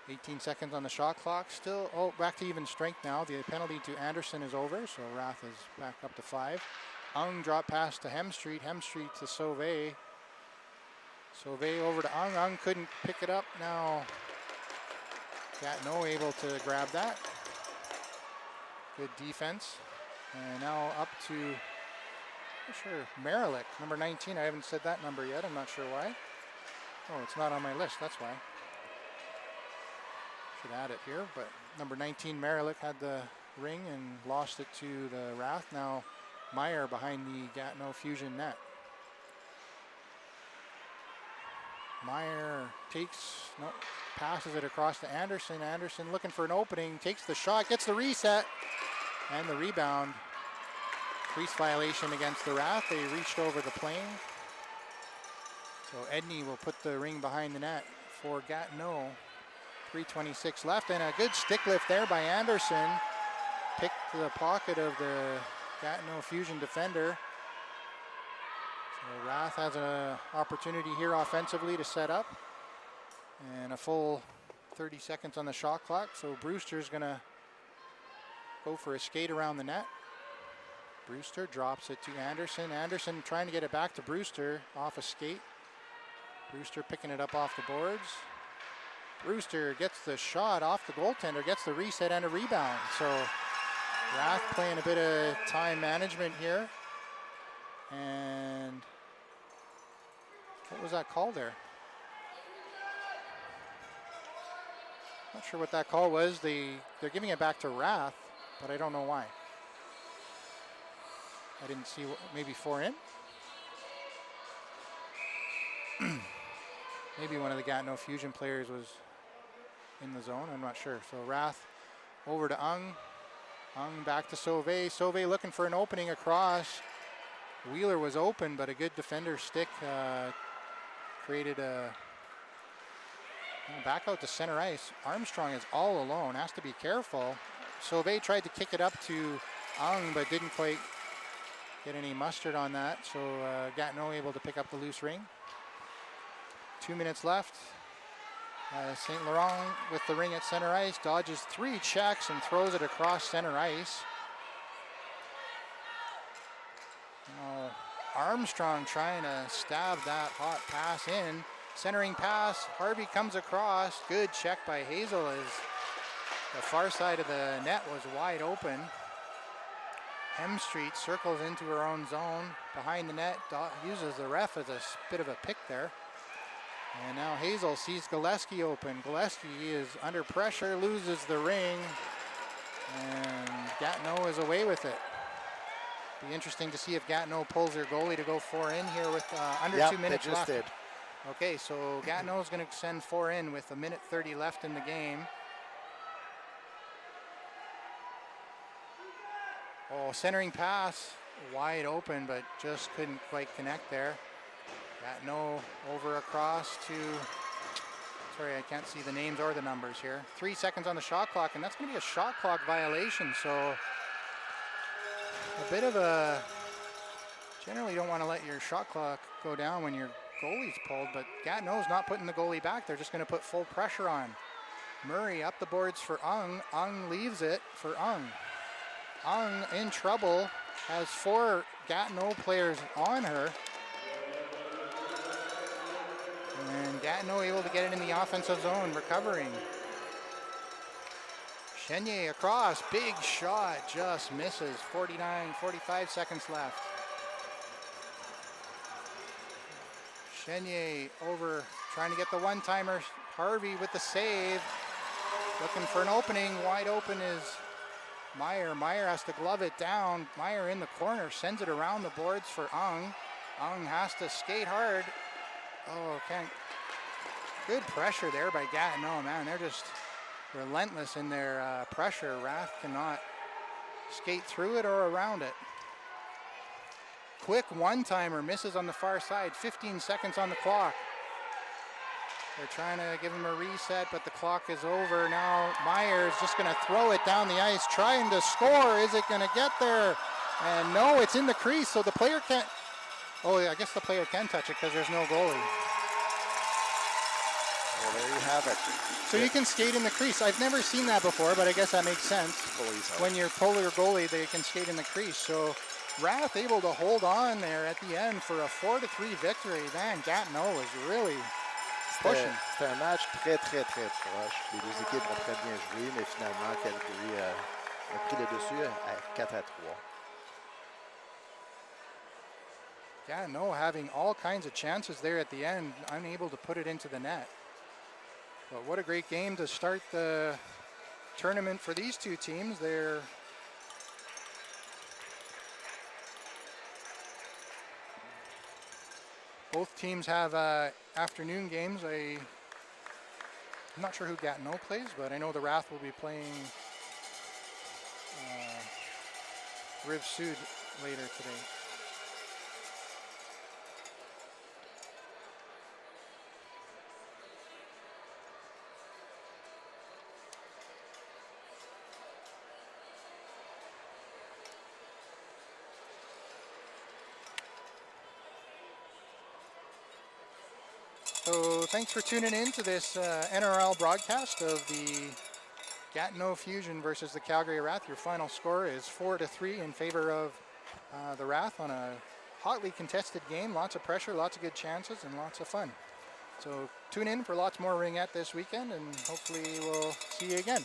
18 seconds on the shot clock. Still, back to even strength now. The penalty to Anderson is over, so Wrath is back up to 5. Ung drop pass to Hemstreet. Hemstreet to Sauvé. Sauvé over to Ung. Ung couldn't pick it up. Now Gatineau able to grab that. Good defense. And now up to, Maralik, number 19. I haven't said that number yet. I'm not sure why. Oh, it's not on my list. That's why. Should add it here. But number 19, Maralik, had the ring and lost it to the Wrath. Now Meyer behind the Gatineau Fusion net. Meyer passes it across to Anderson. Anderson looking for an opening, takes the shot, gets the reset, and the rebound. Crease violation against the Wrath. They reached over the plane. So Edney will put the ring behind the net for Gatineau. 3:26 left, and a good stick lift there by Anderson. picked the pocket of the Gatineau Fusion defender. So Rath has an opportunity here offensively to set up. And a full 30 seconds on the shot clock. So Brewster's going to go for a skate around the net. Brewster drops it to Anderson. Anderson trying to get it back to Brewster off a skate. Brewster picking it up off the boards. Brewster gets the shot off the goaltender, gets the reset and a rebound. So Rath playing a bit of time management here. And what was that call there? Not sure what that call was. They're giving it back to Rath, but I don't know why. I didn't see maybe 4 in. Maybe one of the Gatineau Fusion players was in the zone. I'm not sure. So Rath over to Ung. Ung back to Sauvé. Sauvé looking for an opening across. Wheeler was open, but a good defender stick created a back out to center ice. Armstrong is all alone. Has to be careful. Sauvé tried to kick it up to Ung, but didn't quite get any mustard on that. So Gatineau able to pick up the loose ring. 2 minutes left. St. Laurent with the ring at center ice, dodges 3 checks and throws it across center ice. Now Armstrong trying to stab that hot pass in. Centering pass, Harvey comes across. Good check by Hazel as the far side of the net was wide open. Hemstreet circles into her own zone. Behind the net, uses the ref as a bit of a pick there. And now Hazel sees Gillespie open. Gillespie is under pressure, loses the ring, and Gatineau is away with it. Be interesting to see if Gatineau pulls their goalie to go 4 in here with under 2 minutes left. Did. Okay, so Gatineau is going to send 4 in with 1:30 left in the game. Oh, centering pass, wide open, but just couldn't quite connect there. Gatineau over across to, sorry, I can't see the names or the numbers here. 3 seconds on the shot clock, and that's going to be a shot clock violation. So a bit of a, generally don't want to let your shot clock go down when your goalie's pulled, but Gatineau's not putting the goalie back. They're just going to put full pressure on. Murray up the boards for Ung. Ung leaves it for Ung. Ung in trouble, has 4 Gatineau players on her. And Gatineau able to get it in the offensive zone, recovering. Chenier across, big shot, just misses. 45 seconds left. Chenier over, trying to get the one-timer. Harvey with the save. Looking for an opening, wide open is Meyer. Meyer has to glove it down. Meyer in the corner, sends it around the boards for Ung. Ung has to skate hard. Oh, can't. Good pressure there by Gatineau, man. They're just relentless in their pressure. Rath cannot skate through it or around it. Quick one-timer, misses on the far side. 15 seconds on the clock. They're trying to give him a reset, but the clock is over. Now Meyer's just going to throw it down the ice, trying to score. Is it going to get there? And no, it's in the crease, so the player can't. Oh, I guess the player can touch it because there's no goalie. Well, there you have it. So you can skate in the crease. I've never seen that before, but I guess that makes sense. When you're polar goalie, they can skate in the crease. So Rath able to hold on there at the end for a 4-3 victory. Man, Gatineau was really pushing. C'était un match très proche. Les deux équipes ont très bien joué, mais finalement, Calgary a pris le dessus à 4-3. Gatineau having all kinds of chances there at the end, unable to put it into the net. But what a great game to start the tournament for these two teams. They're both teams have afternoon games. I'm not sure who Gatineau plays, but I know the Wrath will be playing Riv Sud later today. So thanks for tuning in to this NRL broadcast of the Gatineau Fusion versus the Calgary Wrath. Your final score is 4-3 in favor of the Wrath on a hotly contested game. Lots of pressure, lots of good chances, and lots of fun. So tune in for lots more Ringette this weekend, and hopefully we'll see you again.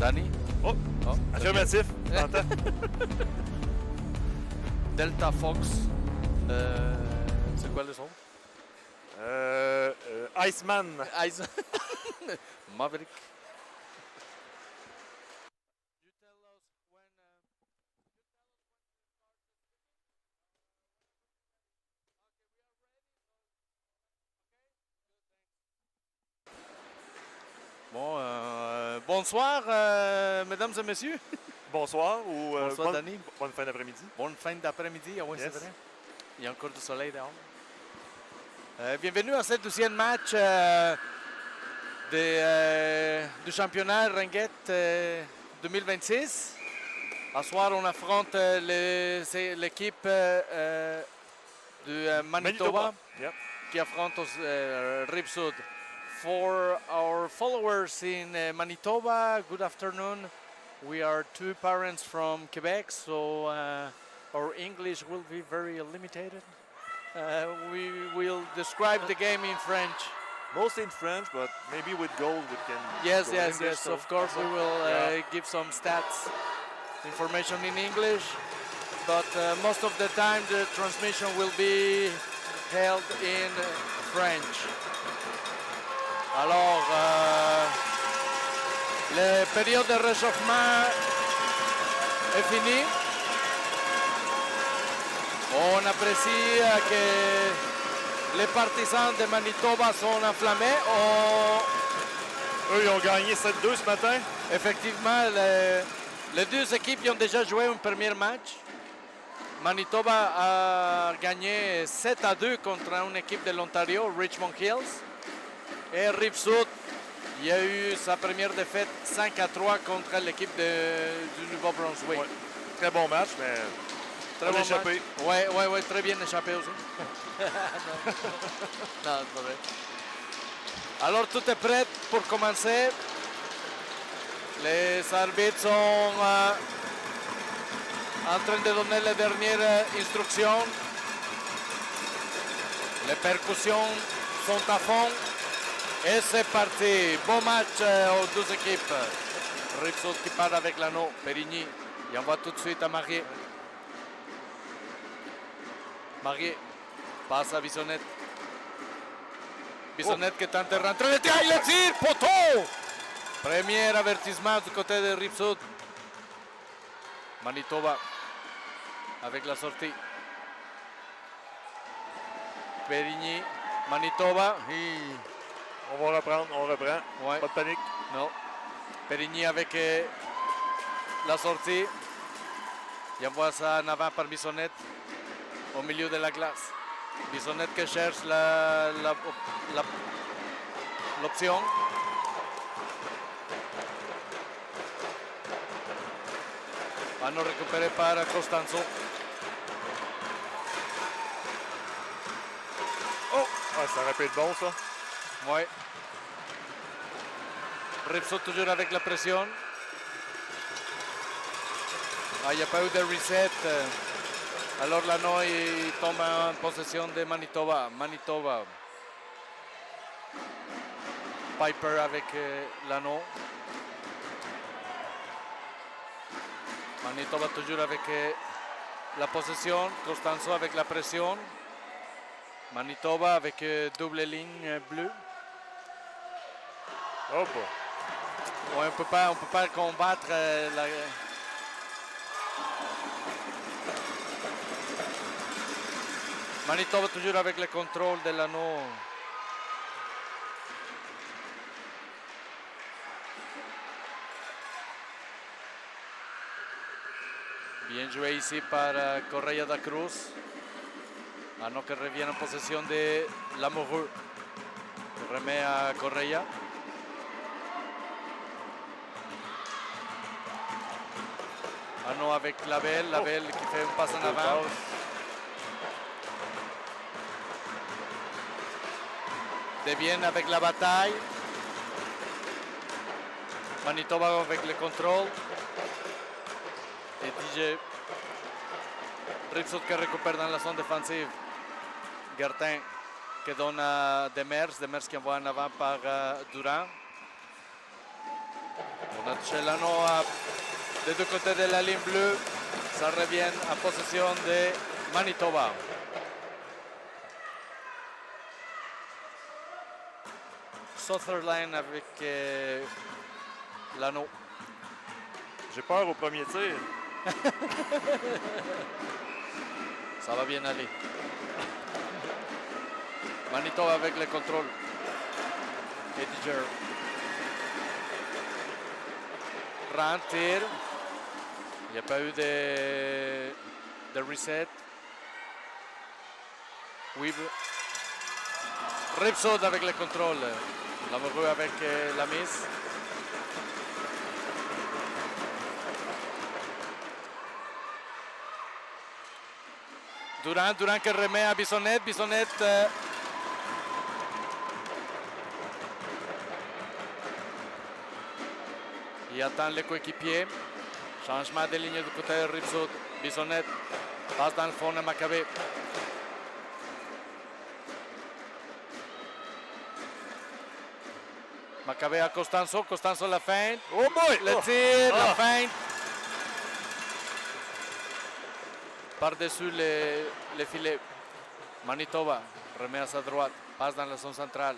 Danny? Oh, affirmatif. Delta Fox. C'est quoi le son? Iceman. Maverick. Bon, bonsoir, mesdames et messieurs. Bonsoir ou bonsoir, Danny. Bonne fin d'après-midi. Bonne fin d'après-midi, oui, yes. C'est vrai. Il y a encore du soleil dehors. Bienvenue à ce deuxième match du championnat Ringette 2026. Ce soir, on affronte l'équipe de Manitoba. Yep. Qui affronte Ripsud. For our followers in Manitoba, good afternoon. We are two parents from Quebec, so our English will be very limited. We will describe the game in French. Mostly in French, but maybe with goals we can. Yes. Of course, we will give some stats, information in English, but most of the time the transmission will be held in French. Alors, le période de réchauffement est fini. On apprécie que les partisans de Manitoba sont enflammés. Eux, ils ont gagné 7-2 ce matin. Effectivement, les deux équipes ont déjà joué un premier match. Manitoba a gagné 7-2 contre une équipe de l'Ontario, Richmond Hills. Et Ripsud, il y a eu sa première défaite 5-3 contre l'équipe du Nouveau-Brunswick. Ouais. Très bon match, mais très bon échappé. Oui, très bien échappé aussi. Non, c'est pas vrai. Alors, tout est prêt pour commencer. Les arbitres sont en train de donner les dernières instructions. Les percussions sont à fond. Et c'est parti. Bon match aux deux équipes. Ripsud qui part avec l'anneau. Périgny. Il envoie tout de suite à Marié. Marié passe à Bissonnette. Bissonnette qui tente de rentrer. Le tir, poteau! Premier avertissement du côté de Ripsud. Manitoba avec la sortie. Périgny. Manitoba. On va reprendre, on reprend. Ouais. Pas de panique. Non. Périgny avec la sortie. Il envoie ça en avant par Bissonnette au milieu de la glace. Bissonnette qui cherche l'option. Hanno récupéré par Costanzo. Oh! Ah, ça aurait pu être bon, ça. Oui. Ripsud toujours avec la pression. Il n'y a pas eu de reset. Alors l'anneau il tombe en possession de Manitoba. Manitoba. Piper avec l'anneau. Manitoba toujours avec la possession. Costanzo avec la pression. Manitoba avec double ligne bleue. Oh bon. Ouais, on peut pas combattre la... Manitoba toujours avec le contrôle de l'anneau. Bien joué ici par Correia da Cruz. Anneau qui revient en possession de Lamoureux. Remet à Correia. Anneau avec Labelle qui fait une passe en avant. Devienne avec la bataille. Manitoba avec le contrôle. Et DJ Ripsud qui récupère dans la zone défensive. Gertin qui donne à Demers qui envoie en avant par Durand. On a touché l'anneau des deux côtés de la ligne bleue. Ça revient en possession de Manitoba. Sutherland avec l'anneau. J'ai peur au premier tir. Ça va bien aller. Manitoba avec le contrôle. Ediger. Rand tire. Il n'y a pas eu de reset. Weeb. Ripsaud avec le contrôle. Lamoureux avec la mise. Durant qui remet à Bissonnette. Bissonnette il attend les coéquipiers. Changement de ligne du côté de Ripsaud. Bissonnette passe dans le fond de Maccabé. Maccabé à Costanzo. Costanzo la feinte. Oh boy! Le tir, la feinte. Par-dessus les filets. Manitoba remet à sa droite. Passe dans la zone centrale.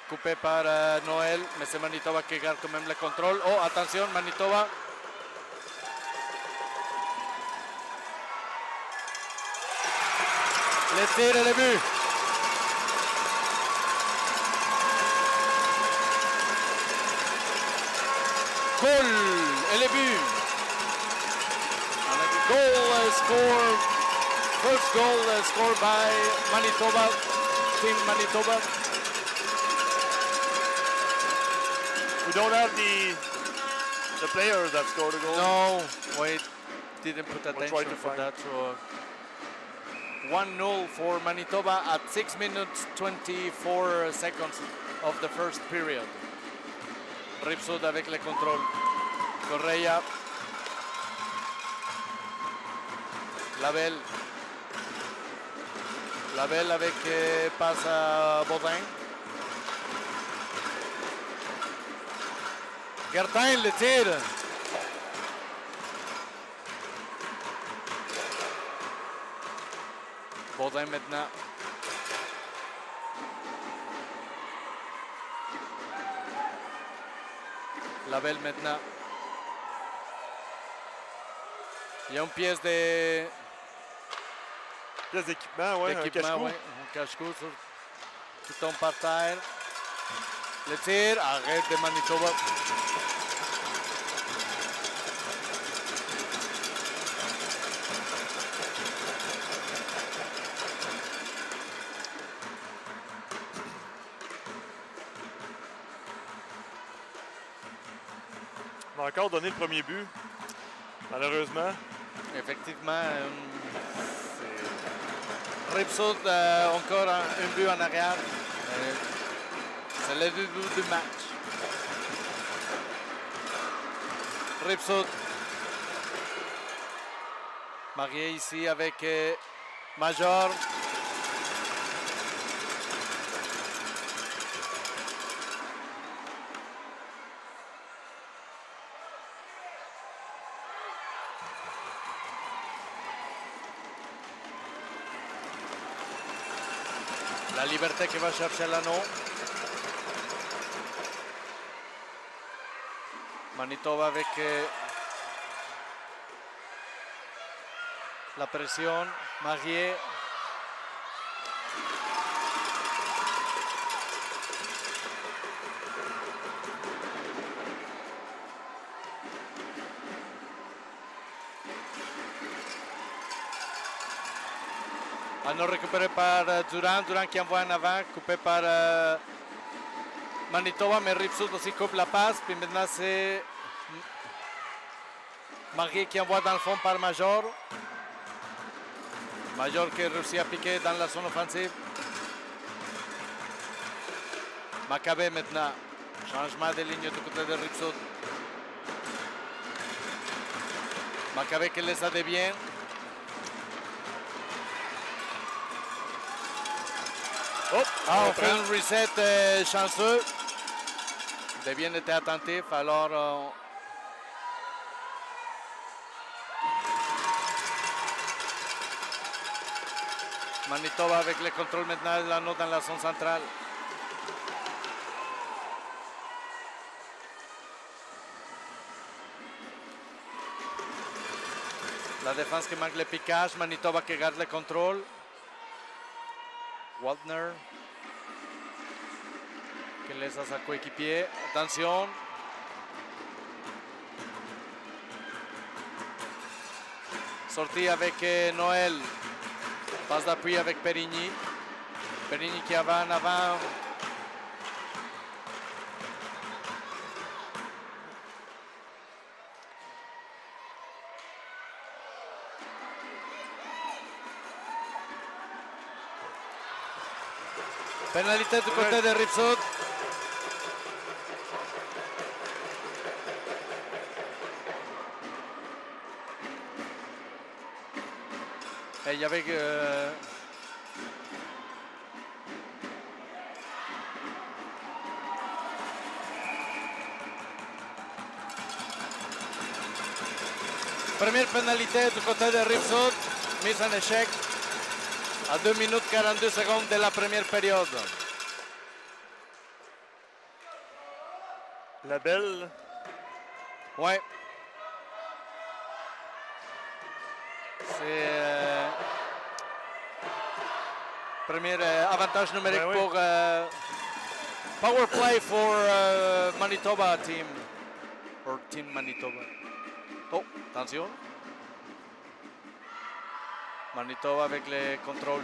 Coupé par Noël, mais c'est Manitoba qui garde quand même le contrôle. Oh, attention, Manitoba. Le tir et le but. Goal et le but. Goal scored. First goal scored by Manitoba. Team Manitoba. We don't have the players that scored a goal. No, wait, didn't put We'll try attention to for find. that. So 1-0 for Manitoba at 6 minutes 24 seconds of the first period. Ripsaud avec le contrôle. Correia. Labelle. Labelle avec passe à Baudin. Gertin le tire. Baudin maintenant. Labelle maintenant. Il y a une pièce de... Pièce d'équipement, ouais, un cache-cou. Ouais, un cache-cou qui tombe par terre. Le tir, arrête de Manitoba. On a encore donné le premier but, malheureusement. Effectivement, Ripsaud encore un but en arrière. C'est le début du match. Ripsaud. Marié ici avec Major. La Liberté qui va chercher l'anneau. Manitoba avec la pression. Marié. Anneau récupéré par Durant. Durant qui envoie en avant. Coupé par Manitoba, mais Ripsaud aussi coupe la passe. Puis maintenant c'est Marié qui envoie dans le fond par Major. Major qui réussit à piquer dans la zone offensive. Maccabé maintenant. Changement de ligne du côté de Ripsaud. Maccabé qui laisse à dévier. Oh, on fait un reset chanceux. Devien était attentif, alors Manitoba avec le contrôle maintenant de l'anneau dans la zone centrale. La défense qui manque le piquage, Manitoba qui garde le contrôle. Waldner qui laisse à sa coéquipier. Attention. Sortie avec Noël. Passe d'appui avec Perigny. Perigny qui va en avant. Pénalité du côté de Rive-Sud. Et il y avait première pénalité du côté de Rive-Sud, mise en échec à 2 minutes 42 secondes de la première période. La belle. Ouais. C'est premier avantage numérique pour power play for Manitoba team. Or team Manitoba. Oh, attention. Manitoba avec les contrôles.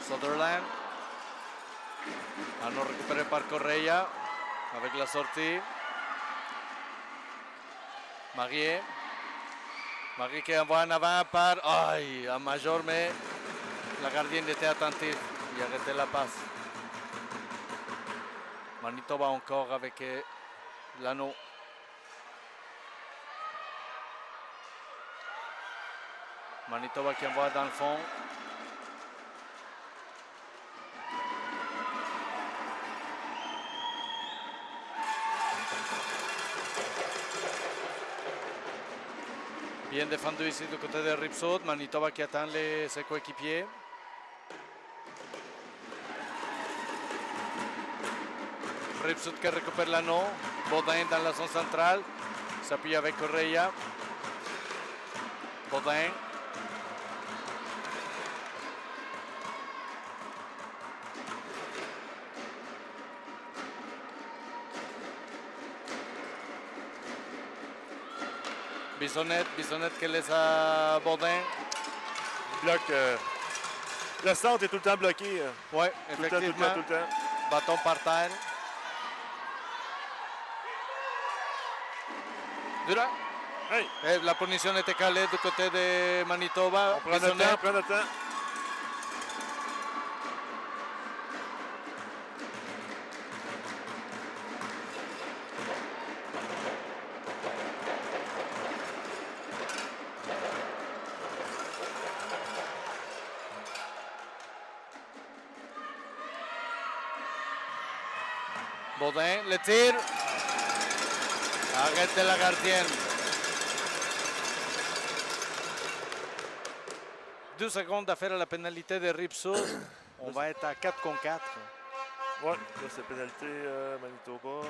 Sutherland. Anneau récupéré par Correia avec la sortie. Marié. Marié qui envoie en avant par un major, mais la gardienne était attentive. Il a arrêté la passe. Manitoba encore avec l'anneau. Manitoba qui envoie dans le fond. Bien défendu ici du côté de Rive-Sud. Manitoba qui attend ses coéquipiers. Rive-Sud qui récupère l'anneau. Baudin dans la zone centrale. S'appuie avec Correia. Baudin. Bissonnette qui laisse à Baudin. Bloc. Le centre est tout le temps bloqué. Oui, effectivement. Tout le temps. Bâton par terre. Dura. Hey. Et la punition était calée du côté de Manitoba. On prend notre temps, Baudin, le tir. Arrête de la gardienne. 2 secondes à faire à la pénalité de Rive-Sud. On va être à 4 contre 4. Ouais, là c'est pénalité Manitoba.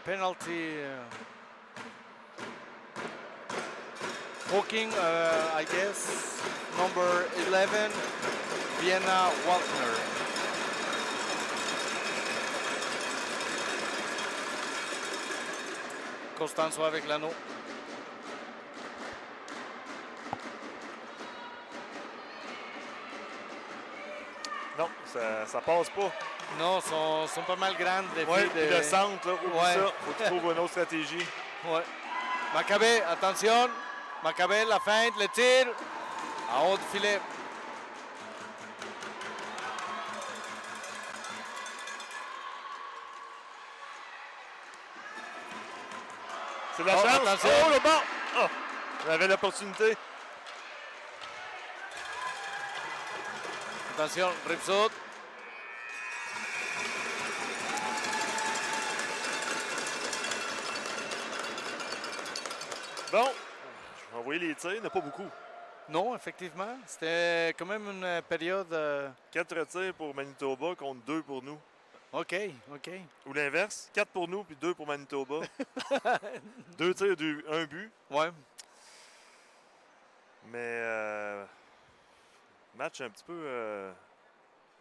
Penalty. Hawking, I guess. Number 11, Vienna Waltner. Costanzo avec l'anneau. Non, ça passe pas. Non, sont pas mal grandes les filles. De... Le centre, là, oublie ça. Faut que tu trouves une autre stratégie. Ouais. Maccabé, attention. Maccabé, la feinte, le tir. En haut de filet. C'est la chance. Attention. Oh, le bord. Oh, on avait l'opportunité. Attention, Rive-Sud. Bon, je vais envoyer les tirs, il n'y en a pas beaucoup. Non, effectivement. C'était quand même une période... 4 tirs pour Manitoba contre 2 pour nous. OK. Ou l'inverse, 4 pour nous puis 2 pour Manitoba. 2 tirs, 1 but. Ouais. Mais match un petit peu...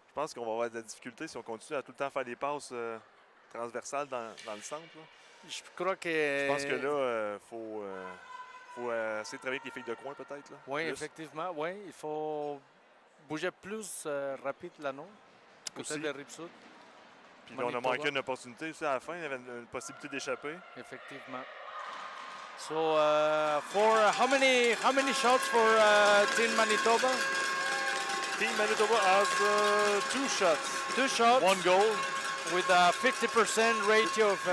je pense qu'on va avoir de la difficulté si on continue à tout le temps faire des passes transversales dans le centre. Là. Je crois que... Je pense que là, faut essayer de travailler avec les filles de coin peut-être. Oui, plus. effectivement. Oui, il faut bouger plus rapide l'anneau du côté de Rive-Sud. Puis là, on a manqué une opportunité aussi à la fin. Il y avait une possibilité d'échapper. Effectivement. So, for how many shots for Team Manitoba? Team Manitoba has 2 shots. 2 shots. 1 goal. With a 50% ratio of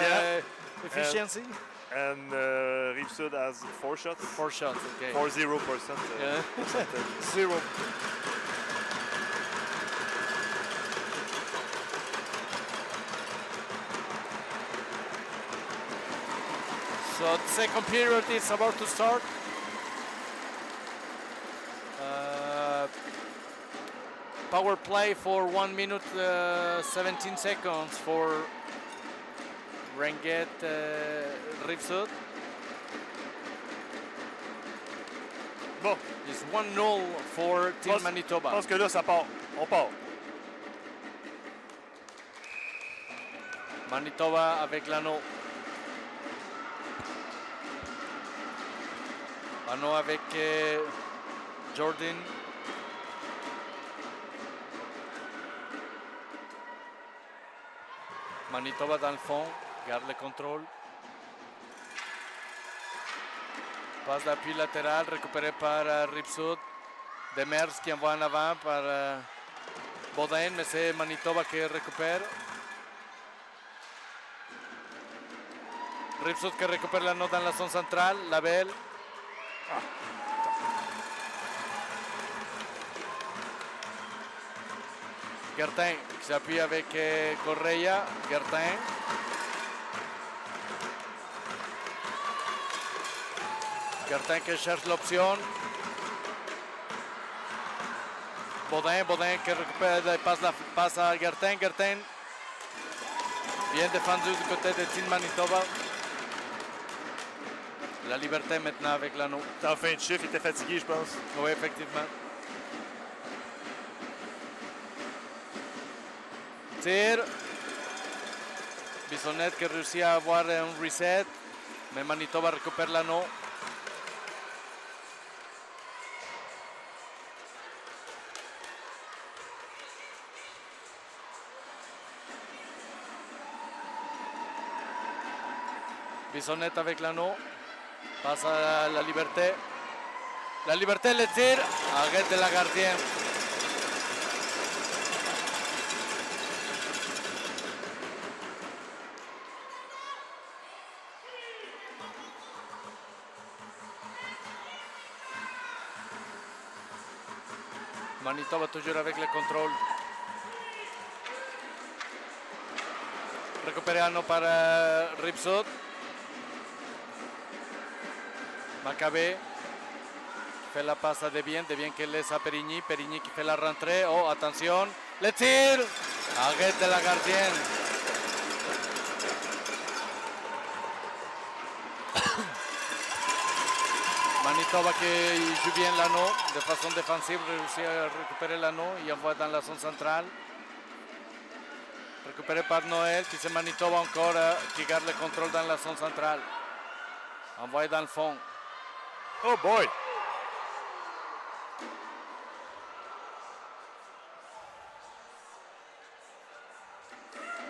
efficiency. And Rive-Sud has 4 shots. 4 shots, okay. 0%. Yeah. 0. So the second period is about to start. Power play for 1 minute 17 seconds for Ringette Rive-Sud. Bon. It's 1-0 for Team Manitoba. Je pense que là, ça part. On part. Manitoba avec l'anneau. Anneau avec Jordan. Manitoba dans le fond, garde le contrôle. Passe d'appui latéral récupéré par Rive-Sud. Demers qui envoie en avant par Baudin, mais c'est Manitoba qui récupère. Rive-Sud qui récupère l'anneau dans la zone centrale. La belle. Gertin qui s'appuie avec Correia. Gertin. Gertin qui cherche l'option. Baudin qui récupère, passe à Gertin. Gertin bien défendu du côté de Team Manitoba. La liberté maintenant avec l'anneau. En fin de chiffre, il était fatigué, je pense. Oui, effectivement. Tir. Bissonnette qui réussit à avoir un reset, mais Manitoba récupère l'anneau. Bissonnette avec l'anneau. Passe à la liberté. La liberté, le tir. Arrête de la gardienne. Manitoba toujours avec le contrôle. Récupéré anneau par Rive-Sud. Macabé fait la passe à Devien qui laisse à Perigny qui fait la rentrée. Oh, attention, le tir. Arrête de la gardienne. Manitoba qui joue bien l'anneau de façon défensive, réussit à récupérer l'anneau et envoie dans la zone centrale. Récupéré par Noël, puis c'est Manitoba encore qui garde le contrôle dans la zone centrale. Envoyé dans le fond. Oh boy!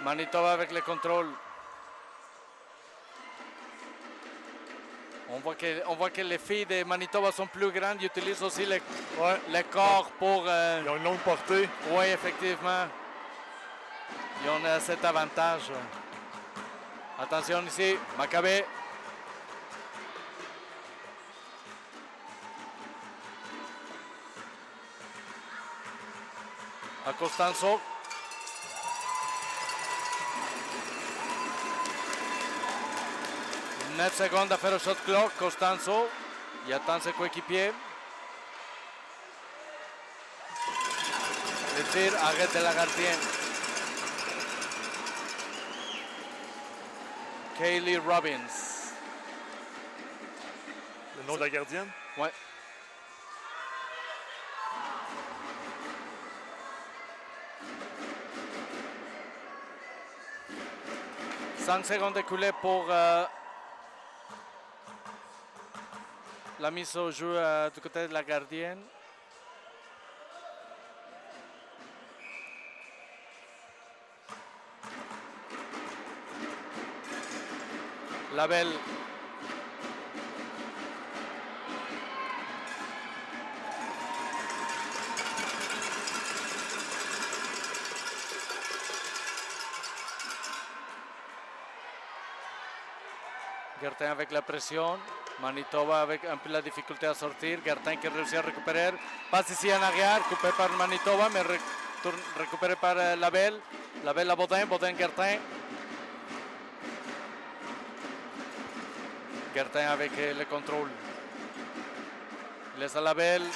Manitoba avec le contrôle. On voit que les filles de Manitoba sont plus grandes. Ils utilisent aussi le corps pour... Ils ont une longue portée. Oui, effectivement. Ils ont cet avantage. Attention ici, Macabé. A Costanzo. 9 secondes à faire au shot clock. Costanzo, il attend ses coéquipiers. Le tir, arrête de la gardienne. Kaylee Robbins. Le nom de la gardienne? Ouais. « 5 secondes écoulées pour la mise au jeu du côté de la gardienne. La belle. Gertin avec la pression. Manitoba avec un peu la difficulté à sortir. Gertin qui réussit à récupérer. Passe ici en arrière, coupé par Manitoba, mais récupéré par Labelle. Labelle à Baudin, Baudin Gertin. Gertin avec le contrôle. Laisse à Labelle.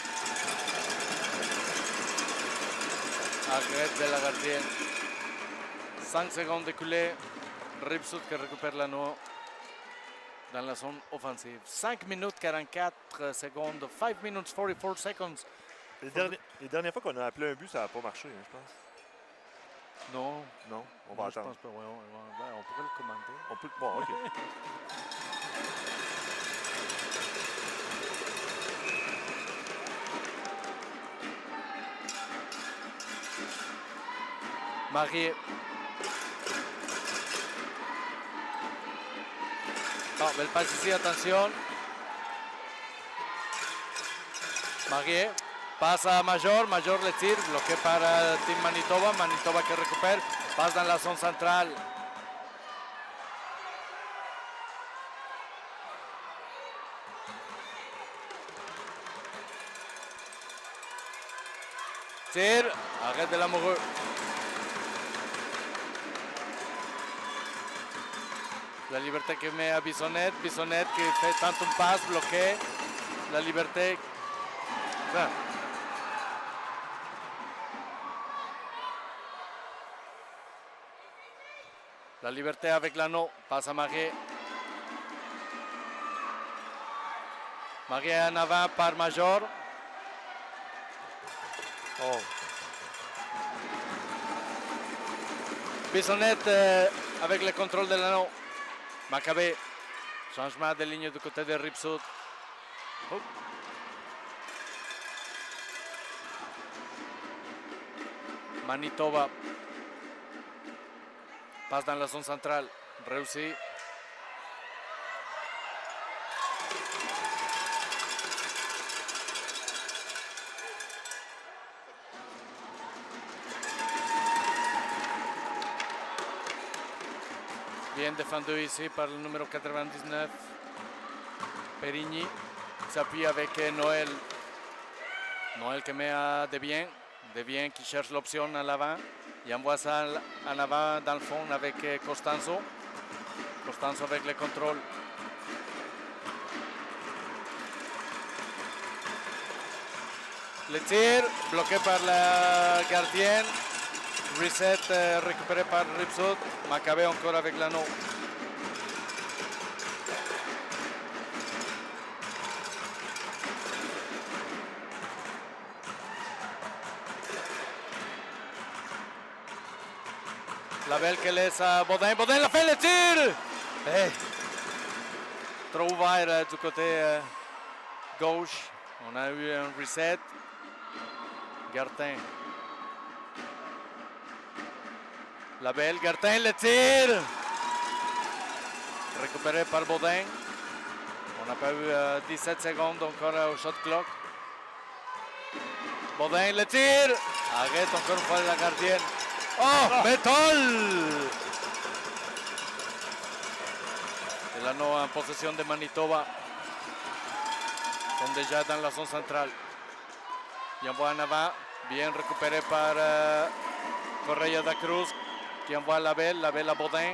Arrête de la gardienne. 5 secondes écoulées. Ripsut qui récupère l'anneau dans la zone offensive. 5 minutes 44 secondes. 5 minutes 44 seconds. Les dernières fois qu'on a appelé un but, ça n'a pas marché, hein, je pense. Non. Non, on va attendre. Je pense pas. Ouais, on pourrait le commander. On peut. Bon, OK. Marié. Oh, belle passe ici, attention. Marié. Passe à Major. Major le tire, bloqué par Team Manitoba. Manitoba qui récupère. Passe dans la zone centrale. Tire. Arrête de l'amoureux. La liberté qui met à Bissonnette. Bissonnette qui fait tant une passe bloquée. La liberté. Enfin. La liberté avec l'anneau. Passe à Marié. Marié en avant par Major. Oh. Bissonnette avec le contrôle de l'anneau. Maccabé. Changement de ligne du côté de Ripsut. Oh. Manitoba. Passe dans la zone centrale. Réussi. Bien défendu ici par le numéro 99. Perigny s'appuie avec Noël. Noël qui met à Devien. Devien qui cherche l'option à l'avant. Il envoie ça en avant dans le fond avec Costanzo. Costanzo avec le contrôle. Le tir bloqué par la gardienne. Reset récupéré par Ripsut. Maccabé encore avec l'anneau. La belle qui laisse à Baudin. Baudin la fait le tir! Hey. Trop ouvert du côté gauche. On a eu un reset. Gertin. La belle, Gertin le tire. Récupéré par Baudin. On n'a pas eu 17 secondes encore au shot clock. Baudin le tire. Arrête encore une fois la gardienne. Oh, Bétol! Et l'anneau en possession de Manitoba. Sont déjà dans la zone centrale. Il envoie en avant. Bien récupéré par Correia da Cruz. Qui envoie la belle à Baudin.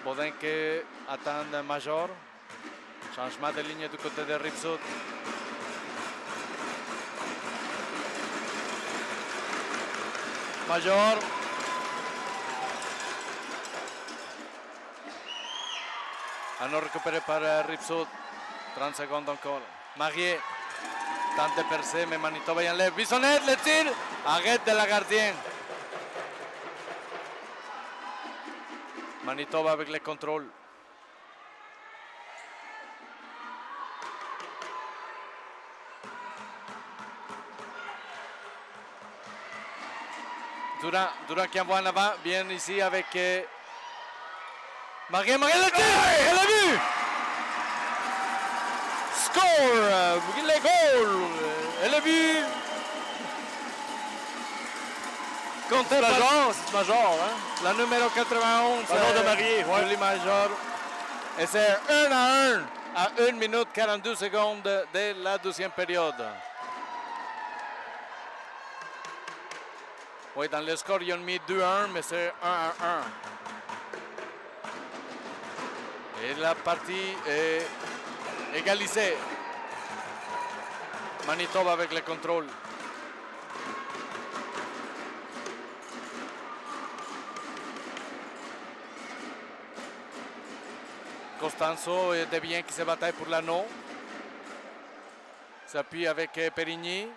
Baudin qui attend Major. Changement de ligne du côté de Rive-Sud. Major. Alors récupéré par Rive-Sud. 30 secondes encore. Marié tente de percer, mais Manitoba y enlève. Bissonnette, le tir. Arrête de la gardienne. Manitoba avec le contrôle. Durant qui envoie en avant, bien ici avec Marié le tir, elle a vu. Score, le goal, elle a vu. Contre Major, c'est Major, hein? La numéro 91. De Marié, ouais. Julie Major. Et c'est 1-1 à 1 minute 42 secondes de la deuxième période. Oui, dans le score, ils ont mis 2-1, mais c'est 1-1. Et la partie est égalisée. Manitoba avec le contrôle. Costanzo et Devien qui se bataille pour l'anneau. S'appuie avec Périgny.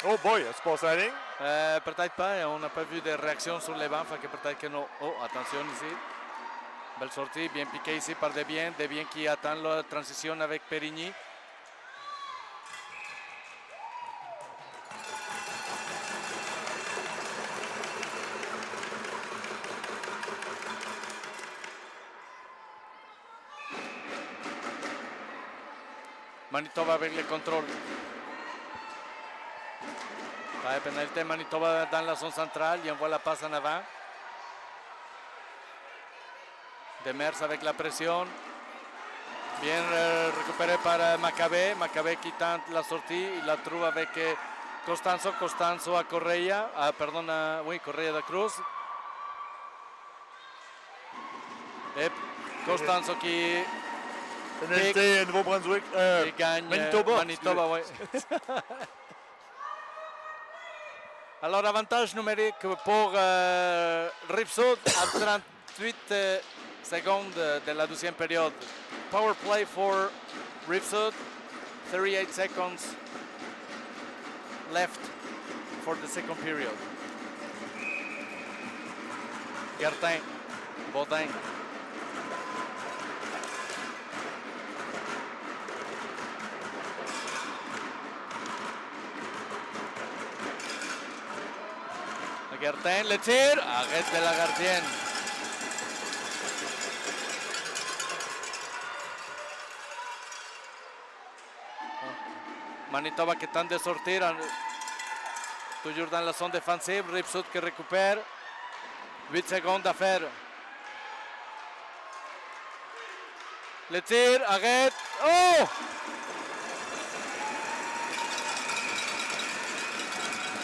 Oh boy, as-tu passé la ligne? Peut-être pas, on n'a pas vu de réaction sur les bancs, fait que peut-être que non. Oh, attention ici. Belle sortie, bien piquée ici par Devien. Devien qui attend la transition avec Périgny. Manitoba avec le contrôle. Pas de pénalité, Manitoba dans la zone centrale, il envoie la passe en avant. Demers avec la pression. Bien récupéré par Macabé. Macabé qui tente la sortie, il la trouve avec Costanzo. Costanzo à Correia. Oui, Correia de Cruz. Et Costanzo qui... Pénalité, Nouveau-Brunswick. Qui gagne Manitoba, oui. Alors, avantage numérique pour Rive-Sud à 38 secondes de la deuxième période. Power play for Rive-Sud. 38 seconds left for the second period. Gertin, Baudin. Gertin, le tir, arrête de la gardienne. Manitoba qui tente de sortir, toujours dans la zone défensive. Rive-Sud qui récupère. 8 secondes à faire. Le tir, arrête. Oh!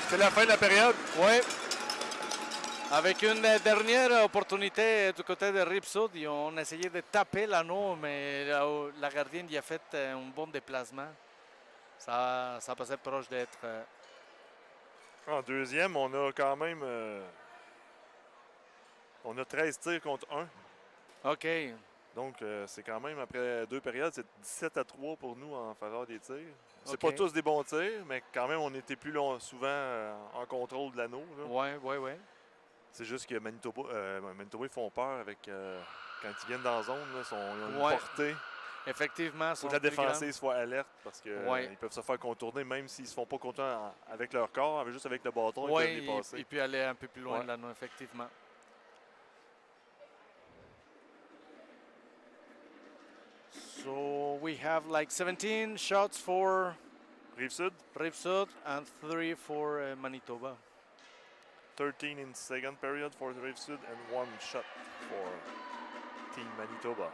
C'est la fin de la période. Oui. Avec une dernière opportunité du côté de Rive-Sud, ils ont essayé de taper l'anneau, mais la gardienne y a fait un bon déplacement. Ça passait proche d'être... En deuxième, on a quand même... on a 13 tirs contre 1. OK. Donc, c'est quand même, après 2 périodes, c'est 17-3 pour nous en faveur des tirs. C'est OK. pas tous des bons tirs, mais quand même, on était plus souvent en contrôle de l'anneau. Oui. C'est juste que Manitoba, ils font peur avec quand ils viennent dans la zone, là, ils ont une portée. Effectivement. Il faut que la défensive soit alerte parce qu'ils peuvent se faire contourner même s'ils ne se font pas contourner avec leur corps, juste avec le bâton, ils peuvent les passer. Et puis aller un peu plus loin de l'anneau, effectivement. So we have like 17 shots for Rive-Sud and 3 for Manitoba. 13 in second period for Rive-Sud and 1 shot for Team Manitoba.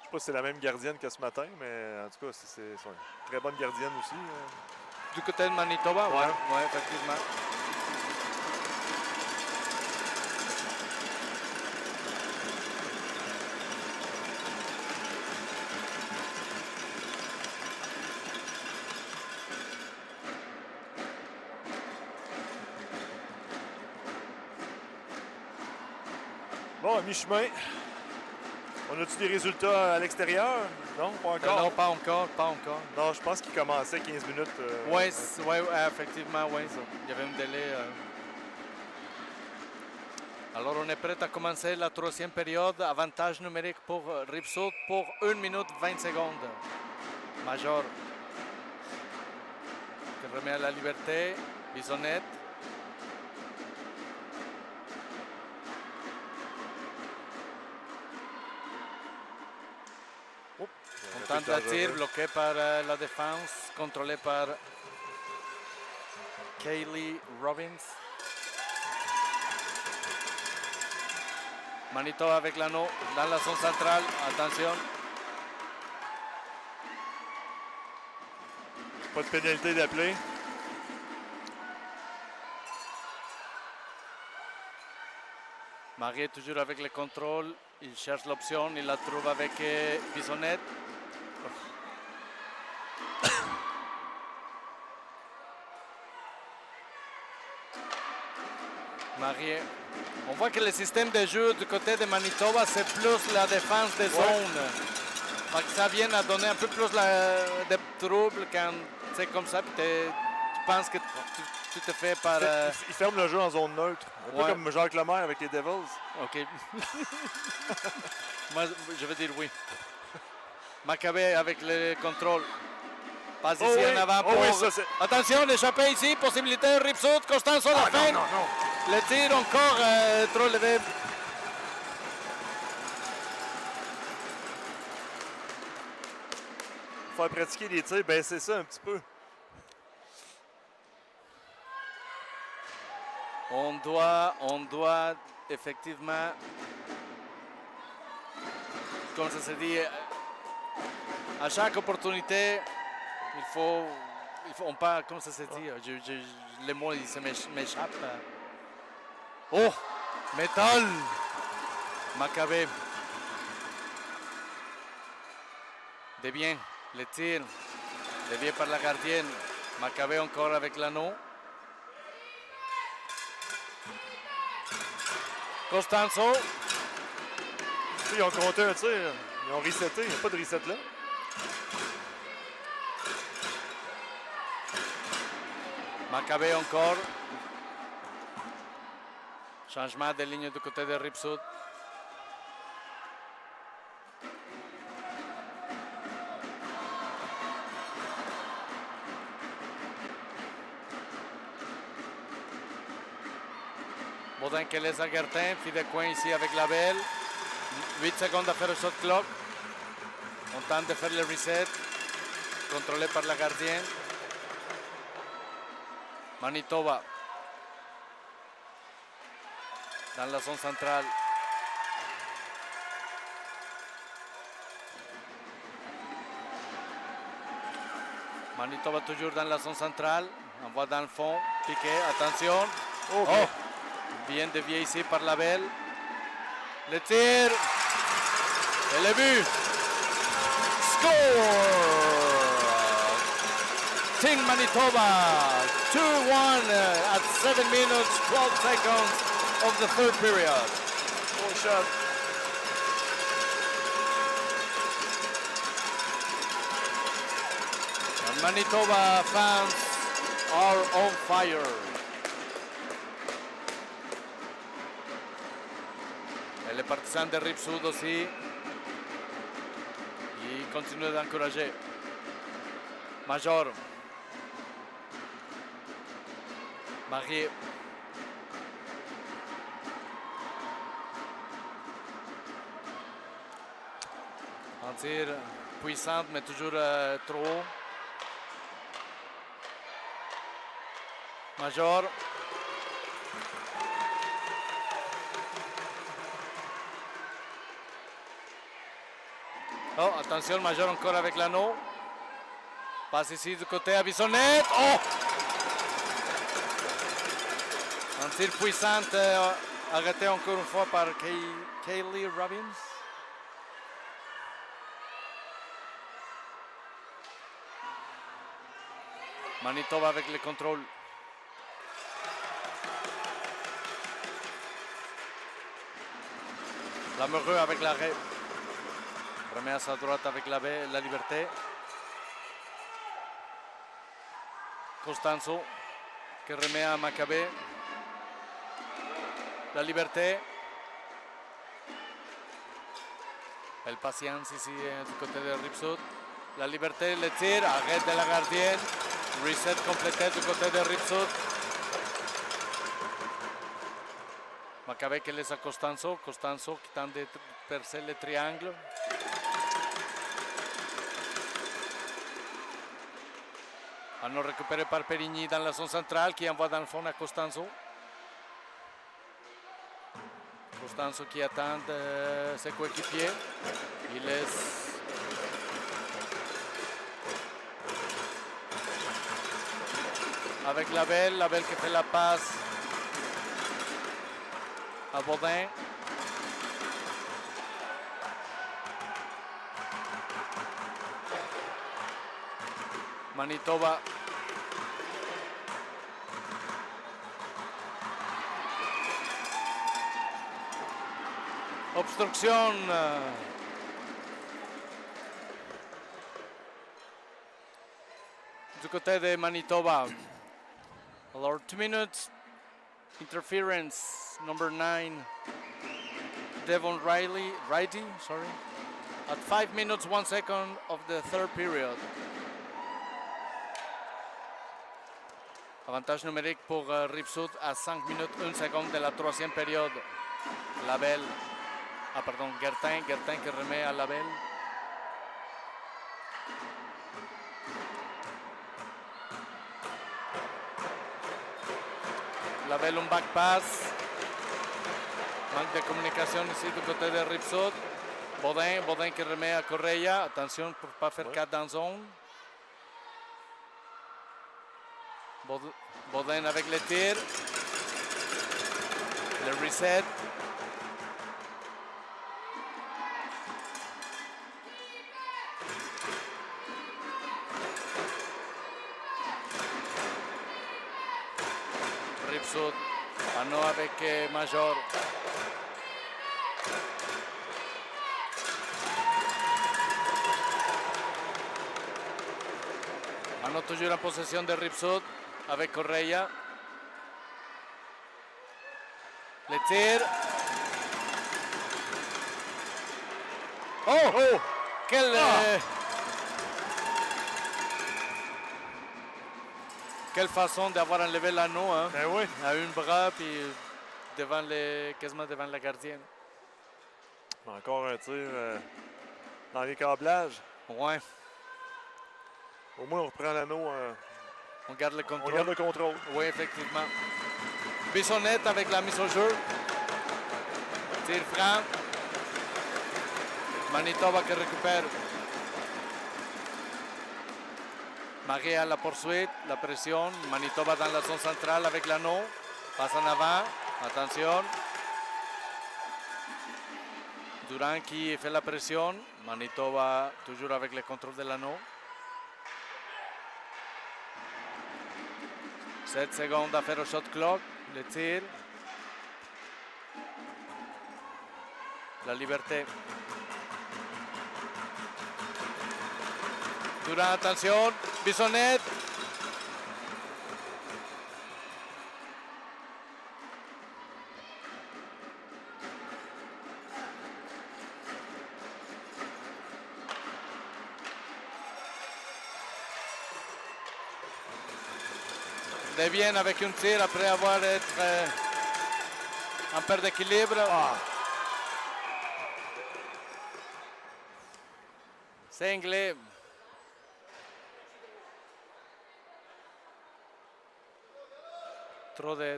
Je pas si c'est la même gardienne que ce matin, mais en tout cas, c'est une très bonne gardienne aussi. Du côté de Manitoba, Ouais. ouais, effectivement. Bon, à mi-chemin. On a-tu des résultats à l'extérieur? Non, pas encore? Non, pas encore. Non, je pense qu'il commençait 15 minutes. Oui, effectivement, oui. Il y avait un délai. Alors, on est prêt à commencer la troisième période. Avantage numérique pour Rive-Sud pour 1 minute 20 secondes. Major qui remet à la liberté. Bisonnette. On tente de tir bloqué par la défense, contrôlé par Kaylee Robbins. Manitoba avec l'anneau dans la zone centrale. Attention. Pas de pénalité d'appeler. Marie est toujours avec le contrôle. Il cherche l'option. Il la trouve avec Bisonnette. Marie. On voit que le système de jeu du côté de Manitoba, c'est plus la défense des zones. Parce que ça vient à donner un peu plus de troubles quand c'est comme ça. Puis tu penses que tu te fais par... Il ferme le jeu en zone neutre. Un peu comme Jacques Lemaire avec les Devils. OK. Moi, je veux dire oui. Maccabé avec le contrôle. Passe ici en avant pour... Attention, l'échappée ici. Possibilité, Rive-Sud, Constance sur la fin. Non. Le tir encore trop levé. Faire pratiquer les tirs, baisser ça un petit peu. On doit effectivement, comme ça se dit, à chaque opportunité, il faut on pas, comme ça se dit, les mots ils se m'échappent. Oh, métal, Maccabé. Dévié, le tir, dévié par la gardienne. Maccabé encore avec l'anneau. Costanzo. Ils ont compté un tir. Ils ont reseté. Il n'y a pas de reset là. Maccabé encore. Changement de ligne du côté de Rive-Sud. Baudin qui laisse à Gertin, puis de coin ici avec la belle. 8 secondes à faire le shot clock. On tente de faire le reset. Contrôlé par la gardienne. Manitoba. Dans la zone centrale. Manitoba toujours dans la zone centrale. On voit dans le fond. Piqué, attention. Oh! Bien dévié ici par la belle. Le tir. Et le but. Score! Team Manitoba. 2-1 at 7 minutes, 12 seconds of the third period. Bon shot. The Manitoba fans are on fire. Et les partisans de Rive-Sud aussi. Ils continuent d'encourager. Major. Marie. Un tir puissante, mais toujours trop haut. Major. Oh, attention, Major encore avec l'anneau. Passe ici du côté à Bissonnette. Oh! Un tir puissant arrêté encore une fois par Kaylee Robbins. Manitoba avec le contrôle. Lamoureux avec l'arrêt. Remet à sa droite avec la liberté. Costanzo qui remet à Maccabé. La liberté. Belle patience ici du côté de Ripsud. La liberté, le tir, arrête de la gardienne. Reset complété du côté de Ripsud. Maccabé qui laisse à Costanzo. Costanzo qui tente de percer le triangle. Anneau récupéré par Perigny dans la zone centrale qui envoie dans le fond à Costanzo. Costanzo qui attend ses coéquipiers. Il laisse avec Labelle qui fait la passe à Baudin. Manitoba. Obstruction. Du côté de Manitoba. Alors 2 minutes. Interference. Number 9. Devon Righty, sorry. At 5 minutes, 1 second of the third period. Avantage numérique pour Ripsud à 5 minutes 1 seconde de la troisième période. Labelle. Ah pardon, Gertin qui remet à Labelle. Labelle un back pass. Manque de communication ici du côté de Ripsud. Baudin qui remet à Correia. Attention pour ne pas faire 4 dans zone. Baudin avec le tir. Le reset. Ripsud. Anneau avec Major. Anneau toujours en possession de Ripsud. Avec Correia. Le tir. Oh! Quelle façon d'avoir enlevé l'anneau, hein? Ben oui. À un bras, puis quasiment devant la gardienne. Encore un tir dans les câblages. Ouais. Au moins, on reprend l'anneau. On garde le contrôle. On garde le contrôle. Oui, effectivement. Bissonnette avec la mise au jeu. Tir franc. Manitoba qui récupère. Marie à la poursuite, la pression. Manitoba dans la zone centrale avec l'anneau. Passe en avant. Attention. Durand qui fait la pression. Manitoba toujours avec le contrôle de l'anneau. 7 secondes à faire au shot clock. Le tir. La liberté. Durand, attention. Bissonnette. Devienne avec un tir après avoir été en perte d'équilibre. C'est anglais.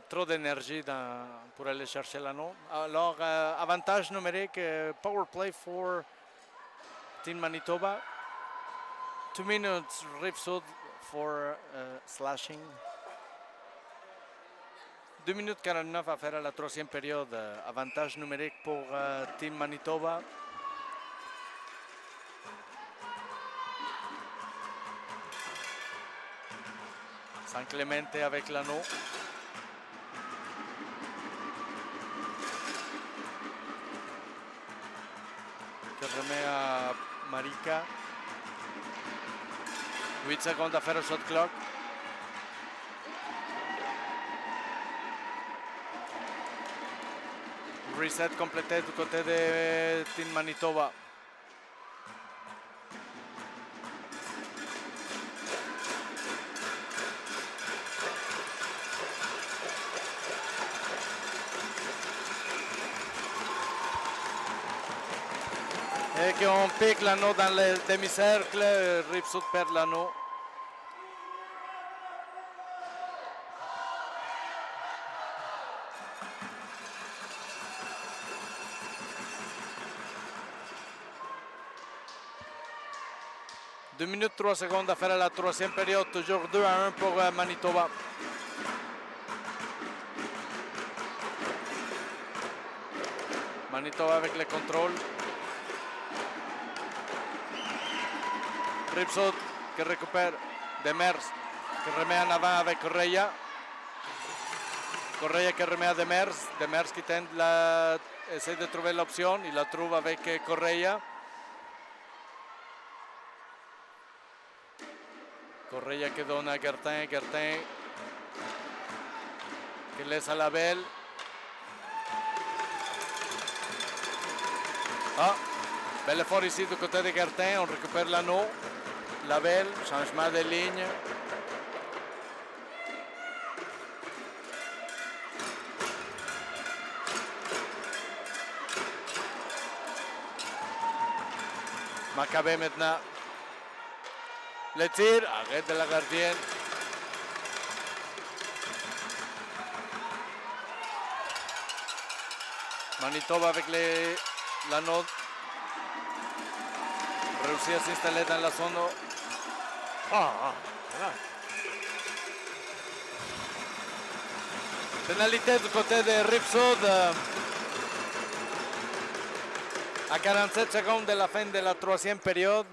Trop d'énergie pour aller chercher l'anneau. Alors, avantage numérique, power play for Team Manitoba. 2 minutes Rive-Sud for slashing. 2 minutes 49 à faire à la troisième période. Avantage numérique pour Team Manitoba. San Clemente avec l'anneau. Qui remet à Marika. 8 secondes à faire au shot clock. Reset complété du côté de Team Manitoba. Et qu'on pique l'anneau dans le demi-cercle, Rive-Sud perd l'anneau. Deux minutes 3 secondes à faire à la troisième période, toujours 2-1 pour Manitoba. Manitoba avec le contrôle. Rive-Sud qui récupère Demers, qui remet en avant avec Correia. Correia qui remet à Demers. Demers qui essaie de trouver l'option. Il la trouve avec Correia. Correia qui donne à Gertin. Gertin qui laisse à la belle. Ah, bel effort ici du côté de Gertin. On récupère l'anneau. La belle, changement de ligne. Maccabé maintenant. Le tir, arrête de la gardienne. Manitoba avec l'anneau. Réussit à s'installer dans la zone. Pénalité du côté de Rive-Sud. À 47 secondes de la fin de la troisième période.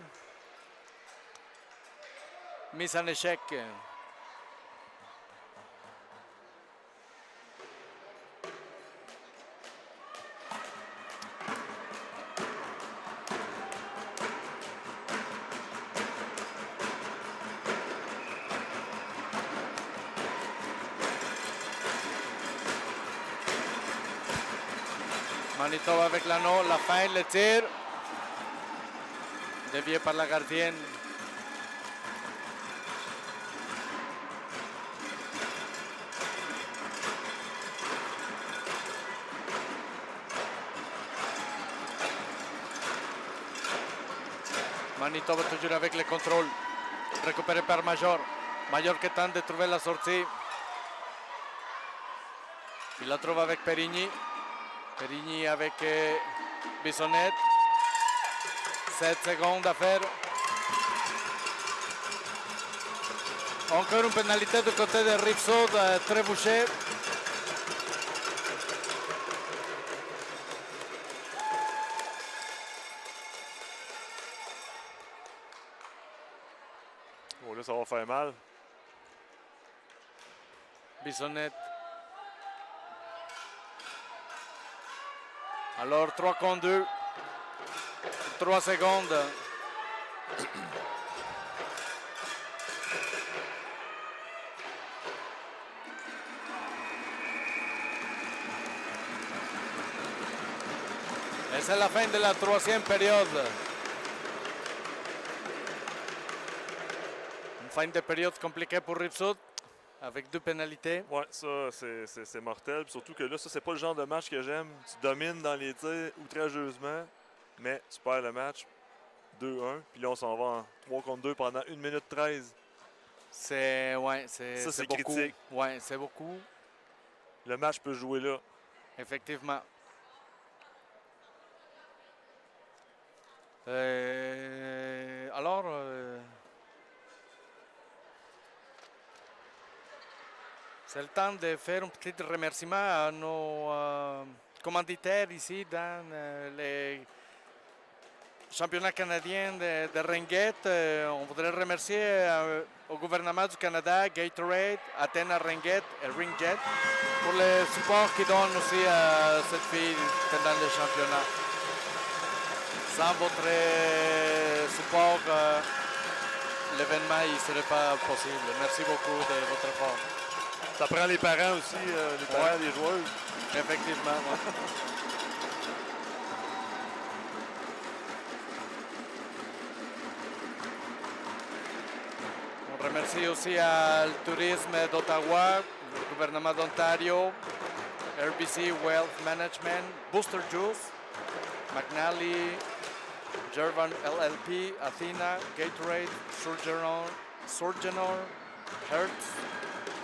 Mise en échec. Manitoba avec l'anneau, la fin, le tir. Dévié par la gardienne. Manitoba toujours avec le contrôle. Récupéré par Major. Major qui tente de trouver la sortie. Il la trouve avec Perigny. Perigny avec Bissonnette. 7 secondes à faire. Encore une pénalité du côté de Rive-Sud, très bouché. Oh là, ça va faire mal. Bissonnette. Alors 3 contre 2. 3 secondes. Et c'est la fin de la troisième période. Une fin de période compliquée pour Rive-Sud, avec 2 pénalités. Ouais, ça, c'est mortel. Puis surtout que là, ça, c'est pas le genre de match que j'aime. Tu domines dans les tirs outrageusement, mais tu perds le match 2-1. Puis là, on s'en va en 3 contre 2 pendant 1 minute 13. C'est beaucoup. Critique. Ouais, c'est beaucoup. Le match peut jouer là. Effectivement. Alors, c'est le temps de faire un petit remerciement à nos commanditaires ici dans les championnats canadiens de Ringette. On voudrait remercier au gouvernement du Canada, Gatorade, Athena Ringette et Ringette pour le support qu'ils donnent aussi à cette fille pendant les championnats. Sans votre support, l'événement ne serait pas possible. Merci beaucoup de votre effort. Ça prend les parents aussi, les parents des joueurs. Effectivement. Ouais. On remercie aussi le tourisme d'Ottawa, le gouvernement d'Ontario, RBC Wealth Management, Booster Juice, McNally, Gervan LLP, Athena, Gatorade, Surgeonor, Hertz,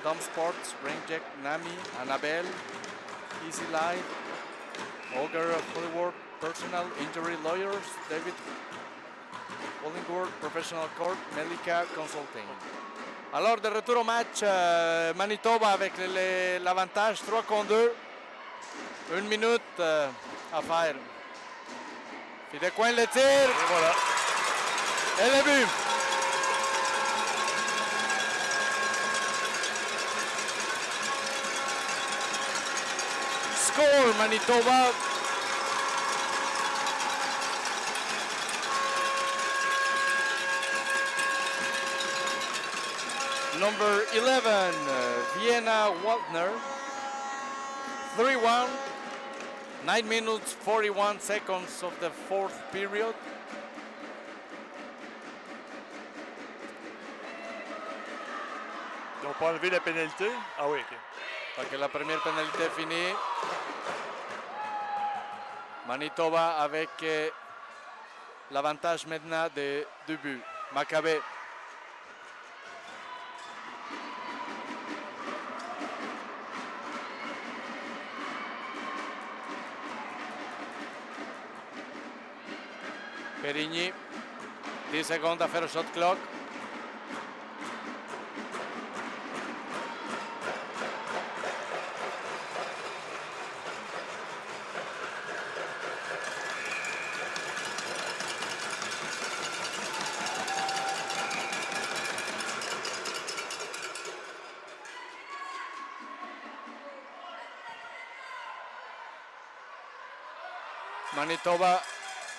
Dom Sports, Ringjet, Nami, Annabelle, Easy Life, Ogre Hollywood, Personal Injury Lawyers, David Hollingworth, Professional Court, Melika Consulting. Alors, de retour au match, Manitoba avec l'avantage 3-2. 1 minute à faire. Fidecoin le tir. Et voilà. Et le but. Score Manitoba. Number 11, Vienna Waldner. 3-1. 9 minutes, 41 seconds of the fourth period. Ils n'ont pas enlevé la pénalité? Ah oui, OK. Donc la première pénalité est finie. Manitoba avec l'avantage maintenant de 2 buts. Maccabé. Perigny, 10 secondes à faire au shot clock. Manitoba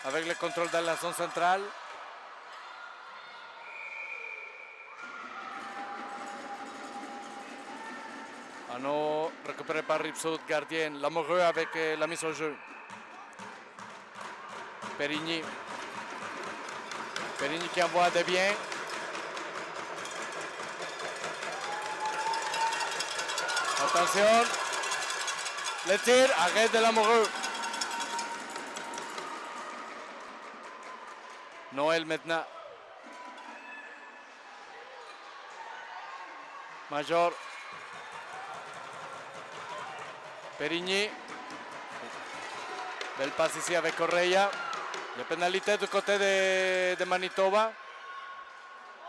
avec le contrôle de la zone centrale. Anneau récupéré par Ripsaud, gardien. Lamoureux avec la mise au jeu. Perigny. Perigny qui envoie des biens. Attention. Le tir, arrête de Lamoureux. Noël maintenant. Major. Perigny. Belle passe ici avec Correia. La pénalité du côté de Manitoba.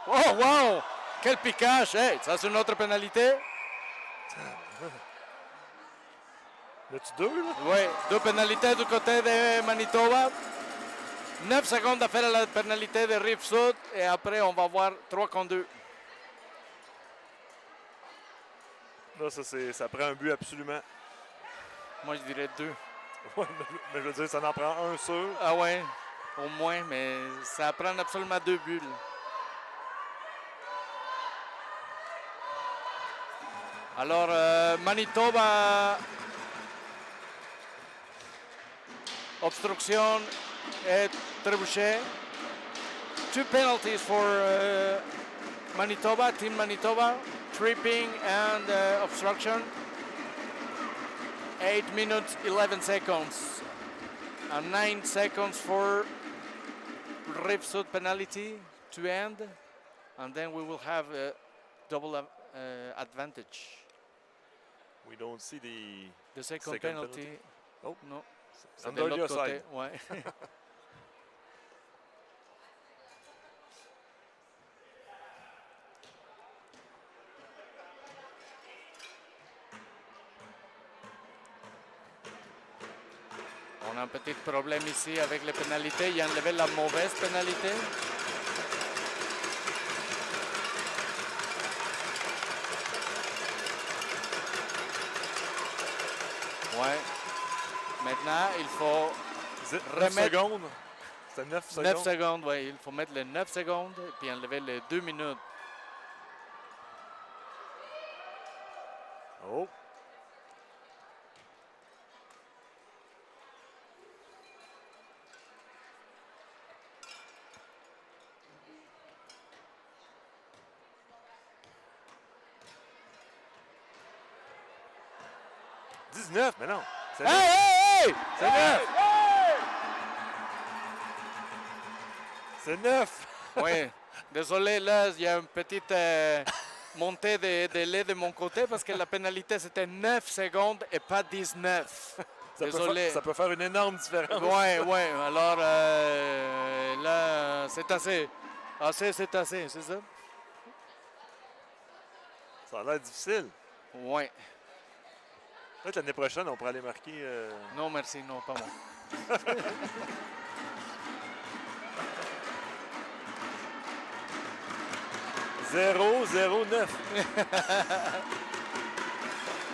Oh, wow! Quel piquage! Hey, ça, c'est une autre pénalité. Là-tu deux, là? Oui, 2 pénalités du côté de Manitoba. 9 secondes à faire la pénalité de Rive-Sud et après on va voir 3-2. Là, ça prend un but absolument. Moi, je dirais 2. Ouais, mais je veux dire, ça en prend un sûr. Ah ouais, au moins, mais ça prend absolument 2 buts. Alors, Manitoba, obstruction et trébuchet. 2 penalties for Manitoba, Team Manitoba, tripping and obstruction. 8 minutes, 11 seconds. And 9 seconds for Rive-Sud penalty to end. And then we will have a double advantage. We don't see the second penalty. Oh, non. C'est de l'autre côté. side. Ouais. un petit problème ici avec les pénalités. Il a enlevé la mauvaise pénalité. Ouais. Maintenant, il faut 9 secondes. C'est 9 secondes. 9 secondes, oui. Il faut mettre les 9 secondes et puis enlever les 2 minutes. Oh. Mais non. C'est hey, hey, hey! C'est 9! C'est 9! Oui, désolé, là, il y a une petite montée de lait de mon côté parce que la pénalité, c'était 9 secondes et pas 19. Désolé. Ça peut faire une énorme différence. Oui, oui. Alors, là, c'est assez. Assez, c'est assez, c'est ça? Ça a l'air difficile. Oui. Peut-être l'année prochaine, on pourrait aller marquer... Non, merci, non, pas moi. Zéro, 9.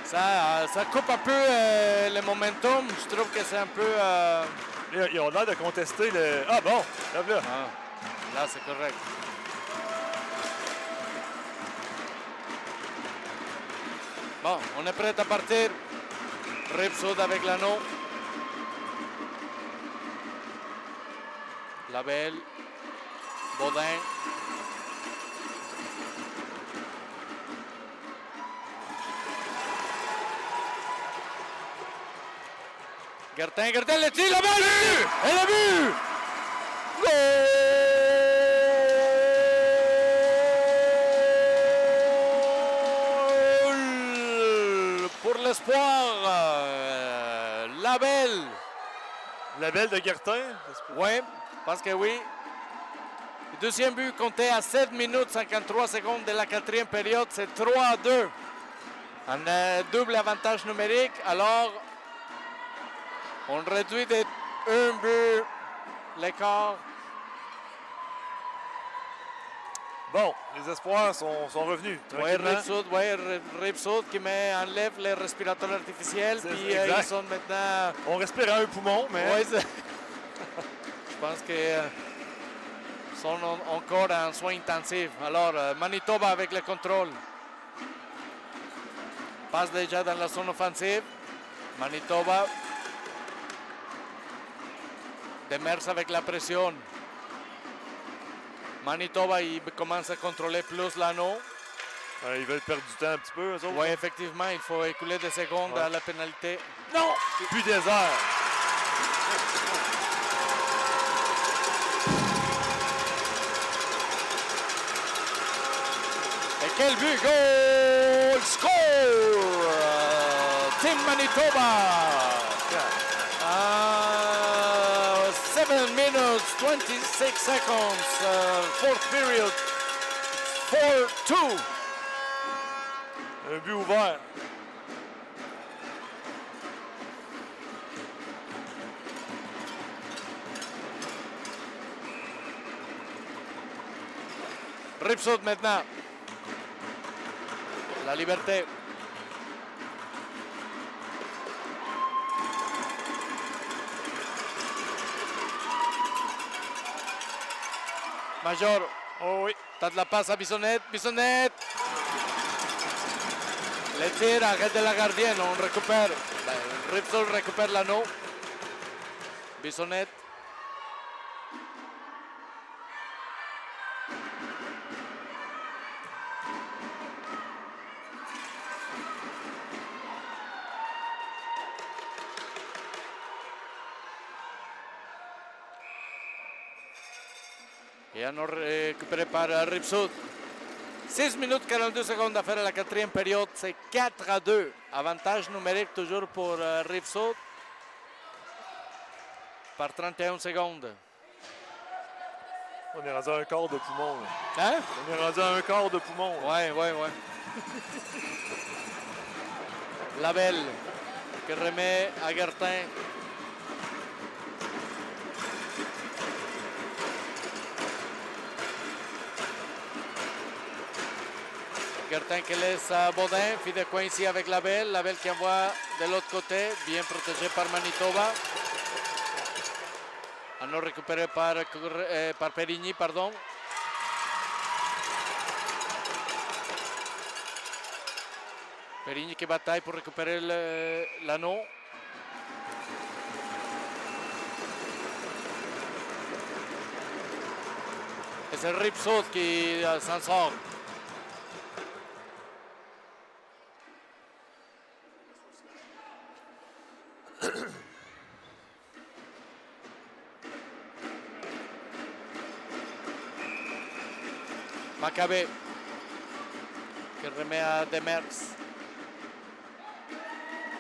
Ça coupe un peu le momentum. Je trouve que c'est un peu... Ils ont l'air de contester le... Ah bon, là. Ah, là, c'est correct. Bon, on est prêt à partir. Ripsud avec l'anneau. Labelle. Baudin. Gertin, le tir, la balle! Et le but! Goal! Pour l'espoir, Labelle. Labelle de Gertin? Oui, parce que oui. Le deuxième but compté à 7 minutes 53 secondes de la quatrième période. C'est 3-2. Un double avantage numérique. Alors, on réduit de 1 but l'écart. Bon, les espoirs sont revenus. Oui, Ripsud qui enlève les respirateurs artificiels. Puis ils sont maintenant... On respire à un poumon, mais... Ouais, je pense que sont encore en soins intensifs. Alors, Manitoba avec le contrôle. Passe déjà dans la zone offensive. Manitoba. Demers avec la pression. Manitoba, il commence à contrôler plus l'anneau. Ils veulent perdre du temps un petit peu, eux autres. Oui, effectivement, il faut écouler des secondes à la pénalité. Non! Plus des heures. Et quel but! Goal! Score! Team Manitoba! 7 minutes, 26 seconds, fourth period, 4-2. Un but ouvert. Ripsud maintenant. La liberté. Major. Oh oui. T'as de la passe à Bissonnette. Bissonnette. Le tir, arrête de la gardienne. On récupère. Ripsud récupère l'anneau. Bissonnette. Et on récupéré par Ripsud. 6 minutes 42 secondes à faire à la quatrième période. C'est 4-2. Avantage numérique toujours pour Ripsud. Par 31 secondes. On est rendu à un quart de poumon. Là. Hein? On est rendu à un quart de poumon. Ouais. Labelle qui remet à Gertin. Gertin qui laisse à Baudin. Fait de coin ici avec Labelle. Labelle qui envoie de l'autre côté. Bien protégé par Manitoba. Anneau récupéré par Périgny, pardon. Périgny qui bataille pour récupérer l'anneau. Et c'est Ripsaut qui s'en sort. Macabé qui remet à Demers.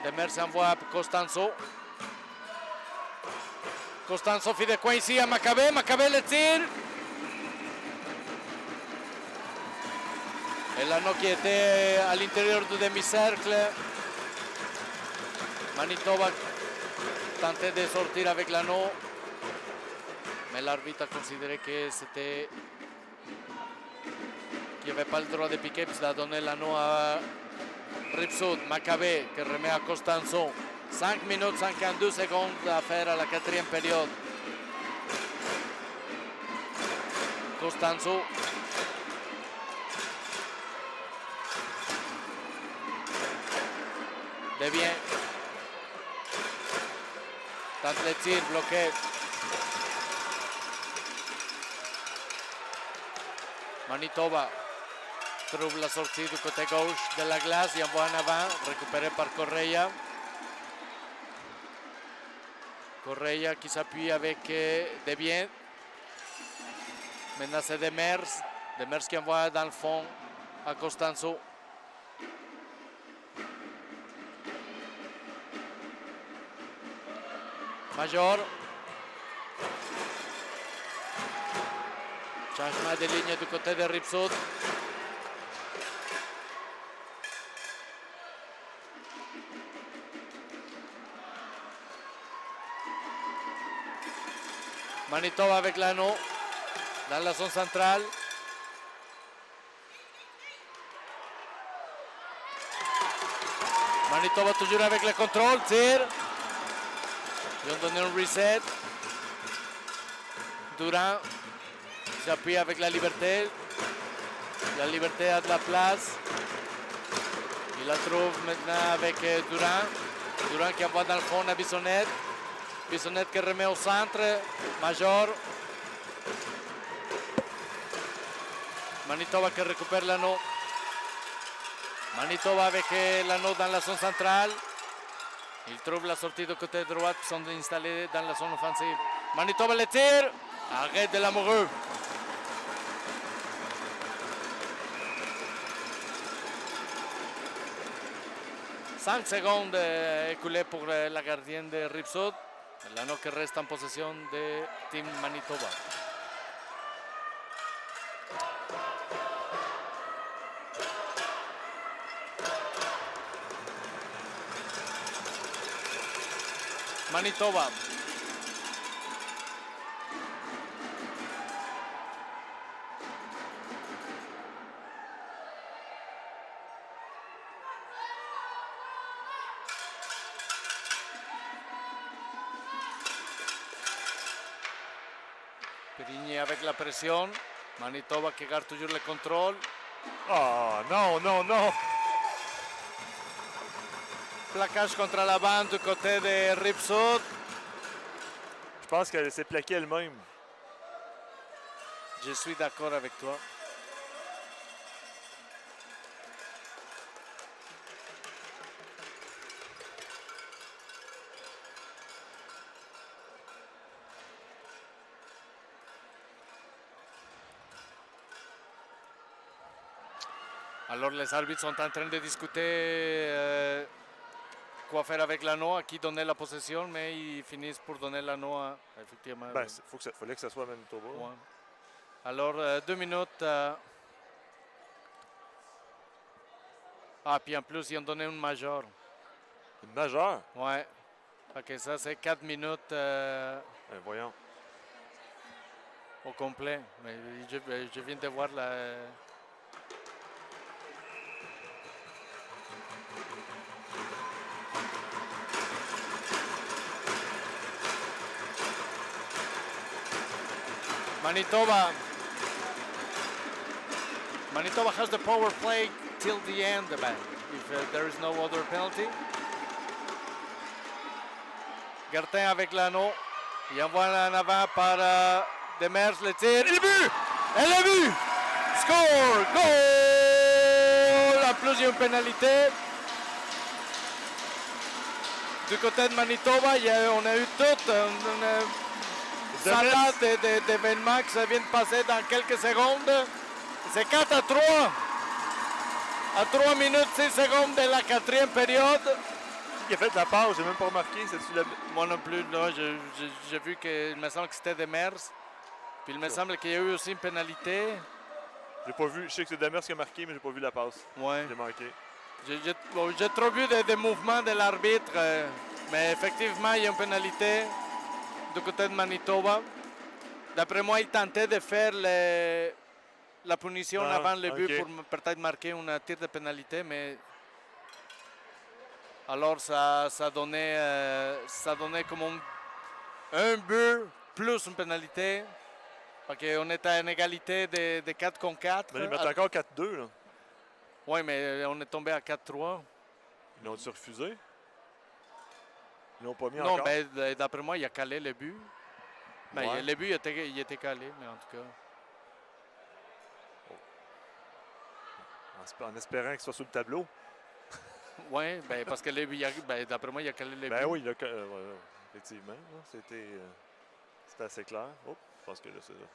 Demers envoie à Costanzo. Costanzo fait de coin ici à Macabé. Macabé le tire. Et l'anneau qui était à l'intérieur du demi-cercle. Manitoba tentait de sortir avec l'anneau. Mais l'arbitre a considéré que c'était... qu'il n'y avait pas le droit de piquer, puis il a donné l'anneau à Ripsaut. Macabé qui remet à Costanzo. 5 minutes 52 secondes à faire à la 4e période. Costanzo. Devient. Tente le tir bloqué. Manitoba trouve la sortie du côté gauche de la glace et envoie en avant, récupéré par Correia. Correia qui s'appuie avec Devient. Maintenant c'est Demers. Demers qui envoie dans le fond à Costanzo. Major. Changement de ligne du côté de Ripsaut. Manitoba avec l'anneau dans la zone centrale. Manitoba toujours avec le contrôle, tire. Ils ont donné un reset. Durand s'appuie avec la Liberté. La Liberté a de la place. Il la trouve maintenant avec Durand. Durand qui envoie dans le fond à Bissonnette. Bissonnette qui remet au centre. Major. Manitoba qui récupère l'anneau. Manitoba avec l'anneau dans la zone centrale. Il trouve la sortie du côté droit, qui sont installés dans la zone offensive. Manitoba le tire. Arrête de l'amoureux. Cinq secondes écoulées pour la gardienne de Ripsaut. L'anneau qui reste en possession de Team Manitoba. Manitoba. Périgny avec la pression. Manitoba qui garde toujours le contrôle. Oh non, non, non. Plaquage contre la bande du côté de Ripsaut. Je pense qu'elle s'est plaquée elle-même. Je suis d'accord avec toi. Alors les arbitres sont en train de discuter quoi faire avec l'anneau, à qui donner la possession, mais ils finissent pour donner l'anneau à, effectivement. Ben, fallait que ça soit Manitoba. Ouais. Alors 2 minutes. Ah, puis en plus, ils ont donné une majeure. Une majeure? Ouais. Ok, ça c'est 4 minutes. Voyons. Au complet. Mais je viens de voir la... Manitoba has the power play till the end, if there is no other penalty. Gertin avec l'anneau. Il envoie en avant par Demers, le tir. Et le but! Et le but! Score! Goal! En plus, il y a une pénalité. Du côté de Manitoba, on a eu toute une salade d'événements qui se viennent passer dans quelques secondes. C'est 4-3. À 3 minutes 6 secondes de la 4e période. Il a fait de la passe, j'ai même pas remarqué. Moi non plus, là, j'ai vu qu'il me semble que c'était Demers. Puis il me semble qu'il y a eu aussi une pénalité. J'ai pas vu, je sais que c'est Demers qui a marqué, mais j'ai pas vu la passe. Ouais. J'ai manqué. J'ai trop vu des mouvements de l'arbitre, mais effectivement, il y a une pénalité du côté de Manitoba. D'après moi, il tentait de faire la punition avant le but pour peut-être marquer un tir de pénalité, mais alors ça donnait comme un but plus une pénalité. Parce qu'on était en égalité de 4 contre 4. Mais il met encore 4-2, là. Oui, mais on est tombé à 4-3. Ils l'ont-tu refusé? Ils l'ont pas mis non, encore? Non, mais d'après moi, il a calé le but. Mais ouais. Le but, il était calé, mais en tout cas. En espérant qu'il soit sur le tableau. Oui, ben, parce que d'après moi, il a calé le but. Ben oui, effectivement. C'était assez clair. Oh, je pense que là, c'est là.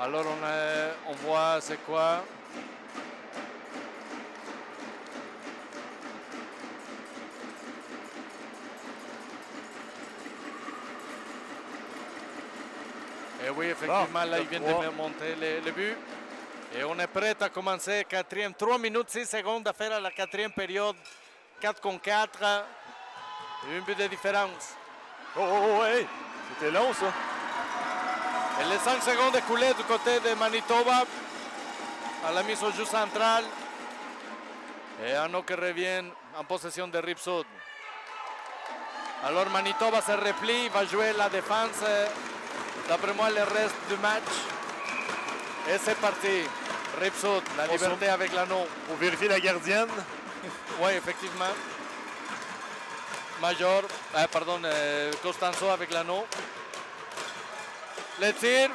Alors, on voit c'est quoi. Et oui, effectivement, là, il vient de monter le but. Et on est prêt à commencer 4e. 3 minutes 6 secondes à faire à la 4e période. 4 contre 4. Un but de différence. Hey! C'était long, ça. Et les 5 secondes écoulées du côté de Manitoba à la mise au jeu central. Et Arnaud qui revient en possession de Ripsud. Alors Manitoba se replie, va jouer la défense. D'après moi, le reste du match. Et c'est parti. Ripsud, la liberté avec l'anneau. Pour vérifier la gardienne. Oui, effectivement. Major, Costanzo avec l'anneau. Le tir.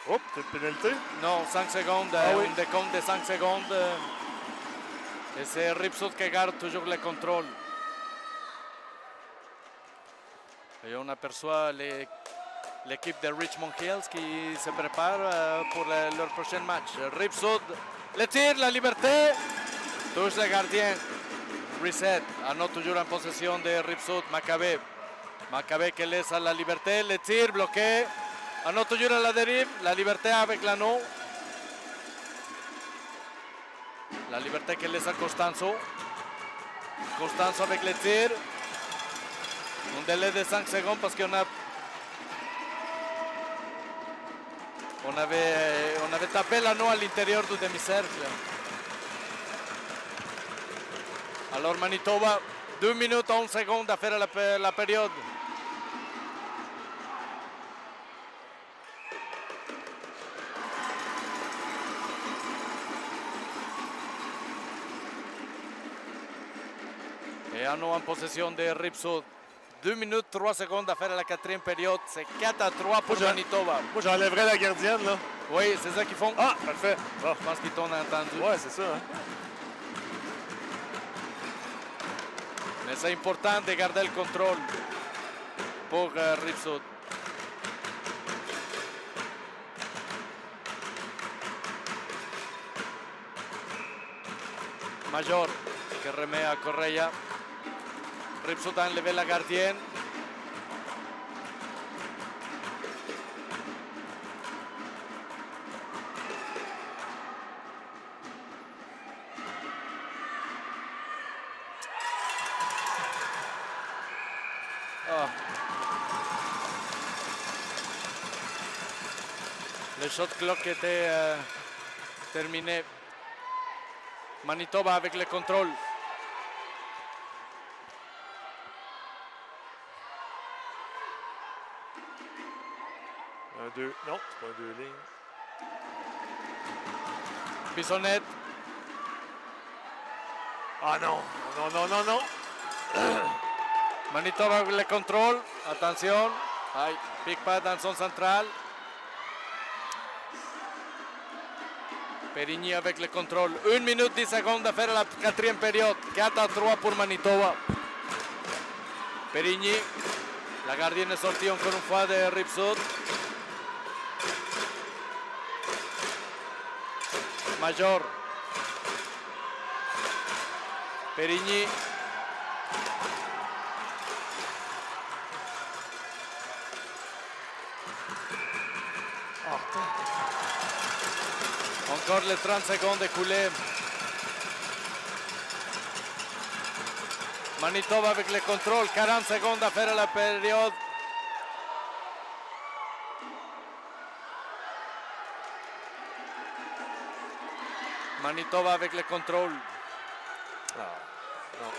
Oh, c'est une pénalité? Non, 5 secondes. Un décompte de 5 secondes. Et c'est Ripsud qui garde toujours le contrôle. Et on aperçoit l'équipe de Richmond Hills qui se prépare pour leur prochain match. Ripsud, le tir, la liberté. Touche le gardien. Reset. Arnaud toujours en possession de Ripsud. Macabé qui laisse à la liberté. Le tir bloqué. Arnaud toujours à la dérive. La liberté avec l'anneau. La liberté qui laisse à Costanzo. Costanzo avec le tir. Un délai de 5 secondes parce qu'on avait tapé l'anneau à l'intérieur du demi-cercle. Alors Manitoba, 2 minutes 11 secondes à faire la période. Et Arnaud en possession de Ripsud. 2 minutes 3 secondes à faire la 4e période. C'est 4-3 pour Manitoba. Moi, j'enlèverais la gardienne, là. Oui, c'est ça qu'ils font. Ah, parfait. Bon. Je pense qu'ils t'ont entendu. Ouais, c'est ça. Hein? Mais c'est important de garder le contrôle pour Ripsud. Major qui remet à Correia. Ripsud a enlevé la gardienne. Le shot clock était terminé. Manitoba avec le contrôle. Un 2. Non, c'est pas un 2 lignes. Bissonnette. Ah non! Non, non, non, non! Manitoba avec le contrôle. Attention. Aïe, pique pas dans son central. Perigny avec le contrôle. 1 minute 10 secondes à faire à la 4e période. 4-3 pour Manitoba. Perigny. La gardienne est sortie encore une fois de Rive-Sud. Major. Perigny. Encore les 30 secondes écoulées. Manitoba avec le contrôle. 40 secondes à faire à la période. Manitoba avec le contrôle. Ah, non.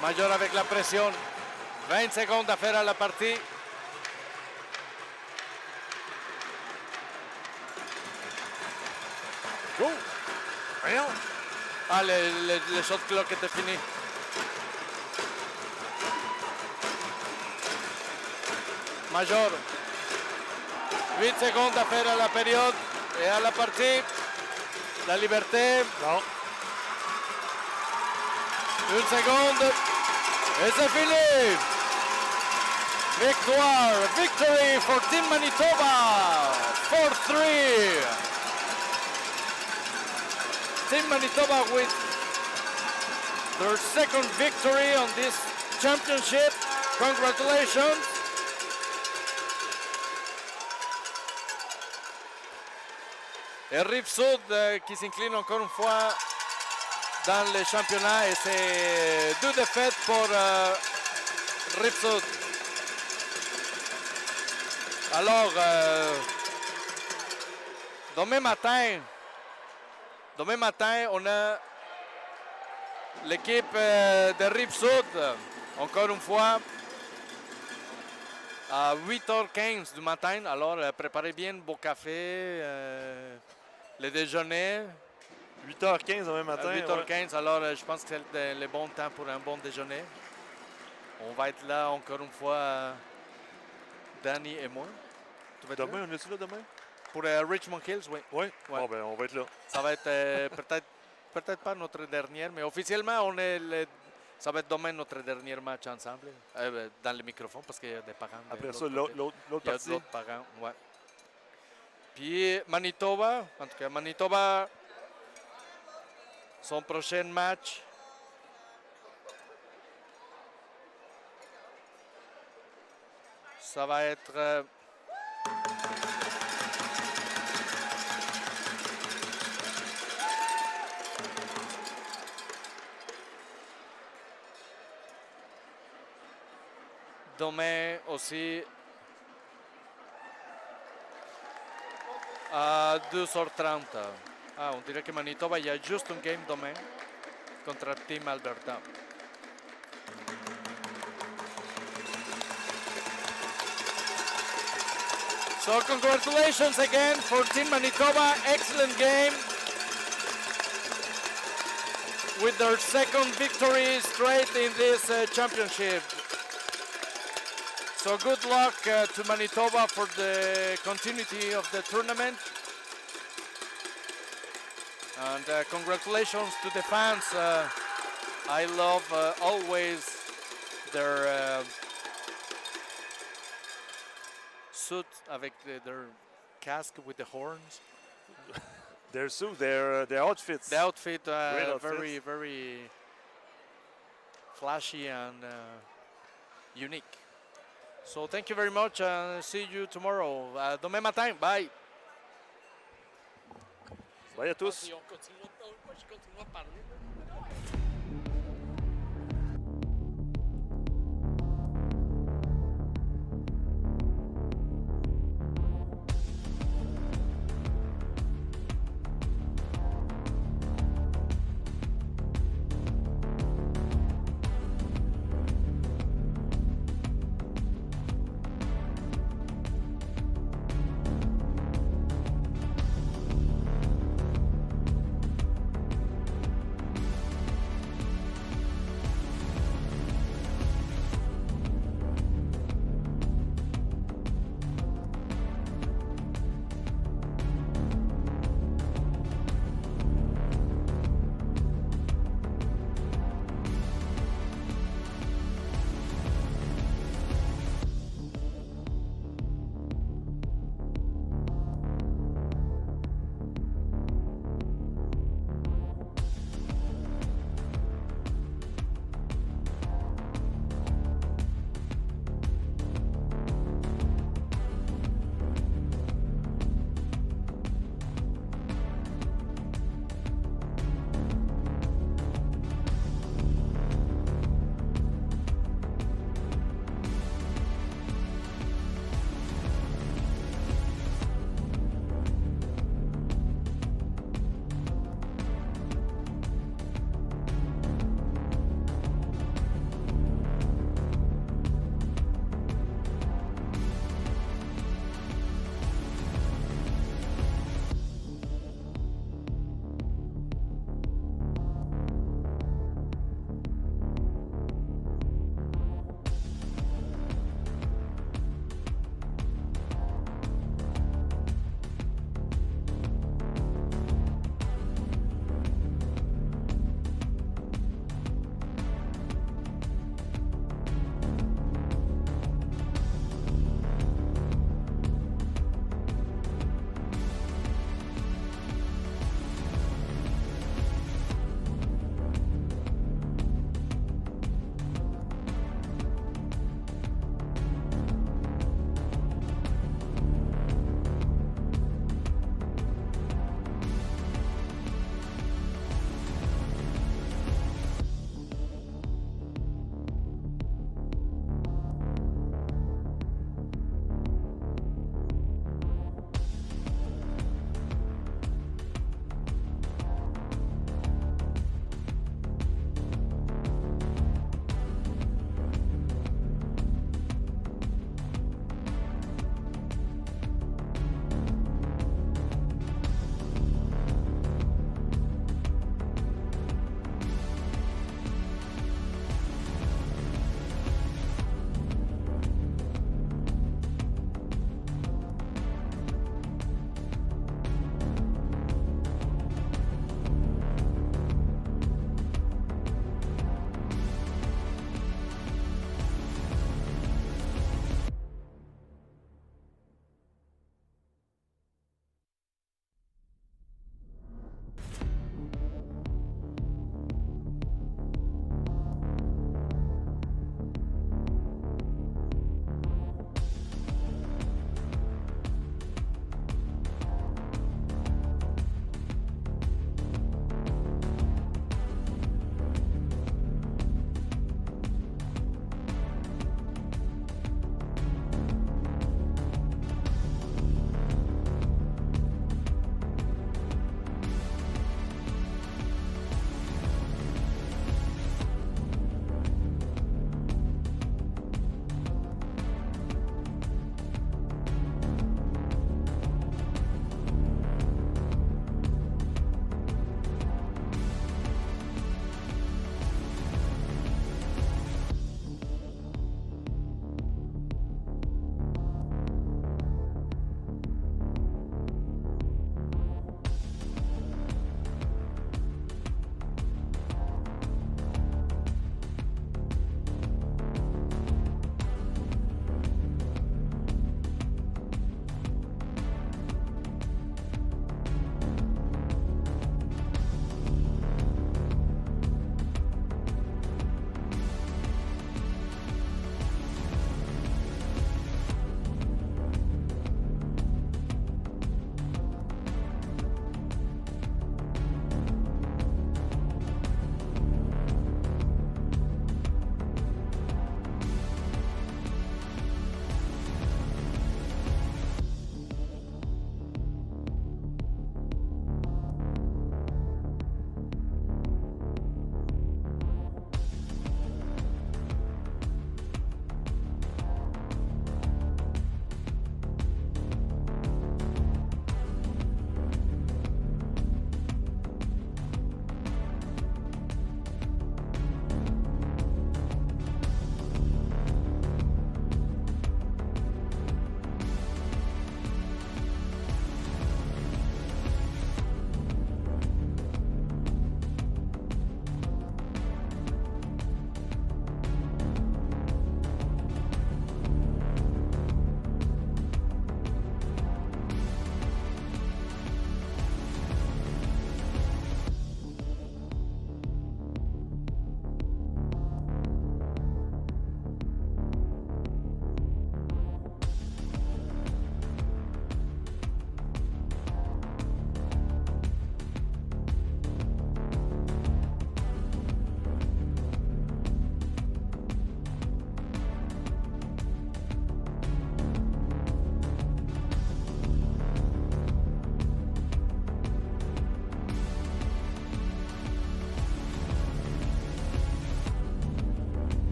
Major avec la pression. 20 secondes à faire à la partie. Go! Rien! Ah, le shot clock était fini. Major. 8 secondes à faire à la période et à la partie. La liberté. Non. 1 seconde. Et c'est fini. Victory for Team Manitoba. 4-3. Team Manitoba with their second victory on this championship. Congratulations. Et Rive-Sud qui s'incline encore une fois dans le championnat et c'est 2 défaites pour Rive-Sud. Alors, demain matin, on a l'équipe de Rive-Sud, encore une fois, à 8h15 du matin. Alors, préparez bien vos cafés, le déjeuner. 8h15 demain matin. 8h15, ouais. Alors je pense que c'est le bon temps pour un bon déjeuner. On va être là encore une fois, Danny et moi. Tu vas être demain, on est-tu là demain? Pour Richmond Hills, oui. Oui? Ouais. Bon, ben, on va être là. Ça va être peut-être pas notre dernière, mais officiellement, ça va être demain notre dernier match ensemble, dans le microphone, parce qu'il y a des parents. Après ça, l'autre partie. Il y a d'autres parents, ouais. Puis Manitoba, en tout cas, Manitoba, son prochain match, ça va être demain aussi à 2h30. Ah, on dirait que Manitoba, il y a juste un game demain contre Team Alberta. So congratulations again for Team Manitoba. Excellent game with their second victory straight in this championship. So good luck to Manitoba for the continuity of the tournament. And congratulations to the fans. I love always their suit avec their casque with the horns. Their suit, their outfits. The outfit, outfits. very, very flashy and unique. So thank you very much and see you tomorrow. Demain matin, bye. Bye à tous.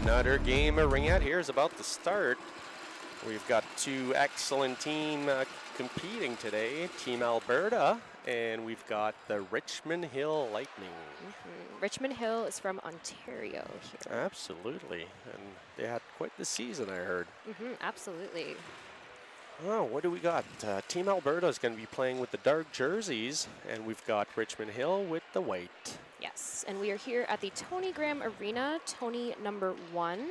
Another game of Ringette here is about to start. We've got two excellent teams competing today. Team Alberta, and we've got the Richmond Hill Lightning. Richmond Hill is from Ontario here. Absolutely, and they had quite the season, I heard. Absolutely. Oh, what do we got? Team Alberta is going to be playing with the dark jerseys, and we've got Richmond Hill with the white. Yes, and we are here at the Tony Graham Arena, Tony number 1.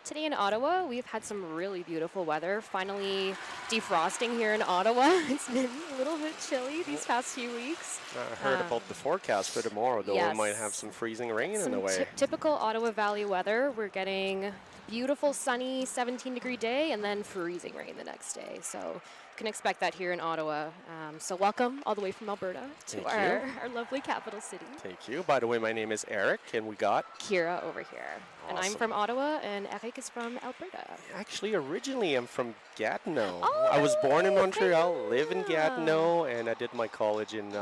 Today in Ottawa, we've had some really beautiful weather. Finally defrosting here in Ottawa. It's been a little bit chilly these past few weeks. I heard about the forecast for tomorrow, though. Yes. We might have some freezing rain in the way. Typical Ottawa Valley weather. We're getting beautiful, sunny, 17-degree day, and then freezing rain the next day. So you can expect that here in Ottawa. So welcome all the way from Alberta to our lovely capital city. Thank you. By the way, my name is Eric, and we got Kira over here. Awesome. And I'm from Ottawa, and Eric is from Alberta. Actually, originally I'm from Gatineau. Oh, I was born in Montreal, live in Gatineau, and I did my college in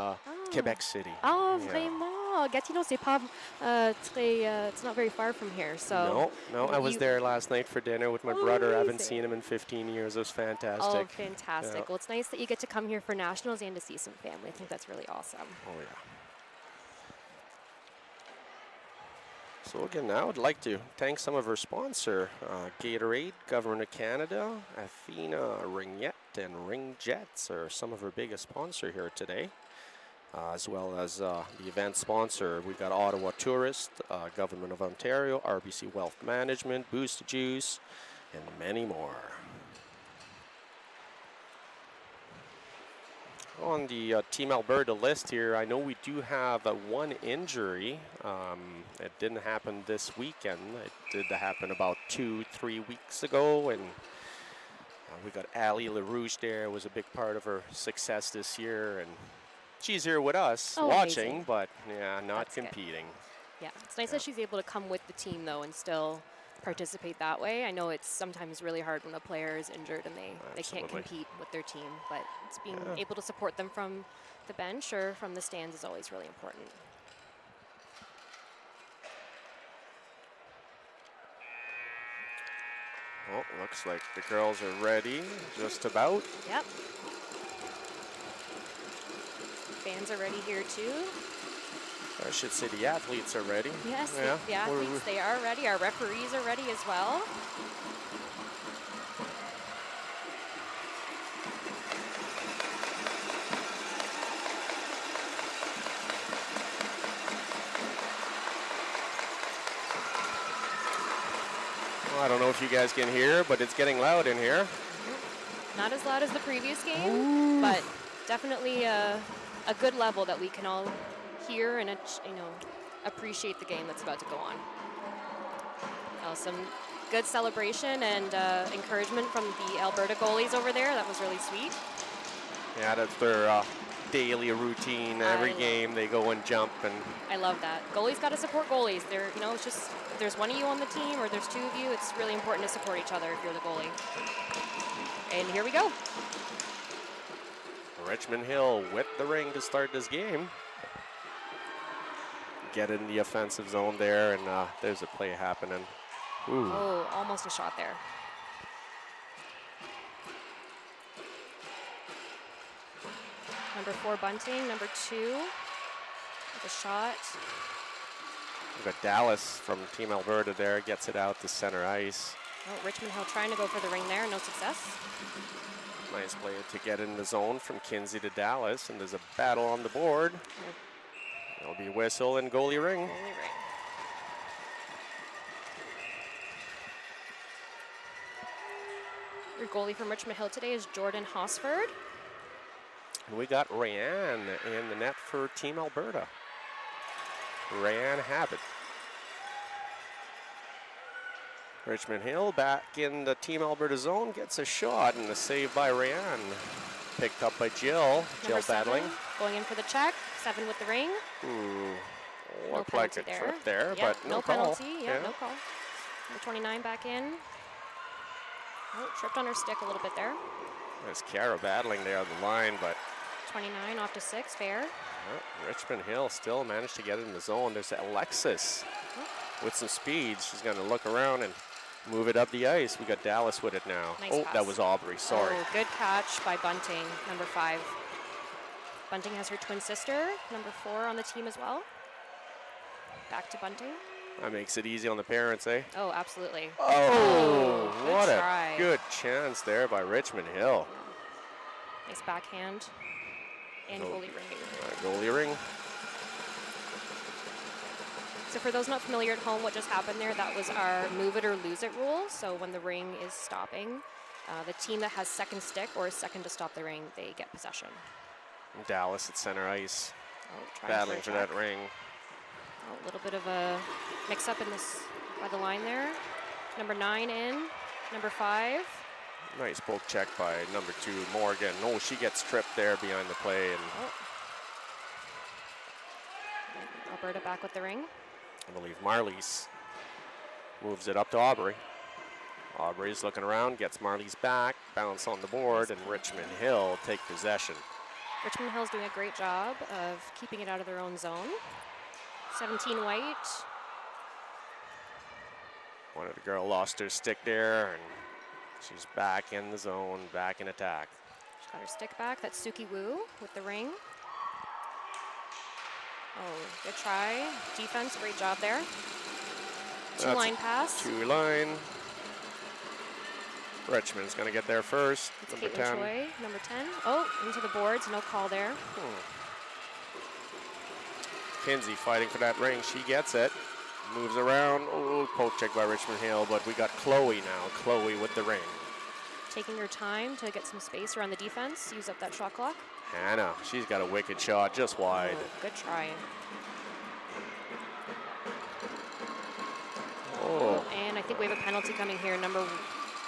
Quebec City. Oh, vraiment. Gatineau, c'est pas it's not very far from here. So no. I was there last night for dinner with my brother. I haven't seen him in 15 years. It was fantastic. Oh, fantastic. Yeah. Well, it's nice that you get to come here for nationals and to see some family. I think that's really awesome. Oh, yeah. So again, I would like to thank some of our sponsor, Gatorade, Government of Canada, Athena, Ringette, and Ring Jets are some of our biggest sponsor here today. As well as the event sponsor. We've got Ottawa Tourist, Government of Ontario, RBC Wealth Management, Boost Juice, and many more. On the Team Alberta list here, I know we do have one injury. It didn't happen this weekend. It did happen about 2-3 weeks ago, and we got Ali LaRouche there. It was a big part of her success this year, and she's here with us watching, amazing. But yeah, not That's competing. Good. Yeah, it's nice that she's able to come with the team though and still participate that way. I know it's sometimes really hard when a player is injured and they can't compete with their team, but it's being able to support them from the bench or from the stands is always really important. Well, looks like the girls are ready, just about. Yep. Fans are ready here too. I should say the athletes are ready. Yes, the athletes, they are ready. Our referees are ready as well. Well, I don't know if you guys can hear, but it's getting loud in here. Not as loud as the previous game, but definitely a good level that we can all hear and appreciate the game that's about to go on. Some good celebration and encouragement from the Alberta goalies over there. That was really sweet. Yeah, that's their daily routine. Every game they go and jump, and I love that. Goalies got to support goalies. They're it's just if there's one of you on the team or there's two of you, it's really important to support each other if you're the goalie. And here we go. Richmond Hill with the ring to start this game. Get in the offensive zone there, and there's a play happening. Ooh. Oh, almost a shot there. Number 4 bunting, number 2 with a shot. We've got Dallas from Team Alberta there, gets it out to center ice. Oh, Richmond Hill trying to go for the ring there, no success. Nice play to get in the zone from Kinsey to Dallas, and there's a battle on the board. There'll be whistle and goalie ring. Your goalie from Richmond Hill today is Jordan Hosford. And we got Rayanne in the net for Team Alberta. Rayanne Habit. Richmond Hill back in the Team Alberta zone, gets a shot, and a save by Rayanne. Picked up by Jill. Jill battling. Going in for the check. 7 with the ring. Ooh, looked like a trip there, but no call. Penalty. Yeah, no call. Number 29 back in. Oh, tripped on her stick a little bit there. There's Kara battling there on the line, but 29 off to 6, fair. Richmond Hill still managed to get in the zone. There's Alexis. with some speed. She's going to look around and move it up the ice. We got Dallas with it now. Nice pass. That was Aubrey, sorry. Oh, good catch by Bunting, number 5. Bunting has her twin sister, number 4 on the team as well. Back to Bunting. That makes it easy on the parents, eh? Oh, absolutely. Oh, what try. a good chance there by Richmond Hill. Nice backhand and goalie ring. Goalie ring. So for those not familiar at home, what just happened there, that was our move it or lose it rule. So when the ring is stopping, the team that has second stick or is second to stop the ring, they get possession. Dallas at center ice, trying battling for that ring. A little bit of a mix-up in this by the line there. Number 9 in, number 5. Nice poke check by number 2, Morgan. Oh, she gets tripped there behind the play. And Alberta back with the ring. I believe Marlies moves it up to Aubrey. Aubrey's looking around, gets Marlies back, bounce on the board, and Richmond Hill take possession. Richmond Hill's doing a great job of keeping it out of their own zone. 17 white. One of the girl lost her stick there, and she's back in the zone, back in attack. She's got her stick back. That's Suki Wu with the ring. Oh, good try. Defense, great job there. Two-line pass. 2-line. Richmond's going to get there first. It's number 10. Choi, number 10. Oh, into the boards. No call there. Kinsey fighting for that ring. She gets it. Moves around. Oh, poke check by Richmond Hill, but we got Chloe now. Chloe with the ring. Taking her time to get some space around the defense. Use up that shot clock. Hannah, she's got a wicked shot just wide. Oh, good try. Oh. And I think we have a penalty coming here. Number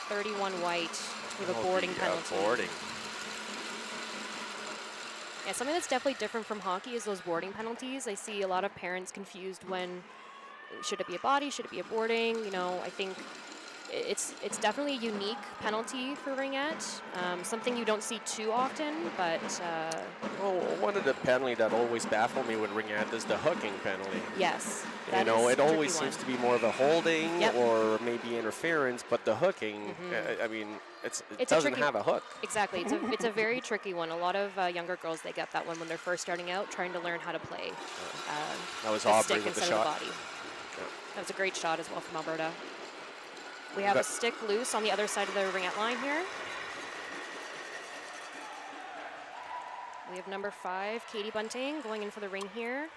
31 white. We have a boarding penalty. Boarding. Yeah, something that's definitely different from hockey is those boarding penalties. I see a lot of parents confused when should it be a body, should it be a boarding? You know, I think it's definitely a unique penalty for Ringette. Something you don't see too often, but one of the penalty that always baffled me with Ringette is the hooking penalty. Yes. You know, it always seems to be more of a holding or maybe interference, but the hooking, I mean, it doesn't have a hook. Exactly. It's a very tricky one. A lot of younger girls, they get that one when they're first starting out, trying to learn how to play. That was Aubrey with the shot. Of the body. Yeah. That was a great shot as well from Alberta. We have a stick loose on the other side of the Ringette line here. We have number 5, Katie Bunting, going in for the ring here.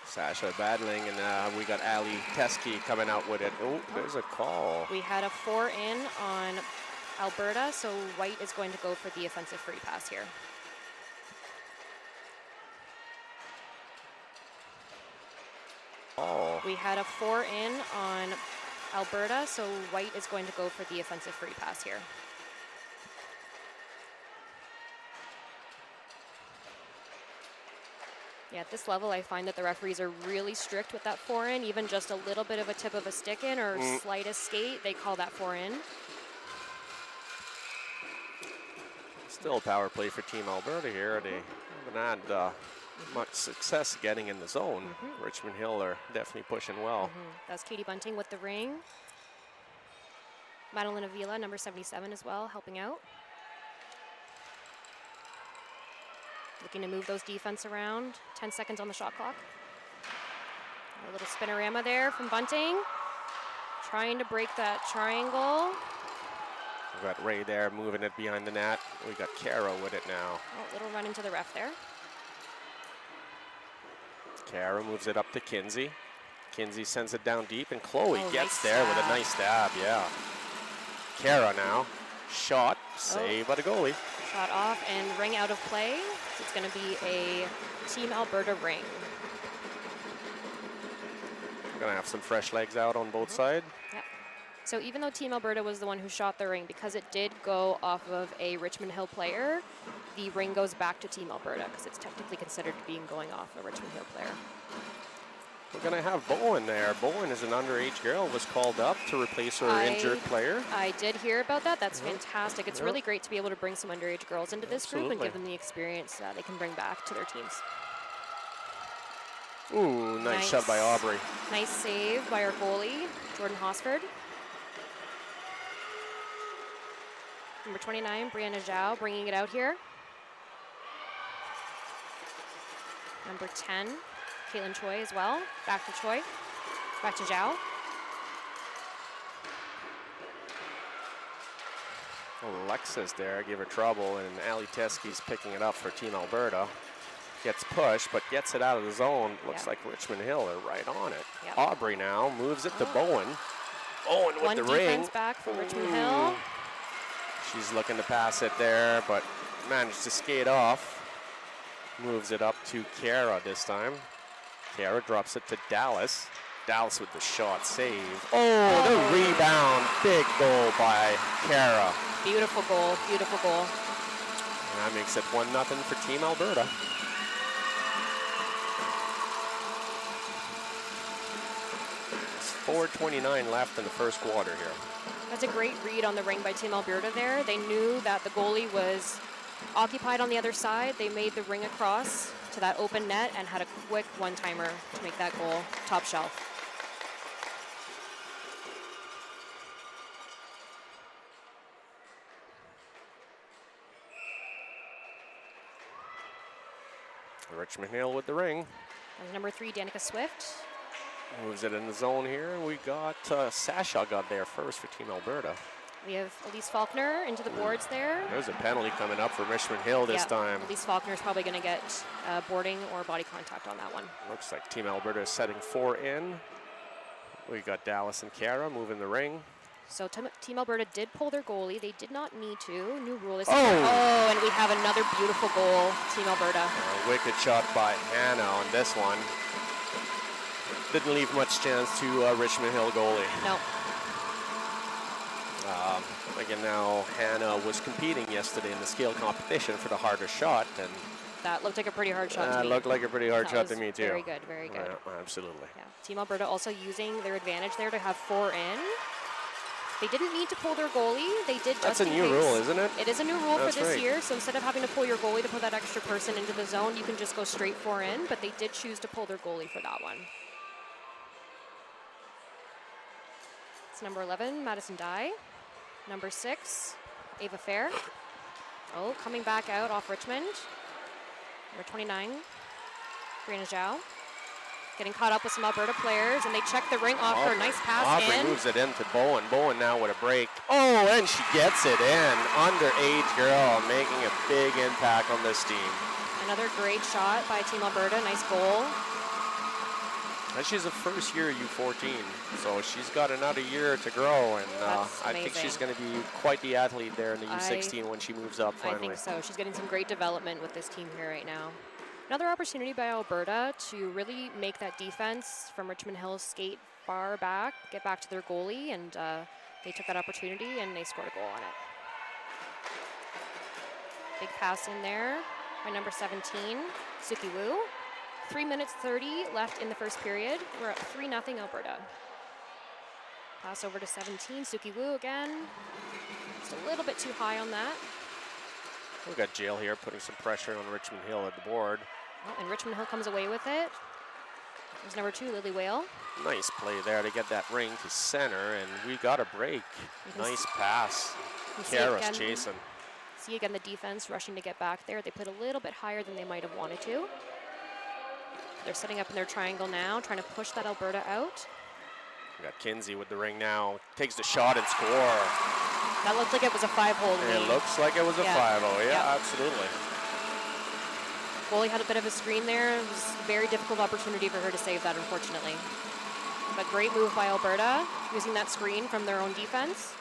Sasha battling, and we got Ali Teske coming out with it. Oh, there's a call. We had a 4 in on Alberta, so White is going to go for the offensive free pass here. Oh. We had a 4 in on Alberta, so White is going to go for the offensive free pass here. Yeah, at this level, I find that the referees are really strict with that 4 in. Even just a little bit of a tip of a stick in or slightest skate, they call that 4 in. Still a power play for Team Alberta here. They haven't had much success getting in the zone. Richmond Hill are definitely pushing well. That's Katie Bunting with the ring. Madeline Avila, number 77 as well, helping out. Looking to move those defense around. 10 seconds on the shot clock. A little spinorama there from Bunting. Trying to break that triangle. We've got Ray there moving it behind the net. We got Kara with it now. Oh, little run into the ref there. Kara moves it up to Kinsey. Kinsey sends it down deep, and Chloe gets there with a nice stab, yeah. Kara now. Shot, saved by the goalie. Shot off and ring out of play. So it's going to be a Team Alberta ring. We're going to have some fresh legs out on both sides. Yeah. So even though Team Alberta was the one who shot the ring, because it did go off of a Richmond Hill player, the ring goes back to Team Alberta because it's technically considered being going off a Richmond Hill player. We're going to have Bowen there. Bowen is an underage girl, was called up to replace her injured player. I did hear about that. That's fantastic. It's really great to be able to bring some underage girls into this group and give them the experience they can bring back to their teams. Ooh, nice shot by Aubrey. Nice save by our goalie, Jordan Hosford. Number 29, Brianna Zhao, bringing it out here. Number 10, Caitlin Choi as well. Back to Choi. Back to Zhao. Alexis there gave her trouble, and Ali Teskey's picking it up for Team Alberta. Gets pushed, but gets it out of the zone. Looks like Richmond Hill are right on it. Aubrey now moves it to Bowen. Bowen with the ring. One defense back for Richmond Hill. She's looking to pass it there, but managed to skate off. Moves it up to Kara this time. Kara drops it to Dallas. Dallas with the shot save. Oh, the rebound. Big goal by Kara. Beautiful goal, beautiful goal. And that makes it 1-0 for Team Alberta. It's 4:29 left in the first quarter here. That's a great read on the ring by Team Alberta there. They knew that the goalie was occupied on the other side. They made the ring across to that open net and had a quick one-timer to make that goal top shelf. Richmond Hill with the ring. That was number 3, Danica Swift. Moves it in the zone here, and we got Sasha got there first for Team Alberta. We have Elise Faulkner into the boards there. There's a penalty coming up for Richmond Hill this time. Elise Faulkner is probably going to get boarding or body contact on that one. Looks like Team Alberta is setting 4 in. We got Dallas and Kara moving the ring. So Team Alberta did pull their goalie. They did not need to. New rule is and we have another beautiful goal, Team Alberta. A wicked shot by Hannah on this one. Didn't leave much chance to Richmond Hill goalie. No. Again, now Hannah was competing yesterday in the scale competition for the hardest shot, and that looked like a pretty hard shot to me. Looked like a pretty hard shot to me too. Very good, very good. Yeah, absolutely. Yeah. Team Alberta also using their advantage there to have 4 in. They didn't need to pull their goalie. They did just That's a new rule, isn't it? It is a new rule for this year. So instead of having to pull your goalie to put that extra person into the zone, you can just go straight 4 in. But they did choose to pull their goalie for that one. It's number 11, Madison Dye. Number 6, Ava Fair. Oh, coming back out off Richmond. Number 29, Brianna Zhao. Getting caught up with some Alberta players, and they check the ring off her. Nice pass Aubrey in. Moves it into Bowen. Bowen now with a break. Oh, and she gets it in. Underage girl making a big impact on this team. Another great shot by Team Alberta. Nice goal. And she's a first-year U14, so she's got another year to grow, and I think she's going to be quite the athlete there in the U16 when she moves up finally. I think so. She's getting some great development with this team here right now. Another opportunity by Alberta to really make that defense from Richmond Hill skate far back, get back to their goalie, and they took that opportunity and they scored a goal on it. Big pass in there by number 17, Suki Wu. 3 minutes 30 left in the first period. We're up 3-0 Alberta. Pass over to 17, Suki Wu again. Just a little bit too high on that. We've got Jail here putting some pressure on Richmond Hill at the board. Oh, and Richmond Hill comes away with it. There's number 2, Lily Whale. Nice play there to get that ring to center, and we got a break. Nice pass. Kara's chasing. See again the defense rushing to get back there. They put a little bit higher than they might have wanted to. They're setting up in their triangle now, trying to push that Alberta out. We got Kinsey with the ring now. Takes the shot and score. That looked like it was a 5-hole lead. It looks like it was a 5-0. Yeah, absolutely. Goalie had a bit of a screen there. It was a very difficult opportunity for her to save that, unfortunately. But great move by Alberta, using that screen from their own defense.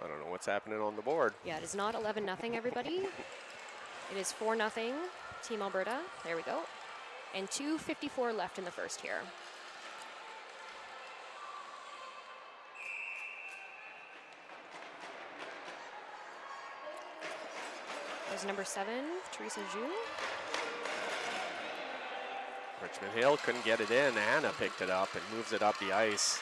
I don't know what's happening on the board. Yeah, it is not 11-0, everybody. It is 4-0, Team Alberta. There we go. And 2:54 left in the first here. There's number 7, Teresa Zhu. Richmond Hill couldn't get it in. Anna picked it up and moves it up the ice.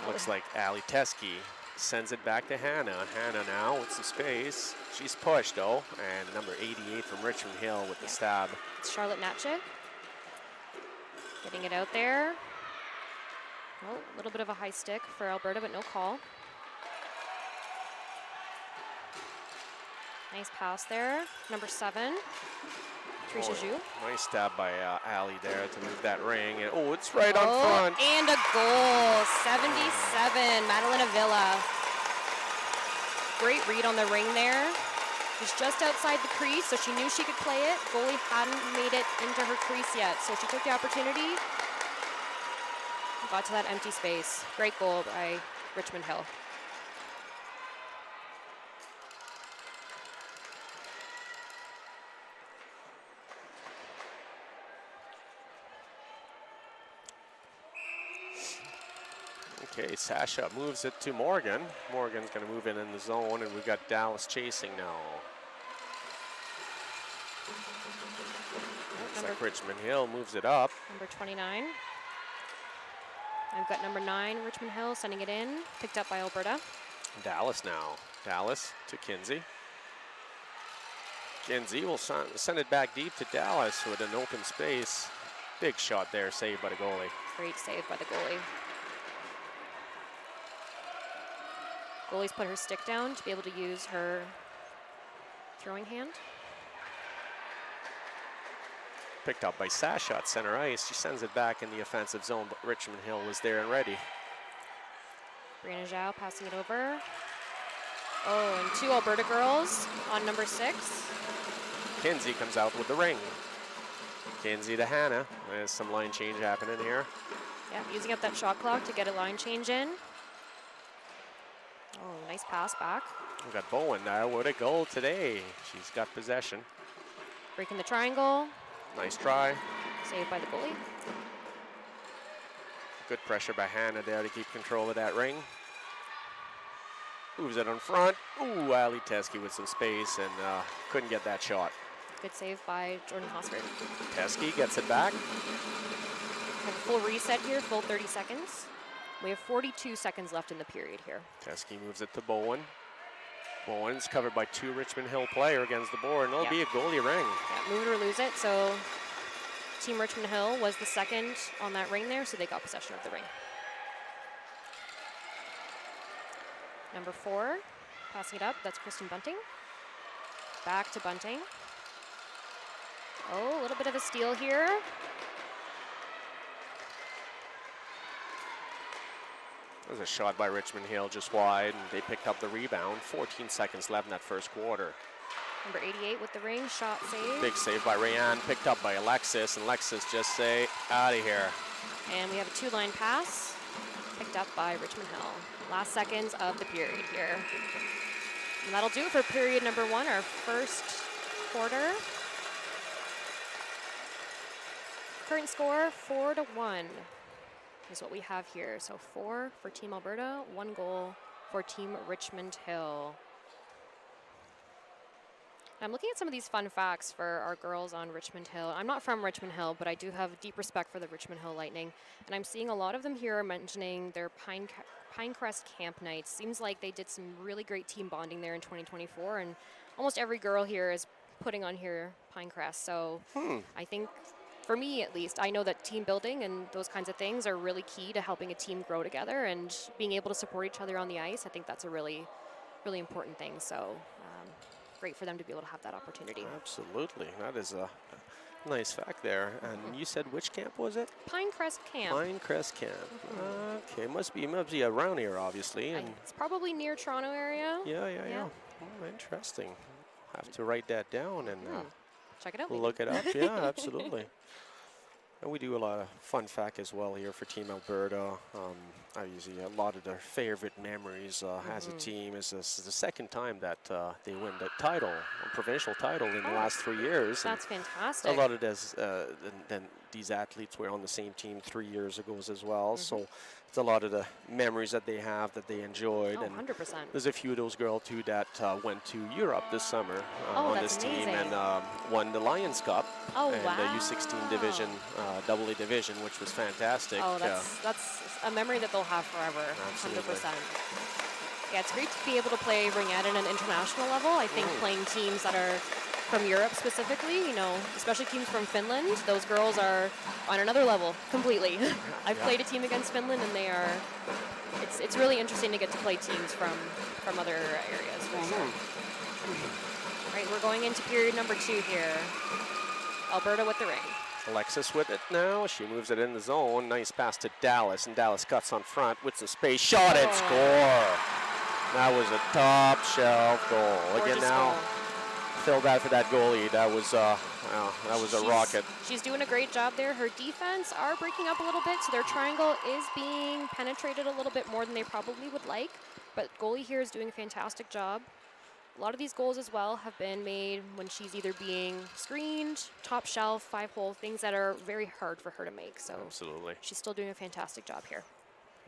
Looks like Ali Teskey Sends it back to Hannah. Hannah now with some space. She's pushed though, and number 88 from Richmond Hill with the stab. It's Charlotte Natchik. Getting it out there. Oh, a little bit of a high stick for Alberta, but no call. Nice pass there. Number 7, Trisha Zhu. Nice stab by Ali there to move that ring. And, oh, it's right on front. And a goal. 77, Madalena Villa. Great read on the ring there. It was just outside the crease, so she knew she could play it. Goalie hadn't made it into her crease yet, so she took the opportunity. Got to that empty space. Great goal by Richmond Hill. Okay, Sasha moves it to Morgan. Morgan's going to move in the zone, and we've got Dallas chasing now. Looks like Richmond Hill moves it up. Number 29. I've got number 9, Richmond Hill, sending it in. Picked up by Alberta. Dallas now. Dallas to Kinsey. Kinsey will send it back deep to Dallas with an open space. Big shot there, saved by the goalie. Great save by the goalie. Goalie's put her stick down to be able to use her throwing hand. Picked up by Sasha at center ice. She sends it back in the offensive zone, but Richmond Hill was there and ready. Brianna Zhao passing it over. Oh, and 2 Alberta girls on number 6. Kinsey comes out with the ring. Kinsey to Hannah. There's some line change happening here. Yeah, using up that shot clock to get a line change in. Oh, nice pass back. We've got Bowen now with a goal today. She's got possession. Breaking the triangle. Nice try. Saved by the goalie. Good pressure by Hannah there to keep control of that ring. Moves it on front. Ooh, Ali Teskey with some space and couldn't get that shot. Good save by Jordan Hosford. Teskey gets it back. Have a full reset here, full 30 seconds. We have 42 seconds left in the period here. Teskey moves it to Bowen. Bowen's covered by 2 Richmond Hill player against the board, and it'll be a goalie ring. Yeah, move it or lose it. So Team Richmond Hill was the second on that ring there, so they got possession of the ring. Number 4, passing it up, that's Kristen Bunting. Back to Bunting. Oh, a little bit of a steal here. There's a shot by Richmond Hill just wide, and they picked up the rebound. 14 seconds left in that first quarter. Number 88 with the ring, shot save. Big save by Rayanne, picked up by Alexis, and Alexis just say, out of here. And we have a 2-line pass, picked up by Richmond Hill. Last seconds of the period here. And that'll do it for period number 1, our first quarter. Current score, 4-1. Is what we have here. So 4 for Team Alberta, 1 goal for Team Richmond Hill. I'm looking at some of these fun facts for our girls on Richmond Hill. I'm not from Richmond Hill, but I do have deep respect for the Richmond Hill Lightning. And I'm seeing a lot of them here mentioning their Pinecrest Camp Nights. Seems like they did some really great team bonding there in 2024. And almost every girl here is putting on here Pinecrest. So I think, for me at least, I know that team building and those kinds of things are really key to helping a team grow together and being able to support each other on the ice. I think that's a really, really important thing. So great for them to be able to have that opportunity. Absolutely. That is a nice fact there. And you said which camp was it? Pinecrest Camp. Pinecrest Camp. Okay, must be around here, obviously. And it's probably near Toronto area. Yeah. Oh, interesting. Have to write that down and check it out. Look it up. Yeah, absolutely. And we do a lot of fun fact as well here for Team Alberta. Obviously, a lot of their favorite memories as a team is this is the second time that they win the title, a provincial title in the last 3 years. That's fantastic. A lot of this, then these athletes were on the same team 3 years ago as well. So it's a lot of the memories that they have that they enjoyed. Oh, and 100%. There's a few of those girls too that went to Europe this summer on this team and won the Lions Cup and the U16 division, AA division, which was fantastic. Oh, that's a memory that they'll have forever. Absolutely. 100%. Yeah, it's great to be able to play ringette at an international level. I think playing teams that are from Europe specifically, you know, especially teams from Finland, those girls are on another level completely. I've played a team against Finland, and they are. It's really interesting to get to play teams from other areas for sure. All right, we're going into period number 2 here. Alberta with the ring. Alexis with it now. She moves it in the zone. Nice pass to Dallas, and Dallas cuts on front with some space. Shot and score. That was a top shelf goal. Gorgeous Again now, goal. feel bad for that goalie. That was a rocket. She's doing a great job there. Her defense are breaking up a little bit, so their triangle is being penetrated a little bit more than they probably would like. But goalie here is doing a fantastic job. A lot of these goals as well have been made when she's either being screened, top shelf, 5-hole, things that are very hard for her to make. So absolutely, she's still doing a fantastic job here.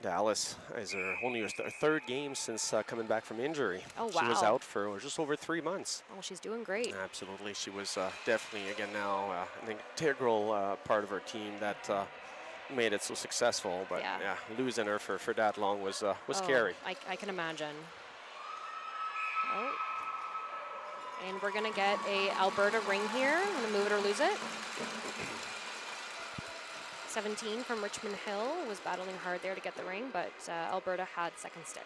Dallas is her only her third game since coming back from injury. Oh, wow. She was out for just over 3 months. Oh, she's doing great. Absolutely. She was definitely, again now, an integral part of our team that made it so successful. But yeah, losing her for that long was scary. I can imagine. Oh. And we're going to get a Alberta ring here. I'm going to move it or lose it. 17 from Richmond Hill was battling hard there to get the ring, but Alberta had second stick.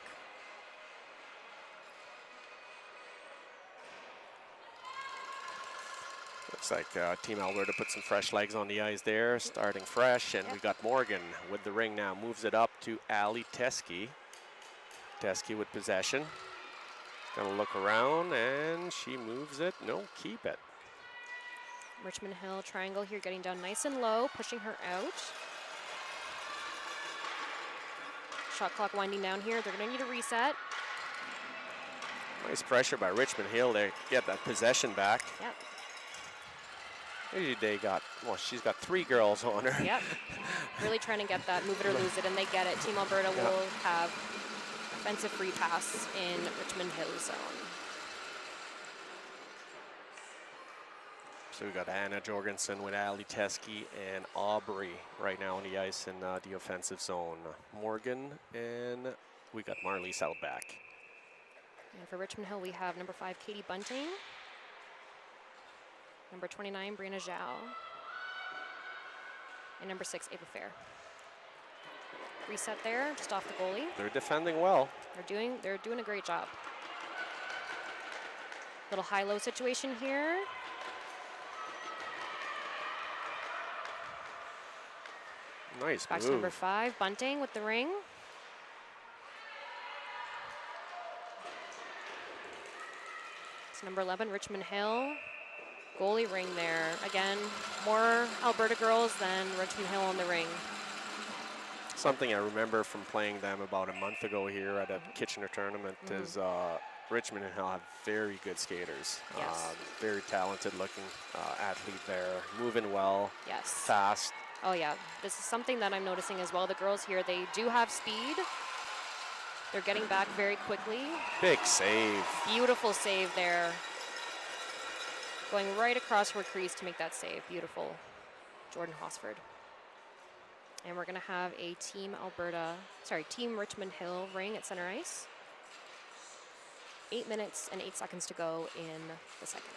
Looks like Team Alberta put some fresh legs on the ice there, starting fresh, and we got Morgan with the ring now. Moves it up to Ali Teske. Teske with possession. Gonna look around, and she moves it. No, keep it. Richmond Hill triangle here, getting down nice and low, pushing her out. Shot clock winding down here. They're gonna need a reset. Nice pressure by Richmond Hill there. Get that possession back. Yep. Maybe they got, well, she's got 3 girls on her. Yep. Really trying to get that move it or lose it, and they get it. Team Alberta will have offensive free pass in Richmond Hill's zone. So we got Anna Jorgensen with Ali Teske and Aubrey right now on the ice in the offensive zone. Morgan, and we got Marlies out back. And for Richmond Hill, we have number 5, Katie Bunting. Number 29, Brianna Zhao. And number 6, Ava Fair. Reset there, just off the goalie. They're defending well. They're doing a great job. Little high-low situation here. Nice Back move. to number 5, Bunting with the ring. It's number 11, Richmond Hill. Goalie ring there. Again, more Alberta girls than Richmond Hill on the ring. Something I remember from playing them about a month ago here at a Kitchener tournament is Richmond Hill have very good skaters. Yes. Very talented looking athlete there. Moving well. Yes. Fast. Oh yeah, this is something that I'm noticing as well. The girls here, they do have speed. They're getting back very quickly. Big save. Beautiful save there. Going right across her crease to make that save. Beautiful. Jordan Hosford. And we're gonna have a Team Richmond Hill ring at center ice. 8 minutes and 8 seconds to go in the second.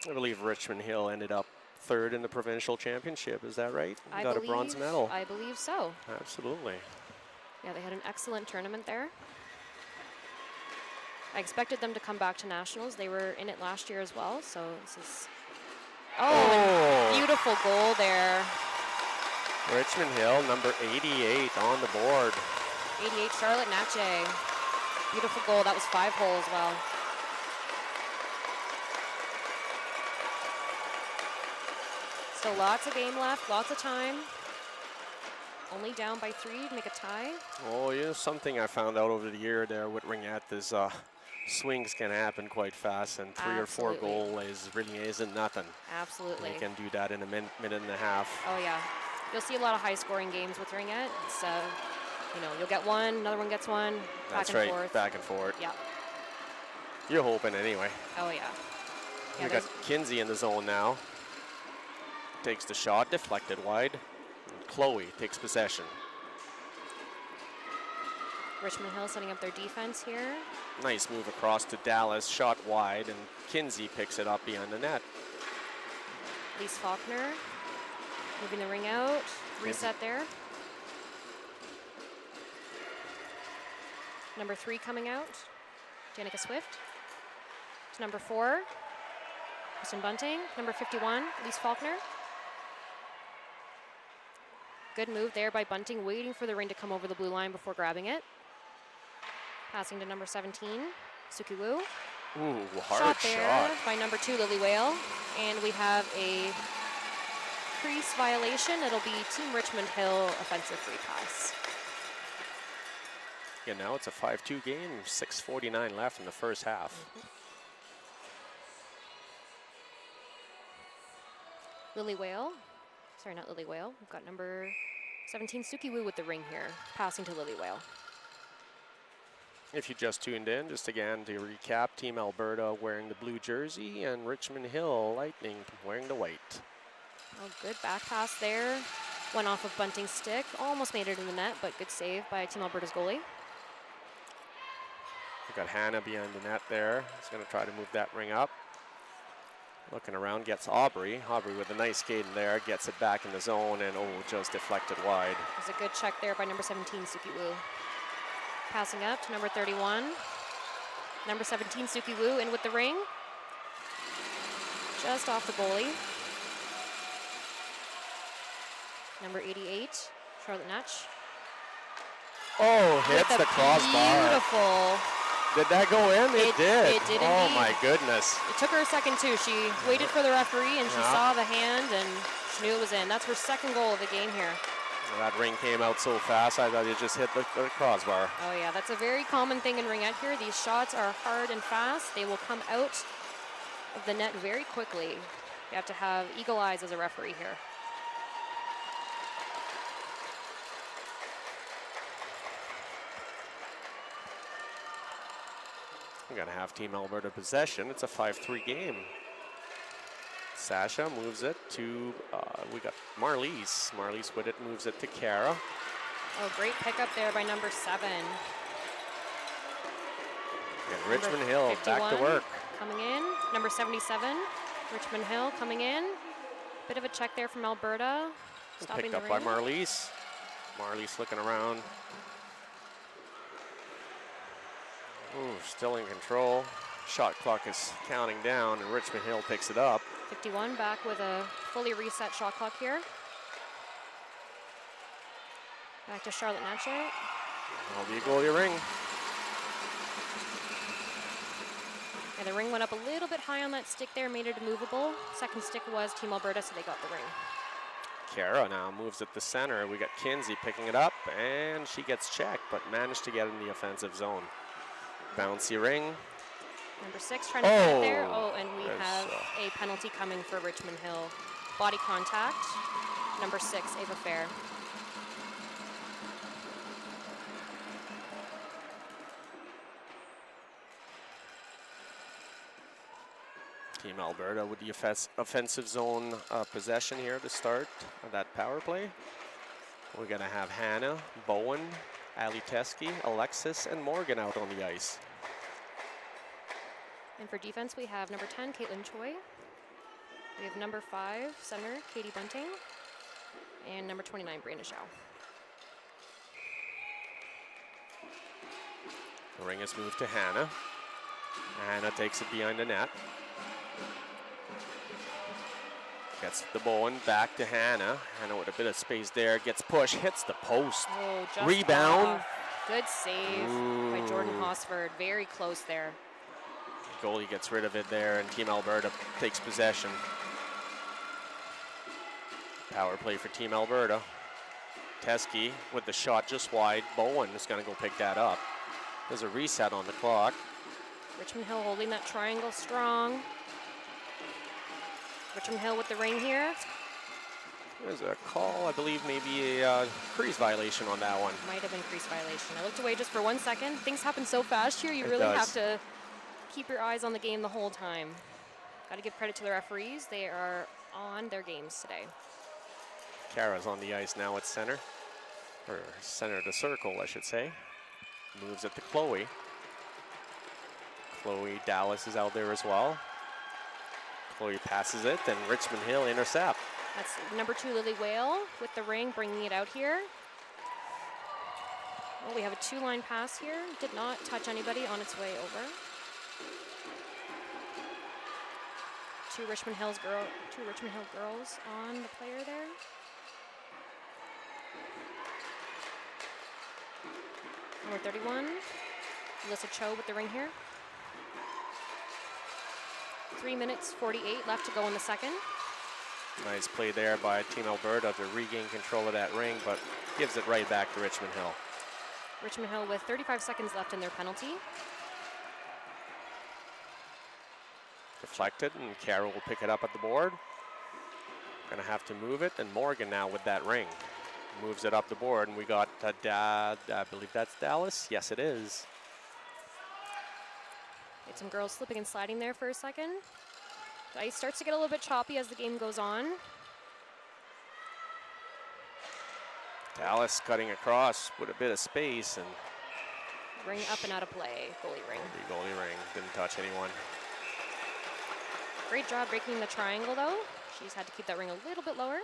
I believe Richmond Hill ended up 3rd in the provincial championship. Is that right? I got believe, a bronze medal. I believe so. Absolutely. Yeah, they had an excellent tournament there. I expected them to come back to nationals. They were in it last year as well, so this is... Oh, beautiful goal there. Richmond Hill, number 88 on the board. 88, Charlotte Natche. Beautiful goal. That was 5-hole as well. So lots of game left, lots of time. Only down by 3 to make a tie. Oh, yeah, something I found out over the year there with Ringette is swings can happen quite fast, and 3 or 4 goal really isn't nothing. Absolutely. They can do that in a minute and a half. Oh yeah, you'll see a lot of high-scoring games with Ringette. It's you know, you'll get one, another one gets one. That's back and right, forth. back and forth. Yeah. You're hoping anyway. Oh yeah. We got Kinsey in the zone now. Takes the shot, deflected wide. And Chloe takes possession. Richmond Hill setting up their defense here. Nice move across to Dallas, shot wide, and Kinsey picks it up behind the net. Lise Faulkner moving the ring out. Reset there. Number 3 coming out. Danica Swift. To number 4. Kristen Bunting. Number 51, Lise Faulkner. Good move there by Bunting, waiting for the ring to come over the blue line before grabbing it. Passing to number 17, Suki Wu. Ooh, hard shot there by number 2, Lily Whale. And we have a crease violation. It'll be Team Richmond Hill offensive free pass. Yeah, now it's a 5-2 game, 6:49 left in the first half. Lily Whale. Sorry, not Lily Whale. We've got number 17, Suki Wu with the ring here. Passing to Lily Whale. If you just tuned in, just again to recap, Team Alberta wearing the blue jersey and Richmond Hill Lightning wearing the white. Oh, good back pass there. Went off of Bunting's stick. Almost made it in the net, but good save by Team Alberta's goalie. We got Hannah behind the net there. He's going to try to move that ring up. Looking around, gets Aubrey. Aubrey with a nice skate in there, gets it back in the zone, and just deflected wide. It was a good check there by number 17, Suki Wu. Passing up to number 31. Number 17, Suki Wu, in with the ring. Just off the goalie. Number 88, Charlotte Natch. Oh, hits the crossbar. Beautiful. Did that go in? It did. It did Oh indeed. my goodness. It took her a second too. She waited for the referee and she saw the hand and she knew it was in. That's her second goal of the game here. Well, that ring came out so fast, I thought it just hit the crossbar. Oh yeah, that's a very common thing in ringette here. These shots are hard and fast. They will come out of the net very quickly. You have to have eagle eyes as a referee here. We're going to have Team Alberta possession. It's a 5-3 game. Sasha moves it to, we got Marlies. Marlies with it, moves it to Kara. Oh, great pickup there by number 7. And Richmond Hill back to work. Coming in, number 77, Richmond Hill coming in. Bit of a check there from Alberta. Stopping Picked up the by ring. Marlies. Marlies looking around. Ooh, still in control. Shot clock is counting down, and Richmond Hill picks it up. 51 back with a fully reset shot clock here. Back to Charlotte Natcher. That'll be a goalie ring. Yeah, the ring went up a little bit high on that stick there, made it immovable. Second stick was Team Alberta, so they got the ring. Kara now moves it to center. We got Kinsey picking it up, and she gets checked, but managed to get in the offensive zone. Bouncy ring. Number 6 trying to get it there. Oh, and we have a penalty coming for Richmond Hill. Body contact. Number 6, Ava Fair. Team Alberta with the offensive zone possession here to start that power play. We're going to have Hannah, Bowen, Ali Teske, Alexis, and Morgan out on the ice. And for defense, we have number 10, Caitlin Choi. We have number 5, center, Katie Bunting. And number 29, Brandon Shaw. The ring is moved to Hannah. Hannah takes it behind the net. Gets the Bowen back to Hannah. Hannah with a bit of space there. Gets pushed, hits the post. Oh, just rebound. off. Good save by Jordan Hosford. Very close there. Goalie gets rid of it there, and Team Alberta takes possession. Power play for Team Alberta. Teske with the shot just wide. Bowen is going to go pick that up. There's a reset on the clock. Richmond Hill holding that triangle strong. Richmond Hill with the ring here. There's a call, I believe maybe a crease violation on that one. Might have been crease violation. I looked away just for 1 second. Things happen so fast here, you It really does. have to keep your eyes on the game the whole time. Got to give credit to the referees. They are on their games today. Kara's on the ice now at center. Or center to circle, I should say. Moves it to Chloe. Chloe Dallas is out there as well. Chloe passes it, then Richmond Hill intercept. That's number 2, Lily Whale, with the ring, bringing it out here. Oh, we have a 2-line pass here. Did not touch anybody on its way over. Two Richmond Hill girls on the player there. Number 31, Alyssa Cho with the ring here. 3 minutes, 48 left to go in the second. Nice play there by Team Alberta to regain control of that ring, but gives it right back to Richmond Hill. Richmond Hill with 35 seconds left in their penalty. Deflected, and Carroll will pick it up at the board. Gonna have to move it, and Morgan now with that ring. Moves it up the board, and we got, I believe that's Dallas. Yes, it is. Get some girls slipping and sliding there for a second. The ice starts to get a little bit choppy as the game goes on. Dallas cutting across with a bit of space, and ring up and out of play. Goalie ring. The goalie ring didn't touch anyone. Great job breaking the triangle, though. She's had to keep that ring a little bit lower.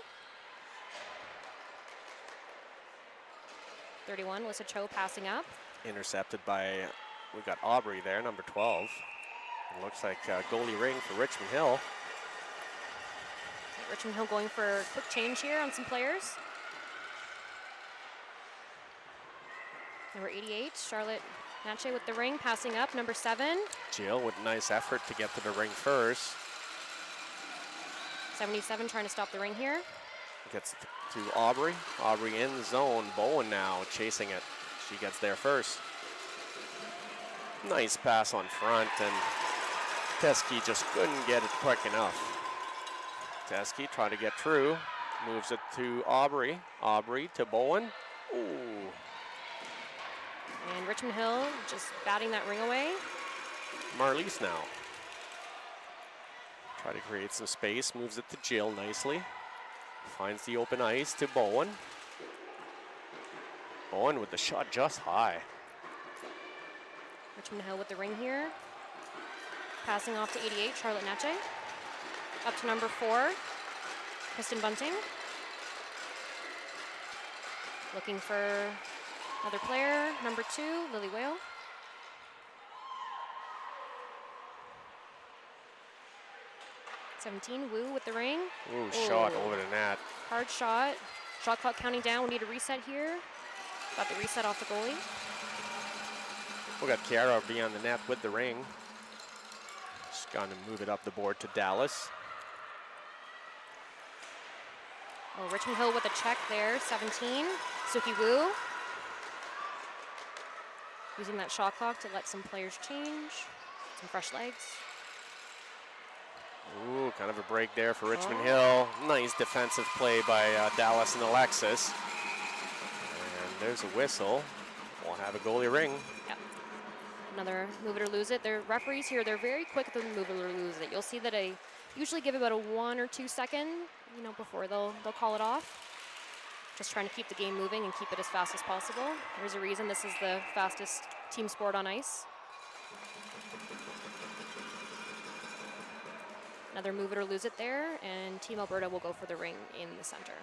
31, Alyssa Cho passing up. Intercepted by, we got Aubrey there, number 12. It looks like a goalie ring for Richmond Hill. Richmond Hill going for a quick change here on some players. Number 88, Charlotte Natche with the ring, passing up. Number 7. Jill with nice effort to get to the ring first. 77 trying to stop the ring here. Gets to Aubrey. Aubrey in the zone. Bowen now chasing it. She gets there first. Nice pass on front, and Teskey just couldn't get it quick enough. Teskey trying to get through. Moves it to Aubrey. Aubrey to Bowen. Ooh. And Richmond Hill just batting that ring away. Marlies now. Try to create some space. Moves it to Jill nicely. Finds the open ice to Bowen. Bowen with the shot just high. Richmond Hill with the ring here. Passing off to 88, Charlotte Natche. Up to number 4, Kristen Bunting. Looking for another player, number 2, Lily Whale. Wu with the ring. Ooh, shot over the net. Hard shot. Shot clock counting down. We need a reset here. Got the reset off the goalie. We got Chiara beyond the net with the ring. She's going to move it up the board to Dallas. Oh, Richmond Hill with a check there, 17. Suki Wu. Using that shot clock to let some players change. Some fresh legs. Ooh, kind of a break there for Richmond Hill. Nice defensive play by Dallas and Alexis. And there's a whistle. We'll have a goalie ring. Yep. Another move it or lose it. The referees here, they're very quick to move it or lose it. You'll see that they usually give about a 1 or 2 second, before they'll call it off. Just trying to keep the game moving and keep it as fast as possible. There's a reason this is the fastest team sport on ice. Another move it or lose it there, and Team Alberta will go for the ring in the center.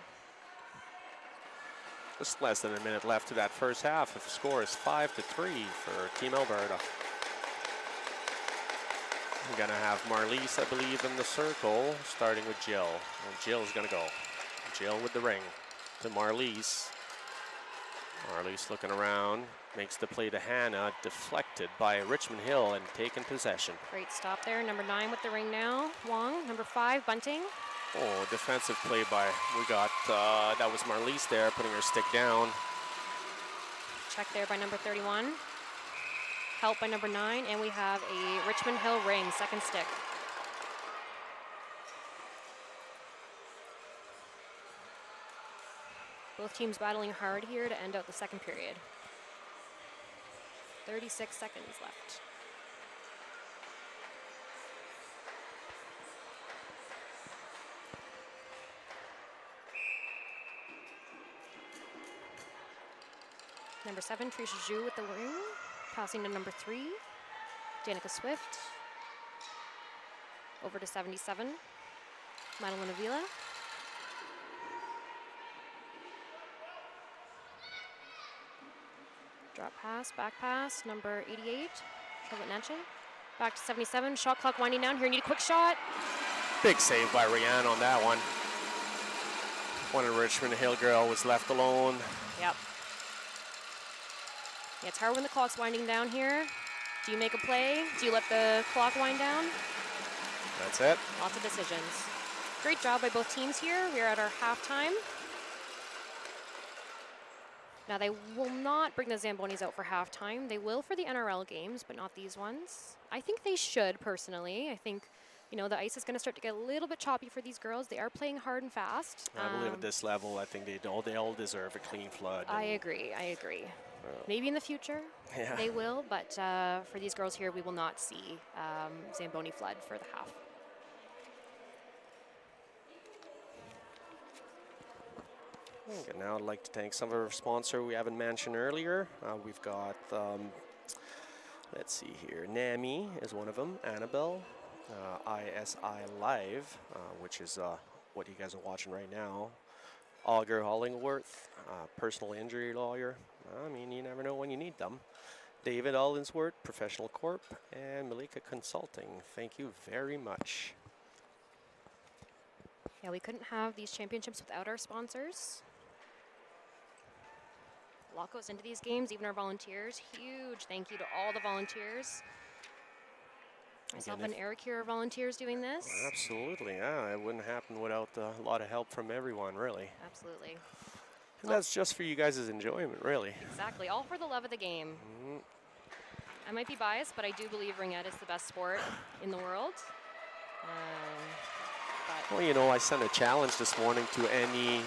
Just less than a minute left to that first half. If the score is 5-3 for Team Alberta. We're gonna have Marlies, I believe, in the circle, starting with Jill. And Jill's gonna go. Jill with the ring to Marlies. Marlies looking around, makes the play to Hannah, deflected by Richmond Hill and taken possession. Great stop there. Number 9 with the ring now, Wong. Number 5, Bunting. Oh, defensive play by, we got, that was Marlies there, putting her stick down. Check there by number 31. Help by number 9, and we have a Richmond Hill ring, second stick. Both teams battling hard here to end out the second period. 36 seconds left. Number 7, Trisha Zhu with the ring. Passing to number 3, Danica Swift. Over to 77, Madeline Avila. Drop pass, back pass, number 88, Charlotte Nanche. Back to 77, shot clock winding down here, need a quick shot. Big save by Rianne on that one. One of Richmond Hill girl was left alone. Yep. Yeah, it's hard when the clock's winding down here. Do you make a play? Do you let the clock wind down? That's it. Lots of decisions. Great job by both teams here. We are at our halftime. Now, they will not bring the Zambonis out for halftime. They will for the NRL games, but not these ones. I think they should, personally. I think, you know, the ice is going to start to get a little bit choppy for these girls. They are playing hard and fast. I believe at this level, I think they all deserve a clean flood. I agree. Maybe in the future they will, but for these girls here, we will not see Zamboni flood for the half. Okay, now I'd like to thank some of our sponsors we haven't mentioned earlier. We've got, let's see here, NAMI is one of them, Annabelle, ISI Live, which is what you guys are watching right now, Auger Hollingworth, personal injury lawyer. I mean, you never know when you need them. David Allensworth, Professional Corp, and Malika Consulting. Thank you very much. Yeah, we couldn't have these championships without our sponsors. A lot goes into these games, even our volunteers. Huge thank you to all the volunteers. Myself and Eric here are volunteers doing this. Absolutely, yeah. It wouldn't happen without a lot of help from everyone, really. Absolutely. And that's just for you guys' enjoyment, really. Exactly, all for the love of the game. I might be biased, but I do believe ringette is the best sport in the world. Well, you know, I sent a challenge this morning to any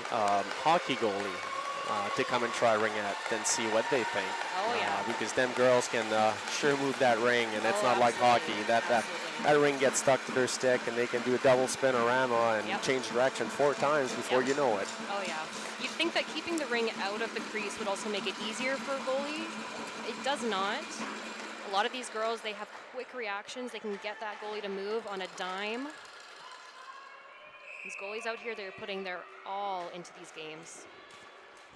hockey goalie to come and try ringette and see what they think. Oh, yeah. Because them girls can sure move that ring, and it's not like hockey. That ring gets stuck to their stick, and they can do a double spinorama and change direction 4 times before you know it. Oh, yeah. You'd think that keeping the ring out of the crease would also make it easier for a goalie. It does not. A lot of these girls, they have quick reactions. They can get that goalie to move on a dime. These goalies out here, they're putting their all into these games.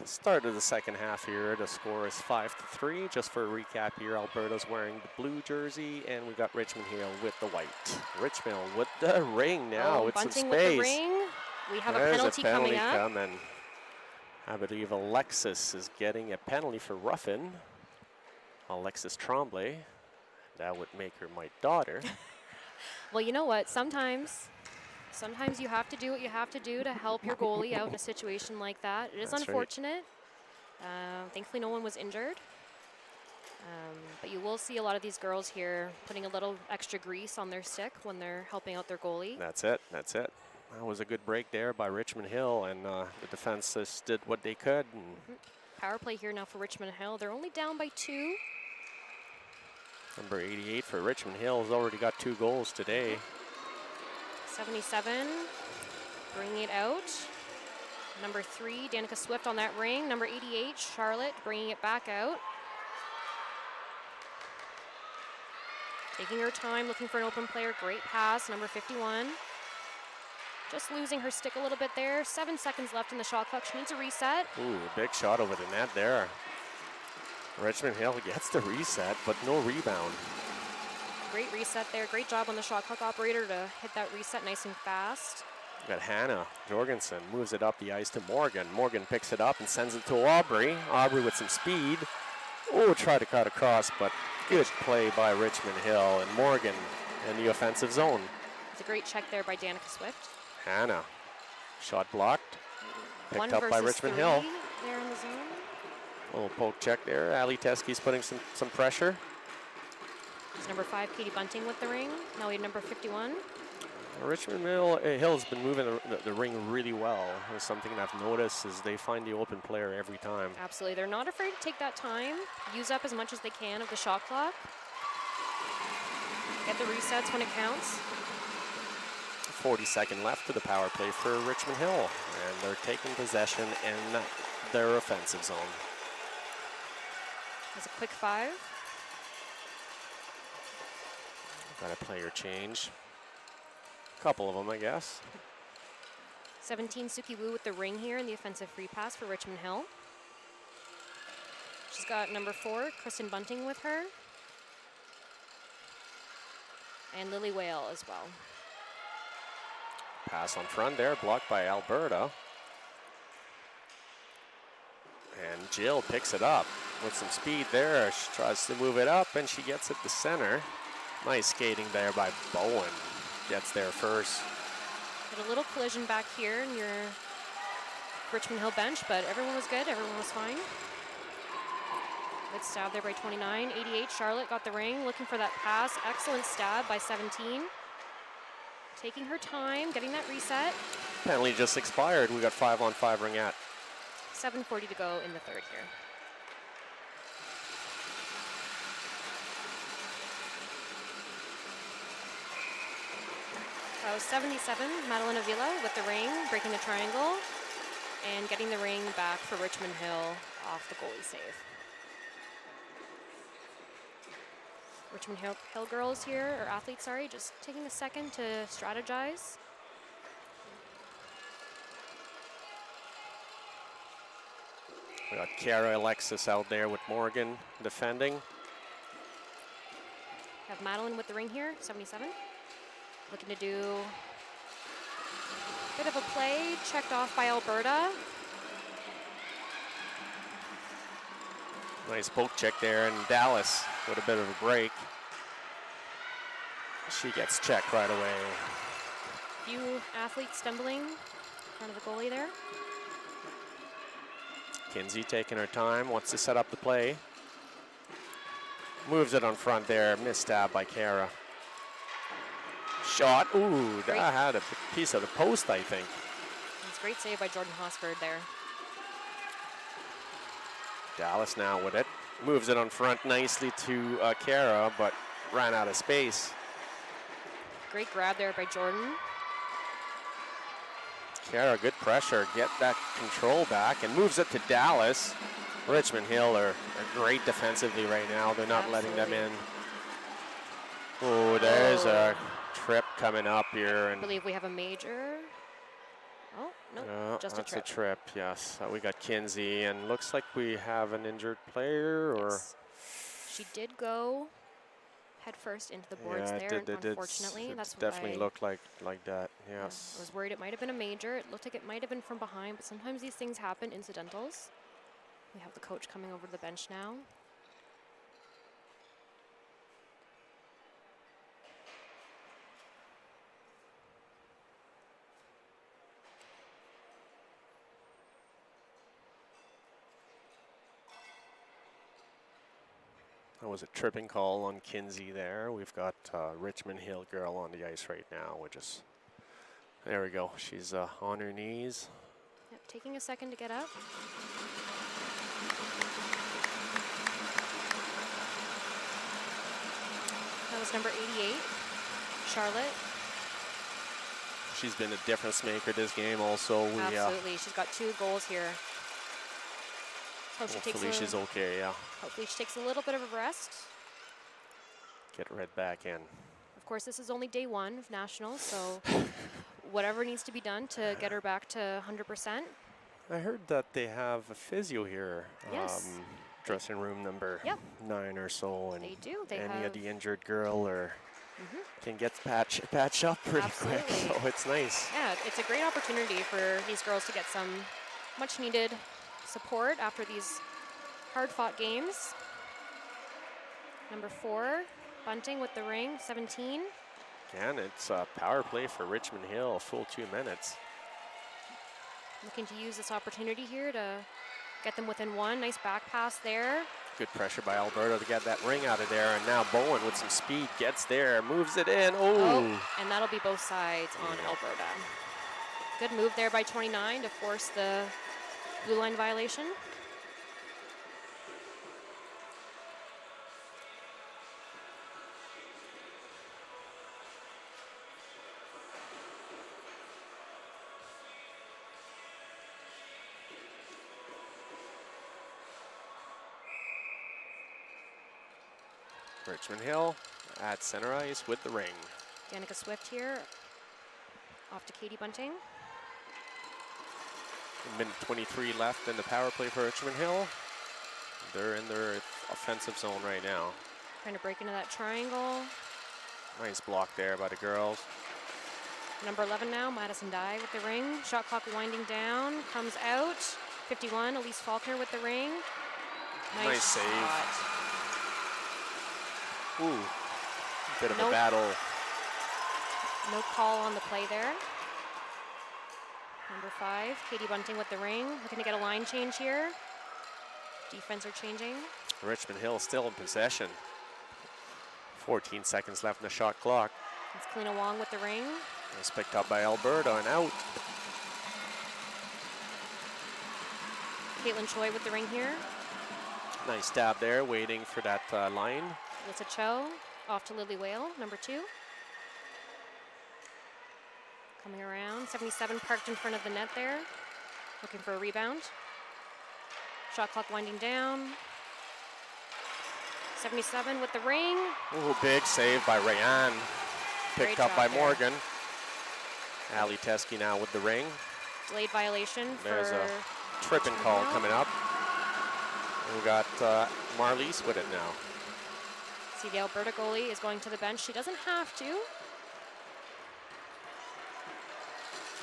Start of the second half here. The score is 5-3. Just for a recap here, Alberta's wearing the blue jersey, and we got Richmond Hill with the white. Richmond with the ring now with some space. Bunting with the ring. We have a penalty coming up. I believe Alexis is getting a penalty for roughing. Alexis Tremblay. That would make her my daughter. Well, you know what? Sometimes you have to do what you have to do to help your goalie out in a situation like that. It is unfortunate. Right. Thankfully, no one was injured. But you will see a lot of these girls here putting a little extra grease on their stick when they're helping out their goalie. That's it. That was a good break there by Richmond Hill, and the defense just did what they could. Power play here now for Richmond Hill. They're only down by 2. Number 88 for Richmond Hill has already got 2 goals today. 77, bringing it out. Number 3, Danica Swift on that ring. Number 88, Charlotte, bringing it back out. Taking her time, looking for an open player. Great pass, number 51. Just losing her stick a little bit there. 7 seconds left in the shot clock. She needs a reset. Ooh, big shot over the net there. Richmond Hill gets the reset, but no rebound. Great reset there. Great job on the shot clock operator to hit that reset nice and fast. Got Hannah Jorgensen moves it up the ice to Morgan. Morgan picks it up and sends it to Aubrey. Aubrey with some speed. Oh, try to cut across, but good play by Richmond Hill and Morgan in the offensive zone. It's a great check there by Danica Swift. Hannah, shot blocked. Picked up by Richmond 3 Hill. There in the zone. Little poke check there. Ali Teskey's putting some pressure. It's number 5, Katie Bunting with the ring. Now we have number 51. Richmond Hill's been moving the ring really well. It's something that I've noticed is they find the open player every time. Absolutely. They're not afraid to take that time, use up as much as they can of the shot clock. Get the resets when it counts. 40-second left to the power play for Richmond Hill, and they're taking possession in their offensive zone. That's a quick 5. Got a player change. Couple of them, I guess. 17, Suki Wu with the ring here in the offensive free pass for Richmond Hill. She's got number 4, Kristen Bunting with her. And Lily Whale as well. Pass on front there, blocked by Alberta. And Jill picks it up with some speed there. She tries to move it up, and she gets it to center. Nice skating there by Bowen. Gets there first. Had a little collision back here in your Richmond Hill bench, but everyone was good. Everyone was fine. Good stab there by 29. 88, Charlotte got the ring, looking for that pass. Excellent stab by 17. Taking her time, getting that reset. Penalty just expired. We got 5-on-5 ringette. 7:40 to go in the third here. That was 77, Madeline Avila with the ring, breaking the triangle, and getting the ring back for Richmond Hill off the goalie save. Richmond Hill girls here, or athletes, sorry, just taking a second to strategize. We got Kiara Alexis out there with Morgan defending. Have Madeline with the ring here, 77. Looking to do a bit of a play, checked off by Alberta. Nice poke check there, and Dallas with a bit of a break. She gets checked right away. Few athletes stumbling in front of the goalie there. Kinsey taking her time, wants to set up the play. Moves it on front there, missed stab by Kara. Shot, ooh, that had a piece of the post, I think. It's a great save by Jordan Hosford there. Dallas now with it. Moves it on front nicely to Kara, but ran out of space. Great grab there by Jordan. Kara, good pressure, get that control back, and moves it to Dallas. Richmond Hill are great defensively right now. They're not letting them in. Oh, there's a trip coming up here. And I believe we have a major. Oh, no, just a trip. That's a trip, yes. We got Kinsey, and looks like we have an injured player, or? Yes. She did go head first into the boards there, unfortunately. That's definitely looked like that, yes. Yeah, I was worried it might have been a major. It looked like it might have been from behind, but sometimes these things happen, incidentals. We have the coach coming over to the bench now. That was a tripping call on Kinsey there. We've got Richmond Hill girl on the ice right now. There we go. She's on her knees. Yep, taking a second to get up. That was number 88, Charlotte. She's been a difference maker this game also. Absolutely, she's got 2 goals here. Hopefully she's okay, yeah. Hopefully she takes a little bit of a rest. Get right back in. Of course, this is only day 1 of Nationals, so whatever needs to be done to get her back to 100%. I heard that they have a physio here. Yes. Dressing room number 9 or so. And they do. any of the injured girl or can get patch up pretty quick, so it's nice. Yeah, it's a great opportunity for these girls to get some much needed support after these hard-fought games. Number 4, Bunting with the ring, 17. Again, it's a power play for Richmond Hill, a full 2 minutes. Looking to use this opportunity here to get them within 1. Nice back pass there. Good pressure by Alberta to get that ring out of there, and now Bowen with some speed gets there, moves it in. Oh, and that'll be both sides on Alberta. Good move there by 29 to force the blue line violation. Richmond Hill at center ice with the ring. Danica Swift here, off to Katie Bunting. Minute 23 left in the power play for Richmond Hill. They're in their offensive zone right now. Trying to break into that triangle. Nice block there by the girls. Number 11 now, Madison Dye with the ring. Shot clock winding down, comes out. 51, Elise Faulkner with the ring. Nice save. Shot. Ooh, bit of a battle. No call on the play there. Number 5, Katie Bunting with the ring. Looking to get a line change here. Defense are changing. Richmond Hill still in possession. 14 seconds left in the shot clock. It's Kalina Wong with the ring. It's picked up by Alberta and out. Caitlin Choi with the ring here. Nice stab there, waiting for that line. Alyssa Cho off to Lily Whale, number 2. Coming around, 77 parked in front of the net there. Looking for a rebound. Shot clock winding down. 77 with the ring. Ooh, big save by Rayanne. Picked up by Morgan. Ali Teskey now with the ring. Delayed violation. There's a tripping call coming up. We got Marlies with it now. See, the Alberta goalie is going to the bench. She doesn't have to.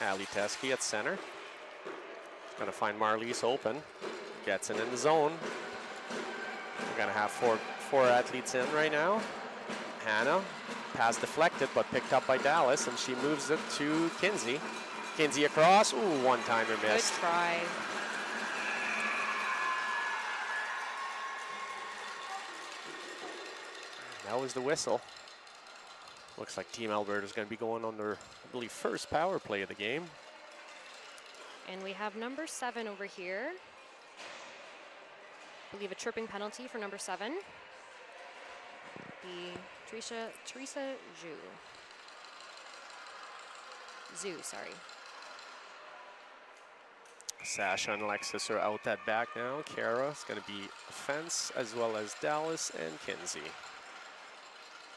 Ali Teskey at center. Going to find Marlies open. Gets it in the zone. We're going to have four athletes in right now. Hannah, pass deflected, but picked up by Dallas, and she moves it to Kinsey. Kinsey across. Ooh, one-timer missed. Good try. That was the whistle. Looks like Team Alberta is going to be going on their, I believe, first power play of the game. And we have number 7 over here. I believe a tripping penalty for number 7. Teresa Zhu, sorry. Sasha and Alexis are out that back now. Kara is going to be offense, as well as Dallas and Kinsey.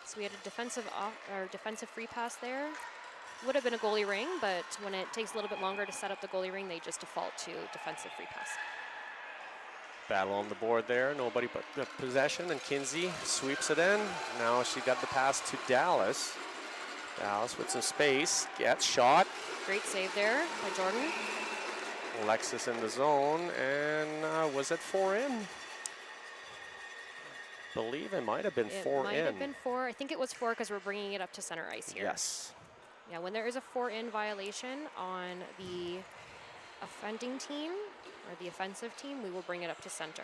So we had a defensive free pass there. Would have been a goalie ring, but when it takes a little bit longer to set up the goalie ring, they just default to defensive free pass. Battle on the board there, nobody but the possession, and Kinsey sweeps it in. Now she got the pass to Dallas. Dallas with some space, gets shot. Great save there by Jordan. Alexis in the zone, and was it 4 in? Believe it might have been 4 in. It might have been 4. I think it was 4 because we're bringing it up to center ice here. Yes. Yeah, when there is a 4-in violation on the offending team or the offensive team, we will bring it up to center.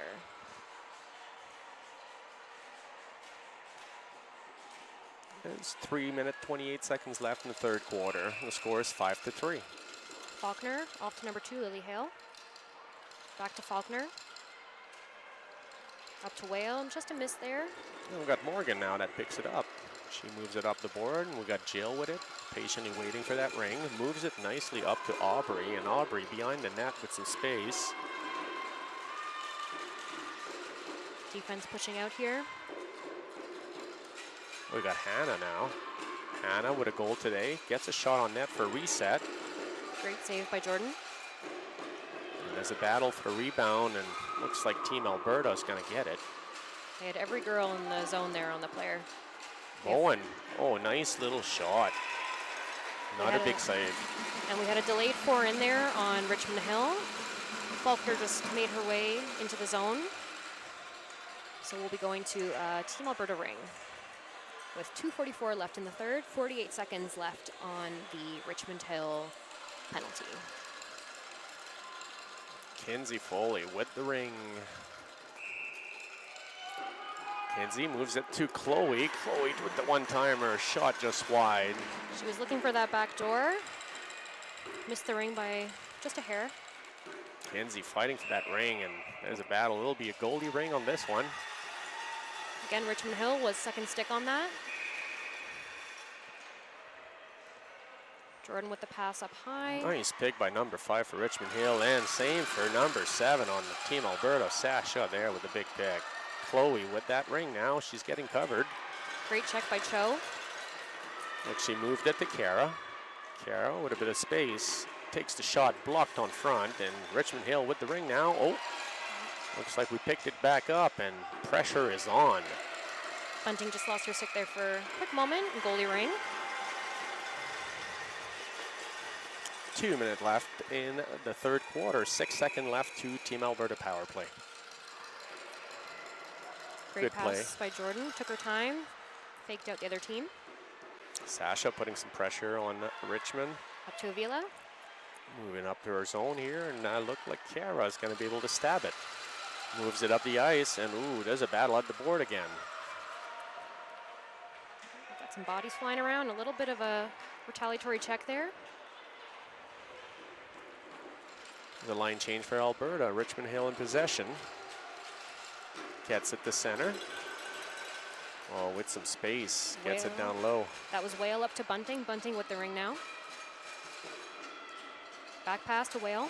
There's 3 minutes, 28 seconds left in the third quarter. The score is 5-3. Faulkner off to number 2, Lily Hale. Back to Faulkner. Up to Whale, and just a miss there. And we got Morgan now that picks it up. She moves it up the board, and we got Jill with it, patiently waiting for that ring. Moves it nicely up to Aubrey, and Aubrey behind the net with some space. Defense pushing out here. We got Hannah now. Hannah with a goal today, gets a shot on net for a reset. Great save by Jordan. And there's a battle for the rebound, and looks like Team Alberta is going to get it. They had every girl in the zone there on the player. Bowen, oh, nice little shot. Not a big save. And we had a delayed 4 in there on Richmond Hill. Faulkner just made her way into the zone. So we'll be going to Team Alberta ring with 2:44 left in the third, 48 seconds left on the Richmond Hill penalty. Kinsey Foley with the ring. Kinsey moves it to Chloe. Chloe with the one-timer, shot just wide. She was looking for that back door. Missed the ring by just a hair. Kinsey fighting for that ring, and there's a battle. It'll be a goalie ring on this one. Again, Richmond Hill was second stick on that. Jordan with the pass up high. Nice pick by number 5 for Richmond Hill, and same for number 7 on the Team Alberta. Sasha there with the big pick. Chloe with that ring now. She's getting covered. Great check by Cho. Actually moved it to Kara. Kara with a bit of space. Takes the shot, blocked on front, and Richmond Hill with the ring now. Oh, looks like we picked it back up, and pressure is on. Bunting just lost her stick there for a quick moment. Goalie ring. 2 minutes left in the third quarter. 6 seconds left to Team Alberta power play. Great Good pass play by Jordan. Took her time. Faked out the other team. Sasha putting some pressure on Richmond. Up to Avila. Moving up to her zone here, and now look like Kara is going to be able to stab it. Moves it up the ice, and ooh, there's a battle at the board again. Got some bodies flying around. A little bit of a retaliatory check there. The line change for Alberta. Richmond Hill in possession. Gets it to center. Oh, with some space. Gets it down low. That was Whale up to Bunting. Bunting with the ring now. Back pass to Whale.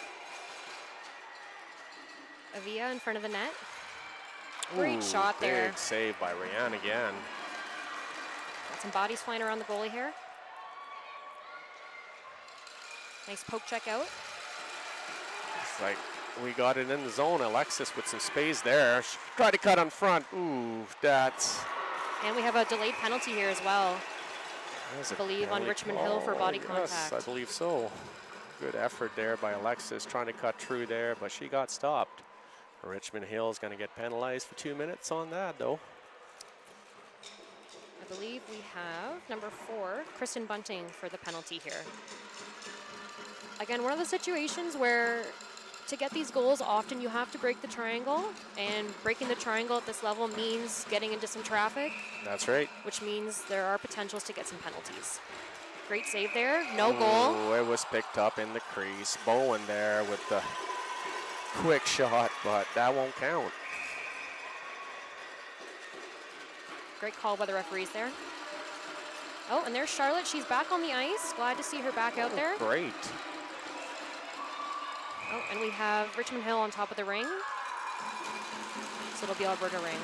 Avia in front of the net. Great shot there. Big save by Rianne again. Got some bodies flying around the goalie here. Nice poke check out. It's like we got it in the zone. Alexis with some space there. She tried to cut on front. Ooh, that's... And we have a delayed penalty here as well. I believe on Richmond Hill for body contact. Yes, I believe so. Good effort there by Alexis trying to cut through there, but she got stopped. Richmond Hill is going to get penalized for 2 minutes on that, though. I believe we have number 4, Kristen Bunting, for the penalty here. Again, one of the situations where to get these goals, often you have to break the triangle, and breaking the triangle at this level means getting into some traffic. That's right. Which means there are potentials to get some penalties. Great save there, no goal. It was picked up in the crease. Bowen there with the quick shot, but that won't count. Great call by the referees there. Oh, and there's Charlotte. She's back on the ice. Glad to see her back out there. Great. Oh, and we have Richmond Hill on top of the ring. So it'll be Alberta ring.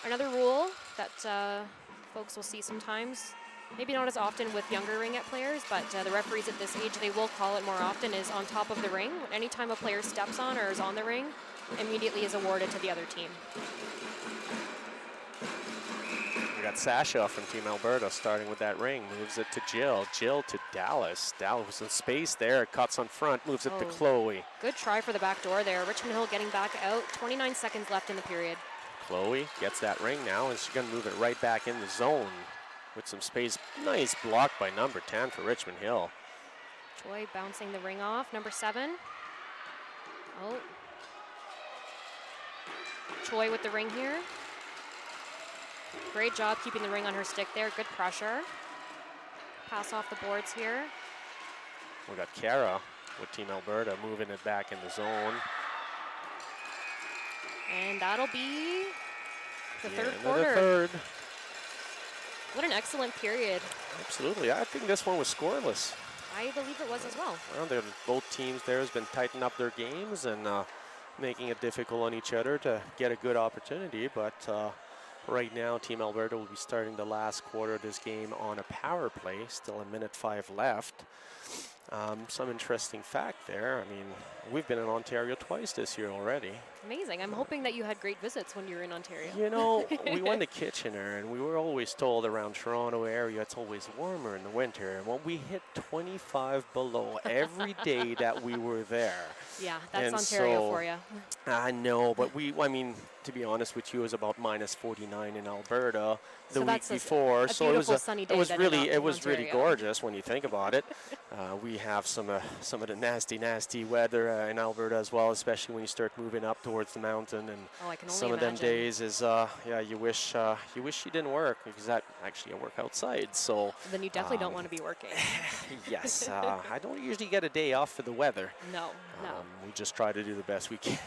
Another rule that folks will see sometimes, maybe not as often with younger ringette players, but the referees at this age, they will call it more often, is on top of the ring. Anytime a player steps on or is on the ring, immediately is awarded to the other team. We got Sasha from Team Alberta starting with that ring. Moves it to Jill. Jill to Dallas. Dallas in space there. Cuts on front. Moves it to Chloe. Good try for the back door there. Richmond Hill getting back out. 29 seconds left in the period. Chloe gets that ring now, and she's going to move it right back in the zone with some space. Nice block by number 10 for Richmond Hill. Choi bouncing the ring off. Number 7. Oh. Choi with the ring here. Great job keeping the ring on her stick there. Good pressure. Pass off the boards here. We got Kara with Team Alberta moving it back in the zone. And that'll be the third The quarter. third. What an excellent period. Absolutely. I think this one was scoreless. I believe it was as well. Well, both teams there has been tightening up their games and making it difficult on each other to get a good opportunity. But right now, Team Alberta will be starting the last quarter of this game on a power play. Still a minute 5 left. Some interesting fact there. I mean, we've been in Ontario twice this year already. Amazing. I'm hoping that you had great visits when you were in Ontario. You know, we went to Kitchener, and we were always told around Toronto area it's always warmer in the winter. And when we hit 25 below every day that we were there. Yeah, that's Ontario for you. I know, but I mean, to be honest with you, it was about minus 49 in Alberta the week before. So it was sunny day. It was really gorgeous when you think about it. We have some of the nasty weather in Alberta as well, especially when you start moving up towards the mountain. And I can only some imagine. of them days is you wish you didn't work, because that actually I work outside. So then you definitely don't want to be working. Yes, I don't usually get a day off for the weather. No. We just try to do the best we can.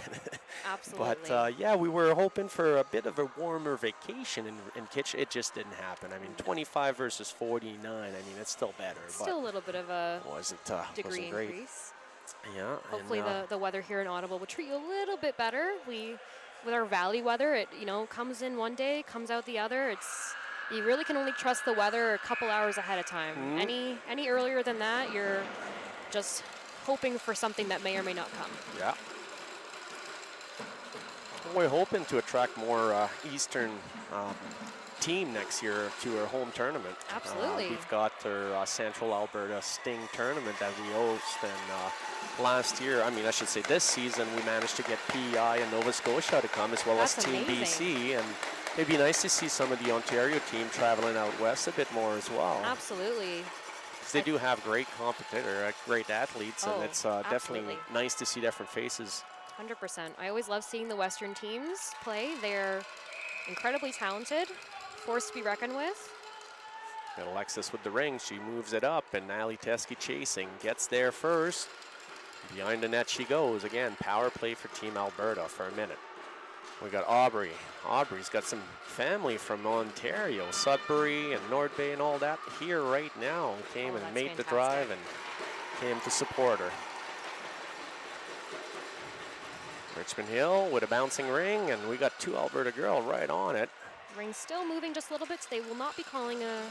Absolutely. But yeah, we were hoping for a bit of a warmer vacation in Kitchener. It just didn't happen. I mean, 25 versus 49. I mean, it's still better. Still a little bit of a wasn't degree great. increase. Yeah. Hopefully the weather here in Ottawa will treat you a little bit better. We with our valley weather, it comes in one day, comes out the other. You really can only trust the weather a couple hours ahead of time. Any earlier than that, you're just hoping for something that may or may not come. Yeah. We're hoping to attract more Eastern team next year to our home tournament. Absolutely. We've got our Central Alberta Sting tournament that we host, and last year, I should say this season, we managed to get PEI and Nova Scotia to come, as well as Team BC, and it'd be nice to see some of the Ontario team traveling out west a bit more as well. Absolutely. They do have great great athletes, and it's definitely nice to see different faces. 100%. I always love seeing the Western teams play. They're incredibly talented, force to be reckoned with. Got Alexis with the ring. She moves it up, and Ali Teske chasing. Gets there first. Behind the net she goes. Again, power play for Team Alberta for a minute. We got Aubrey. Aubrey's got some family from Ontario, Sudbury and North Bay and all that here right now. Came and made the drive and came to support her. Richmond Hill with a bouncing ring, and we got 2 Alberta girl right on it. Ring still moving just a little bit, so they will not be calling a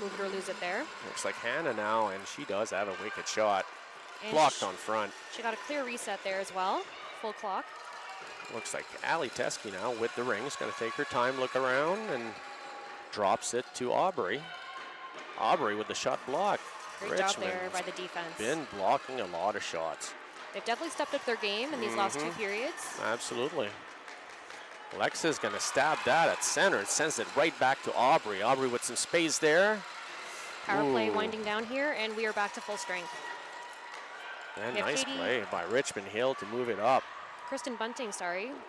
move it or lose it there. Looks like Hannah now, and she does have a wicked shot. And blocked on front. She got a clear reset there as well. Full clock. Looks like Ali Teske now with the ring is going to take her time, look around, and drops it to Aubrey. Aubrey with the shot block. Great job there by the defense. Been blocking a lot of shots. They've definitely stepped up their game in these last 2 periods. Absolutely. Alexa's going to stab that at center. It sends it right back to Aubrey. Aubrey with some space there. Power play winding down here, and we are back to full strength. And nice play by Richmond Hill to move it up. Kristen Bunting,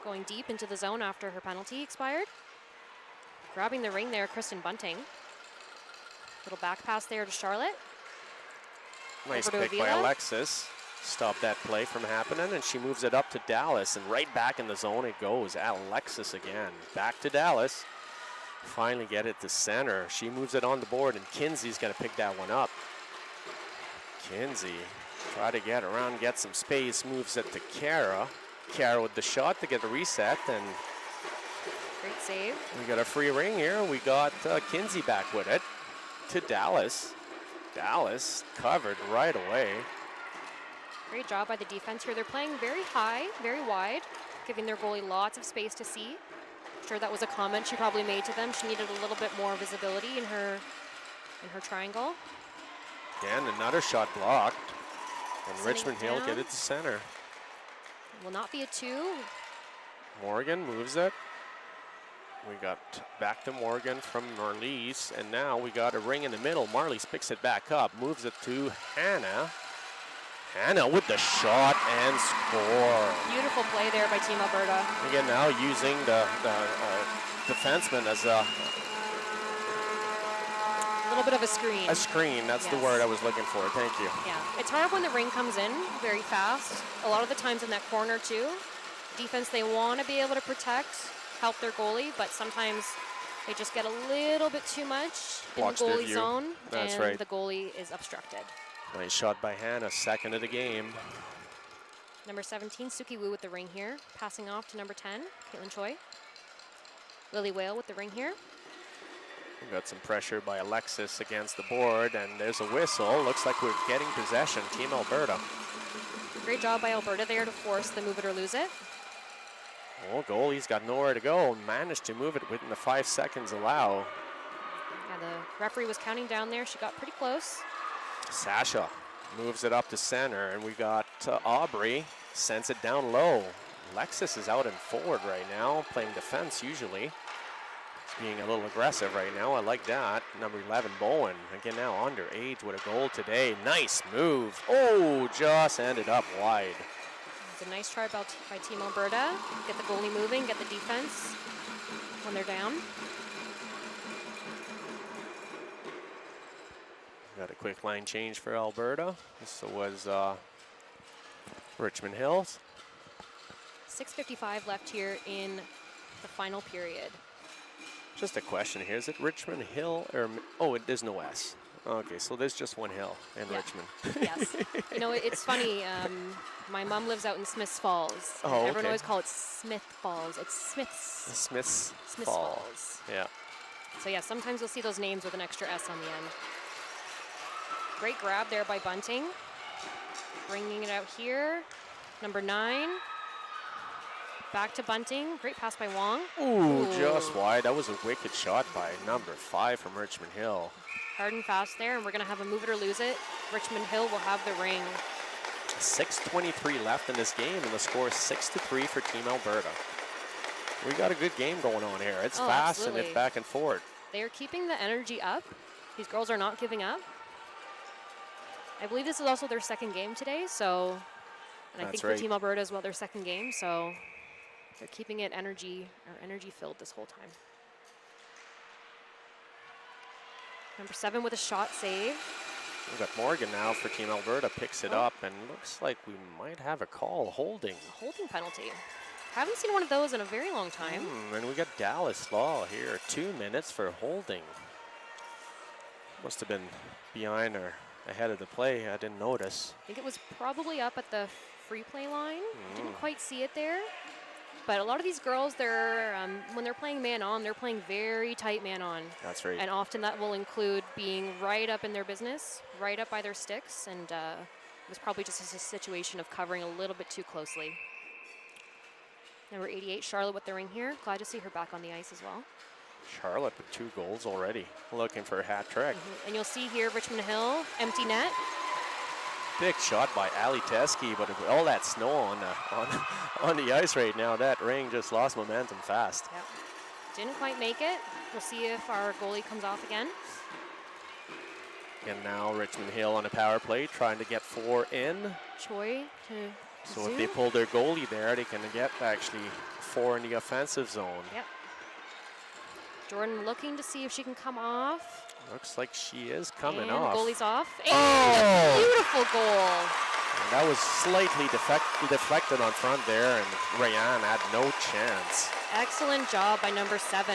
going deep into the zone after her penalty expired. Grabbing the ring there, Kristen Bunting. Little back pass there to Charlotte. Nice pick by Alexis. Stop that play from happening, and she moves it up to Dallas, and right back in the zone it goes. Alexis again, back to Dallas. Finally get it to center. She moves it on the board, and Kinsey's going to pick that one up. Kinsey, try to get around, get some space, moves it to Kara. Kara with the shot to get a reset, and great save. We got a free ring here. We got Kinsey back with it to Dallas. Dallas covered right away. Great job by the defense here. They're playing very high, very wide, giving their goalie lots of space to see. I'm sure that was a comment she probably made to them. She needed a little bit more visibility in her triangle. And another shot blocked. And Richmond Hill get it to center. Will not be a 2. Morgan moves it. We got back to Morgan from Marlies, and now we got a ring in the middle. Marlies picks it back up, moves it to Hannah. Hannah with the shot and score. Beautiful play there by Team Alberta. Again, now using the defenseman as a little bit of a screen. A screen, that's the word I was looking for. Thank you. Yeah, it's hard when the ring comes in very fast. A lot of the times in that corner too. Defense, they want to be able to protect, help their goalie, but sometimes they just get a little bit too much in the goalie zone, and the goalie is obstructed. Nice shot by Hannah, second of the game. Number 17, Suki Wu with the ring here. Passing off to number 10, Caitlin Choi. Lily Whale with the ring here. We got some pressure by Alexis against the board, and there's a whistle. Looks like we're getting possession, Team Alberta. Great job by Alberta there to force the move it or lose it. Oh, goalie's got nowhere to go. Managed to move it within the 5 seconds allow. Yeah, the referee was counting down there. She got pretty close. Sasha moves it up to center, and we got Aubrey sends it down low. Alexis is out and forward right now, playing defense usually. He's being a little aggressive right now. I like that. Number 11, Bowen. Again, now underage with a goal today. Nice move. Oh, just ended up wide. It's a nice try by Team Alberta. Get the goalie moving, get the defense when they're down. Got a quick line change for Alberta. This was Richmond Hills. 6:55 left here in the final period. Just a question here. Is it Richmond Hill or, oh, there's no S. Okay, so there's just one hill in Richmond. Yes. You know, it's funny. My mom lives out in Smiths Falls. Oh, Everyone always calls it Smith Falls. It's Smiths. Smiths Falls. Yeah. So yeah, sometimes you'll see those names with an extra S on the end. Great grab there by Bunting. Bringing it out here. Number 9. Back to Bunting. Great pass by Wong. Ooh, just wide. That was a wicked shot by number 5 from Richmond Hill. Hard and fast there, and we're going to have a move it or lose it. Richmond Hill will have the ring. 6:23 left in this game, and the score is 6-3 for Team Alberta. We got a good game going on here. It's fast and it's back and forth. They are keeping the energy up. These girls are not giving up. I believe this is also their second game today, so, and I think for Team Alberta as well, their second game, so they're keeping it energy filled this whole time. Number 7 with a shot save. We've got Morgan now for Team Alberta, picks it up, and looks like we might have a call holding. A holding penalty. Haven't seen one of those in a very long time. And we got Dallas Law here, 2 minutes for holding. Must have been behind or ahead of the play. I didn't notice. I think it was probably up at the free play line. Didn't quite see it there. But a lot of these girls, they're when they're playing man-on, they're playing very tight man-on. That's right. And often that will include being right up in their business, right up by their sticks, and it was probably just a situation of covering a little bit too closely. Number 88, Charlotte with the ring here. Glad to see her back on the ice as well. Charlotte with 2 goals already, looking for a hat trick. And you'll see here Richmond Hill, empty net. Big shot by Ali Teskey, but with all that snow on the ice right now, that ring just lost momentum fast. Yep. Didn't quite make it. We'll see if our goalie comes off again. And now Richmond Hill on a power play, trying to get 4 in. Choi to So if they pull their goalie there, they can get actually 4 in the offensive zone. Yep. Jordan looking to see if she can come off. Looks like she is coming and off. Goalie's off. And beautiful goal. And that was slightly deflected on front there, and Rayan had no chance. Excellent job by number 7.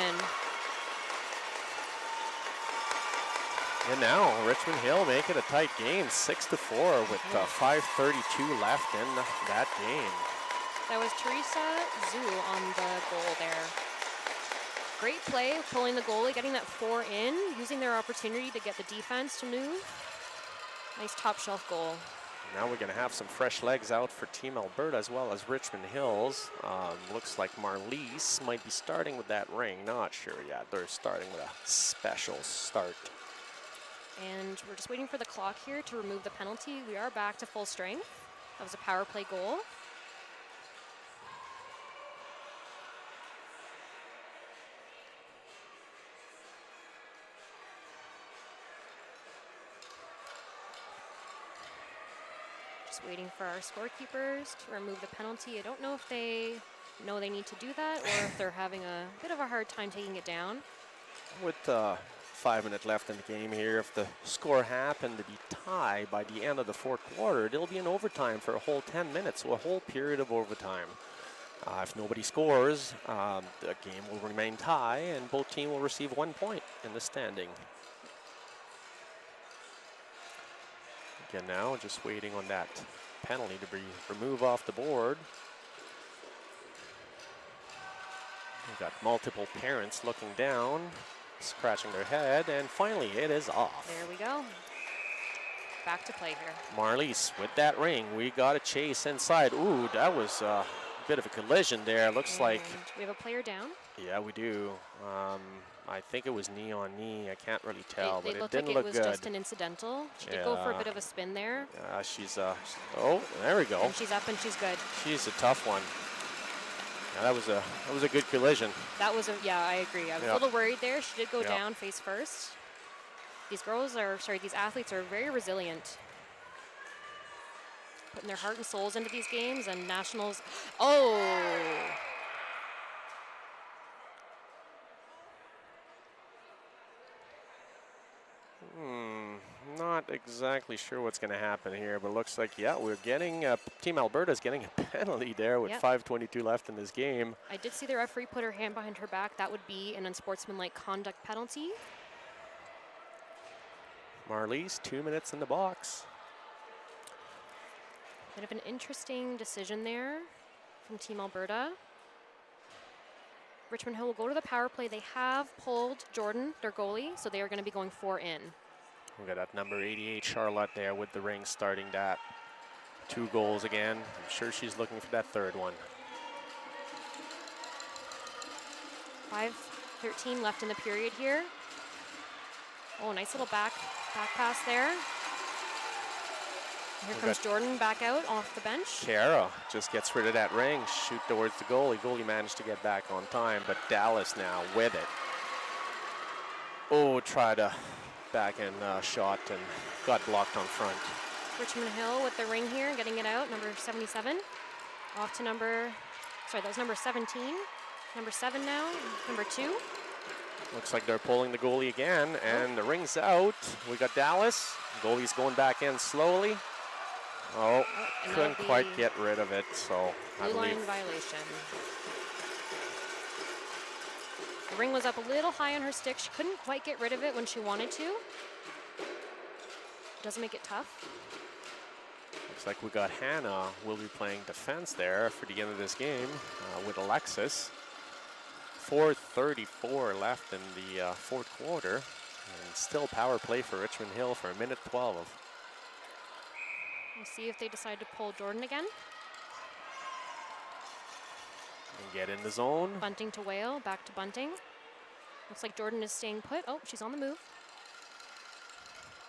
And now Richmond Hill make it a tight game, 6-4 with 5:32 left in that game. That was Teresa Zhu on the goal there. Great play, pulling the goalie, getting that 4 in, using their opportunity to get the defense to move. Nice top shelf goal. Now we're going to have some fresh legs out for Team Alberta as well as Richmond Hills. Looks like Marlies might be starting with that ring. Not sure yet. They're starting with a special start. And we're just waiting for the clock here to remove the penalty. We are back to full strength. That was a power play goal. Just waiting for our scorekeepers to remove the penalty. I don't know if they know they need to do that or if they're having a bit of a hard time taking it down. With 5 minutes left in the game here, if the score happened to be tied by the end of the 4th quarter, it'll be an overtime for a whole 10 minutes, so a whole period of overtime. If nobody scores, the game will remain tie, and both teams will receive 1 point in the standing. Again now, just waiting on that penalty to be removed off the board. We've got multiple parents looking down, scratching their head, and finally it is off. There we go. Back to play here. Marlies with that ring. We got a chase inside. Ooh, that was a bit of a collision there. Looks like we have a player down. Yeah, we do. I think it was knee on knee. I can't really tell, but it didn't like look it was good. just an incidental. She did go for a bit of a spin there. She's oh, there we go. And she's up and she's good. She's a tough one. Yeah, that was a good collision. That was I agree. I was a little worried there. She did go down face first. These athletes are very resilient. Putting their heart and souls into these games, and nationals. Oh! Not exactly sure what's going to happen here, but it looks like, we're getting, Team Alberta's getting a penalty there with 5:22 left in this game. I did see the referee put her hand behind her back. That would be an unsportsmanlike conduct penalty. Marlies, 2 minutes in the box. Bit of an interesting decision there from Team Alberta. Richmond Hill will go to the power play. They have pulled Jordan, their goalie, so they are going to be going 4 in. We got that number 88 Charlotte there with the Ring starting that. 2 goals again. I'm sure she's looking for that third one. 5:13 left in the period here. Oh, nice little back pass there. Here comes Jordan back out off the bench. Kara just gets rid of that ring, shoot towards the goalie. Goalie managed to get back on time, but Dallas now with it. Oh, tried a backhand shot and got blocked on front. Richmond Hill with the ring here, getting it out, number 77. Off to number 17. Number 7 now, number 2. Looks like they're pulling the goalie again, and the ring's out. We got Dallas. Goalie's going back in slowly. Oh, couldn't quite get rid of it, so I believe. Blue line violation. The ring was up a little high on her stick. She couldn't quite get rid of it when she wanted to. Doesn't make it tough. Looks like we got Hannah will be playing defense there for the end of this game with Alexis. 4:34 left in the fourth quarter, and still power play for Richmond Hill for 1:12. We'll see if they decide to pull Jordan again. And get in the zone. Bunting to Whale, back to Bunting. Looks like Jordan is staying put. Oh, she's on the move.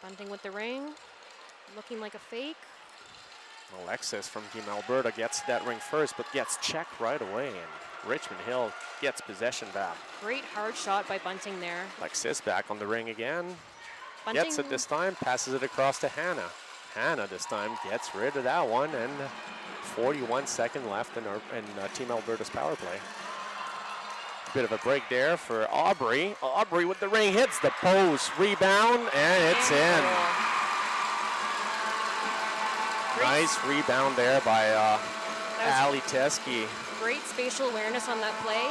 Bunting with the ring, looking like a fake. Alexis from Team Alberta gets that ring first, but gets checked right away, and Richmond Hill gets possession back. Great hard shot by Bunting there. Alexis back on the ring again. Bunting gets it this time, passes it across to Hannah. Hannah this time gets rid of that one, and 41 seconds left in Team Alberta's power play. Bit of a break there for Aubrey. Aubrey with the ring, hits the post, rebound, and it's in. Nice rebound there by Ali Teske. Great spatial awareness on that play.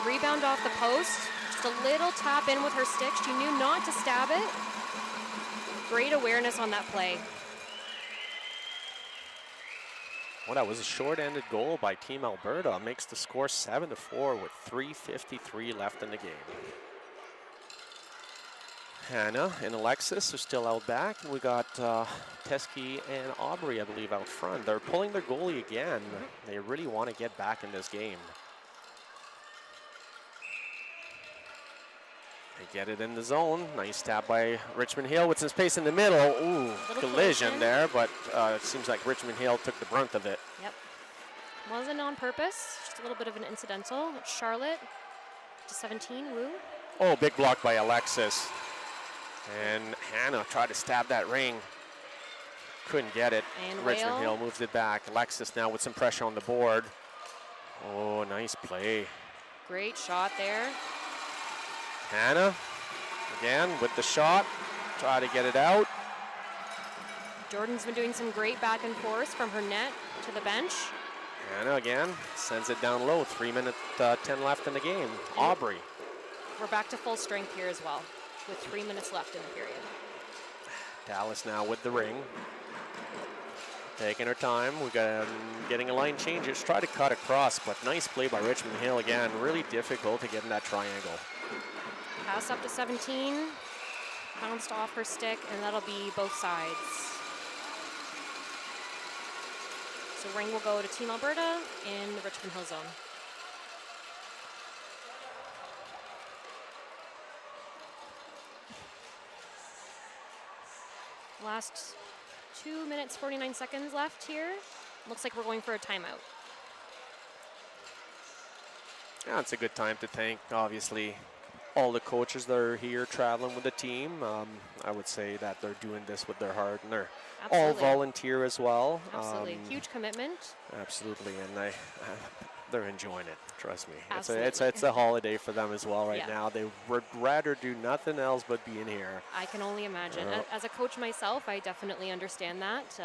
Rebound off the post. Just a little tap in with her stick. She knew not to stab it. Great awareness on that play. Well, that was a short-ended goal by Team Alberta. Makes the score 7-4 with 3:53 left in the game. Hannah and Alexis are still out back. We got Teske and Aubrey, I believe, out front. They're pulling their goalie again. They really want to get back in this game. They get it in the zone. Nice tap by Richmond Hill with some space in the middle. Ooh, collision there, but it seems like Richmond Hill took the brunt of it. Yep. Wasn't on purpose, just a little bit of an incidental. Charlotte to 17, Woo. Oh, big block by Alexis. And Hannah tried to stab that ring. Couldn't get it. And Richmond Hill moves it back. Alexis now with some pressure on the board. Oh, nice play. Great shot there. Hannah again with the shot. Try to get it out. Jordan's been doing some great back and forth from her net to the bench. Hannah again sends it down low. 3:10 left in the game. Aubrey. We're back to full strength here as well, with 3 minutes left in the period. Dallas now with the ring. Taking her time. We got getting a line change. Just try to cut across, but nice play by Richmond Hill again. Really difficult to get in that triangle. Pass up to 17. Bounced off her stick, and that'll be both sides. So ring will go to Team Alberta in the Richmond Hill zone. Last 2 minutes, 49 seconds left here. Looks like we're going for a timeout. Yeah, it's a good time to thank, obviously, all the coaches that are here traveling with the team. I would say that they're doing this with their heart, and they're all volunteer as well. Absolutely, huge commitment. Absolutely, and they're enjoying it. Trust me, Absolutely. it's a holiday for them as well right now. They would rather do nothing else but be in here. I can only imagine. As a coach myself, I definitely understand that.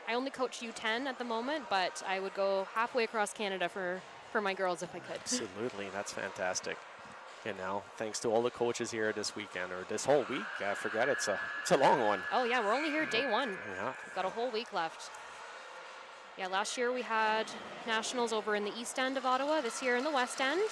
I only coach U10 at the moment, but I would go halfway across Canada for my girls if I could. Absolutely, that's fantastic. And now, thanks to all the coaches here this weekend, or this whole week, I forget, it's a long one. Oh yeah, we're only here day one. Yeah. We've got a whole week left. Yeah, last year we had nationals over in the east end of Ottawa, this year in the west end.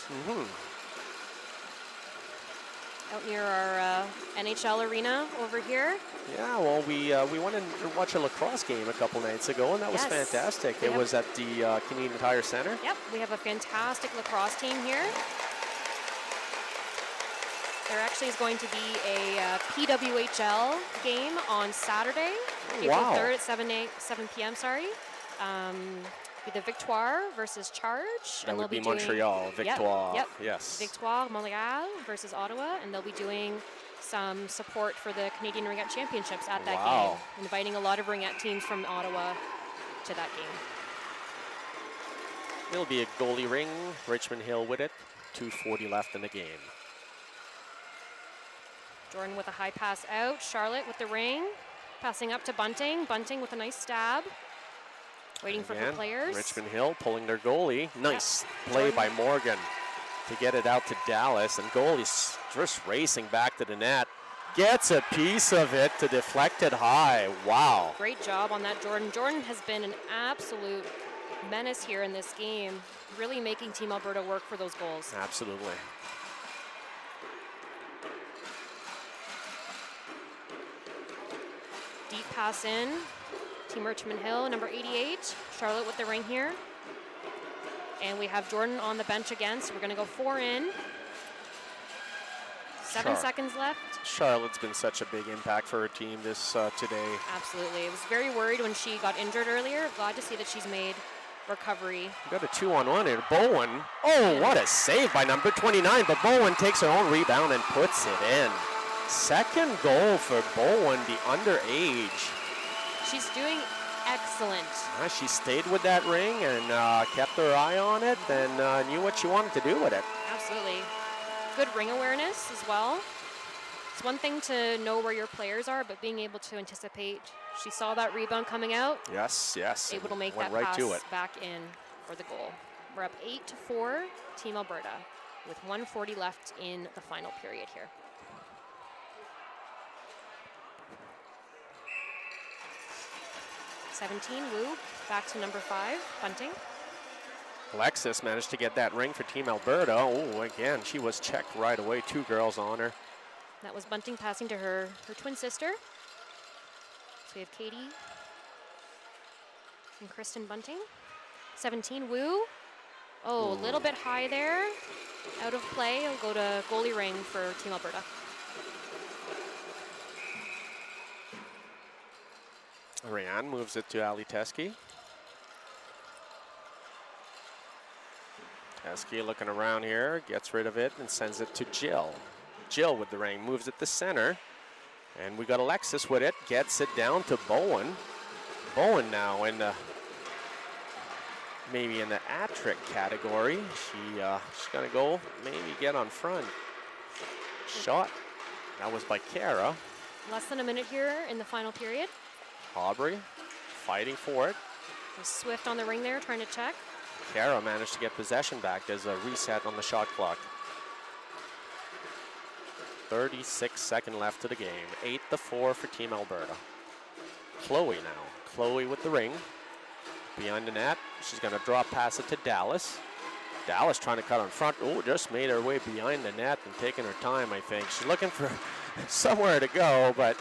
Out near our NHL arena over here. Yeah, well, we went and watched a lacrosse game a couple nights ago, and that was fantastic. It was at the Canadian Tire Center. Yep, we have a fantastic lacrosse team here. There actually is going to be a PWHL game on Saturday, April 3rd at 7 p.m. Sorry. Be the Victoire versus Charge. That would be Montreal, Victoire. Yep. Yes. Victoire, Montreal versus Ottawa, and they'll be doing some support for the Canadian Ringette Championships at that game, inviting a lot of ringette teams from Ottawa to that game. It'll be a goalie ring, Richmond Hill with it, 2:40 left in the game. Jordan with a high pass out, Charlotte with the ring, passing up to Bunting, Bunting with a nice stab. Waiting for her players. Richmond Hill pulling their goalie. Nice play by Morgan to get it out to Dallas. And goalie's just racing back to the net. Gets a piece of it to deflect it high. Wow. Great job on that, Jordan. Jordan has been an absolute menace here in this game, really making Team Alberta work for those goals. Absolutely. Deep pass in. Team Richmond Hill, number 88. Charlotte with the ring here. And we have Jordan on the bench again, so we're going to go 4 in. 7 seconds left. Charlotte's been such a big impact for her team this today. Absolutely. I was very worried when she got injured earlier. Glad to see that she's made recovery. We got a 2-on-1 here. Bowen. Oh, what a save by number 29. But Bowen takes her own rebound and puts it in. Second goal for Bowen, the underage. She's doing excellent. She stayed with that ring and kept her eye on it and knew what she wanted to do with it. Absolutely. Good ring awareness as well. It's one thing to know where your players are, but being able to anticipate. She saw that rebound coming out. Yes. Able to make that pass back in for the goal. We're up 8-4, Team Alberta, with 1:40 left in the final period here. Wu, back to number 5, Bunting. Alexis managed to get that ring for Team Alberta. Oh, again, she was checked right away. 2 girls on her. That was Bunting passing to her twin sister. So we have Katie and Kristen Bunting. 17, Wu. Oh, a little bit high there. Out of play. I'll go to goalie ring for Team Alberta. Ryan moves it to Ali Teske. Teske looking around here, gets rid of it and sends it to Jill. Jill with the ring, moves it to center. And we got Alexis with it, gets it down to Bowen. Bowen now in the, maybe in the hat-trick category. She's gonna go maybe get on front. Shot, that was by Kara. Less than a minute here in the final period. Aubrey fighting for it. Swift on the ring there, trying to check. Kara managed to get possession back. There's a reset on the shot clock. 36-second left to the game. 8-4 for Team Alberta. Chloe now. Chloe with the ring. Behind the net. She's going to drop pass it to Dallas. Dallas trying to cut on front. Oh, just made her way behind the net and taking her time, I think. She's looking for somewhere to go, but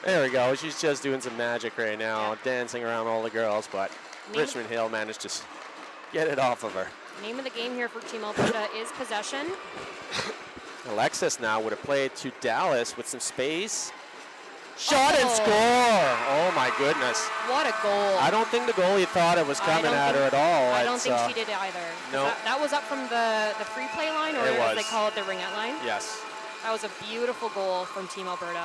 there we go. She's just doing some magic right now, dancing around all the girls, but Richmond Hill managed to get it off of her. Name of the game here for Team Alberta is possession. Alexis now would have played to Dallas with some space. Shot and score! Oh my goodness. What a goal. I don't think the goalie thought it was coming at her at all. I don't think she did either. No. That was up from the free play line, or as they call it, the ringette line? Yes. That was a beautiful goal from Team Alberta.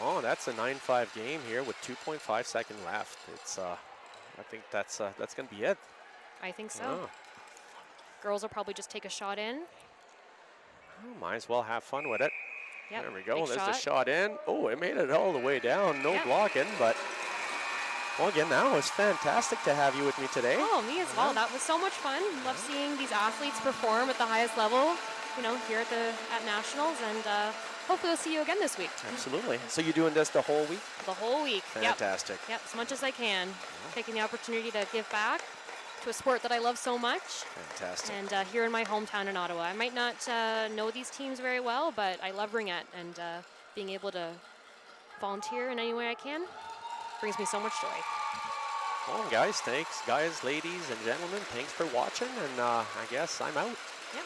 Oh, that's a 9-5 game here with 2.5 seconds left. It's, I think that's going to be it. I think so. Girls will probably just take a shot in. Oh, might as well have fun with it. Yep, there we go. There's shot. the shot in. Oh, it made it all the way down. No blocking, but Well, again, that was fantastic to have you with me today. Oh, me as well. That was so much fun. Love seeing these athletes perform at the highest level, you know, here at Nationals, and hopefully we'll see you again this week. Absolutely. So you're doing this the whole week? The whole week. Fantastic. Yep, as much as I can. Taking the opportunity to give back to a sport that I love so much. Fantastic. And here in my hometown in Ottawa. I might not know these teams very well, but I love Ringette, and being able to volunteer in any way I can brings me so much joy. Well, guys, thanks. Guys, ladies, and gentlemen, thanks for watching, and I guess I'm out. Yep.